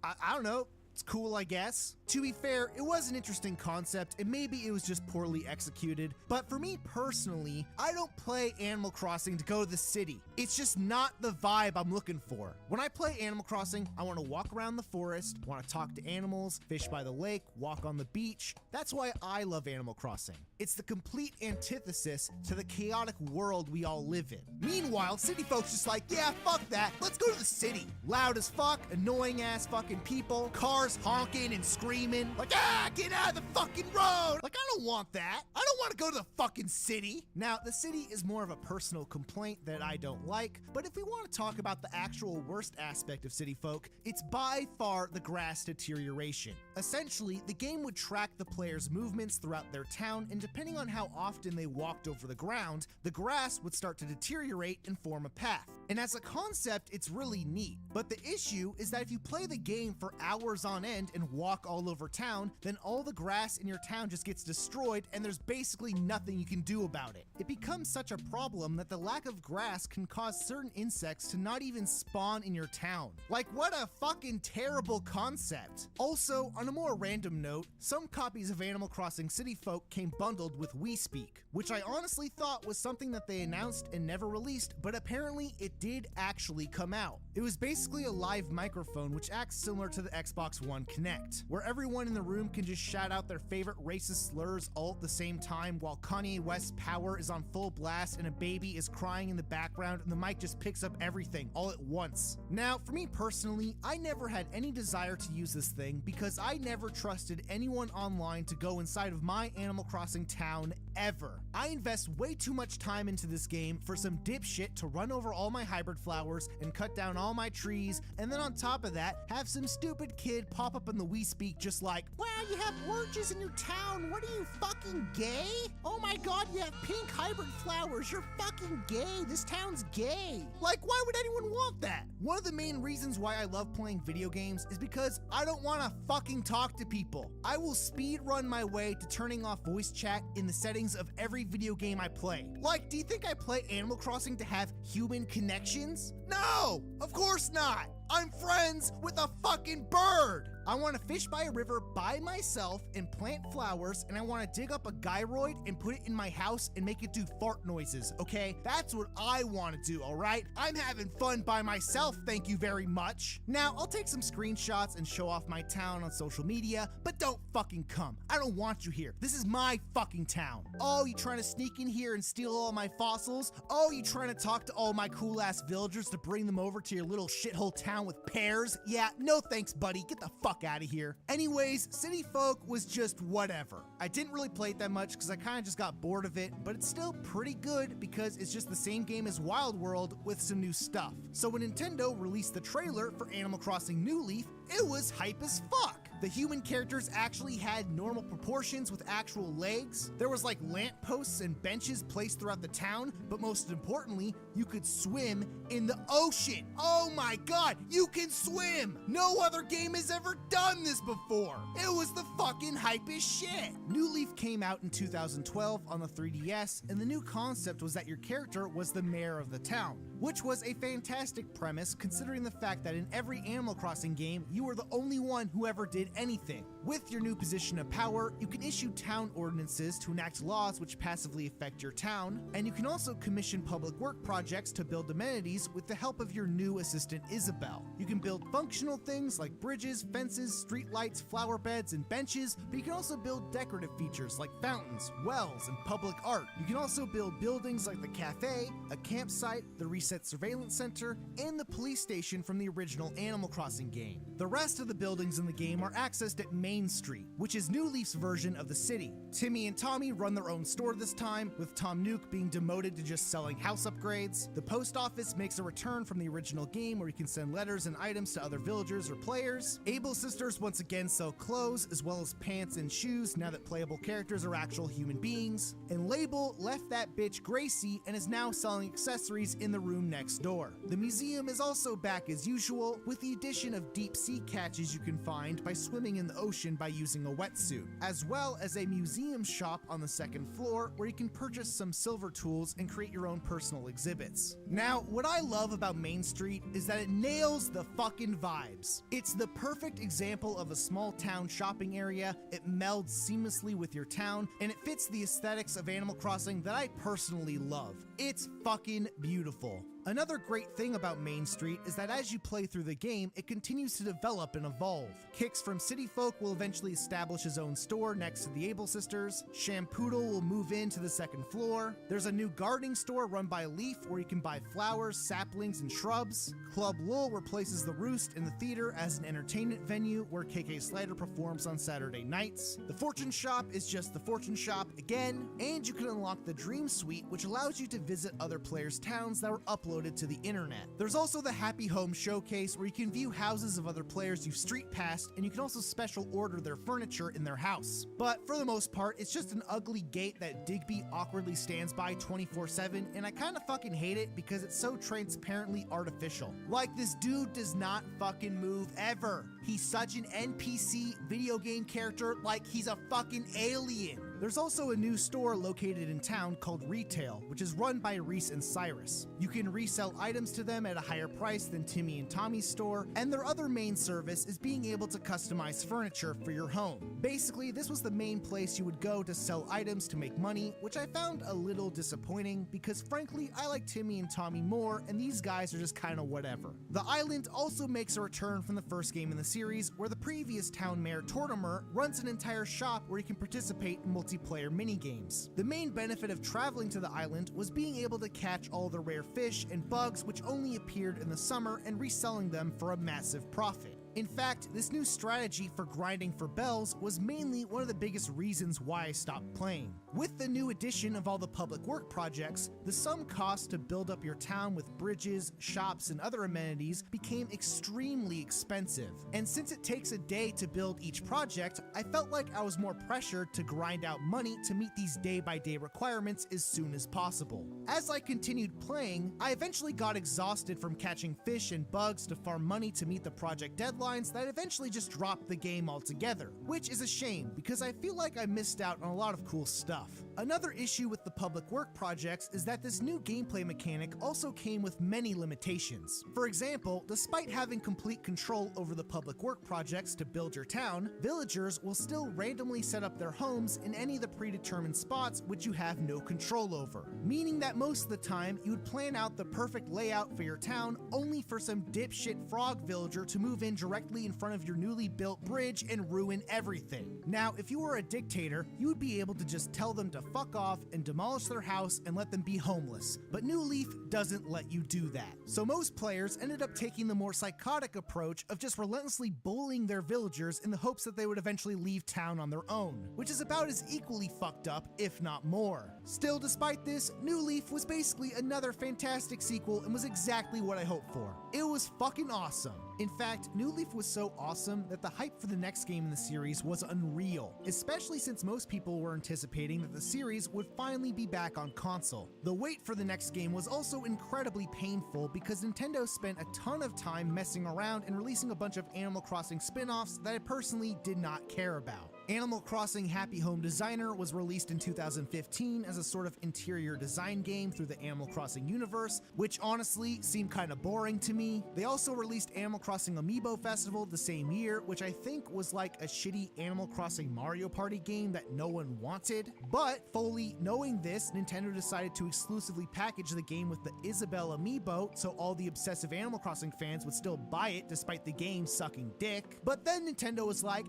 I don't know, It's cool, I guess. To be fair, it was an interesting concept, and maybe it was just poorly executed. But for me personally, I don't play Animal Crossing to go to the city. It's just not the vibe I'm looking for. When I play Animal Crossing, I want to walk around the forest, want to talk to animals, fish by the lake, walk on the beach. That's why I love Animal Crossing. It's the complete antithesis to the chaotic world we all live in. Meanwhile, city folks just like, yeah, fuck that, let's go to the city. Loud as fuck, annoying ass fucking people, cars honking and screaming, like, get out of the fucking road. Like, I don't want that. I don't want to go to the fucking city. Now, the city is more of a personal complaint that I don't like, but if we want to talk about the actual worst aspect of city folk, it's by far the grass deterioration. Essentially, the game would track the player's movements throughout their town, and depending on how often they walked over the ground, the grass would start to deteriorate and form a path. And as a concept, it's really neat. But the issue is that if you play the game for hours on end and walk all over town, then all the grass in your town just gets destroyed and there's basically nothing you can do about it. It becomes such a problem that the lack of grass can cause certain insects to not even spawn in your town. Like, what a fucking terrible concept. Also, on a more random note, some copies of Animal Crossing City Folk came bundled with We Speak, which I honestly thought was something that they announced and never released, but apparently it did actually come out. It was basically a live microphone which acts similar to the Xbox One Kinect, where everyone in the room can just shout out their favorite racist slurs all at the same time while Kanye West's Power is on full blast and a baby is crying in the background and the mic just picks up everything all at once. Now, for me personally, I never had any desire to use this thing because I never trusted anyone online to go inside of my Animal Crossing town ever. I invest way too much time into this game for some dipshit to run over all my hybrid flowers and cut down all my trees, and then on top of that, have some stupid kid pop up in the We Speak just like, wow, you have oranges in your town, what are you, fucking gay? Oh my god, you have pink hybrid flowers, you're fucking gay, this town's gay. Like, why would anyone want that? One of the main reasons why I love playing video games is because I don't want to fucking talk to people. I will speed run my way to turning off voice chat in the settings of every video game I play. Like, do you think I play Animal Crossing to have human connections? No, of course not. I'm friends with a fucking bird. I want to fish by a river by myself and plant flowers, and I want to dig up a gyroid and put it in my house and make it do fart noises, okay? That's what I want to do, all right? I'm having fun by myself, thank you very much. Now, I'll take some screenshots and show off my town on social media, but don't fucking come. I don't want you here. This is my fucking town. Oh, you trying to sneak in here and steal all my fossils? Oh, you trying to talk to all my cool-ass villagers to bring them over to your little shithole town with pears? Yeah, no thanks, buddy. Get the fuck out of here. Anyways, City Folk was just whatever. I didn't really play it that much because I kind of just got bored of it, but it's still pretty good because it's just the same game as Wild World with some new stuff. So when Nintendo released the trailer for Animal Crossing New Leaf, it was hype as fuck. The human characters actually had normal proportions with actual legs. There was like lampposts and benches placed throughout the town, but most importantly, you could swim in the ocean. Oh my god, you can swim! No other game has ever done this before. It was the fucking hypest shit. New Leaf came out in 2012 on the 3DS, and the new concept was that your character was the mayor of the town, which was a fantastic premise considering the fact that in every Animal Crossing game, you were the only one who ever did anything. With your new position of power, you can issue town ordinances to enact laws which passively affect your town, and you can also commission public work projects to build amenities with the help of your new assistant Isabelle. You can build functional things like bridges, fences, streetlights, flower beds, and benches, but you can also build decorative features like fountains, wells, and public art. You can also build buildings like the cafe, a campsite, the Reset Surveillance Center, and the police station from the original Animal Crossing game. The rest of the buildings in the game are accessed at Main Street, which is New Leaf's version of the city. Timmy and Tommy run their own store this time, with Tom Nook being demoted to just selling house upgrades. The post office makes a return from the original game where you can send letters and items to other villagers or players. Able Sisters once again sell clothes as well as pants and shoes now that playable characters are actual human beings. And Label left that bitch Gracie and is now selling accessories in the room room next door. The museum is also back as usual, with the addition of deep sea catches you can find by swimming in the ocean by using a wetsuit, as well as a museum shop on the second floor where you can purchase some silver tools and create your own personal exhibits. Now, what I love about Main Street is that it nails the fucking vibes. It's the perfect example of a small town shopping area, it melds seamlessly with your town, and it fits the aesthetics of Animal Crossing that I personally love. It's fucking beautiful. Another great thing about Main Street is that as you play through the game, it continues to develop and evolve. Kix from City Folk will eventually establish his own store next to the Able Sisters. Shampoodle will move into the second floor. There's a new gardening store run by Leaf where you can buy flowers, saplings, and shrubs. Club Lul replaces the Roost in the theater as an entertainment venue where KK Slider performs on Saturday nights. The Fortune Shop is just the Fortune Shop again, and you can unlock the Dream Suite, which allows you to visit other players' towns that were uploaded to the internet. There's also the Happy Home Showcase where you can view houses of other players you've street passed, and you can also special order their furniture in their house. But for the most part, it's just an ugly gate that Digby awkwardly stands by 24/7, and I kinda fucking hate it because it's so transparently artificial. Like, this dude does not fucking move ever. He's such an NPC video game character, like he's a fucking alien. There's also a new store located in town called Retail, which is run by Reese and Cyrus. You can resell items to them at a higher price than Timmy and Tommy's store, and their other main service is being able to customize furniture for your home. Basically, this was the main place you would go to sell items to make money, which I found a little disappointing because frankly, I like Timmy and Tommy more, and these guys are just kinda whatever. The island also makes a return from the first game in the series, where the previous town mayor Tortimer runs an entire shop where you can participate in multiplayer minigames. The main benefit of traveling to the island was being able to catch all the rare fish and bugs which only appeared in the summer and reselling them for a massive profit. In fact, this new strategy for grinding for bells was mainly one of the biggest reasons why I stopped playing. With the new addition of all the public work projects, the sum cost to build up your town with bridges, shops, and other amenities became extremely expensive. And since it takes a day to build each project, I felt like I was more pressured to grind out money to meet these day-by-day requirements as soon as possible. As I continued playing, I eventually got exhausted from catching fish and bugs to farm money to meet the project deadline that eventually just dropped the game altogether, which is a shame because I feel like I missed out on a lot of cool stuff. Another issue with the public work projects is that this new gameplay mechanic also came with many limitations. For example, despite having complete control over the public work projects to build your town, villagers will still randomly set up their homes in any of the predetermined spots which you have no control over, meaning that most of the time you would plan out the perfect layout for your town only for some dipshit frog villager to move in directly in front of your newly built bridge and ruin everything. Now, if you were a dictator, you would be able to just tell them to fuck off and demolish their house and let them be homeless, but New Leaf doesn't let you do that. So most players ended up taking the more psychotic approach of just relentlessly bullying their villagers in the hopes that they would eventually leave town on their own, which is about as equally fucked up, if not more. Still, despite this, New Leaf was basically another fantastic sequel and was exactly what I hoped for. It was fucking awesome. In fact, New Leaf was so awesome that the hype for the next game in the series was unreal, especially since most people were anticipating that the series would finally be back on console. The wait for the next game was also incredibly painful because Nintendo spent a ton of time messing around and releasing a bunch of Animal Crossing spin-offs that I personally did not care about. Animal Crossing Happy Home Designer was released in 2015 as a sort of interior design game through the Animal Crossing universe, which honestly seemed kinda boring to me. They also released Animal Crossing Amiibo Festival the same year, which I think was like a shitty Animal Crossing Mario Party game that no one wanted. But fully knowing this, Nintendo decided to exclusively package the game with the Isabelle Amiibo so all the obsessive Animal Crossing fans would still buy it despite the game sucking dick. But then Nintendo was like,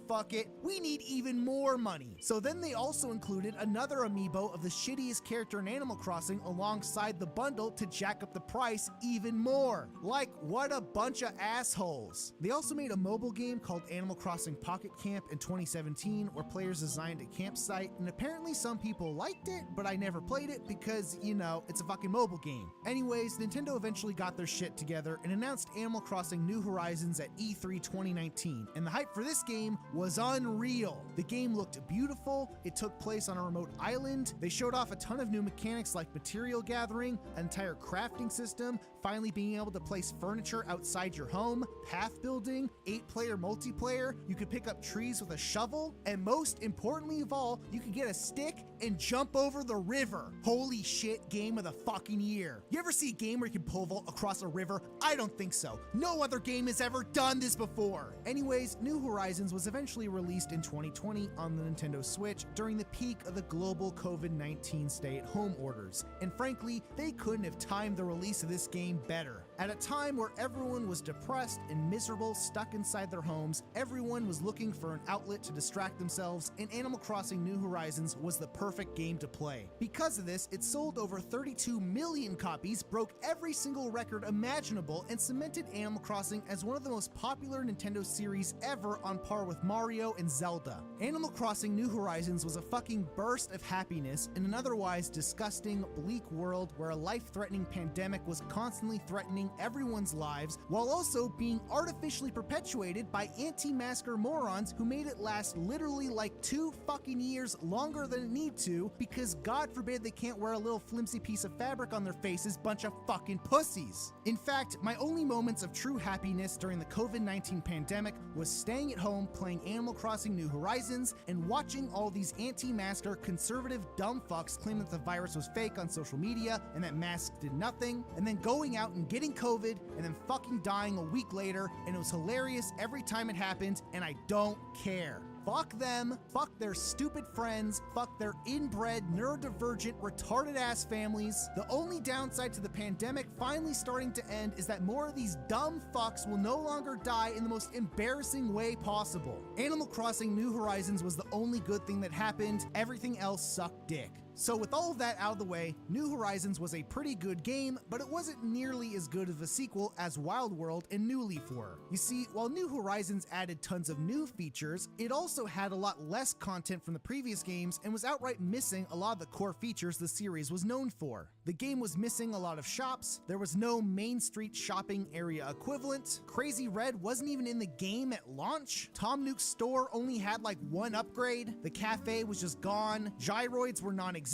fuck it, we need even more money. So then they also included another amiibo of the shittiest character in Animal Crossing alongside the bundle to jack up the price even more. Like, what a bunch of assholes. They also made a mobile game called Animal Crossing Pocket Camp in 2017 where players designed a campsite, and apparently some people liked it, but I never played it because, you know, it's a fucking mobile game. Anyways, Nintendo eventually got their shit together and announced Animal Crossing New Horizons at E3 2019, and the hype for this game was unreal. real. The game looked beautiful, it took place on a remote island, they showed off a ton of new mechanics like material gathering, an entire crafting system, finally being able to place furniture outside your home, path building, 8-player multiplayer, you could pick up trees with a shovel, and most importantly of all, you could get a stick and jump over the river. Holy shit, game of the fucking year. You ever see a game where you can pole vault across a river? I don't think so. No other game has ever done this before. Anyways, New Horizons was eventually released in 2020 on the Nintendo Switch during the peak of the global COVID-19 stay-at-home orders, and frankly, they couldn't have timed the release of this game better. At a time where everyone was depressed and miserable, stuck inside their homes, everyone was looking for an outlet to distract themselves, and Animal Crossing New Horizons was the perfect game to play. Because of this, it sold over 32 million copies, broke every single record imaginable, and cemented Animal Crossing as one of the most popular Nintendo series ever, on par with Mario and Zelda. Animal Crossing New Horizons was a fucking burst of happiness in an otherwise disgusting, bleak world where a life-threatening pandemic was constantly threatening everyone's lives, while also being artificially perpetuated by anti-masker morons who made it last literally like 2 fucking years longer than it need to, because God forbid they can't wear a little flimsy piece of fabric on their faces, bunch of fucking pussies. In fact, my only moments of true happiness during the COVID-19 pandemic was staying at home playing Animal Crossing New Horizons and watching all these anti-masker conservative dumb fucks claim that the virus was fake on social media and that masks did nothing, and then going out and getting COVID and then fucking dying a week later, and it was hilarious every time it happened, and I don't care. Fuck them, fuck their stupid friends, fuck their inbred, neurodivergent, retarded ass families. The only downside to the pandemic finally starting to end is that more of these dumb fucks will no longer die in the most embarrassing way possible. Animal Crossing New Horizons was the only good thing that happened, everything else sucked dick. So with all of that out of the way, New Horizons was a pretty good game, but it wasn't nearly as good of a sequel as Wild World and New Leaf were. You see, while New Horizons added tons of new features, it also had a lot less content from the previous games and was outright missing a lot of the core features the series was known for. The game was missing a lot of shops, there was no Main Street shopping area equivalent, Crazy Red wasn't even in the game at launch, Tom Nook's store only had like 1 upgrade, the cafe was just gone, gyroids were non-existent,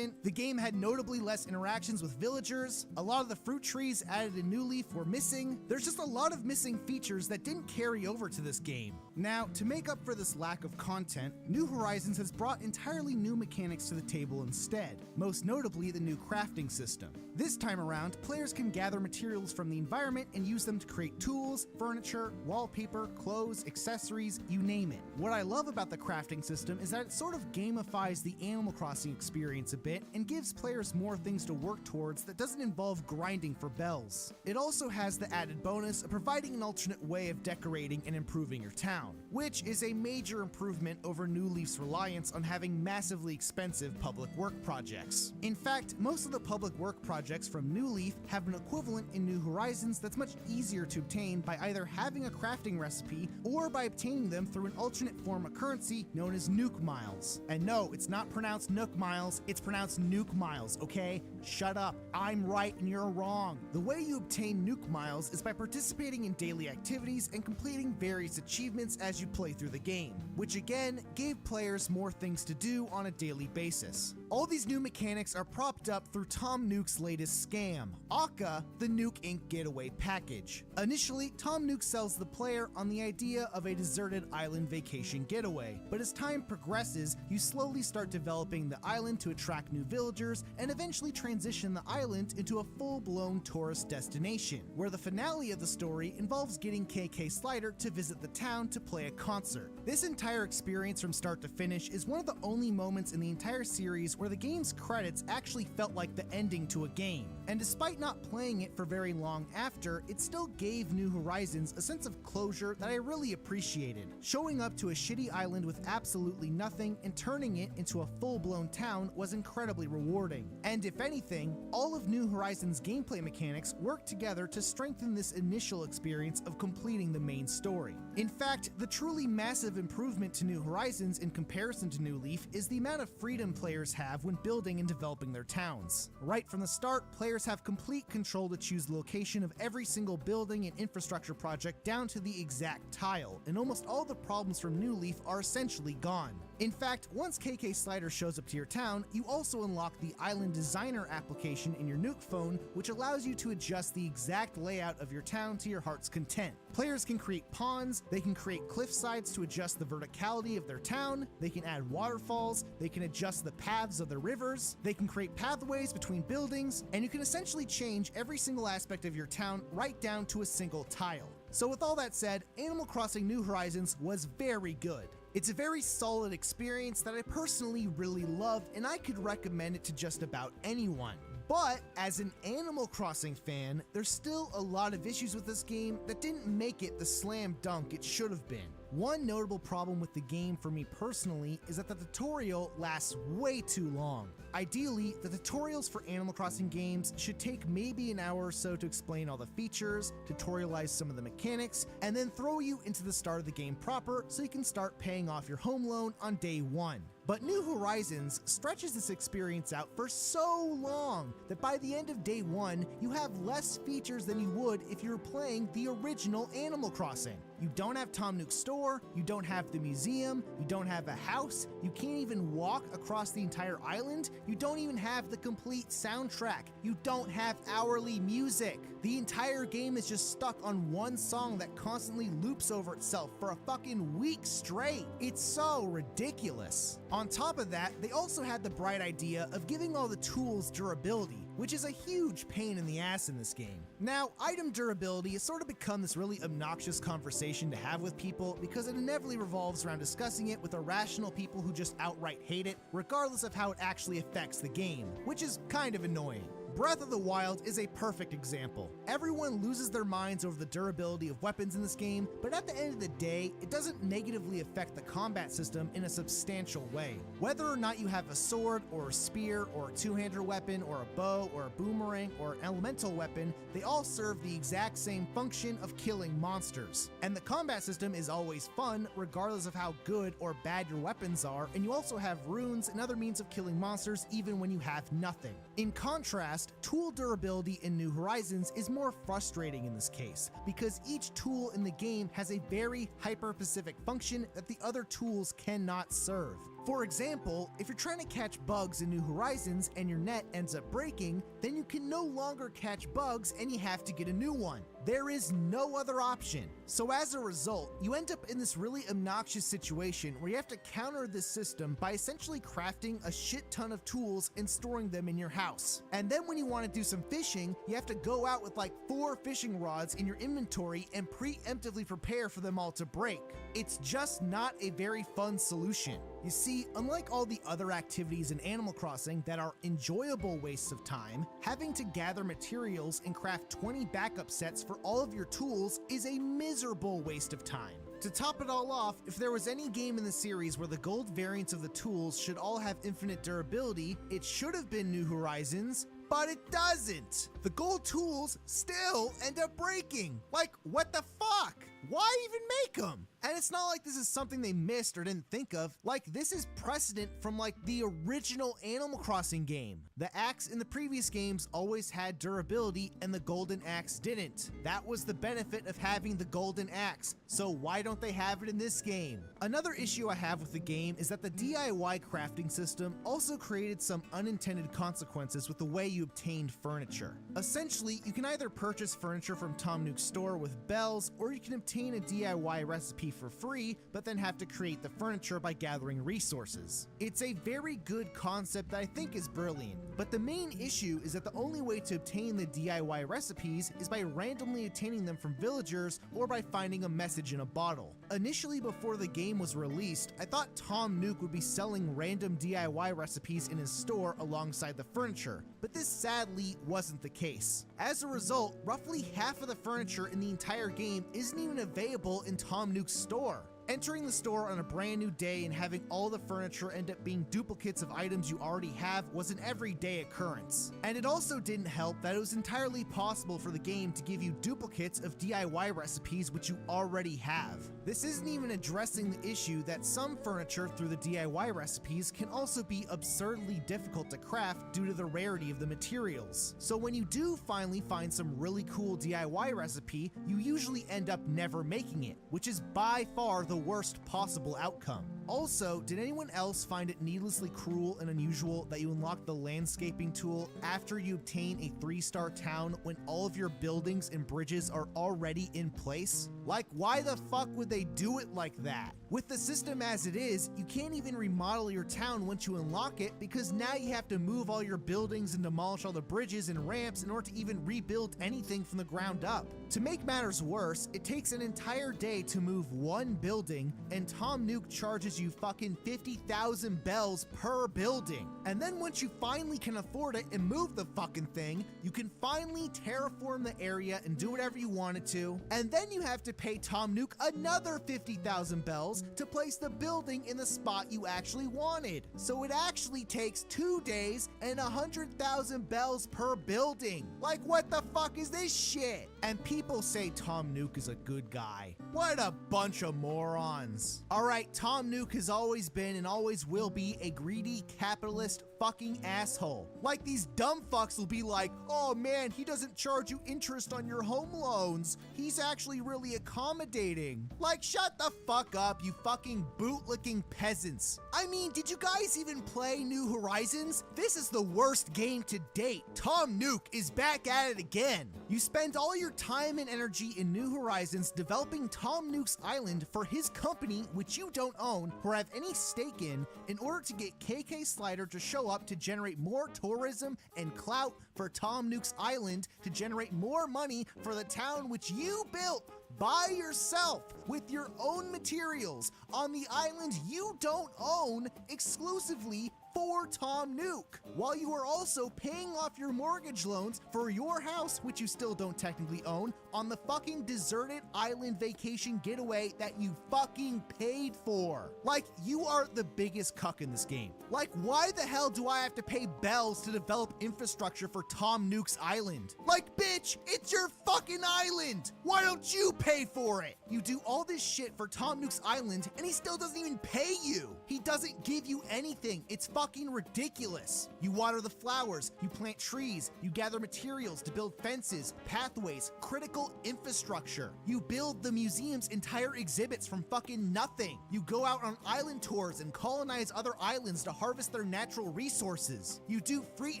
the game had notably less interactions with villagers, a lot of the fruit trees added in New Leaf were missing. There's just a lot of missing features that didn't carry over to this game. Now, to make up for this lack of content, New Horizons has brought entirely new mechanics to the table instead, most notably the new crafting system. This time around, players can gather materials from the environment and use them to create tools, furniture, wallpaper, clothes, accessories, you name it. What I love about the crafting system is that it sort of gamifies the Animal Crossing experience a bit and gives players more things to work towards that doesn't involve grinding for bells. It also has the added bonus of providing an alternate way of decorating and improving your town, which is a major improvement over New Leaf's reliance on having massively expensive public work projects. In fact, most of the public work projects from New Leaf have an equivalent in New Horizons that's much easier to obtain by either having a crafting recipe or by obtaining them through an alternate form of currency known as Nook Miles. And no, it's not pronounced Nook Miles, it's pronounced Nuke Miles, okay? Shut up. I'm right and you're wrong. The way you obtain Nuke Miles is by participating in daily activities and completing various achievements as you play through the game, which again gave players more things to do on a daily basis. All these new mechanics are propped up through Tom Nook's latest scam, Akka, the Nuke Inc. Getaway Package. Initially, Tom Nook sells the player on the idea of a deserted island vacation getaway, but as time progresses, you slowly start developing the island to attract new villagers and eventually transition the island into a full-blown tourist destination, where the finale of the story involves getting KK Slider to visit the town to play a concert. This entire experience from start to finish is one of the only moments in the entire series where the game's credits actually felt like the ending to a game. And despite not playing it for very long after, it still gave New Horizons a sense of closure that I really appreciated. Showing up to a shitty island with absolutely nothing and turning it into a full-blown town was incredibly rewarding. And if anything, all of New Horizons' gameplay mechanics work together to strengthen this initial experience of completing the main story. In fact, the truly massive improvement to New Horizons in comparison to New Leaf is the amount of freedom players have when building and developing their towns. Right from the start, players have complete control to choose the location of every single building and infrastructure project down to the exact tile, and almost all the problems from New Leaf are essentially gone. In fact, once KK Slider shows up to your town, you also unlock the Island Designer application in your Nuke phone, which allows you to adjust the exact layout of your town to your heart's content. Players can create ponds, they can create cliff sides to adjust the verticality of their town, they can add waterfalls, they can adjust the paths of the rivers, they can create pathways between buildings, and you can essentially change every single aspect of your town right down to a single tile. So with all that said, Animal Crossing New Horizons was very good. It's a very solid experience that I personally really love, and I could recommend it to just about anyone. But as an Animal Crossing fan, there's still a lot of issues with this game that didn't make it the slam dunk it should have been. One notable problem with the game for me personally is that the tutorial lasts way too long. Ideally, the tutorials for Animal Crossing games should take maybe an hour or so to explain all the features, tutorialize some of the mechanics, and then throw you into the start of the game proper so you can start paying off your home loan on day one. But New Horizons stretches this experience out for so long that by the end of day one, you have less features than you would if you were playing the original Animal Crossing. You don't have Tom Nook's store, you don't have the museum, you don't have a house, you can't even walk across the entire island, you don't even have the complete soundtrack, you don't have hourly music. The entire game is just stuck on one song that constantly loops over itself for a fucking week straight. It's so ridiculous. On top of that, they also had the bright idea of giving all the tools durability, which is a huge pain in the ass in this game. Now, item durability has sort of become this really obnoxious conversation to have with people because it inevitably revolves around discussing it with irrational people who just outright hate it, regardless of how it actually affects the game, which is kind of annoying. Breath of the Wild is a perfect example. Everyone loses their minds over the durability of weapons in this game, but at the end of the day, it doesn't negatively affect the combat system in a substantial way. Whether or not you have a sword, or a spear, or a two-hander weapon, or a bow, or a boomerang, or an elemental weapon, they all serve the exact same function of killing monsters. And the combat system is always fun, regardless of how good or bad your weapons are, and you also have runes and other means of killing monsters even when you have nothing. In contrast, tool durability in New Horizons is more frustrating in this case, because each tool in the game has a very hyper-specific function that the other tools cannot serve. For example, if you're trying to catch bugs in New Horizons and your net ends up breaking, then you can no longer catch bugs and you have to get a new one. There is no other option. So as a result, you end up in this really obnoxious situation where you have to counter this system by essentially crafting a shit ton of tools and storing them in your house. And then when you want to do some fishing, you have to go out with like 4 fishing rods in your inventory and preemptively prepare for them all to break. It's just not a very fun solution. You see, unlike all the other activities in Animal Crossing that are enjoyable wastes of time, having to gather materials and craft 20 backup sets for all of your tools is a miserable waste of time. To top it all off, if there was any game in the series where the gold variants of the tools should all have infinite durability, it should have been New Horizons, but it doesn't. The gold tools still end up breaking. Like, what the fuck? Why even make them? And it's not like this is something they missed or didn't think of. Like, this is precedent from like the original Animal Crossing game. The axe in the previous games always had durability and the golden axe didn't. That was the benefit of having the golden axe. So why don't they have it in this game? Another issue I have with the game is that the DIY crafting system also created some unintended consequences with the way you obtained furniture. Essentially, you can either purchase furniture from Tom Nook's store with bells, or you can obtain a DIY recipe for free, but then have to create the furniture by gathering resources. It's a very good concept that I think is brilliant, but the main issue is that the only way to obtain the DIY recipes is by randomly obtaining them from villagers or by finding a message in a bottle. Initially, before the game was released, I thought Tom Nook would be selling random DIY recipes in his store alongside the furniture, but this sadly wasn't the case. As a result, roughly half of the furniture in the entire game isn't even available in Tom Nook's store. Entering the store on a brand new day and having all the furniture end up being duplicates of items you already have was an everyday occurrence. And it also didn't help that it was entirely possible for the game to give you duplicates of DIY recipes which you already have. This isn't even addressing the issue that some furniture through the DIY recipes can also be absurdly difficult to craft due to the rarity of the materials. So when you do finally find some really cool DIY recipe, you usually end up never making it, which is by far the worst possible outcome. Also, did anyone else find it needlessly cruel and unusual that you unlock the landscaping tool after you obtain a 3-star town when all of your buildings and bridges are already in place? Like, why the fuck would they do it like that? With the system as it is, you can't even remodel your town once you unlock it because now you have to move all your buildings and demolish all the bridges and ramps in order to even rebuild anything from the ground up. To make matters worse, it takes an entire day to move one building, and Tom Nook charges you fucking 50,000 bells per building. And then once you finally can afford it and move the fucking thing, you can finally terraform the area and do whatever you wanted to, and then you have to pay Tom Nook another 50,000 bells to place the building in the spot you actually wanted. So it actually takes 2 days and 100,000 bells per building. Like, what the fuck is this shit? And people say Tom Nook is a good guy. What a bunch of morons. Alright, Tom Nook has always been and always will be a greedy capitalist fucking asshole. Like, these dumb fucks will be like, oh man, he doesn't charge you interest on your home loans. He's actually really accommodating. Like, shut the fuck up, you fucking bootlicking peasants. I mean, did you guys even play New Horizons? This is the worst game to date. Tom Nook is back at it again. You spend all your time and energy in New Horizons developing Tom Nook's island for his company, which you don't own or have any stake in order to get KK Slider to show up to generate more tourism and clout for Tom Nook's island to generate more money for the town which you built by yourself with your own materials on the island you don't own exclusively for Tom Nook, while you are also paying off your mortgage loans for your house, which you still don't technically own, on the fucking deserted island vacation getaway that you fucking paid for. Like, you are the biggest cuck in this game. Like, why the hell do I have to pay bells to develop infrastructure for Tom Nook's island? Like, bitch, it's your fucking island! Why don't you pay for it? You do all this shit for Tom Nook's island and he still doesn't even pay you. He doesn't give you anything. It's fucking ridiculous. You water the flowers, you plant trees, you gather materials to build fences, pathways, critical infrastructure. You build the museum's entire exhibits from fucking nothing. You go out on island tours and colonize other islands to harvest their natural resources. You do free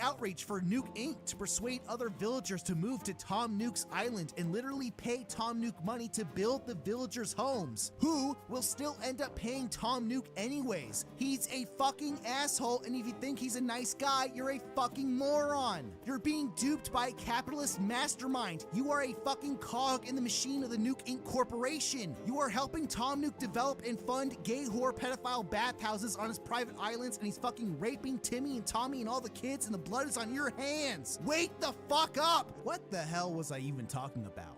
outreach for Nook Inc. to persuade other villagers to move to Tom Nook's island and literally pay Tom Nook money to build the villagers' homes, who will still end up paying Tom Nook anyways. He's a fucking asshole, and if you think he's a nice guy, you're a fucking moron. You're being duped by a capitalist mastermind. You are a fucking cog in the machine of the Nook Inc. Corporation. You are helping Tom Nook develop and fund gay whore pedophile bathhouses on his private islands, and he's fucking raping Timmy and Tommy and all the kids, and the blood is on your hands. Wake the fuck up! What the hell was I even talking about?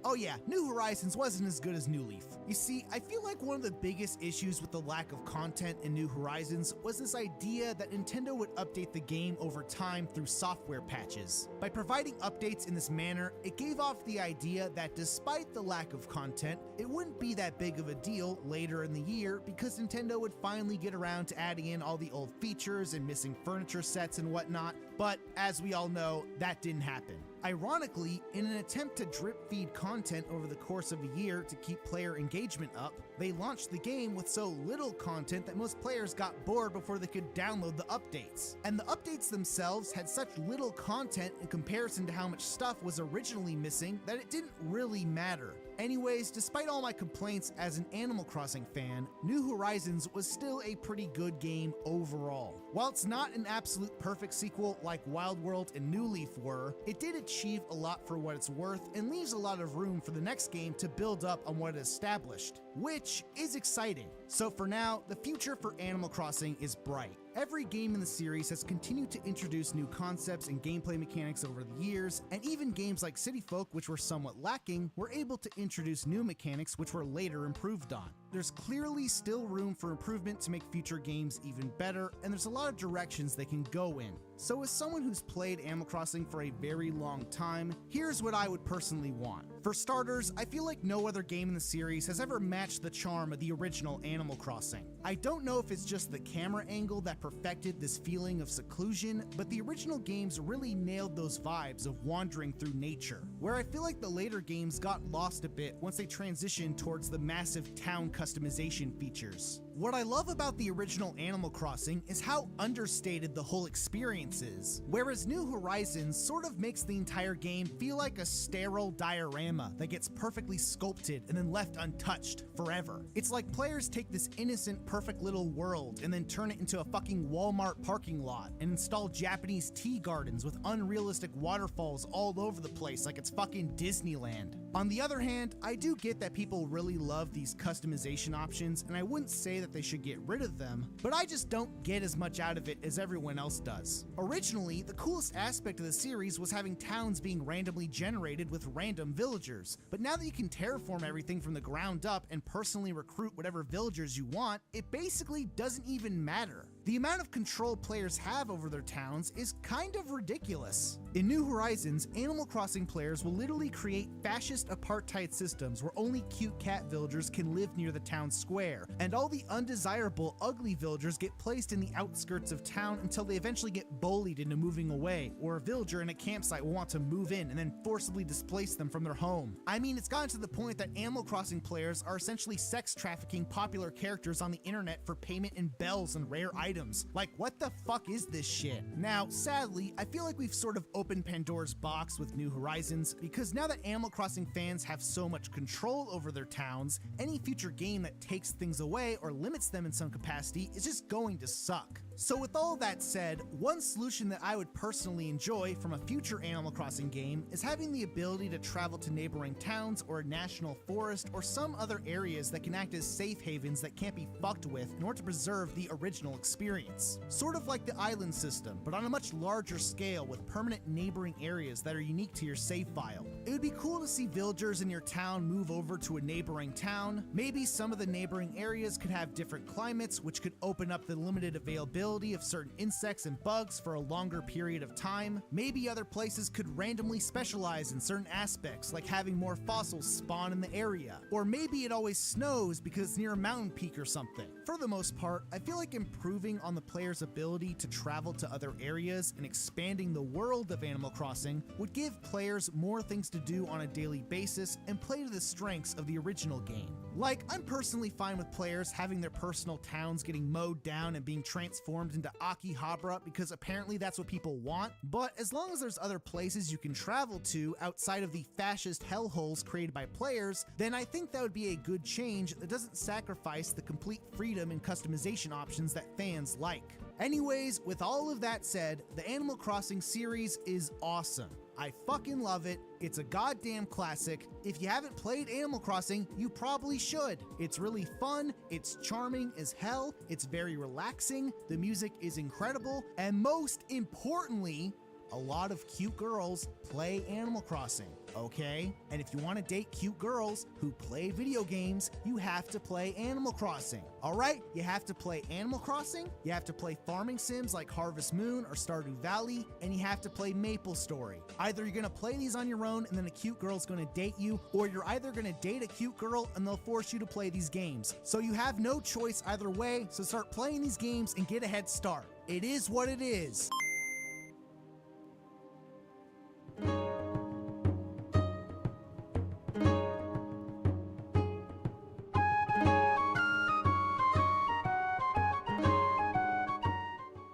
Oh yeah, New Horizons wasn't as good as New Leaf. You see, I feel like one of the biggest issues with the lack of content in New Horizons was this idea that Nintendo would update the game over time through software patches. By providing updates in this manner, it gave off the idea that despite the lack of content, it wouldn't be that big of a deal later in the year because Nintendo would finally get around to adding in all the old features and missing furniture sets and whatnot, but as we all know, that didn't happen. Ironically, in an attempt to drip feed content over the course of a year to keep player engagement up, they launched the game with so little content that most players got bored before they could download the updates. And the updates themselves had such little content in comparison to how much stuff was originally missing that it didn't really matter. Anyways, despite all my complaints as an Animal Crossing fan, New Horizons was still a pretty good game overall. While it's not an absolute perfect sequel like Wild World and New Leaf were, it did achieve a lot for what it's worth and leaves a lot of room for the next game to build up on what it established, which is exciting. So for now, the future for Animal Crossing is bright. Every game in the series has continued to introduce new concepts and gameplay mechanics over the years, and even games like City Folk, which were somewhat lacking, were able to introduce new mechanics which were later improved on. there's clearly still room for improvement to make future games even better, and there's a lot of directions they can go in. So as someone who's played Animal Crossing for a very long time, here's what I would personally want. For starters, I feel like no other game in the series has ever matched the charm of the original Animal Crossing. I don't know if it's just the camera angle that perfected this feeling of seclusion, but the original games really nailed those vibes of wandering through nature, where I feel like the later games got lost a bit once they transitioned towards the massive town customization features. What I love about the original Animal Crossing is how understated the whole experience is, whereas New Horizons sort of makes the entire game feel like a sterile diorama that gets perfectly sculpted and then left untouched forever. It's like players take this innocent, perfect little world and then turn it into a fucking Walmart parking lot and install Japanese tea gardens with unrealistic waterfalls all over the place like it's fucking Disneyland. On the other hand, I do get that people really love these customization options, and I wouldn't say that they should get rid of them, but I just don't get as much out of it as everyone else does. Originally, the coolest aspect of the series was having towns being randomly generated with random villagers, but now that you can terraform everything from the ground up and personally recruit whatever villagers you want, it basically doesn't even matter. The amount of control players have over their towns is kind of ridiculous. In New Horizons, Animal Crossing players will literally create fascist apartheid systems where only cute cat villagers can live near the town square, and all the undesirable, ugly villagers get placed in the outskirts of town until they eventually get bullied into moving away, or a villager in a campsite will want to move in and then forcibly displace them from their home. I mean, it's gotten to the point that Animal Crossing players are essentially sex trafficking popular characters on the internet for payment in bells and rare items. Like, what the fuck is this shit? Now, sadly, I feel like we've sort of opened Pandora's box with New Horizons, because now that Animal Crossing fans have so much control over their towns, any future game that takes things away or limits them in some capacity is just going to suck. So with all that said, one solution that I would personally enjoy from a future Animal Crossing game is having the ability to travel to neighboring towns or a national forest or some other areas that can act as safe havens that can't be fucked with in order to preserve the original experience. Sort of like the island system, but on a much larger scale with permanent neighboring areas that are unique to your save file. It would be cool to see villagers in your town move over to a neighboring town. Maybe some of the neighboring areas could have different climates, which could open up the limited availability of certain insects and bugs for a longer period of time. Maybe other places could randomly specialize in certain aspects, like having more fossils spawn in the area. Or maybe it always snows because it's near a mountain peak or something. For the most part, I feel like improving on the player's ability to travel to other areas and expanding the world of Animal Crossing would give players more things to do on a daily basis and play to the strengths of the original game. Like, I'm personally fine with players having their personal towns getting mowed down and being transformed into Akihabara because apparently that's what people want, but as long as there's other places you can travel to outside of the fascist hellholes created by players, then I think that would be a good change that doesn't sacrifice the complete freedom and customization options that fans like. Anyways, with all of that said, the Animal Crossing series is awesome. I fucking love it. It's a goddamn classic. If you haven't played Animal Crossing, you probably should. It's really fun, it's charming as hell, it's very relaxing, the music is incredible, and most importantly, a lot of cute girls play Animal Crossing, okay? And if you want to date cute girls who play video games, you have to play Animal Crossing, all right? You have to play Animal Crossing, you have to play farming sims like Harvest Moon or Stardew Valley, and you have to play Maple Story. Either you're gonna play these on your own and then a cute girl's gonna date you, or you're either gonna date a cute girl and they'll force you to play these games. So you have no choice either way, so start playing these games and get a head start. It is what it is.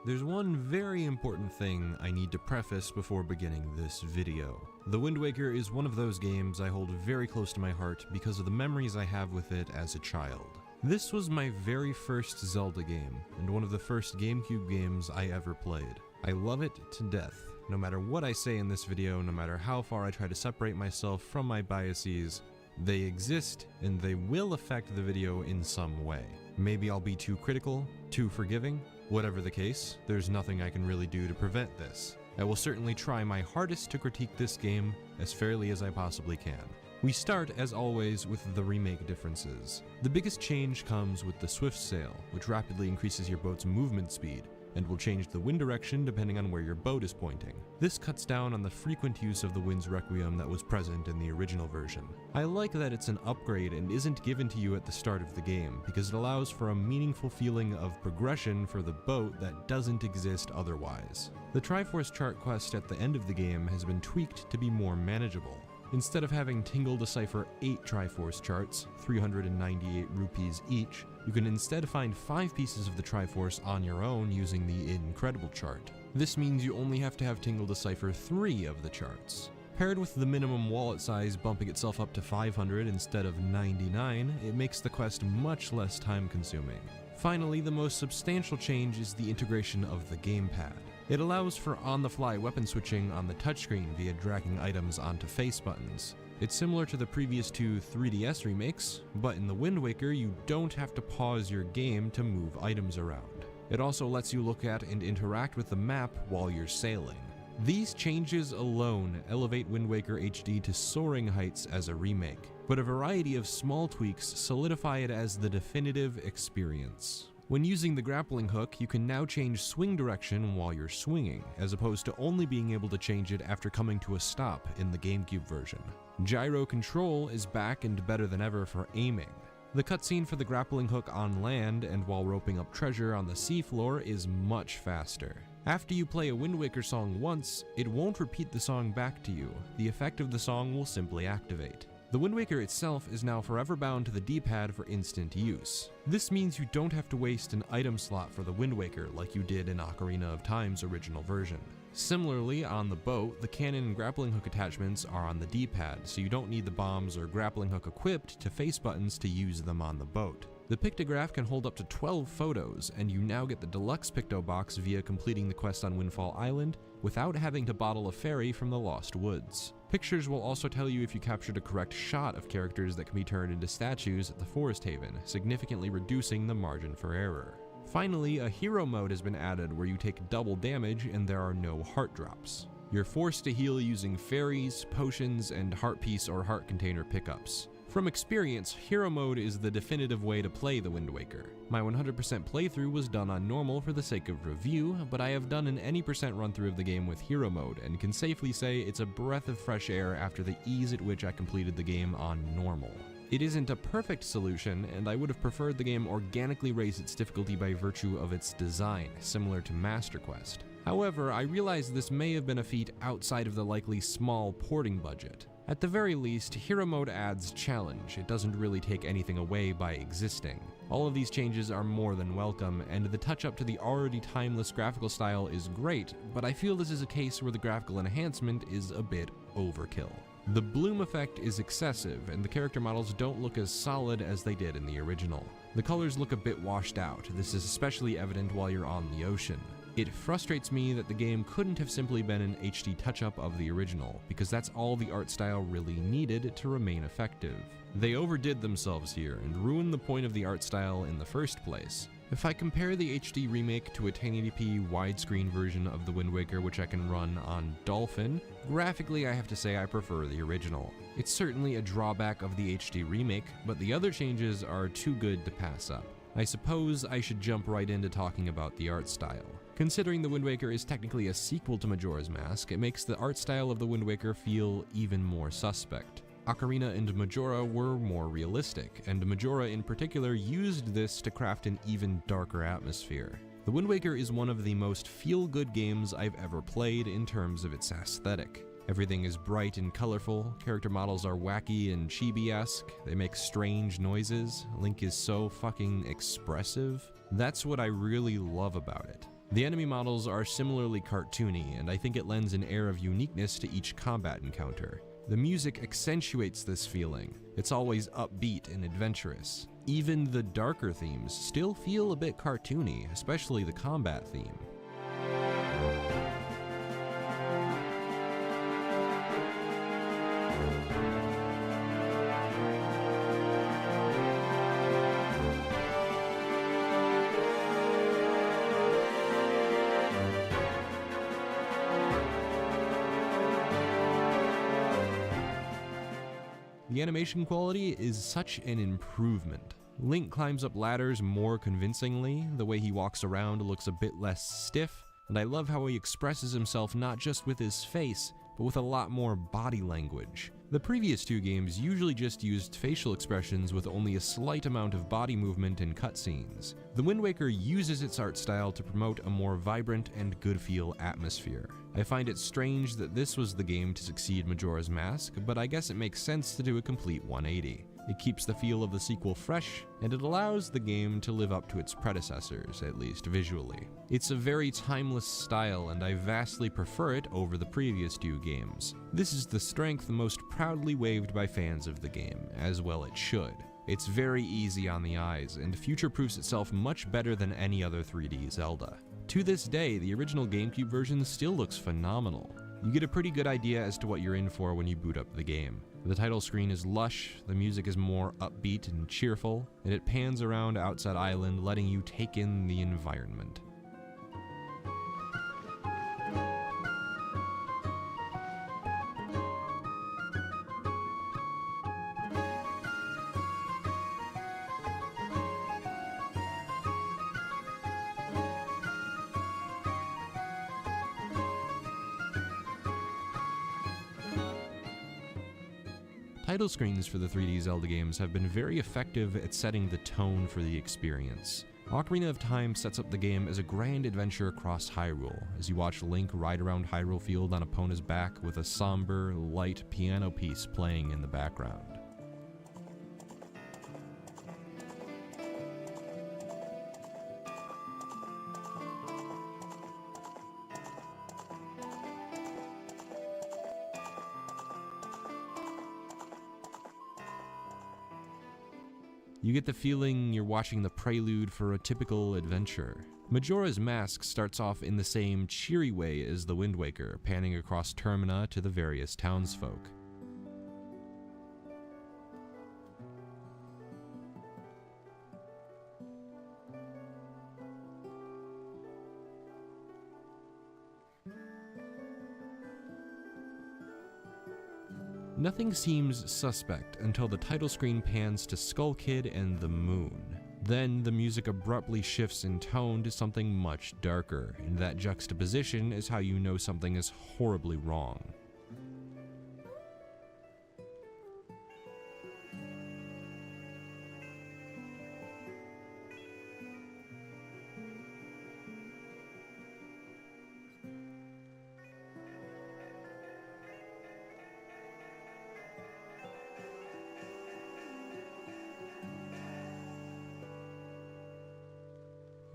There's one very important thing I need to preface before beginning this video. The Wind Waker is one of those games I hold very close to my heart because of the memories I have with it as a child. This was my very first Zelda game, and one of the first GameCube games I ever played. I love it to death. No matter what I say in this video, no matter how far I try to separate myself from my biases, they exist and they will affect the video in some way. Maybe I'll be too critical, too forgiving. Whatever the case, there's nothing I can really do to prevent this. I will certainly try my hardest to critique this game as fairly as I possibly can. We start, as always, with the remake differences. The biggest change comes with the swift sail, which rapidly increases your boat's movement speed, and will change the wind direction depending on where your boat is pointing. This cuts down on the frequent use of the wind's requiem that was present in the original version. I like that it's an upgrade and isn't given to you at the start of the game, because it allows for a meaningful feeling of progression for the boat that doesn't exist otherwise. The Triforce chart quest at the end of the game has been tweaked to be more manageable. Instead of having Tingle decipher 8 Triforce charts, 398 rupees each, you can instead find 5 pieces of the Triforce on your own using the Incredible chart. This means you only have to have Tingle decipher 3 of the charts. Paired with the minimum wallet size bumping itself up to 500 instead of 99, it makes the quest much less time consuming. Finally, the most substantial change is the integration of the gamepad. It allows for on-the-fly weapon switching on the touchscreen via dragging items onto face buttons. It's similar to the previous 2 3DS remakes, but in the Wind Waker you don't have to pause your game to move items around. It also lets you look at and interact with the map while you're sailing. These changes alone elevate Wind Waker HD to soaring heights as a remake, but a variety of small tweaks solidify it as the definitive experience. When using the grappling hook, you can now change swing direction while you're swinging, as opposed to only being able to change it after coming to a stop in the GameCube version. Gyro control is back and better than ever for aiming. The cutscene for the grappling hook on land and while roping up treasure on the seafloor is much faster. After you play a Wind Waker song once, it won't repeat the song back to you. The effect of the song will simply activate. The Wind Waker itself is now forever bound to the D-pad for instant use. This means you don't have to waste an item slot for the Wind Waker like you did in Ocarina of Time's original version. Similarly, on the boat, the cannon and grappling hook attachments are on the D-pad, so you don't need the bombs or grappling hook equipped to face buttons to use them on the boat. The pictograph can hold up to 12 photos, and you now get the deluxe picto box via completing the quest on Windfall Island without having to bottle a ferry from the Lost Woods. Pictures will also tell you if you captured a correct shot of characters that can be turned into statues at the Forest Haven, significantly reducing the margin for error. Finally, a hero mode has been added where you take double damage and there are no heart drops. You're forced to heal using fairies, potions, and heart piece or heart container pickups. From experience, hero mode is the definitive way to play the Wind Waker. My 100% playthrough was done on normal for the sake of review, but I have done an any percent run through of the game with hero mode and can safely say it's a breath of fresh air after the ease at which I completed the game on normal. It isn't a perfect solution, and I would have preferred the game organically raise its difficulty by virtue of its design, similar to Master Quest. However, I realize this may have been a feat outside of the likely small porting budget. At the very least, hero mode adds challenge. It doesn't really take anything away by existing. All of these changes are more than welcome, and the touch-up to the already timeless graphical style is great, but I feel this is a case where the graphical enhancement is a bit overkill. The bloom effect is excessive, and the character models don't look as solid as they did in the original. The colors look a bit washed out. This is especially evident while you're on the ocean. It frustrates me that the game couldn't have simply been an HD touch-up of the original, because that's all the art style really needed to remain effective. They overdid themselves here and ruined the point of the art style in the first place. If I compare the HD remake to a 1080p widescreen version of the Wind Waker which I can run on Dolphin, graphically I have to say I prefer the original. It's certainly a drawback of the HD remake, but the other changes are too good to pass up. I suppose I should jump right into talking about the art style. Considering the Wind Waker is technically a sequel to Majora's Mask, it makes the art style of the Wind Waker feel even more suspect. Ocarina and Majora were more realistic, and Majora in particular used this to craft an even darker atmosphere. The Wind Waker is one of the most feel-good games I've ever played in terms of its aesthetic. Everything is bright and colorful, character models are wacky and chibi-esque, they make strange noises, Link is so fucking expressive. That's what I really love about it. The enemy models are similarly cartoony, and I think it lends an air of uniqueness to each combat encounter. The music accentuates this feeling. It's always upbeat and adventurous. Even the darker themes still feel a bit cartoony, especially the combat theme. The animation quality is such an improvement. Link climbs up ladders more convincingly, the way he walks around looks a bit less stiff, and I love how he expresses himself not just with his face, but with a lot more body language. The previous two games usually just used facial expressions with only a slight amount of body movement in cutscenes. The Wind Waker uses its art style to promote a more vibrant and good feel atmosphere. I find it strange that this was the game to succeed Majora's Mask, but I guess it makes sense to do a complete 180. It keeps the feel of the sequel fresh, and it allows the game to live up to its predecessors, at least visually. It's a very timeless style, and I vastly prefer it over the previous two games. This is the strength most proudly waved by fans of the game, as well it should. It's very easy on the eyes, and future-proofs itself much better than any other 3D Zelda. To this day, the original GameCube version still looks phenomenal. You get a pretty good idea as to what you're in for when you boot up the game. The title screen is lush, the music is more upbeat and cheerful, and it pans around Outside Island, letting you take in the environment. Title screens for the 3D Zelda games have been very effective at setting the tone for the experience. Ocarina of Time sets up the game as a grand adventure across Hyrule, as you watch Link ride around Hyrule Field on Epona's back with a somber, light piano piece playing in the background. You get the feeling you're watching the prelude for a typical adventure. Majora's Mask starts off in the same cheery way as the Wind Waker, panning across Termina to the various townsfolk. Nothing seems suspect until the title screen pans to Skull Kid and the moon. Then the music abruptly shifts in tone to something much darker, and that juxtaposition is how you know something is horribly wrong.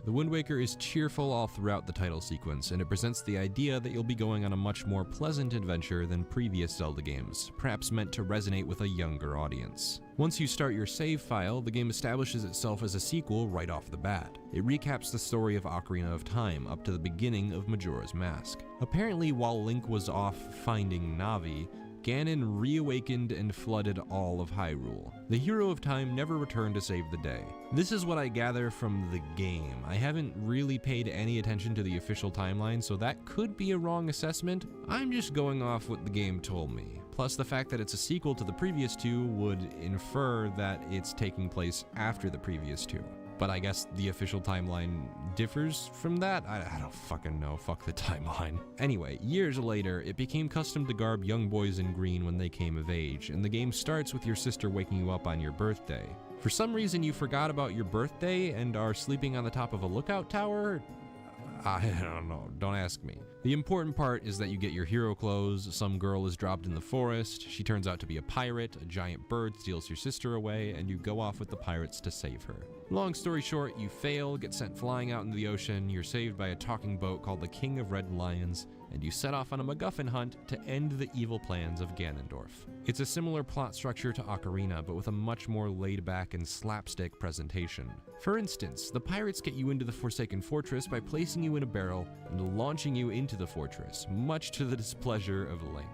The Wind Waker is cheerful all throughout the title sequence, and it presents the idea that you'll be going on a much more pleasant adventure than previous Zelda games, perhaps meant to resonate with a younger audience. Once you start your save file, the game establishes itself as a sequel right off the bat. It recaps the story of Ocarina of Time up to the beginning of Majora's Mask. Apparently, while Link was off finding Navi, Ganon reawakened and flooded all of Hyrule. The hero of time never returned to save the day. This is what I gather from the game. I haven't really paid any attention to the official timeline, so that could be a wrong assessment. I'm just going off what the game told me. Plus, the fact that it's a sequel to the previous two would infer that it's taking place after the previous two. But I guess the official timeline differs from that? I don't fucking know, fuck the timeline. Anyway, years later, it became custom to garb young boys in green when they came of age, and the game starts with your sister waking you up on your birthday. For some reason you forgot about your birthday and are sleeping on the top of a lookout tower? I don't know, don't ask me. The important part is that you get your hero clothes, some girl is dropped in the forest, she turns out to be a pirate, a giant bird steals your sister away, and you go off with the pirates to save her. Long story short, you fail, get sent flying out into the ocean, you're saved by a talking boat called the King of Red Lions, and you set off on a MacGuffin hunt to end the evil plans of Ganondorf. It's a similar plot structure to Ocarina, but with a much more laid-back and slapstick presentation. For instance, the pirates get you into the Forsaken Fortress by placing you in a barrel and launching you into the fortress, much to the displeasure of Link.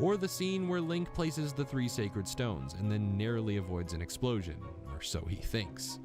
Or the scene where Link places the 3 sacred stones and then narrowly avoids an explosion, or so he thinks.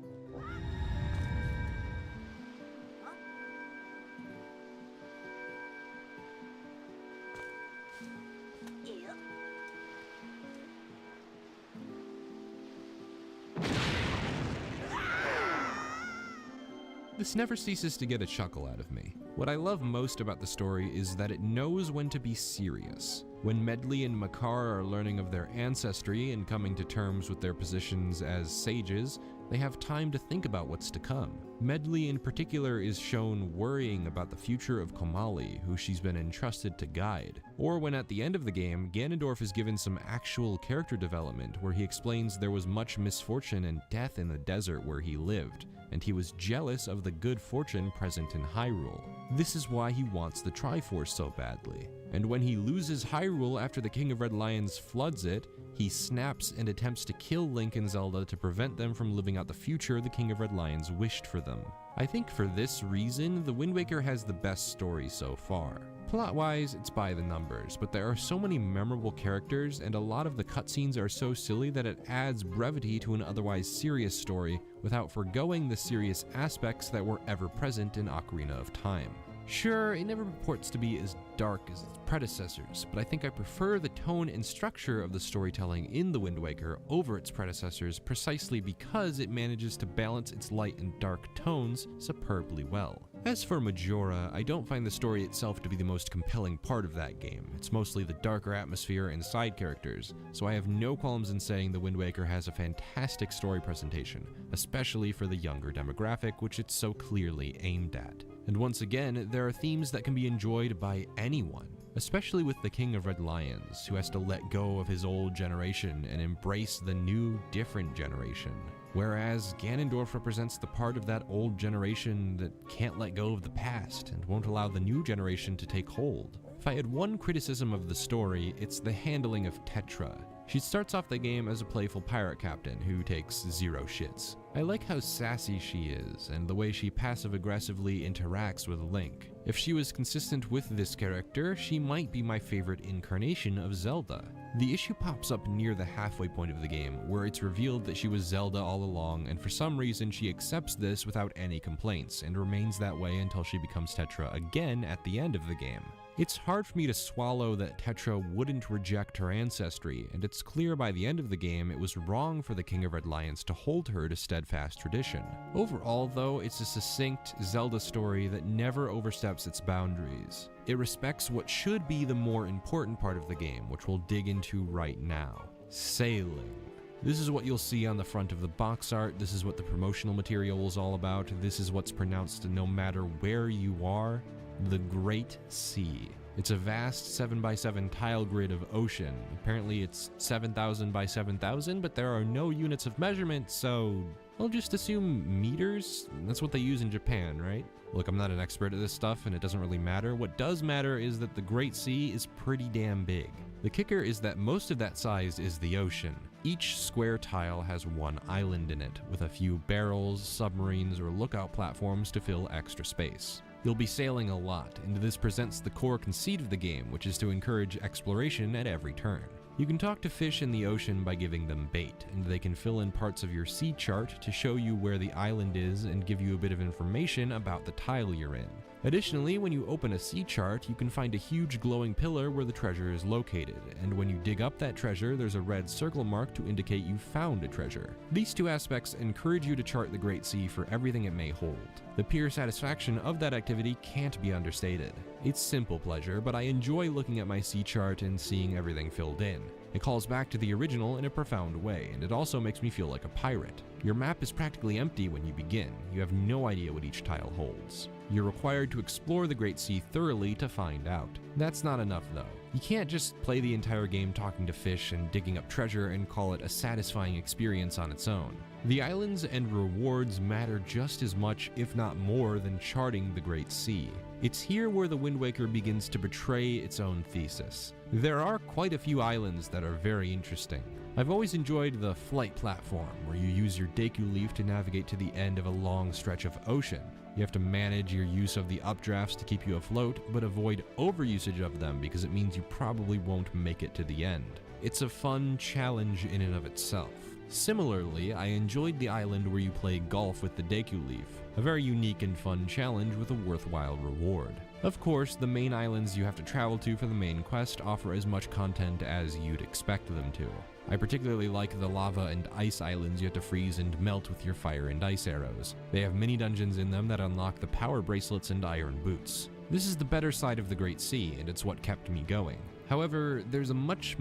This never ceases to get a chuckle out of me. What I love most about the story is that it knows when to be serious. When Medley and Makar are learning of their ancestry and coming to terms with their positions as sages, they have time to think about what's to come. Medley in particular is shown worrying about the future of Komali, who she's been entrusted to guide. Or when at the end of the game, Ganondorf is given some actual character development where he explains there was much misfortune and death in the desert where he lived, and he was jealous of the good fortune present in Hyrule. This is why he wants the Triforce so badly. And when he loses Hyrule after the King of Red Lions floods it, he snaps and attempts to kill Link and Zelda to prevent them from living out the future the King of Red Lions wished for them. I think for this reason, The Wind Waker has the best story so far. Plot-wise, it's by the numbers, but there are so many memorable characters and a lot of the cutscenes are so silly that it adds brevity to an otherwise serious story without forgoing the serious aspects that were ever present in Ocarina of Time. Sure, it never purports to be as dark as its predecessors, but I think I prefer the tone and structure of the storytelling in The Wind Waker over its predecessors precisely because it manages to balance its light and dark tones superbly well. As for Majora, I don't find the story itself to be the most compelling part of that game. It's mostly the darker atmosphere and side characters, so I have no qualms in saying The Wind Waker has a fantastic story presentation, especially for the younger demographic which it's so clearly aimed at. And once again, there are themes that can be enjoyed by anyone, especially with the King of Red Lions, who has to let go of his old generation and embrace the new, different generation. Whereas Ganondorf represents the part of that old generation that can't let go of the past and won't allow the new generation to take hold. If I had one criticism of the story, it's the handling of Tetra. She starts off the game as a playful pirate captain who takes zero shits. I like how sassy she is and the way she passive-aggressively interacts with Link. If she was consistent with this character, she might be my favorite incarnation of Zelda. The issue pops up near the halfway point of the game, where it's revealed that she was Zelda all along, and for some reason she accepts this without any complaints, and remains that way until she becomes Tetra again at the end of the game. It's hard for me to swallow that Tetra wouldn't reject her ancestry, and it's clear by the end of the game it was wrong for the King of Red Lions to hold her to steadfast tradition. Overall, though, it's a succinct Zelda story that never oversteps its boundaries. It respects what should be the more important part of the game, which we'll dig into right now: sailing. This is what you'll see on the front of the box art, this is what the promotional material is all about, this is what's pronounced no matter where you are: the Great Sea. It's a vast 7x7 tile grid of ocean. Apparently it's 7,000 by 7,000, but there are no units of measurement, so I'll just assume meters? That's what they use in Japan, right? Look, I'm not an expert at this stuff, and it doesn't really matter. What does matter is that the Great Sea is pretty damn big. The kicker is that most of that size is the ocean. Each square tile has one island in it, with a few barrels, submarines, or lookout platforms to fill extra space. You'll be sailing a lot, and this presents the core conceit of the game, which is to encourage exploration at every turn. You can talk to fish in the ocean by giving them bait, and they can fill in parts of your sea chart to show you where the island is and give you a bit of information about the tile you're in. Additionally, when you open a sea chart, you can find a huge glowing pillar where the treasure is located, and when you dig up that treasure, there's a red circle mark to indicate you found a treasure. These two aspects encourage you to chart the Great Sea for everything it may hold. The pure satisfaction of that activity can't be understated. It's simple pleasure, but I enjoy looking at my sea chart and seeing everything filled in. It calls back to the original in a profound way, and it also makes me feel like a pirate. Your map is practically empty when you begin. You have no idea what each tile holds. You're required to explore the Great Sea thoroughly to find out. That's not enough though. You can't just play the entire game talking to fish and digging up treasure and call it a satisfying experience on its own. The islands and rewards matter just as much, if not more, than charting the Great Sea. It's here where The Wind Waker begins to betray its own thesis. There are quite a few islands that are very interesting. I've always enjoyed the flight platform, where you use your Deku Leaf to navigate to the end of a long stretch of ocean. You have to manage your use of the updrafts to keep you afloat, but avoid overusage of them because it means you probably won't make it to the end. It's a fun challenge in and of itself. Similarly, I enjoyed the island where you play golf with the Deku Leaf, a very unique and fun challenge with a worthwhile reward. Of course, the main islands you have to travel to for the main quest offer as much content as you'd expect them to. I particularly like the lava and ice islands you have to freeze and melt with your fire and ice arrows. They have mini dungeons in them that unlock the power bracelets and iron boots. This is the better side of the Great Sea, and it's what kept me going. However, there's a much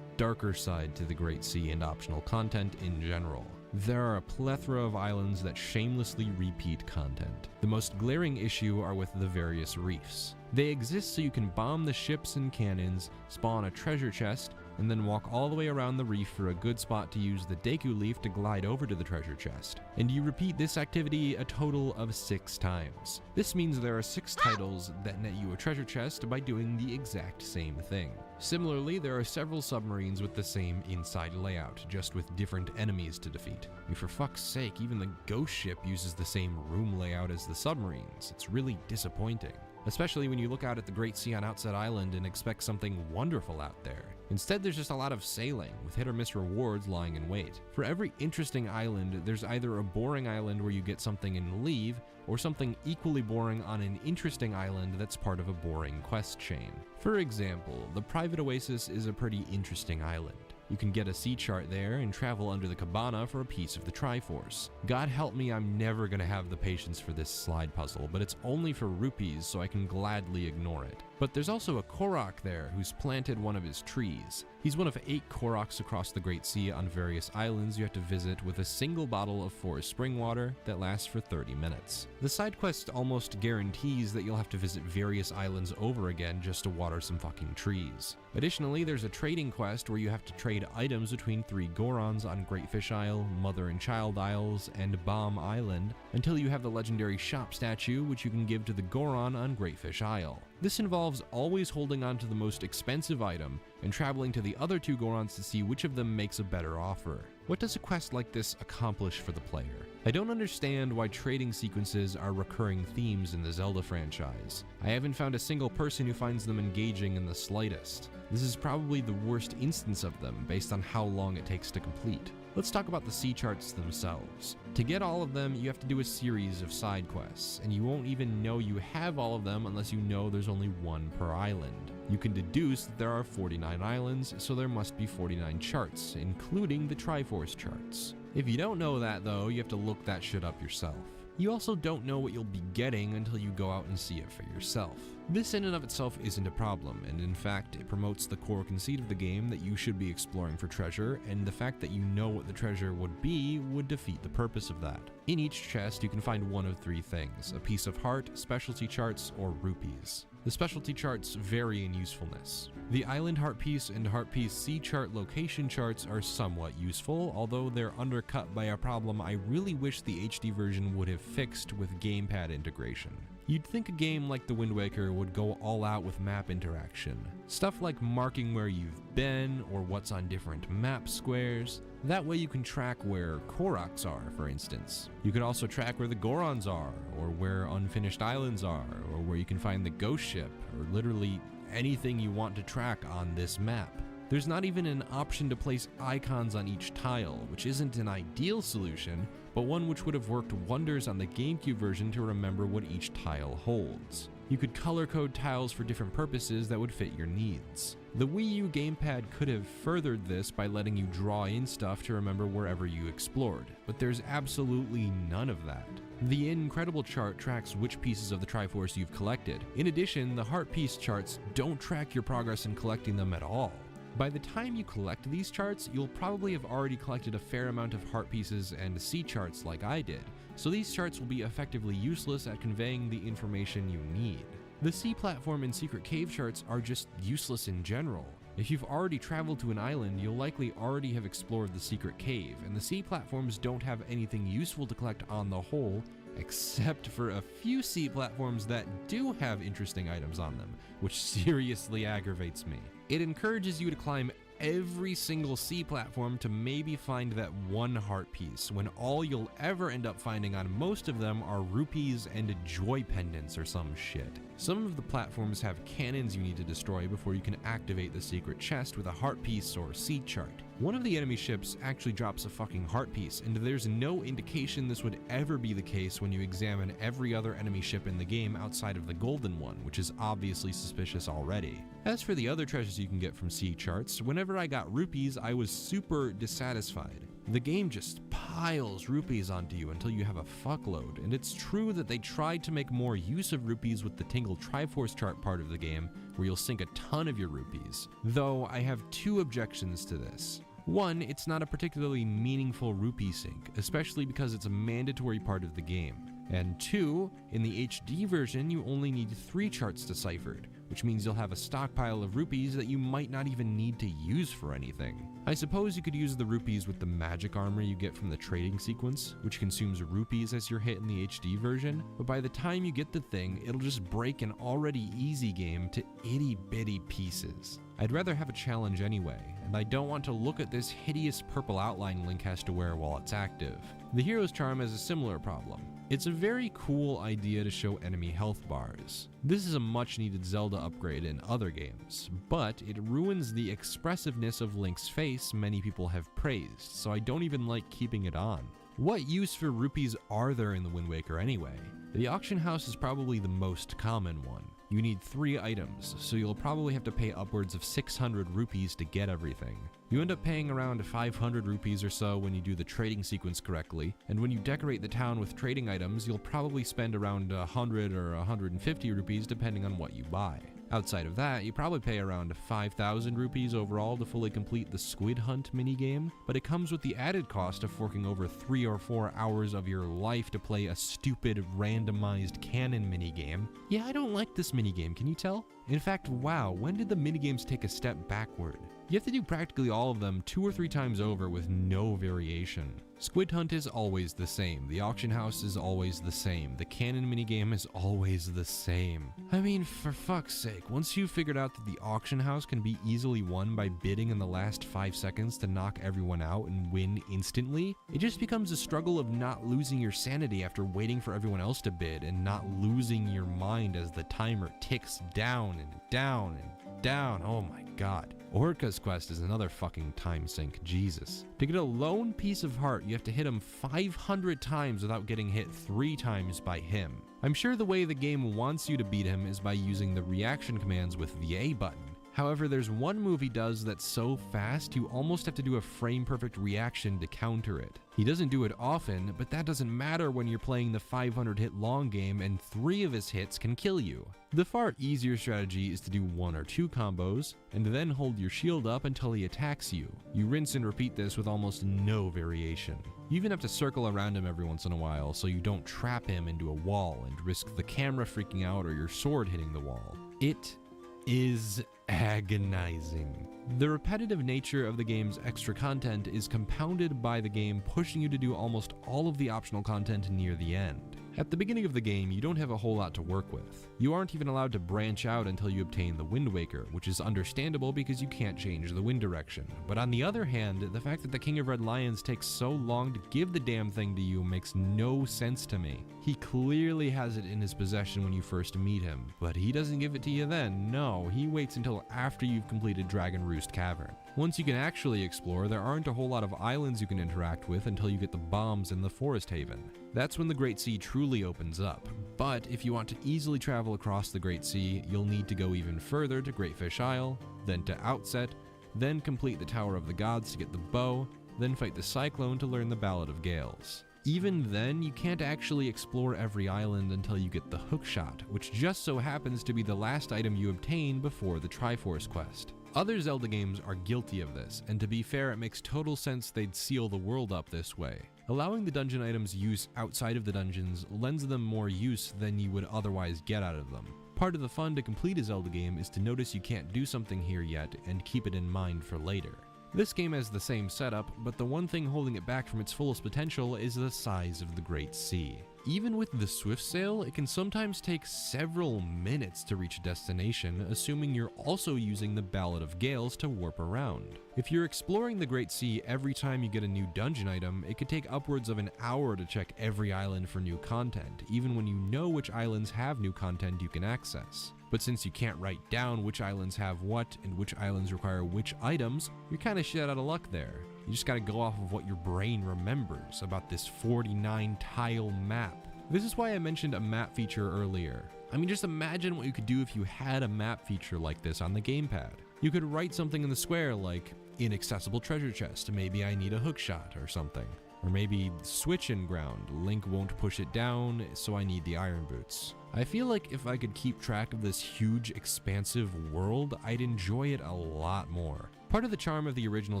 darker side to the Great Sea and optional content in general. There are a plethora of islands that shamelessly repeat content. The most glaring issue are with the various reefs. They exist so you can bomb the ships and cannons, spawn a treasure chest, and then walk all the way around the reef for a good spot to use the Deku Leaf to glide over to the treasure chest. And you repeat this activity a total of 6 times. This means there are 6 titles that net you a treasure chest by doing the exact same thing. Similarly, there are several submarines with the same inside layout, just with different enemies to defeat. I mean, for fuck's sake, even the ghost ship uses the same room layout as the submarines. It's really disappointing. Especially when you look out at the Great Sea on Outset Island and expect something wonderful out there. Instead, there's just a lot of sailing, with hit or miss rewards lying in wait. For every interesting island, there's either a boring island where you get something and leave, or something equally boring on an interesting island that's part of a boring quest chain. For example, the Private Oasis is a pretty interesting island. You can get a sea chart there and travel under the cabana for a piece of the Triforce. God help me, I'm never gonna have the patience for this slide puzzle, but it's only for rupees, so I can gladly ignore it. But there's also a Korok there who's planted one of his trees. He's one of 8 Koroks across the Great Sea on various islands you have to visit with a single bottle of forest spring water that lasts for 30 minutes. The side quest almost guarantees that you'll have to visit various islands over again just to water some fucking trees. Additionally, there's a trading quest where you have to trade items between 3 Gorons on Great Fish Isle, Mother and Child Isles, and Bomb Island until you have the legendary shop statue, which you can give to the Goron on Great Fish Isle. This involves always holding on to the most expensive item and traveling to the other 2 Gorons to see which of them makes a better offer. What does a quest like this accomplish for the player? I don't understand why trading sequences are recurring themes in the Zelda franchise. I haven't found a single person who finds them engaging in the slightest. This is probably the worst instance of them based on how long it takes to complete. Let's talk about the sea charts themselves. To get all of them, you have to do a series of side quests, and you won't even know you have all of them unless you know there's only 1 per island. You can deduce that there are 49 islands, so there must be 49 charts, including the Triforce charts. If you don't know that though, you have to look that shit up yourself. You also don't know what you'll be getting until you go out and see it for yourself. This in and of itself isn't a problem, and in fact, it promotes the core conceit of the game that you should be exploring for treasure, and the fact that you know what the treasure would be would defeat the purpose of that. In each chest, you can find one of 3 things: a piece of heart, specialty charts, or rupees. The specialty charts vary in usefulness. The Island Heart Piece and Heart Piece Sea Chart location charts are somewhat useful, although they're undercut by a problem I really wish the HD version would have fixed with gamepad integration. You'd think a game like The Wind Waker would go all out with map interaction. Stuff like marking where you've been or what's on different map squares. That way you can track where Koroks are, for instance. You can also track where the Gorons are, or where unfinished islands are, or where you can find the ghost ship, or literally anything you want to track on this map. There's not even an option to place icons on each tile, which isn't an ideal solution, but one which would have worked wonders on the GameCube version to remember what each tile holds. You could color code tiles for different purposes that would fit your needs. The Wii U gamepad could have furthered this by letting you draw in stuff to remember wherever you explored, but there's absolutely none of that. The Incredible chart tracks which pieces of the Triforce you've collected. In addition, the Heart Piece charts don't track your progress in collecting them at all. By the time you collect these charts, you'll probably have already collected a fair amount of heart pieces and sea charts like I did, so these charts will be effectively useless at conveying the information you need. The sea platform and secret cave charts are just useless in general. If you've already traveled to an island, you'll likely already have explored the secret cave, and the sea platforms don't have anything useful to collect on the whole, except for a few sea platforms that do have interesting items on them, which seriously aggravates me. It encourages you to climb every single sea platform to maybe find that one heart piece, when all you'll ever end up finding on most of them are rupees and joy pendants or some shit. Some of the platforms have cannons you need to destroy before you can activate the secret chest with a heart piece or sea chart. One of the enemy ships actually drops a fucking heart piece, and there's no indication this would ever be the case when you examine every other enemy ship in the game outside of the golden one, which is obviously suspicious already. As for the other treasures you can get from sea charts, whenever I got rupees, I was super dissatisfied. The game just piles rupees onto you until you have a fuckload, and it's true that they tried to make more use of rupees with the Tingle Triforce chart part of the game, where you'll sink a ton of your rupees. Though I have two objections to this. One, it's not a particularly meaningful rupee sink, especially because it's a mandatory part of the game. And two, in the HD version, you only need 3 charts deciphered, which means you'll have a stockpile of rupees that you might not even need to use for anything. I suppose you could use the rupees with the magic armor you get from the trading sequence, which consumes rupees as you're hit in the HD version, but by the time you get the thing, it'll just break an already easy game to itty bitty pieces. I'd rather have a challenge anyway, and I don't want to look at this hideous purple outline Link has to wear while it's active. The Hero's Charm has a similar problem. It's a very cool idea to show enemy health bars. This is a much needed Zelda upgrade in other games, but it ruins the expressiveness of Link's face many people have praised, so I don't even like keeping it on. What use for rupees are there in the Wind Waker anyway? The auction house is probably the most common one. You need 3 items, so you'll probably have to pay upwards of 600 rupees to get everything. You end up paying around 500 rupees or so when you do the trading sequence correctly, and when you decorate the town with trading items, you'll probably spend around 100 or 150 rupees depending on what you buy. Outside of that, you probably pay around 5,000 rupees overall to fully complete the Squid Hunt minigame, but it comes with the added cost of forking over 3 or 4 hours of your life to play a stupid randomized cannon minigame. Yeah, I don't like this minigame, can you tell? In fact, wow, when did the minigames take a step backward? You have to do practically all of them 2 or 3 times over with no variation. Squid Hunt is always the same, the auction house is always the same, the cannon minigame is always the same. I mean, for fuck's sake, once you've figured out that the auction house can be easily won by bidding in the last 5 seconds to knock everyone out and win instantly, it just becomes a struggle of not losing your sanity after waiting for everyone else to bid and not losing your mind as the timer ticks down and down and down. Oh my god. Orca's quest is another fucking time sink, Jesus. To get a lone piece of heart, you have to hit him 500 times without getting hit 3 times by him. I'm sure the way the game wants you to beat him is by using the reaction commands with the A button. However, there's one move he does that's so fast you almost have to do a frame-perfect reaction to counter it. He doesn't do it often, but that doesn't matter when you're playing the 500-hit long game and 3 of his hits can kill you. The far easier strategy is to do 1 or 2 combos, and then hold your shield up until he attacks you. You rinse and repeat this with almost no variation. You even have to circle around him every once in a while so you don't trap him into a wall and risk the camera freaking out or your sword hitting the wall. It is agonizing. The repetitive nature of the game's extra content is compounded by the game pushing you to do almost all of the optional content near the end. At the beginning of the game, you don't have a whole lot to work with. You aren't even allowed to branch out until you obtain the Wind Waker, which is understandable because you can't change the wind direction. But on the other hand, the fact that the King of Red Lions takes so long to give the damn thing to you makes no sense to me. He clearly has it in his possession when you first meet him, but he doesn't give it to you then. No, he waits until after you've completed Dragon Roost Cavern. Once you can actually explore, there aren't a whole lot of islands you can interact with until you get the bombs in the Forest Haven. That's when the Great Sea truly opens up. But if you want to easily travel across the Great Sea, you'll need to go even further to Great Fish Isle, then to Outset, then complete the Tower of the Gods to get the bow, then fight the Cyclone to learn the Ballad of Gales. Even then, you can't actually explore every island until you get the Hookshot, which just so happens to be the last item you obtain before the Triforce quest. Other Zelda games are guilty of this, and to be fair, it makes total sense they'd seal the world up this way. Allowing the dungeon items use outside of the dungeons lends them more use than you would otherwise get out of them. Part of the fun to complete a Zelda game is to notice you can't do something here yet and keep it in mind for later. This game has the same setup, but the one thing holding it back from its fullest potential is the size of the Great Sea. even with the swift sail, it can sometimes take several minutes to reach a destination, assuming you're also using the Ballad of Gales to warp around. If you're exploring the Great Sea every time you get a new dungeon item, it could take upwards of an hour to check every island for new content, even when you know which islands have new content you can access. But since you can't write down which islands have what and which islands require which items, you're kinda shit out of luck there. You just gotta go off of what your brain remembers about this 49 tile map. This is why I mentioned a map feature earlier. I mean, just imagine what you could do if you had a map feature like this on the gamepad. You could write something in the square like, inaccessible treasure chest, maybe I need a hookshot or something. Or maybe switch in ground, Link won't push it down, so I need the iron boots. I feel like if I could keep track of this huge, expansive world, I'd enjoy it a lot more. Part of the charm of the original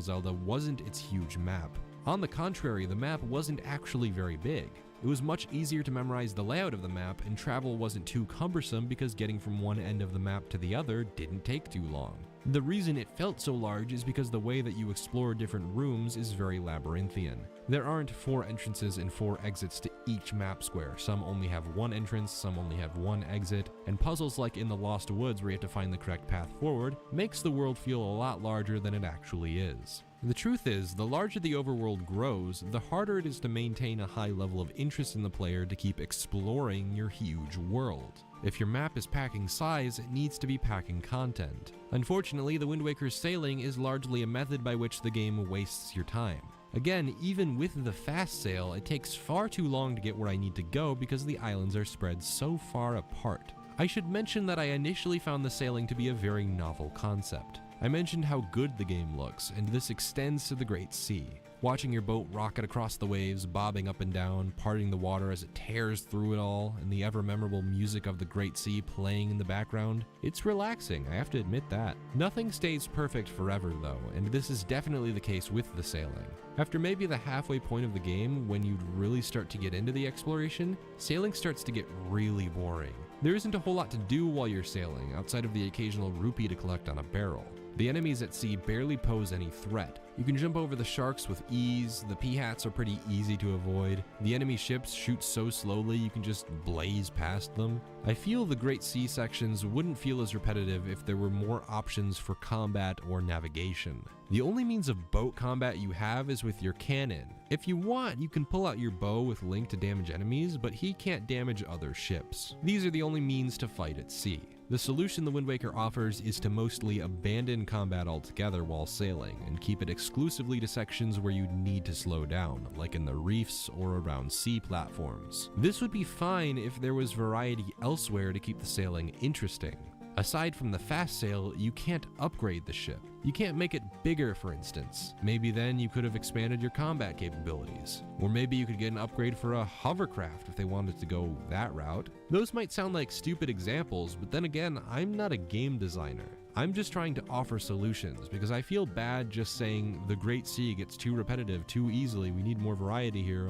Zelda wasn't its huge map. On the contrary, the map wasn't actually very big. It was much easier to memorize the layout of the map, and travel wasn't too cumbersome because getting from one end of the map to the other didn't take too long. The reason it felt so large is because the way that you explore different rooms is very labyrinthian. There aren't 4 entrances and 4 exits to each map square. Some only have 1 entrance, some only have 1 exit, and puzzles like in the Lost Woods where you have to find the correct path forward makes the world feel a lot larger than it actually is. The truth is, the larger the overworld grows, the harder it is to maintain a high level of interest in the player to keep exploring your huge world. If your map is packing size, it needs to be packing content. Unfortunately, the Wind Waker's sailing is largely a method by which the game wastes your time. Again, even with the fast sail, it takes far too long to get where I need to go because the islands are spread so far apart. I should mention that I initially found the sailing to be a very novel concept. I mentioned how good the game looks, and this extends to the Great Sea. Watching your boat rocket across the waves, bobbing up and down, parting the water as it tears through it all, and the ever-memorable music of the Great Sea playing in the background, it's relaxing, I have to admit that. Nothing stays perfect forever though, and this is definitely the case with the sailing. After maybe the halfway point of the game, when you'd really start to get into the exploration, sailing starts to get really boring. There isn't a whole lot to do while you're sailing, outside of the occasional rupee to collect on a barrel. The enemies at sea barely pose any threat. You can jump over the sharks with ease, the P-hats are pretty easy to avoid, the enemy ships shoot so slowly you can just blaze past them. I feel the Great Sea sections wouldn't feel as repetitive if there were more options for combat or navigation. The only means of boat combat you have is with your cannon. If you want, you can pull out your bow with Link to damage enemies, but he can't damage other ships. These are the only means to fight at sea. The solution the Wind Waker offers is to mostly abandon combat altogether while sailing, and keep it exclusively to sections where you need to slow down, like in the reefs or around sea platforms. This would be fine if there was variety elsewhere to keep the sailing interesting. Aside from the fast sail, you can't upgrade the ship. You can't make it bigger, for instance. Maybe then you could have expanded your combat capabilities. Or maybe you could get an upgrade for a hovercraft if they wanted to go that route. Those might sound like stupid examples, but then again, I'm not a game designer. I'm just trying to offer solutions, because I feel bad just saying the Great Sea gets too repetitive too easily, we need more variety here,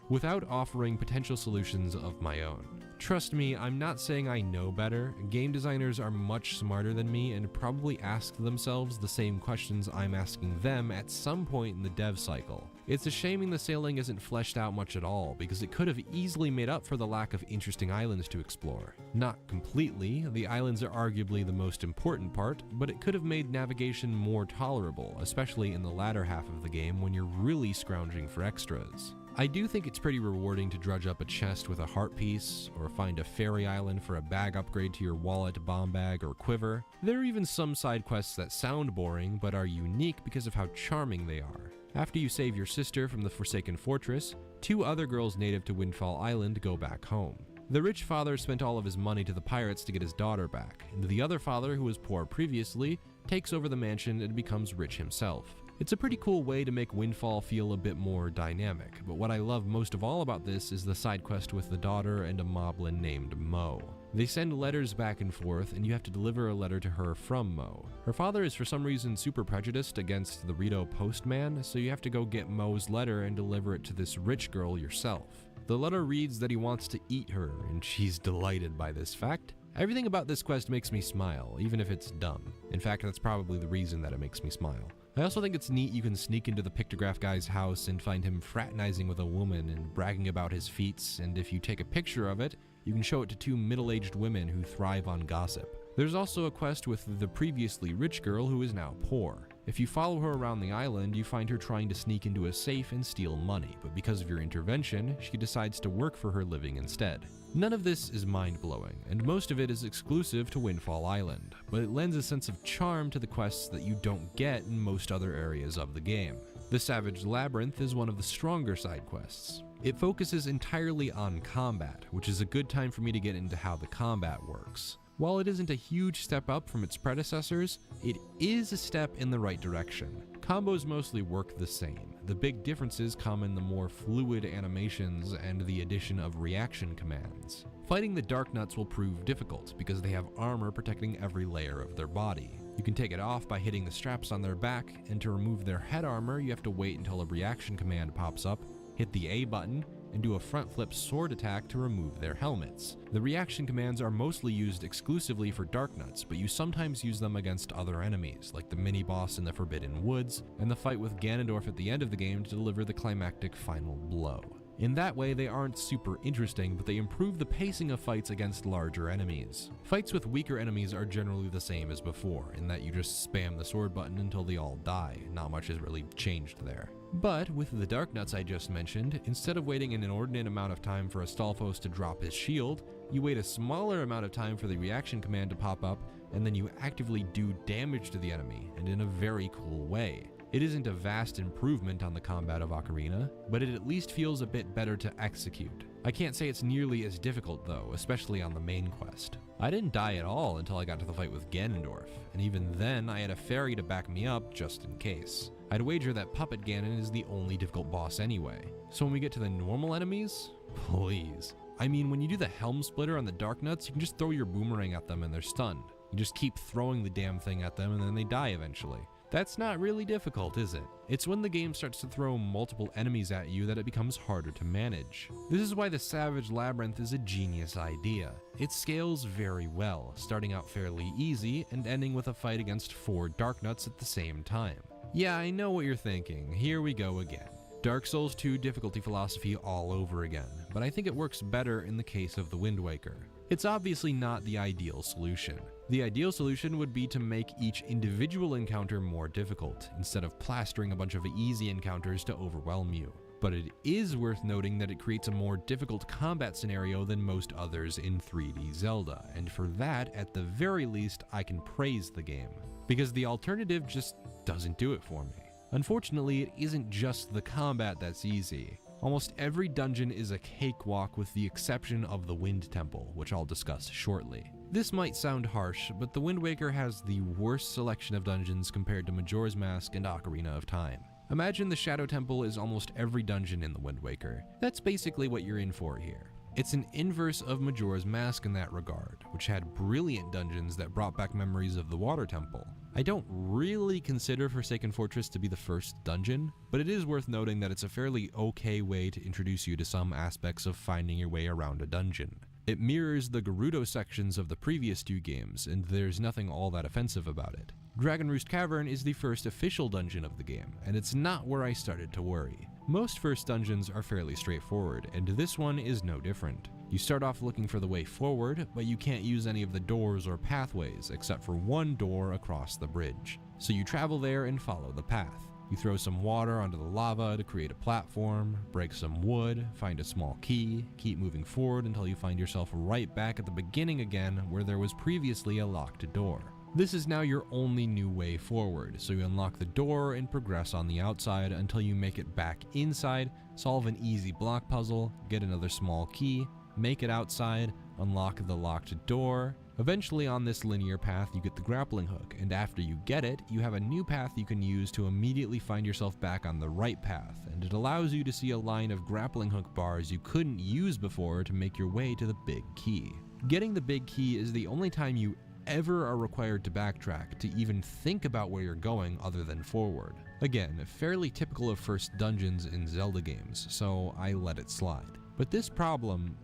without offering potential solutions of my own. Trust me, I'm not saying I know better. Game designers are much smarter than me and probably ask themselves the same questions I'm asking them at some point in the dev cycle. It's a shame the sailing isn't fleshed out much at all, because it could have easily made up for the lack of interesting islands to explore. Not completely, the islands are arguably the most important part, but it could have made navigation more tolerable, especially in the latter half of the game when you're really scrounging for extras. I do think it's pretty rewarding to drudge up a chest with a heart piece, or find a fairy island for a bag upgrade to your wallet, bomb bag, or quiver. There are even some side quests that sound boring, but are unique because of how charming they are. After you save your sister from the Forsaken Fortress, 2 other girls native to Windfall Island go back home. The rich father spent all of his money to the pirates to get his daughter back, and the other father, who was poor previously, takes over the mansion and becomes rich himself. It's a pretty cool way to make Windfall feel a bit more dynamic, but what I love most of all about this is the side quest with the daughter and a moblin named Mo. They send letters back and forth, and you have to deliver a letter to her from Mo. Her father is for some reason super prejudiced against the Rito postman, so you have to go get Mo's letter and deliver it to this rich girl yourself. The letter reads that he wants to eat her, and she's delighted by this fact. Everything about this quest makes me smile, even if it's dumb. In fact, that's probably the reason that it makes me smile. I also think it's neat you can sneak into the pictograph guy's house and find him fraternizing with a woman and bragging about his feats, and if you take a picture of it, you can show it to two middle-aged women who thrive on gossip. There's also a quest with the previously rich girl who is now poor. If you follow her around the island, you find her trying to sneak into a safe and steal money, but because of your intervention, she decides to work for her living instead. None of this is mind-blowing, and most of it is exclusive to Windfall Island, but it lends a sense of charm to the quests that you don't get in most other areas of the game. The Savage Labyrinth is one of the stronger side quests. It focuses entirely on combat, which is a good time for me to get into how the combat works. While it isn't a huge step up from its predecessors, it is a step in the right direction. Combos mostly work the same. The big differences come in the more fluid animations and the addition of reaction commands. Fighting the Darknuts will prove difficult because they have armor protecting every layer of their body. You can take it off by hitting the straps on their back, and to remove their head armor you have to wait until a reaction command pops up, hit the A button, and do a front flip sword attack to remove their helmets. The reaction commands are mostly used exclusively for Darknuts, but you sometimes use them against other enemies, like the mini-boss in the Forbidden Woods, and the fight with Ganondorf at the end of the game to deliver the climactic final blow. In that way, they aren't super interesting, but they improve the pacing of fights against larger enemies. Fights with weaker enemies are generally the same as before, in that you just spam the sword button until they all die. Not much has really changed there. But with the Darknuts I just mentioned, instead of waiting an inordinate amount of time for Astolphos to drop his shield, you wait a smaller amount of time for the reaction command to pop up, and then you actively do damage to the enemy, and in a very cool way. It isn't a vast improvement on the combat of Ocarina, but it at least feels a bit better to execute. I can't say it's nearly as difficult though, especially on the main quest. I didn't die at all until I got to the fight with Ganondorf, and even then I had a fairy to back me up just in case. I'd wager that Puppet Ganon is the only difficult boss anyway. So when we get to the normal enemies, please. I mean, when you do the Helm Splitter on the Darknuts, you can just throw your boomerang at them and they're stunned. You just keep throwing the damn thing at them and then they die eventually. That's not really difficult, is it? It's when the game starts to throw multiple enemies at you that it becomes harder to manage. This is why the Savage Labyrinth is a genius idea. It scales very well, starting out fairly easy and ending with a fight against 4 Darknuts at the same time. Yeah, I know what you're thinking. Here we go again. Dark Souls 2 difficulty philosophy all over again, but I think it works better in the case of the Wind Waker. It's obviously not the ideal solution. The ideal solution would be to make each individual encounter more difficult, instead of plastering a bunch of easy encounters to overwhelm you. But it is worth noting that it creates a more difficult combat scenario than most others in 3D Zelda, and for that, at the very least, I can praise the game. Because the alternative just doesn't do it for me. Unfortunately, it isn't just the combat that's easy. Almost every dungeon is a cakewalk with the exception of the Wind Temple, which I'll discuss shortly. This might sound harsh, but the Wind Waker has the worst selection of dungeons compared to Majora's Mask and Ocarina of Time. Imagine the Shadow Temple is almost every dungeon in the Wind Waker. That's basically what you're in for here. It's an inverse of Majora's Mask in that regard, which had brilliant dungeons that brought back memories of the Water Temple. I don't really consider Forsaken Fortress to be the first dungeon, but it is worth noting that it's a fairly okay way to introduce you to some aspects of finding your way around a dungeon. It mirrors the Gerudo sections of the previous 2 games, and there's nothing all that offensive about it. Dragon Roost Cavern is the first official dungeon of the game, and it's not where I started to worry. Most first dungeons are fairly straightforward, and this one is no different. You start off looking for the way forward, but you can't use any of the doors or pathways except for one door across the bridge. So you travel there and follow the path. You throw some water onto the lava to create a platform, break some wood, find a small key, keep moving forward until you find yourself right back at the beginning again where there was previously a locked door. This is now your only new way forward, so you unlock the door and progress on the outside until you make it back inside, solve an easy block puzzle, get another small key, make it outside, unlock the locked door. Eventually on this linear path you get the grappling hook, and after you get it, you have a new path you can use to immediately find yourself back on the right path, and it allows you to see a line of grappling hook bars you couldn't use before to make your way to the big key. Getting the big key is the only time you ever are required to backtrack to even think about where you're going other than forward. Again, fairly typical of first dungeons in Zelda games, so I let it slide. But this problem,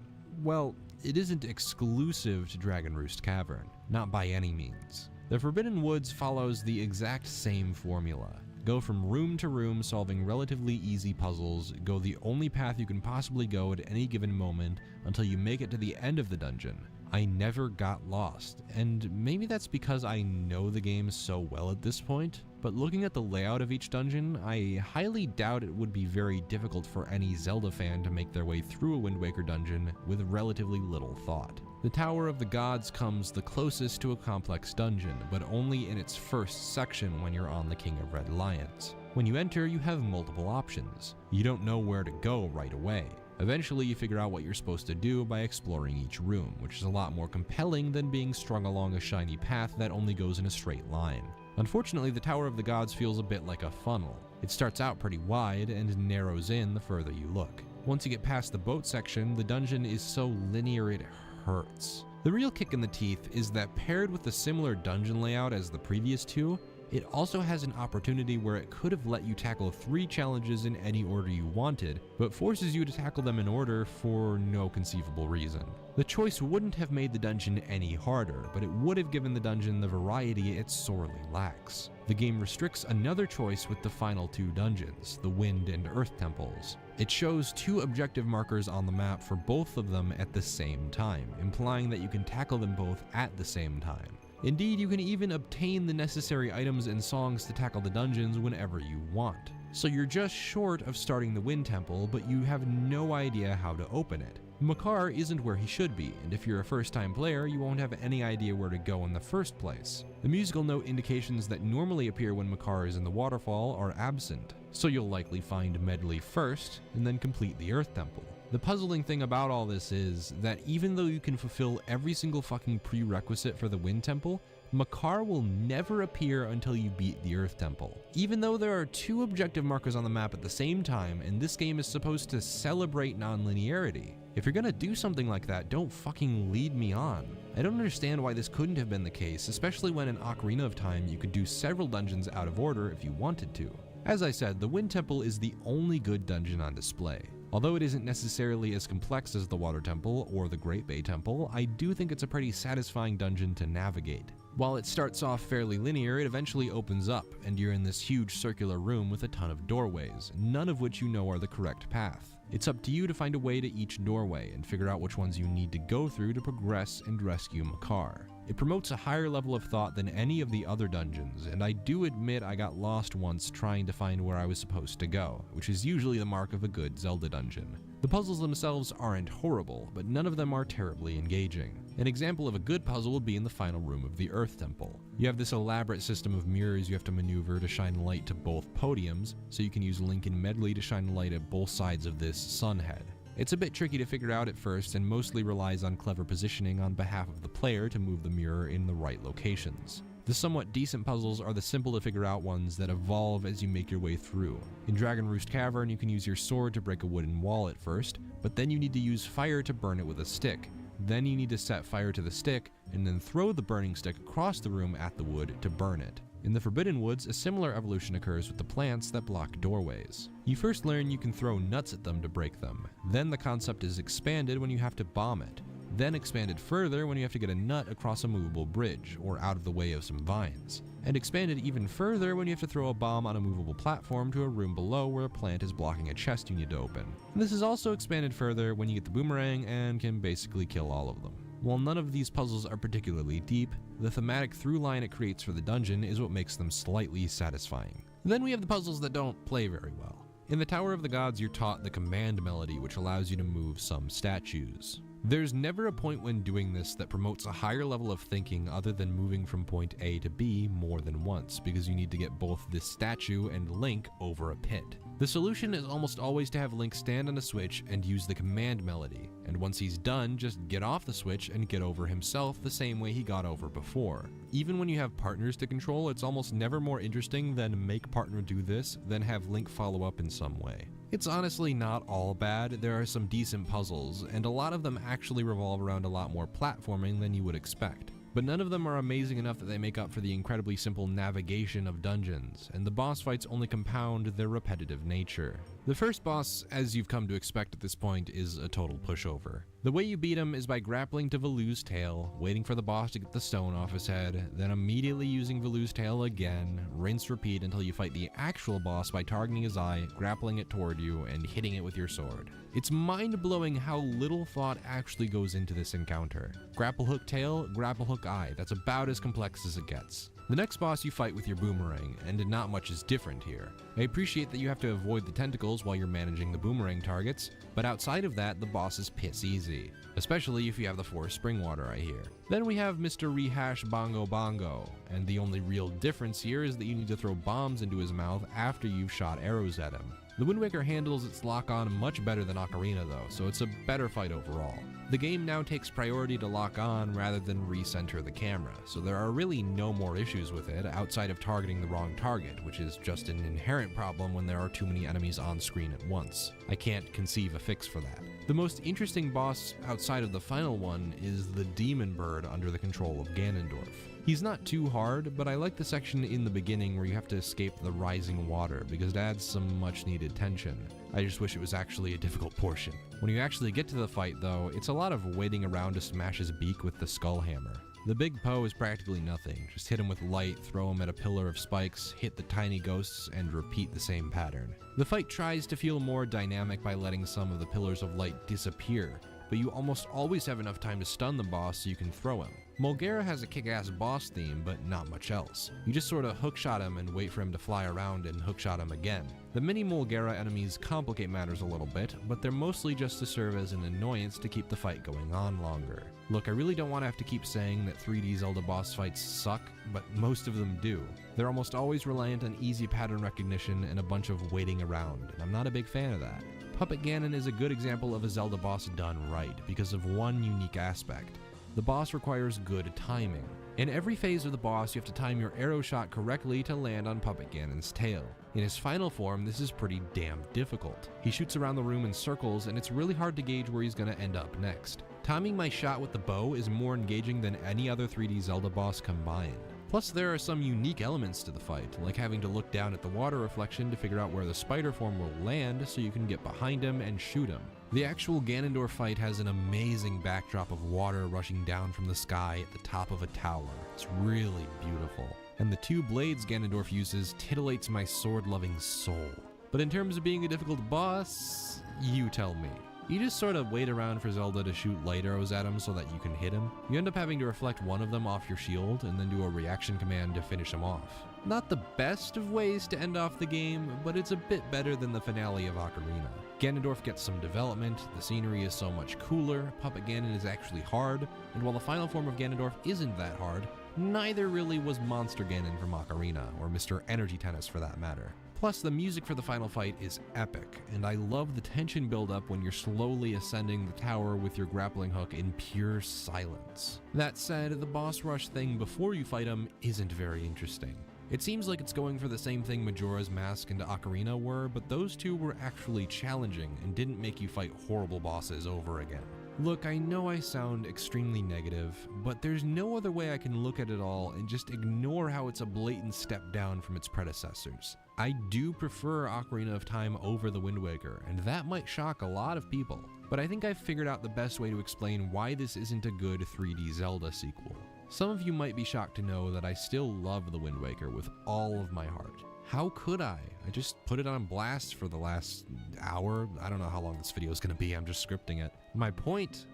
well, it isn't exclusive to Dragon Roost Cavern, not by any means. The Forbidden Woods follows the exact same formula. Go from room to room solving relatively easy puzzles, go the only path you can possibly go at any given moment until you make it to the end of the dungeon. I never got lost, and maybe that's because I know the game so well at this point, but looking at the layout of each dungeon, I highly doubt it would be very difficult for any Zelda fan to make their way through a Wind Waker dungeon with relatively little thought. The Tower of the Gods comes the closest to a complex dungeon, but only in its first section when you're on the King of Red Lions. When you enter, you have multiple options. You don't know where to go right away. Eventually, you figure out what you're supposed to do by exploring each room, which is a lot more compelling than being strung along a shiny path that only goes in a straight line. Unfortunately, the Tower of the Gods feels a bit like a funnel. It starts out pretty wide and narrows in the further you look. Once you get past the boat section, the dungeon is so linear it hurts. The real kick in the teeth is that paired with a similar dungeon layout as the previous two, it also has an opportunity where it could have let you tackle 3 challenges in any order you wanted, but forces you to tackle them in order for no conceivable reason. The choice wouldn't have made the dungeon any harder, but it would have given the dungeon the variety it sorely lacks. The game restricts another choice with the final 2 dungeons, the Wind and Earth Temples. It shows 2 objective markers on the map for both of them at the same time, implying that you can tackle them both at the same time. Indeed, you can even obtain the necessary items and songs to tackle the dungeons whenever you want. So you're just short of starting the Wind Temple, but you have no idea how to open it. Makar isn't where he should be, and if you're a first-time player, you won't have any idea where to go in the first place. The musical note indications that normally appear when Makar is in the waterfall are absent, so you'll likely find Medley first, and then complete the Earth Temple. The puzzling thing about all this is that even though you can fulfill every single fucking prerequisite for the Wind Temple, Makar will never appear until you beat the Earth Temple. Even though there are 2 objective markers on the map at the same time, and this game is supposed to celebrate non-linearity. If you're gonna do something like that, don't fucking lead me on. I don't understand why this couldn't have been the case, especially when in Ocarina of Time you could do several dungeons out of order if you wanted to. As I said, the Wind Temple is the only good dungeon on display. Although it isn't necessarily as complex as the Water Temple or the Great Bay Temple, I do think it's a pretty satisfying dungeon to navigate. While it starts off fairly linear, it eventually opens up, and you're in this huge circular room with a ton of doorways, none of which you know are the correct path. It's up to you to find a way to each doorway and figure out which ones you need to go through to progress and rescue Makar. It promotes a higher level of thought than any of the other dungeons, and I do admit I got lost once trying to find where I was supposed to go, which is usually the mark of a good Zelda dungeon. The puzzles themselves aren't horrible, but none of them are terribly engaging. An example of a good puzzle would be in the final room of the Earth Temple. You have this elaborate system of mirrors you have to maneuver to shine light to both podiums, so you can use Link and Medley to shine light at both sides of this sun head. It's a bit tricky to figure out at first and mostly relies on clever positioning on behalf of the player to move the mirror in the right locations. The somewhat decent puzzles are the simple to figure out ones that evolve as you make your way through. In Dragon Roost Cavern, you can use your sword to break a wooden wall at first, but then you need to use fire to burn it with a stick. Then you need to set fire to the stick, and then throw the burning stick across the room at the wood to burn it. In the Forbidden Woods, a similar evolution occurs with the plants that block doorways. You first learn you can throw nuts at them to break them. Then the concept is expanded when you have to bomb it. Then expanded further when you have to get a nut across a movable bridge, or out of the way of some vines. And expanded even further when you have to throw a bomb on a movable platform to a room below where a plant is blocking a chest you need to open. And this is also expanded further when you get the boomerang and can basically kill all of them. While none of these puzzles are particularly deep, the thematic through line it creates for the dungeon is what makes them slightly satisfying. Then we have the puzzles that don't play very well. In the Tower of the Gods, you're taught the command melody, which allows you to move some statues. There's never a point when doing this that promotes a higher level of thinking other than moving from point A to B more than once, because you need to get both this statue and Link over a pit. The solution is almost always to have Link stand on a switch and use the command melody, and once he's done, just get off the switch and get over himself the same way he got over before. Even when you have partners to control, it's almost never more interesting than make partner do this than have Link follow up in some way. It's honestly not all bad. There are some decent puzzles, and a lot of them actually revolve around a lot more platforming than you would expect. But none of them are amazing enough that they make up for the incredibly simple navigation of dungeons, and the boss fights only compound their repetitive nature. The first boss, as you've come to expect at this point, is a total pushover. The way you beat him is by grappling to Valu's tail, waiting for the boss to get the stone off his head, then immediately using Valu's tail again, rinse repeat until you fight the actual boss by targeting his eye, grappling it toward you, and hitting it with your sword. It's mind-blowing how little thought actually goes into this encounter. Grapple hook tail, grapple hook eye, that's about as complex as it gets. The next boss you fight with your boomerang, and not much is different here. I appreciate that you have to avoid the tentacles while you're managing the boomerang targets, but outside of that, the boss is piss easy. Especially if you have the forest spring water, I hear. Then we have Mr. Rehash Bongo Bongo, and the only real difference here is that you need to throw bombs into his mouth after you've shot arrows at him. The Wind Waker handles its lock-on much better than Ocarina though, so it's a better fight overall. The game now takes priority to lock on rather than recenter the camera, so there are really no more issues with it outside of targeting the wrong target, which is just an inherent problem when there are too many enemies on screen at once. I can't conceive a fix for that. The most interesting boss outside of the final one is the Demon Bird under the control of Ganondorf. He's not too hard, but I like the section in the beginning where you have to escape the rising water because it adds some much needed tension. I just wish it was actually a difficult portion. When you actually get to the fight though, it's a lot of waiting around to smash his beak with the skull hammer. The big Poe is practically nothing, just hit him with light, throw him at a pillar of spikes, hit the tiny ghosts, and repeat the same pattern. The fight tries to feel more dynamic by letting some of the pillars of light disappear, but you almost always have enough time to stun the boss so you can throw him. Mulgara has a kick-ass boss theme, but not much else. You just sorta hookshot him and wait for him to fly around and hookshot him again. The mini Mulgara enemies complicate matters a little bit, but they're mostly just to serve as an annoyance to keep the fight going on longer. Look, I really don't want to have to keep saying that 3D Zelda boss fights suck, but most of them do. They're almost always reliant on easy pattern recognition and a bunch of waiting around, and I'm not a big fan of that. Puppet Ganon is a good example of a Zelda boss done right because of one unique aspect. The boss requires good timing. In every phase of the boss, you have to time your arrow shot correctly to land on Puppet Ganon's tail. In his final form, this is pretty damn difficult. He shoots around the room in circles, and it's really hard to gauge where he's gonna end up next. Timing my shot with the bow is more engaging than any other 3D Zelda boss combined. Plus, there are some unique elements to the fight, like having to look down at the water reflection to figure out where the spider form will land so you can get behind him and shoot him. The actual Ganondorf fight has an amazing backdrop of water rushing down from the sky at the top of a tower. It's really beautiful. And the two blades Ganondorf uses titillates my sword-loving soul. But in terms of being a difficult boss, you tell me. You just sort of wait around for Zelda to shoot light arrows at him so that you can hit him. You end up having to reflect one of them off your shield and then do a reaction command to finish him off. Not the best of ways to end off the game, but it's a bit better than the finale of Ocarina. Ganondorf gets some development, the scenery is so much cooler, Puppet Ganon is actually hard, and while the final form of Ganondorf isn't that hard, neither really was Monster Ganon from Ocarina, or Mr. Energy Tennis for that matter. Plus, the music for the final fight is epic, and I love the tension buildup when you're slowly ascending the tower with your grappling hook in pure silence. That said, the boss rush thing before you fight him isn't very interesting. It seems like it's going for the same thing Majora's Mask and Ocarina were, but those two were actually challenging and didn't make you fight horrible bosses over again. Look, I know I sound extremely negative, but there's no other way I can look at it all and just ignore how it's a blatant step down from its predecessors. I do prefer Ocarina of Time over the Wind Waker, and that might shock a lot of people, but I think I've figured out the best way to explain why this isn't a good 3D Zelda sequel. Some of you might be shocked to know that I still love the Wind Waker with all of my heart. How could I? I just put it on blast for the last hour. I don't know how long this video is going to be, I'm just scripting it. My point,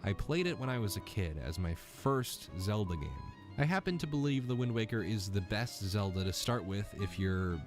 I played it when I was a kid as my first Zelda game. I happen to believe the Wind Waker is the best Zelda to start with if you're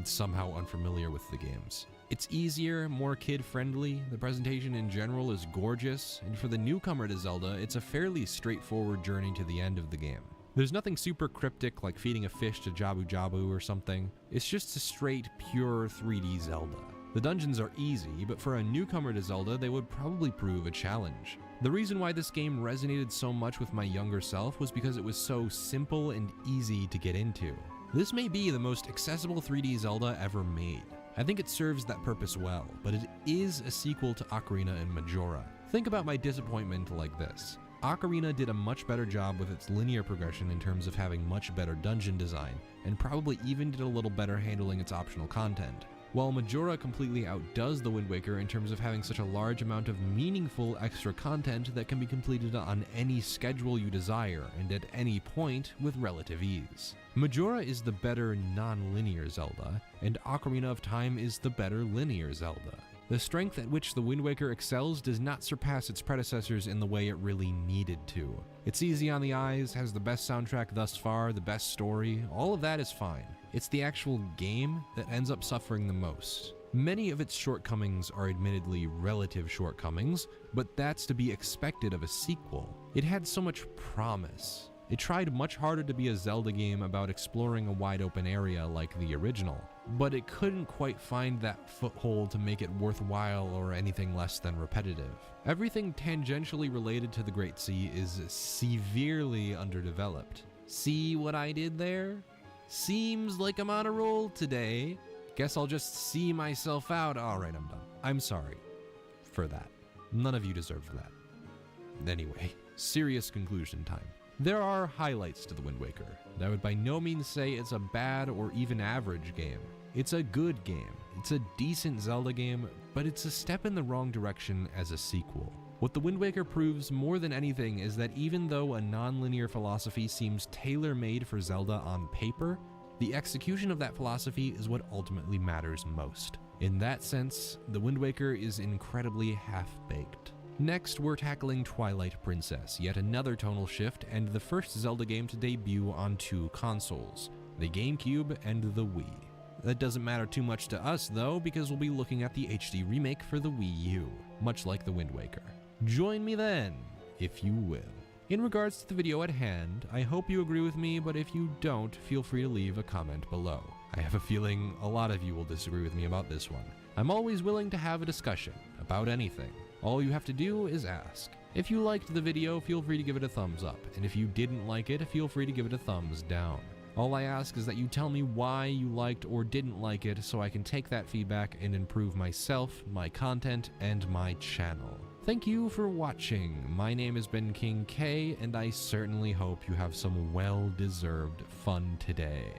somehow unfamiliar with the games. It's easier, more kid-friendly, the presentation in general is gorgeous, and for the newcomer to Zelda, it's a fairly straightforward journey to the end of the game. There's nothing super cryptic like feeding a fish to Jabu Jabu or something. It's just a straight, pure 3D Zelda. The dungeons are easy, but for a newcomer to Zelda, they would probably prove a challenge. The reason why this game resonated so much with my younger self was because it was so simple and easy to get into. This may be the most accessible 3D Zelda ever made. I think it serves that purpose well, but it is a sequel to Ocarina and Majora. Think about my disappointment like this. Ocarina did a much better job with its linear progression in terms of having much better dungeon design, and probably even did a little better handling its optional content. While Majora completely outdoes The Wind Waker in terms of having such a large amount of meaningful extra content that can be completed on any schedule you desire and at any point with relative ease. Majora is the better non-linear Zelda, and Ocarina of Time is the better linear Zelda. The strength at which The Wind Waker excels does not surpass its predecessors in the way it really needed to. It's easy on the eyes, has the best soundtrack thus far, the best story, all of that is fine. It's the actual game that ends up suffering the most. Many of its shortcomings are admittedly relative shortcomings, but that's to be expected of a sequel. It had so much promise. It tried much harder to be a Zelda game about exploring a wide open area like the original, but it couldn't quite find that foothold to make it worthwhile or anything less than repetitive. Everything tangentially related to the Great Sea is severely underdeveloped. See what I did there? Seems like I'm on a roll today. Guess I'll just see myself out. Alright, I'm done. I'm sorry for that. None of you deserved that. Anyway, serious conclusion time. There are highlights to The Wind Waker. I would by no means say it's a bad or even average game. It's a good game. It's a decent Zelda game, but it's a step in the wrong direction as a sequel. What The Wind Waker proves more than anything is that even though a non-linear philosophy seems tailor-made for Zelda on paper, the execution of that philosophy is what ultimately matters most. In that sense, The Wind Waker is incredibly half-baked. Next, we're tackling Twilight Princess, yet another tonal shift, and the first Zelda game to debut on two consoles, the GameCube and the Wii. That doesn't matter too much to us though, because we'll be looking at the HD remake for the Wii U, much like The Wind Waker. Join me then, if you will. In regards to the video at hand, I hope you agree with me, but if you don't, feel free to leave a comment below. I have a feeling a lot of you will disagree with me about this one. I'm always willing to have a discussion about anything. All you have to do is ask. If you liked the video, feel free to give it a thumbs up, and if you didn't like it, feel free to give it a thumbs down. All I ask is that you tell me why you liked or didn't like it so I can take that feedback and improve myself, my content, and my channel. Thank you for watching. My name is Ben King K, and I certainly hope you have some well-deserved fun today.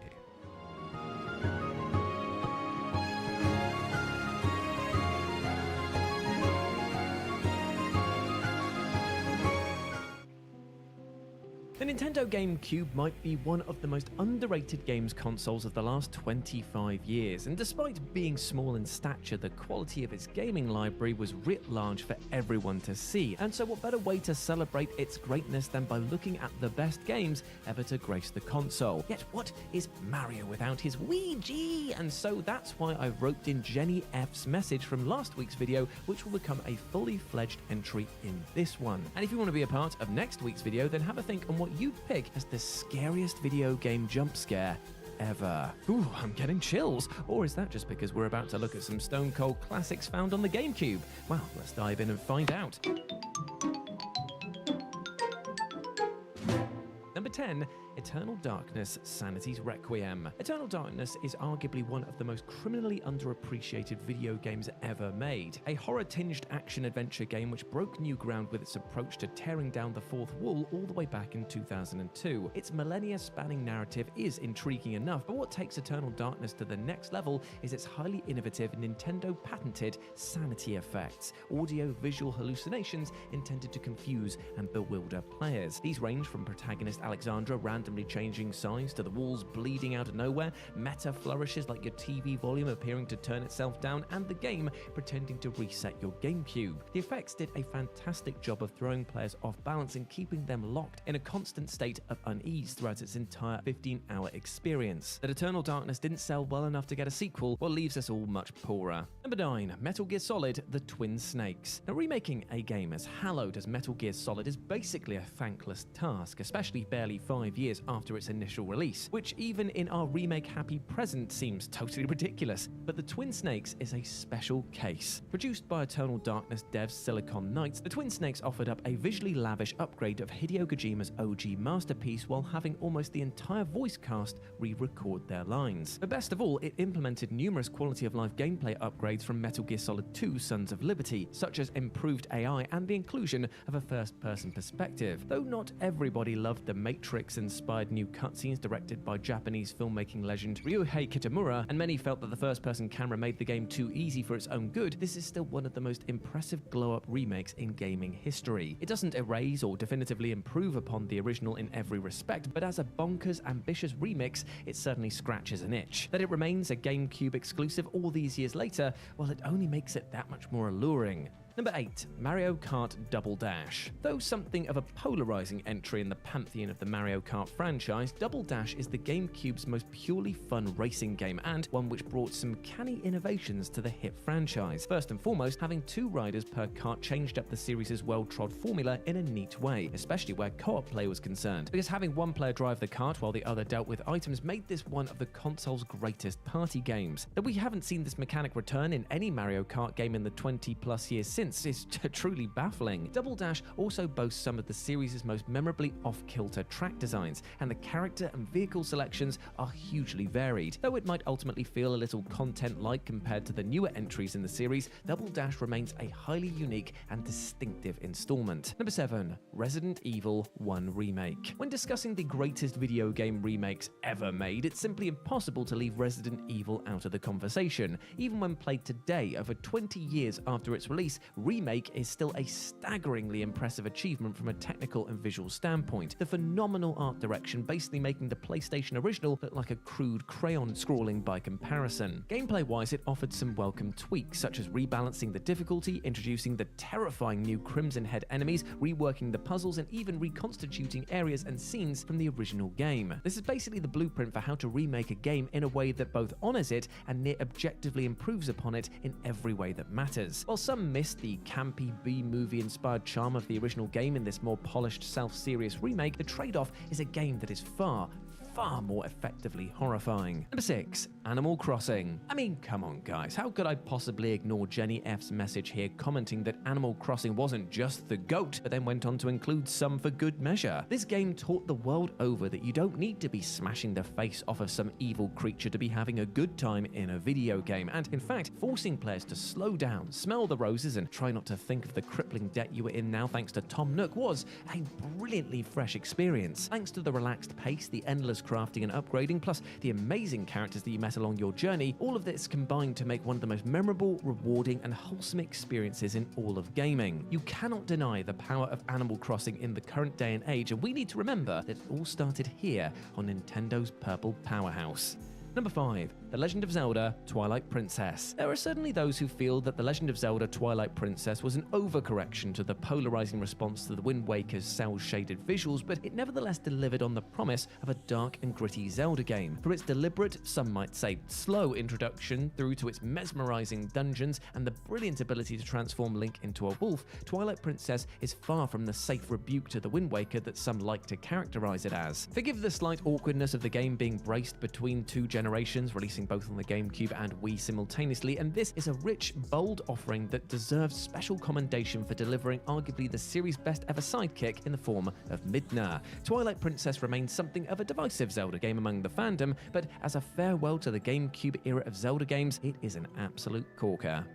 The Nintendo GameCube might be one of the most underrated games consoles of the last 25 years, and despite being small in stature, the quality of its gaming library was writ large for everyone to see, and so what better way to celebrate its greatness than by looking at the best games ever to grace the console. Yet what is Mario without his Luigi? And so that's why I wrote in Jenny F's message from last week's video, which will become a fully fledged entry in this one. And if you want to be a part of next week's video, then have a think on what you'd pick as the scariest video game jump scare ever. Ooh, I'm getting chills. Or is that just because we're about to look at some stone cold classics found on the GameCube? Well, let's dive in and find out. Number 10, Eternal Darkness: Sanity's Requiem. Eternal Darkness is arguably one of the most criminally underappreciated video games ever made. A horror-tinged action-adventure game which broke new ground with its approach to tearing down the fourth wall all the way back in 2002. Its millennia-spanning narrative is intriguing enough, but what takes Eternal Darkness to the next level is its highly innovative Nintendo-patented sanity effects, audio-visual hallucinations intended to confuse and bewilder players. These range from protagonist Alexandra randomly changing size to the walls bleeding out of nowhere, meta flourishes like your TV volume appearing to turn itself down, and the game pretending to reset your GameCube. The effects did a fantastic job of throwing players off balance and keeping them locked in a constant state of unease throughout its entire 15-hour experience. That Eternal Darkness didn't sell well enough to get a sequel, well, leaves us all much poorer. Number 9, Metal Gear Solid: The Twin Snakes. Now, remaking a game as hallowed as Metal Gear Solid is basically a thankless task, especially barely 5 years after its initial release, which even in our remake-happy present seems totally ridiculous. But The Twin Snakes is a special case. Produced by Eternal Darkness devs Silicon Knights, The Twin Snakes offered up a visually lavish upgrade of Hideo Kojima's OG masterpiece while having almost the entire voice cast re-record their lines. But best of all, it implemented numerous quality-of-life gameplay upgrades from Metal Gear Solid 2: Sons of Liberty, such as improved AI and the inclusion of a first-person perspective. Though not everybody loved the Matrix and inspired new cutscenes directed by Japanese filmmaking legend Ryuhei Kitamura, and many felt that the first-person camera made the game too easy for its own good, this is still one of the most impressive glow-up remakes in gaming history. It doesn't erase or definitively improve upon the original in every respect, but as a bonkers, ambitious remix, it certainly scratches an itch. That it remains a GameCube exclusive all these years later, well, it only makes it that much more alluring. Number 8. Mario Kart Double Dash. Though something of a polarizing entry in the pantheon of the Mario Kart franchise, Double Dash is the GameCube's most purely fun racing game and one which brought some canny innovations to the hit franchise. First and foremost, having 2 riders per kart changed up the series' well-trod formula in a neat way, especially where co-op play was concerned, because having one player drive the kart while the other dealt with items made this one of the console's greatest party games. That we haven't seen this mechanic return in any Mario Kart game in the 20+ years since is truly baffling. Double Dash also boasts some of the series' most memorably off-kilter track designs, and the character and vehicle selections are hugely varied. Though it might ultimately feel a little content-like compared to the newer entries in the series, Double Dash remains a highly unique and distinctive installment. Number 7. Resident Evil 1 Remake. When discussing the greatest video game remakes ever made, it's simply impossible to leave Resident Evil out of the conversation. Even when played today, over 20 years after its release, Remake is still a staggeringly impressive achievement from a technical and visual standpoint. The phenomenal art direction basically making the PlayStation original look like a crude crayon scrawling by comparison. Gameplay-wise, it offered some welcome tweaks, such as rebalancing the difficulty, introducing the terrifying new Crimson Head enemies, reworking the puzzles, and even reconstituting areas and scenes from the original game. This is basically the blueprint for how to remake a game in a way that both honors it and near objectively improves upon it in every way that matters. While some miss the campy B-movie inspired charm of the original game in this more polished, self-serious remake, the trade-off is a game that is far more effectively horrifying. Number 6. Animal Crossing. I mean, come on guys, how could I possibly ignore Jenny F's message here commenting that Animal Crossing wasn't just the GOAT, but then went on to include some for good measure. This game taught the world over that you don't need to be smashing the face off of some evil creature to be having a good time in a video game, and in fact, forcing players to slow down, smell the roses, and try not to think of the crippling debt you were in now thanks to Tom Nook was a brilliantly fresh experience. Thanks to the relaxed pace, the endless crafting and upgrading, plus the amazing characters that you met along your journey, all of this combined to make one of the most memorable, rewarding, and wholesome experiences in all of gaming. You cannot deny the power of Animal Crossing in the current day and age, and we need to remember that it all started here on Nintendo's Purple Powerhouse. Number 5. The Legend of Zelda Twilight Princess. There are certainly those who feel that The Legend of Zelda Twilight Princess was an overcorrection to the polarizing response to the Wind Waker's cel-shaded visuals, but it nevertheless delivered on the promise of a dark and gritty Zelda game. From its deliberate, some might say slow introduction through to its mesmerizing dungeons and the brilliant ability to transform Link into a wolf, Twilight Princess is far from the safe rebuke to the Wind Waker that some like to characterize it as. Forgive the slight awkwardness of the game being braced between 2 generations, releasing both on the GameCube and Wii simultaneously, and this is a rich, bold offering that deserves special commendation for delivering arguably the series' best ever sidekick in the form of Midna. Twilight Princess remains something of a divisive Zelda game among the fandom, but as a farewell to the GameCube era of Zelda games, it is an absolute corker.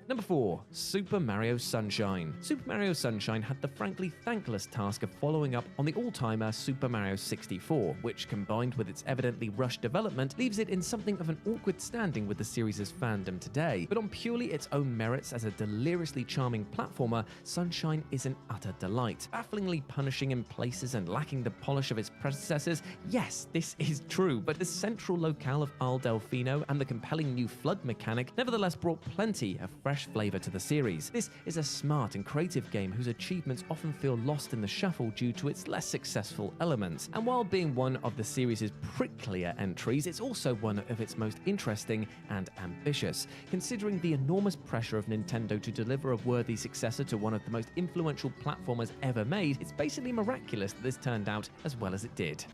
Number 4. Super Mario Sunshine. Super Mario Sunshine had the frankly thankless task of following up on the all-timer Super Mario 64, which, combined with its evidently rushed development, leaves it in something of an awkward standing with the series' fandom today. But on purely its own merits as a deliriously charming platformer, Sunshine is an utter delight. Bafflingly punishing in places and lacking the polish of its predecessors, yes, this is true, but the central locale of Isle Delfino and the compelling new flood mechanic nevertheless brought plenty of fresh flavor to the series. This is a smart and creative game whose achievements often feel lost in the shuffle due to its less successful elements. And while being one of the series' pricklier entries, it's also one of its most interesting and ambitious. Considering the enormous pressure of Nintendo to deliver a worthy successor to one of the most influential platformers ever made, it's basically miraculous that this turned out as well as it did.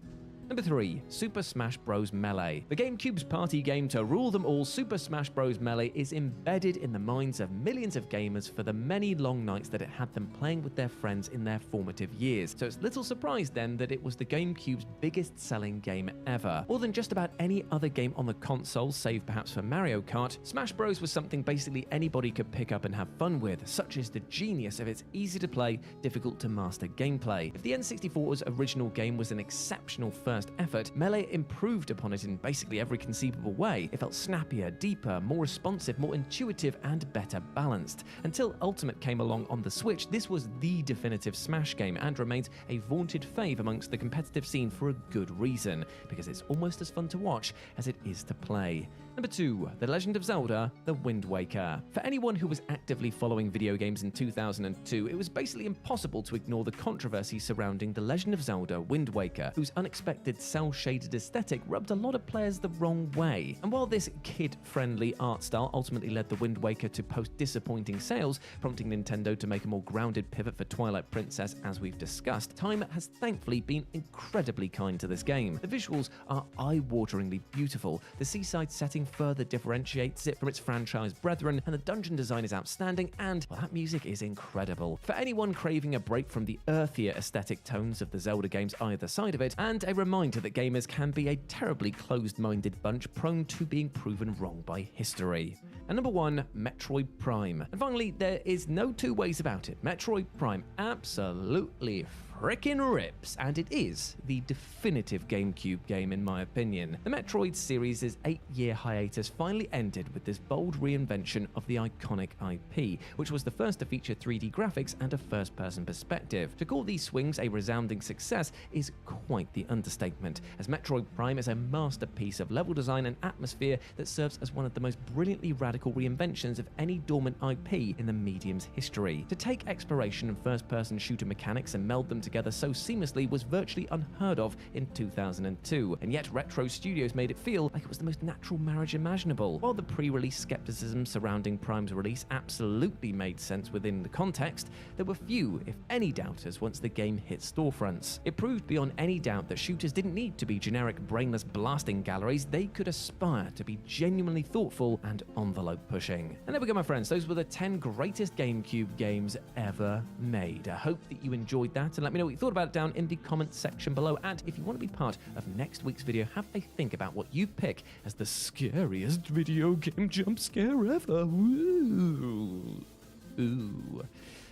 Number 3. Super Smash Bros. Melee. The GameCube's party game to rule them all, Super Smash Bros. Melee is embedded in the minds of millions of gamers for the many long nights that it had them playing with their friends in their formative years. So it's little surprise then that it was the GameCube's biggest selling game ever. More than just about any other game on the console, save perhaps for Mario Kart, Smash Bros. Was something basically anybody could pick up and have fun with. Such is the genius of its easy to play, difficult to master gameplay. If the N64's original game was an exceptional first first effort, Melee improved upon it in basically every conceivable way. It felt snappier, deeper, more responsive, more intuitive, and better balanced. Until Ultimate came along on the Switch, this was the definitive Smash game and remains a vaunted fave amongst the competitive scene for a good reason, because it's almost as fun to watch as it is to play. Number 2, The Legend of Zelda: The Wind Waker. For anyone who was actively following video games in 2002, it was basically impossible to ignore the controversy surrounding The Legend of Zelda: Wind Waker, whose unexpected cel-shaded aesthetic rubbed a lot of players the wrong way. And while this kid-friendly art style ultimately led The Wind Waker to post disappointing sales, prompting Nintendo to make a more grounded pivot for Twilight Princess as we've discussed, time has thankfully been incredibly kind to this game. The visuals are eye-wateringly beautiful, the seaside setting further differentiates it from its franchise brethren, and the dungeon design is outstanding, and well, that music is incredible. For anyone craving a break from the earthier aesthetic tones of the Zelda games either side of it, and a reminder that gamers can be a terribly closed-minded bunch prone to being proven wrong by history. And number 1, Metroid Prime. And finally, there is no two ways about it. Metroid Prime absolutely frickin' rips, and it is the definitive GameCube game in my opinion. The Metroid series' 8-year hiatus finally ended with this bold reinvention of the iconic IP, which was the first to feature 3D graphics and a first-person perspective. To call these swings a resounding success is quite the understatement, as Metroid Prime is a masterpiece of level design and atmosphere that serves as one of the most brilliantly radical reinventions of any dormant IP in the medium's history. To take exploration and first-person shooter mechanics and meld them together so seamlessly was virtually unheard of in 2002, and yet Retro Studios made it feel like it was the most natural marriage imaginable. While the pre-release skepticism surrounding Prime's release absolutely made sense within the context, there were few, if any, doubters once the game hit storefronts. It proved beyond any doubt that shooters didn't need to be generic brainless blasting galleries, they could aspire to be genuinely thoughtful and envelope-pushing. And there we go, my friends, those were the 10 greatest GameCube games ever made. I hope that you enjoyed that, and let me know what you thought about it down in the comments section below. And if you want to be part of next week's video, have a think about what you pick as the scariest video game jump scare ever. Ooh.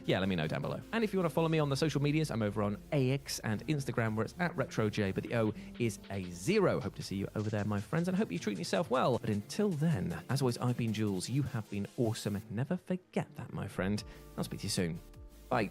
Yeah, let me know down below. And if you want to follow me on the social medias, I'm over on AX and Instagram, where it's @RetroJ, but the O is a 0. Hope to see you over there, my friends, and I hope you're treating yourself well. But until then, as always, I've been Jules. You have been awesome. Never forget that, my friend. I'll speak to you soon. Bye.